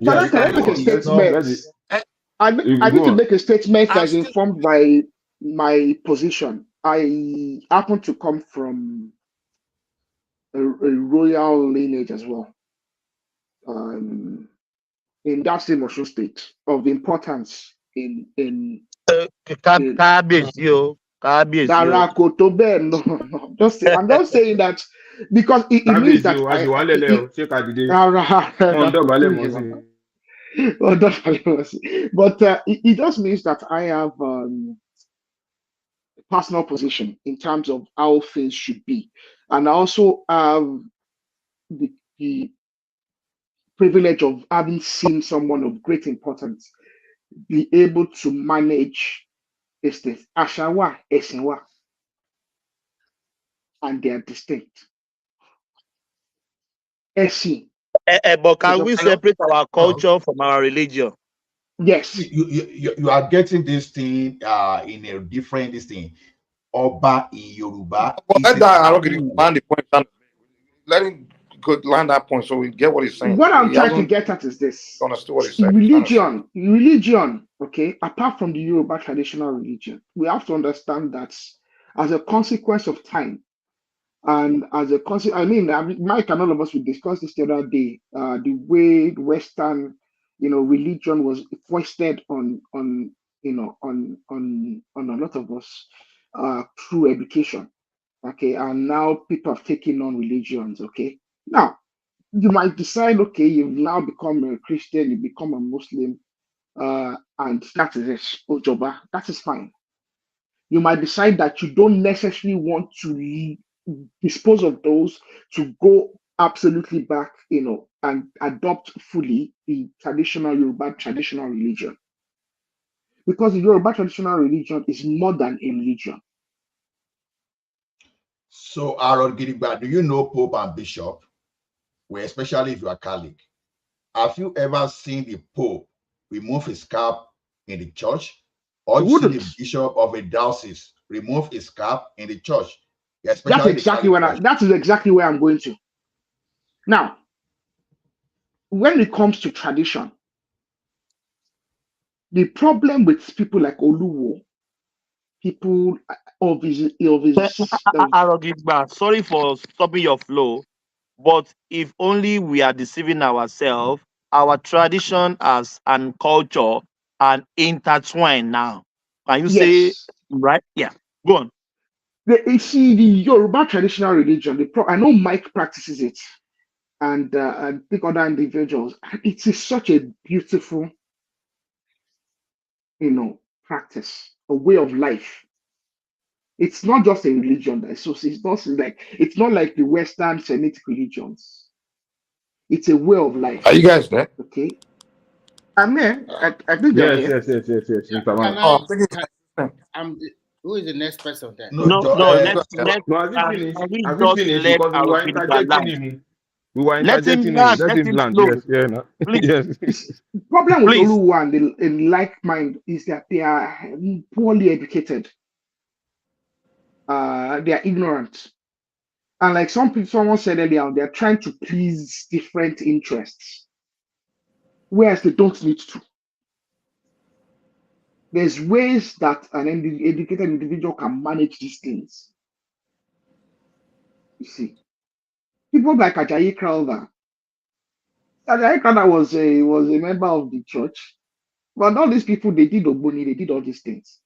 Can I make a statement? I need to make a statement that's informed by my position. I happen to come from a royal lineage as well. In that same Osun state of importance in I'm just saying that because it means that it just means that I have personal position in terms of how things should be, and I also have the privilege of having seen someone of great importance be able to manage this thing. Ashawa, Esinwa, and they are distinct. Esi. But can we separate our culture from our religion? Yes. You are getting this thing in a different thing. Oba in Yoruba. Let that land the point. Let him go land that point so we get what he's saying. What I'm trying to get at is this. Understood what he's saying. Religion, okay, apart from the Yoruba traditional religion, we have to understand that as a consequence of time, and as a consequence, Mike and all of us, we discussed this the other day, the way Western, religion was foisted on a lot of us through education, okay, and now people have taken on religions, okay. Now, you might decide, okay, you've now become a Christian, you become a Muslim, and that is it, Ojoba, that is fine. You might decide that you don't necessarily want to dispose of those, to go absolutely back, and adopt fully the traditional Yoruba traditional religion. Because the Yoruba traditional religion is more than a religion. So, Aaron Gidigba, do you know Pope and Bishop? Well, especially if you are Catholic. Have you ever seen the Pope remove his cap in the church? Or you see the Bishop of a diocese remove his cap in the church? That's exactly that is exactly where I'm going to. Now, when it comes to tradition, the problem with people like Oluwo, people of his sorry for stopping your flow, but if only we are deceiving ourselves, our tradition as and culture are intertwined now. Can you say right? Yeah, go on. You see, the Yoruba traditional religion, I know Mike practices it, and I think other individuals. It is such a beautiful, practice, a way of life. It's not just a religion. It's not like the Western Semitic religions. It's a way of life. Are you guys there? Okay. I'm here. I think they're here. Yes. Who is the next person then? No, have you finished? Because we were interjecting him. Let him land. Yes. The problem with Oluwa and in like mind is that they are poorly educated. They are ignorant. And like someone said earlier, they're trying to please different interests, whereas they don't need to. There's ways that an educated individual can manage these things. You see, people like Ajayi Crowther. Ajayi Crowther was a member of the church, but all these people, they did Ogboni, they did all these things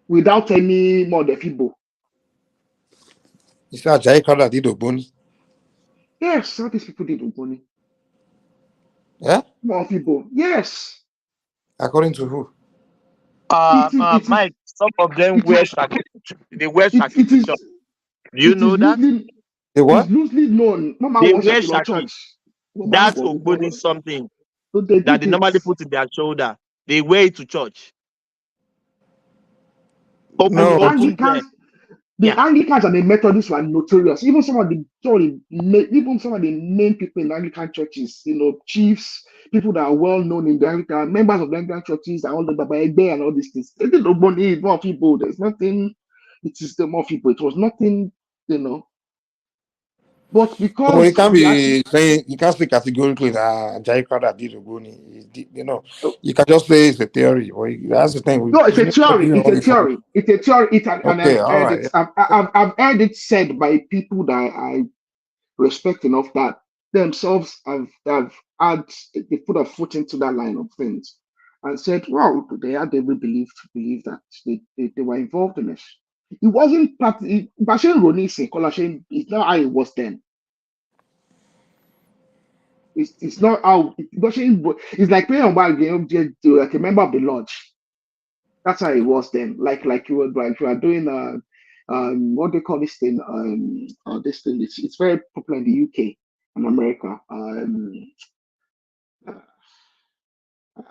without any more defibo. You said Ajayi Crowther did Ogboni? Yes, all these people did Ogboni. Yeah? More people, yes. According to who? Mike, some of them wear shaki. They wear shaki. Do you know that? They what? It's loosely known. Mama they was wear shaki shaki. church. That's Ogboni something So they that did they normally it. put in their shoulder. They wear it to church. And Open, the open Anglicans, the Anglicans and the Methodists were notorious. Even some of the main people in Anglican churches, chiefs, people that are well known in the Anglican, members of the Anglican churches, and all the Baba Egbe and all these things. They didn't know more people. There's nothing. It is the more people. It was nothing, But because Well, you can't be saying, you can't say categorically that Jai Crowder did Ogoni. You can just say it's a theory. Or that's the thing. No, it's a theory. It's a theory. It's a theory. And Okay, I've all heard right. it. I've heard it said by people that I respect enough that themselves have they put a foot into that line of things and said, well, they had every belief to believe that they were involved in this. It wasn't part. Bashin Ronisi, Kolashin, it's not how it was then. It's not how it's like playing on like a member of the lodge. That's how it was then. Like you are doing what they call this thing this thing. It's very popular in the UK and America.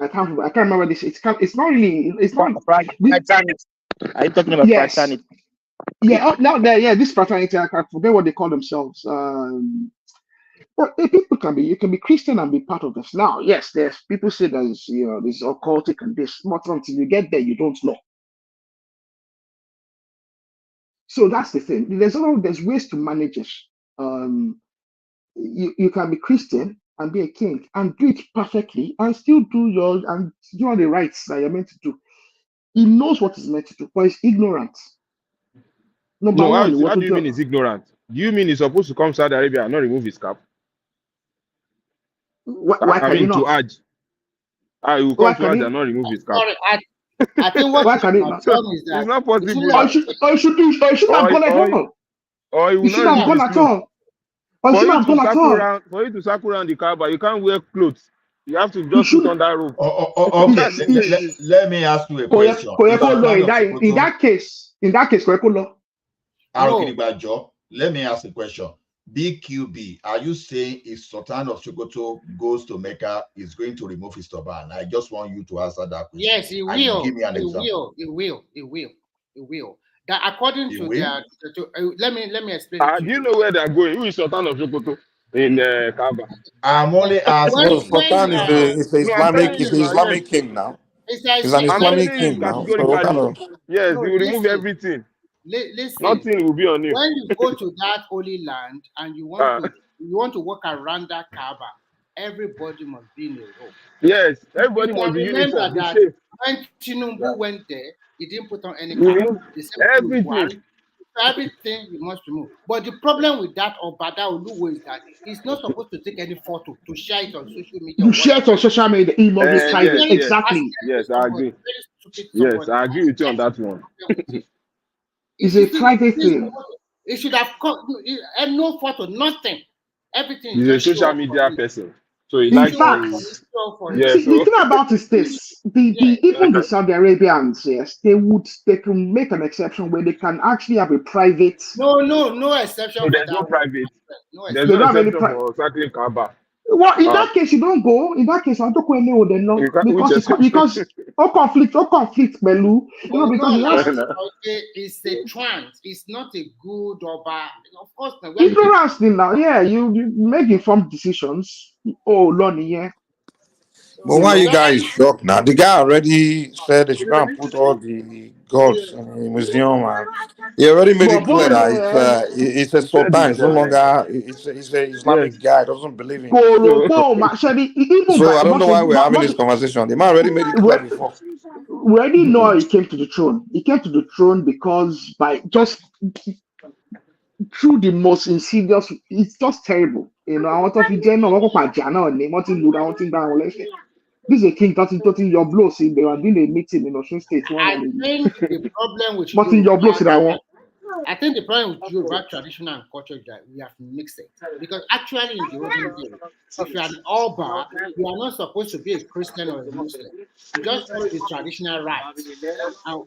I can't remember this. It's not really. It's not. Fraternity. Are you talking about Yes. fraternity? Yeah. Now there. Yeah. This fraternity. I forget what they call themselves. But people you can be Christian and be part of this. Now, yes, there's people say there's this occultic and this, but until you get there, you don't know. So that's the thing. There's ways to manage it. You can be Christian and be a king and do it perfectly and still do all the rights that you're meant to do. He knows what he's meant to do, but he's ignorant. Number No, one, how do you mean he's ignorant? Do you mean he's supposed to come to Saudi Arabia and not remove his cap? Why can he not? To Hajj. He will come to Hajj and not remove his cap. Sorry, I think what Why can he not? is that It's not possible. Or he should have gone at all. Or he will He should not have remove gone his at all. Or he should have gone at all. For you to circle around the Kaaba, you can't wear clothes. You have to just put on that rope. Okay, let me ask you a question. In that case, let me ask a question. BQB, are you saying if Sultan of Sokoto goes to Mecca, is going to remove his turban? I just want you to answer that question. Yes, he will. Give me an example. It will. That according to their, let me explain. Do you know where they're going? Who is Sultan of Sokoto in Kaaba? I'm only asking. Sultan is the Islamic king now. He's an Islamic king now. So yes, he will remove everything. Listen, nothing will be on him. When you go to that holy land and you want to walk around that Kaaba, everybody must be in a row. Yes, everybody must be remember uniform. That when Tinubu went there, he didn't put on any Kaaba. Everything you must remove. But the problem with that Obada Oluwo is that he's not supposed to take any photo to share it on social media. You share it on social media, he must be private. Exactly. Yes, I agree. Yes, I agree with you on that one. It's a private thing. It should have and no photo, nothing. Everything. He's a social media person. So he likes to. The thing about is this: even the Saudi Arabians, yes, they can make an exception where they can actually have a private. No exception. No, there's no private. There's no exception for circling Kaaba. Well, in that case, you don't go. In that case, I don't go anywhere. Because conflict, Melu. It's a trance. It's not a good or bad. Of course, ignorance now. Yeah, you make informed decisions. Oh, Lonnie, yeah. But why are you guys shocked now? The guy already said that you can't put all the gods in the museum. And he already made it clear that it's a sultan. It's no longer. It's an Islamic guy. Doesn't believe in. So I don't know why we're having this conversation. The man already made it clear before. We already know he came to the throne. He came to the throne because through the most insidious. It's just terrible. You know, I want to this is a king touching your blow. See, they were doing a meeting in Osun State. I think the problem with I think the problem with Yoruba traditional and culture is that we have mixed it. Because actually in the olden days, if you are an Oba, you are not supposed to be a Christian or a Muslim. You just follow the traditional rites. And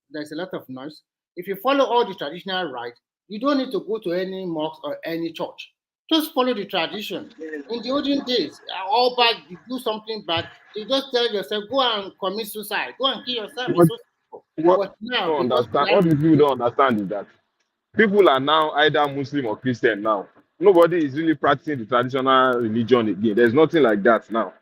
there's a lot of noise. If you follow all the traditional rites, you don't need to go to any mosque or any church Just follow the tradition. In the olden days, all bad, you do something bad, you just tell yourself, go and commit suicide, go and kill yourself. It's so simple. What But now, don't because we understand, have what these people don't understand is that people are now either Muslim or Christian now. Nobody is really practicing the traditional religion again. There's nothing like that now.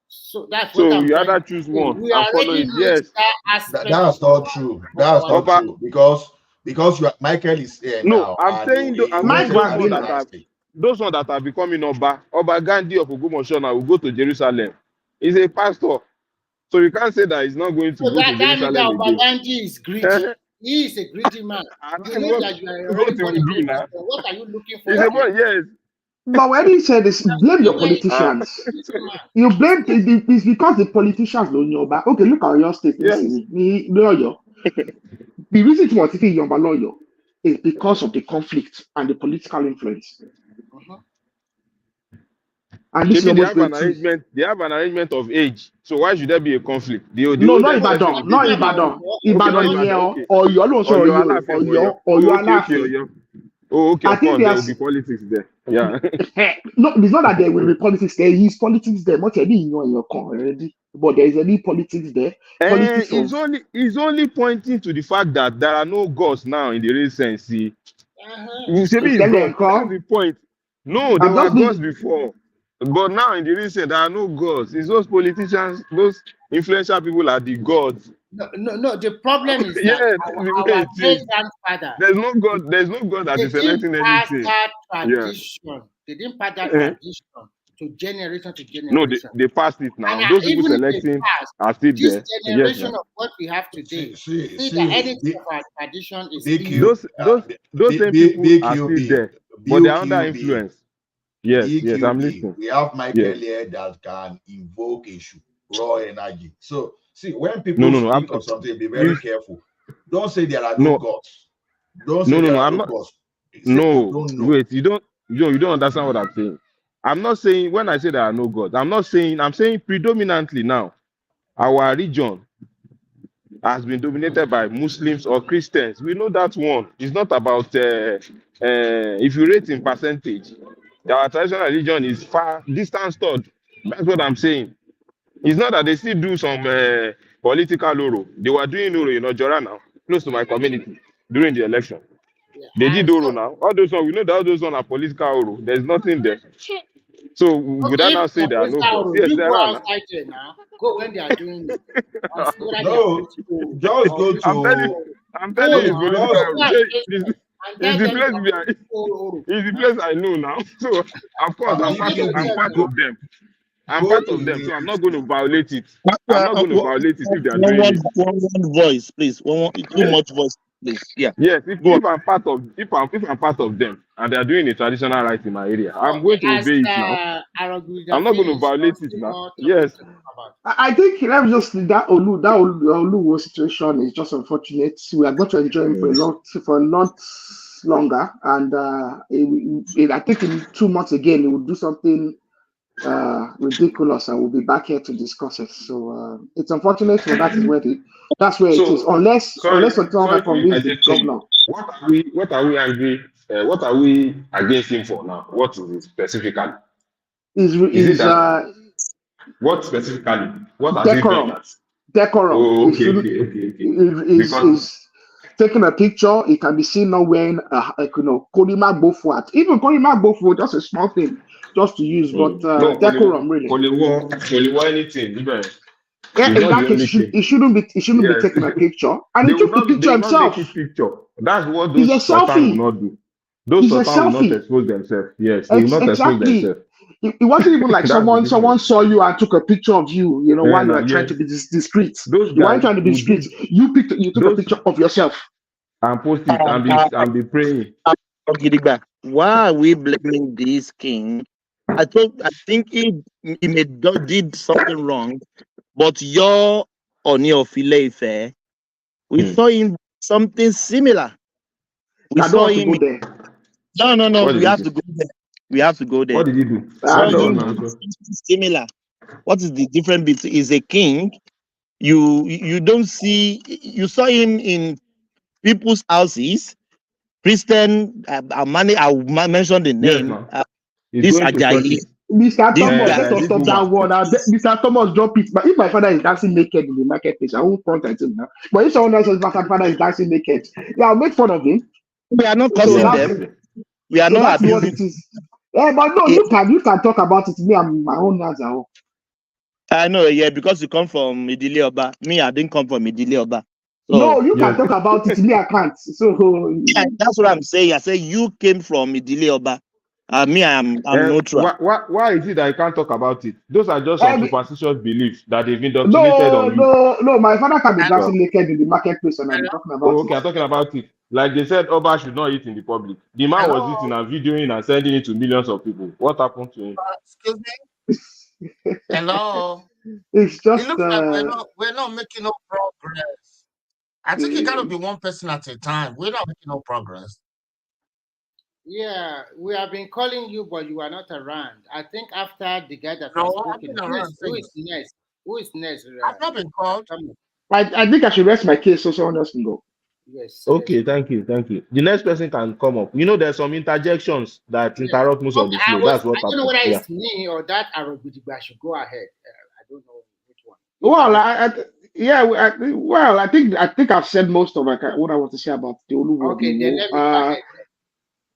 So that's what So I'm you trying either to choose say. one We and follow already it. missed Yes. that aspect That's not true. That's not Oba, true because you are, Michael is here no, now I'm and saying I'm he saying wants to those add ones a that nice are thing. those ones that are becoming Oba Gandhi of Ogbomoso now will go to Jerusalem. He's a pastor. So you can't say that he's not going to So go to that means that Jerusalem again. Obaganji is greedy. He is a greedy man. And You that's know what, that you are that's what already he born will do again now. Christian. What are you looking for He's a again? boy, yes. But when he said this, blame your He is politicians. a greedy man. You blame it's because the politicians don't know about. Okay, look at your state. Yes. Lawyer. The reason to want to say Yoruba lawyer is because of the conflict and the political influence. And this is Maybe they almost have going an to arrangement. They have an arrangement of age. So why should there be a conflict? They no, owe not themselves Ibadan, not independence. Ibadan. Okay, not Ibadan Ibadan. here, Okay. or you alone Or sorry, you are laughing for you. or you are Okay, laughing. okay. Oh, okay, I of think course there will there's be politics there. Yeah. no, it's not that there will be politics there. He's politics there. Not any in your con already, but there is any politics there. And Politics of he's only pointing to the fact that there are no gods now in the real sense. See, Sebi is God. That's the point. No, there I'm were just gods being before, but now in the real sense there are no gods. It's those politicians, those influential people are the gods. No. The problem is that Yeah, that's the way our it great is. grandfather, There's no God. There's no God that they is didn't selecting pass anything. that Yeah. tradition. They didn't pass that Eh. tradition to generation to No, generation. they passed it And now. Those people even if they selecting pass, are still this there. Yes, generation now. of what we have today, see that See, anything of our tradition is BQ, evil. Those same people are still BQB, there, but they are under influence. Yes, I'm BQB. listening. We have Michael Yes. here that can invoke issue, raw energy. So see, when No, people I'm, speak of something, be very you, careful. Don't say there are no no, gods. Don't say there are I'm no not. gods. Say you No, don't know. wait, you don't understand what I'm saying. I'm not saying when I say there are no gods. I'm saying predominantly now, our region has been dominated by Muslims or Christians. We know that one. It's not about if you rate in percentage. Our traditional religion is far distant third. That's what I'm saying. It's not that they still do some political oro. They were doing oro in Ojora now, close to my community during the election. They did oro now. All those ones, we know that all those ones are political oro. There's nothing there. So would I Okay, now if say they're there are no gods? political, Yes, you there go are now. outside there now. Go when they are doing it. And see whether they are No, political just or go which I'm telling to go you, it's now. political just oro. Go and face them and It's tell the them they place are we are. political. It's the place I know now. So of course I'm part of BQB. them. I'm Go part to of them. So I'm not the going to violate it. I'm not going to violate it if they are doing it. One voice, please. Too much voice, please. Yeah. Yes, Go on. if I'm part of if I'm part of them and they are doing a traditional right in my area, I'm Okay, going to as obey it now. I'm not going to violate it now. Yes. I think let me just that Oluwo situation is just unfortunate. We are going to enjoy him for a lot longer, and I think in 2 months again he will do something ridiculous, and we'll be back here to discuss it. So it's unfortunate, but that is where it is. Unless something can convince the governor. What are we angry? What are we against him for now? What is it specifically? Is it that what specifically? What has he done that? Decorum. Oh, okay. Is taking a picture. It can be seen now when Kolima Bofwat. Even Kolima Bofwat, just a small thing, just to use. But no, decorum really. Koliwo anything. Yeah, in that case, it shouldn't be taking a picture. And he took the picture himself. Make it picture. That's what It's those a selfie. will not do. Those sultans will not expose themselves. Yes, they will not expose themselves. It wasn't even like someone saw you and took a picture of you, while you were trying to be discreet. You weren't trying to be discreet. You took a picture of yourself. And post it and be praying. Why are we blaming this king? I think he did something wrong, but your Oni of Ile-Ife, we saw him something similar. We saw him. No. We have to go there. We have to go there. What did he do? Similar. What is the difference between is a king? You don't see. You saw him in people's houses. Christian. I'll mention the name. Yes, He's This going to Ajayi, churches. Mr. this Thomas, guy. let us This stop that woman. word. Mr. Thomas, drop it. But if my father is dancing naked in the marketplace, I won't front at him now. But if someone else says my father is dancing naked, yeah, I'll make fun of him. We are not So cursing that's them. We are so not that's what abusing. it is. Yeah, but no, it. you can talk about it. Me, I'm my own hands are off. I know, yeah, because you come from Idile Oba. Me, I didn't come from Idile Oba. No, So you can talk about it. Me, I can't. So yeah, that's what I'm saying. I say you came from Idile Oba. Me, I'm neutral. Why is it that I can't talk about it? Those are just some superstitious beliefs that they've indoctrinated no, on you. no. My father can be So, dancing naked in the marketplace, and I'm talking about okay, I'm talking about it. Like they said, Oba should not eat in the public. The man was eating and videoing and sending it to millions of people. What happened to him? Excuse me. Hello. It's It just looks like we're not making no progress. I think it gotta be one person at a time. We're not making no progress. Yeah, we have been calling you, but you are not around. I think after the guy that No, has I've spoken, been around who is since. next? Who is next? I've not been called. I think I should rest my case so someone else can go. Yes. Okay, thank you. The next person can come up. You know, there's some interjections that interrupt most of Okay, the flow. That's what I don't know happens. whether Yeah. it's me or that Arabic should go ahead. I don't know which one. Well, I think I've said most of what I want to say about the Oluwo. Okay, then let me go ahead.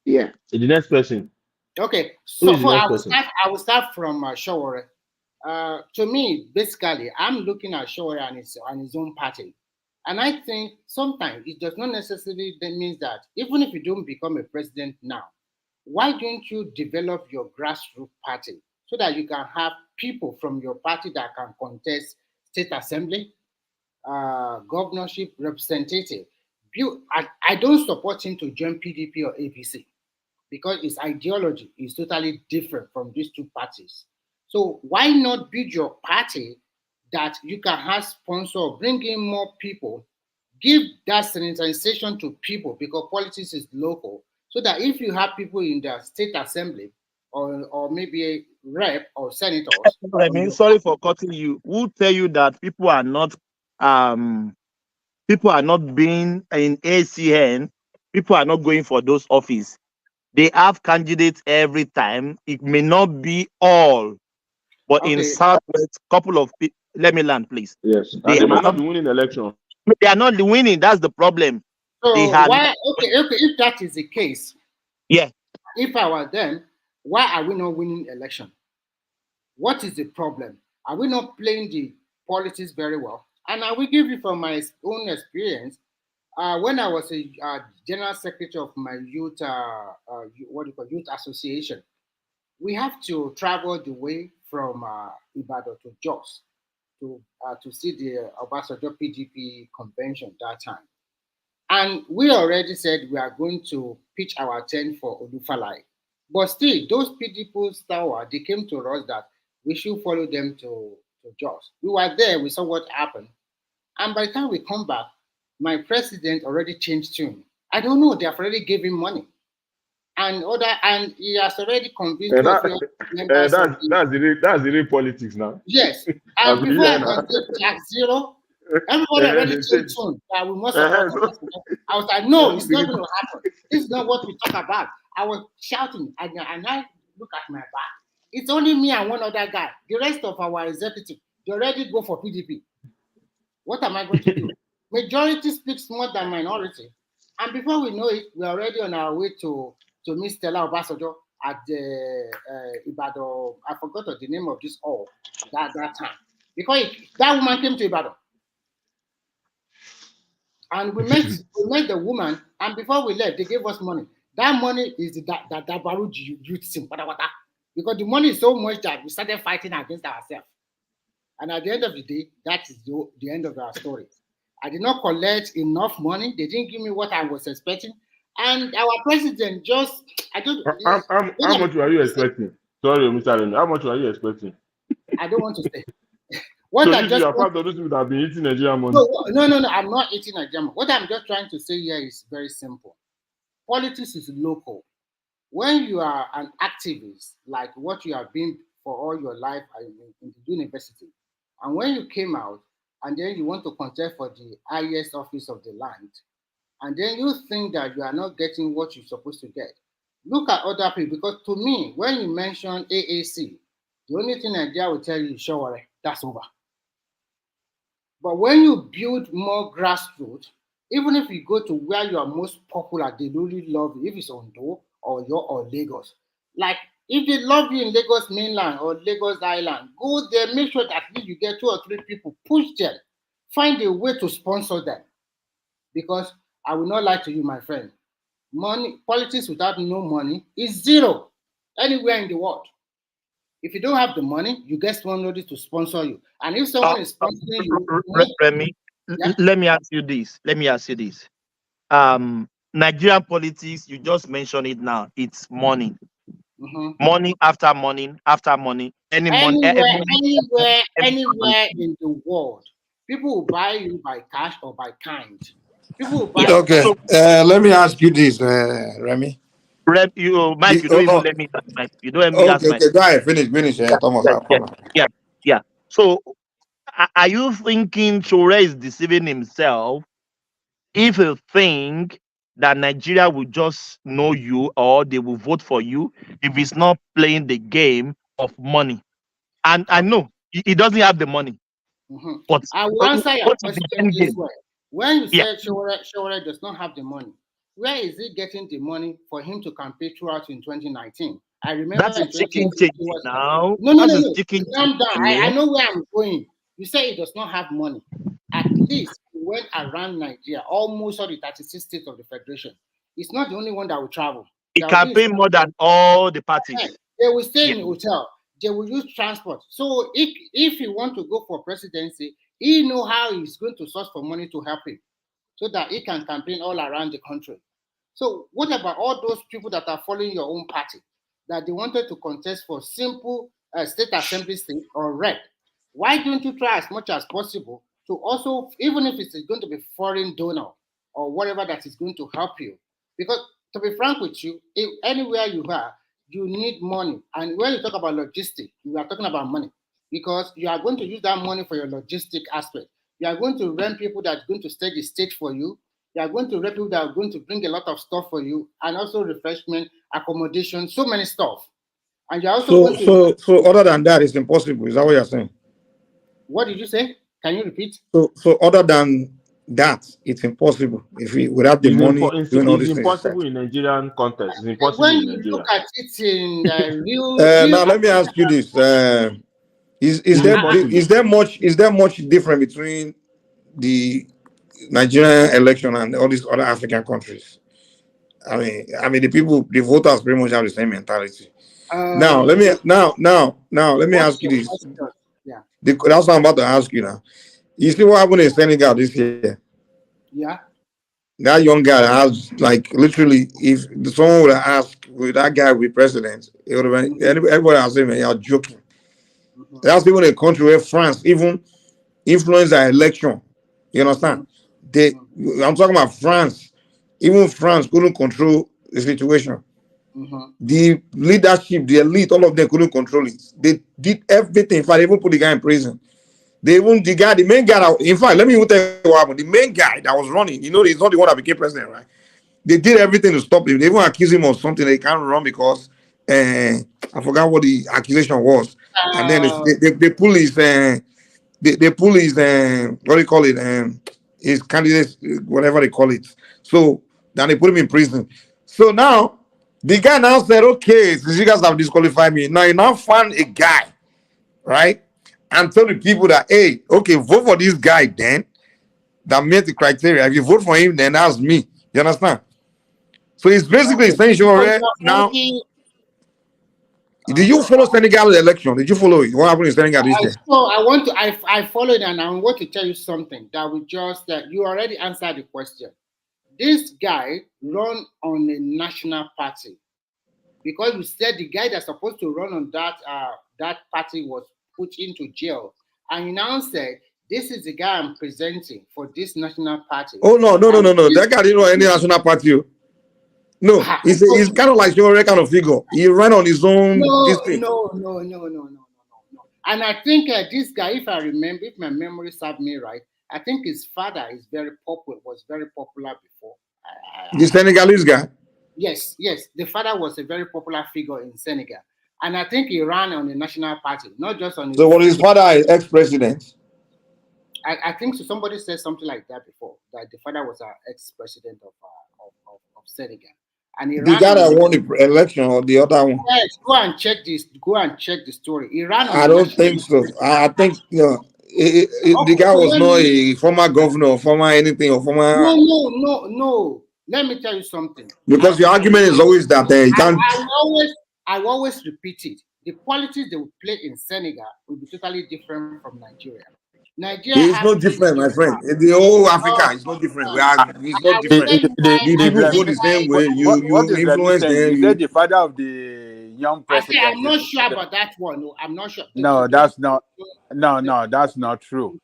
Yeah. The next person. Okay, Who so is the next person? I will start from Sowore. To me, basically, I'm looking at Sowore and his own party. And I think sometimes it does not necessarily mean that even if you don't become a president now, why don't you develop your grassroots party so that you can have people from your party that can contest state assembly, governorship, representative? I don't support him to join PDP or APC because his ideology is totally different from these two parties. So why not build your party that you can have sponsor, bring in more people, give that sensitization to people because politics is local, so that if you have people in the state assembly or maybe a rep or senators. I mean, sorry for cutting you. Who tell you that people are not being in ACN, people are not going for those office. They have candidates every time. It may not be all, but in Southwest, couple of people. Let me land, please. Yes, and they might not be winning election. They are not winning. That's the problem. So why? Okay, if that is the case, yeah. If I were them, why are we not winning election? What is the problem? Are we not playing the politics very well? And I will give you from my own experience. When I was a general secretary of my youth, youth association, we have to travel the way from Ibadan to Jos to see the Obasanjo PDP convention that time. And we already said we are going to pitch our tent for Odufalai. But still, those PDP tower, they came to us that we should follow them to Jos. We were there, we saw what happened. And by the time we come back, my president already changed tune. I don't know, they have already given money. And he has already convinced And two of your members of that's the real politics now. Yes. And before I can get Jack Zero, everybody already changed tune that we must support them. I was like, no, it's not going to happen. This is not what we talk about. I was shouting, and I look at my back. It's only me and one other guy. The rest of our executive, they already go for PDP. What am I going to do? Majority speaks more than minority. And before we know it, we're already on our way to meet Stella Obasanjo at the Ibadan. I forgot the name of this hall that time. Because that woman came to Ibadan. And we met the woman, and before we left, they gave us money. That money is that Baru youth team, because the money is so much that we started fighting against ourselves. And at the end of the day, that is the end of our story. I did not collect enough money. They didn't give me what I was expecting. And our president just, How much were you expecting? Sorry, Mr. Remy, how much were you expecting? I don't want to say. So you are part of those people that have been eating Nigerian money. No, I'm not eating Nigerian money. What I'm just trying to say here is very simple. Politics is local. When you are an activist, like what you have been for all your life in the university, and when you came out, and then you want to contest for the highest office of the land, and then you think that you are not getting what you're supposed to get, Look at other people, because to me, when you mention AAC, the only thing Nigeria will tell you is Sowore, that's over. But when you build more grassroots, even if you go to where you are most popular, they really love you. If it's Ondo or Lagos, like if they love you in Lagos mainland or Lagos Island, go there, make sure that at least you get 2 or 3 people, push them, find a way to sponsor them. Because I will not lie to you, my friend, money, politics without no money is zero anywhere in the world. If you don't have the money, you get somebody to sponsor you. And if someone is sponsoring you, Remy, yeah? let me ask you this. Nigerian politics, you just mentioned it now. It's money. Money after money after money. Anywhere in the world, people will buy you by cash or by kind. People will buy Okay. Let me ask you this, Remy. Mike, you don't even let me ask Mike. You don't let me ask Mike. Okay, go ahead. Finish. Thomas, I'll come. Yeah. So, are you thinking Sowore is deceiving himself if you think that Nigeria will just know you or they will vote for you if it's not playing the game of money? And I know he doesn't have the money. But I will answer your what is the question end this game? way. When you say Sowore does not have the money, where is he getting the money for him to campaign throughout in 2019? I remember That's a in 2018 chicken change now. No. That's a chicken Calm down. change. I know where I'm going. You say he does not have money. At least he went around Nigeria, almost all the 36 states of the Federation. It's not the only one that will travel. He campaigned more than all the parties. They will stay in a hotel. They will use transport. So if he want to go for presidency, he know how he's going to source for money to help him so that he can campaign all around the country. So what about all those people that are following your own party that they wanted to contest for simple state assembly seat or rep? Why don't you try as much as possible to also, even if it's going to be foreign donor or whatever that is going to help you? Because to be frank with you, if anywhere you are, you need money. And when you talk about logistics, you are talking about money because you are going to use that money for your logistic aspect. You are going to rent people that are going to stage the stage for you. You are going to rent people that are going to bring a lot of stuff for you, and also refreshment, accommodation, so many stuff. And you're also going to. So other than that, it's impossible. Is that what you're saying? What did you say? Can you repeat? So other than that, it's impossible if we without the money doing all It's these impossible things. in Nigerian context. It's impossible When in you Nigeria. look at it in the real. Now let me ask you this: is there much difference between the Nigerian election and all these other African countries? I mean, the voters pretty much have the same mentality. Now let me ask you this. Yeah. That's what I'm about to ask you now. You see what happened in Senegal this year? Yeah. That young guy has like literally, if someone would have asked, will that guy be president? It would have been everybody has said, man, you're joking. That's even a country where France even influenced the election. You understand? I'm talking about France. Even France couldn't control the situation. The leadership, the elite, all of them couldn't control it. They did everything. In fact, they even put the guy in prison. The main guy, in fact, let me even tell you what happened. The main guy that was running, he's not the one that became president, right? They did everything to stop him. They even accused him of something they can't run because I forgot what the accusation was. And then they pull his they pull his what do you call it? His candidates, whatever they call it. So then they put him in prison. So now the guy now said, okay, since you guys have disqualified me, now you now find a guy, right? And tell the people that, hey, okay, vote for this guy then that met the criteria. If you vote for him, then that's me. You understand? So it's basically saying, now, did you follow Senegal election? Did you follow it? What happened in Senegal this year? So I followed and I want to tell you something that we just, that you already answered the question. This guy run on a national party because you said the guy that's supposed to run on that party was put into jail. And you now said, this is the guy I'm presenting for this national party. Oh, no. That guy didn't run any national party. No, he's kind of like your kind of figure. He ran on his own. No. And I think this guy, if I remember, if my memory serves me right, I think his father was very popular before. The Senegalese guy? Yes, the father was a very popular figure in Senegal, and I think he ran on the national party, not just on his. So, was his father an ex-president? I think so. Somebody said something like that before, that the father was an ex-president of Senegal, and he The ran guy on that the. won the election or the other one? Yes, go and check this. Go and check the story. He ran on I the don't national. think so. I think the Okay, guy so was not a former governor or former anything or former. No. Let me tell you something. Because your argument is always that you can't. I always repeat it. The politics they will play in Senegal will be totally different from Nigeria. Nigeria It's have not different, my friend. In the whole Africa, it's not different. It's not different. The people vote the same way. What You is Remy influence saying? them. You said the father of the young I say president. I'm not sure about that one. No, I'm not sure. No, that's not. No, that's not true.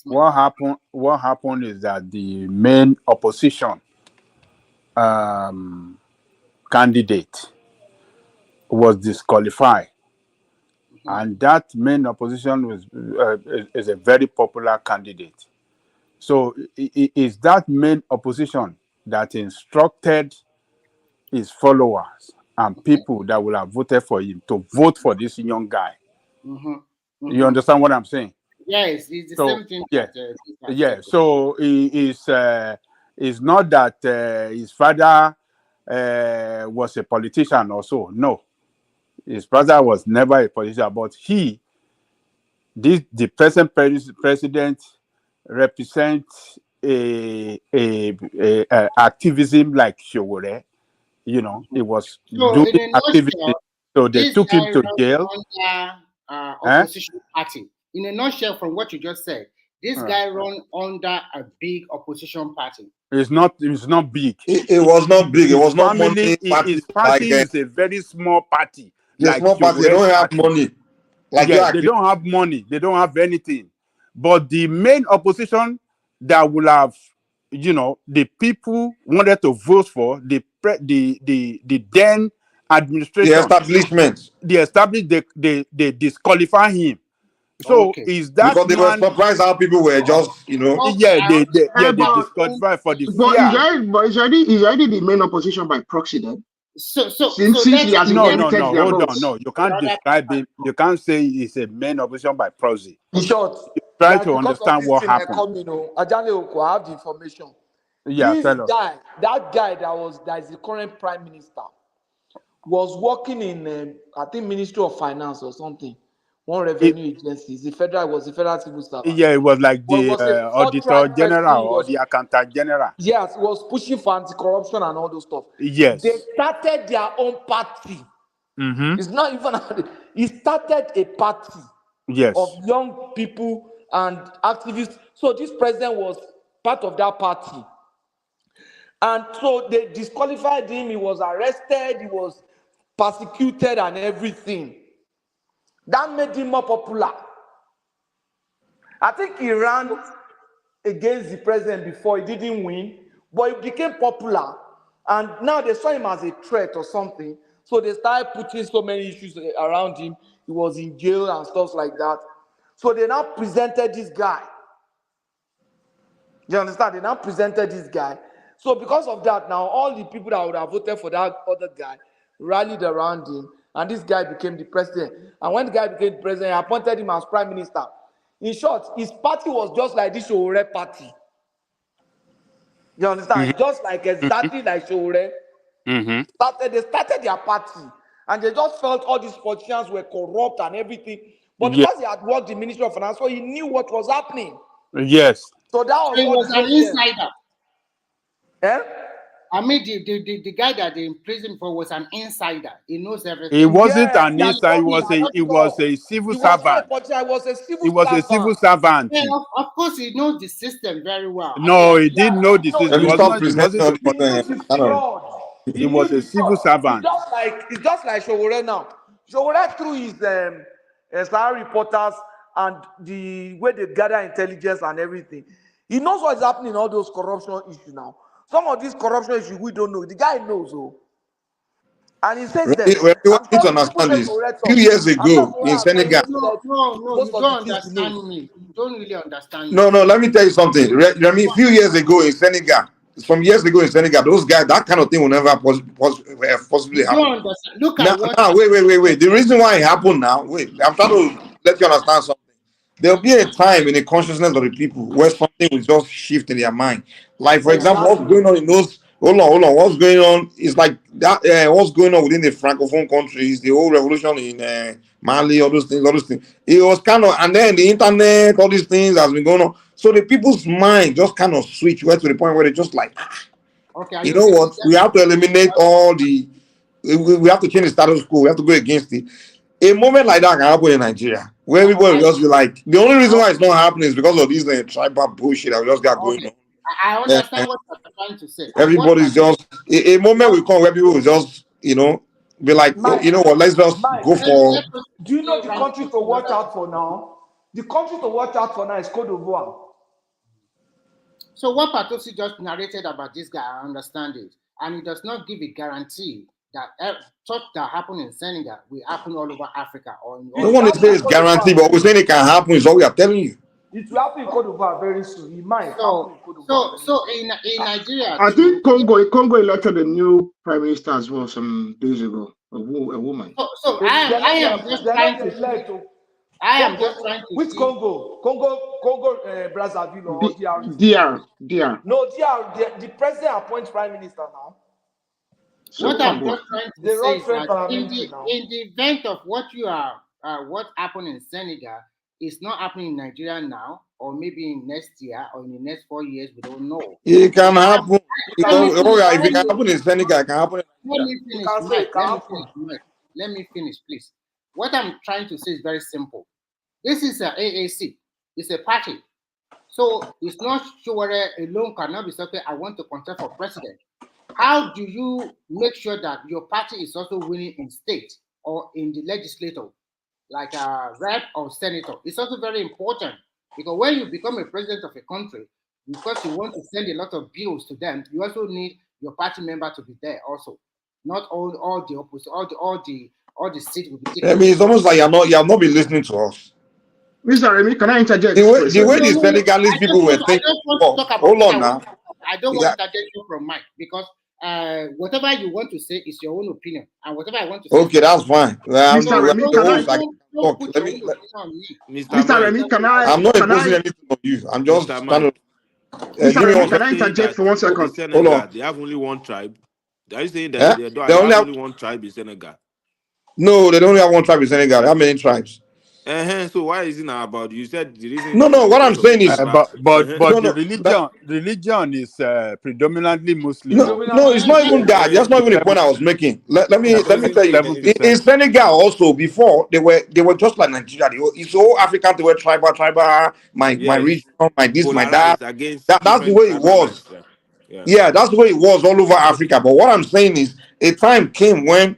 What happened is that the main opposition candidate was disqualified, and that main opposition is a very popular candidate. So it is that main opposition that instructed his followers and people that will have voted for him to vote for this young guy. You understand what I'm saying? Yes, it's the same thing. Yeah. So it's not that his father was a politician or so. No, his father was never a politician, but the present president represents a activism like Sowore. You know, it was So doing in a activity. nutshell, So they this took him guy to runs jail. under opposition party. In a nutshell, from what you just said, this guy run under a big opposition party. It's not big. It was not big. It was not family. money party. His party is a very small party. Like small party. They don't have money. Like they don't have money. They don't have anything. But the main opposition that will have, the people wanted to vote for the then administration. The establishment. They disqualify him. So is that because they were surprised how people were just, they disqualify for the But fear. he's already the main opposition by proxy then. Since he has inherited their hold votes. on. No, you can't describe him. You can't say he's a main opposition by proxy. In short, Try to understand what happened. I have the information. Yeah, that guy that is the current prime minister was working in I think Ministry of Finance or something. One revenue agency. It was the federal civil servant. Yeah, it was like the auditor general or the accountant general. Yes, it was pushing for anti-corruption and all those stuff. Yes. They started their own party. It's not even. He started a party. Yes. Of young people and activists. So this president was part of that party. And so they disqualified him. He was arrested. He was persecuted and everything. That made him more popular. I think he ran against the president before. He didn't win, but he became popular. And now they saw him as a threat or something. So they started putting so many issues around him. He was in jail and stuff like that. So they now presented this guy. You understand? They now presented this guy. So because of that, now all the people that would have voted for that other guy rallied around him. And this guy became the president. And when the guy became the president, he appointed him as prime minister. In short, his party was just like this Sowore party. You understand? Just like exactly like Sowore. They started their party. And they just felt all these politicians were corrupt and everything. But because he had worked in the Ministry of Finance, so he knew what was happening. Yes. So that was he was an insider. I mean, the guy that they imprisoned for was an insider. He knows everything. He wasn't an insider. He was a civil servant. He was a civil servant. Yeah, of course, he knows the system very well. No, he didn't know the system. He was a civil servant. It's just like Sowore now. Sowore through his SR reporters and the way they gather intelligence and everything. He knows what's happening in all those corruption issues now. Some of these corruption issues we don't know. The guy knows, and he says that. You need to understand this. A few years ago in Senegal. No, you don't understand me. You don't really understand me. No, let me tell you something. A few years ago in Senegal, some years ago in Senegal, those guys, that kind of thing will never possibly You don't happen. understand. Look Now, at what. wait. The reason why it happened now, wait, I'm trying to let you understand something. There'll be a time in the consciousness of the people where something will just shift in their mind. Like, for example, what's Exactly. going on in those, hold on, what's going on is like that, what's going on within the Francophone countries, the whole revolution in Mali, all those things. It was kind of, and then the internet, all these things has been going on. So the people's mind just kind of switch went to the point where they just like, Okay, are you you know saying what, we have to eliminate all the, we have to change the status quo, we have to go against it. A moment like that can happen in Nigeria, where everybody will just be like, the only reason why it's not happening is because of this tribal bullshit that we just got going okay? on. I Uh, understand what you're trying to say, and everybody's just a moment will come where people will just, be like, oh, Mike, you know what, let's just Mike, go for. do you know the country to watch out for now? The country to watch out for now is Cote d'Ivoire. So what Patosi just narrated about this guy, I understand it, and it does not give a guarantee that such that happen in Senegal will happen all over Africa or in No all. one is saying it's guaranteed, but we're saying it can happen. Is all we are telling you. It will happen in Cote d'Ivoire very soon. It might happen in Cote d'Ivoire. So in Nigeria, I think Congo elected a new prime minister as well some days ago. A woman. So I am just trying to see. I am just trying to Which see. Congo, Brazzaville or DRC? DR. No, DR. The president appoints prime minister now. So what I'm just trying to they say is run that in the event of what happened in Senegal is not happening in Nigeria now, or maybe in next year or in the next 4 years, we don't know. It can happen. If it can happen in Senegal, it can happen in Nigeria. Let me finish, please. What I'm trying to say is very simple. This is a AAC. It's a party. So it's not Sowore alone cannot be saying, okay, I want to contest for president. How do you make sure that your party is also winning in state or in the legislature, like a rep or senator? It's also very important because when you become a president of a country, because you want to send a lot of bills to them, you also need your party member to be there also. Not all the opposite, all the seats will be taken. I mean, it's almost like you have not been listening to us. Mr. Remy, can I interject? The way the Senegalese people were thinking. Hold on now. I don't want interjection from Mike because whatever you want to say is your own opinion, and whatever I want to say. Okay, that's fine. Mr. Remy, can I talk? Mr. Remy, can I? I'm not imposing anything on you. I'm just trying to. Mr. Remy, can I interject for 1 second? Hold on. They have only one tribe. Are you saying that they don't have only one tribe in Senegal? No, they don't have one tribe in Senegal. They have many tribes. So why is it now about you said the reason? No. What I'm saying is, but the religion is predominantly Muslim. No, it's not even that. That's not even the point I was making. Let me tell you. In Senegal, also before they were just like Nigeria. It's all African. They were tribal. My region, my this, my that. That's the way it was. Yeah, that's the way it was all over Africa. But what I'm saying is, a time came when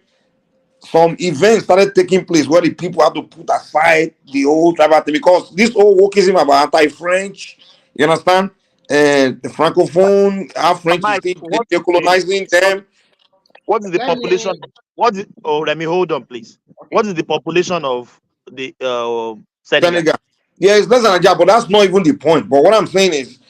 some events started taking place where the people had to put aside the old tribal thing because this whole wokeism about anti-French, you understand? And the Francophone, our French is still colonizing them. What is the population? Let me hold on, please. What is the population of the Senegal? Yeah, it's less than Nigeria, but that's not even the point. But what I'm saying is,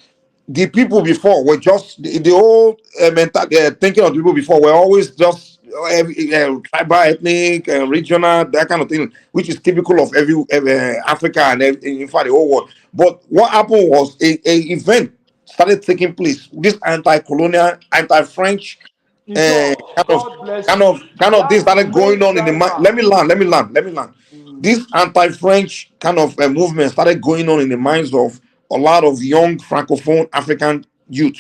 the people before were just the old mental thinking of the people before were always just tribal, ethnic, regional, that kind of thing, which is typical of every Africa and in fact the whole world. But what happened was a event started taking place. This anti-colonial, anti-French kind of thing started going on in the mind. Let me land. This anti-French kind of movement started going on in the minds of a lot of young Francophone African youth.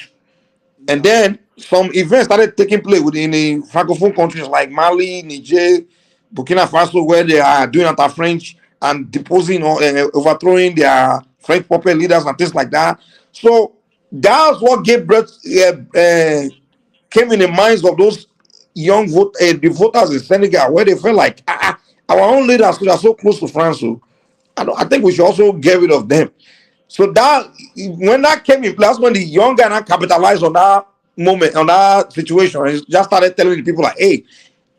And then some events started taking place within the Francophone countries like Mali, Niger, Burkina Faso, where they are doing anti-French and deposing or overthrowing their French puppet leaders and things like that. So that's what gave birth, came in the minds of those young the voters in Senegal, where they felt like our own leaders who are so close to France. So I think we should also get rid of them. So that when that came in place, when the young Ghana capitalized on that moment, on that situation, and just started telling the people like, "Hey,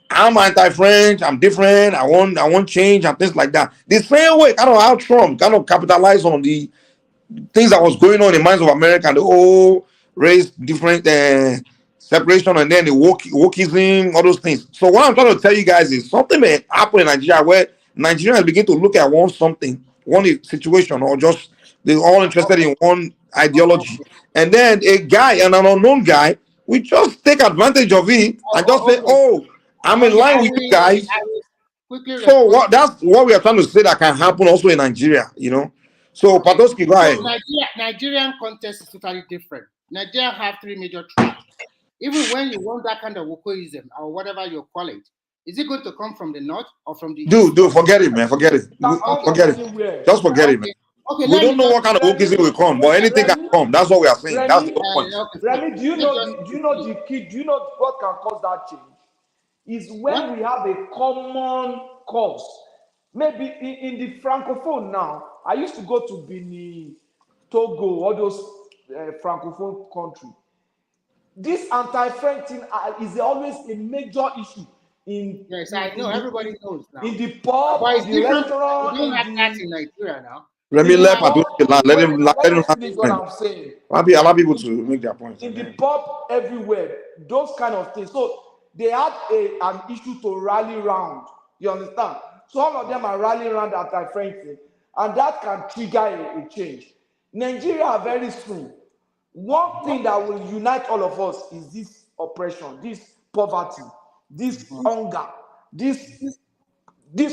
I'm anti-French, I'm different, I want change and things like that." The same way, kind of how Trump kind of capitalized on the things that was going on in the minds of America, the whole race, different separation, and then the wokeism, all those things. So what I'm trying to tell you guys is something may happen in Nigeria where Nigerians begin to look at one situation, or just they're all interested in one ideology, and then a guy and an unknown guy, we just take advantage of it and just say, "Oh, I'm in line with you guys." I will quickly So respond. that's what we are trying to say that can happen also in Nigeria, So Okay. Patoski, go ahead. So Nigerian context is totally different. Nigeria have 3 major tribes. Even when you want that kind of wokoism or whatever you call it, is it going to come from the north or from the east? Dude, forget it, man. Forget it. Forget it. Just forget it, man. Okay, We don't know what kind of wokeism will come, but anything can come. That's what we are saying. That's the whole point. Remy, do you know the key? Do you know what can cause that change? Is when we have a common cause. Maybe in the francophone now, I used to go to Benin, Togo, all those francophone countries. This anti-French thing is always a major issue. Yes, I know. Everybody knows now. In the pub, but it's in the different. restaurant, We don't have that in Nigeria now. Let him let me have finish his what point. I'm saying. Allow people to make their points. In the pub, everywhere, those kind of things. So they had an issue to rally around. You understand? So all of them are rallying around that anti-French thing, and that can trigger a change. Nigeria are very soon. One thing that will unite all of us is this oppression, this poverty, this hunger, this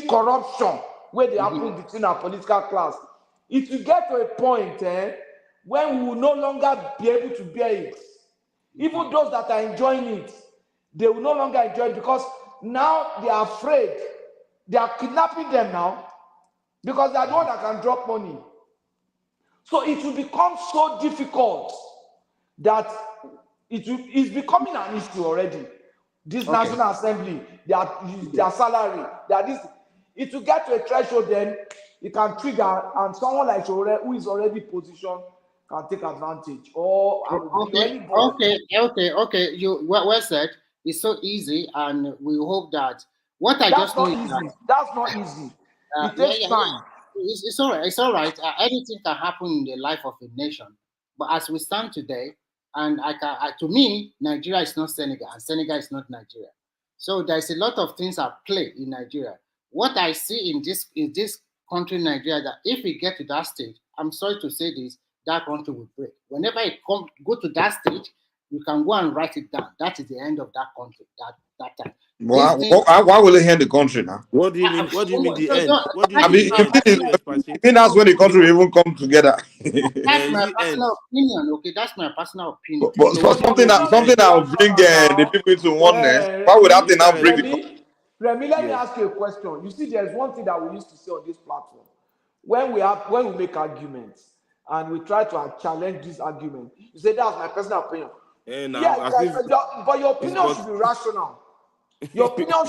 corruption where they happen between our political class. It will get to a point when we will no longer be able to bear it. Even those that are enjoying it, they will no longer enjoy it because now they are afraid. They are kidnapping them now because they are the one that can drop money. So it will become so difficult that it's becoming an issue already. This National Assembly, their salary, it will get to a threshold, then it can trigger, and someone like Sowore, who is already positioned, can take advantage. Or Okay. You well said. It's so easy, and we hope that what I just know is that that's not easy. It takes time. It's all right. It's all right. Anything can happen in the life of a nation, but as we stand today, and to me, Nigeria is not Senegal, and Senegal is not Nigeria. So there's a lot of things at play in Nigeria. What I see in this country, Nigeria, that if we get to that stage, I'm sorry to say this, that country will break. Whenever it go to that stage, you can go and write it down. That is the end of that country. That time. Why will it end the country now? What do you mean? What do you mean the end? What do you I mean mean, the end? I mean that's when the country will even come together. That's my personal opinion. Okay, that's my personal opinion. But so something that will bring the people into oneness. Why would that thing now bring the country? Remy, let me ask you a question. You see, there's one thing that we used to say on this platform. When we make arguments and we try to challenge this argument, you say that's my personal opinion. But your opinion should be rational. Your opinion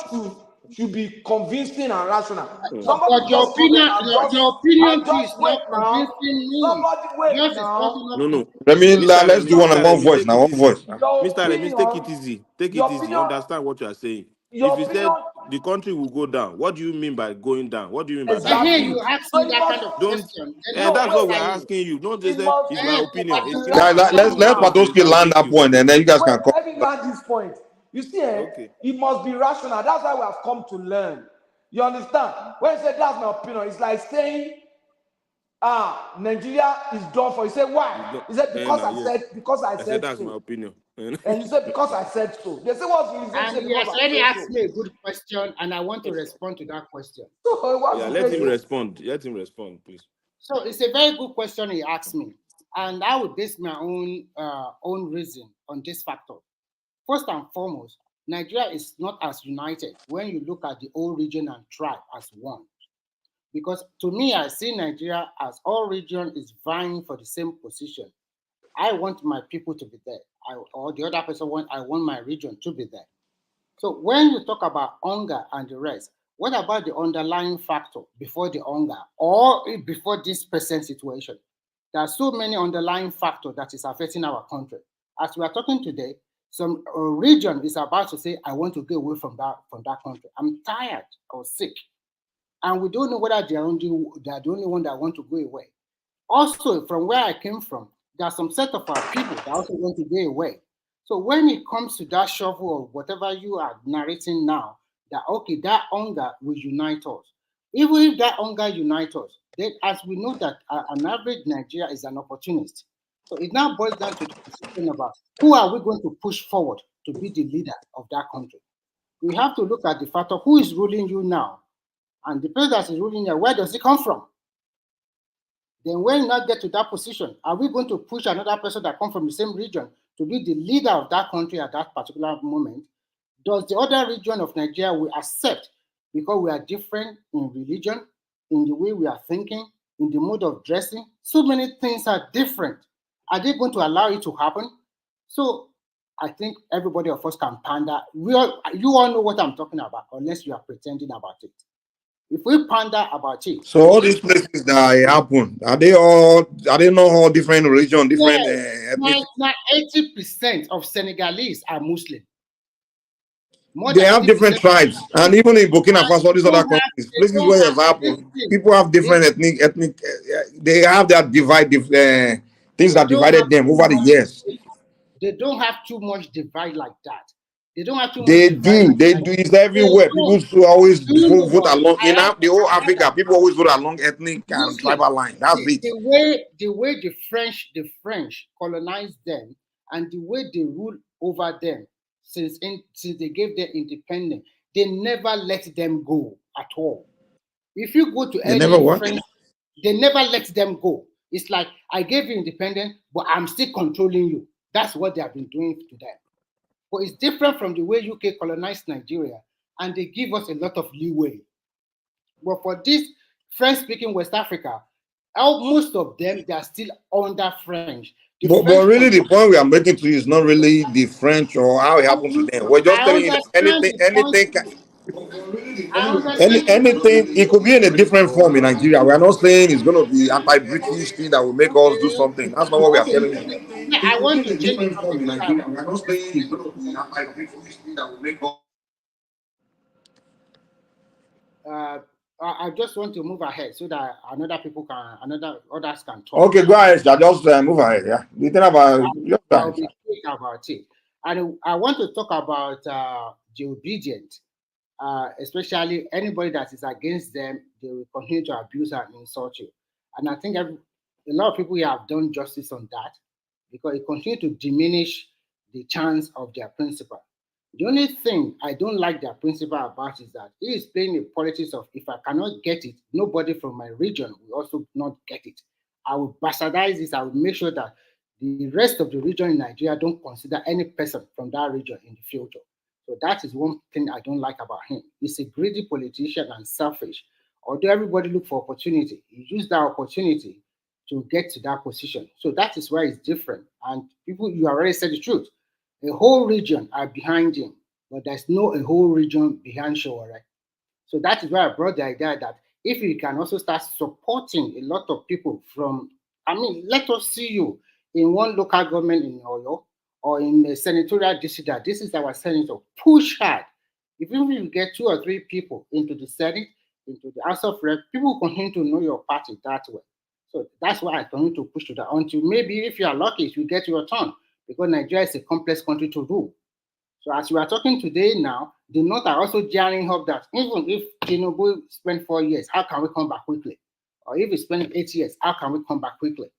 should be convincing and rational. But your opinion is not convincing me. Somebody wait now. No. Let's do one voice now. One voice. Mr. Remy, take it easy. Take it easy. Understand what you are saying. If you said the country will go down, what do you mean by going down? What do you mean by that? You ask me that kind of question. That's what we're asking you. Don't just say it's my opinion. Let's Patoski land that point, and then you guys can come. Let me land this point. You see, it must be rational. That's why we have come to learn. You understand? When you say that's my opinion, it's like saying, Nigeria is done for. You say why? He said because I said that's so. My opinion. And you said because I said so. They say what's the reason? And he has already asked me a good question, and I want to respond to that question. Let him respond. Let him respond, please. So it's a very good question he asked me, and I would base my own reason on this factor. First and foremost, Nigeria is not as united when you look at the whole region and tribe as one. Because to me, I see Nigeria as all region is vying for the same position. I want my people to be there, or the other person I want my region to be there. So when you talk about hunger and the rest, what about the underlying factor before the hunger or before this present situation? There are so many underlying factors that is affecting our country. As we are talking today, some region is about to say, I want to get away from that country. I'm tired or sick. And we don't know whether they're the only one that want to go away. Also, from where I came from, there are some set of our people that also want to go away. So when it comes to that shuffle or whatever you are narrating now, that okay, that hunger will unite us. Even if that hunger unites us, then as we know that an average Nigeria is an opportunist. So it now boils down to the decision about who are we going to push forward to be the leader of that country. We have to look at the factor who is ruling you now, and the person that is ruling you, where does it come from? Then when you not get to that position, are we going to push another person that comes from the same region to be the leader of that country at that particular moment? Does the other region of Nigeria will accept because we are different in religion, in the way we are thinking, in the mode of dressing? So many things are different. Are they going to allow it to happen? So I think everybody of us can ponder. You all know what I'm talking about, unless you are pretending about it. If we ponder about it. So all these places that happen, are they not all different religion, different ethnic? Now 80% of Senegalese are Muslim. They have different tribes, and even in Burkina Faso, these other countries, places where it have happened, people have different ethnic. They have that things that divided them over the years. They don't have too much divide like that. They don't have too much. They do. It's everywhere. People always vote along. In the whole Africa, people always vote along ethnic and tribal line. That's it. The way the French colonized them, and the way they rule over them since they gave their independence, they never let them go at all. If you go to any French, they never let them go. It's like, I gave you independence, but I'm still controlling you. That's what they have been doing to them. But it's different from the way UK colonized Nigeria, and they give us a lot of leeway. But for this French-speaking West Africa, most of them, they are still under French. But really, the point we are making to you is not really the French or how it happens to them. We're just telling you that anything, it could be in a different form in Nigeria. We are not saying it's going to be anti-British thing that will make us do something. That's not what we are telling you. I want to change the form in Nigeria. We are not saying it's going to be anti-British thing that will make us. I just want to move ahead so that others can talk. Okay, go ahead. Just move ahead. Yeah, we think about I'll be quick about it, and I want to talk about the obedient, especially anybody that is against them. They will continue to abuse and insult you, and I think a lot of people here have done justice on that because it continues to diminish the chance of their principle. The only thing I don't like their principle about is that he is playing the politics of, if I cannot get it, nobody from my region will also not get it. I will bastardize this. I will make sure that the rest of the region in Nigeria don't consider any person from that region in the future. So that is one thing I don't like about him. He's a greedy politician and selfish. Although everybody look for opportunity, he used that opportunity to get to that position. So that is why it's different. And people, you already said the truth. A whole region are behind him, but there's no a whole region behind Sowore. So that is why I brought the idea that if you can also start supporting a lot of people from, let us see you in one local government in Oyo or in a senatorial district that this is our senator, push hard. If you get 2 or 3 people into the Senate, into the House of Rep, people will continue to know your party that way. So that's why I continue to push to that until maybe if you are lucky, you get your turn. Because Nigeria is a complex country to rule. So as we are talking today now, the North are also gearing up that even if Tinubu spent 4 years, how can we come back quickly? Or if he spent 8 years, how can we come back quickly?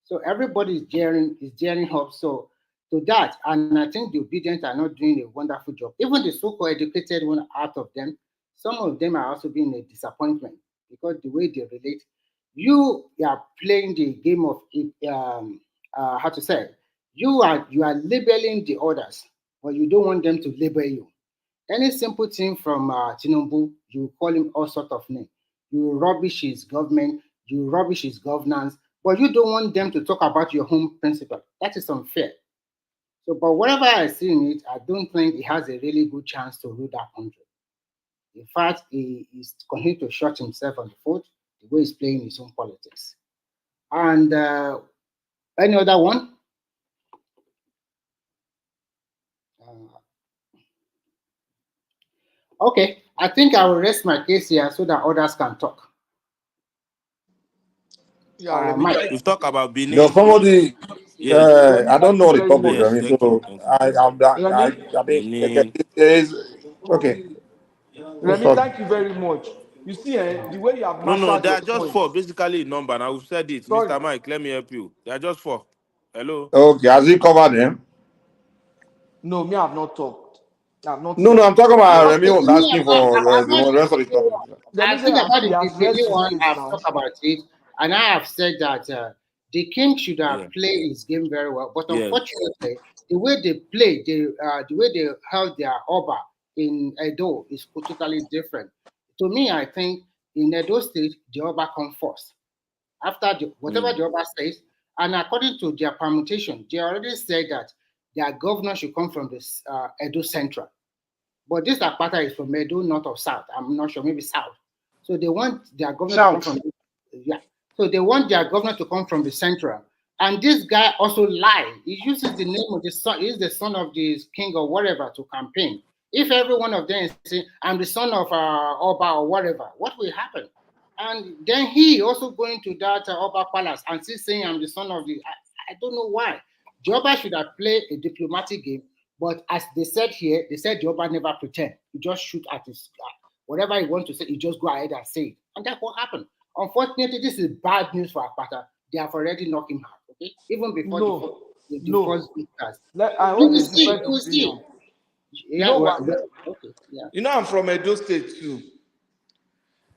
So everybody is gearing up so to that. And I think the obedient are not doing a wonderful job. Even the so-called educated one out of them, some of them are also being a disappointment because the way they relate, you are playing the game of how to say, you are labeling the others, but you don't want them to label you. Any simple thing from Tinubu, you call him all sorts of names. You rubbish his government, you rubbish his governance, but you don't want them to talk about your home principle. That is unfair. So, but whatever I see in it, I don't think he has a really good chance to rule that country. In fact, he is continuing to shut himself on the foot the way he's playing his own politics. And any other one? Okay, I think I will rest my case here so that others can talk. Yeah, Mike, you talk about Benin. There's somebody. Yes. I don't know the topic. I Yes, mean, thank you. so I mean, Remy, it is okay. What's Remy, up? thank you very much. You see, the way you have No, mastered they your are just point. four, basically in number. Now we've said it. Sorry. Mr. Mike, let me help you. They are just four. Hello? Okay, has he covered them? No, me, I have not talked. I have not No, said. I'm talking about Yes. Remy was Me, asking for I've the not rest of the topic. Remy I say think about he has the raised new his one. case I've now. talked about it, and I have said that the king should have Yeah. played his game very well. But Yeah. unfortunately, the way they played, the way they held their Oba in Edo is totally different. To me, I think in Edo State, the Oba comes first. After whatever the Oba says, and according to their permutation, they already said that their governor should come from the Edo Central. But this Akpata is from Edo, north or south. I'm not sure, maybe south. So they want their governor to come South. from, yeah. So they want their governor to come from the central. And this guy also lied. He uses the name of the son, he's the son of this king or whatever to campaign. If every one of them is saying, I'm the son of Oba or whatever, what will happen? And then he also going to that Oba palace and still saying, I'm the son of the, I don't know why. Joba should have played a diplomatic game, but as they said here, they said Joba never pretend. He just shoot at his whatever he wants to say, he just go ahead and say it. And that's what happened. Unfortunately, this is bad news for Akpata. They have already knocked him out, okay? Even before the first big cast. I You hold will a see, different you will see. opinion. Yeah, You know what? okay, yeah. You know I'm from Edo State too.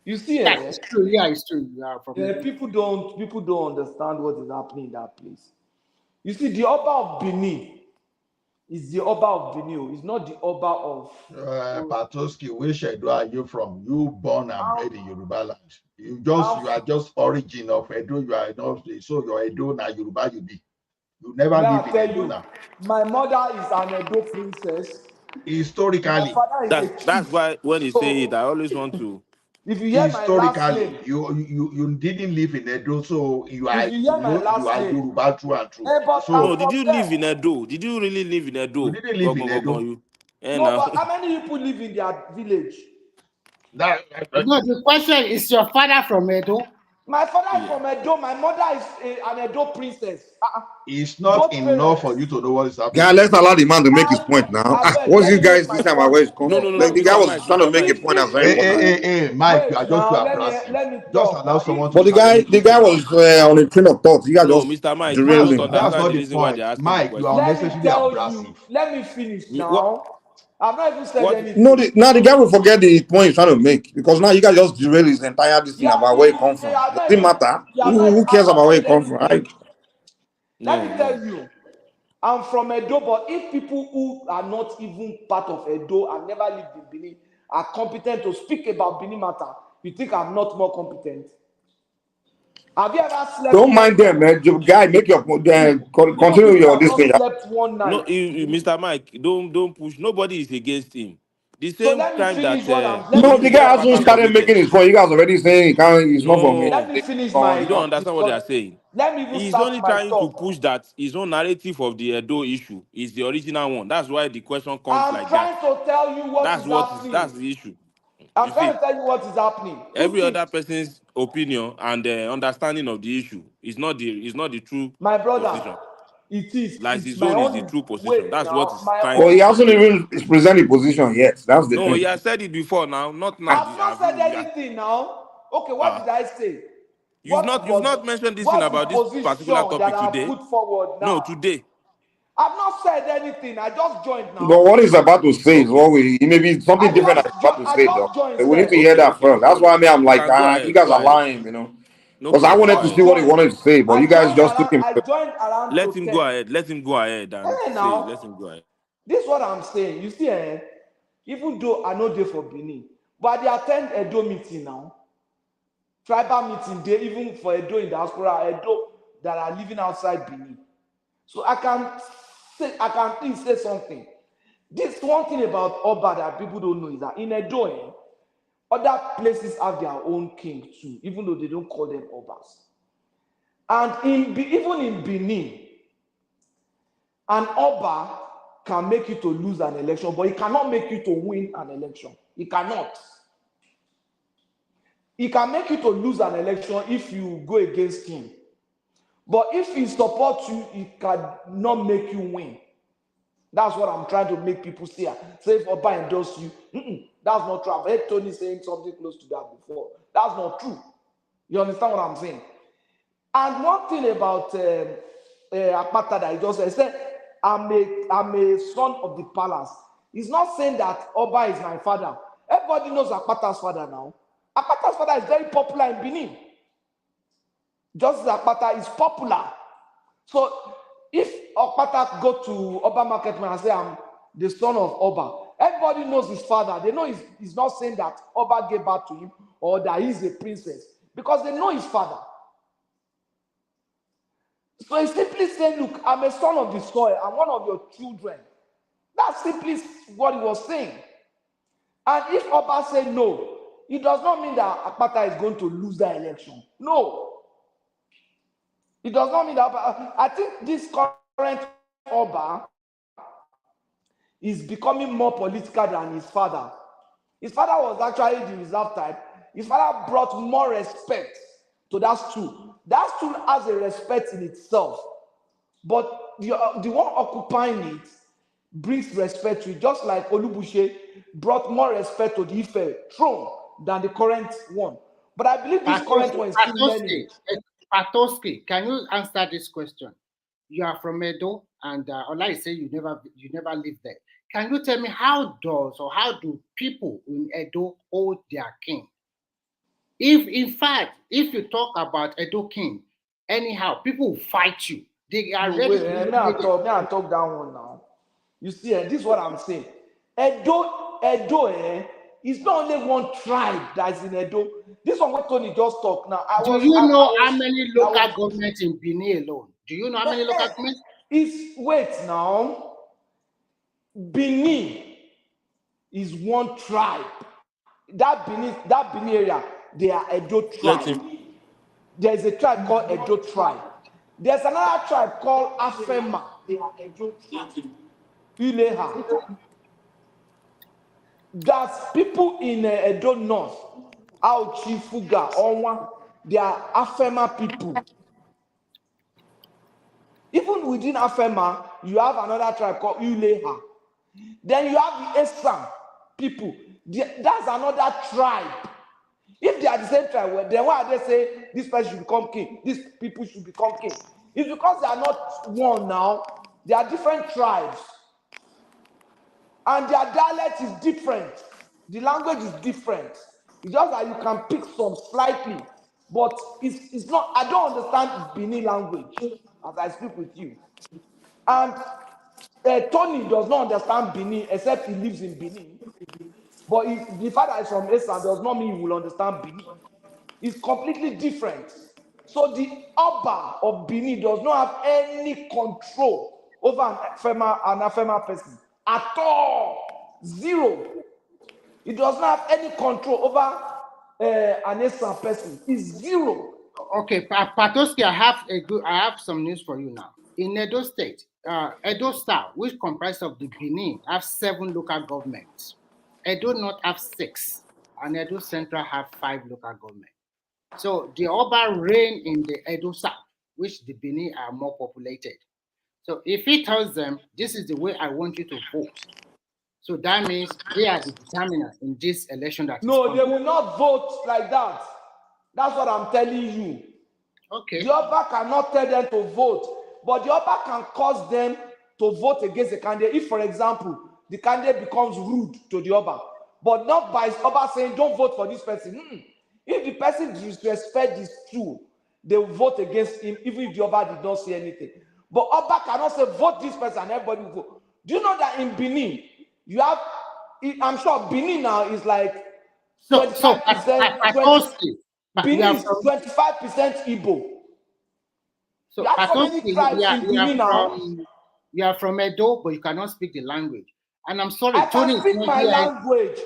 You see, Yeah, it's true. Yeah, it's true. You are from people don't understand what is happening in that place. You see, the Oba of Benin is the Oba of Benin. It's not the Oba of Patoski, which Edo are you from? You born and bred in Yoruba land. You are just origin of Edo. You are not so your Edo na Yoruba you be. You never May live I in tell Edo you, now. my mother is an Edo princess. My Historically, father is a That's chief. why when you say it, So I always want to. if you hear my last name, you didn't live in Edo, so you if are you hear my you last are name, Yoruba through and through. but I'm So No, did from you live there. in Edo? Did you really live in Edo? you didn't live in Edo. You. No, Now. but how many people live in their village? no, the question is your father from Edo? My father is Yeah. from Edo. My mother is an Edo princess. It's not Both enough parents. for you to know what is Guy, happening. let's allow the man to make his point now. What's Let this me make guys my this time where point. he's come No, from? no, no, Like the guy was trying to make a point that's very important. Hey, Mike, you are Wait just too now, abrasive. let me Just talk allow now. someone to But challenge the you guy now. was on a train of thought. You guys no, just Mr. Mike, you derailed don't him. That's understand not the the reason why point. they're asking the Mike, you are question. Let me unnecessarily tell you. abrasive. Let me finish What? now. I've not even said What? No, anything. now the guy will forget the point he's trying to make because now you guys just derail his entire this thing about where he come from. Does it matter? Who cares I've about not where he said come from? anything. Let No, me no. tell you. I'm from Edo, but if people who are not even part of Edo and never lived in Benin are competent to speak about Benin matter, you think I'm not more competent? Have you ever slept Don't one mind them, night? man. Guy, make your You continue people your have this not thing. slept one No, night. Mr. Mike, don't push. Nobody is against him. The So same let me time that finish what I'm. Let me No, the finish guy Prominent what I'm hasn't Akpata saying. started making submitted. his point. You guys already saying he's not from here. Let No, me finish you my. don't understand what they are saying. Let me even He's start only my trying to talk. push that his own narrative of the Edo issue is the original one. That's why the question comes I'm like that. trying to tell you what is That's happening. the issue. I'm You trying see, to tell you what is happening. Two every things. other person's opinion and understanding of the issue is not the true My brother, position. it is. Like It's his my own is the own true position. way That's what now. he's My trying Well, to he own. hasn't portray. even presented the position yet. That's the No, he thing. has said it before now, not now. I've not said anything now. Okay, what did I say? You've not mentioned this thing What's the about this particular position that topic I today. put forward No, now? today. I've not said anything. I just joined But now. what he's about to say is Okay. what we maybe something different that he's about to I say though. just joined, So we need sir. to hear that Okay, first. no That's why I problem. mean I'm You like, can go you ahead. guys Go are ahead. lying, No Because I problem. Go wanted to Just see ahead. what he joined. wanted to say, but I you guys joined just took around. him. I joined around Let to him 10. go ahead. Let him go ahead and Hey say. now, Let him go ahead. this is what I'm saying. You see, even though I know they for Benin, but they attend Edo meeting now. Tribal meeting, they even for Edo in diaspora, Edo that are living outside Benin. So I can please say something. This one thing about Oba that people don't know is that in Edo, other places have their own king too, even though they don't call them Obas. And even in Benin, an Oba can make you to lose an election, but he cannot make you to win an election. He cannot. He can make you to lose an election if you go against him. But if he supports you, he cannot make you win. That's what I'm trying to make people see. Say if Oba endorse you, that's not true. I've heard Tony saying something close to that before. That's not true. You understand what I'm saying? And one thing about Akpata that he just said, I'm a son of the palace. He's not saying that Oba is my father. Everybody knows Akpata's father now. Akpata's father is very popular in Benin. Just as Akpata is popular. So if Akpata go to Oba Marketman and say, I'm the son of Oba, everybody knows his father. They know he's not saying that Oba gave birth to him or that he's a princess, because they know his father. So he's simply saying, look, I'm a son of the soil. I'm one of your children. That's simply what he was saying. And if Oba said no, it does not mean that Akpata is going to lose the election. No. It does not mean that. I think this current Oba is becoming more political than his father. His father was actually the reserve type. His father brought more respect to that stool. That stool has a respect in itself. But the one occupying it brings respect to it, just like Olubushe brought more respect to the Ife throne than the current one. But I believe this current one is still learning. Patoski, can you answer this question? You are from Edo, and Ola say you never lived there. Can you tell me how do people in Edo hold their king? If you talk about Edo king, anyhow, people will fight you. They are ready to talk that one now. You see, this is what I'm saying. Edo, is not only one tribe that's in Edo. This one what Tony just talked now. Do you know how many local governments in Benin alone? Do you know how many local governments? Wait now. Benin is one tribe. That Benin area, they are Edo tribe. There's a tribe called Edo tribe. There's another tribe called Afema. They are Edo tribe. Ileha. There's people in Edo North, Auchi, Fuga, Onwa. They are Afema people. Even within Afema, you have another tribe called Ileha. Then you have the Esam people. That's another tribe. If they are the same tribe, then why they say this person should become king, these people should become king? It's because they are not one now. They are different tribes. And their dialect is different. The language is different. It's just that you can pick some slightly. But it's not, I don't understand Benin language as I speak with you. And Tony does not understand Benin except he lives in Benin. But the fact that he's from Esan does not mean he will understand Benin. It's completely different. So the Oba of Benin does not have any control over an Afema person at all. Zero. It does not have any control over an Esan person. It's zero. Okay, Patoski, I have some news for you now. In Edo State, Edo South, which comprises of the Benin, have 7 local governments. Edo North have 6, and Edo Central have 5 local governments. So the Oba reign in the Edo South, which the Benin are more populated. So if he tells them, this is the way I want you to vote, so that means they are the determinant in this election that No, they will not vote like that. That's what I'm telling you. Okay. The Oba cannot tell them to vote, but the Oba can cause them to vote against the candidate. If, for example, the candidate becomes rude to the Oba, but not by Oba saying, don't vote for this person. If the person disrespects this tool, they will vote against him, even if the Oba did not say anything. But Oba cannot say, vote this person, and everybody will vote. Do you know that in Benin, you have, I'm sure Benin now is like 25%. Benin is 25% Igbo. So you have so many tribes in Benin now. You are from Edo, but you cannot speak the language. And I'm sorry, I can speak my language.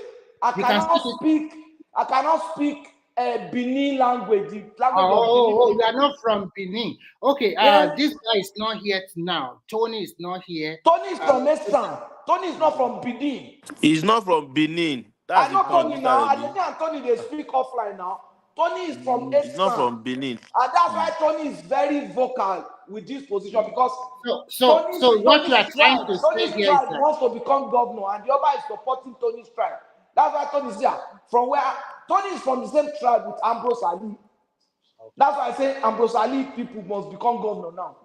I cannot speak Benin language. The language of Benin. You are not from Benin. Okay, this guy is not here now. Tony is not here. Tony is from Esan. Tony is not from Benin. He's not from Benin. I know Tony now. I think Tony they speak offline now. Tony is from It's not Eastern. from Benin. And that's why Tony is very vocal with this position because So what you are trying to say Tony's here is tribe that wants to become governor, and the Oba is supporting Tony's tribe. That's why Tony is here. From where Tony is from the same tribe with Ambrose Ali. That's why I say Ambrose Ali people must become governor now.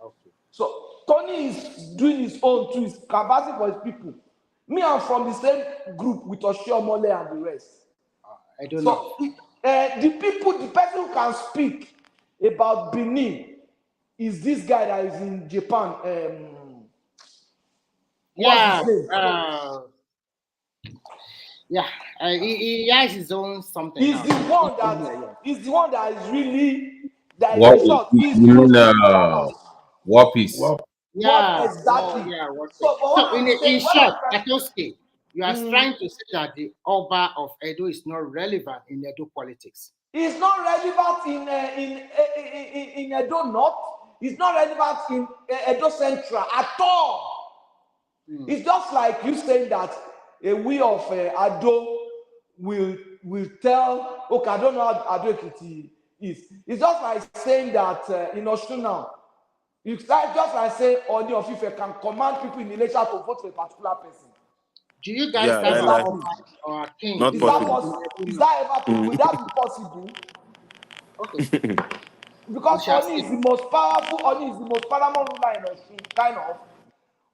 Okay. So Tony is doing his own too, he's canvassing for his people. Me, I'm from the same group with Omoyele and the rest. I don't know. The person who can speak about Benin is this guy that is in Japan. What's his name? He has his own something. He's the one that is really that What is in short. He's the you most mean War Peace? Yeah, exactly. So in short, Atosuke, you are trying to say that the Oba of Edo is not relevant in Edo politics. It's not relevant in Edo North. It's not relevant in Edo Central at all. It's just like you saying that a we of Ado will tell. Okay, I don't know how Ado Ekiti is. It's just like saying that in Osun now. It's just like saying Oni of Ife can command people in Ilesha to vote for a particular person. Do you guys have a king? Not possible. Is that ever? Will that be possible? Okay. Because Oni is the most powerful. Oni is the most paramount ruler in Osun, kind of.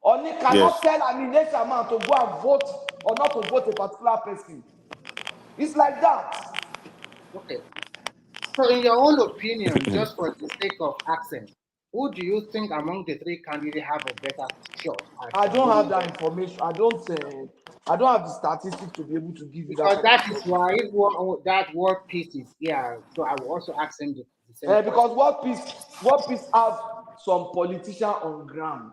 Oni cannot tell an Ilesha man to go and vote or not to vote a particular person. It's like that. Okay. So, in your own opinion, just for the sake of accent, who do you think among the three candidates have a better shot? I don't have that information. I don't have the statistics to be able to give you that. Because that is why that World Peace is here. So I will also ask him the same because World Peace have some politicians on ground.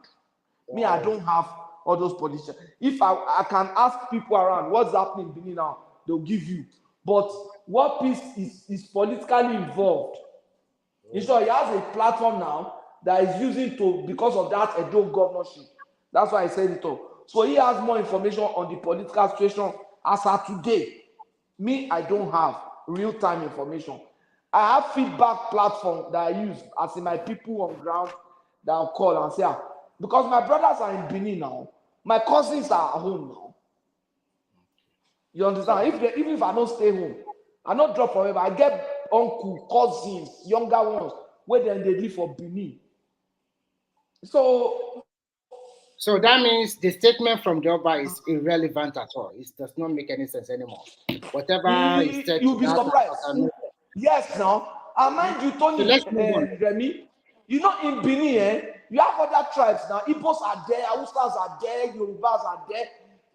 Me, I don't have all those politicians. If I can ask people around what's happening in Benin now, they'll give you. But World Peace is politically involved. In short, he has a platform now that is using to because of that Edo governorship. That's why I said it all. So he has more information on the political situation as of today. Me, I don't have real-time information. I have feedback platform that I use as in my people on ground that I'll call and say, because my brothers are in Benin now, my cousins are at home now. You understand? Even if I don't stay home, I don't drop forever. I get uncle, cousins, younger ones, where they live for Benin. So that means the statement from the Oba is irrelevant at all. It does not make any sense anymore. Whatever is said, you'll be surprised. Yes, now. And mind you, Tony, Remy, you know, in Benin, you have other tribes now. Igbos are there, Hausas are there, Yorubas are there,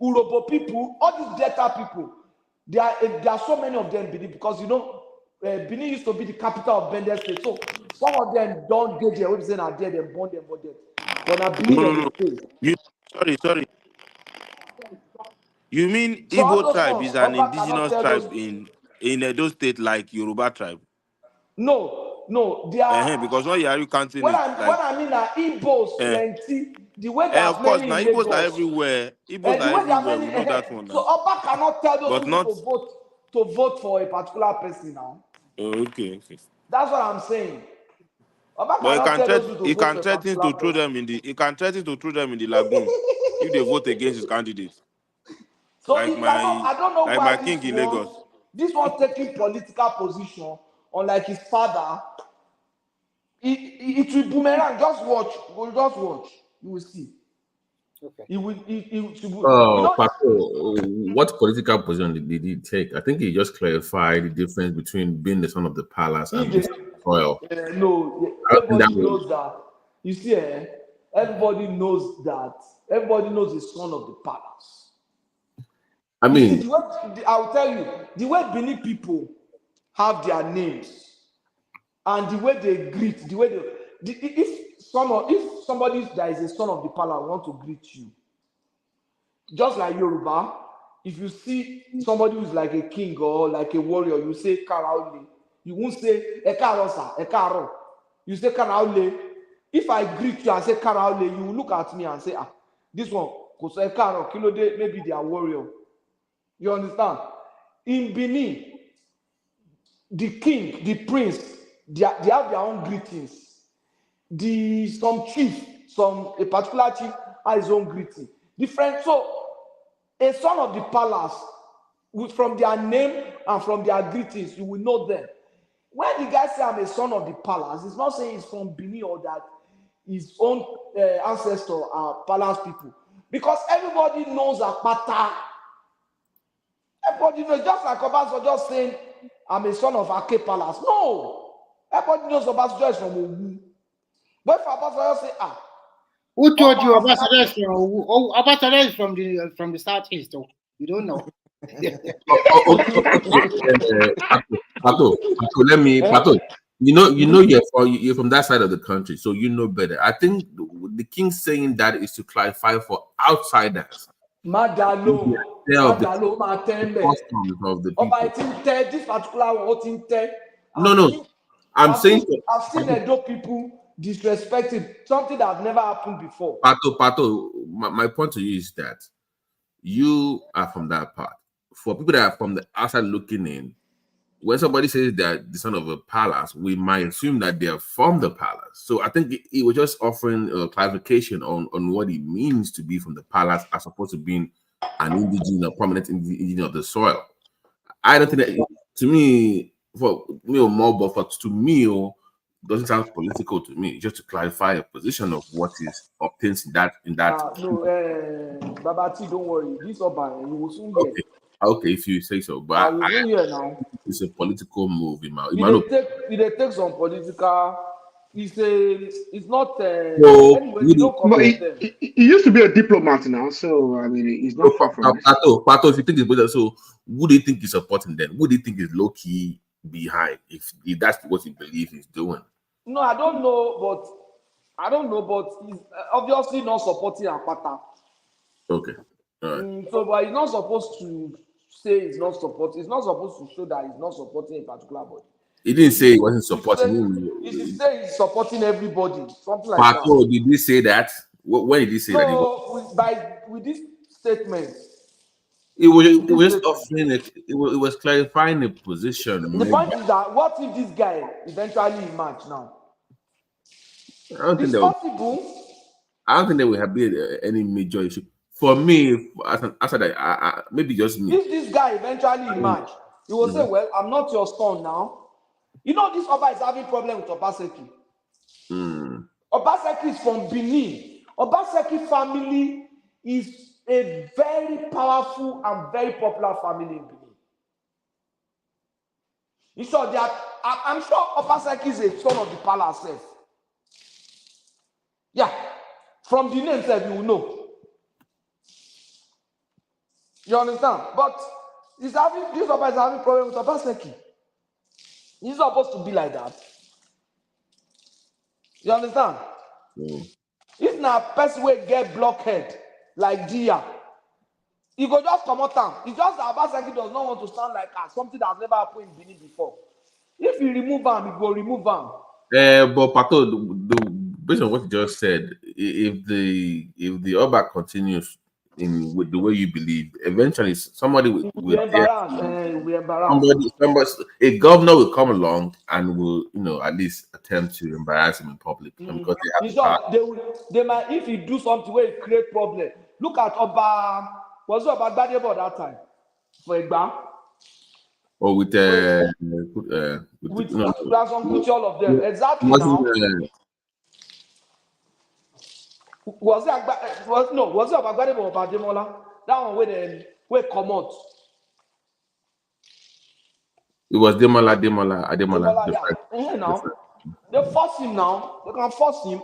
Urobo people, all these Delta people. There are so many of them in Benin because, you know, Benin used to be the capital of Bendel State. So some of them don't get their represent are there, they born them for them. But now Benin Sorry. You mean Igbo tribe is an indigenous tribe in Edo State like Yoruba tribe? No, they are. Because what you counting What it I mean are Igbos plenty. The way they of are course, many now in Igbos are Lagos. everywhere. The way they are many. We know that one. So Oba cannot tell those people not to vote for a particular person now. Okay. That's what I'm saying. Oba But cannot tell those people he to vote can for a threaten particular to throw them in the lagoon if they vote against his candidates. So like he cannot. I don't know why my this king in one. Lagos. This one taking political position unlike his father. It will boomerang. Just watch. You will see. Okay. He will. Paco, what political position did he take? I think he just clarified the difference between being the son of the palace and the royal. No, everybody knows that. You see, everybody knows that. Everybody knows the son of the palace. I mean, I'll tell you, the way Benin people have their names and the way they greet, if somebody that is a son of the palace want to greet you, just like Yoruba, if you see somebody who's like a king or like a warrior, you say Karaole. You won't say Ekarosa, Ekaro. You say Karaole. If I greet you and say Karaole, you will look at me and say, this one, because Ekaro, Kilode, maybe they are warrior. You understand? In Benin, the king, the prince, they have their own greetings. Some chief, a particular chief has his own greeting. Different. So a son of the palace, from their name and from their greetings, you will know them. When the guy say I'm a son of the palace, it's not saying he's from Benin or that his own ancestors are palace people. Because everybody knows Akpata. Everybody knows, just like Obasanjo just saying, I'm a son of Ake Palace. No. Everybody knows Obasanjo is from Owu. But if Obasanjo say, who told you Obasanjo is from Owu? Oh, Obasanjo is from the southeast. Oh, you don't know. Pato, let me, Pato, you know, you're from that side of the country, so you know better. I think the king saying that is to clarify for outsiders. Madalo, of the people. This particular one, No. I've seen Edo people disrespected something that never happened before. Pato, my point to you is that you are from that part. For people that are from the outside looking in, when somebody says they're the son of a palace, we might assume that they're from the palace. So I think it was just offering a clarification on what it means to be from the palace as opposed to being an indigenous, a prominent indigenous of the soil. I don't think that, to me, for me or more, but to me, doesn't sound political to me. Just to clarify a position of what is obtained in that. Babati, don't worry. This Oba, you will soon get. Okay, if you say so, but it's a political move. It takes some political. It's not. He used to be a diplomat now, so I mean, he's not far from Pato, if you think it's better, so who do you think is supporting them? Who do you think is low key behind? If that's what he believes he's doing. No, I don't know, but he's obviously not supporting Akpata. Okay. All right. But he's not supposed to say he's not supporting. He's not supposed to show that he's not supporting a particular body. He didn't say he wasn't supporting. He should say he's supporting everybody. Something like Pato, that. did he say that? When did he say that? With this statement. It was offering it. It was clarifying the position. The point is that what if this guy eventually emerge now? I don't think there will be any major issue. For me, after that, maybe just me. If this guy eventually emerge, he will say, well, I'm not your son now. You know, this Oba is having problem with Obaseki. Obaseki is from Benin. Obaseki family is a very powerful and very popular family in Benin. I'm sure Obaseki is a son of the palace self. Yeah, from the name self, you will know. You understand? But this Oba is having problem with Obaseki. He's not supposed to be like that. You understand? If now a person will get blockhead like Dia, he go just come out town. It's just that Obaseki does not want to sound like something that has never happened in Benin before. If you remove him, he will remove him. But Pato, based on what you just said, if the Oba continues with the way you believe, eventually somebody will be embarrassed. A governor will come along and will, at least attempt to embarrass him in public because they might, if he do something where it create problem. Look at Oba. Was it Oba Gbadebo at that time? For example. Or with all of them. Exactly now. Was it Oba Gbadebo or Oba Demola? That one where come out. It was Demola. Yeah. Now they force him now. They can force him.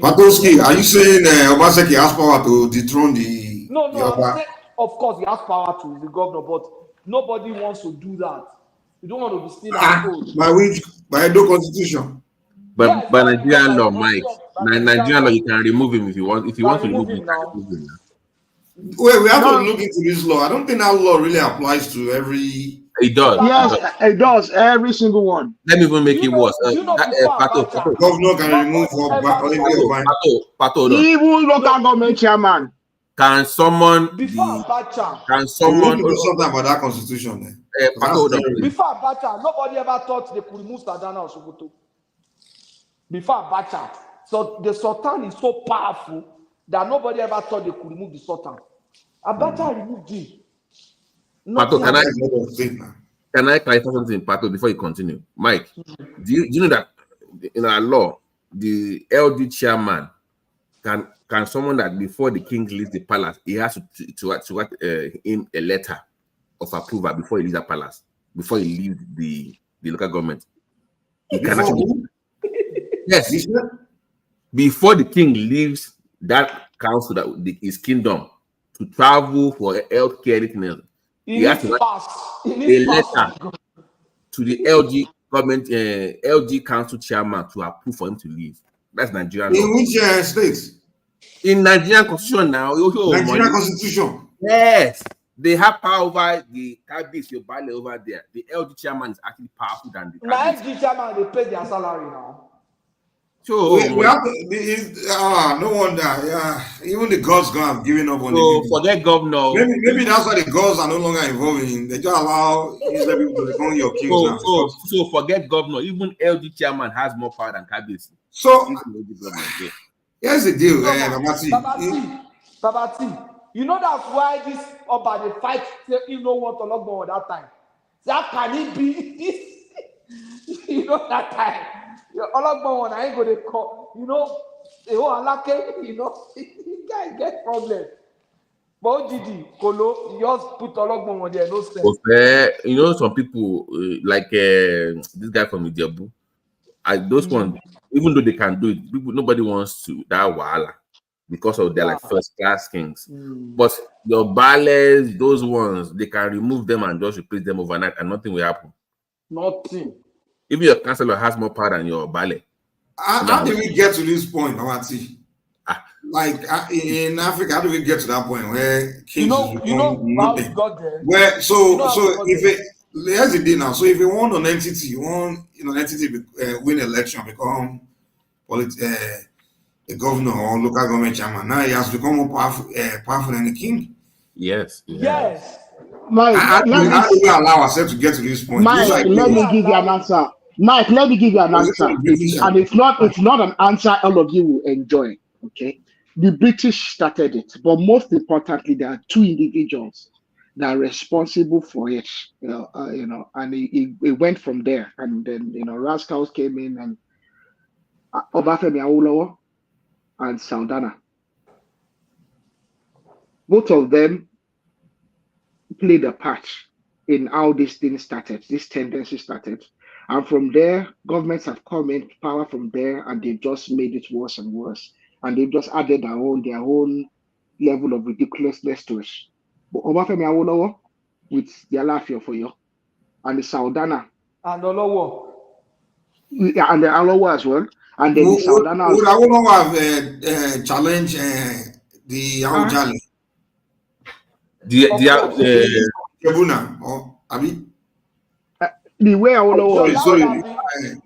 Patoski, are you saying Obaseki has power to dethrone the? No. I'm saying, of course, he has power to. He's the governor, but nobody wants to do that. You don't want to be seen as old. By the Constitution. But by Nigerian law, Mike, Nigerian law, you can remove him if you want. If you want to remove him, remove him. Wait, we have to look into this law. I don't think that law really applies to every. It does. Yes, it does. Every single one. Let me even make it worse. Governor can remove Pato, even local government chairman. Can someone before Abacha? Can someone do something about that constitution? Before Abacha, nobody ever thought they could remove Sadana or Sokoto. Before Abacha, so the Sultan is so powerful that nobody ever thought they could remove the Sultan. Abacha removed him. Pato, can I clarify something, Pato, before you continue? Mike, do you know that in our law, the LD chairman can someone that before the king leaves the palace, he has to write him a letter of approval before he leaves the palace, before he leaves the local government. He can actually, yes, before the king leaves that council, that his kingdom, to travel for healthcare, anything else, he has to write a letter to the LG government, LG council chairman to approve for him to leave. That's Nigerian law. In which state? In Nigerian constitution now. Nigerian constitution. Yes, they have power over the cabis, your ballet over there. The LG chairman is actually powerful than the my LG chairman, they pay their salary now. So we have to, no wonder. Yeah, even the gods have given up on the people. Forget governor. Maybe that's why the gods are no longer involved in. They just allow Israel people to become your kings now. So forget governor. Even LG chairman has more power than cabis. So here's the deal, Babati. You know that's why this Oba they fight. You know what to lock down at that time. That can it be? You know that time. Olagbo I ain't gonna call. You know, the whole Alake. You know, you guys get problem. But OGD, Kolo, you just put Olagbo there. No sense. You know, some people like this guy from Ijebu. Those ones, even though they can do it, nobody wants to that wahala because of their like first class kings. But your ballets, those ones, they can remove them and just replace them overnight, and nothing will happen. Nothing. Even your councillor has more power than your ballet. How did we get to this point, Awati? Like in Africa, how do we get to that point where kings how we got there? Where here's the deal now. So if you want an entity, win election, become a governor or local government chairman. Now he has become more powerful than the king. Yes. Mike, how do we allow ourselves to get to this point? Mike, let me give you an answer. Mike, let me give you an answer. And it's not an answer all of you will enjoy. Okay. The British started it, but most importantly, there are two individuals that are responsible for it. And it went from there. And then rascals came in, and Obafemi Awolowo and Saldana. Both of them played a part in how this thing started, this tendency started. And from there, governments have come in power from there, and they've just made it worse and worse. And they've just added their own level of ridiculousness to it. But Obafemi Awolowo with the Alafia for you, and the Saldana. And Olowo. Yeah, and the Alowo as well. And then the Saldana. Would Awolowo have challenged the Awujale? The way Awolowo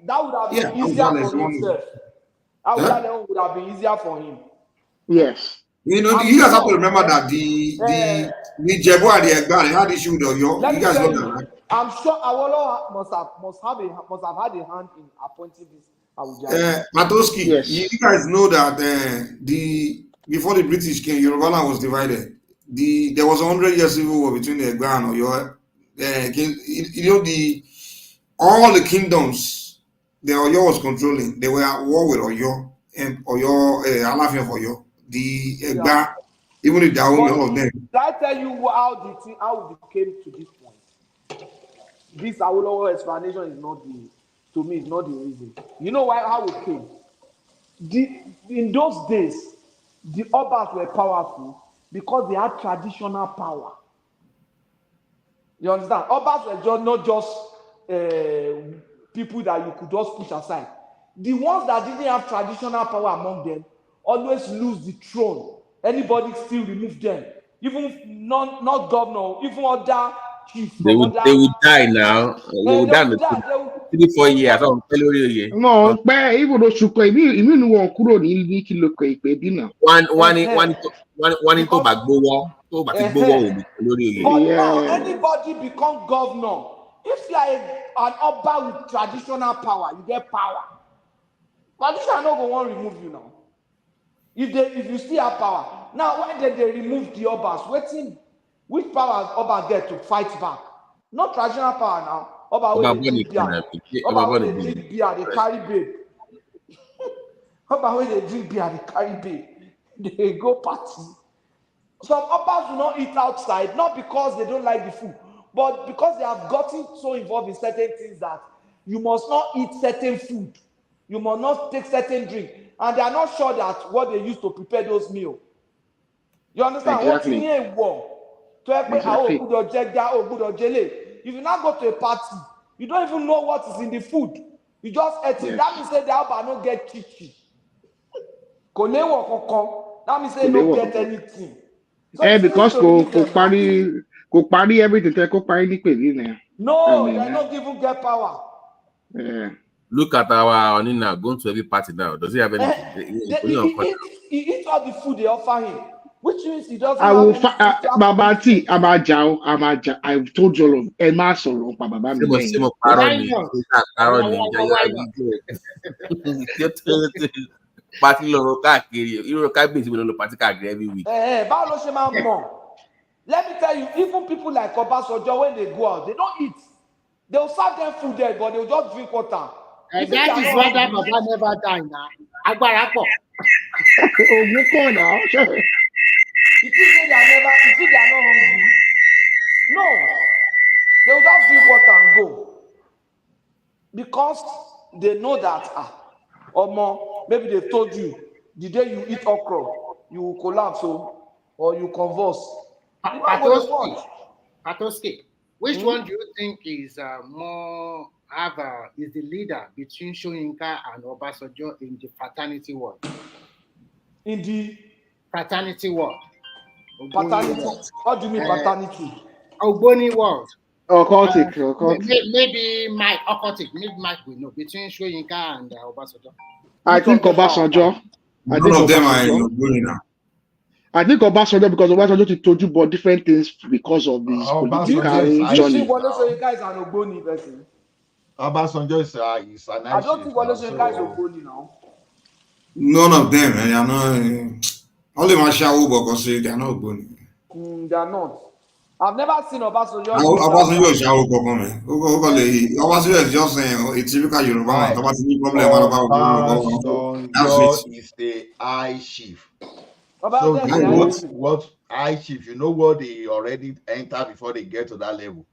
that would have been easier for himself. Awujale would have been easier for him. Yes. You guys have to remember that the Jebu and the Egba, they had issue with Oyo. You guys know that, right? I'm sure Awolowo must have had a hand in appointing this Awujale. Matoski, yes. You guys know that before the British came, Yoruba land was divided. There was a 100-year civil war between the Egba and Oyo. All the kingdoms the Oyo was controlling, they were at war with Oyo and Alafia of Oyo. The Egba, even the Daomi, all of them. Did I tell you how we came to this point? This Awolowo explanation is not the reason. You know how we came? In those days, the Obas were powerful because they had traditional power. You understand? Obas were not just people that you could just push aside. The ones that didn't have traditional power among them always lose the throne. Anybody still remove them. Even not governor, even other chiefs. They would die now. They would die in 3-4 years. No, even though One into Bagbowo, to Bagbowo. But now anybody become governor. If you are an Oba with traditional power, you get power. Tradition no go want remove you now. If you still have power. Now when they remove the Obas, which powers Oba get to fight back? Not traditional power now. Oba wey dey drink beer. Oba wey dey drink beer, they carry babe. Oba wey dey drink beer, they carry babe. They go party. Some Obas will not eat outside, not because they don't like the food, but because they have gotten so involved in certain things that you must not eat certain food. You must not take certain drink. And they are not sure that what they use to prepare those meals. You understand? Exactly. If you now go to a party, you don't even know what is in the food. You just eat it. That means that the Alba don't get chichi. That means they don't get anything. So because go party everything, go party now. No, they don't even get power. Yeah. Look at our Onina going to every party now. Does he have anything? He eats all the food they offer him, which means he doesn't I will have Babati, I've told you all of Emma Solo, Baba Party loro káàkiri, irú kábíyèsí ló party káàkiri every week. Let me tell you, even people like Obasanjo, when they go out, they don't eat. They'll serve them food there, but they'll just drink water. And that is why that Baba never died now. Agbarapo. now. You think they are not hungry? No. They'll just drink water and go. Because they know that, maybe they told you, the day you eat okra, you will collapse or you convulse. Patoski, which one do you think is more is the leader between Soyinka and Obasanjo in the fraternity world? In the fraternity world. Fraternity. What do you mean fraternity? Ogboni world. Occultic. Maybe Mike occultic. Maybe Mike will know between Soyinka and Obasanjo. I think Obasanjo. None of them are in Ogboni now. I think Obasanjo, because Obasanjo told you about different things because of his political journey. Do you think Wole Soyinka is an Ogboni person? Obasanjo is an I don't think Wole Soyinka is Ogboni now. None of them, they are not. Only Marshall Ubo they are not Ogboni. They are not. I've never seen Obasanjo. Obasanjo is Yahoo Kokom. Obasanjo is just a typical Yoruba man. Obasanjo is the high chief. So what high chief? You know what they already enter before they get to that level.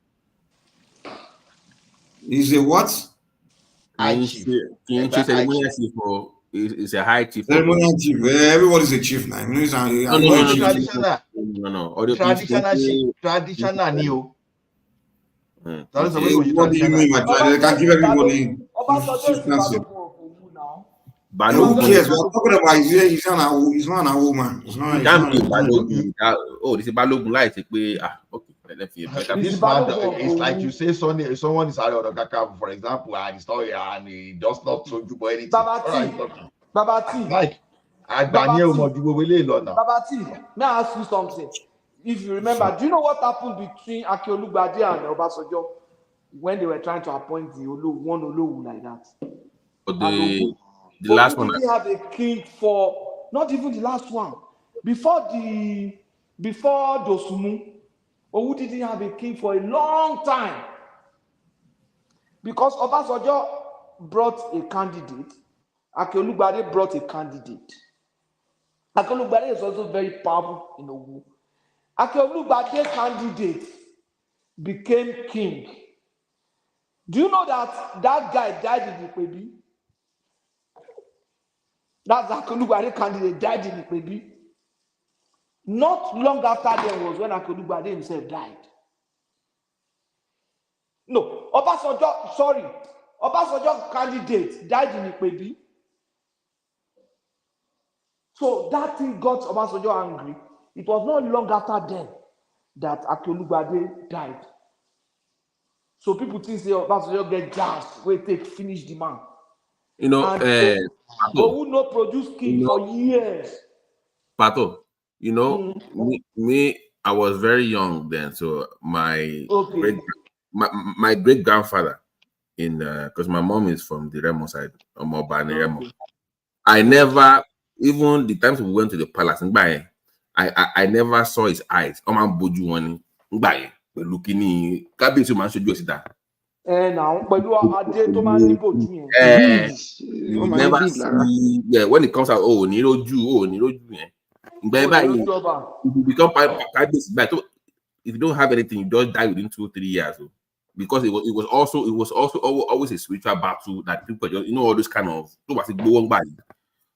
Is a what? High chief. Is a high chief. Ceremonial chief. Everybody's a chief now. Traditional new. What do you mean by traditional? They can give everybody chieftaincy. Who cares? We're talking about he's not an old man. It's not. This is Balogun light. Okay, this man is like you say someone is Ari Odokaka, for example, and he does not show you anything. Babati. Like Babati, may I ask you something? If you remember, do you know what happened between Akeolugbade and Obasanjo when they were trying to appoint one Olowu like that? But the last one. Didn't have a king for not even the last one. Before Dosumu, Owu didn't have a king for a long time. Because Obasanjo brought a candidate, Akeolugbade brought a candidate. Akeolugbade is also very powerful in Owu. Akeolugbade candidate became king. Do you know that guy died in Ikpebi? That Akeolugbade candidate died in Ikpebi. Not long after them was when Akeolugbade himself died. No, Obasanjo candidate died in Ikpebi. So that thing got Obasanjo angry. It was not long after then that Akeolugbade died. So people think say Obasanjo get jazz, wait take finish the man. Who no produce king for years. Pato, You know, me, I was very young then, so my my great grandfather in because my mom is from the Remo side, Remo. I never, even the times we went to the palace, I never saw his eyes. Looking, kábíyèsí máa ń ṣojú ẹ̀ síta. Now, pẹ̀lú adé tó máa ń ní bòjú yẹn. You never see, yeah, when it comes out, oh, ní lójú yẹn. If you become kábíyèsí, if you don't have anything, you just die within 2 or 3 years. Because it was also always a spiritual battle that people just, all those kind of.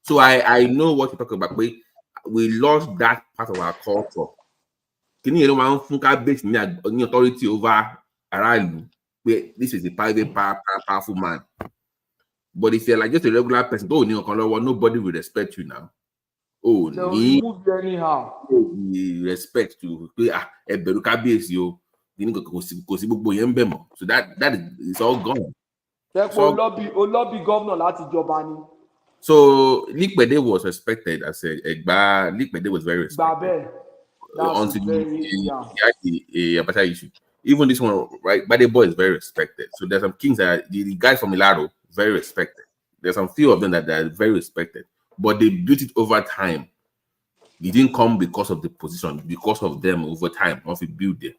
So I know what you're talking about. We lost that part of our culture. Can you know based authority over around? This is a private powerful man. But if you're like just a regular person, nobody will respect you now. Oh, so we move anyhow. Respect to so that is all gone. Lobby governor láti jọba ni. So Likpede was respected as Likpede was very respected. Until the Abacha issue. Even this one, right? Bade Boy is very respected. So there's some kings that the guys from Ilaro, very respected. There's some few of them that are very respected, but they built it over time. It didn't come because of the position, because of them over time. Once we build it.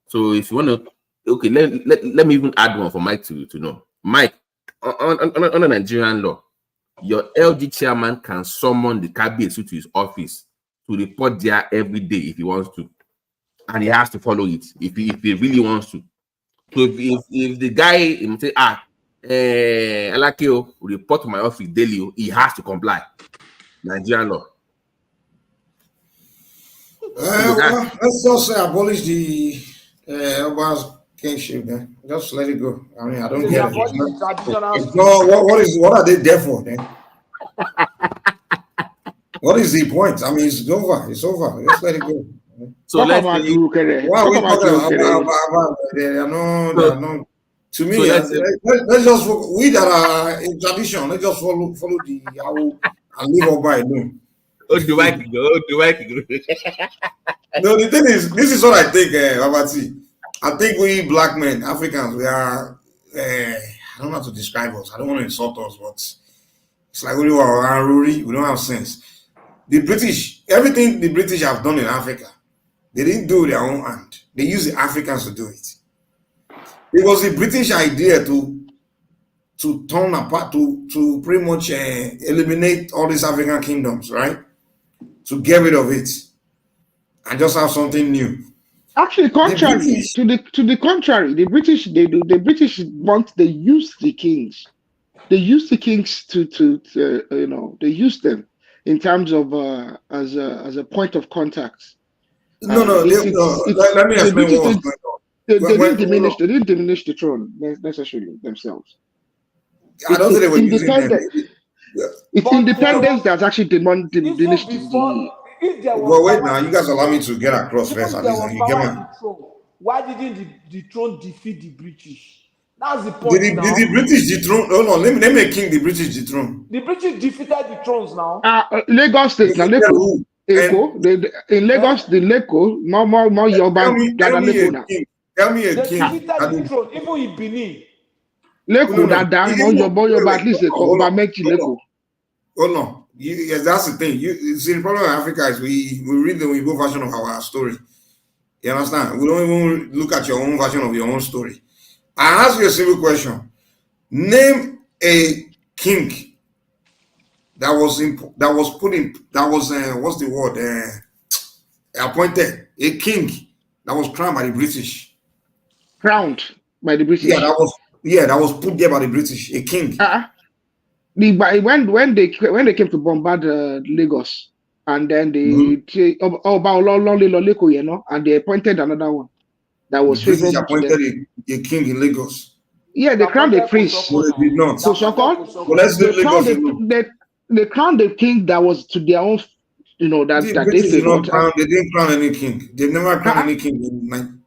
So if you want to, okay, let me even add one for Mike to know. Mike, on a Nigerian law, your LG chairman can summon the cabinet to his office to report there every day if he wants to, and he has to follow it if he really wants to. So if the guy say Alakio will report to my office daily, he has to comply. Nigerian law. Well, let's just say abolish the Oba's kingship. Then just let it go. I mean, I don't get it. What are they there for then? What is the point? I mean, it's over. It's over. Just let it go. So let's say, why are we talking about to me, let's just we that are in tradition, let's just follow the and live up by doing. Do I go? No, the thing is, this is what I think, Babati. I think we black men, Africans, we are. I don't know how to describe us. I don't want to insult us, but it's like we don't have sense. The British, everything the British have done in Africa, they didn't do their own hand. They used the Africans to do it. It was the British idea to turn apart, to pretty much eliminate all these African kingdoms, right? To get rid of it and just have something new. Actually, contrary to the contrary, the British they use the kings. They use the kings to they use them in terms of as a point of contact. Let me explain what was going on. They didn't diminish the throne necessarily themselves. I don't think they were using them. It's independence that's actually diminished the. Well, wait now. You guys allow me to get across first. Why didn't the throne defeat the British? That's the point. Did the British dethrone? Oh no, let me king the British dethrone. The British defeated the thrones now. Lagos State now. In Lagos, the Leko, more Yoruba than Leko now. Tell me a king. They defeated the throne, even in Benin. Leko that down, more Yoruba at least over make Leko. Oh no. Yes, that's the thing. You see, the problem in Africa is we read the Igbo version of our story. You understand? We don't even look at your own version of your own story. I ask you a simple question. Name a king that was appointed, a king that was crowned by the British. Crowned by the British. That was put there by the British. A king. When they came to bombard Lagos, and then they and they appointed another one that was favorable. Appointed a king in Lagos. Yeah, they crowned a prince. No, they did not. So they crowned the king that was to their own, that they favored. They didn't crown any king. They've never crowned any king.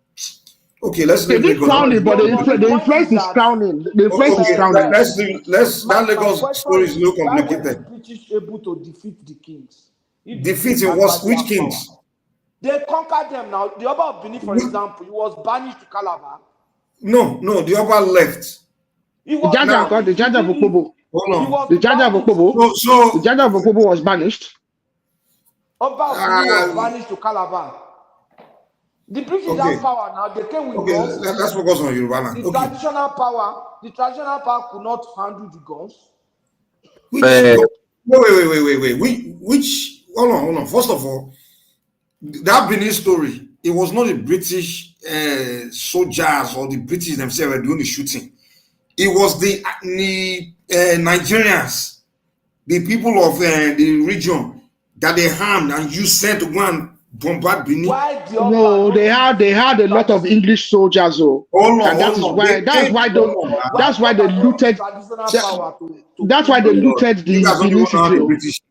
Okay, let's they did crown it, but the influence is crowning. The influence is crowning. Let's that Lagos story is a little complicated. Why were the British able to defeat the kings? Defeating was which kings? They conquered them now. The Oba of Benin, for example, he was banished to Calabar. No, the Oba left. He was The Jaja of Opobo. The Jaja of Opobo. So the Jaja of Opobo was banished. Oba of Benin was banished to Calabar. The British have power now. They came with guns. Let's focus on Yoruba land. The traditional power could not handle the guns. Wait. Which hold on. First of all, that Benin story, it was not the British soldiers or the British themselves were doing the shooting. It was the Nigerians, the people of the region that they harmed and you sent to go and bombard Benin. No, they had a lot of English soldiers, that's why they looted. That's why they looted the Benin City.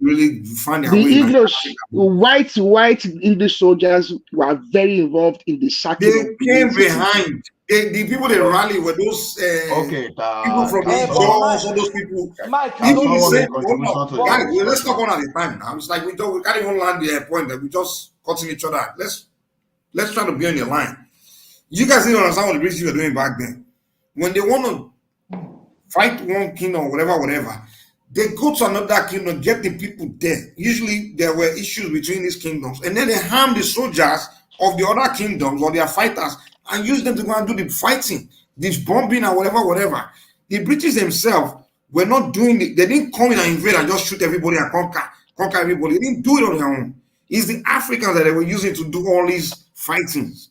Really find their the way English, white English soldiers were very involved in the sacking. They came behind. The people they rally were those people from the Jaws, all those people. Let's talk one at a time now. It's like we can't even land the point that we just cutting each other. Let's try to be on your line. You guys didn't understand what the British were doing back then. When they want to fight one kingdom, whatever, they go to another kingdom, get the people there. Usually there were issues between these kingdoms, and then they harm the soldiers of the other kingdoms or their fighters and use them to go and do the fighting, this bombing or whatever. The British themselves were not doing it. They didn't come in and invade and just shoot everybody and conquer everybody. They didn't do it on their own. It's the Africans that they were using to do all these fightings.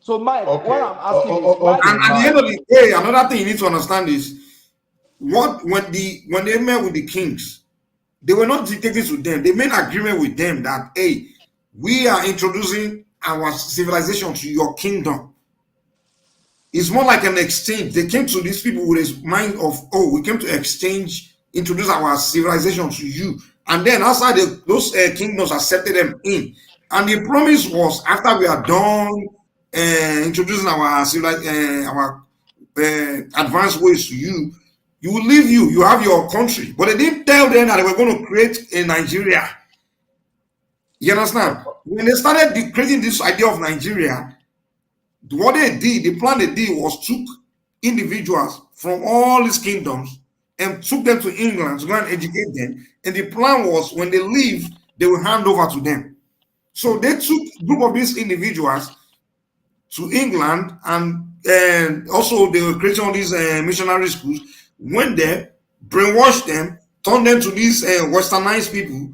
So, Mike, what I'm asking is, and at the end of the day, another thing you need to understand is when they met with the kings, they were not dictating to them. They made an agreement with them that, hey, we are introducing our civilization to your kingdom. It's more like an exchange. They came to these people with a mind of, we came to exchange, introduce our civilization to you. And then outside those kingdoms accepted them in. And the promise was, after we are done introducing our advanced ways to you, you will leave you have your country. But they didn't tell them that they were going to create a Nigeria. You understand? When they started creating this idea of Nigeria, what they did, the plan they did was took individuals from all these kingdoms and took them to England to go and educate them. And the plan was when they leave, they will hand over to them. So they took a group of these individuals to England, and also they were creating all these missionary schools. Went there, brainwashed them, turned them to these westernized people.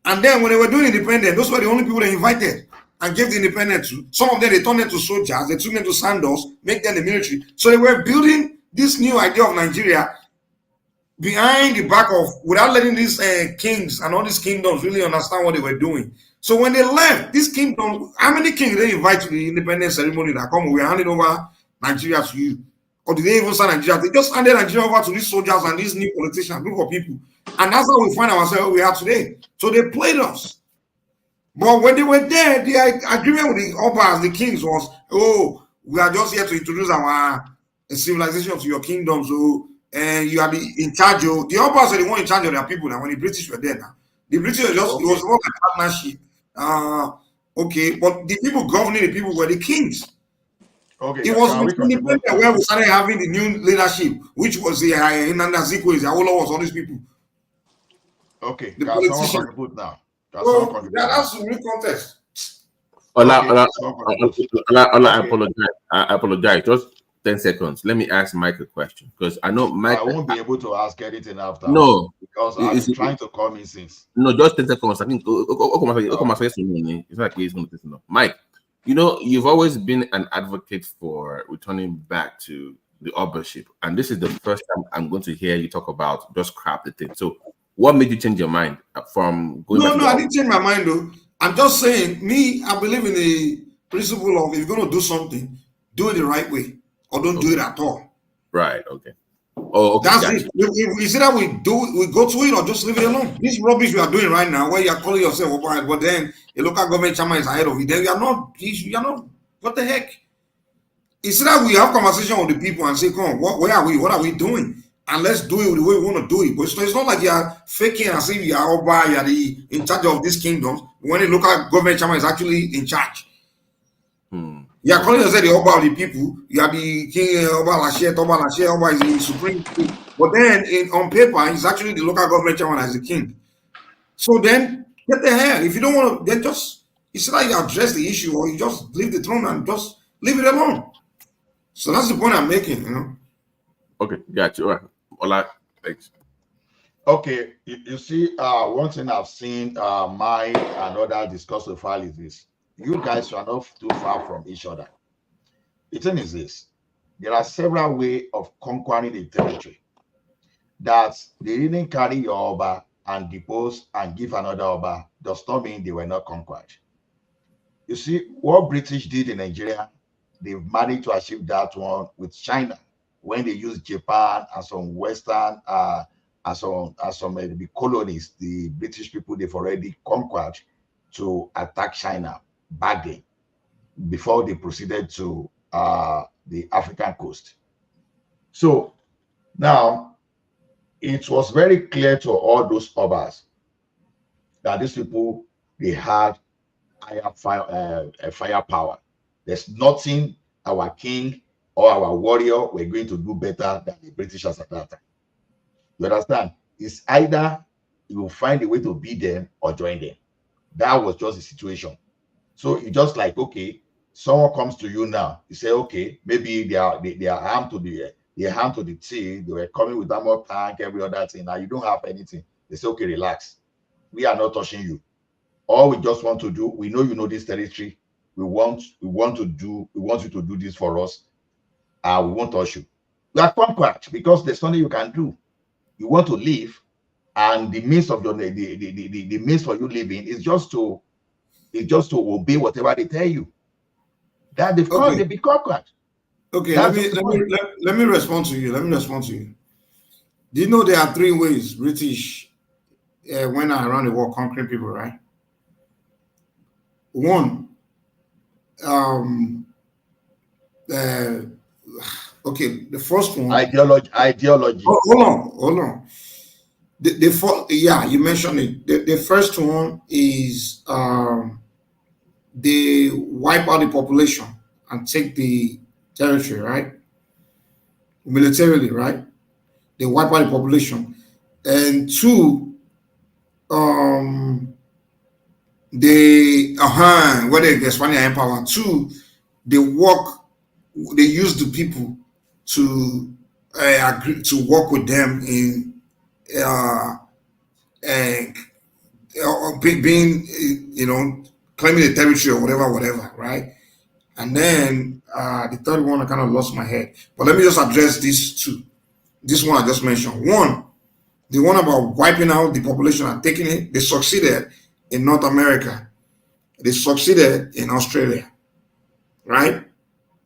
And then when they were doing independence, those were the only people they invited and gave the independence to. Some of them, they turned them to soldiers, they took them to Sandos, make them the military. So they were building this new idea of Nigeria behind the back of, without letting these kings and all these kingdoms really understand what they were doing. So when they left, this kingdom, how many kings they invite to the independence ceremony that come, we're handing over Nigeria to you? Or did they even sign Nigeria? They just handed Nigeria over to these soldiers and these new politicians, group of people. And that's how we find ourselves where we are today. So they played us. But when they were there, the agreement with the Obas, the kings, was, we are just here to introduce our civilization to your kingdom. So you are in charge of, the Obas are the one in charge of their people. Now, when the British were there now, the British were just, it was not a partnership. But the people governing the people were the kings. It was independent where we started having the new leadership, which was the Inanda Zikwe, the Awolowo, all these people. Okay, the can someone politician. contribute now? That's the real context. I apologize. Just 10 seconds. Let me ask Mike a question, because I know Mike. I won't be able to ask anything after. No, because I've been trying to call me since. No, just 10 seconds. I think. It's like he's going to listen. Mike, you know, you've always been an advocate for returning back to the authorship, and this is the first time I'm going to hear you talk about just scrap the thing. So, what made you change your mind from going? No, I didn't change my mind though. I'm just saying, I believe in the principle of if you're going to do something, do it the right way, or don't do it at all. Right. Okay. Oh, okay. That's it. It's either we go to it or just leave it alone. This rubbish we are doing right now, where you are calling yourself Obama, but then the local government chairman is ahead of it. Then you are not. What the heck? It's either we have conversation with the people and say, "Come on, where are we? What are we doing?" and let's do it the way we want to do it. But it's not like you are faking as if you are Oba, you are in charge of this kingdom, when the local government chairman is actually in charge. You are calling yourself the Oba of the people. You are the king, Oba Lashe, Oba is the supreme king. But then on paper, he's actually the local government chairman as the king. So then, get the hell. If you don't want to, then just, it's like you address the issue, or you just leave the throne and just leave it alone. So that's the point I'm making, you know. Okay, got you. All right. Ola, thanks. Okay, you see, one thing I've seen mine and others discuss so far is this. You guys are not too far from each other. The thing is this. There are several ways of conquering a territory that they didn't carry your Oba and depose and give another Oba does not mean they were not conquered. You see, what British did in Nigeria, they've managed to achieve that one with China when they used Japan and some Western and some the colonies, the British people they've already conquered to attack China back then before they proceeded to the African coast. So now it was very clear to all those Obas that these people, they had higher firepower. There's nothing our king or our warrior were going to do better than the Britishers at that time. You understand? It's either you will find a way to beat them or join them. That was just the situation. So it's just like, okay, someone comes to you now. You say, okay, maybe they are armed to the teeth. They were coming with armor tank, every other thing. Now you don't have anything. They say, okay, relax. We are not touching you. All we just want to do, we know you know this territory. We want you to do this for us. We won't touch you. We are conquered because there's nothing you can do. You want to live, and the means of your the means for you living is just to obey whatever they tell you. That they've been conquered. Okay, let me respond to you. Do you know there are 3 ways British went around the world conquering people, right? One, okay, the first one. Ideology. Oh, hold on. You mentioned it. The first one is they wipe out the population and take the territory, right? Militarily, right? They wipe out the population. And 2, where they expand their empire. 2, they use the people to agree to work with them in being, claiming the territory or whatever, right? And then the third one, I kind of lost my head. But let me just address these 2. This one I just mentioned. One, the one about wiping out the population and taking it, they succeeded in North America. They succeeded in Australia, right?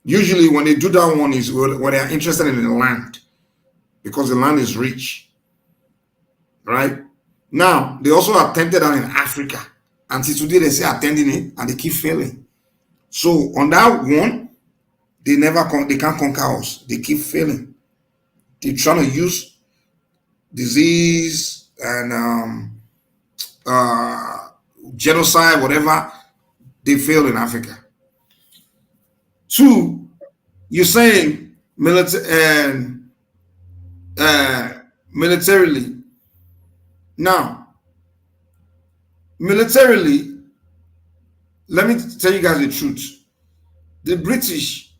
Usually when they do that one is when they are interested in the land, because the land is rich, right? Now, they also attempted that in Africa. Until today, they say attempting it and they keep failing. So on that one, they can't conquer us. They keep failing. They're trying to use disease and genocide, whatever. They failed in Africa. 2, you're saying militarily. Now, militarily, let me tell you guys the truth. The British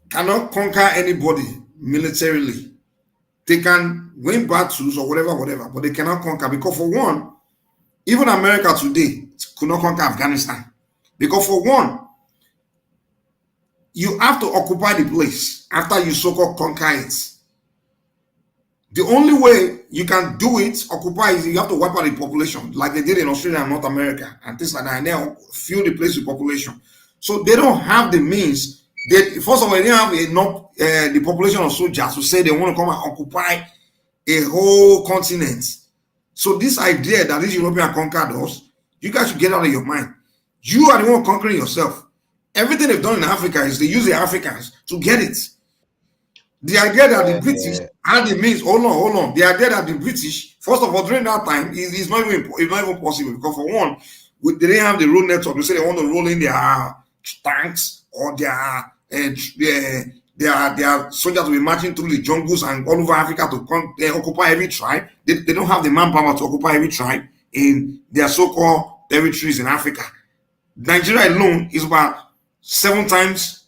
cannot conquer anybody militarily. They can win battles or whatever, but they cannot conquer, because for one, even America today could not conquer Afghanistan. Because for one, you have to occupy the place after you so-called conquer it. The only way you can do it, occupy, is you have to wipe out the population, like they did in Australia and North America and things like that, and then fill the place with population. So they don't have the means. First of all, they didn't have enough the population of soldiers to say they want to come and occupy a whole continent. So this idea that this European conquered us, you guys should get out of your mind. You are the one conquering yourself. Everything they've done in Africa is they use the Africans to get it. The idea that the British had the means, hold on. The idea that the British, first of all, during that time, is not even possible because for one, they didn't have the road network. They say they want to roll in their tanks or their soldiers to be marching through the jungles and all over Africa to come occupy every tribe. They don't have the manpower to occupy every tribe in their so-called territories in Africa. Nigeria alone is about 7 times.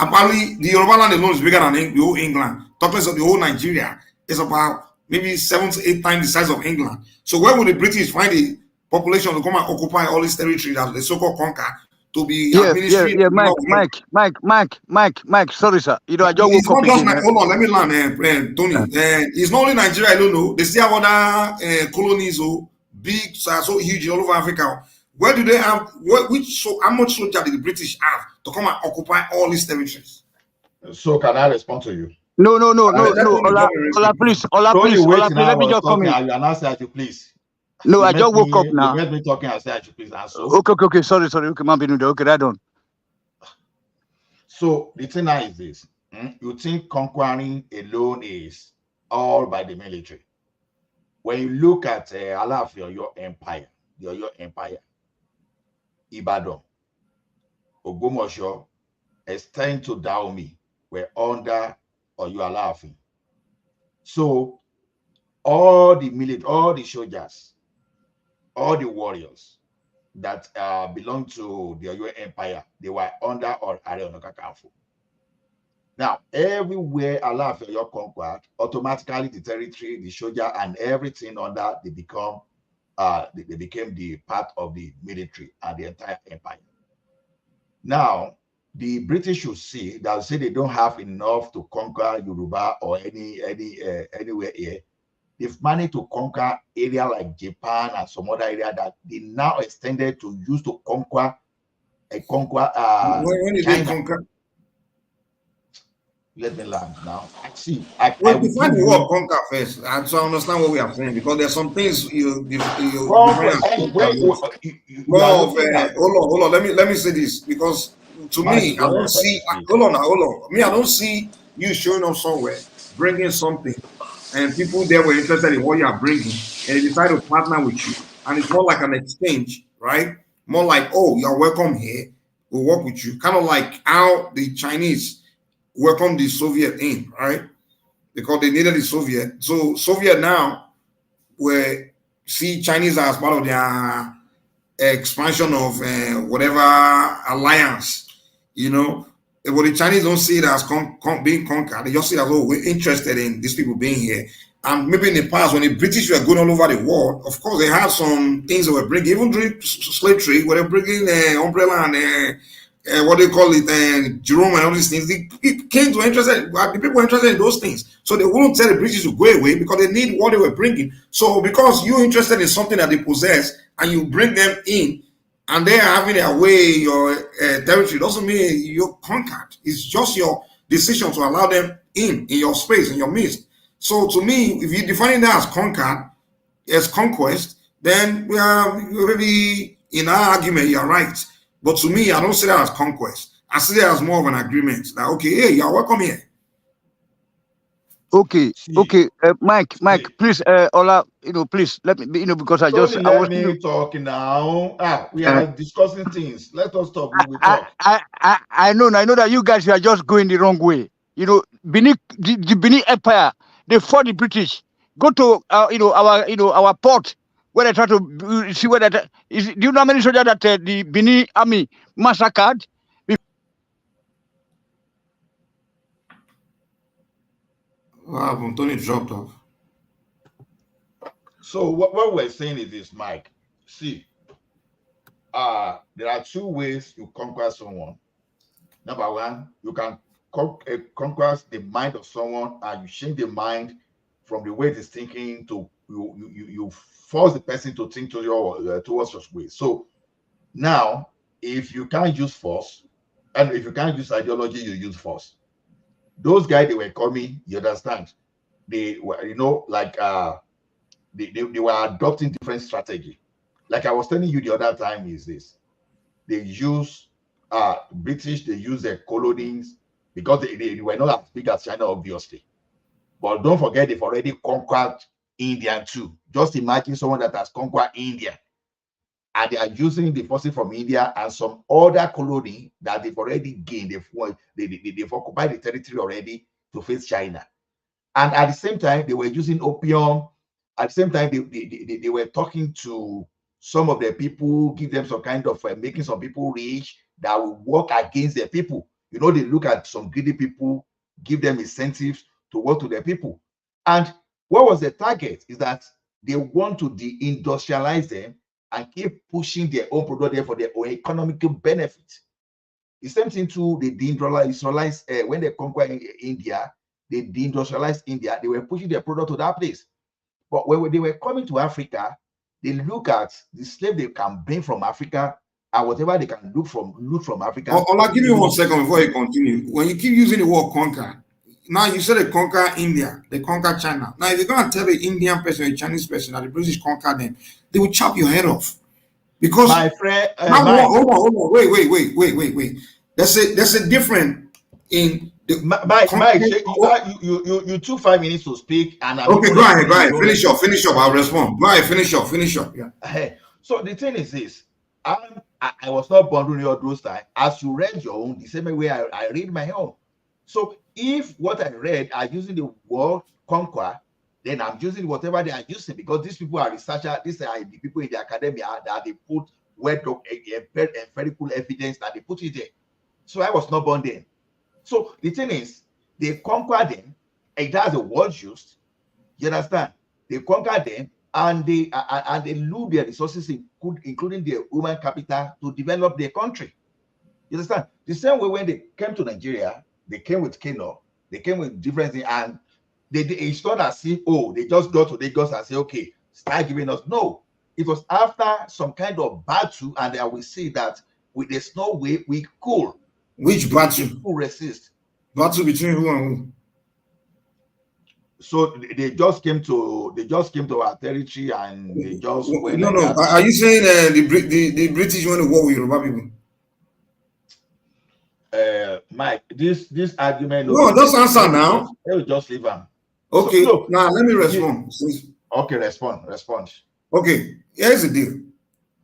Apparently, the Yoruba land alone is bigger than the whole England. Talking of the whole Nigeria is about maybe 7 to 8 times the size of England. So where would the British find the population to come and occupy all these territories that they so-called conquer to be administering? Mike. Sorry, sir. I just it's woke not up just again. hold on, let me land, Tony. It's not only Nigeria alone, no. They still have other colonies, big, so huge all over Africa. Where do they have? How much soldier did the British have to come and occupy all these territories? So can I respond to you? No. Ola, please. Let me just come in. You are not saying you please. No, I just woke up now. You made me talking. I said you please. And so. Okay. Sorry. Okay, that done. So the thing now is this: you think conquering alone is all by the military? When you look at Alaafin your empire, your empire, Ibadan, Ogbomoso, extend to Dahomey, were under Oyo Alaafin. So all the military, all the soldiers, all the warriors that belong to the Oyo Empire, they were under Are Ona Kakanfo. Now, everywhere Alaafin Oyo conquered, automatically the territory, the soldier, and everything under they became the part of the military and the entire empire. Now, the British should see that say they don't have enough to conquer Yoruba or anywhere here. They've managed to conquer area like Japan and some other area that they now extended to use to conquer when did China. they conquer? Let me land now. Define the word conquer first, and so I understand what we are saying because there's some things you hold on. Let me say this because to me, I don't see. Hold on. I don't see you showing up somewhere, bringing something, and people there were interested in what you are bringing, and they decide to partner with you, and it's more like an exchange, right? More like, oh, you're welcome here. We'll work with you, kind of like how the Chinese welcome the Soviet in, right? Because they needed the Soviet. So Soviet now will see Chinese as part of their expansion of whatever alliance, But the Chinese don't see it as being conquered. They just see it as, oh, we're interested in these people being here. And maybe in the past, when the British were going all over the world, of course, they had some things they were bringing. Even during slave trade, where they're bringing umbrella and what they call it, Jerome and all these things. The people were interested in those things. So they wouldn't tell the British to go away because they need what they were bringing. So because you're interested in something that they possess and you bring them in and they are having their way, your territory, doesn't mean you're conquered. It's just your decision to allow them in your space, in your midst. So to me, if you're defining that as conquered, as conquest, then we are maybe in our argument, you're right. But to me, I don't see that as conquest. I see that as more of an agreement. That okay, hey, you're welcome here. Okay. Mike, please, Ola, please let me, because I was talking now. We are discussing things. Let us talk. We will talk. I know that you guys are just going the wrong way. The Benin Empire, they fought the British. Go to our port where they try to see where that is. Do you know how many soldiers that the Benin army massacred? Wow, Tony dropped off. So what we're saying is this, Mike. See, there are 2 ways you conquer someone. Number 1, you can conquer the mind of someone, and you change the mind from the way it's thinking to you force the person to think towards your way. So now, if you can't use force, and if you can't use ideology, you use force. Those guys, they were coming. You understand? They were, they were adopting different strategy. Like I was telling you the other time, is this: they use British, they use their colonies because they were not as big as China, obviously. But don't forget, they've already conquered India too. Just imagine someone that has conquered India, and they are using the forces from India and some other colony that they've already gained. They've occupied the territory already to face China. And at the same time, they were using opium. At the same time, they were talking to some of the people, give them some kind of making some people rich that will work against their people. You know, they look at some greedy people, give them incentives to work to their people. And what was the target is that they want to deindustrialize them and keep pushing their own product there for their own economical benefit. The same thing too, they deindustrialize when they conquer India, they deindustrialized India, they were pushing their product to that place. But when they were coming to Africa, they look at the slave they can bring from Africa and whatever they can loot from Africa. I'll give you 1 second before you continue. When you keep using the word conquer, now you said they conquer India, they conquer China. Now, if you're going to tell the Indian person, a Chinese person that the British conquered them, they will chop your head off. Because my friend, hold on, wait. There's a difference in the Mike, you took 5 minutes to speak, and okay, go ahead. Finish up. I'll respond. Go ahead, finish up. Yeah. So the thing is this: I was not born during all those times. As you read your own, the same way I read my own. So if what I read are using the word conquer, then I'm using whatever they are using, because these people are researchers. These are the people in the academia that they put empirical evidence that they put it there. So I was not born then. So the thing is, they conquer them, and that's the word used. You understand? They conquer them, and they loot their resources, including their human capital, to develop their country. You understand? The same way when they came to Nigeria, they came with Kano, they came with different things, and it's not as if, they just go to Lagos and say, okay, start giving us. No, it was after some kind of battle, and we see that there's no way we could. Which battle? Who resist? Battle between who and who? So they just came to our territory, and they just went. No. Are you saying the British went to war with Yoruba people? Mike, this argument. No, just answer now. They will just leave them. Okay. So, now let me respond. Okay, respond. Okay, here's the deal.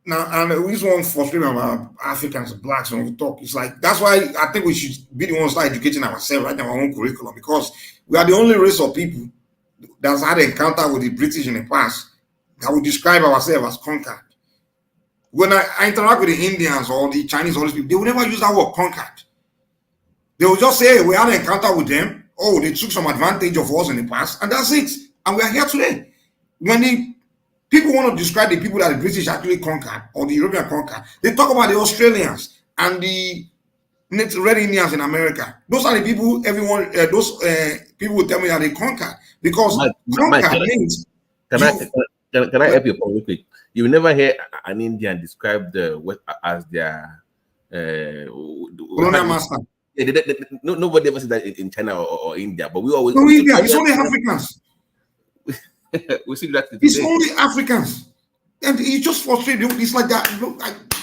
Now, and we just want to frustrate about Africans, blacks, when we talk. It's like, that's why I think we should be the ones start educating ourselves right now, our own curriculum, because we are the only race of people that's had an encounter with the British in the past that would describe ourselves as conquered. When I interact with the Indians or the Chinese, all these people, they will never use that word conquered. They will just say, we had an encounter with them. Oh, they took some advantage of us in the past, and that's it. And we are here today. When the people want to describe the people that the British actually conquered or the European conquered, they talk about the Australians and the Red Indians in America. Those are the people people will tell me that they conquered, because conquer means. Can I help you real quick? You will never hear an Indian described as their colonial master. Nobody ever said that in China or India, but we always. No, India. It's only Africans. We see that. It's only Africans, and it's just frustrating. It's like that.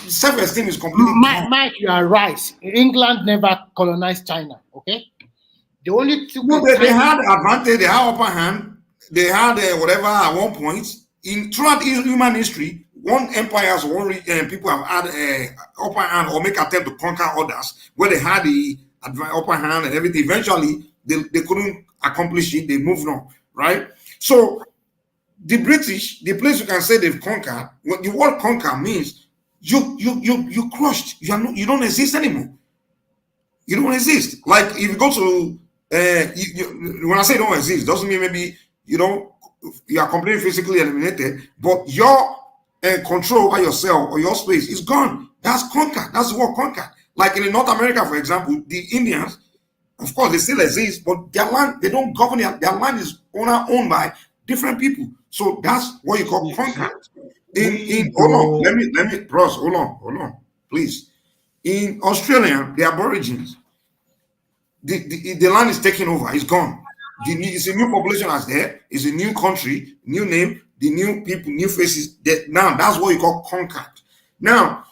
Self-esteem is completely. Mike, you are right. England never colonized China. Okay, the only two. No, they had advantage. They had upper hand. They had whatever at one point throughout human history. One empires, people have had upper hand or make attempt to conquer others, where they had the upper hand and everything. Eventually, they couldn't accomplish it. They moved on, right? So the British, the place you can say they've conquered, what the word conquer means you crushed. You don't exist anymore. You don't exist. Like if you go to when I say don't exist, doesn't mean maybe you are completely physically eliminated, but your control over yourself or your space is gone. That's conquer. That's the word conquer. Like in North America, for example, the Indians, of course, they still exist, but their land, they don't govern their land is owned by different people. So that's what you call conquer. Hold on, let me, Ross, hold on, please. In Australia, the Aborigines, the land is taken over, it's gone. It's a new population that's there, it's a new country, new name, the new people, new faces. Now that's what you call conquered. Now,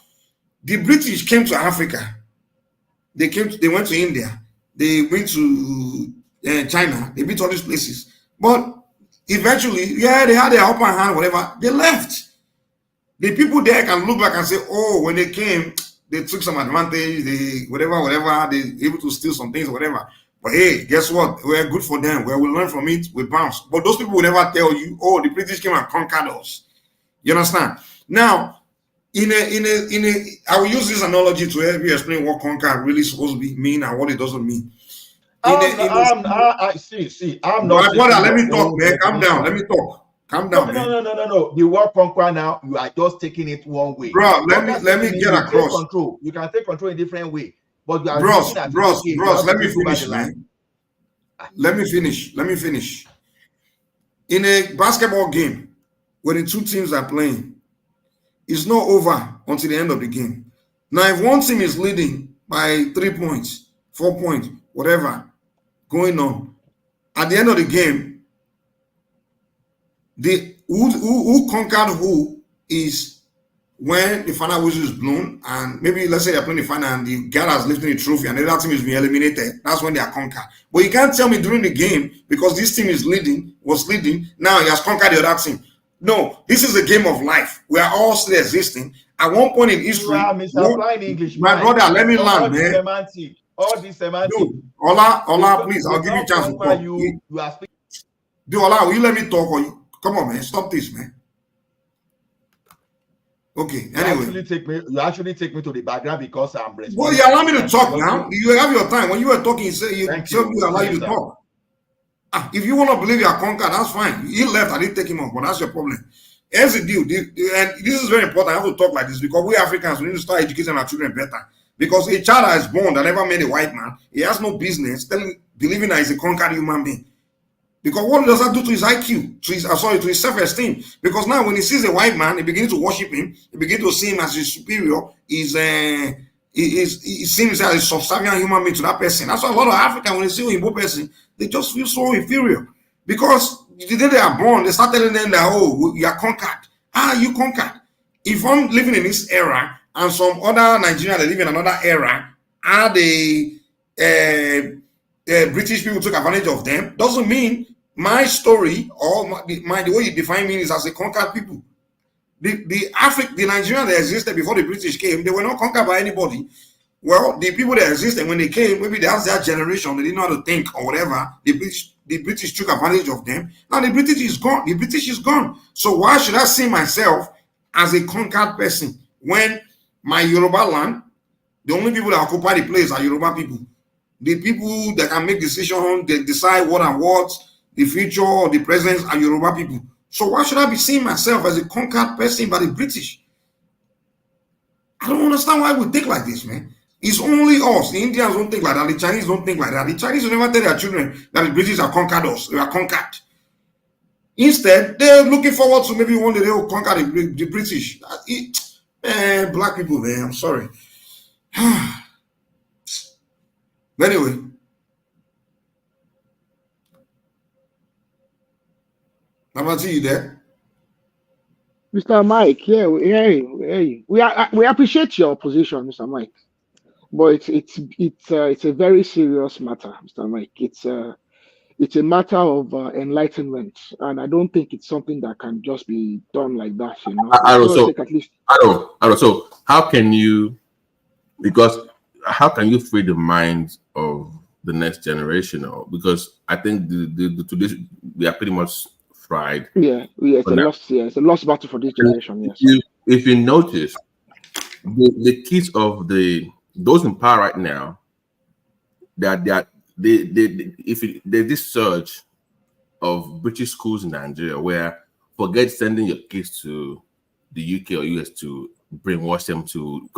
the British came to Africa, they went to India. they went to China, they went to all these places. But eventually, yeah, they had their upper hand, whatever, they left. The people there can look back and say, oh, when they came, they took some advantage, they whatever, they able to steal some things, whatever. But hey, guess what? We're good for them. Where we learn from it, we bounce. But those people will never tell you, oh, the British came and conquered us. You understand? Now, I will use this analogy to help you explain what conquer really supposed to mean and what it doesn't mean. I see. I'm not. Brother, let me talk, man. Calm down. Let me talk. Calm down, man. No. The word conquer now, you are just taking it one way. Bro, let me get across. Control. You can take control in a different way. But you are bros, let me finish, man. Let me finish. In a basketball game, when the two teams are playing, it's not over until the end of the game. Now, if one team is leading by 3 points, 4 points, whatever going on, at the end of the game, who conquered who is when the final whistle is blown, and maybe let's say they're playing the final and the guy has lifted the trophy and the other team is being eliminated. That's when they are conquered. But you can't tell me during the game, because this team was leading, now he has conquered the other team. No, this is a game of life. We are all still existing. At one point in history, my brother, let me land, man. All this semantic. Dude, Ola, please, I'll give you a chance to talk. Dude, Ola, will you let me talk? Or you, come on, man, stop this, man. Okay, anyway. You actually take me to the background because I'm responsible. Well, you allow me to talk now. You have your time. When you were talking, you allow you to talk. If you want to believe you are conquered, that's fine. He left, I didn't take him off, but that's your problem. Here's the deal, and this is very important. I have to talk like this because we Africans, we need to start educating our children better. Because a child that is born that never met a white man, he has no business believing that he's a conquered human being. Because what does that do to his IQ, to his self-esteem? Because now when he sees a white man, he begins to worship him, he begins to see him as his superior, he seems as a subservient human being to that person. That's why a lot of Africans, when they see an Igbo person, they just feel so inferior. Because the day they are born, they start telling them that, oh, you are conquered. You conquered. If I'm living in this era, and some other Nigerians that live in another era, the British people took advantage of them, doesn't mean my story or the way you define me is as a conquered people. The Nigerians that existed before the British came, they were not conquered by anybody. Well, the people that existed when they came, maybe that's their generation, they didn't know how to think or whatever. The British took advantage of them. Now the British is gone. The British is gone. So why should I see myself as a conquered person when my Yoruba land, the only people that occupy the place are Yoruba people? The people that can make decisions, they decide what and what, the future or the present are Yoruba people. So why should I be seeing myself as a conquered person by the British? I don't understand why we think like this, man. It's only us. The Indians don't think like that. The Chinese don't think like that. The Chinese will never tell their children that the British have conquered us. We are conquered. Instead, they're looking forward to maybe one day they will conquer the British. Black people, man, I'm sorry. Anyway. Namati, you there? Mr. Mike, yeah, we hear you. We appreciate your position, Mr. Mike. But it's a very serious matter, Mr. Mike. It's a matter of enlightenment, and I don't think it's something that can just be done like that. You know, I don't. So how can you free the minds of the next generation? Because I think the today we are pretty much fried. Yeah, it's a lost battle for this generation. Yes. If you notice, the kids of those in power right now, there's this surge of British schools in Nigeria where forget sending your kids to the UK or US to brainwash them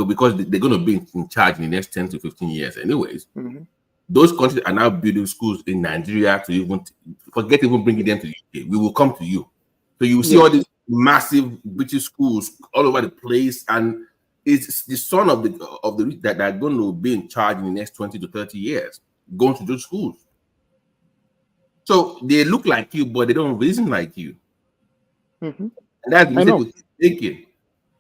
because they're going to be in charge in the next 10 to 15 years anyways. Mm-hmm. Those countries are now building schools in Nigeria to even forget even bringing them to the UK. We will come to you. So you will see all these massive British schools all over the place, and it's the son of the rich that are going to be in charge in the next 20 to 30 years going to those schools. So they look like you, but they don't reason like you. Mm-hmm. And that's the mistake we're thinking.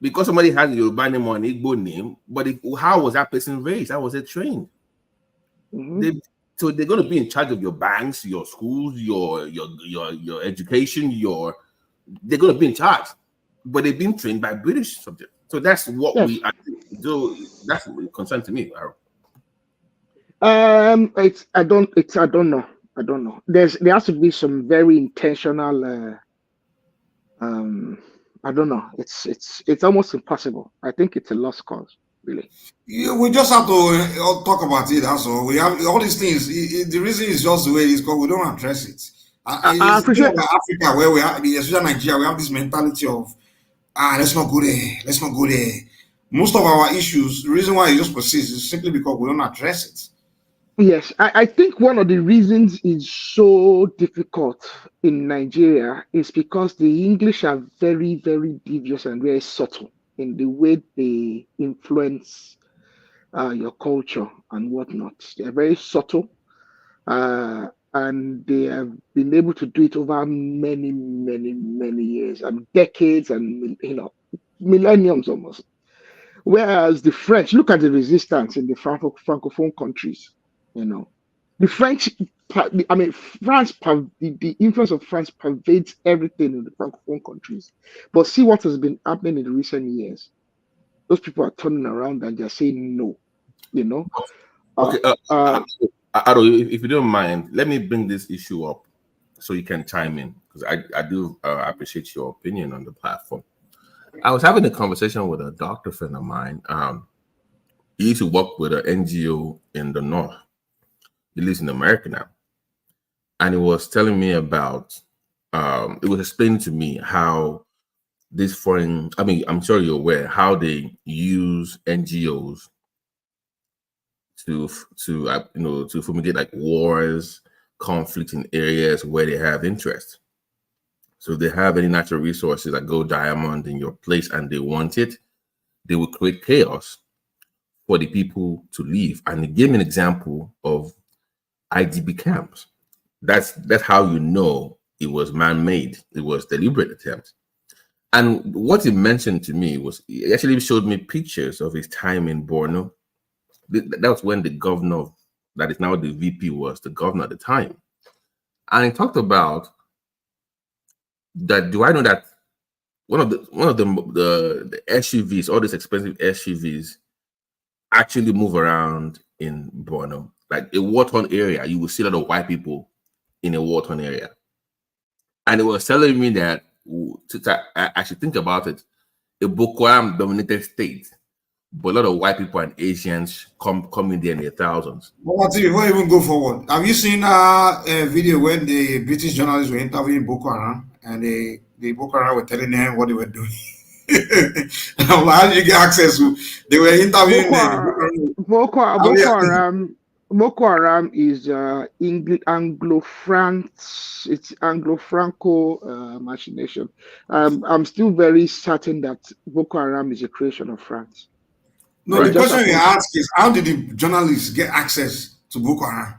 Because somebody has a Yoruba name or an Igbo name, but how was that person raised? How was they trained? Mm-hmm. So they're going to be in charge of your banks, your schools, your education, they're going to be in charge. But they've been trained by British subjects. So that's what we do. That's a concern to me. I don't know. There has to be some very intentional. I don't know. It's almost impossible. I think it's a lost cause, really. Yeah, we just have to talk about it. That's all. We have all these things. The reason is just the way it is because we don't address it. I appreciate Africa, where we have, especially Nigeria, we have this mentality of let's not go there. Let's not go there. Most of our issues, the reason why it just persists is simply because we don't address it. Yes, I think one of the reasons it's so difficult in Nigeria is because the English are very, very devious and very subtle in the way they influence your culture and whatnot. They're very subtle, and they have been able to do it over many, many, many years and decades and millenniums almost. Whereas the French, look at the resistance in the Francophone countries. The French, France, the influence of France pervades everything in the Francophone countries. But see what has been happening in the recent years. Those people are turning around and they're saying no, Okay, Aro, if you don't mind, let me bring this issue up so you can chime in, because I do appreciate your opinion on the platform. I was having a conversation with a doctor friend of mine. He used to work with an NGO in the North. He lives in America now. And he was telling me about, it was explaining to me how this foreign, I'm sure you're aware, how they use NGOs to fumigate like wars, conflict in areas where they have interest. So if they have any natural resources that go diamond in your place and they want it, they will create chaos for the people to leave. And he gave me an example of IDB camps. That's how you know it was man-made. It was deliberate attempt. And what he mentioned to me was, he actually showed me pictures of his time in Borno. That was when the governor, that is now the VP, was the governor at the time. And he talked about that. Do I know that one of the SUVs, all these expensive SUVs, actually move around in Borno, like a war-torn area? You will see a lot of white people in a war-torn area. And it was telling me that, I should think about it, a Boko Haram dominated state, but a lot of white people and Asians come in there in their thousands. Before you even go forward, have you seen a video when the British journalists were interviewing Boko Haram and the Boko Haram were telling them what they were doing? I'm like, how did you get access to? They were interviewing Boko Haram is Anglo-France. It's Anglo-Franco machination. I'm still very certain that Boko Haram is a creation of France. No, the question you ask is, how did the journalists get access to Boko Haram?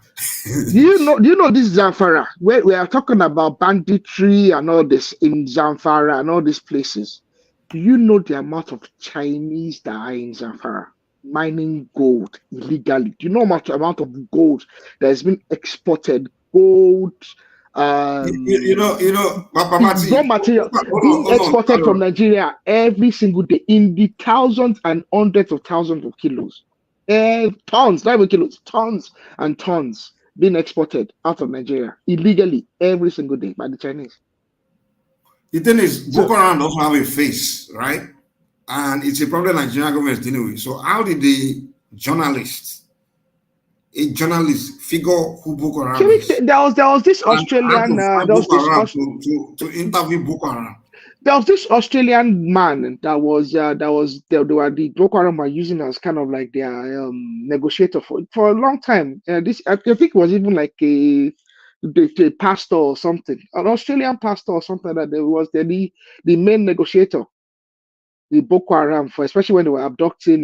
Do you know this Zamfara? We are talking about banditry and all this in Zamfara and all these places. Do you know the amount of Chinese that are in Zamfara mining gold illegally? Do you know how much amount of gold that has been exported? Gold, raw material being exported from Nigeria every single day in the thousands and hundreds of thousands of kilos. Tons, not even kilos, tons and tons being exported out of Nigeria illegally every single day by the Chinese. The thing is, Boko Haram doesn't have a face, right? And it's a problem Nigerian government is dealing with. So how did a journalist figure who Boko Haram is? There was this Australian to interview Boko Haram. There was this Australian man that the Boko Haram were using as kind of like their negotiator for a long time. I think it was even like a pastor or something, an Australian pastor or something that was the main negotiator, the Boko Haram, for especially when they were abducting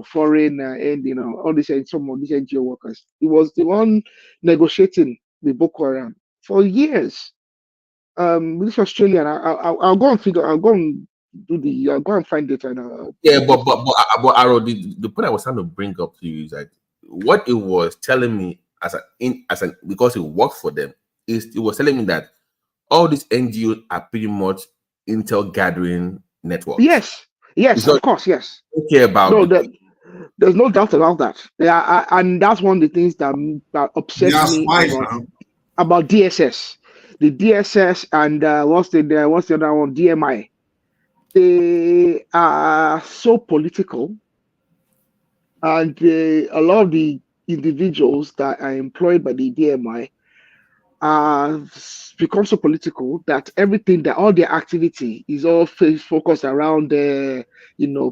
foreign and all these some of these NGO workers. He was the one negotiating the Boko Haram for years. This Australian, I'll go and figure. I'll go and find it and but Aro, the point I was trying to bring up to you is like what it was telling me because he worked for them, he was telling me that all these NGOs are pretty much intel gathering networks. Yes, of course, yes. Don't care about there's no doubt about that. Yeah, and that's one of the things that upsets me about DSS, the DSS, and what's the other one, DMI. They are so political, and a lot of the individuals that are employed by the DMI become so political that all their activity is all focused around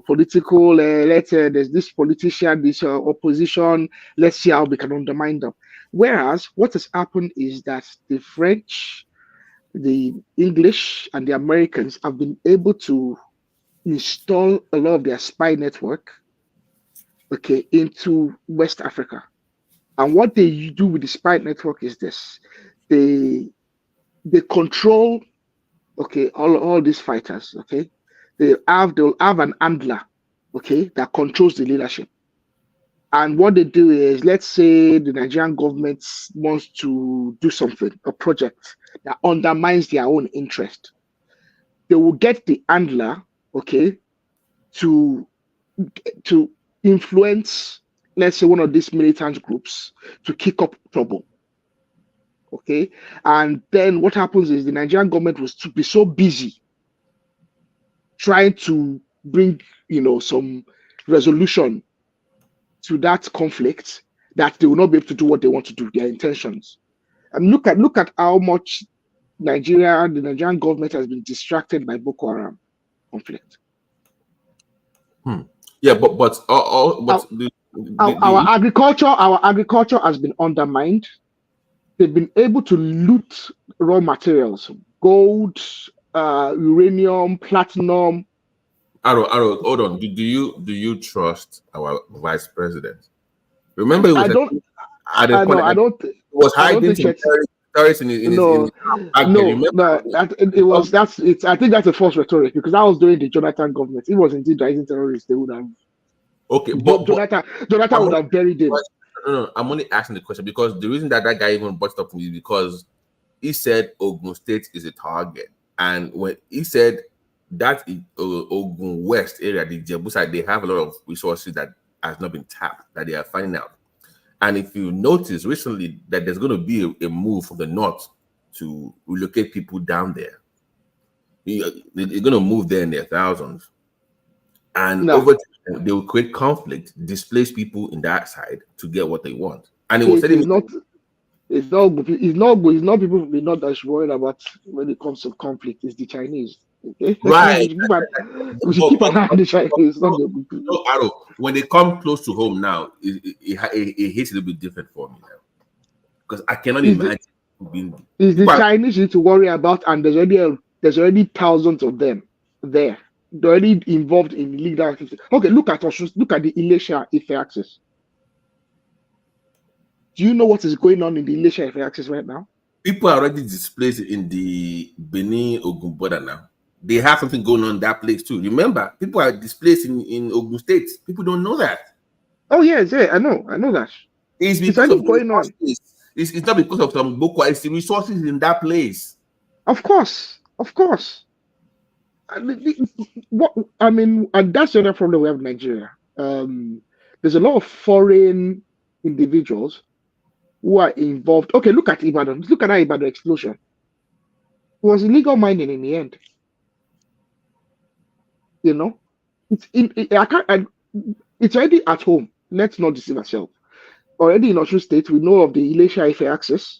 political. There's this politician, this opposition. Let's see how we can undermine them. Whereas what has happened is that the French, the English, and the Americans have been able to install a lot of their spy network, into West Africa. And what they do with the spy network is this: they control, all these fighters, they'll have an handler, that controls the leadership. And what they do is, let's say the Nigerian government wants to do something, a project that undermines their own interest. They will get the handler, to influence, let's say, one of these militant groups to kick up trouble. And then what happens is the Nigerian government was to be so busy trying to bring, some resolution to that conflict that they will not be able to do what they want to do, their intentions. And look at how much the Nigerian government has been distracted by Boko Haram conflict. Yeah, but our agriculture has been undermined. They've been able to loot raw materials, gold, uranium, platinum. Arrow, hold on. Do you trust our vice president? Remember, he was I was hiding terrorists in his I think that's a false rhetoric, because that was during the Jonathan government. He was indeed hiding terrorists. They would have. Jonathan would have buried him. No, I'm only asking the question because the reason that guy even brought it up to me is because he said Ogun State is a target, and when he said that Ogun West area, the Jebu side, they have a lot of resources that has not been tapped, that they are finding out. And if you notice recently that there's going to be a move from the north to relocate people down there, they're going to move there in their thousands, and over time, they will create conflict, displace people in that side to get what they want. And it was it's not people we're not that worried about when it comes to conflict. It's the Chinese. Right. We should keep an eye on the Chinese. When they come close to home now, it hits a little bit different for me now, because I cannot imagine being. It's the Chinese you need to worry about, and there's already thousands of them there. They're already involved in illegal activity. Okay, look at the Ilesha Ife axis. Do you know what is going on in the Ilesha Ife axis right now? People are already displaced in the Benin Ogun border now. They have something going on in that place too. Remember, people are displaced in Ogun State. People don't know that. Oh yes, I know that. It's because of going on. It's not because of some Boko. It's the resources in that place. Of course. And that's the other problem we have in Nigeria. There's a lot of foreign individuals who are involved. Okay, look at Ibadan. Look at that Ibadan explosion. It was illegal mining in the end. It's already at home. Let's not deceive ourselves. Already in Osun State, we know of the Ilesha Ife axis,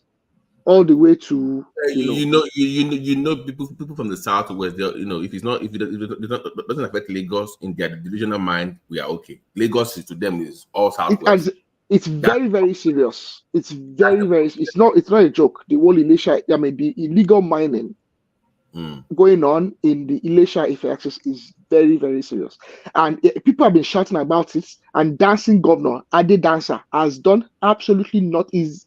all the way to people from the southwest. If it doesn't affect Lagos in their divisional mind, we are okay. Lagos to them is all southwest. It's very, very serious. It's very, very. It's not a joke. The whole Ilesha, the illegal mining going on in the Ilesha Ife axis is very, very serious. And people have been shouting about it. And dancing governor Ade Dancer has done absolutely not. And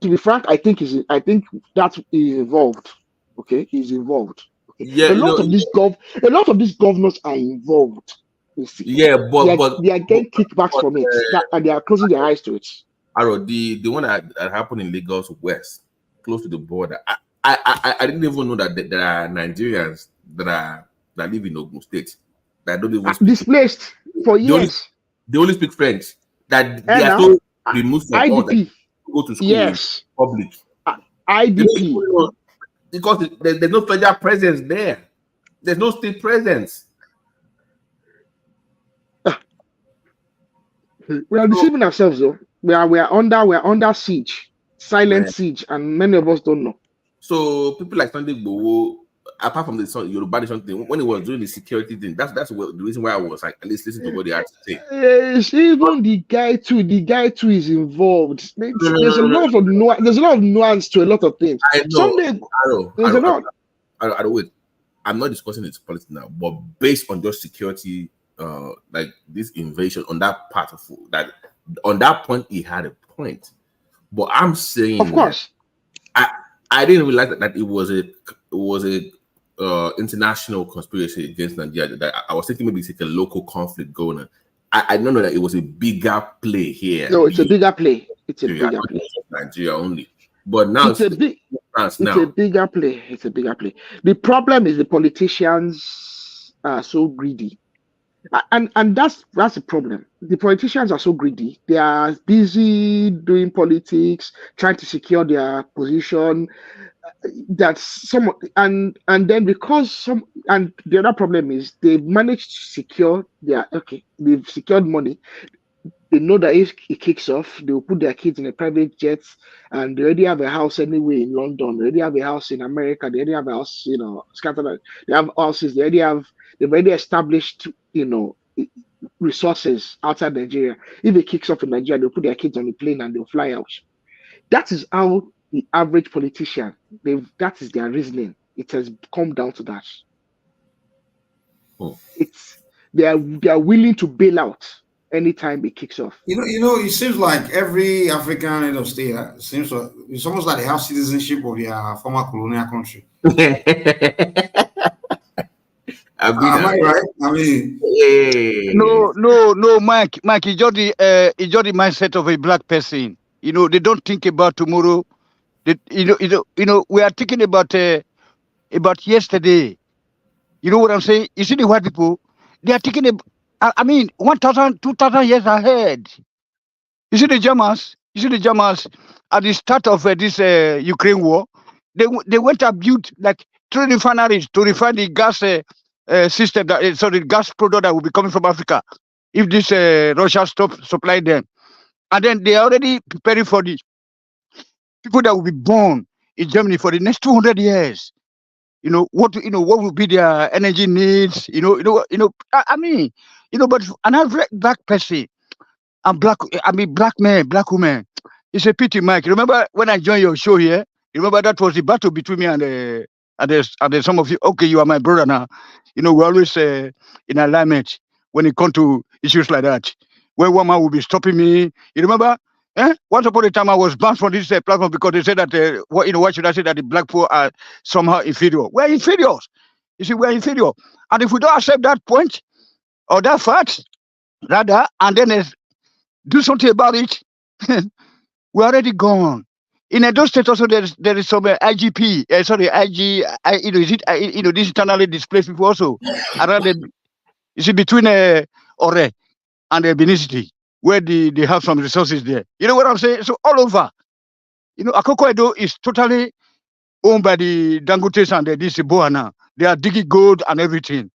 to be frank, I think that is involved. Okay, he's involved. Okay? Yeah, a lot of these governors are involved. You see, Yeah, but they are getting kickbacks from it, and they are closing their eyes to it. Aro, the one that happened in Lagos West, close to the border. I didn't even know that there are Nigerians that live in Ogun State that don't even speak. Displaced for years. They only speak French. That they And are now, so removed from all that. IDP. Go to school Yes. in public. IDP. Because there's no federal presence there. There's no state presence. We are deceiving ourselves, though. We are under siege, silent siege, and many of us don't know. So people like Sunday Igboho, apart from the Yoruba Nation thing, when he was doing the security thing, that's the reason why I was like, at least listen to what they had to say. Yes, even the guy too is involved. There's a lot of nuance to a lot of things. I know. I don't wait. I'm not discussing its politics now, but based on just security, like this invasion on that part of that, on that point, he had a point. But I'm saying, of course, I didn't realize that it was a international conspiracy against Nigeria. That I was thinking maybe it's like a local conflict going on. I don't know that it was a bigger play here. No, it's a bigger play. It's a bigger play. Nigeria only. But now it's a bigger play. It's a bigger play. The problem is the politicians are so greedy. And that's the problem. The politicians are so greedy. They are busy doing politics, trying to secure their position. And then because and the other problem is they've managed to secure they've secured money. They know that if it kicks off, they will put their kids in a private jet, and they already have a house anyway in London. They already have a house in America. They already have a house, scattered. They have houses. They've already established, resources outside Nigeria. If it kicks off in Nigeria, they'll put their kids on a plane and they'll fly out. That is how the average politician, that is their reasoning. It has come down to that. They are willing to bail out anytime it kicks off. It seems like every African head of state it's almost like they have citizenship of their former colonial country. Am I right? I mean, no, Mike, it's just the mindset of a black person. They don't think about tomorrow. We are thinking about yesterday. You know what I'm saying? You see the white people, they are thinking 1,000, 2,000 years ahead. You see the Germans at the start of this Ukraine war, they went and built like 3 refineries to refine the gas system, the gas product that will be coming from Africa if this Russia stops supplying them. And then they are already preparing for the people that will be born in Germany for the next 200 years. What will be their energy needs? But an average black person and black man, black woman, it's a pity, Mike. Remember when I joined your show here? Remember that was the battle between me and some of you. Okay, you are my brother now. We're always in alignment when it comes to issues like that. When one man will be stopping me, you remember? Once upon a time, I was banned from this platform because they said that, why should I say that the black people are somehow inferior? We're inferiors. You see, we're inferior. And if we don't accept that point or that fact, rather, and then do something about it, we're already gone. In those states also, there is some IGP, this internally displaced people also around between Ore and Benin, where they have some resources there. You know what I'm saying? So all over, Akoko Edo is totally owned by the Dangotes and this Boana. They are digging gold and everything.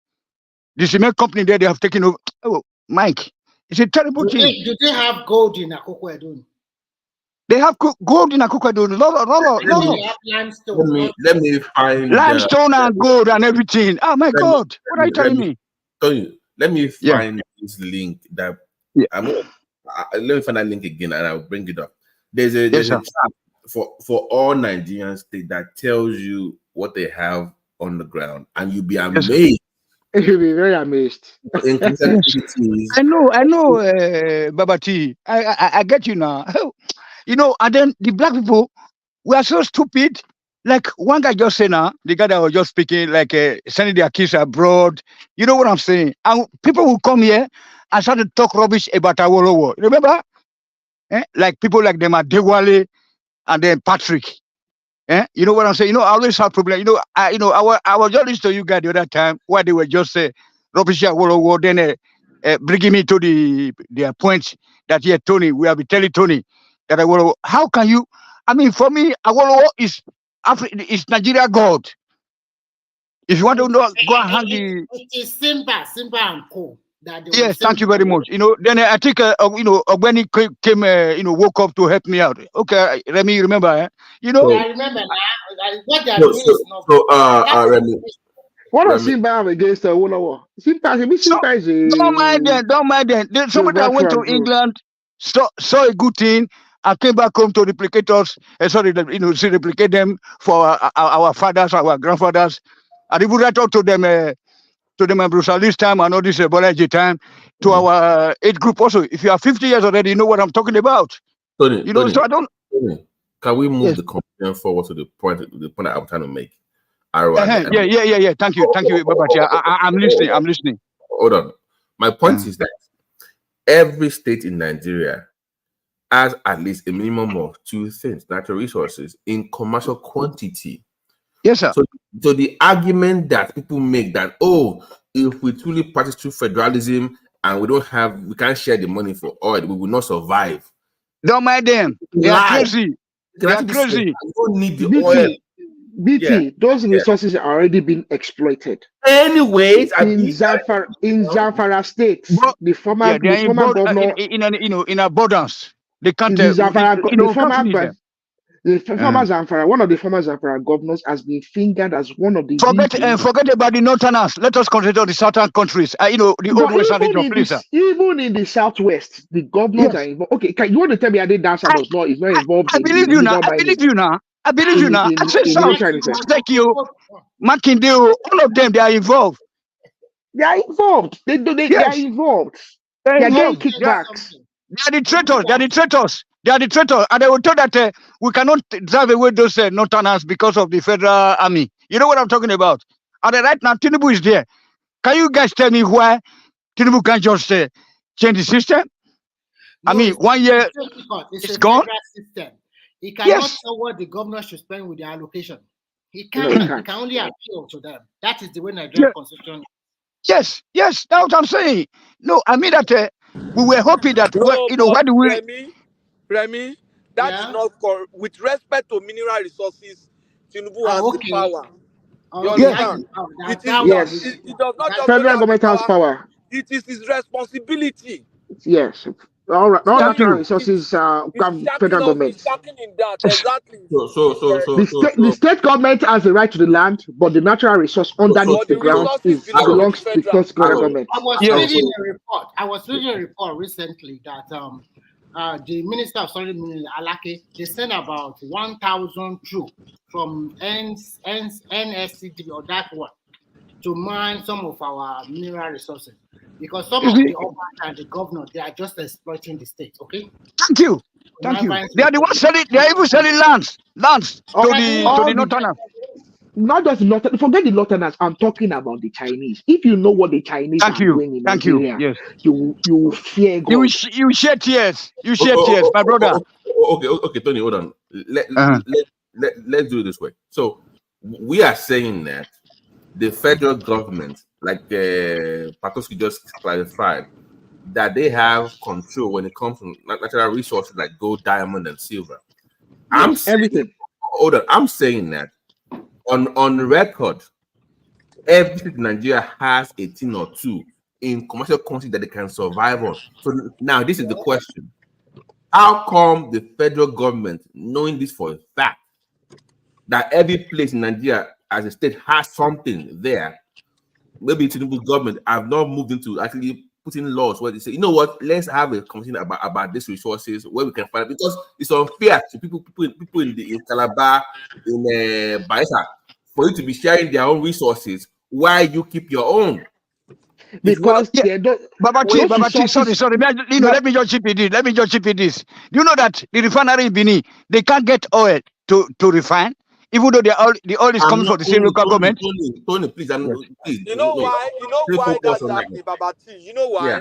The cement company there, they have taken over. Oh, Mike, it's a terrible thing. Do they have gold in Akoko Edo? They have gold in Akoko Edo. Let me find limestone and gold and everything. Oh my God, what are you telling me? Let me find this link that let me find that link again and I'll bring it up. There's a chart for all Nigerian states that tells you what they have on the ground, and you'll be amazed. You'll be very amazed. I know, Babati. I get you now. And then the black people, we are so stupid. Like one guy just said now, the guy that was just speaking, like sending their kids abroad. You know what I'm saying? And people will come here and start to talk rubbish about Awolowo. Remember? Like people like them are Dewale and then Patrick. You know what I'm saying? You know, I always have problem. I was just listening to you guys the other time why they were just rubbish Awolowo, then bringing me to their point that here, Tony, we have been telling Tony that Awolowo. How can you? I mean, for me, Awolowo is Nigeria God. If you want to know, go and hang the. It is Simba and Co. Yes, thank you very much. Then I think when he came, woke up to help me out. Okay, Remy, remember? I remember now. What they are doing is not. Remy. What does Simba have against Awolowo? Simba is a. Don't mind them. Somebody that went to England saw a good thing and came back home to replicate us. Replicate them for our fathers, our grandfathers, and even I talk to them Bruce time and all this Bolaji time to our age group also. If you are 50 years already, you know what I'm talking about. Tony, so I don't. Tony, can we move the conversation forward to the point that I'm trying to make? Yeah. Thank you, Babati. I'm listening. Hold on. My point is that every state in Nigeria has at least a minimum of two things: natural resources in commercial quantity. Yes, sir. So the argument that people make that, if we truly practice true federalism and we can't share the money for oil, we will not survive. Don't mind them. They are crazy. They are crazy. You don't need the oil. BT, those resources are already being exploited. Anyways, in Zamfara State, the former governor in abundance. They can't. The former Zamfara, one of the former Zamfara governors, has been fingered as one of the. Forget about the northerners. Let us concentrate on the southern countries. The old western region, even in the southwest, the governors are involved. Okay, you want to tell me I did Dancer is not involved? I believe you now. I believe you now. I say so. Thank you, Makinde. All of them, they are involved. They are involved. They are involved. They are getting kickbacks. They are the traitors. They are the traitors, and they will tell that we cannot drive away those northerners because of the federal army. You know what I'm talking about? And right now, Tinubu is there. Can you guys tell me why Tinubu can't just change the system? No, I mean, 1 year it's gone. System. He cannot tell what the governor should spend with the allocation. He can't. He can only appeal to them. That is the way Nigerian constitution. Yes, that's what I'm saying. No, I mean that we were hoping that why do we? Remy, that is not correct. With respect to mineral resources, Tinubu has the power. You understand? It does not just federal government has power. It is his responsibility. Yes. All right. All natural resources come federal government. In that, exactly. The state government has the right to the land, but the natural resource underneath the ground belongs to the federal government. I was reading a report recently that the Minister of Solid Minerals, Alake, they sent about 1,000 troops from NSCD or that one to mine some of our mineral resources. Because some of the Oba and the governor, they are just exploiting the state, okay? Thank you. They are the ones selling, they are even selling lands to the northerners. Not just the northerners, forget the northerners, I'm talking about the Chinese. If you know what the Chinese are doing in Nigeria, you will fear God. You shed tears. My brother. Okay, Tony, hold on. Let's do it this way. So we are saying that the federal government, like Patoski just clarified, that they have control when it comes to natural resources like gold, diamond, and silver. I'm saying that on record, every state in Nigeria has a thing or two in commercial quantity that they can survive on. So now this is the question: how come the federal government, knowing this for a fact, that every place in Nigeria as a state has something there, maybe Tinubu government have not moved into actually putting laws where they say, you know what, let's have a conversation about these resources where we can find it, because it's unfair to people in Calabar, in Bayelsa, for you to be sharing their own resources while you keep your own. Because Babachi, sorry. Let me just chip in this. Do you know that the refinery in Benin, they can't get oil to refine? even though the oil is I'm coming not from the same local government. Tony, please, please. You know why? You know Stay why focused that's on that. happening, Babati? You know Yeah. why?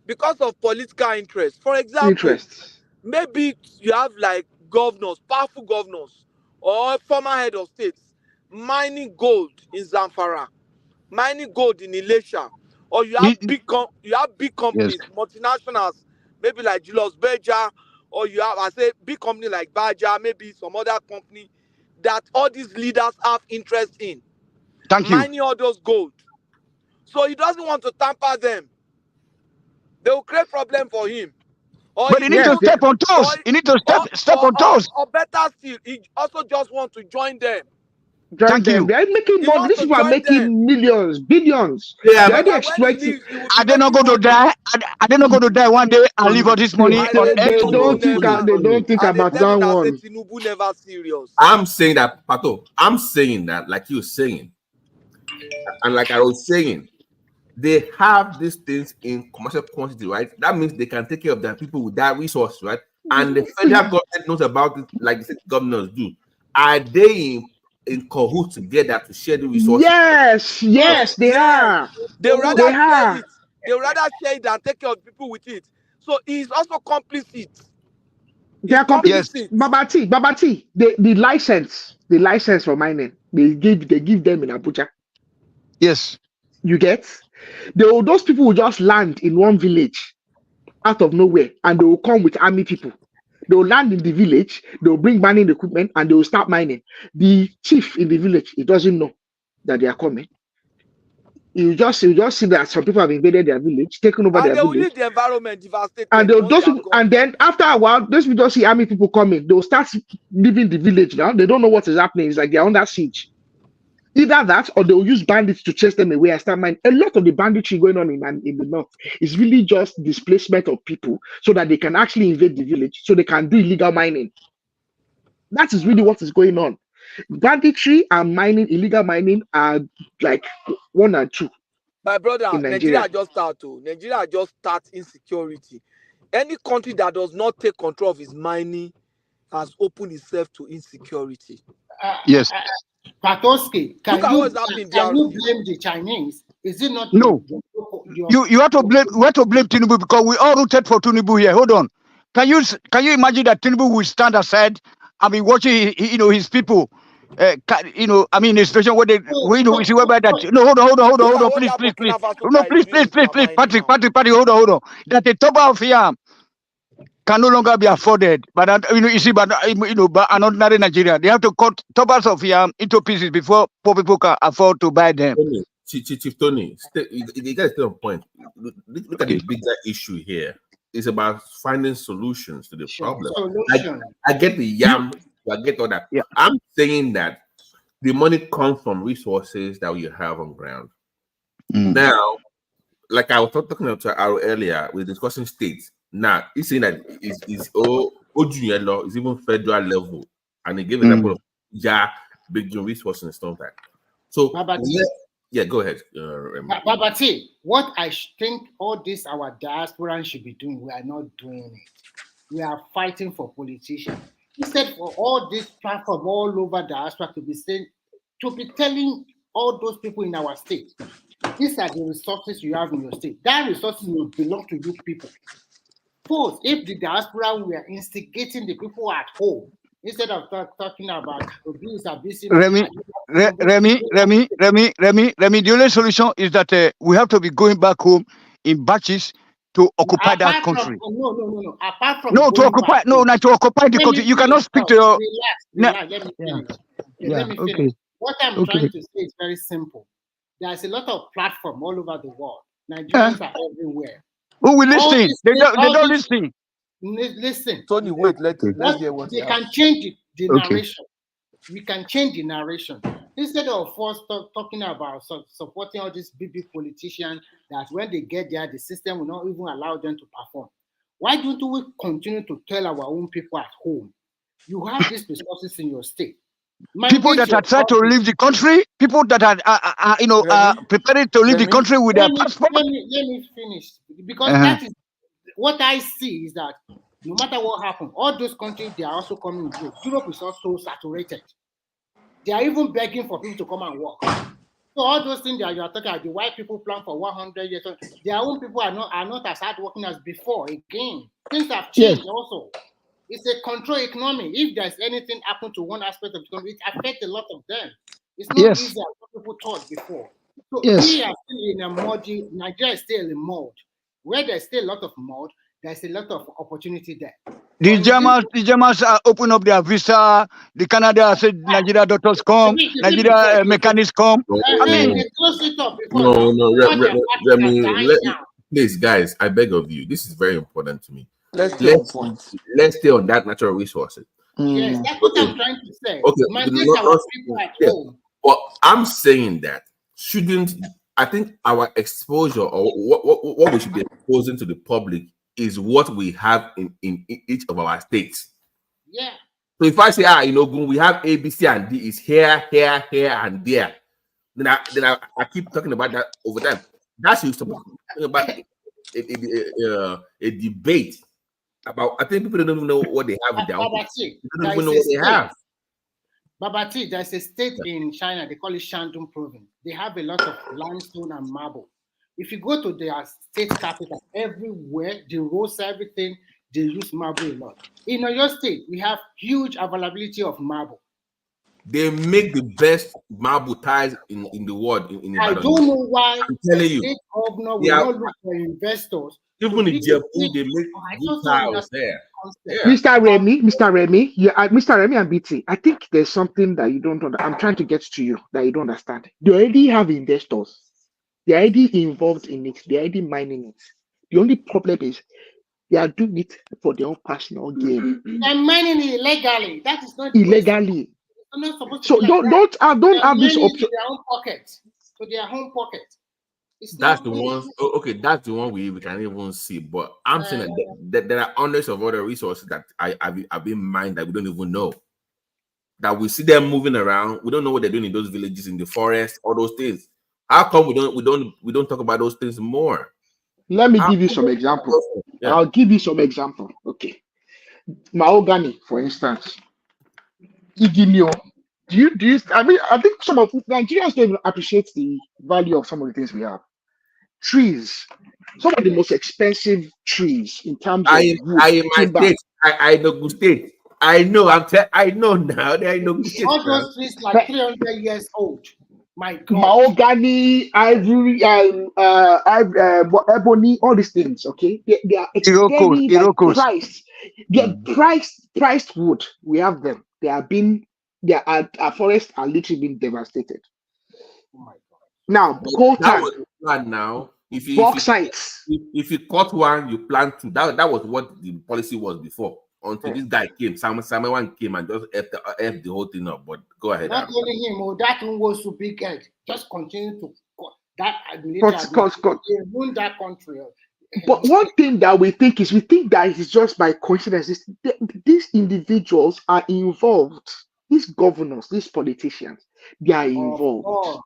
Because of political interest. For example, Interests. maybe you have like governors, powerful governors, or former head of states mining gold in Zamfara, mining gold in Ilesha, or you have big companies, multinationals, maybe like Julius Berger, or you have, I say, big company like Berger, maybe some other company that all these leaders have interest in. Thank you. Mining all those gold. So he doesn't want to tamper them. They will create problem for him. Or But he need to step on toes. He need to step on toes. Or better still, he also just want to join them. Join them. They're making He money. wants These to people are join making them. millions, billions. Yeah, They're So already that when he exploiting. leaves, he will be Are they not making going to money. die? Are they not going to die one day and leave all this money on earth? They don't think And they about tell that me that one. say Tinubu never serious. I'm saying that, Pato. I'm saying that, like you're saying, and like I was saying, they have these things in commercial quantity, right? That means they can take care of their people with that resource, right? And the federal government knows about it, like the state governors do. Are they in cahoots together to share the resources? Yes, they are. They would rather They share are. it. They would rather share it than take care of people with it. So he's also complicit. They are complicit. Babati, the license for mining, they give them in Abuja. Yes. You get? Those people will just land in one village out of nowhere, and they will come with army people. They will land in the village, they will bring mining equipment, and they will start mining. The chief in the village, he doesn't know that they are coming. You just see that some people have invaded their village, taken over And their they will village. leave the environment devastated. And and then after a while, those people just see army people coming. They'll start leaving the village now. They don't know what is happening. It's like they're under siege. Either that, or they'll use bandits to chase them away and start mining. A lot of the banditry going on in the north is really just displacement of people so that they can actually invade the village, so they can do illegal mining. That is really what is going on. Banditry and mining, illegal mining, are like 1 and 2. My brother, in Nigeria just start to. Nigeria just start insecurity. Any country that does not take control of its mining has opened itself to insecurity. Yes. Patoski, can you blame the Chinese? Is it not? No. You have to blame. We have to blame Tinubu because we all rooted for Tinubu here. Hold on. Can you imagine that Tinubu will stand aside and be watching his people? I mean, a situation where see whereby that. No, hold on, please. No, please, Patrick, hold on. That the top of yam can no longer be afforded. But you see, but an ordinary Nigeria, they have to cut tubers of yam into pieces before poor people can afford to buy them. Chief Tony, you got to stay on point. Look at the bigger issue here. It's about finding solutions to the problem. I get the yam, I get all that. Yeah. I'm saying that the money comes from resources that you have on ground. Now, like I was talking about earlier, we're discussing states. Now, he's saying that is junior law is even federal level, and he gave an example of big resources and stuff like that. So, go ahead. Babati, what I think all this our diasporans should be doing, we are not doing it. We are fighting for politicians. Instead for all this platform all over diaspora to be telling all those people in our state, these are the resources you have in your state. That resources will belong to you people. First, if the diaspora were instigating the people at home, instead of talking about abuse, Remy, the only solution is that we have to be going back home in batches to occupy that country. No. Apart from to occupy, not to occupy the country. You cannot speak to your. Relax. Let me finish. Okay. What I'm trying to say is very simple. There's a lot of platform all over the world. Nigerians are everywhere. Who will listen? They don't listen. Listen. Tony, wait. Let's hear what they can change it. The narration. We can change the narration. Instead of us talking about supporting all these big politicians that when they get there, the system will not even allow them to perform. Why don't we continue to tell our own people at home, you have these resources in your state? People that are trying to leave the country, people that are preparing to leave the country with their passport. Let me finish. Because that is what I see is that no matter what happens, all those countries, they are also coming into it. Europe is also saturated. They are even begging for people to come and work. So all those things that you are talking about, the white people plan for 100 years, their own people are not as hardworking as before. Again, things have changed also. It's a control economy. If there's anything happen to one aspect of the economy, it affects a lot of them. It's not easy as what people thought before. So we are still in a muddy, Nigeria is still in mud. Where there's still a lot of mud, there's a lot of opportunity there. The Germans open up their visa. The Canada said Nigeria doctors come, Nigeria mechanics come. They close it up before please, guys, I beg of you. This is very important to me. Let's stay on that natural resources. Yes, that's what I'm trying to say. Okay, but I'm saying that I think our exposure or what we should be exposing to the public is what we have in each of our states. Yeah. So if I say, we have A, B, C, and D is here, and there, then I keep talking about that over time. That's about a debate about. I think people don't even know what they have in their own. They don't even know what they have. Babati, there's a state in China, they call it Shandong province. They have a lot of limestone and marble. If you go to their state capital, everywhere, the roads, everything, they use marble a lot. In your state, we have huge availability of marble. They make the best marble tiles in the world. I don't know why I'm telling you, state governor will not look for investors. Even in Jebu, they make good tiles there. Yeah. Mr. Remy, Mr. Remy and BT, I think there's something that you don't understand. I'm trying to get to you that you don't understand. They already have investors. They're already involved in it. They're already mining it. The only problem is they are doing it for their own personal gain. They're mining it illegally. That is not illegally. Not supposed to So be don't have this option. To their own pocket. To their home pocket. That's the one. Okay, that's the one we can even see. But I'm saying that there are hundreds of other resources that I've been mined that we don't even know. That we see them moving around. We don't know what they're doing in those villages, in the forest, all those things. How come we don't talk about those things more? Let me give you some example. Yeah. I'll give you some example. Okay, mahogany, for instance. Igimio. Do you? I mean, I think some of Nigerians don't even appreciate the value of some of the things we have. Trees, some of the most expensive trees in terms of wood, I know good state. I know. I know now. They are no good state. All those trees like 300 years old. My God. Mahogany, ivory, ebony, all these things. Okay, they are extremely priced. They are priced wood. We have them. Our forests are literally being devastated. Oh my God. Now, coltan now. If you cut one, you plant two. That was what the policy was before. Until this guy came, someone came and just F the whole thing up. But go ahead. Not only him, that one was too big. Just continue to that administration. They ruined that country. But one thing that we think that it is just by coincidence. These individuals are involved. These governors, these politicians, they are involved.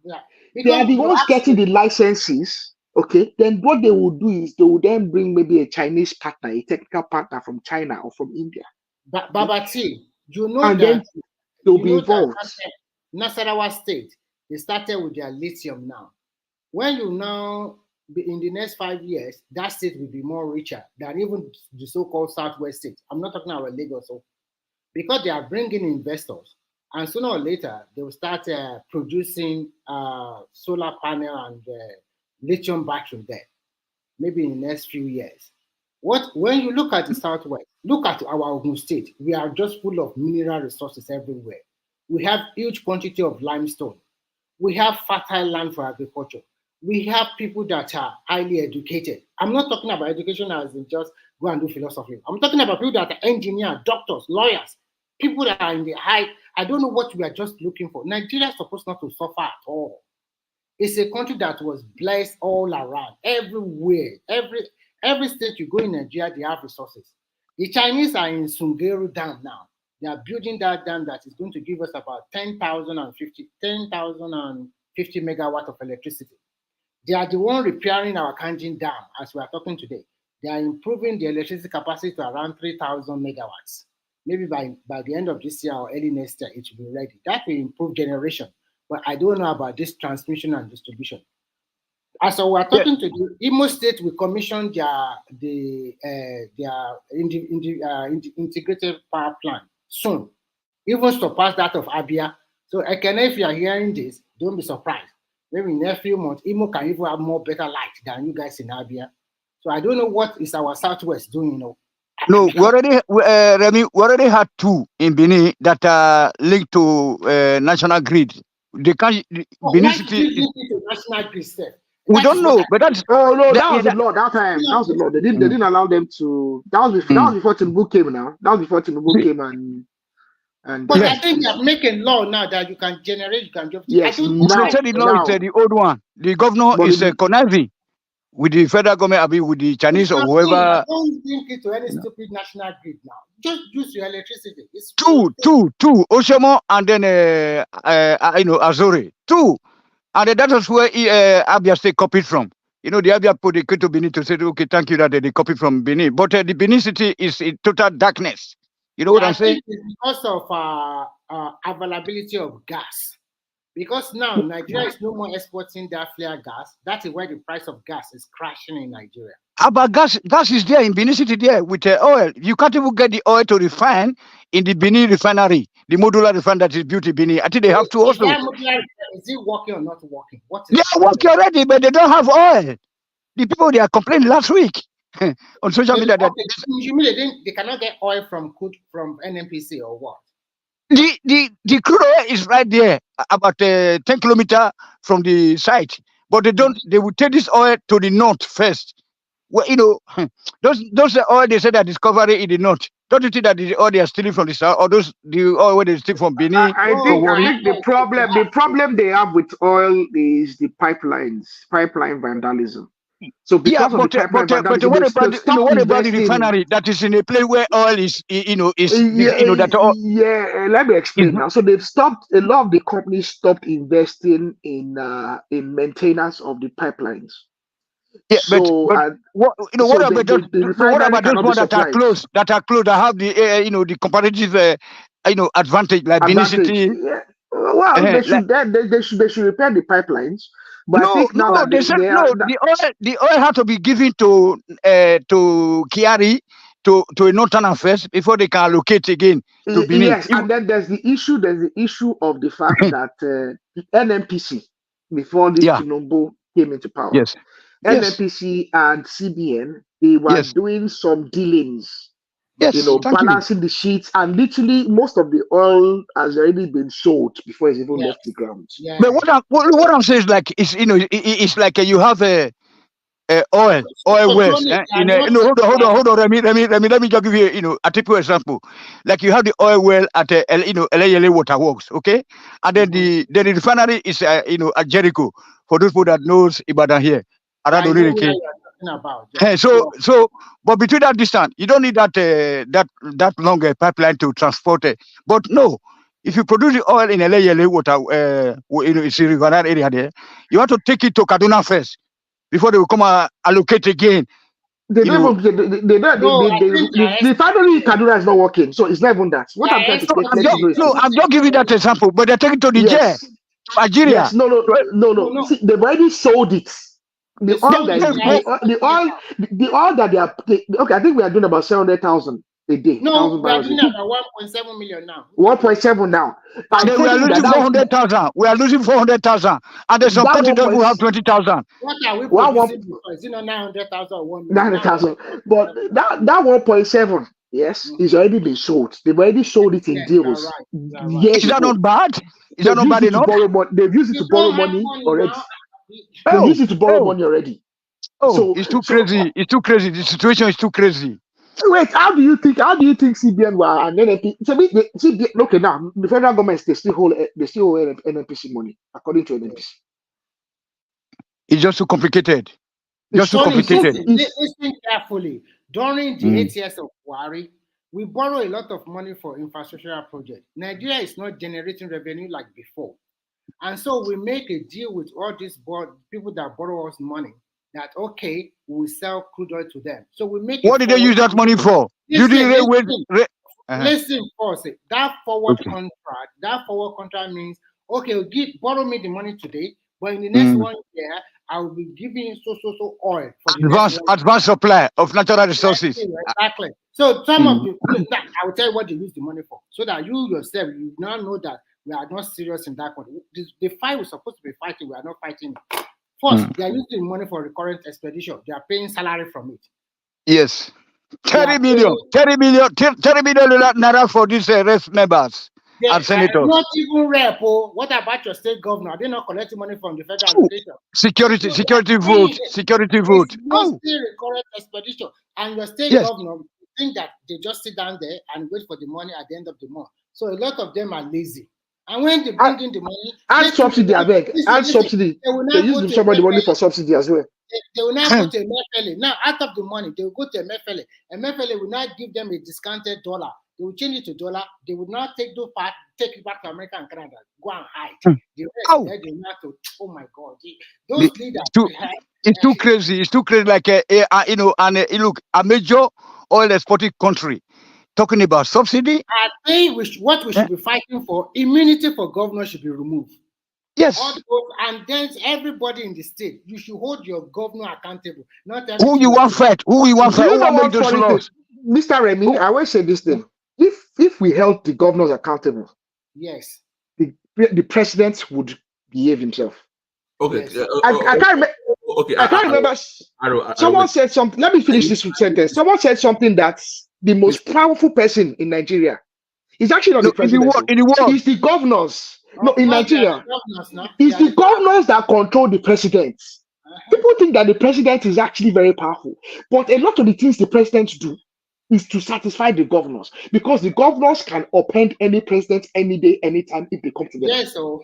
Yeah. They are the ones getting the licenses. Okay, then what they will do is they will then bring maybe a Chinese partner, a technical partner from China or from India. Babati, you know and that then they'll be involved. Nasarawa State, they started with their lithium now. When you now in the next 5 years, that state will be more richer than even the so-called Southwest state. I'm not talking about Lagos, because they are bringing investors, and sooner or later they will start producing solar panel and lithium battery there, maybe in the next few years. When you look at the Southwest, look at our Ogun State, we are just full of mineral resources everywhere. We have huge quantity of limestone. We have fertile land for agriculture. We have people that are highly educated. I'm not talking about education as in just go and do philosophy. I'm talking about people that are engineers, doctors, lawyers, people that are in the high. I don't know what we are just looking for. Nigeria is supposed not to suffer at all. It's a country that was blessed all around, everywhere. Every state you go in Nigeria, they have resources. The Chinese are in Sungeru Dam now. They are building that dam that is going to give us about 10,050 megawatts of electricity. They are the one repairing our Kanjin Dam as we are talking today. They are improving the electricity capacity to around 3,000 megawatts. maybe by the end of this year or early next year, it will be ready. That will improve generation. But I don't know about this transmission and distribution. As we're talking to the Imo State, we commissioned integrated power plant soon, even surpass that of Abia. So I can, if you are hearing this, don't be surprised. Maybe in a few months, Imo can even have more better light than you guys in Abia. So I don't know what is our Southwest doing, No, Remy, we already had 2 in Benin that are linked to national grid. They can't. Benin City is, national grid stuff. We don't know, but that's no, that was the law that time. That was the law. They didn't allow them to. That was before Tinubu came. Now that was before Tinubu came and. But I think they are making law now that you can generate. You can just. Yes, they said the law is the old one. The governor is conniving with the federal government, with the Chinese or whoever. Don't link it to any stupid national grid now. Just use your electricity. It's two. Oshomo and then Azore. 2. And that is where Abia State copied from. The Abia put the to Benin to say, okay, thank you that they copied from Benin. But the Benin City is in total darkness. You know what I'm saying? It's because of availability of gas. Because now Nigeria is no more exporting that flare gas. That is why the price of gas is crashing in Nigeria. But gas is there in Benin City there with oil. You can't even get the oil to refine in the Benin refinery, the modular refinery that is built in Benin. I think they have 2 also. Is it working or not working? They are working already, but they don't have oil. The people, they are complaining last week on social media that you mean they cannot get oil from NNPC or what? The crude oil is right there, about 10 kilometers from the site, but they will take this oil to the north first. Well, those oil they said that discovery in the north. Don't you think that the oil they are stealing from the south, or the oil where they steal from Benin? I think the problem they have with oil is the pipeline vandalism. So because of the pipeline vandalism, what about the refinery that is in a place where oil is, that oil? Yeah, let me explain now. So they've stopped. A lot of the companies stopped investing in maintenance of the pipelines. Yeah, but what about those ones that are closed? That have the the comparative advantage, like Benin City. Yeah. Well, they should repair the pipelines. But I think now the oil had to be given to Kiari to a northern affairs before they can allocate again to Benin. Yes, and then there's the issue of the fact that the NNPC before this Tinubu came into power. Yes. NNPC and CBN, they were doing some dealings. Yes, balancing the sheets, and literally most of the oil has already been sold before it's even left the ground. Yeah. But what I'm saying is like it's like you have a oil wells. Hold on. Let me just give you a typical example. Like you have the oil well at Eleyele Waterworks, okay, and then the refinery is at Jericho. For those people that knows Ibadan here, around the but between that distance, you don't need that long pipeline to transport it. But no, if you produce the oil in Eleyele water, it's a riverine area there, you have to take it to Kaduna first before they will come allocate again. The refinery in Kaduna is not working, so it's not even that. What I'm trying to say. I'm just giving that example, but they're taking to the Nigeria. Yes, no. See, they've already sold it. The oil that they are okay, I think we are doing about 700,000 a day. No, we are doing about 1.7 million now. 1.7 now. And then we are losing 400,000. We are losing 400,000. And there's some country that will have 20,000. What are we producing? Is it not 900,000 or 1 million? 900,000. But that 1.7, yes, is already been sold. They've already sold it in deals. Right. Yes, is that not bad? Is that not bad enough? They've used it to borrow money already. They used it to borrow money already. So it's too crazy. It's too crazy. The situation is too crazy. Wait, how do you think CBN were and NNP? So okay, now the federal government they still hold NNPC money according to NNPC. It's just too complicated. Listen carefully. During the 8 years of Buhari, we borrow a lot of money for infrastructural projects. Nigeria is not generating revenue like before. And so we make a deal with all these people that borrow us money that, okay, we sell crude oil to them. So we make. What did they use that money for? Listen first. That forward contract means, okay, borrow me the money today, but in the next 1 year, I will be giving you so oil for the next 1 year. Advance supply of natural resources. Exactly. So some of the, I will tell you what they use the money for, so that you yourself, you now know that we are not serious in that country. The fight we're supposed to be fighting, we are not fighting. First, they are using money for recurrent expedition. They are paying salary from it. Yes. 30 million naira for these rest members and senators. Not even rep. What about your state governor? Are they not collecting money from the federal administration? Security vote. It's mostly recurrent expedition. And your state governor think that they just sit down there and wait for the money at the end of the month. So a lot of them are lazy. And when they bring in the money, add subsidy, I beg. Add subsidy. They use some of the money for subsidy as well. They will not go to MFLA. Now, out of the money, they will go to MFLA. MFLA will not give them a discounted dollar. They will change it to dollar. They would not take those part, take it back to America and Canada. Go and hide. The rest, they not to. Oh my God! Those leaders. It's too crazy. It's too crazy. Like look, a major oil exporting country talking about subsidy. I think what we should be fighting for, immunity for governors should be removed. Yes. And then everybody in the state, you should hold your governor accountable. Not who you want fight. Who you want fight. Who want make those laws? Mr. Remy, I will say this thing. If we held the governors accountable, yes, the president would behave himself. Okay. Yes. I can't remember. Okay. I can't remember. Someone said something. Let me finish this sentence. Someone said something that the most powerful person in Nigeria is actually not the president. In the world. It's the governors. No, in Nigeria, it's the governors that control the president. People think that the president is actually very powerful, but a lot of the things the president do is to satisfy the governors, because the governors can upend any president any day, anytime if they come together. Yes, so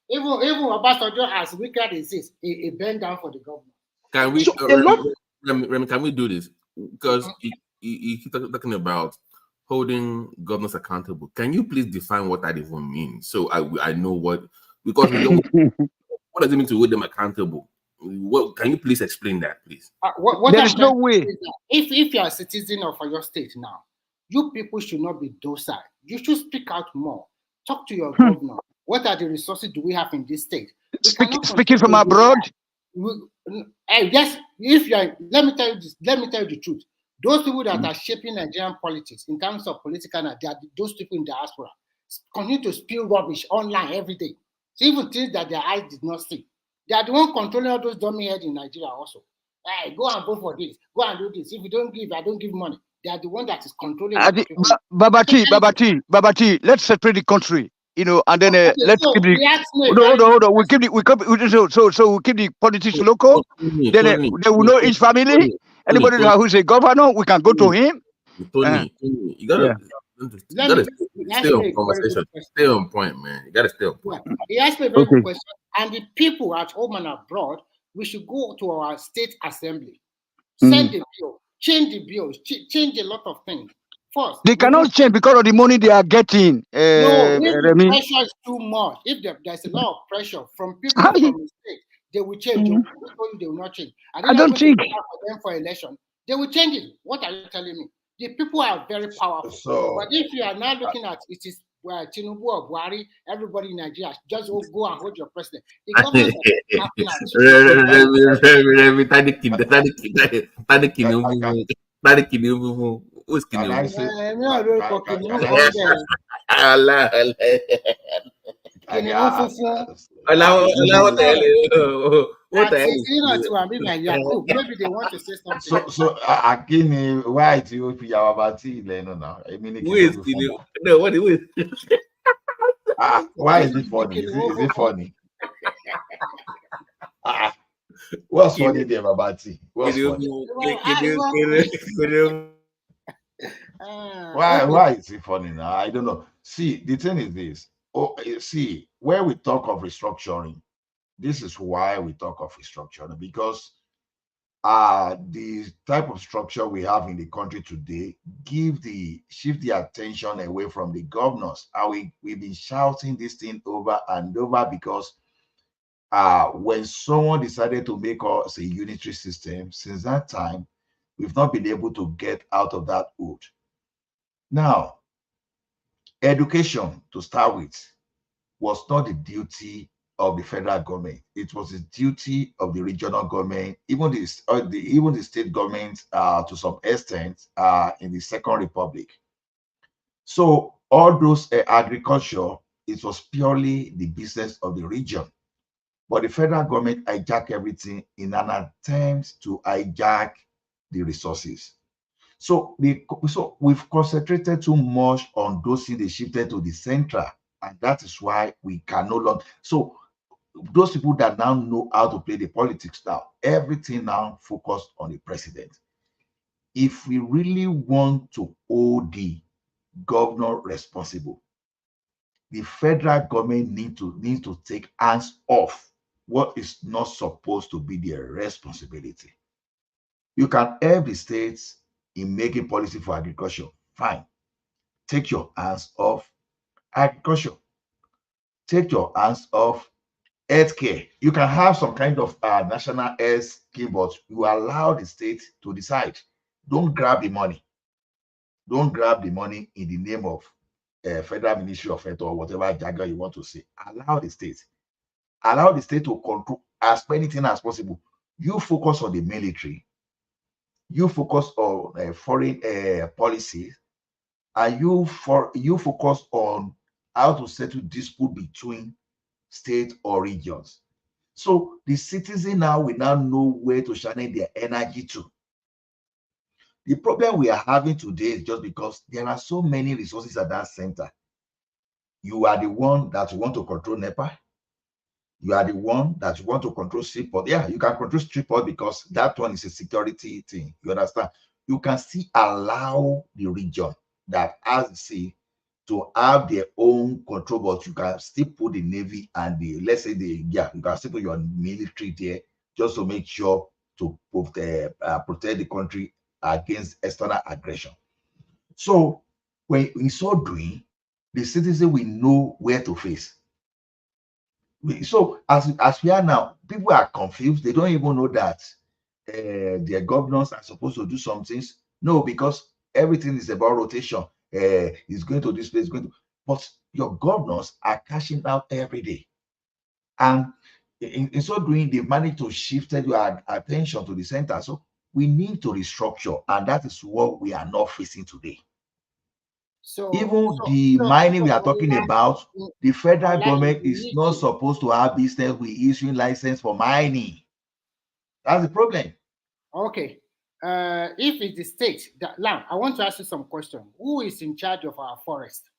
even Obasanjo, as wicked as this, he bend down for the governor. Can we? Remy, can we do this? Because you keep talking about holding governors accountable. Can you please define what that even means? So I know what, because we don't. What does it mean to hold them accountable? What can you please explain that, please? There is no way. If you are a citizen of your state now, you people should not be docile. You should speak out more. Talk to your governor. What are the resources do we have in this state? Speaking from abroad. Yes. If you are, let me tell you this. Let me tell you the truth. Those people that are shaping Nigerian politics in terms of political, they are those people in diaspora. Continue to spill rubbish online every day. So even things that their eyes did not see. They are the one controlling all those dummy heads in Nigeria also. Hey, go and vote for this. Go and do this. If you don't give, I don't give money. They are the one that is controlling. Babati, let's separate the country. And then let's keep the. Hold on. We keep the politics local. Then they will know each family. Anybody who's a governor, we can go to him. Tony, you gotta stay on conversation. Stay on point, man. You gotta stay on point. He asked me a very good question. And the people at home and abroad, we should go to our state assembly, send the bill, change the bills, change a lot of things. First, they cannot change because of the money they are getting. No, if the pressure is too much, if there's a lot of pressure from people from the state, they will change. They will not change. I don't think for them for election, they will change it. What are you telling me? The people are very powerful. But if you are now looking at it is Tinubu or Buhari, everybody in Nigeria, just go and hold your president. The government who's what the hell? Maybe they want to say something. So Akini, why do you put your bati now? I mean, no, what is it? Why is it funny? Is it funny? What's funny there, Babati? What's funny? Why is it funny now? I don't know. See, the thing is this. See, where we talk of restructuring, this is why we talk of restructuring, because the type of structure we have in the country today shift the attention away from the governors. And we've been shouting this thing over and over, because when someone decided to make us a unitary system, since that time, we've not been able to get out of that old. Now, education, to start with, was not the duty of the federal government. It was the duty of the regional government, even the state government, to some extent, in the Second Republic. So all those agriculture, it was purely the business of the region. But the federal government hijacked everything in an attempt to hijack the resources. So we've concentrated too much on those things they shifted to the central, and that is why we can no longer. So those people that now know how to play the politics now, everything now focused on the president. If we really want to hold the governor responsible, the federal government needs to take hands off what is not supposed to be their responsibility. You can help the states in making policy for agriculture. Fine. Take your hands off agriculture. Take your hands off healthcare. You can have some kind of national health scheme, but you allow the state to decide. Don't grab the money. Don't grab the money in the name of Federal Ministry of Health or whatever jargon you want to say. Allow the state. Allow the state to control as many things as possible. You focus on the military. You focus on foreign policy, and you focus on how to settle dispute between state or regions. So the citizen now will now know where to channel their energy to. The problem we are having today is just because there are so many resources at that center. You are the one that want to control NEPA. You are the one that want to control Streetport. Yeah, you can control Streetport because that one is a security thing. You understand? You can still allow the region that has the sea to have their own control, but you can still put the Navy and you can still put your military there just to make sure to protect the country against external aggression. So when in so doing, the citizen will know where to face. So as we are now, people are confused. They don't even know that their governors are supposed to do some things. No, because everything is about rotation. It's going to this place, but your governors are cashing out every day. And in so doing, they've managed to shift your attention to the center. So we need to restructure, and that is what we are not facing today. Even the mining we are talking about, the federal government is not supposed to have business with issuing license for mining. That's the problem. Okay. If it's the state, I want to ask you some questions. Who is in charge of our forest?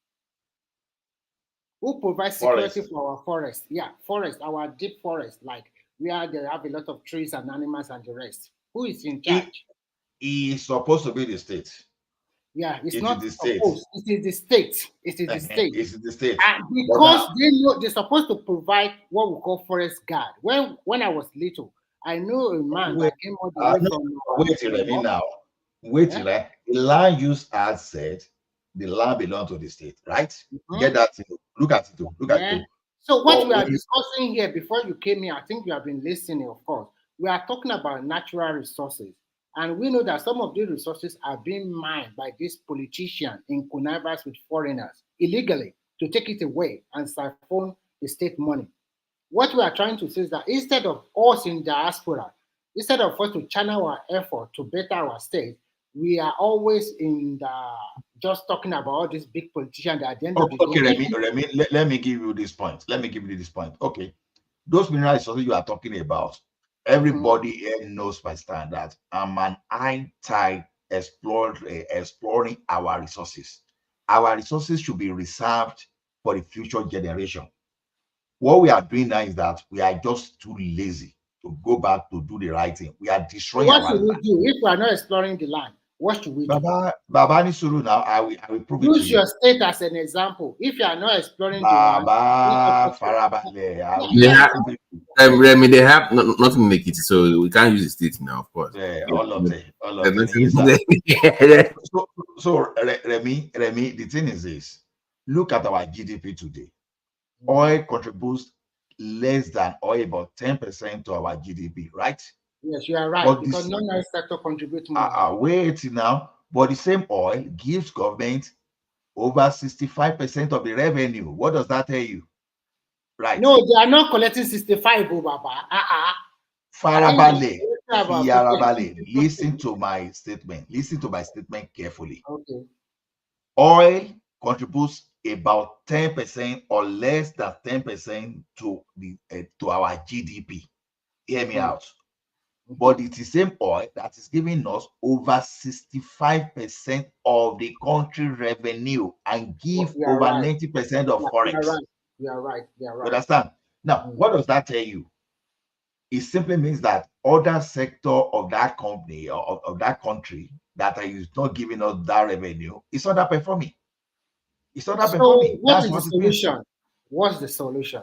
Who provides security for our forest? Yeah, forest, our deep forest, like where they have a lot of trees and animals and the rest. Who is in charge? It is supposed to be the state. Yeah, it's not supposed. It is the state. It is the state. It's the state. And because they know they're supposed to provide what we call forest guard. When I was little, I know a man that came all the way from. Wait till me now. Wait till the land use as said, the land belongs to the state, right? Get that? Look at it. Look at it. So what we are discussing here before you came here, I think you have been listening, of course. We are talking about natural resources. And we know that some of these resources are being mined by these politicians in connivance with foreigners illegally to take it away and siphon the state money. What we are trying to say is that instead of us in diaspora, instead of us to channel our effort to better our state, we are always in just talking about all these big politicians that at the end of the day. Remy, let me give you this point. Okay. Those mineral resources you are talking about, everybody here knows by standard. I'm an anti-exploring our resources. Our resources should be reserved for the future generation. What we are doing now is that we are just too lazy to go back to do the right thing. We are destroying our land. What should we do if we are not exploring the land? What should we do? Baba Nisuru, now I will prove it to you. Use your state as an example. If you are not exploring the land, Remy, they have nothing to make it, so we can't use the state now, of course. Yeah, all of them. So Remy, the thing is this: look at our GDP today. Oil contributes less than or about 10% to our GDP, right? Yes, you are right. Because non-oil sector contributes more. Wait now, but the same oil gives government over 65% of the revenue. What does that tell you? Right. No, they are not collecting 65, Baba. Farabale, listen to my statement. Listen to my statement carefully. Okay. Oil contributes about 10% or less than 10% to our GDP. Hear me out. But it's the same oil that is giving us over 65% of the country revenue and give over 90% of forex. You are right. You understand? Now, what does that tell you? It simply means that other sector of that company or of that country that is not giving us that revenue is underperforming. It's underperforming. So what That's is what the it means. solution? What's the solution?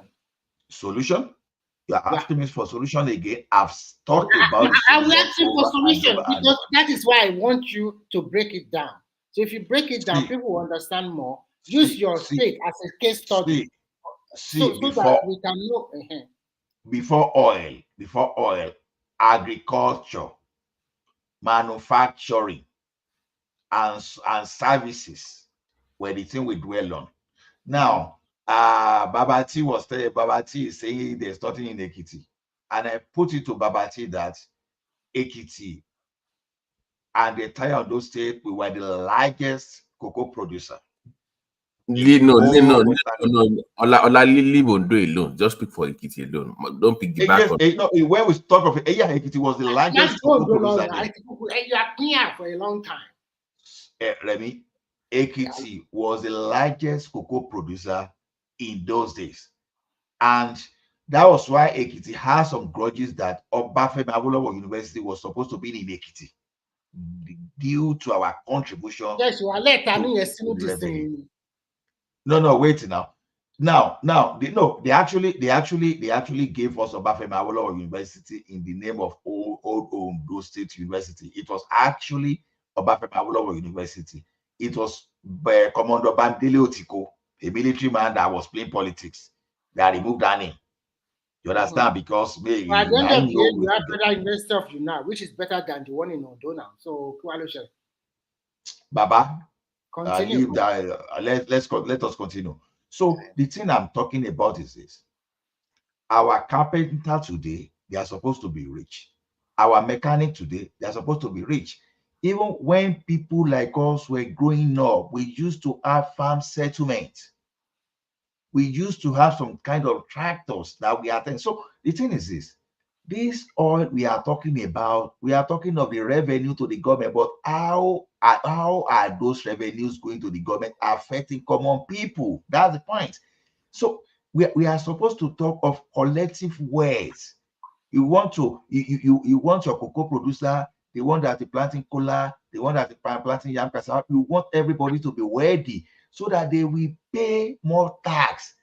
Solution? You are asking me for solution again. I've talked about the I'm solution asking for solution because over. that is why I want you to break it down. So if you break it down, people will understand more. Use your state as a case study. So that we can know. Before oil, agriculture, manufacturing, and services were the thing we dwell on. Now, Babati is saying there's nothing in Ekiti. And I put it to Babati that Ekiti and the entire Ondo state, we were the largest cocoa producer. No. Ola, leave Ondo alone. Just speak for Ekiti alone. Don't pick the back on. When we talk of Ekiti was the largest cocoa producer. You are clear for a long time. Remy, Ekiti was the largest cocoa producer in those days. And that was why Ekiti has some grudges that Obafemi Awolowo University was supposed to be in Ekiti due to our contribution. Yes, you are late. No, wait now. They actually gave us Obafemi Awolowo University in the name of old Ondo State University. It was actually Obafemi Awolowo University. It was by Commander Bandele Otiko, a military man that was playing politics, that removed that name. You understand? Because maybe at the end of the day, you have Federal University of United, which is better than the one in Ondo now. So, Baba, continue. Let us continue. So the thing I'm talking about is this: our carpenter today, they are supposed to be rich. Our mechanic today, they are supposed to be rich. Even when people like us were growing up, we used to have farm settlements. We used to have some kind of tractors that we attend. So the thing is this oil we are talking about, we are talking of the revenue to the government, but how are those revenues going to the government affecting common people? That's the point. So we are supposed to talk of collective ways. You want your cocoa producer, the one that is planting cola, the one that is planting yam cassava. You want everybody to be ready so that they will pay more tax.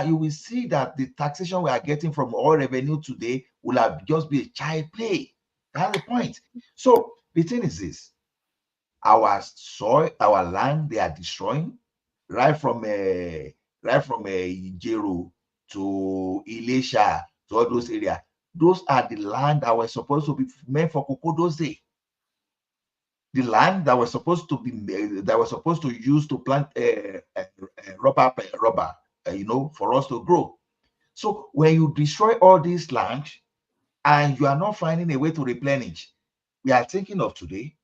You will see that the taxation we are getting from oil revenue today will have just be a child play. That's the point. So the thing is this: our soil, our land, they are destroying right from Ijeru to Ilesha to all those areas. Those are the land that were supposed to be meant for cocoa those days. The land that was supposed to use to plant rubber, for us to grow. So when you destroy all this land and you are not finding a way to replenish, we are thinking of today.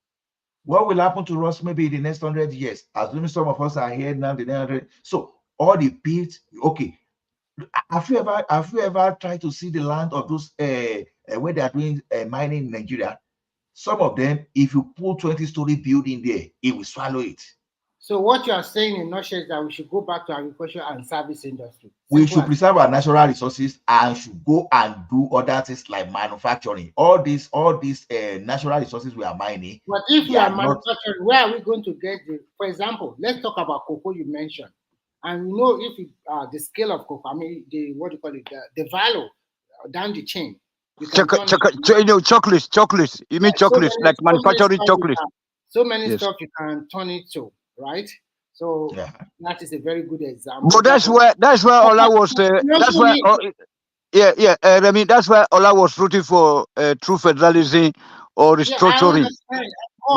What will happen to us maybe in the next 100 years? Assuming some of us are here now, the 100. So all the pits, okay. Have you ever tried to see the land of those where they are doing mining in Nigeria? Some of them, if you put 20-story building there, it will swallow it. So what you are saying in nutshell is that we should go back to agriculture and service industry. We should preserve our natural resources and should go and do other things like manufacturing. All these natural resources we are mining. But if we are manufacturing, where are we going to get the? For example, let's talk about cocoa you mentioned, and we know if the scale of cocoa, the value down the chain. Chocolates. You mean chocolates, like manufacturing chocolates. So many stuff you can turn it to, right? So that is a very good example. But that's where Ola was. That's where. That's where Ola was rooting for true federalism or restructuring.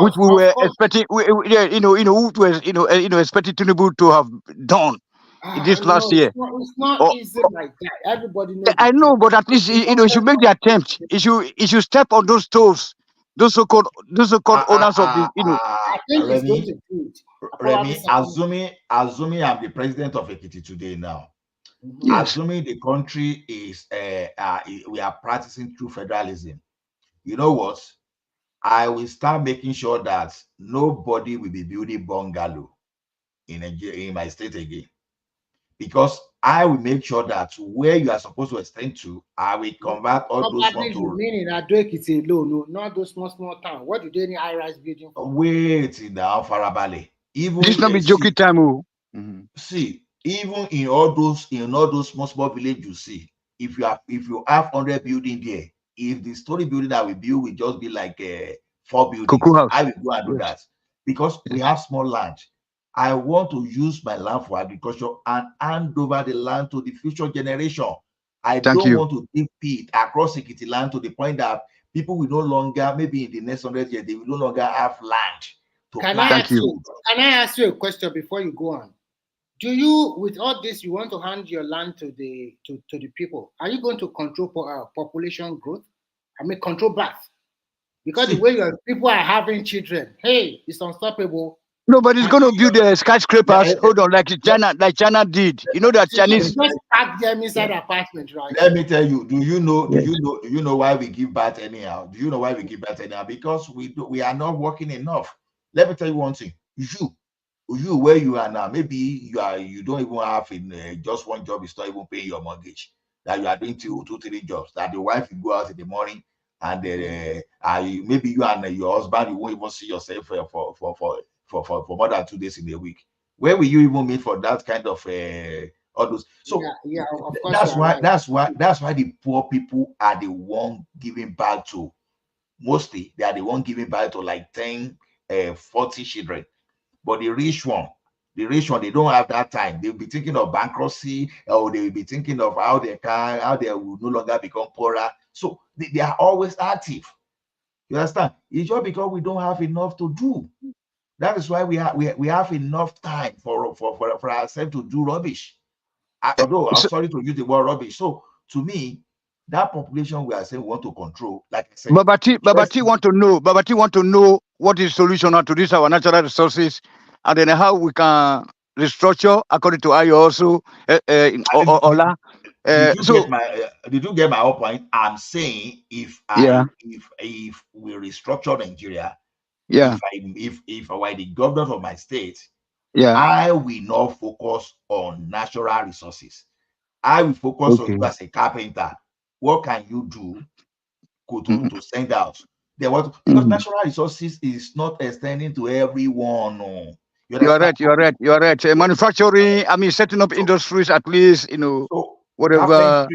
which we were expecting, yeah, which was, expecting Tinubu to have done in this last No, year. it's not Or, easy like that. Everybody knows. I know, but at least he should make the attempt. He should step on those toes. Those so-called owners of the, I think he's going to do it. Remy, assuming I'm the president of Ekiti today now, assuming the country is we are practicing true federalism, you know what? I will start making sure that nobody will be building bungalow in my state again, because I will make sure that where you are supposed to extend to, I will convert all those ones to. Meaning I do it alone, no, not those small towns. What do they need high-rise building for? Wait in the Farabale. Even this not be joking time. See, even in all those small villages you see, if you have 100 building there, if the story building that we build will just be like 4 buildings, I will go and do that, because we have small land. I want to use my land for agriculture and hand over the land to the future generation. I don't want to give it across Ekiti land to the point that people will no longer, maybe in the next 100 years, they will no longer have land to Can plant. I ask you a question before you go on? Do you, with all this, you want to hand your land to the people? Are you going to control population growth? I mean, control birth? Because the way your people are having children, hey, it's unstoppable. No, but it's going to build the skyscrapers. Hold on, like China did. You know that Chinese. Just pack them inside the apartment, right? Let me tell you. Do you know why we give birth anyhow? Do you know why we give birth anyhow? Because we are not working enough. Let me tell you one thing. You where you are now, maybe you don't even have just one job. Is not even paying your mortgage. That you are doing 2, 3 jobs. That the wife will go out in the morning, and maybe you and your husband, you won't even see yourself for more than 2 days in a week. Where will you even meet for that kind of all those? So of course that's why the poor people are the one giving birth to. Mostly they are the one giving birth to like 10, 40 children. But the rich one, they don't have that time. They'll be thinking of bankruptcy, or they will be thinking of how they will no longer become poorer. So they are always active. You understand? It's just because we don't have enough to do. That is why we have enough time for ourselves to do rubbish. Although I'm sorry to use the word rubbish. So to me, that population we are saying we want to control, like I said, Babati want to know what is solution to this our natural resources, and then how we can restructure according to how you also Ola. Did you get my whole point? I'm saying if we restructure Nigeria, if I were the governor of my state, I will not focus on natural resources. I will focus on you as a carpenter. What can you do to send out? Because natural resources is not extending to everyone. No. You are right. Manufacturing, I mean, setting up industries at least, whatever.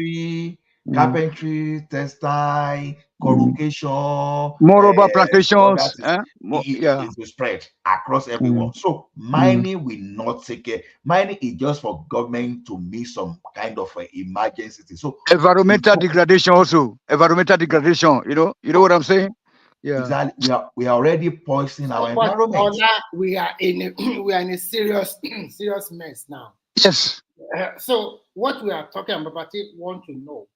Carpentry, textile, corrugation, more plantations. It will spread across everyone. So mining will not take care. Mining is just for government to meet some kind of emergency. So environmental degradation also. Environmental degradation. You know what I'm saying? Yeah. Exactly. We are already poisoning our environment. We are in a serious mess now. Yes. So what we are talking about, want to know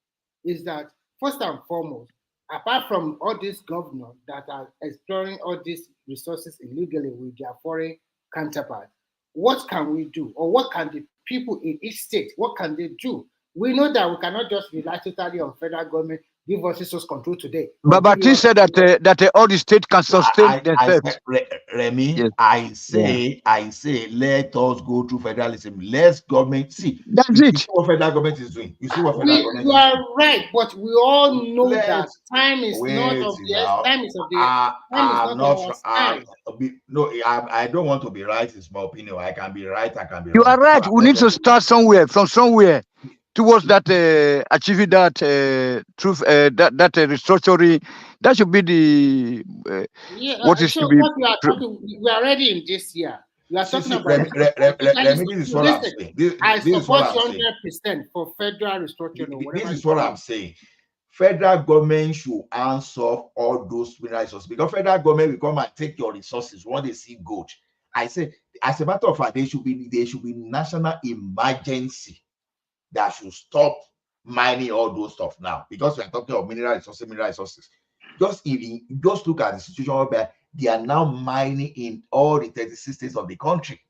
is that first and foremost, apart from all these governors that are exploring all these resources illegally with their foreign counterparts, what can we do, or what can the people in each state, what can they do? We know that we cannot just rely totally on federal government. Give us resource control today. Babati said that all the states can sustain themselves. Remy, yes. I say, let us go through federalism. Let's government see. That's you it. See what federal government is doing. You see what federal government is doing. You are right, but we all know that time is not of the time is of the time is not time. No, I don't want to be right. It's my opinion. I can be right. I can be. You are right. We need to start somewhere. From somewhere. Towards that achieving that truth, that restructuring, that should be the what is to be. What we are talking, we are already in this year. We are talking about. This is what I'm saying. I support 100% for federal restructuring. This is what I'm saying. federal government should answer all those mineral resources, because federal government will come and take your resources when they see gold. I say, as a matter of fact, there should be national emergency that should stop mining all those stuff now, because we are talking of mineral resources. Just look at the situation where they are now mining in all the 36 states of the country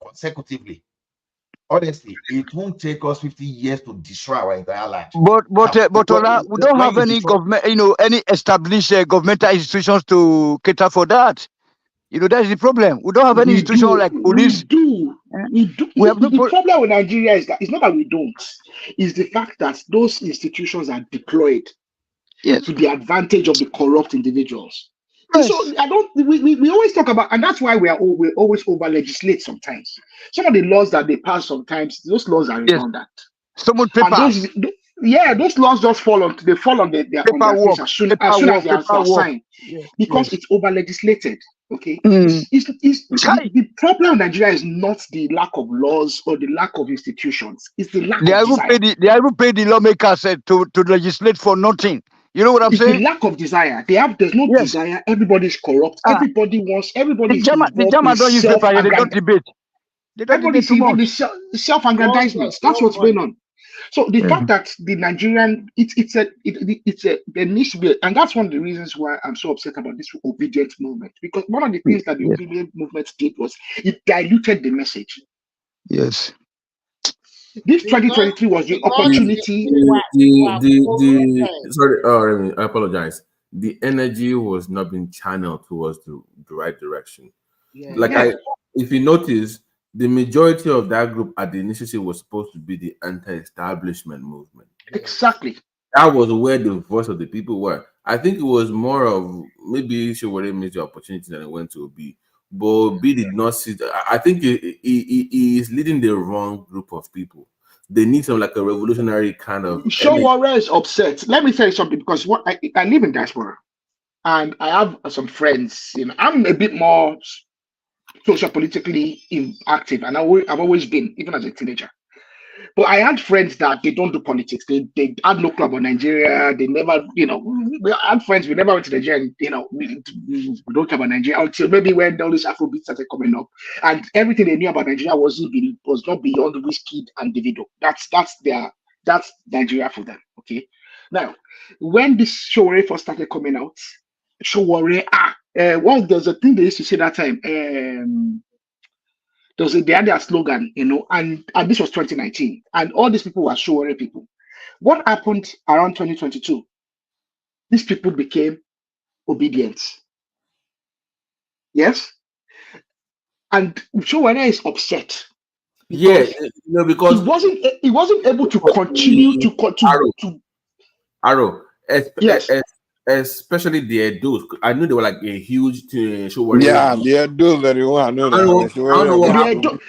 consecutively. Honestly, it won't take us 50 years to destroy our entire land. But Ola, we don't have any government, any established governmental institutions to cater for that. That's the problem. We don't have any institution like police. We do. The problem with Nigeria is that it's not that we don't. It's the fact that those institutions are deployed to the advantage of the corrupt individuals. Yes. So we always talk about, and that's why we always over legislate sometimes. Some of the laws that they pass sometimes, those laws are redundant. Someone papers. Those laws just fall on their face as soon as they are signed, because it's over legislated. Okay, the problem in Nigeria is not the lack of laws or the lack of institutions; it's the lack of desire. They haven't paid the lawmakers to legislate for nothing. You know what I'm saying? The lack of desire. There's no desire. Everybody's corrupt. Everybody is the German don't use paper. They don't debate. Everybody's involved in self-aggrandizement. That's what's going on. So the fact that the Nigerian, there needs to be, and that's one of the reasons why I'm so upset about this obedient movement, because one of the things that the obedient movement did was it diluted the message. Yes. This 2023 was the opportunity. Sorry, I apologize. The energy was not being channeled towards the right direction. If you notice, the majority of that group at the initiative was supposed to be the anti-establishment movement. Exactly. That was where the voice of the people were. I think it was more of maybe Sowore missed the opportunity than it went to Obi. But Obi did not see. I think he is leading the wrong group of people. They need some like a revolutionary kind of. Sowore is upset. Let me tell you something, because I live in diaspora, and I have some friends. I'm a bit more social politically active, and I've always been, even as a teenager. But I had friends that they don't do politics. They had no club on Nigeria. They never, we had friends, we never went to Nigeria, and, we don't care about Nigeria until maybe when all these Afrobeats started coming up. And everything they knew about Nigeria was not beyond Wizkid and Davido. That's Nigeria for them. Okay. Now, when this Sowore first started coming out, Sowore, there's a thing they used to say that time. They had their slogan, and this was 2019, and all these people were Sowore people. What happened around 2022? These people became obedient. Yes, and Sowore is upset. Because he wasn't able to continue to Arrow. Especially the Edos. I knew they were like a huge Sowore. Yeah, the Edos very well. I know that.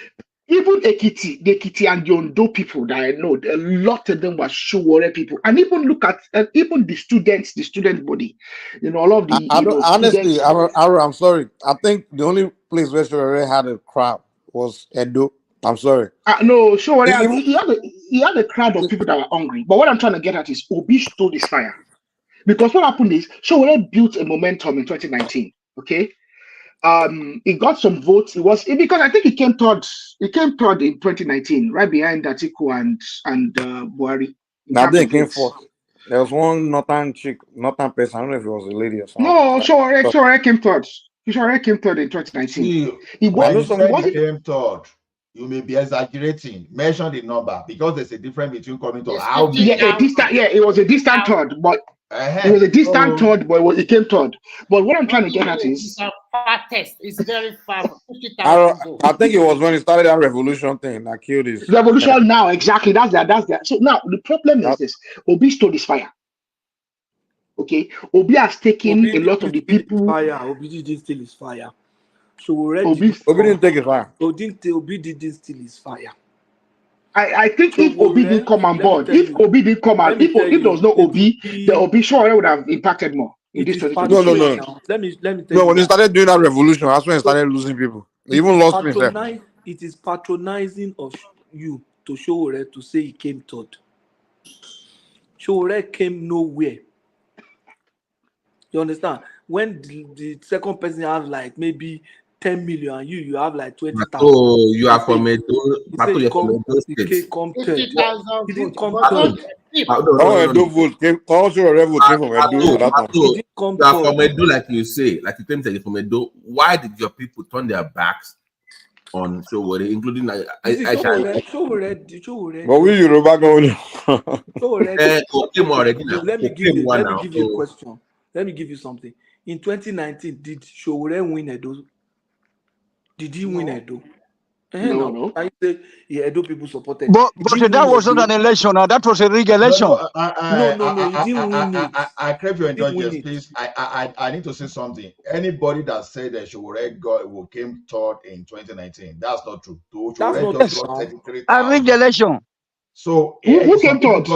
Even the Ekiti and the Ondo people that I know, a lot of them were Sowore people. And even look at even the student body. All of the honestly, I'm sorry. I think the only place where Sowore had a crowd was Edo. I'm sorry. No, Sowore he had a crowd of people that were hungry. But what I'm trying to get at is Obi stole this fire. Because what happened is Sowore built a momentum in 2019. Okay, he got some votes. Because I think he came third. He came third in 2019, right behind Atiku and Buhari. Now they came fourth. There was one northern person. I don't know if it was a lady or something. No, Sowore came third. Sowore came third in 2019. He came third. You may be exaggerating. Mention the number, because there's a difference between coming to how many. It was a distant third, but it was a distant third, but it came third. But what I'm trying to get at is it's very far. I think it was when he started that revolution thing that killed his revolution. Now, exactly. That's that. So now the problem is this: Obi stole his fire. Okay, Obi has taken a lot of the people. Obi didn't steal his fire. So Obi didn't take his fire. Obi didn't steal his fire. I think if Obi didn't come on board, if Obi didn't come out, if there was no Obi, the Obi Sowore would have impacted more in this 2020. No. Let me tell you. When he started doing that revolution, that's when he started losing people. He even lost himself. It is patronizing of you to Sowore to say he came third. Sowore came nowhere You understand? When the second person has like maybe 10 million and you have like 20,000. So you are from Edo. He You're from come, Edo the State. cake come third. 50,000 He didn't votes. come But third. All Edo vote came. All vote came from Edo for that time. He didn't come You are third. from Edo, like you say, like you claim that you're from Edo. Why did your people turn their backs on Sowore, including Sowore. But we Yoruba going. Let me give you a question. Let me give you something. In 2019, did Sowore win Edo? Did he win Edo? No. I say Edo people supported. But that was not an election. That was a rigged election. No, he didn't win it. I crave your indulgence, please. I need to say something. Anybody that said that Sowore came third in 2019, that's not true. That's not just got 33,000. A rigged election. So who came third?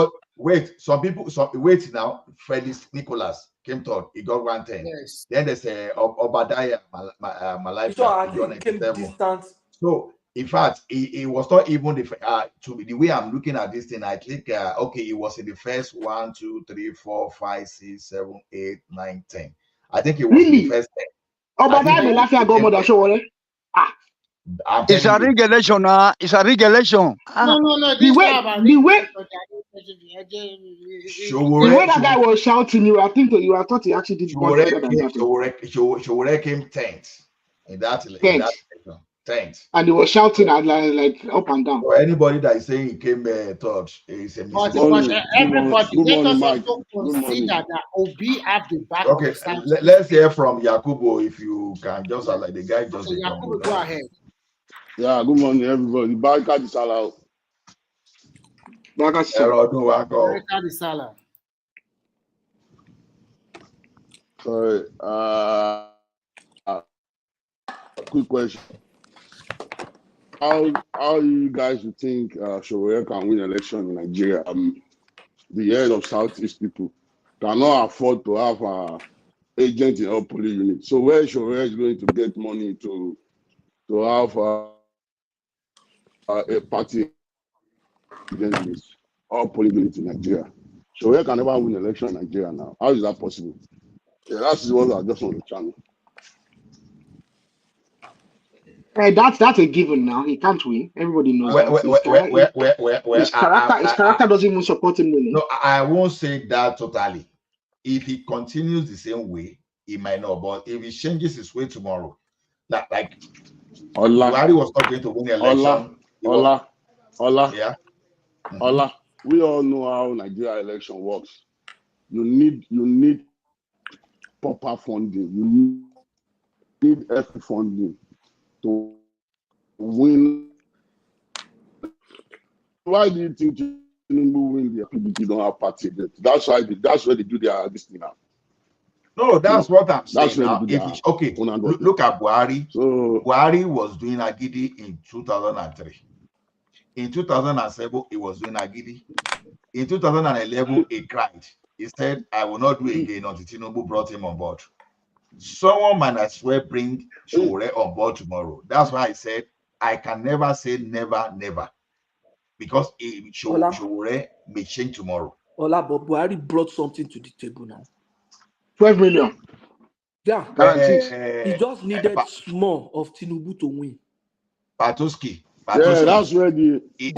Some people wait now. Felix Nicholas came third. He got 110. Yes. Then there's Obadiah Malaifa. So he came distance. So in fact, it was not even the way I'm looking at this thing. I think okay, it was in the first 1, 2, 3, 4, 5, 6, 7, 8, 9, 10. I think it was in the first 10. Obadiah Malaifa got more than Sowore. It's a rigged election. It's a rigged election. No. The way that guy was shouting, I thought he actually did much better than that. Sowore came 10th in that election. 10th. And he was shouting at like up and down. So anybody that is saying he came third is a But mistake. everybody, let us also consider that Obi have the back of the South. Let's hear from Yakubo if you can just like the guy just. So Yakubo, go ahead. Yeah, good morning, everybody. Barika di Salah. Barika di Salah. Sorry. Quick question. How you guys would think Sowore can win election in Nigeria? The head of Southeast people cannot afford to have an agent in all police units. So where Sowore is going to get money to have a party against this all police units in Nigeria? Sowore can never win election in Nigeria now. How is that possible? Yeah, that's what I just on the channel. That's a given now. He can't win. Everybody knows his character doesn't even support him winning. No, I won't say that totally. If he continues the same way, he might not. But if he changes his way tomorrow, like Buhari was not going to win the election. Yeah. We all know how Nigeria election works. You need proper funding. You need every funding to win. Why do you think Tinubu win the PDP don't have party? That's where they do their this thing now. No, that's what I'm saying. That's now. Look at Buhari. So, Buhari was doing Agidi in 2003. In 2007, he was doing Agidi. In 2011, he cried. He said, I will not do it again until Tinubu brought him on board. Someone might as well bring Sowore on board tomorrow. That's why I said, I can never say never, never. Because Sowore may change tomorrow. But Buhari brought something to the table now. 12 million. Yeah. He just needed more of Tinubu to win. Patoski. Yeah, that's where the if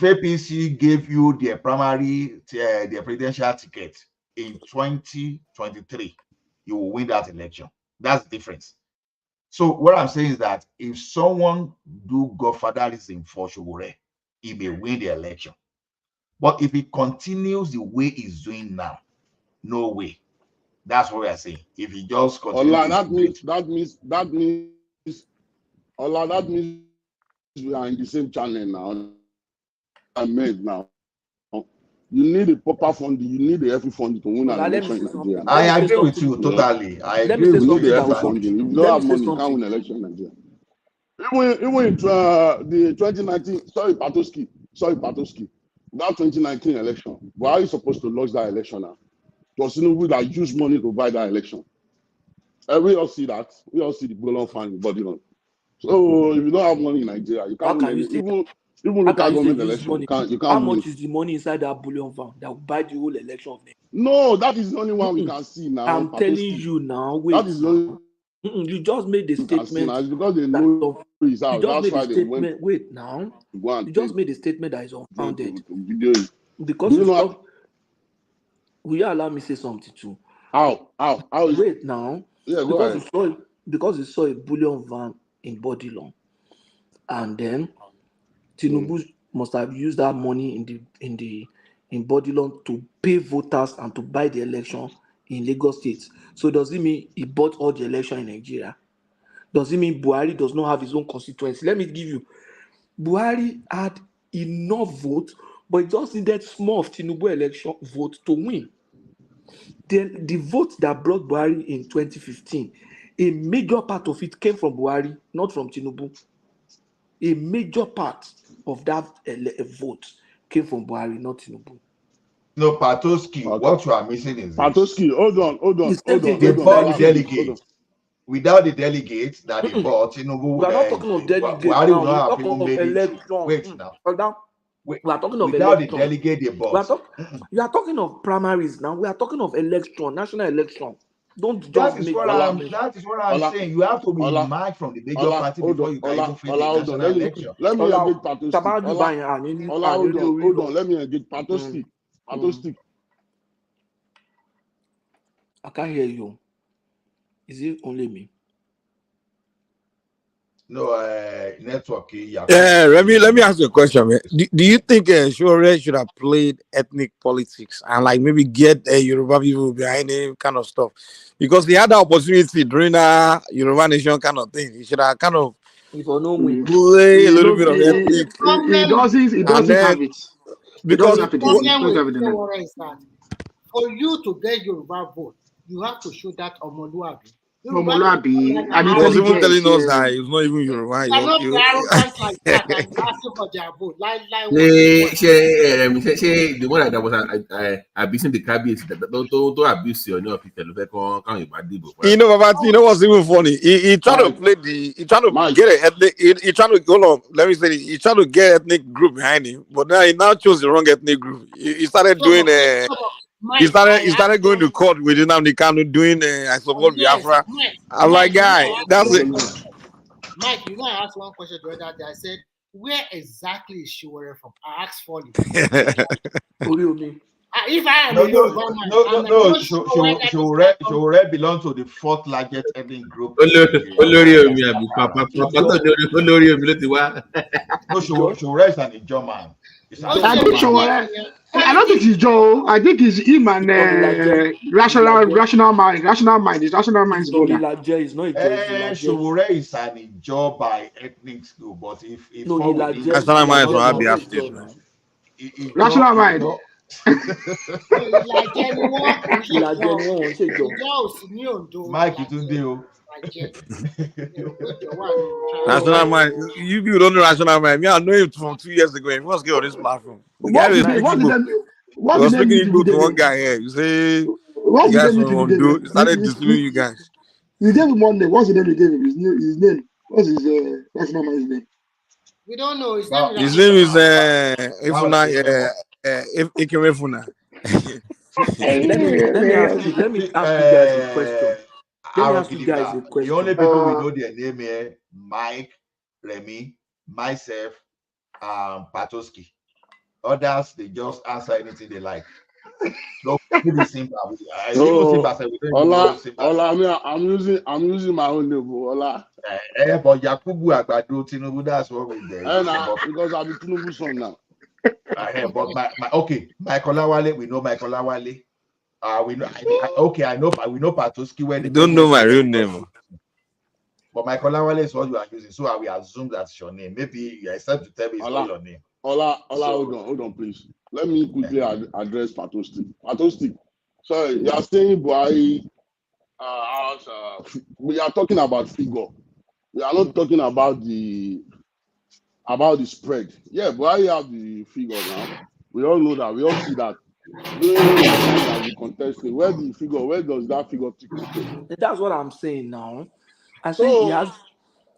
APC gave you their primary their presidential ticket in 2023, you will win that election. That's the difference. So what I'm saying is that if someone do godfatherism for Sowore, he may win the election. But if he continues the way he's doing now, no way. That's what we are saying. If he just continues, that means we are in the same channel now. Now, you need a proper funding. You need the every funding to win an election in Nigeria. I agree with you totally. I agree with you. The every funding. If you don't have money, you can't win an election in Nigeria. Even in the 2019, sorry Patoski, that 2019 election, why are you supposed to lose that election now? Because Tinubu that use money to buy that election. We all see that. We all see the Bolon family body on. So if you don't have money in Nigeria, you can't win Even How local can you say government use election, money? you How can't do much it. is the money inside that bullion van that will buy the whole election of Nigeria? No, that is the only one we Mm-mm. can see now. I'm telling Patoski. you now. That Wait is the now. only You just made a we can see now. statement It's because they that know his you house. just That's made a why they went statement. Wait now. to go and You just take made a statement that is unfounded to video it. because Do you you know stop. Will you allow me say something too? how is Wait now. yeah, go Because ahead. you saw a bullion van in Bodilon, and then Tinubu must have used that money in Bodilon to pay voters and to buy the election in Lagos State. So does it mean he bought all the election in Nigeria? Does it mean Buhari does not have his own constituency? Let me give you. Buhari had enough votes, but he just needed small of Tinubu election vote to win. The vote that brought Buhari in 2015, a major part of it came from Buhari, not from Tinubu. A major part of that vote came from Buhari, not Tinubu. No, Patoski, what you are missing is this. Patoski, hold on. They bought delegates. Without the delegates that they bought, Tinubu, We are not talking of delegates Buhari now. would We not talk have even of made it. election. Wait now. We are talking of Without the election. delegate they bought. You are talking of primaries now. We are talking of election, national election. Don't just That is make what I'm saying. You have to be marked from the major party before you can even face the national election. Let me engage Patoski. Hold on. Let me engage Patoski. I can't hear you. Is it only me? No, network. Yeah, let me ask you a question, man. Do you think Sowore should have played ethnic politics and like maybe get Yoruba people behind him, kind of stuff? Because he had the opportunity during a Yoruba nation kind of thing. He should have kind of play a little bit of ethnic. He doesn't have it. Because the problem with Sowore is that for you to get Yoruba vote, you have to show that Omoluabi. Omoluabi and he was even telling us intelligence. that he was not even Yoruba. They are not arrogant like that and asking for their vote. Like the one that was abusing the cabbage, don't abuse your new people. You know, Babati, you know what's even funny? He tried to play he tried to get an ethnic, he tried to go on, let me say it, he tried to get ethnic group behind him, but now he now chose the wrong ethnic group. He started doing he started going to court with Nnamdi Kanu doing I support Biafra. I'm like, guy, that's it. Mike, you know, I asked one question the other day. I said, where exactly is Sowore from? I asked for you. If I am a Yoruba man, Sowore belongs to the fourth largest ethnic group. Sowore is an Ijaw man. I don't think it's Joe. I think it's him and rational mind. Rational mind is rational mind's brother. Sowore is an Ijaw by ethnic school, but if rational mind from Abia State, man. Rational mind. Mike, you do. Rational mind. You people don't know rational mind. Me, I know him from 2 years ago. He must get on this platform. The guy was speaking Igbo to one guy here. You say you guys from Ondo. He started deceiving you guys. You gave him one name. What's the name you gave him? His name. What's his rational mind's name? We don't know. His name is Ifuna Ikemefuna. Let me ask you guys a question. The only people we know their name here: Mike, Remy, myself, Patoski. Others, they just answer anything they like. No, maybe Simba. I'm using my own name, Ola. But Yakubu Agbado Tinubu, that's what we did. Because I'm a Tinubu son now. But my Kolawale, we know my Kolawale. We know. We know Patoski. When you don't know my real name. But my Kolawale is what you are using, so I will assume that's your name. Maybe you accept to tell me it's not your name. Ola, hold on, please. Let me quickly address Patoski. Patoski. So you are saying Buhari, we are talking about figure. We are not talking about the spread. Yeah, Buhari have the figure now. We all know that. We all see that. During the time that we contested, where does that figure take place? That's what I'm saying now. I say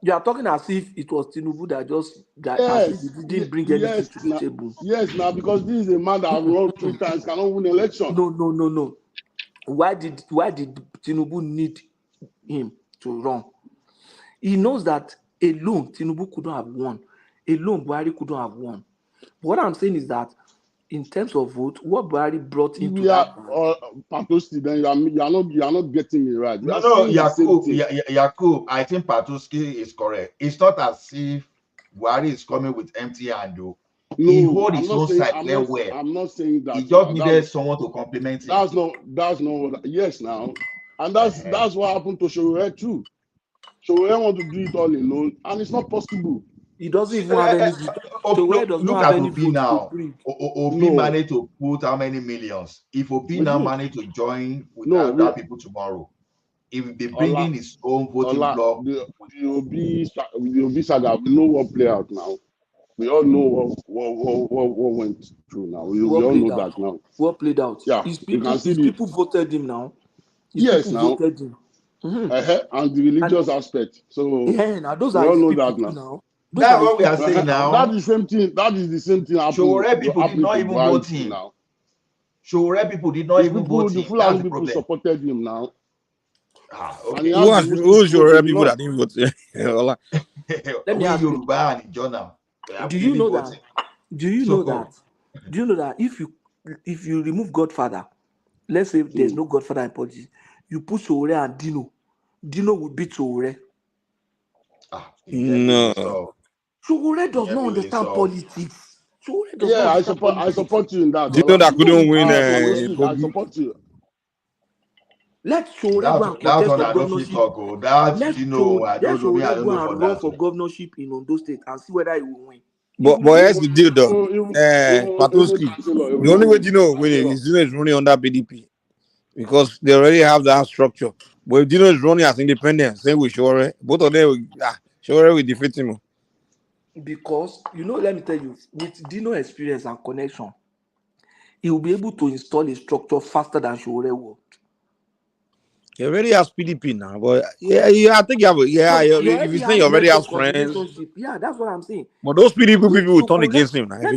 You are talking as if it was Tinubu that as if Yes, he didn't bring anything to the table. Yes, now because this is a man that has run 3 times, cannot win election. No. Why did Tinubu need him to run? He knows that alone Tinubu couldn't have won. Alone Buhari couldn't have won. What I'm saying is that in terms of vote, what Buhari brought into that Patosti, then you are not getting me right. No, Yakub, I think Patoski is correct. It's not as if Buhari is coming with empty hand, though. No, he hold his I'm own saying, side very well. I'm not saying that. He just needed someone to compliment him. That's not what. Yes, now, and that's what happened to Sowore too. Sowore want to do it all alone, and it's not possible. He doesn't even have any. Sowore does not have any vote now. to bring. Obi managed to put how many millions? If Obi now managed to join with other people tomorrow, if they bring in his own voting block, the Obi saga, we know what play out now. We all know what went through now. We all know that now. What played out? Yeah, his people voted him now. Yes, now. Voted him. And the religious aspect. So now those we are all know people that now. now. That's what we are saying now. That is the same thing. Sowore people did not even vote him now. Sowore people did not even vote him. The Fulani people supported him now. Okay. Who's your people that didn't vote? Let me ask you. Yoruba and Jonah. Do you know that? Do you know that if you remove Godfather, let's say there's no Godfather in politics, you put Sowore and Dino will beat Sowore. No. Sowore does not understand politics. I support you in that. Do you know that couldn't win? I support you. Let Sowore go and contest for governorship. Let Sowore go and run for governorship in Ondo State and see whether he will win. But here's the deal, though. Patoski, the only way Dino winning is Dino is running under PDP because they already have that structure. But if Dino is running as independent, same with Sowore, both of them, Sowore will defeat him. Because, let me tell you, with Dino experience and connection, he will be able to install a structure faster than Sowore will. He already has PDP now, but I think you have. If you say you already have friends, that's what I'm saying. But those PDP people will turn against him now. If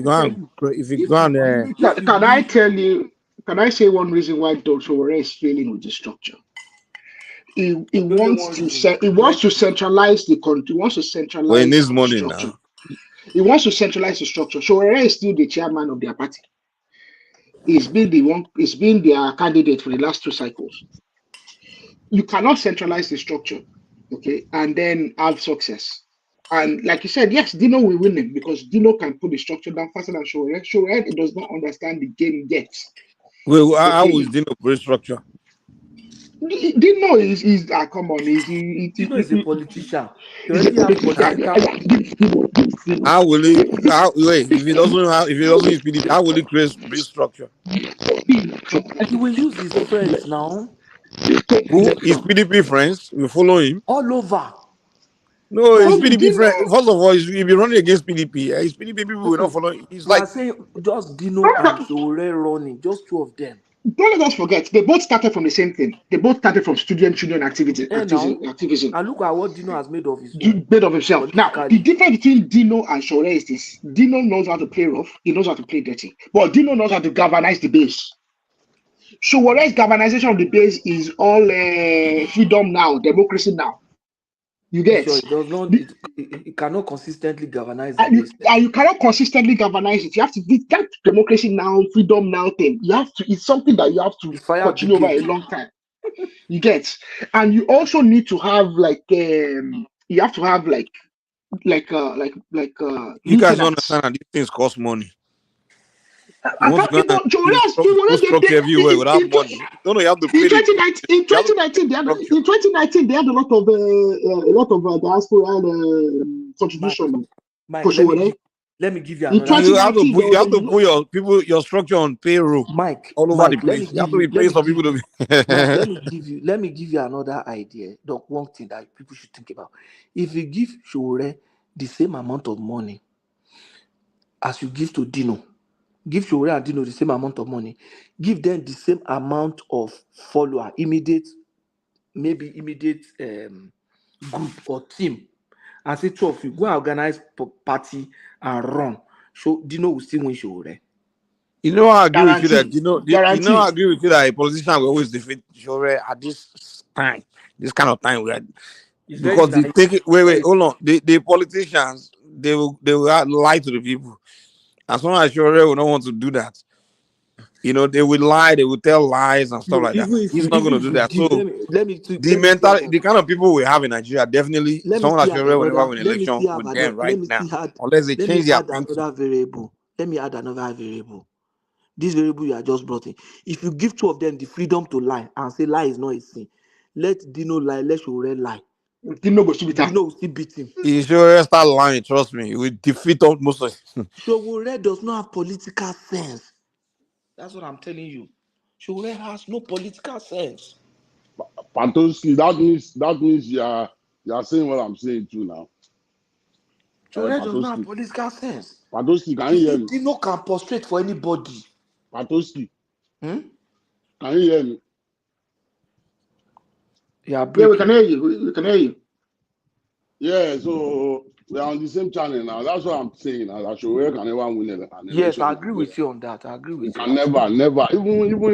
you go and, can I tell you? Can I say one reason why Dr. Sowore is failing with the structure? He wants to centralize the country. He wants to centralize in this morning structure. now. He wants to centralize the structure. Sowore is still the chairman of their party. He's been their candidate for the last 2 cycles. You cannot centralize the structure, okay, and then have success. And like you said, yes, Dino will win it because Dino can put the structure down faster than Sowore. Sowore does not understand the game yet. Well, how is Dino great structure? Dino is come on, Dino is a politician. He already has political. How will he? If he doesn't use PDP, how will he create great structure? He will use his friends now. Who is PDP friends? We follow him all over. No, his PDP friend. First of all, he'll be running against PDP. His PDP people will not follow. He's like saying just Dino and Sowore running, just 2 of them. Don't let us forget, they both started from the same thing. They both started from student activism. And look at what Dino has made of himself. Now, the difference between Dino and Sowore is this: Dino knows how to play rough, he knows how to play dirty, but Dino knows how to galvanize the base. Sowore's galvanization of the base is all freedom now, democracy now. You get? Sure, it does not. It cannot consistently galvanize the base. You cannot consistently galvanize it. You have to get democracy now, freedom now thing. You have to. It's something that you have to continue over a long time. You get? And you also need to have you have to have you guys don't understand that these things cost money. You want to structure everywhere without money. You have to pay. In 2019, they had a lot of diaspora contribution. Let me give you another. You have to put your structure on payroll, Mike, all over the place. You have to be paying some people to be. Let me give you another idea. One thing that people should think about: if you give Sowore the same amount of money as you give to Dino. Give Sowore and Dino the same amount of money. Give them the same amount of follower, immediate group or team, and say 2 of you go and organize party and run. So Dino will still win Sowore. You know, I agree with you that Guarantee. I agree with you that a politician will always defeat Sowore at this time, this kind of time we are, because they take it. Wait, hold on. The politicians they will lie to the people. As long as Sowore will not want to do that, you know, they will lie, they will tell lies and stuff like that. He's not going to do that. So the kind of people we have in Nigeria, definitely someone like Sowore will never win an election with them right now, unless they change their thinking. Another variable. Let me add another variable. This variable you are just brought in. If you give 2 of them the freedom to lie and say lie is not a sin, let Dino lie, let Sowore lie. Dino will still beat him. If Sowore start lying, trust me, he will defeat most of them. Sowore does not have political sense. That's what I'm telling you. Sowore has no political sense. Patoski, that means you are saying what I'm saying too now. Sowore does not have political sense. Patoski, can you hear me? Dino can prostrate for anybody. Patoski, can you hear me? Yeah, we can hear you. We can hear you. Yeah, so we are on the same channel now. That's what I'm saying. That Sowore can never win an election. Yes, I agree with you on that. I agree with you. Can never. Even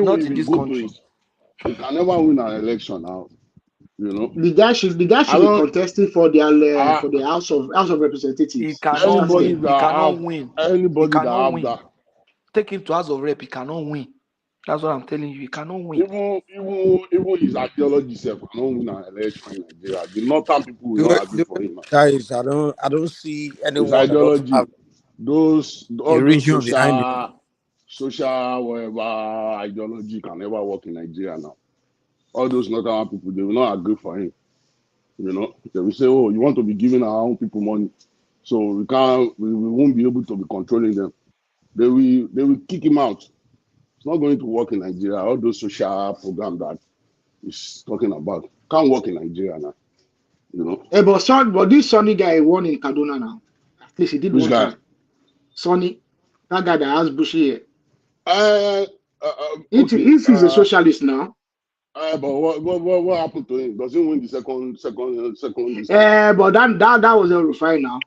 not if in he this go country. to it, he can never win an election now. You know, the guy should be contesting for the House of Representatives. He cannot win. He cannot win. Anybody that have win. that. Take him to House of Rep. He cannot win. That's what I'm telling you. He cannot win. Even his ideology self cannot win an election in Nigeria. The northern people will not agree for him. Guys, I don't see anyone. His ideology, all those behind social whatever ideology can never work in Nigeria now. All those northern people, they will not agree for him. You know, they will say, "Oh, you want to be giving our own people money, so we won't be able to be controlling them." They will kick him out. It's not going to work in Nigeria. All those social programs that he's talking about can't work in Nigeria now. You know. Hey, but this Sonny guy won in Kaduna now. At least he did one time. Sonny, that guy that has bushy hair. He's a socialist now. But what happened to him? Does he win the second? But that was a refine now.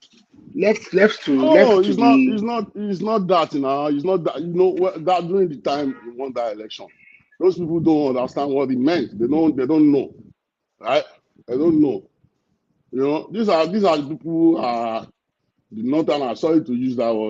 Left to he's not that now. He's not that. You know that during the time he won that election, those people don't understand what it meant. They don't know, right? They don't know. You know, these are the people who are the northern. Sorry to use that word.